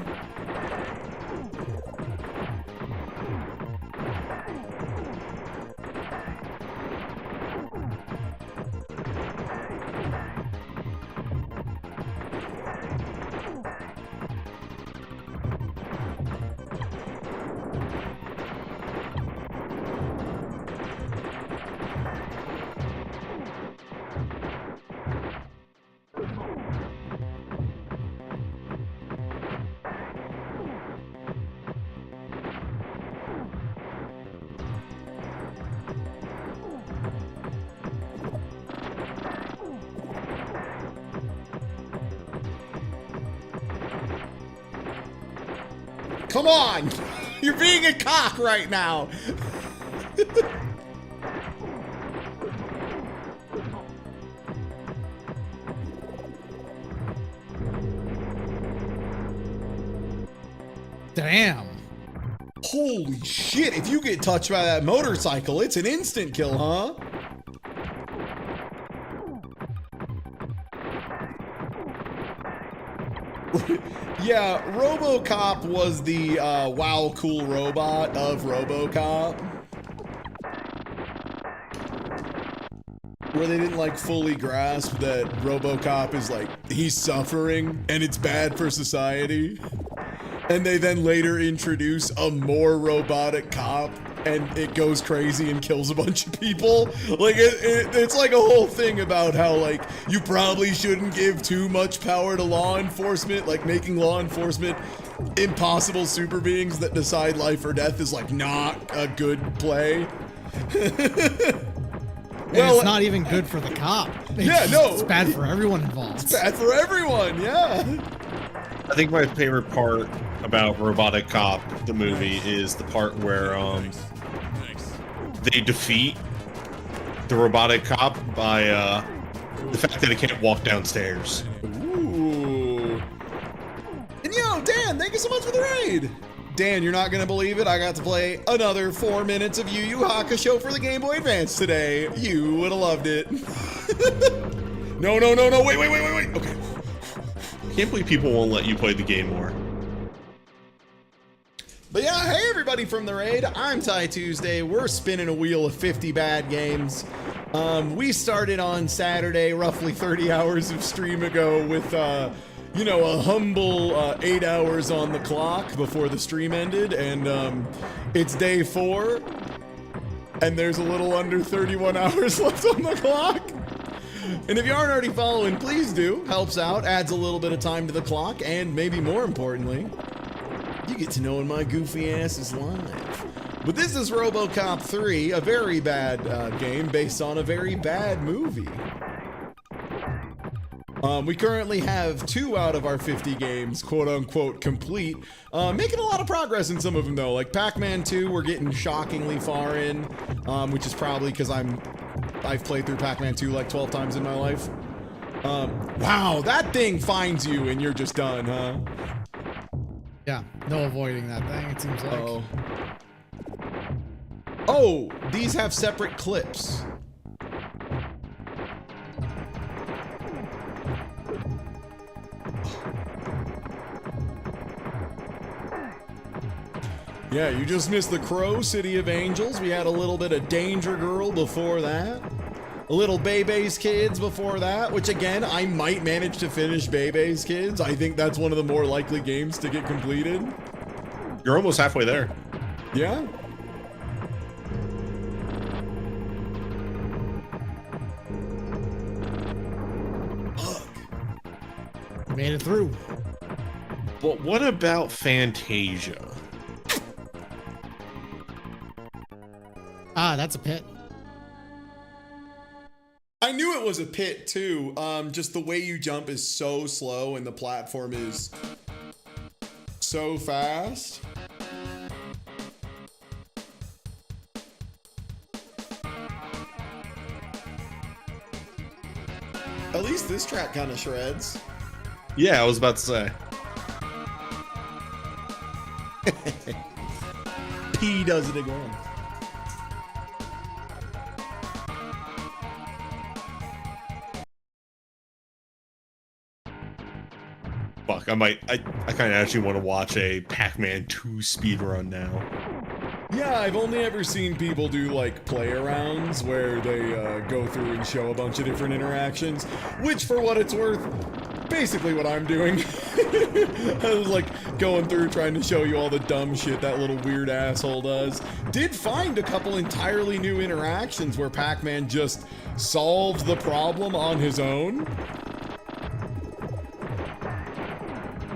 Come on! You're being a cock right now! Damn. Holy shit, if you get touched by that motorcycle, it's an instant kill, huh? Yeah, RoboCop was the wow cool robot of RoboCop. Where they didn't like fully grasp that RoboCop is like, he's suffering and it's bad for society. And they then later introduce a more robotic cop and it goes crazy and kills a bunch of people. Like it's like a whole thing about how like you probably shouldn't give too much power to law enforcement, like making law enforcement impossible super beings that decide life or death is like not a good play. Well, it's not even good for the cop. It's bad for everyone involved. It's bad for everyone, yeah. I think my favorite part about Robotic Cop, the movie, is the part where they defeat the robotic cop by the fact that it can't walk downstairs. Ooh. And yo, Dan, thank you so much for the raid. Dan, you're not gonna believe it. I got to play another 4 minutes of Yu Yu Hakusho for the Game Boy Advance today. You would have loved it. No, wait. Okay. I can't believe people won't let you play the game more. But yeah, hey everybody from the raid. I'm Ty Tuesday. We're spinning a wheel of 50 bad games. We started on Saturday, roughly 30 hours of stream ago with you know, a humble 8 hours on the clock before the stream ended, and it's day 4, and there's a little under 31 hours left on the clock. And if you aren't already following, please do. Helps out, adds a little bit of time to the clock, and maybe more importantly, you get to know when my goofy ass is live. But this is RoboCop 3, a very bad game based on a very bad movie. We currently have 2 out of our 50 games, quote-unquote, complete. Making a lot of progress in some of them, though. Like Pac-Man 2, we're getting shockingly far in, which is probably because I've played through Pac-Man 2 like 12 times in my life. Wow, that thing finds you and you're just done, huh? Yeah, no avoiding that thing, it seems like. Uh-oh. Oh, these have separate clips. Yeah, you just missed the Crow, City of Angels. We had a little bit of Danger Girl before that. A little Bebe's Kids before that, which again, I might manage to finish Bebe's Kids. I think that's one of the more likely games to get completed. You're almost halfway there. Yeah? We made it through. But what about Fantasia? Ah, that's a pit. I knew it was a pit too. Just the way you jump is so slow and the platform is so fast. At least this track kind of shreds. Yeah, I was about to say. P does it again. Fuck, I kind of actually want to watch a Pac-Man 2 speedrun now. Yeah, I've only ever seen people do like play-arounds where they go through and show a bunch of different interactions, which for what it's worth, basically what I'm doing. I was like going through trying to show you all the dumb shit that little weird asshole does. Did find a couple entirely new interactions where Pac-Man just solves the problem on his own,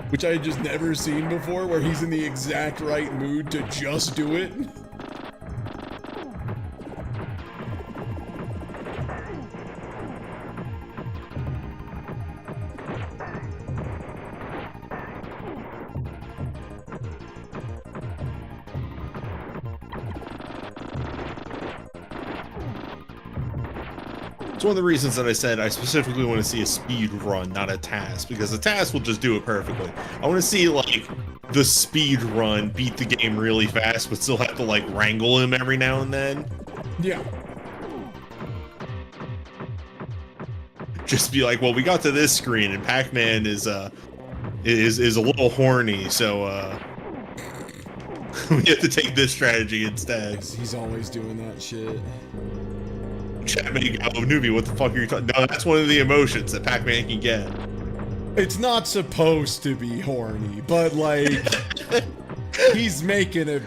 which I had just never seen before, where he's in the exact right mood to just do it. It's one of the reasons that I said I specifically want to see a speed run, not a task, because the task will just do it perfectly. I want to see like the speed run, beat the game really fast, but still have to like wrangle him every now and then. Yeah. Just be like, well, we got to this screen and Pac-Man is a little horny, so we have to take this strategy instead. He's always doing that shit. Chapman, newbie, what the fuck are you talking? No, that's one of the emotions that Pac-Man can get. It's not supposed to be horny, but like he's making a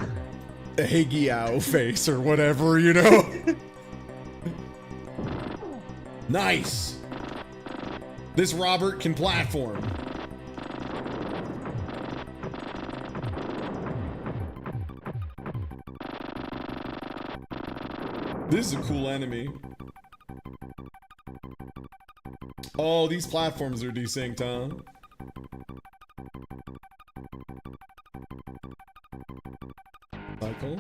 Higgy-ow face or whatever, you know? Nice. This Robert can platform. This is a cool enemy. Oh, these platforms are desynced, huh? Cycle.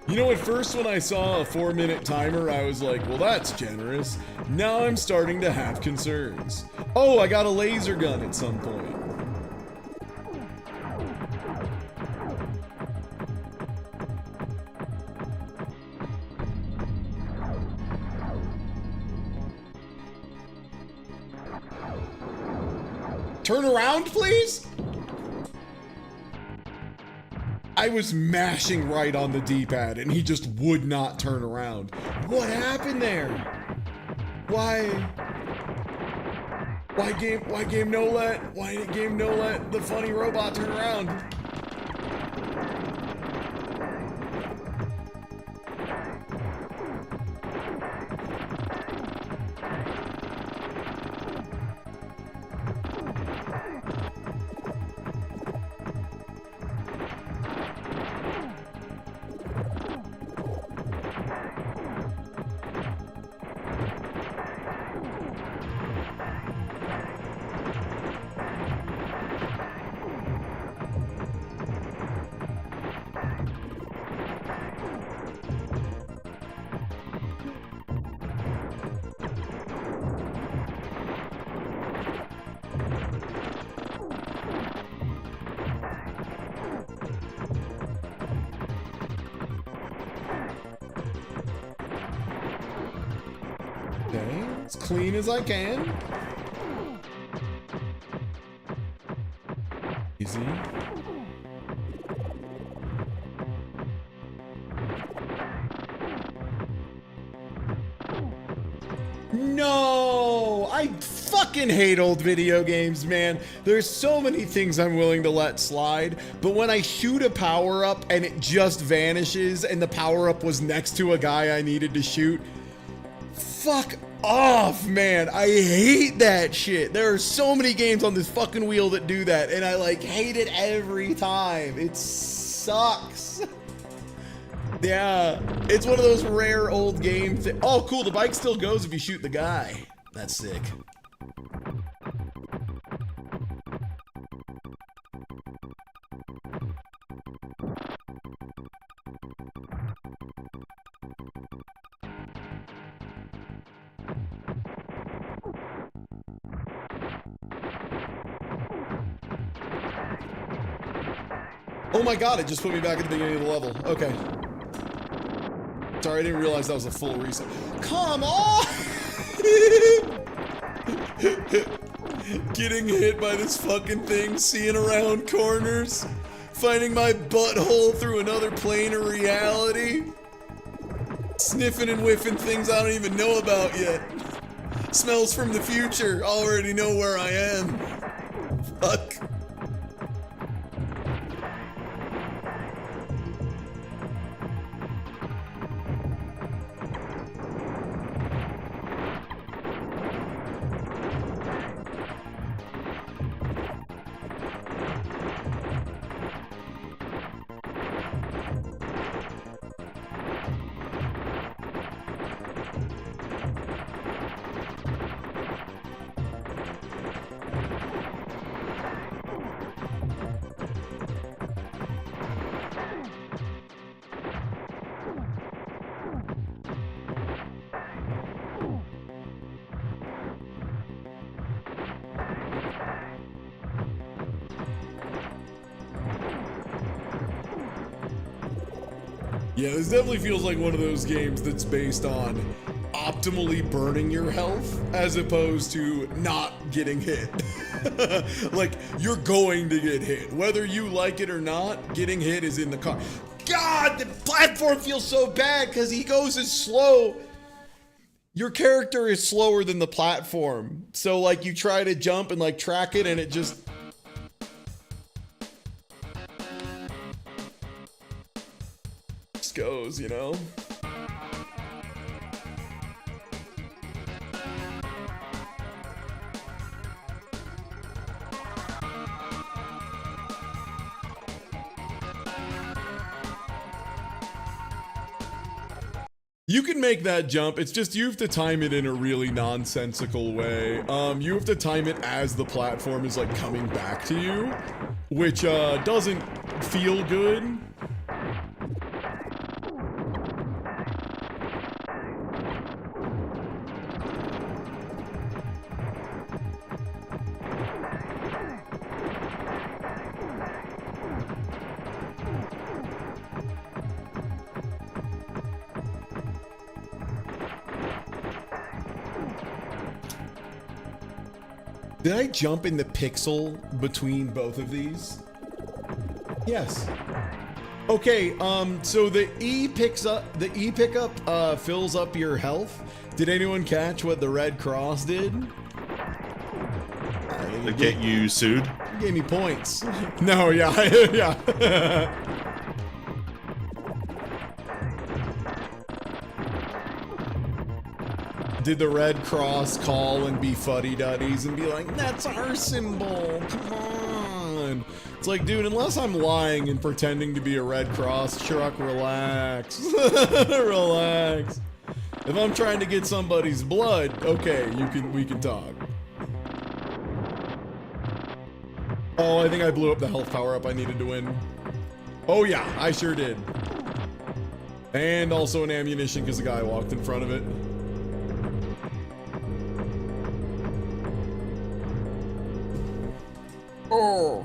You know, at first when I saw a 4-minute timer, I was like, well, that's generous. Now I'm starting to have concerns. Oh, I got a laser gun at some point. Turn around, please? I was mashing right on the D-pad and he just would not turn around. What happened there? Why game no let the funny robot turn around? Okay, as clean as I can. Easy. No! I fucking hate old video games, man. There's so many things I'm willing to let slide, but when I shoot a power-up and it just vanishes and the power-up was next to a guy I needed to shoot, fuck off, man. I hate that shit. There are so many games on this fucking wheel that do that, and I like hate it every time. It sucks. Yeah, it's one of those rare old games that, oh cool, the bike still goes if you shoot the guy. That's sick. Oh my god, it just put me back at the beginning of the level. Okay. Sorry, I didn't realize that was a full reset. Come on! Getting hit by this fucking thing, seeing around corners, finding my butthole through another plane of reality, sniffing and whiffing things I don't even know about yet. Smells from the future, already know where I am. Fuck. Yeah, this definitely feels like one of those games that's based on optimally burning your health as opposed to not getting hit. Like, you're going to get hit. Whether you like it or not, getting hit is in the car. God, the platform feels so bad because he goes as slow. Your character is slower than the platform. So, like, you try to jump and, like, track it and it just... goes, you know? You can make that jump, it's just you have to time it in a really nonsensical way. You have to time it as the platform is like coming back to you, which doesn't feel good. Did I jump in the pixel between both of these? Yes. Okay, so the E pickup fills up your health. Did anyone catch what the red cross did? To get you sued? Gave me points. No, yeah, yeah. Did the Red Cross call and be fuddy-duddies and be like, that's our symbol, come on. It's like, dude, unless I'm lying and pretending to be a Red Cross truck, relax. Relax. If I'm trying to get somebody's blood, okay, we can talk. Oh, I think I blew up the health power-up I needed to win. Oh yeah, I sure did. And also an ammunition because the guy walked in front of it. Oh,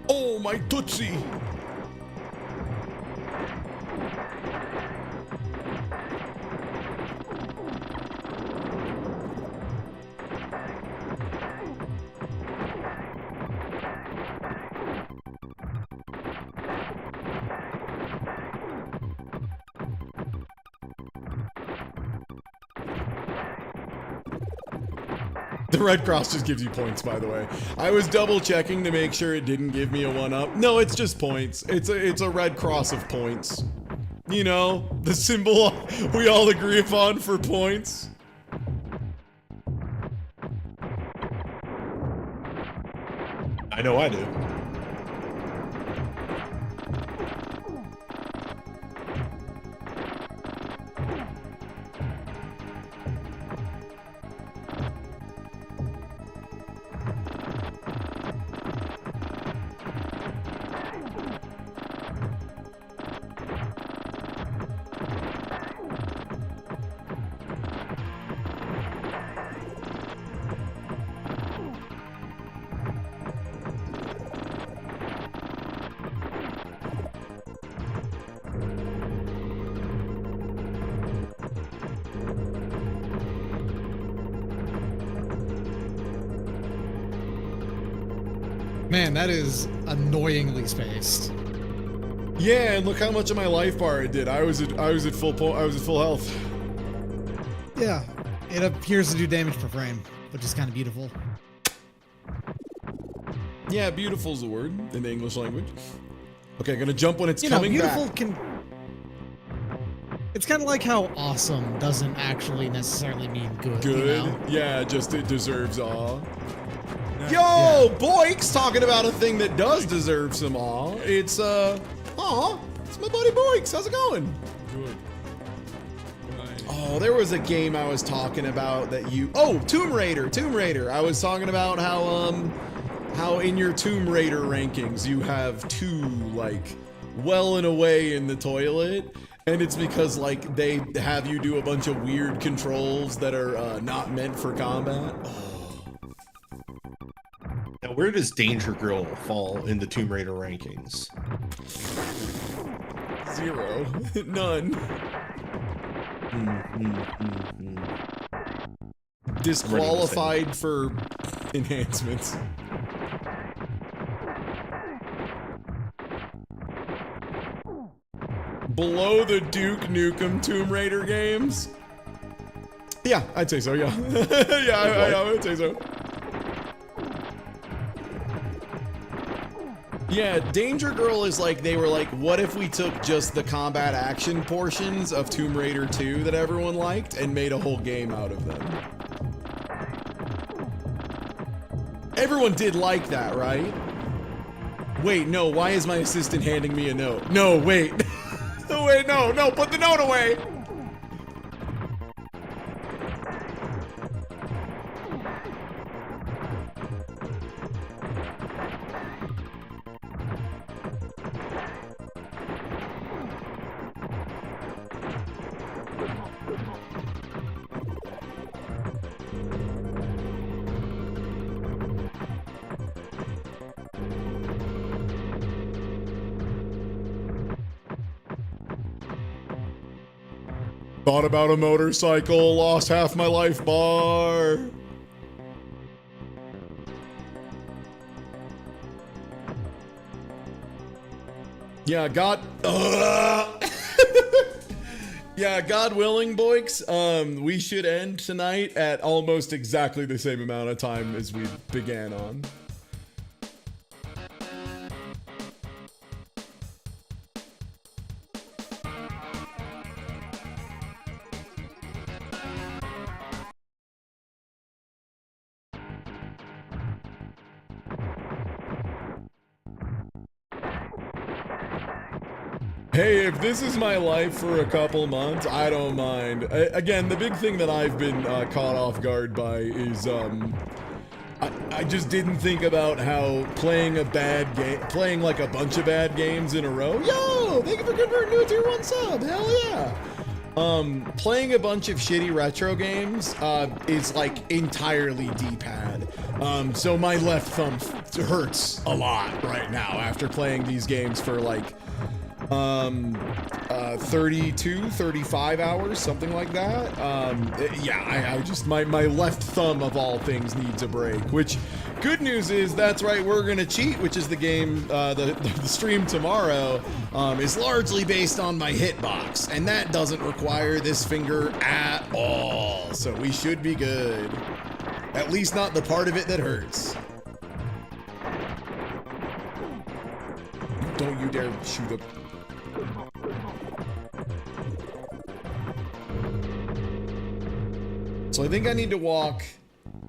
oh my Tootsie. The Red Cross just gives you points, by the way. I was double checking to make sure it didn't give me a 1-up. No, it's just points. It's a Red Cross of points. You know, the symbol we all agree upon for points. I know I do. Man, that is annoyingly spaced. Yeah, and look how much of my life bar it did. I was at full health. Yeah, it appears to do damage per frame, which is kind of beautiful. Yeah, beautiful's a word in the English language. Okay, gonna jump when it's coming beautiful back. It's kind of like how awesome doesn't actually necessarily mean good. Good? You know? Yeah, just it deserves awe. Yo, Boyk's talking about a thing that does deserve some awe. It's it's my buddy Boyk's. How's it going? Good. Oh, there was a game I was talking about that you. Oh, Tomb Raider. I was talking about how in your Tomb Raider rankings you have 2 like well and away in the toilet, and it's because like they have you do a bunch of weird controls that are not meant for combat. Now, where does Danger Girl fall in the Tomb Raider rankings? Zero. None. Disqualified for enhancements. Below the Duke Nukem Tomb Raider games? Yeah, I'd say so, yeah. Yeah, I would say so. Yeah, Danger Girl is like, they were like, what if we took just the combat action portions of Tomb Raider 2 that everyone liked and made a whole game out of them? Everyone did like that, right? Wait, no, why is my assistant handing me a note? No, wait. No, wait, no, put the note away! Thought about a motorcycle, lost half my life bar. Yeah, God willing, boys, we should end tonight at almost exactly the same amount of time as we began on. Hey, if this is my life for a couple months, I don't mind. Again, the big thing that I've been caught off guard by is, I just didn't think about how playing a bad game, playing like a bunch of bad games in a row. Yo, thank you for converting to a tier 1 sub, hell yeah. Playing a bunch of shitty retro games is like entirely D-pad. So my left thumb hurts a lot right now after playing these games for like 32, 35 hours, something like that. Yeah, I just, my left thumb of all things needs a break, which, good news is, that's right, We're Gonna Cheat, which is the game, the stream tomorrow, is largely based on my hitbox, and that doesn't require this finger at all, so we should be good. At least not the part of it that hurts. Don't you dare shoot up. So I think I need to walk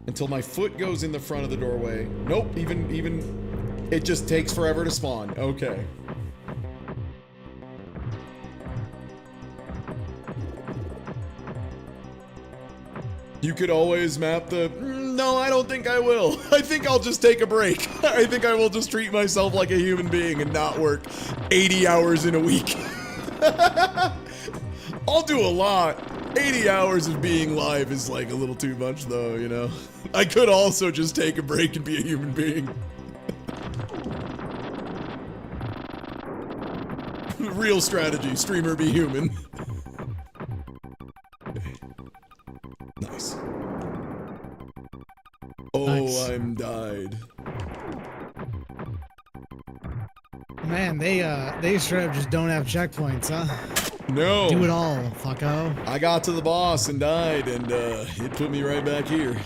until my foot goes in the front of the doorway. Nope, even it just takes forever to spawn. Okay. You could always map the... No, I don't think I will. I think I'll just take a break. I think I will just treat myself like a human being and not work 80 hours in a week. I'll do a lot. 80 hours of being live is like a little too much though, you know? I could also just take a break and be a human being. Real strategy, streamer be human. Nice. Oh, nice. I'm died. Man, they straight up just don't have checkpoints, huh? No. Do it all, fucko. I got to the boss and died, and it put me right back here.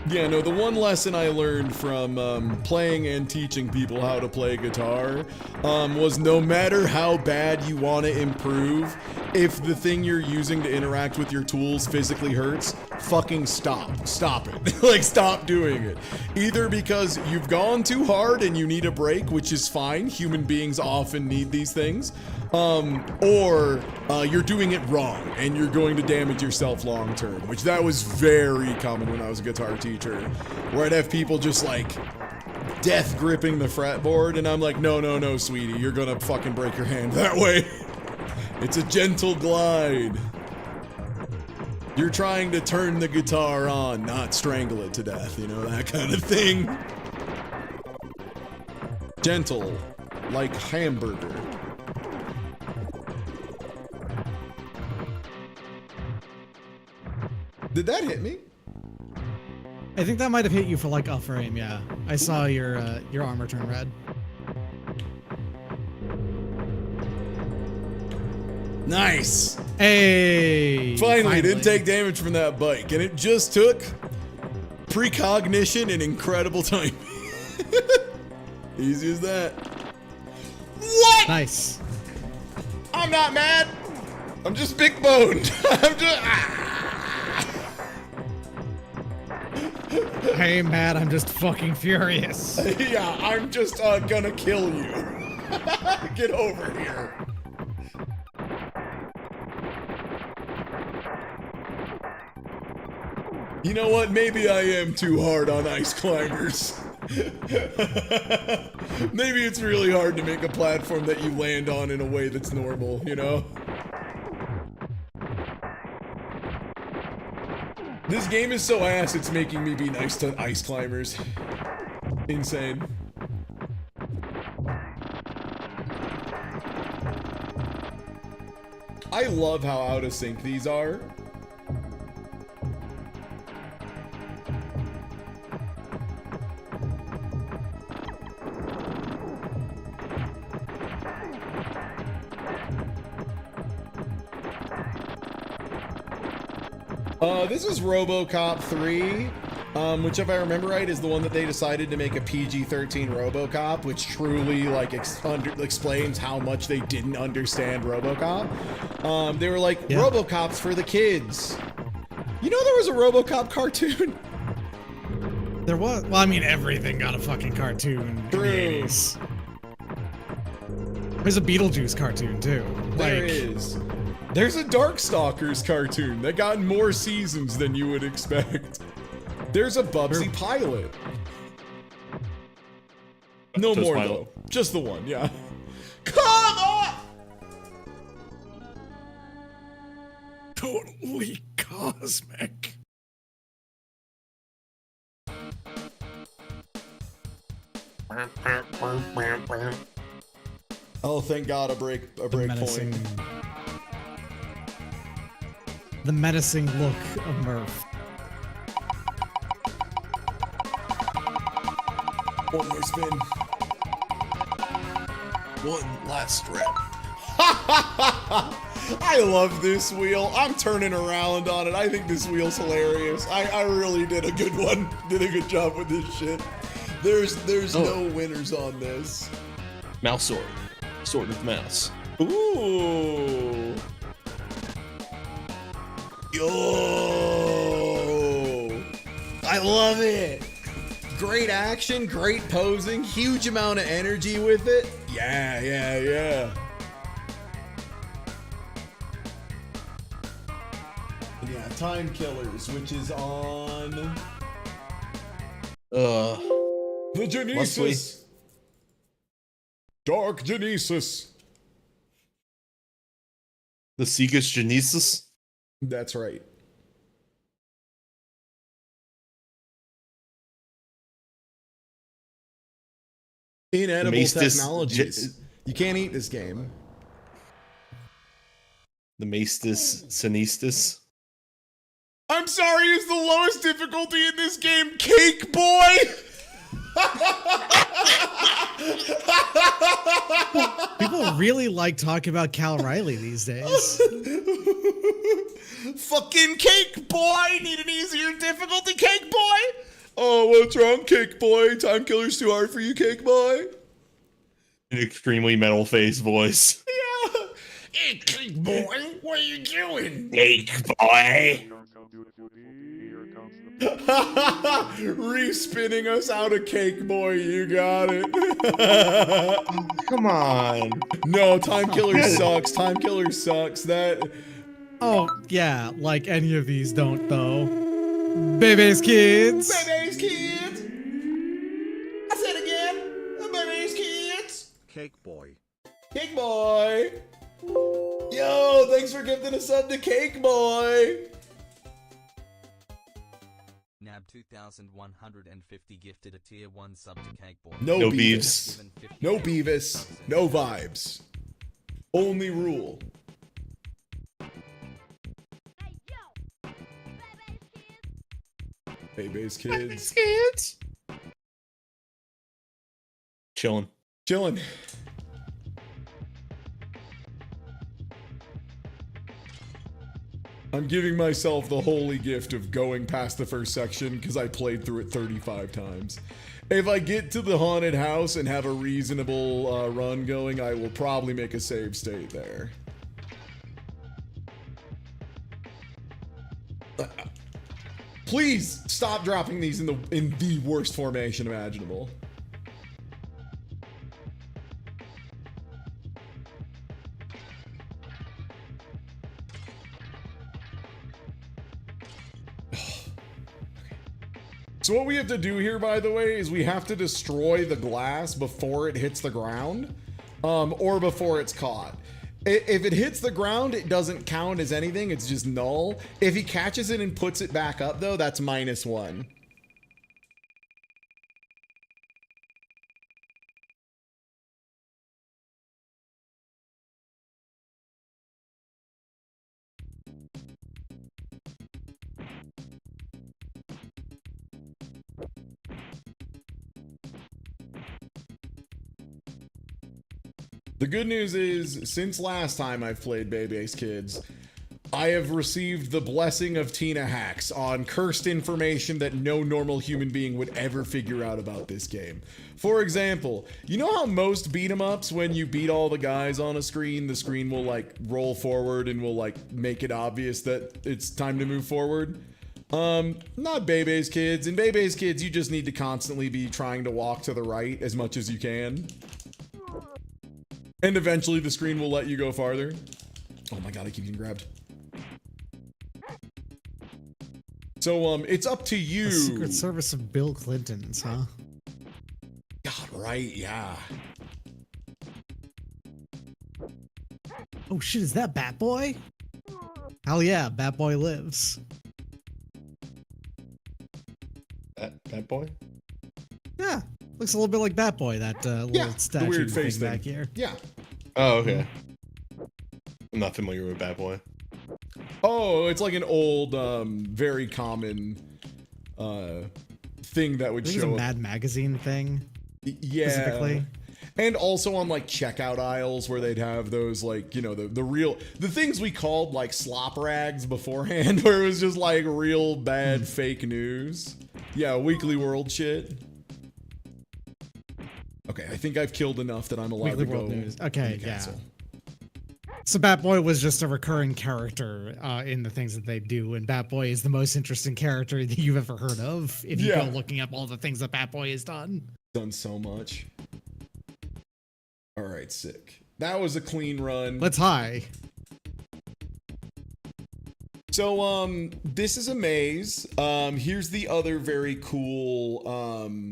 Yeah, no, the one lesson I learned from playing and teaching people how to play guitar was no matter how bad you want to improve, if the thing you're using to interact with your tools physically hurts, fucking stop. Stop it. Like, stop doing it. Either because you've gone too hard and you need a break, which is fine. Human beings often need these things. Or you're doing it wrong and you're going to damage yourself long term, which that was very common when I was a guitar teacher, where I'd have people just like death gripping the fretboard and I'm like, no, sweetie, you're gonna fucking break your hand that way. It's a gentle glide. You're trying to turn the guitar on, not strangle it to death, you know, that kind of thing. Gentle, like hamburger. Did that hit me? I think that might have hit you for like a frame, yeah. I saw your armor turn red. Nice! Hey! Finally, didn't take damage from that bike, and it just took precognition and incredible timing. Easy as that. What? Nice. I'm not mad. I'm just big boned. I'm just. I ain't mad, I'm just fucking furious. Yeah, I'm just gonna kill you. Get over here. You know what? Maybe I am too hard on ice climbers. Maybe it's really hard to make a platform that you land on in a way that's normal, you know? This game is so ass, it's making me be nice to ice climbers. Insane. I love how out of sync these are. This is RoboCop 3, which if I remember right is the one that they decided to make a PG-13 RoboCop, which truly like explains how much they didn't understand RoboCop. They were like, yeah. RoboCop's for the kids. You know there was a RoboCop cartoon? There was? Well, I mean everything got a fucking cartoon. True. There's a Beetlejuice cartoon too. There is. There's a Darkstalkers cartoon that got more seasons than you would expect. There's a Bubsy pilot. No Just more pilot. though. Just the one, yeah. Come on! Totally cosmic. Oh, thank God, a break point. The menacing look of Murph. One more spin. One last rep. I love this wheel. I'm turning around on it. I think this wheel's hilarious. I really did a good one. Did a good job with this shit. There's no winners on this. Mouse sword. Sword with mouse. Ooh. Yo. I love it. Great action, great posing, huge amount of energy with it. Yeah. Yeah, Time Killers, which is on the Genesis. Dark Genesis. The Sega's Genesis? That's right. Inedible technologies. You can't eat this game. The Maestus Sinistus. I'm sorry, is the lowest difficulty in this game Cake Boy? People really like talking about Cal Riley these days. Fucking Cake Boy! Need an easier difficulty, Cake Boy? Oh, what's wrong, Cake Boy? Time Killer's too hard for you, Cake Boy? An extremely metal face voice. Yeah. Hey, Cake Boy, what are you doing? Cake Boy! Respinning us out of Cake Boy, you got it. Come on. No, Time Killer sucks. Time Killer sucks. That. Oh, yeah, like any of these don't, though. Baby's kids. Baby's kids. I said again. Baby's kids. Cake Boy. Cake Boy. Yo, thanks for gifting a sub to Cake Boy. 2150 gifted a tier 1 sub to Cakeboard. No Beavis. No Beavis. No vibes. Only rule. Baby's kids. Kids. Chilling. Chilling. I'm giving myself the holy gift of going past the first section because I played through it 35 times. If I get to the haunted house and have a reasonable run going, I will probably make a save state there. Please stop dropping these in the worst formation imaginable. So what we have to do here, by the way, is we have to destroy the glass before it hits the ground, or before it's caught. If it hits the ground, it doesn't count as anything, it's just null. If he catches it and puts it back up, though, that's -1. The good news is, since last time I've played Baby's Kids, I have received the blessing of Tina Hacks on cursed information that no normal human being would ever figure out about this game. For example, you know how most beat 'em ups, when you beat all the guys on a screen, the screen will like roll forward and will like make it obvious that it's time to move forward? Not Baby's Kids. In Baby's Kids, you just need to constantly be trying to walk to the right as much as you can. And eventually the screen will let you go farther. Oh my god, I keep getting grabbed. So, it's up to you. The Secret Service of Bill Clinton's, huh? God, right, yeah. Oh shit, is that Bat Boy? Hell yeah, Bat Boy lives. Bat Boy? Yeah, looks a little bit like Bat Boy, that little statue the weird face thing back here. Yeah. Oh, okay. I'm not familiar with Bat Boy. Oh, it's like an old, very common thing that would I think show it's a Mad Magazine thing. Yeah. Specifically. And also on like checkout aisles where they'd have those like, you know, the things we called like slop rags beforehand, where it was just like real bad fake news. Yeah, Weekly World shit. Okay, I think I've killed enough that I'm allowed Weekly to go. World News. Okay, in the castle. So Bat Boy was just a recurring character in the things that they do, and Bat Boy is the most interesting character that you've ever heard of. If you go looking up all the things that Bat Boy has done. Done so much. All right, sick. That was a clean run. Let's high. So, this is a maze. Here's the other very cool,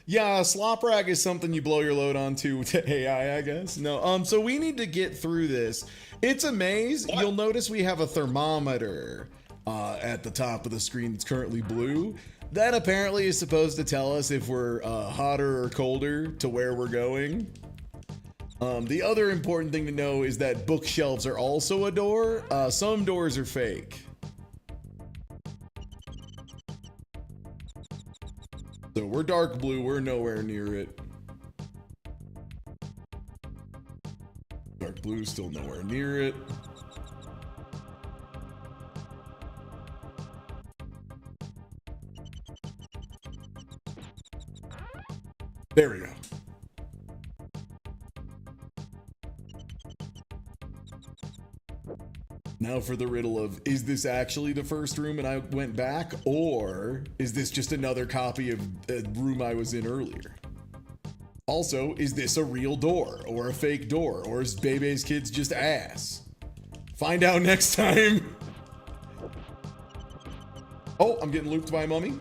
yeah, slop rag is something you blow your load onto to AI, I guess. No, so we need to get through this. It's a maze. What? You'll notice we have a thermometer at the top of the screen that's currently blue. That apparently is supposed to tell us if we're hotter or colder to where we're going. The other important thing to know is that bookshelves are also a door. Some doors are fake. So we're dark blue, we're nowhere near it. Dark blue, still nowhere near it. There we go. Now for the riddle of, is this actually the first room and I went back, or is this just another copy of a room I was in earlier? Also, is this a real door or a fake door, or is Bebe's Kids just ass? Find out next time. Oh, I'm getting looped by a mummy.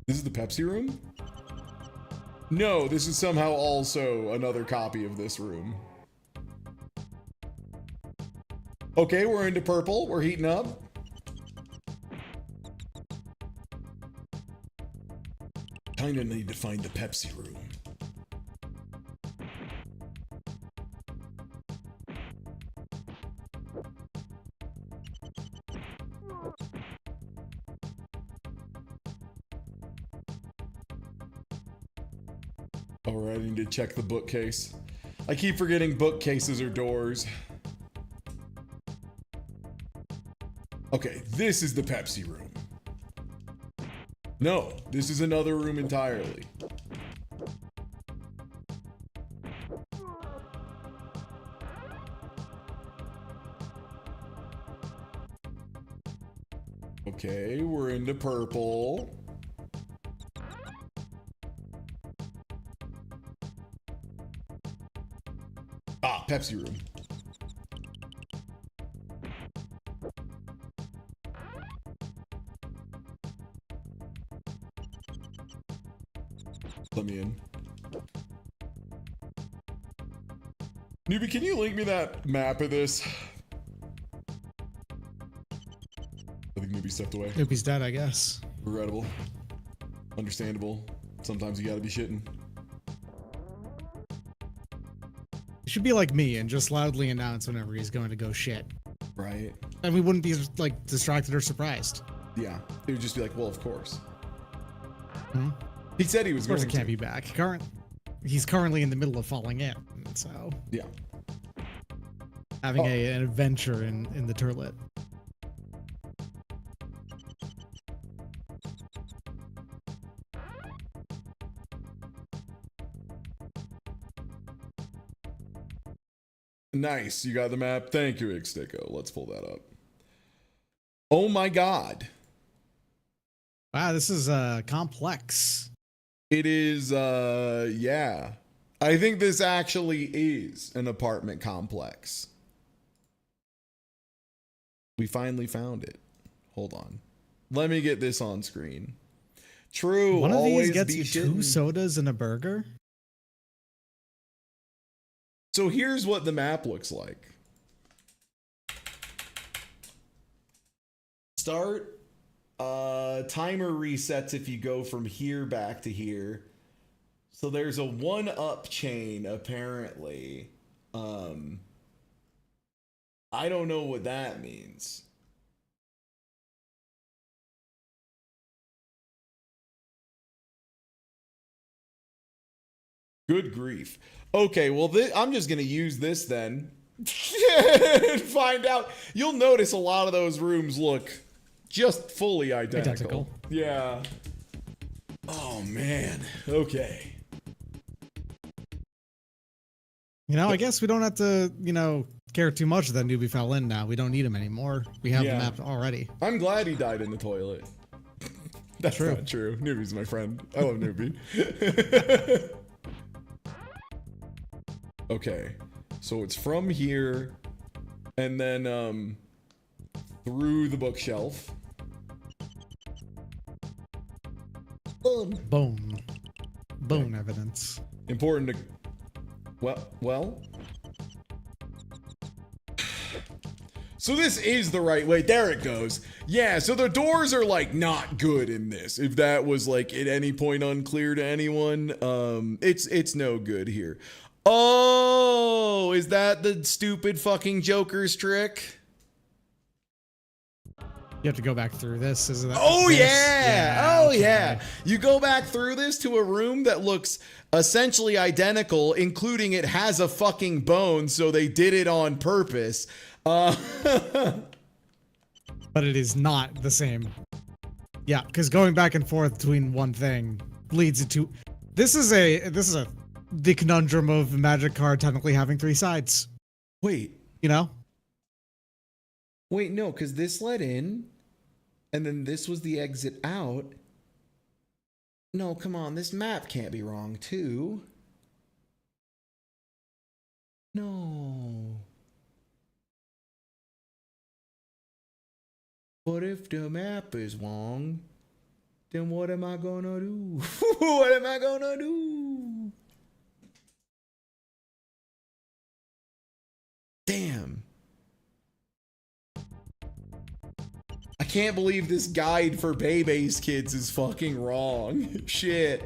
This is the Pepsi room? No, this is somehow also another copy of this room. Okay, we're into purple. We're heating up. Kinda need to find the Pepsi room. Alright, I need to check the bookcase. I keep forgetting bookcases are doors. Okay, this is the Pepsi room. No, this is another room entirely. Okay, we're into purple. Ah, Pepsi room. Let me in. Newbie, can you link me that map of this? I think Newbie stepped away. Newbie's dead, I guess. Regrettable. Understandable. Sometimes you gotta be shitting. He should be like me and just loudly announce whenever he's going to go shit. Right. And we wouldn't be like distracted or surprised. Yeah. It would just be like, well, of course. Hmm? He said he was going to. Of course, it can't be back. He's currently in the middle of falling in, so yeah, having an adventure in the turlet. Nice, you got the map. Thank you, Ixtico. Let's pull that up. Oh my god! Wow, this is complex. It is, yeah. I think this actually is an apartment complex. We finally found it. Hold on. Let me get this on screen. True. One of these always gets be you shitting. 2 sodas and a burger? So here's what the map looks like. Start. Timer resets if you go from here back to here. So there's a 1-up chain apparently. I don't know what that means. Good grief. Okay, well, I'm just going to use this then and find out. You'll notice a lot of those rooms look just fully identical. Yeah. Oh, man. Okay. You know, I guess we don't have to, care too much that Newbie fell in now. We don't need him anymore. We have the map already. I'm glad he died in the toilet. That's not true. Newbie's my friend. I love Newbie. Okay. So it's from here and then through the bookshelf. Boom. Boom. Bone evidence. Important to well. So this is the right way. There it goes. Yeah, so the doors are like not good in this. If that was like at any point unclear to anyone, it's no good here. Oh, is that the stupid fucking Joker's trick? You have to go back through this. Is that? Oh this? yeah. Oh okay. yeah. You go back through this to a room that looks essentially identical, including it has a fucking bone, so they did it on purpose. But it is not the same. Yeah, because going back and forth between one thing leads into this is the conundrum of a magic card technically having 3 sides. Wait. Wait, no, because this led in, and then this was the exit out. No, come on, this map can't be wrong, too. No. But if the map is wrong, then what am I gonna do? What am I gonna do? Damn. I can't believe this guide for Bebe's kids is fucking wrong. Shit.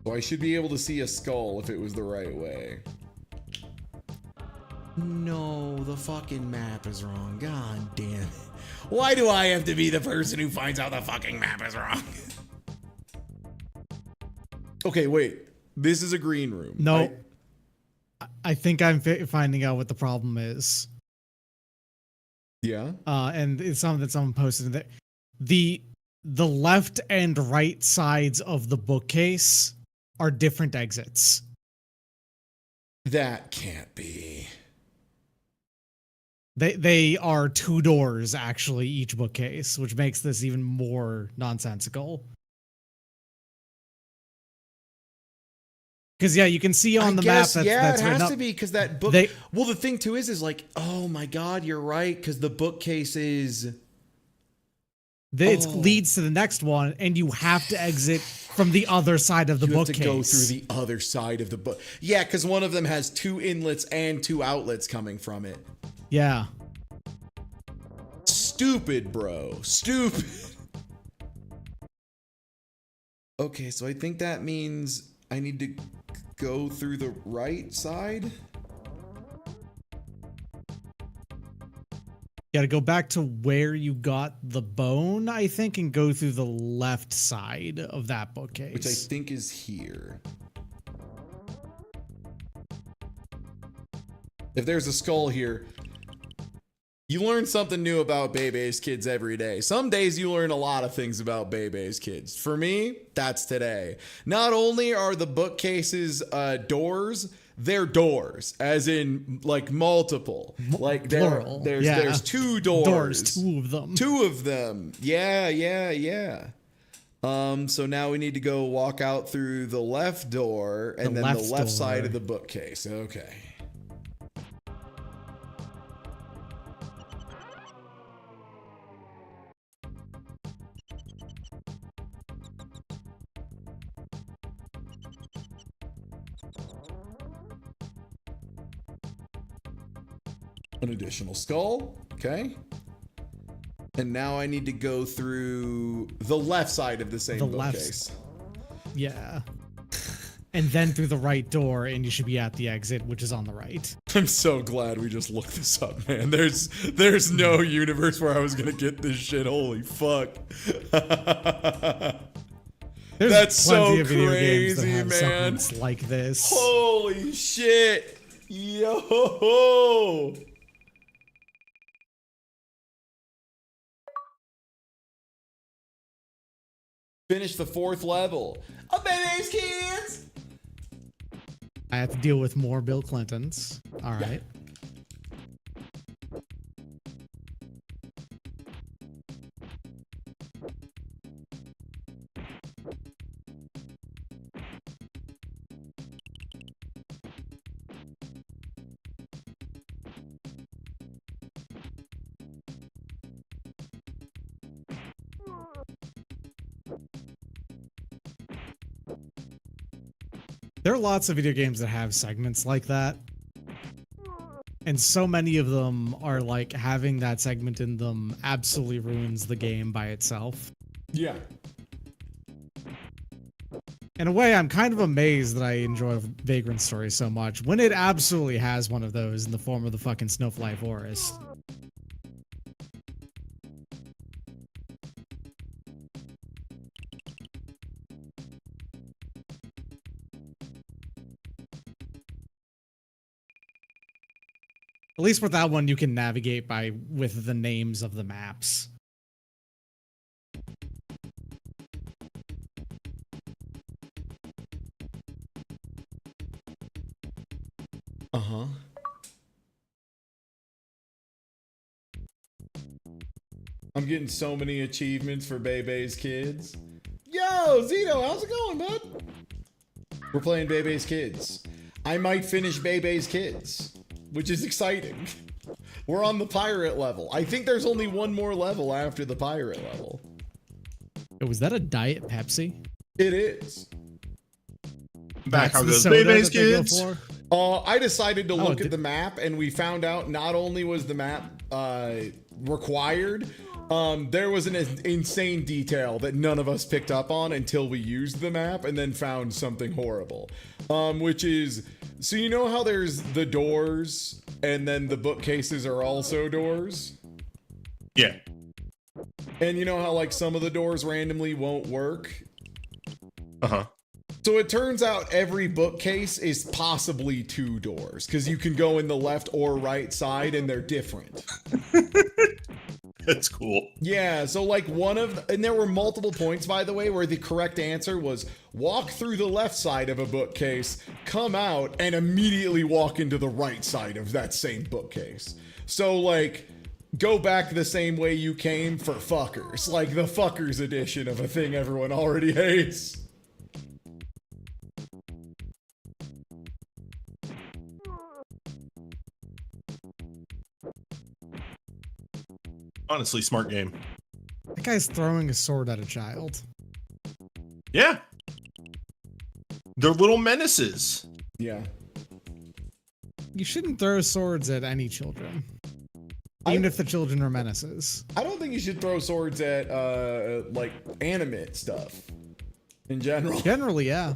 So I should be able to see a skull if it was the right way. No, the fucking map is wrong. God damn it. Why do I have to be the person who finds out the fucking map is wrong? Okay, wait. This is a green room. No. I think I'm finding out what the problem is. Yeah. And it's something that someone posted in there. The left and right sides of the bookcase are different exits. That can't be. They are 2 doors, actually, each bookcase, which makes this even more nonsensical. Because, yeah, you can see on the map that's it has up. to be because that book. Well, the thing too is like, oh my god, you're right, because the bookcase is. It leads to the next one, and you have to exit from the other side of the bookcase. You have to go through the other side of the book. Yeah, because one of them has 2 inlets and 2 outlets coming from it. Yeah. Stupid, bro. Stupid. Okay, so I think that means I need to go through the right side. You gotta go back to where you got the bone, I think, and go through the left side of that bookcase. Which I think is here. If there's a skull here, you learn something new about Bebe's kids every day. Some days you learn a lot of things about Bebe's kids. For me, that's today. Not only are the bookcases doors, they're doors, as in like multiple. Like there's 2 doors. Doors, 2 of them. 2 of them. Yeah. So now we need to go walk out through the left door and then the left side of the bookcase. Okay. An additional skull. Okay. And now I need to go through the left side of the same bookcase. Yeah. And then through the right door, and you should be at the exit, which is on the right. I'm so glad we just looked this up, man. There's no universe where I was gonna get this shit. Holy fuck. That's so of video games that crazy, have man. segments like this. Holy shit. Yo. Finish the 4th level. A Bebe's kids. I have to deal with more Bill Clintons. All right. There are lots of video games that have segments like that. And so many of them are like having that segment in them absolutely ruins the game by itself. Yeah. In a way, I'm kind of amazed that I enjoy Vagrant Story so much when it absolutely has one of those in the form of the fucking Snowfly Forest. At least with that one, you can navigate with the names of the maps. Uh-huh. I'm getting so many achievements for Bebe's kids. Yo, Zito, how's it going, bud? We're playing Bebe's kids. I might finish Bebe's Kids, which is exciting. We're on the pirate level. I think there's only one more level after the pirate level. Was that a Diet Pepsi? It is. Back how goes Bebe's Kids. I decided to look at the map, and we found out not only was the map required, there was an insane detail that none of us picked up on until we used the map and then found something horrible. Which is, so you know how there's the doors and then the bookcases are also doors? Yeah. And you know how like some of the doors randomly won't work? Uh-huh. So it turns out every bookcase is possibly 2 doors because you can go in the left or right side and they're different. That's cool. Yeah, so like and there were multiple points, by the way, where the correct answer was walk through the left side of a bookcase, come out, and immediately walk into the right side of that same bookcase. So like, go back the same way you came for fuckers. Like the fuckers edition of a thing everyone already hates. Honestly, smart game. That guy's throwing a sword at a child. Yeah. They're little menaces. Yeah. You shouldn't throw swords at any children. Even if the children are menaces. I don't think you should throw swords at, like, animate stuff. In general. Generally, yeah.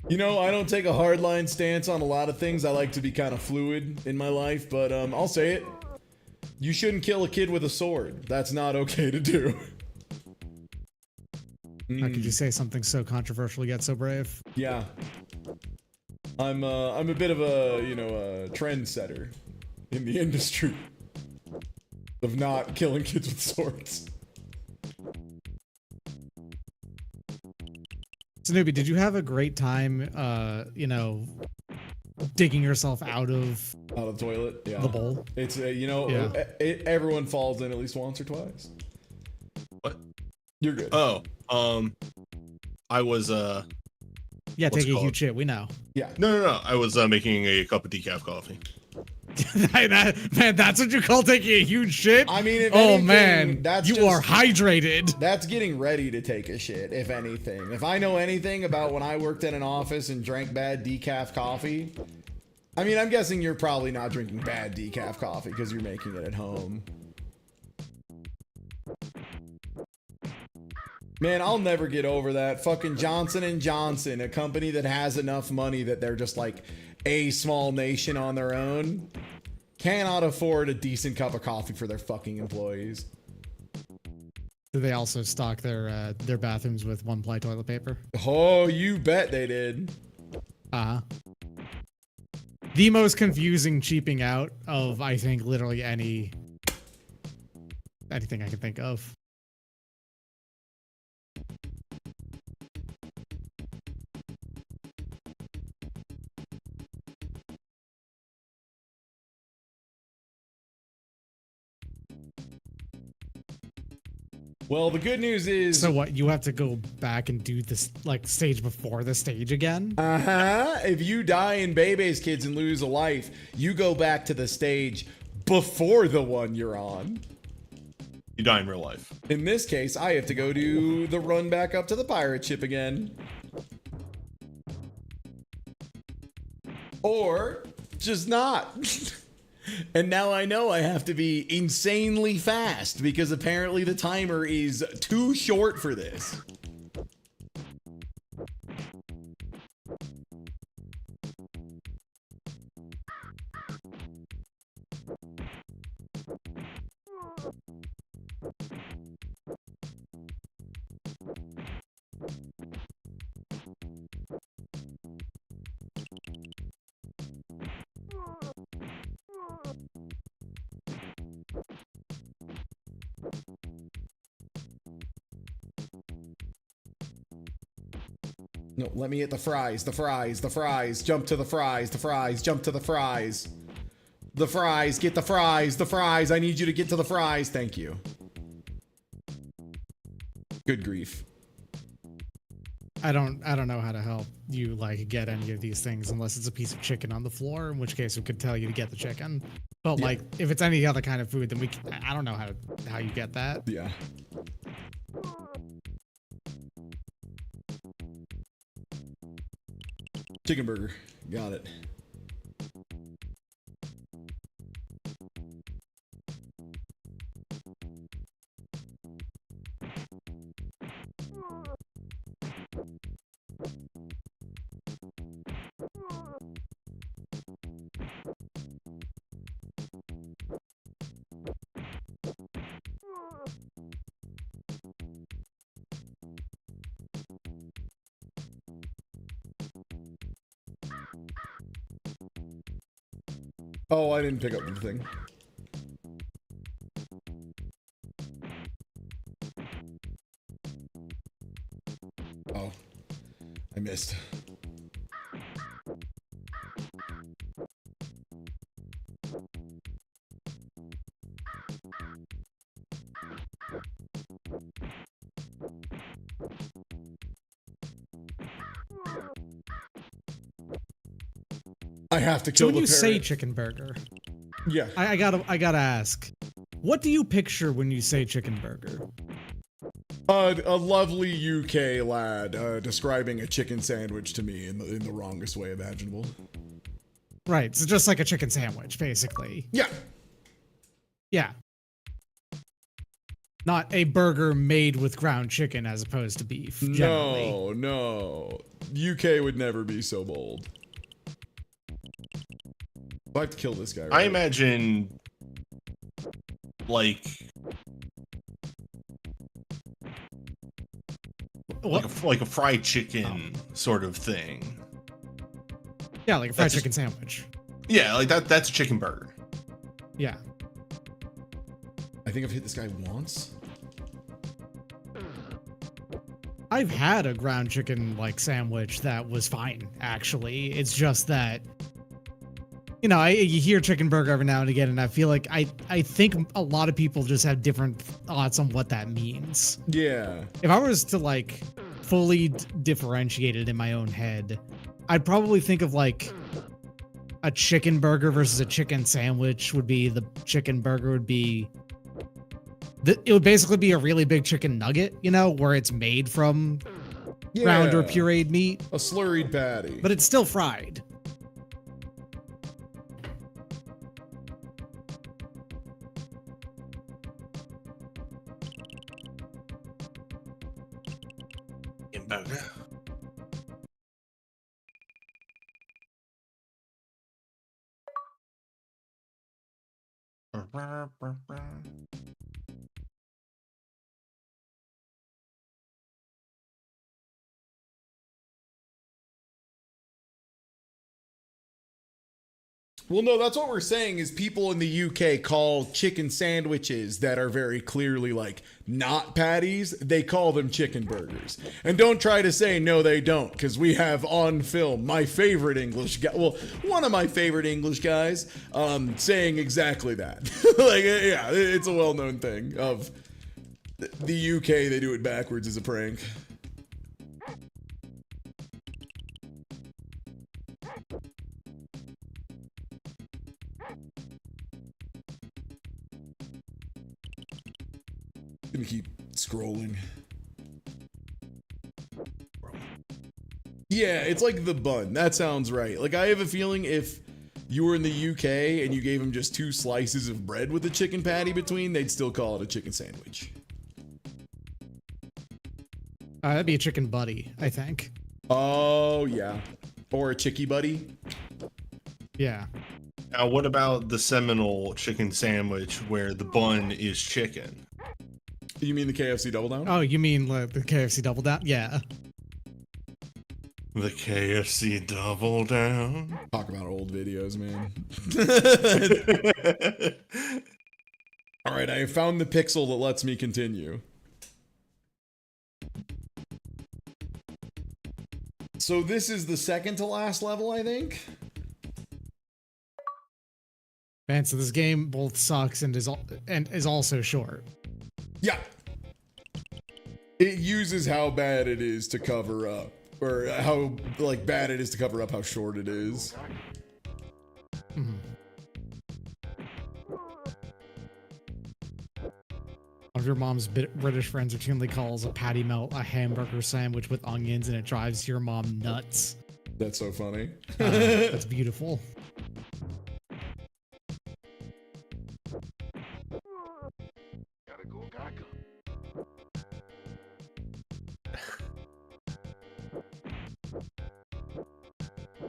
You know, I don't take a hardline stance on a lot of things. I like to be kind of fluid in my life, but I'll say it. You shouldn't kill a kid with a sword. That's not okay to do. How could you say something so controversial yet so brave? Yeah. I'm a bit of a, you know, a trendsetter in the industry of not killing kids with swords. Snoopy, did you have a great time, you know, digging yourself out of the toilet? Yeah. The bowl? It's, you know, everyone falls in at least once or twice. What? You're good. Oh, I was, yeah, take a huge shit, we know. Yeah. No. I was making a cup of decaf coffee. Man, that's what you call taking a huge shit? I mean, if oh anything, man, that's you are hydrated. That's getting ready to take a shit, if anything. If I know anything about when I worked in an office and drank bad decaf coffee, I mean, I'm guessing you're probably not drinking bad decaf coffee because you're making it at home. Man, I'll never get over that. Fucking Johnson & Johnson, a company that has enough money that they're just like a small nation on their own, cannot afford a decent cup of coffee for their fucking employees. Do they also stock their bathrooms with one-ply toilet paper? Oh, you bet they did. Uh-huh. The most confusing cheaping out of, I think, literally anything I can think of. Well, the good news is... So what, you have to go back and do this, like, stage before the stage again? Uh-huh. If you die in Bebe's Kids and lose a life, you go back to the stage before the one you're on. You die in real life. In this case, I have to go do the run back up to the pirate ship again. Or just not. And now I know I have to be insanely fast because apparently the timer is too short for this. No, let me hit the fries, the fries, the fries, jump to the fries, the fries, jump to the fries. The fries, get the fries, the fries. I need you to get to the fries. Thank you. Good grief. I don't know how to help you like get any of these things unless it's a piece of chicken on the floor, in which case we could tell you to get the chicken. But like if it's any other kind of food, then I don't know how you get that. Yeah. Chicken burger. Got it. Oh, I didn't pick up the thing. Oh, I missed. I have to kill So when the you parrot. say chicken burger, yeah, I gotta ask, what do you picture when you say chicken burger? A lovely UK lad describing a chicken sandwich to me in the wrongest way imaginable. Right, so just like a chicken sandwich, basically. Yeah. Yeah. Not a burger made with ground chicken as opposed to beef. Generally. No. UK would never be so bold. I have to kill this guy. Right? I imagine, like a fried chicken sort of thing. Yeah, like a fried chicken sandwich. Yeah, like that's a chicken burger. Yeah. I think I've hit this guy once. I've had a ground chicken like sandwich that was fine, actually. It's just that, you know, you hear chicken burger every now and again, and I feel like I think a lot of people just have different thoughts on what that means. Yeah. If I was to like fully differentiate it in my own head, I'd probably think of like a chicken burger versus a chicken sandwich would be the chicken burger would be it would basically be a really big chicken nugget, you know, where it's made from ground or pureed meat. A slurried patty. But it's still fried. Burger. Well, no, that's what we're saying is people in the UK call chicken sandwiches that are very clearly like not patties, they call them chicken burgers. And don't try to say no, they don't, because we have on film my favorite English guy, well, one of my favorite English guys, saying exactly that. Like, yeah, it's a well-known thing of the UK, they do it backwards as a prank. Gonna keep scrolling. Yeah, it's like the bun. That sounds right. Like, I have a feeling if you were in the UK and you gave them just 2 slices of bread with a chicken patty between, they'd still call it a chicken sandwich. That'd be a chicken buddy, I think. Oh, yeah. Or a chickie buddy. Yeah. Now, what about the seminal chicken sandwich where the bun is chicken? You mean the KFC Double Down? Oh, you mean the KFC Double Down? Yeah. The KFC Double Down? Talk about old videos, man. All right, I found the pixel that lets me continue. So this is the second to last level, I think? Man, so this game both sucks and is also short. Yeah. It uses how bad it is to cover up, or how like bad it is to cover up how short it is. Mhm. One of your mom's British friends routinely calls a patty melt a hamburger sandwich with onions, and it drives your mom nuts. That's so funny. That's beautiful.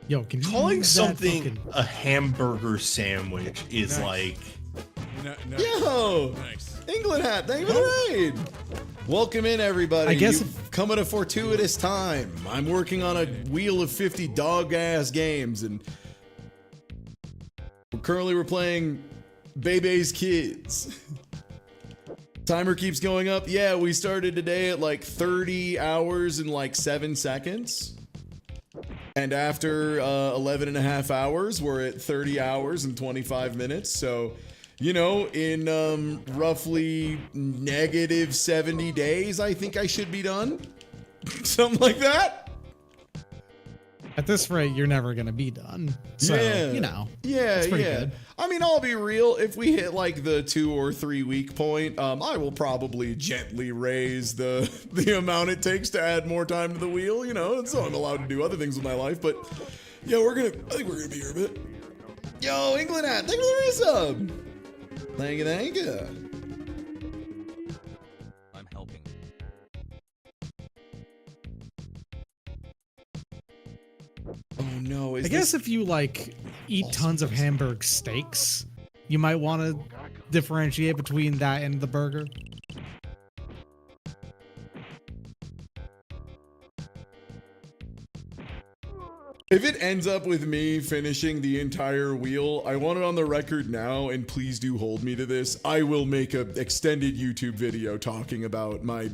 Yo, can you Calling use that something fucking- a hamburger sandwich is like Yo, England hat, thank you for the raid. Welcome in, everybody. I guess You've come at a fortuitous time. I'm working on a wheel of 50 dog-ass games, and currently we're playing Bebe's Kids. Timer keeps going up. Yeah, we started today at like 30 hours and like 7 seconds. And after 11 and a half hours, we're at 30 hours and 25 minutes. So, you know, in roughly negative 70 days, I think I should be done. Something like that. At this rate, you're never gonna be done. So, you know. Yeah, it's pretty yeah. good. I mean, I'll be real. If we hit like the 2 or 3 week point, I will probably gently raise the amount it takes to add more time to the wheel. You know, so I'm allowed to do other things with my life. But yeah, I think we're gonna be here a bit. Yo, England hat, thank you for the resub. Thank you, thank you. I'm helping. Oh no! I guess if you like eat tons of Hamburg steaks, you might want to differentiate between that and the burger. If it ends up with me finishing the entire wheel, I want it on the record now, and please do hold me to this. I will make an extended YouTube video talking about my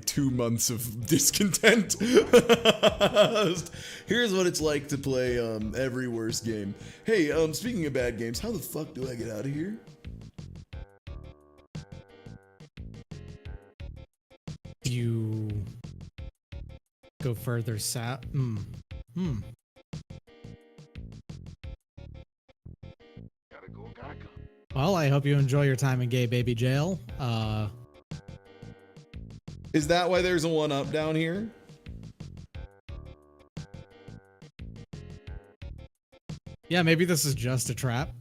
2 months of discontent. Here's what it's like to play every worst game. Hey, speaking of bad games, how the fuck do I get out of here? You go further south. Well, I hope you enjoy your time in Gay Baby Jail. Is that why there's a 1-up down here? Yeah, maybe this is just a trap.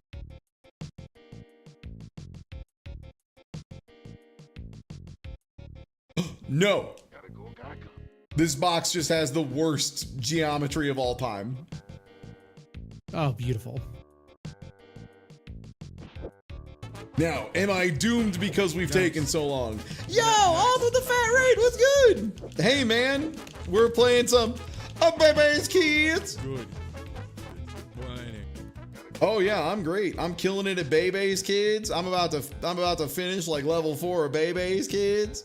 No. This box just has the worst geometry of all time. Oh, beautiful. Now, am I doomed because we've taken so long? Yo, all with the fat raid, what's good? Hey, man, we're playing some Bebe's Kids. Good. Oh yeah, I'm great. I'm killing it at Bebe's Kids. I'm about to finish like level 4 of Bebe's Kids.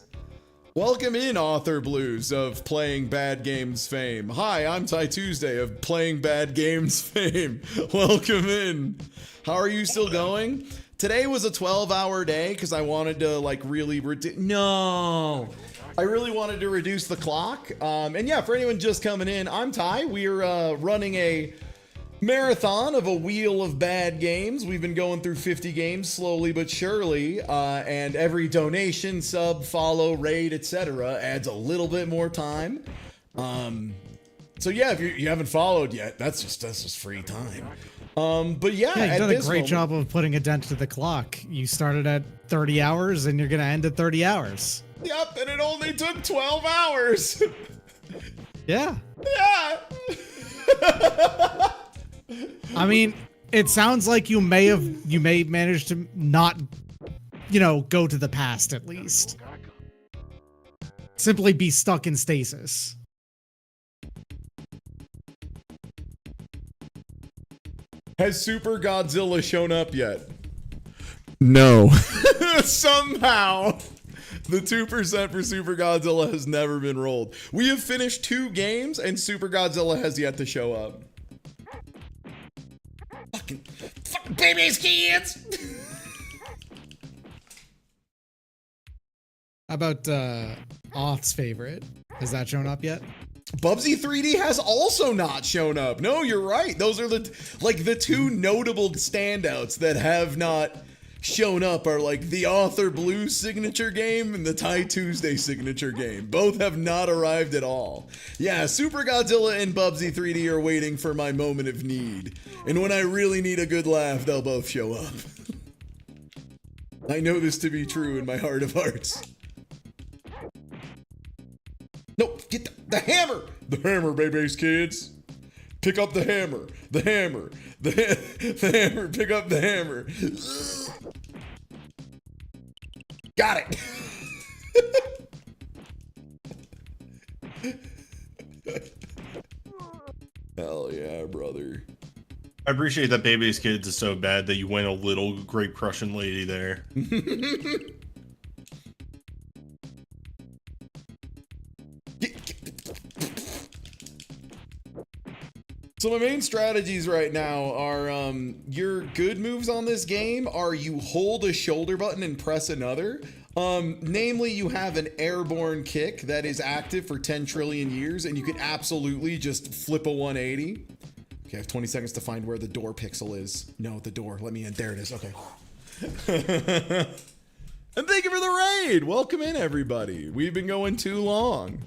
Welcome in, Author Blues of Playing Bad Games fame. Hi, I'm Ty Tuesday of Playing Bad Games fame. Welcome in. How are you still going? Today was a 12-hour day because I wanted to like really I really wanted to reduce the clock. And yeah, for anyone just coming in, I'm Ty. We're running a marathon of a wheel of bad games. We've been going through 50 games slowly but surely, and every donation, sub, follow, raid, etc. adds a little bit more time. So yeah, if you haven't followed yet, that's just free time. But yeah, you've done a great job of putting a dent to the clock. You started at 30 hours and you're gonna end at 30 hours. Yep, and it only took 12 hours. Yeah. Yeah. I mean, it sounds like you may manage to not, go to the past at least. Simply be stuck in stasis. Has Super Godzilla shown up yet? No. Somehow, the 2% for Super Godzilla has never been rolled. We have finished 2 games and Super Godzilla has yet to show up. Fucking Bebe's Kids! How about Oth's favorite? Has that shown up yet? Bubsy 3D has also not shown up. No, you're right. Those are the two notable standouts that have not shown up are like the Author Blues signature game and the Tai Tuesday signature game. Both have not arrived at all. Yeah, Super Godzilla and Bubsy 3D are waiting for my moment of need. And when I really need a good laugh, they'll both show up. I know this to be true in my heart of hearts. No, get the hammer! The hammer, babies, kids. Pick up the hammer. The hammer. The hammer. Pick up the hammer. Got it. Hell yeah, brother. I appreciate that Baby's Kids is so bad that you went a little grape crushing lady there. So my main strategies right now are your good moves on this game are you hold a shoulder button and press another. Namely, you have an airborne kick that is active for 10 trillion years, and you can absolutely just flip a 180. Okay, I have 20 seconds to find where the door pixel is. No, the door. Let me in. There it is. Okay. And thank you for the raid. Welcome in, everybody. We've been going too long.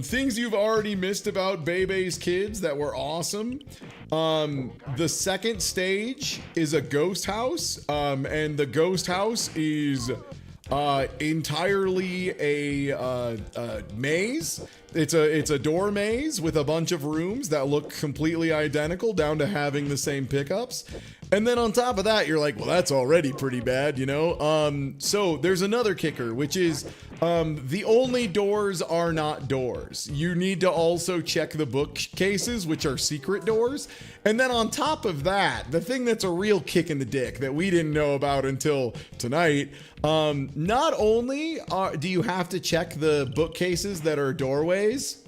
Things you've already missed about Bebe's Kids that were awesome. The second stage is a ghost house, and the ghost house is entirely a maze. It's a door maze with a bunch of rooms that look completely identical down to having the same pickups. And then on top of that, you're like, well, that's already pretty bad, you know? So there's another kicker, which is the only doors are not doors. You need to also check the bookcases, which are secret doors. And then on top of that, the thing that's a real kick in the dick that we didn't know about until tonight, not only do you have to check the bookcases that are doorways,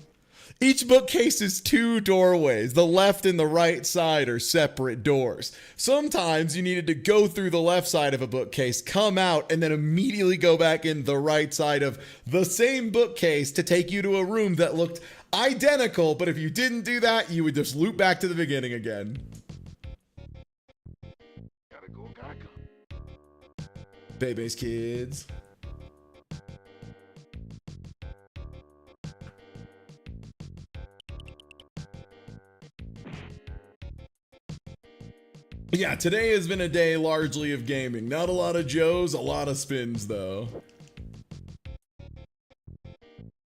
each bookcase is two doorways. The left and the right side are separate doors. Sometimes you needed to go through the left side of a bookcase, come out, and then immediately go back in the right side of the same bookcase to take you to a room that looked identical, but if you didn't do that, you would just loop back to the beginning again. Gotta go. Bebe's Kids. Yeah, today has been a day largely of gaming. Not a lot of Joes, a lot of spins though.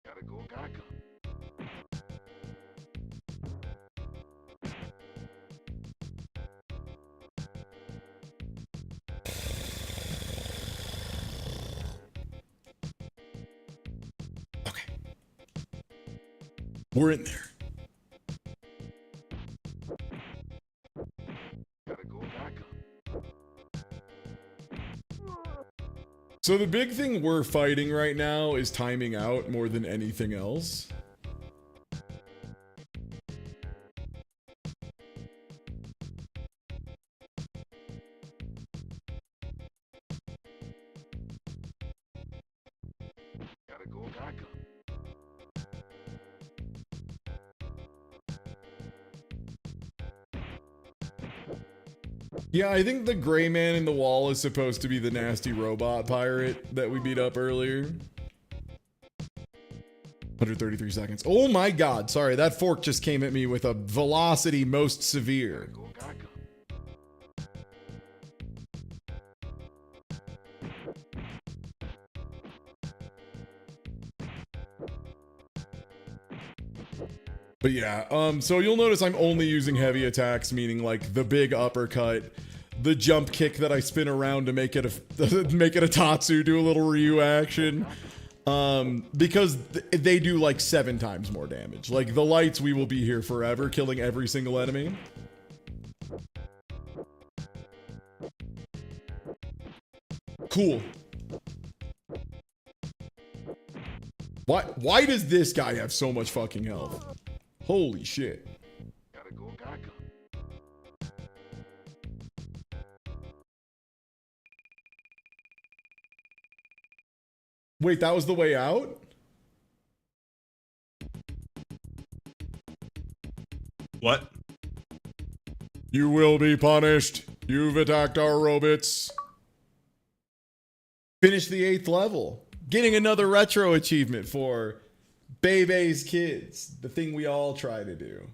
Gotta go. Okay. We're in there. So the big thing we're fighting right now is timing out more than anything else. Gotta go. Yeah, I think the gray man in the wall is supposed to be the nasty robot pirate that we beat up earlier. 133 seconds. Oh my god, sorry, that fork just came at me with a velocity most severe. But yeah, so you'll notice I'm only using heavy attacks, meaning like the big uppercut, the jump kick that I spin around to make it a Tatsu, do a little Ryu action, because they do like 7 times more damage. Like the lights, we will be here forever, killing every single enemy. Cool. Why does this guy have so much fucking health? Holy shit. Gotta go, gotta go. Wait, that was the way out? What? You will be punished. You've attacked our robots. Finish the 8th level. Getting another retro achievement for Bebe's Kids. The thing we all try to do.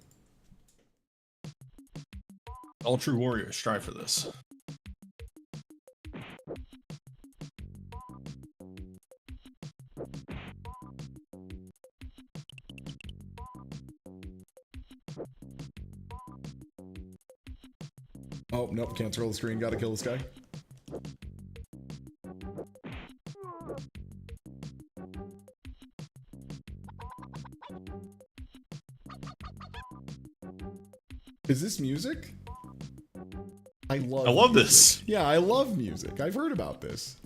All true warriors strive for this. Oh, nope, can't scroll the screen. Gotta kill this guy. Is this music? I love this. Yeah, I love music. I've heard about this.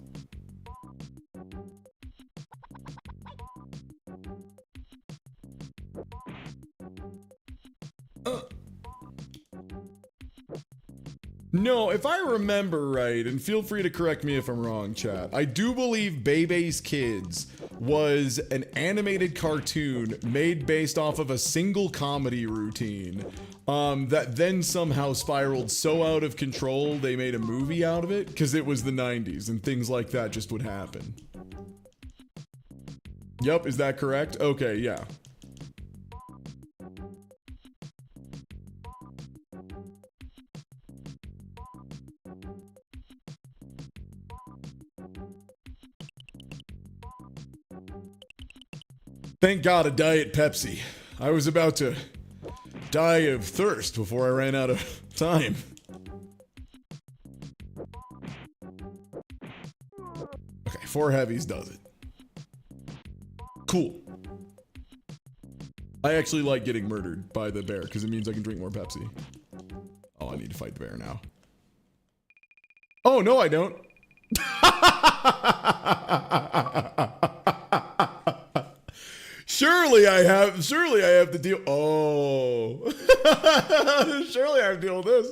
No, if I remember right, and feel free to correct me if I'm wrong, chat, I do believe Bebe's Kids was an animated cartoon made based off of a single comedy routine that then somehow spiraled so out of control they made a movie out of it because it was the 90s and things like that just would happen. Yep, is that correct? Okay, yeah. Thank God a Diet Pepsi. I was about to die of thirst before I ran out of time. Okay, 4 heavies does it. Cool. I actually like getting murdered by the bear because it means I can drink more Pepsi. Oh, I need to fight the bear now. Oh, no, I don't. Surely I have to deal. Oh. Surely I have to deal with this.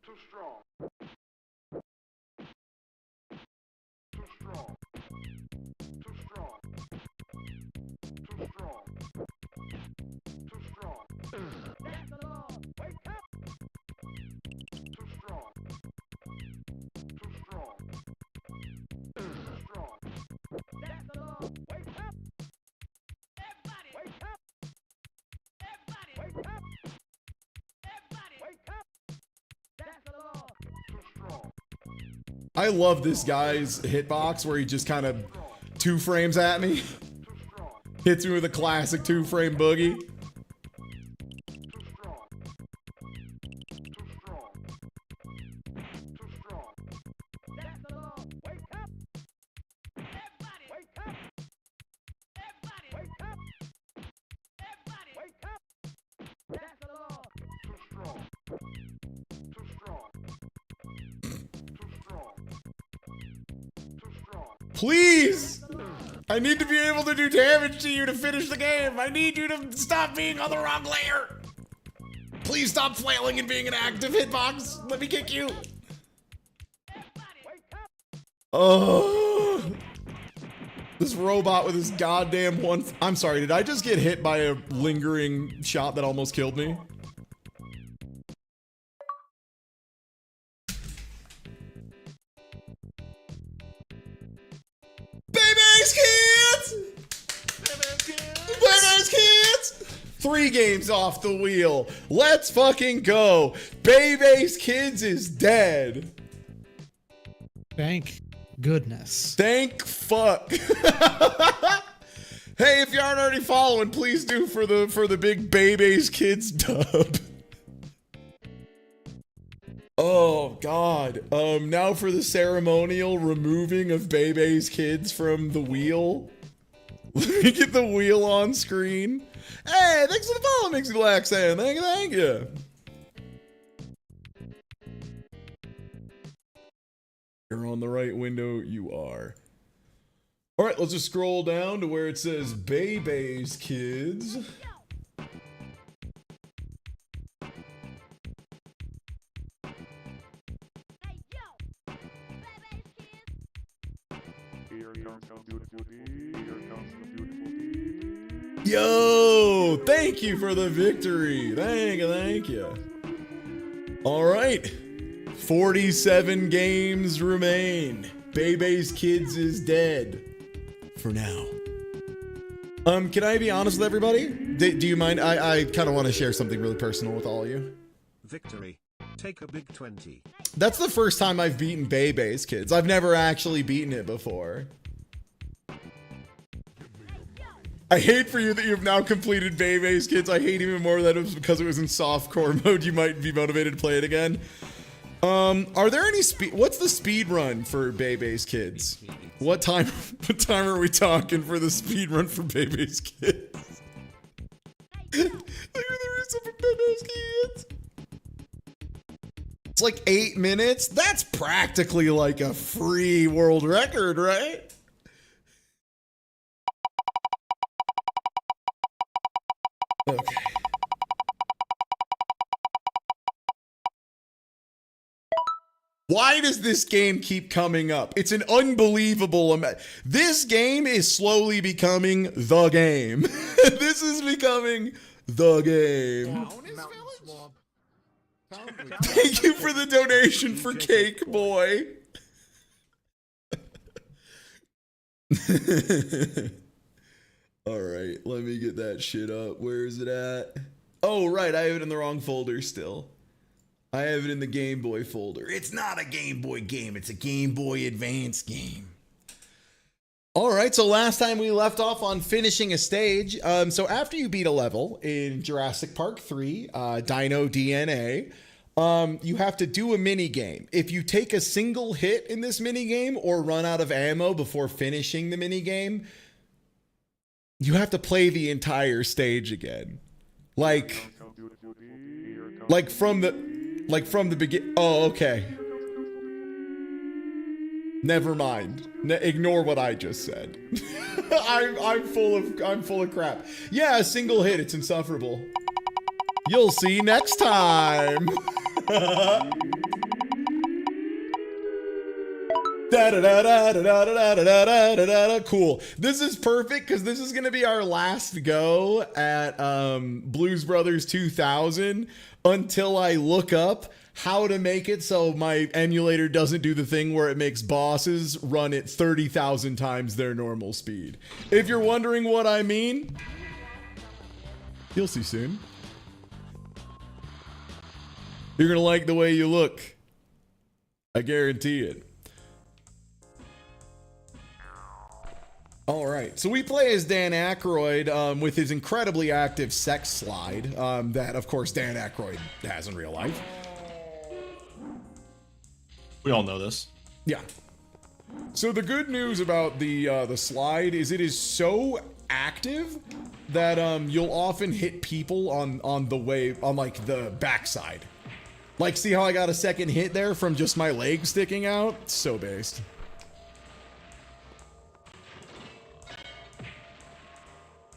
Too strong. Too strong. Too strong. Too strong. Too strong. That's the law. Wake up. Too strong. Too strong. Too strong. That's the law. Wake up. Everybody wake up. Everybody wake up. Everybody wake up. That's the law. Too strong. I love this guy's hitbox where he just kind of 2 frames at me. Hits me with a classic 2-frame boogie. Please! I need to be able to do damage to you to finish the game. I need you to stop being on the wrong layer. Please stop flailing and being an active hitbox. Let me kick you. Oh. This robot with his goddamn one. I'm sorry, did I just get hit by a lingering shot that almost killed me? Baby's Kids! Baby's Kids! 3 games off the wheel. Let's fucking go. Baby's Kids is dead. Thank goodness. Thank fuck. Hey, if you aren't already following, please do for the big Baby's Kids dub. Oh God. Now for the ceremonial removing of Bebe's Kids from the wheel. Let me get the wheel on screen. Hey, thanks for the follow, Mixy Black Sand. Thank you. You're on the right window, you are. All right, let's just scroll down to where it says Bebe's Kids. Yo, thank you for the victory. Thank you. All right. 47 games remain. Bebe's Kids is dead. For now. Can I be honest with everybody? Do you mind? I kind of want to share something really personal with all of you. Victory. Take a big 20. That's the first time I've beaten Bebe's Kids. I've never actually beaten it before. I hate for you that you've now completed Bebe's Kids. I hate even more that it was because it was in softcore mode. You might be motivated to play it again. Are there any speed? What's the speed run for Bebe's Kids? What time are we talking for the speed run for Bebe's Kids? Look at the reason for Bebe's Kids. It's like 8 minutes. That's practically like a free world record, right? Okay. Why does this game keep coming up? It's an unbelievable amount. This game is slowly becoming the game. This is becoming the game. Thank you for the donation for Cake Boy. All right, let me get that shit up. Where is it at? Oh, right, I have it in the wrong folder still. I have it in the Game Boy folder. It's not a Game Boy game. It's a Game Boy Advance game. All right, so last time we left off on finishing a stage. So after you beat a level in Jurassic Park 3, Dino DNA, you have to do a mini game. If you take a single hit in this mini game or run out of ammo before finishing the mini game, you have to play the entire stage again. Like from the begin. Oh, okay. Never mind. Ignore what I just said. I'm full of crap. Yeah, a single hit. It's insufferable. You'll see next time. Cool. This is perfect because this is going to be our last go at Blues Brothers 2000 until I look up how to make it so my emulator doesn't do the thing where it makes bosses run at 30,000 times their normal speed. If you're wondering what I mean, you'll see soon. You're going to like the way you look. I guarantee it. All right, so we play as Dan Aykroyd with his incredibly active sex slide that, of course, Dan Aykroyd has in real life. We all know this. Yeah. So the good news about the slide is it is so active that you'll often hit people on the way on like the backside. Like, see how I got a second hit there from just my leg sticking out? So based.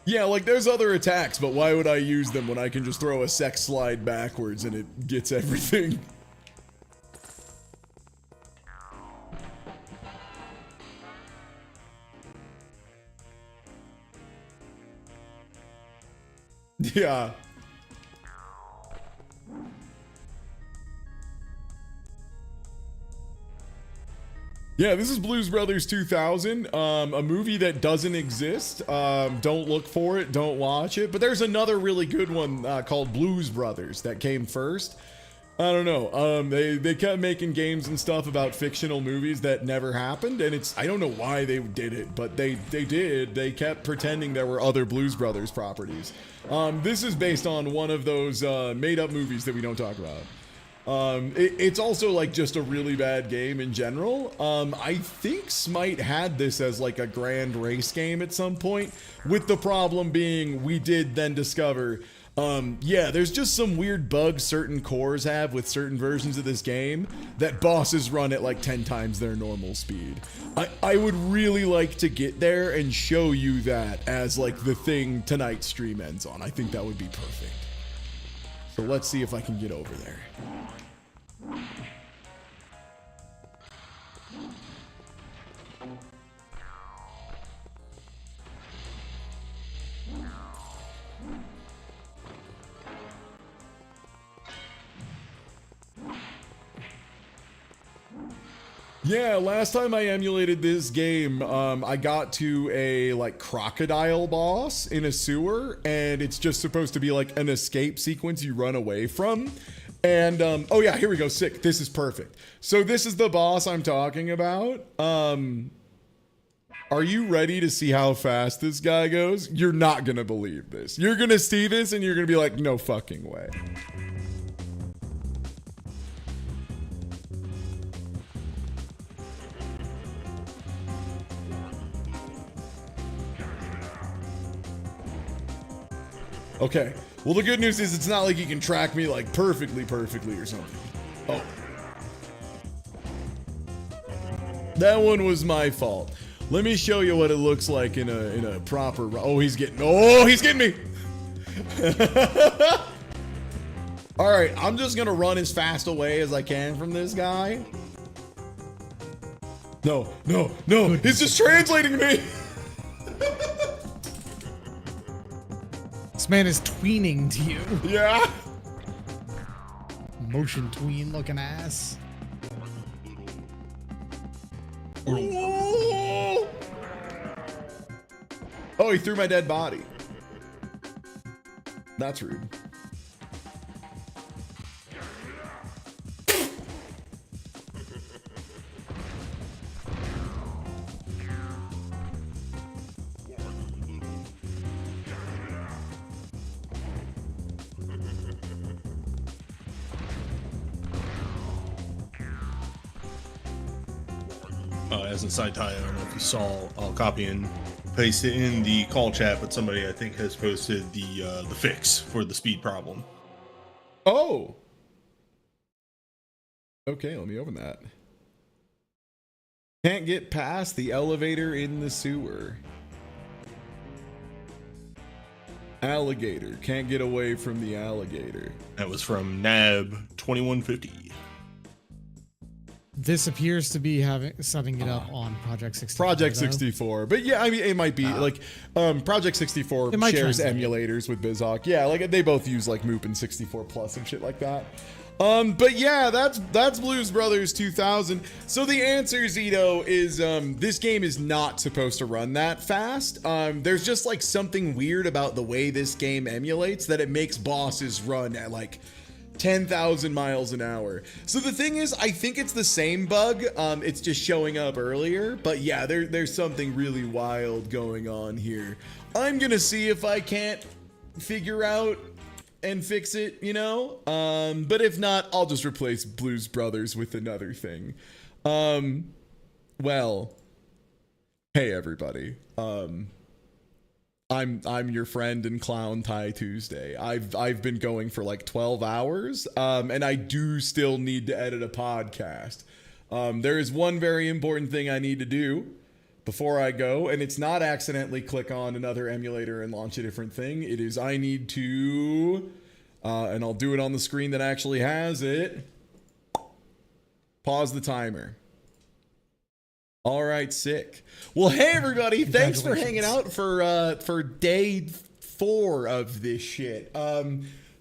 Yeah, like there's other attacks, but why would I use them when I can just throw a sex slide backwards and it gets everything? Yeah. Yeah, this is Blues Brothers 2000, a movie that doesn't exist. Don't look for it, don't watch it. But there's another really good one called Blues Brothers that came first. I don't know. They kept making games and stuff about fictional movies that never happened, and I don't know why they did it, but they did. They kept pretending there were other Blues Brothers properties. This is based on one of those made-up movies that we don't talk about. It's also like just a really bad game in general. I think Smite had this as like a grand race game at some point, with the problem being we did then discover, yeah, there's just some weird bugs certain cores have with certain versions of this game that bosses run at like 10 times their normal speed. I would really like to get there and show you that as like the thing tonight's stream ends on. I think that would be perfect. So let's see if I can get over there. Yeah, last time I emulated this game, I got to a like crocodile boss in a sewer, and it's just supposed to be like an escape sequence you run away from. And oh yeah, here we go. Sick. This is perfect. So this is the boss I'm talking about. Are you ready to see how fast this guy goes? You're not gonna believe this. You're gonna see this and you're gonna be like, no fucking way. Okay. Well, the good news is it's not like he can track me like perfectly or something. Oh. That one was my fault. Let me show you what it looks like in a proper. Oh, he's getting me. All right, I'm just gonna run as fast away as I can from this guy. No, he's just translating me. This man is tweening to you. Yeah. Motion tween looking ass. Oh, he threw my dead body. That's rude. As a side tie, I don't know if you saw, I'll copy and paste it in the call chat, but somebody I think has posted the fix for the speed problem. Oh. Okay, let me open that. Can't get past the elevator in the sewer. Alligator. Can't get away from the alligator. That was from Nab 2150. This appears to be setting it up on Project 64. Project though. 64. But yeah, I mean, it might be like Project 64 It might shares translate. emulators with Bizhawk. Yeah, like they both use like Moop and 64 Plus and shit like that. But yeah, that's Blues Brothers 2000. So the answer, Zito, is this game is not supposed to run that fast. There's just like something weird about the way this game emulates that it makes bosses run at like 10,000 miles an hour. So the thing is, I think it's the same bug. It's just showing up earlier. But yeah, there's something really wild going on here. I'm gonna see if I can't figure out and fix it, you know? But if not, I'll just replace Blues Brothers with another thing. Well, hey everybody. I'm your friend and clown Ty Tuesday. I've been going for like 12 hours, and I do still need to edit a podcast. There is one very important thing I need to do before I go, and it's not accidentally click on another emulator and launch a different thing. It is I need to, and I'll do it on the screen that actually has it. Pause the timer. All right, sick. Well, hey everybody, thanks for hanging out for day 4 of this shit.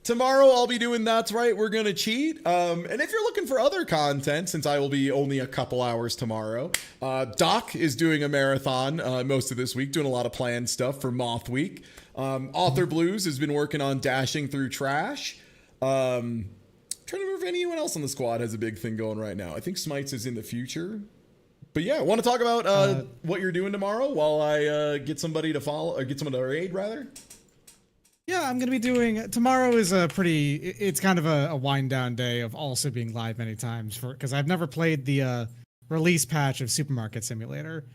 Tomorrow I'll be doing That's Right, We're Gonna Cheat. And if you're looking for other content, since I will be only a couple hours tomorrow, Doc is doing a marathon most of this week, doing a lot of planned stuff for Moth Week. Author Blues has been working on Dashing Through Trash. Trying to remember if anyone else on the squad has a big thing going right now. I think Smites is in the future. But yeah, want to talk about what you're doing tomorrow while I get somebody to follow, or get someone to raid, rather? Yeah, I'm going to be doing, tomorrow is it's kind of a wind down day of also being live many times because I've never played the release patch of Supermarket Simulator.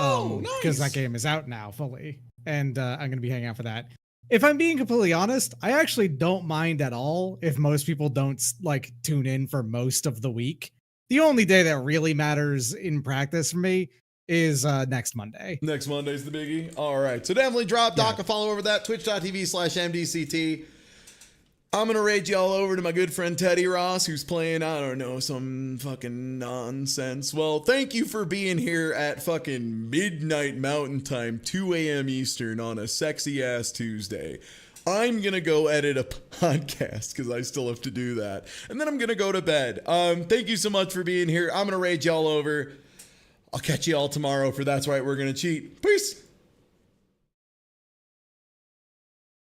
Oh, nice. Because that game is out now fully, and I'm going to be hanging out for that. If I'm being completely honest, I actually don't mind at all if most people don't like tune in for most of the week. The only day that really matters in practice for me is next Monday. Next Monday's the biggie. All right. So definitely drop Doc a follow over that. Twitch.tv/MDCT. I'm going to raid y'all over to my good friend Teddy Ross, who's playing, I don't know, some fucking nonsense. Well, thank you for being here at fucking midnight Mountain Time, 2 a.m. Eastern on a sexy ass Tuesday. I'm going to go edit a podcast because I still have to do that. And then I'm going to go to bed. Thank you so much for being here. I'm going to rage y'all over. I'll catch you all tomorrow for That's Right, We're Going to Cheat. Peace.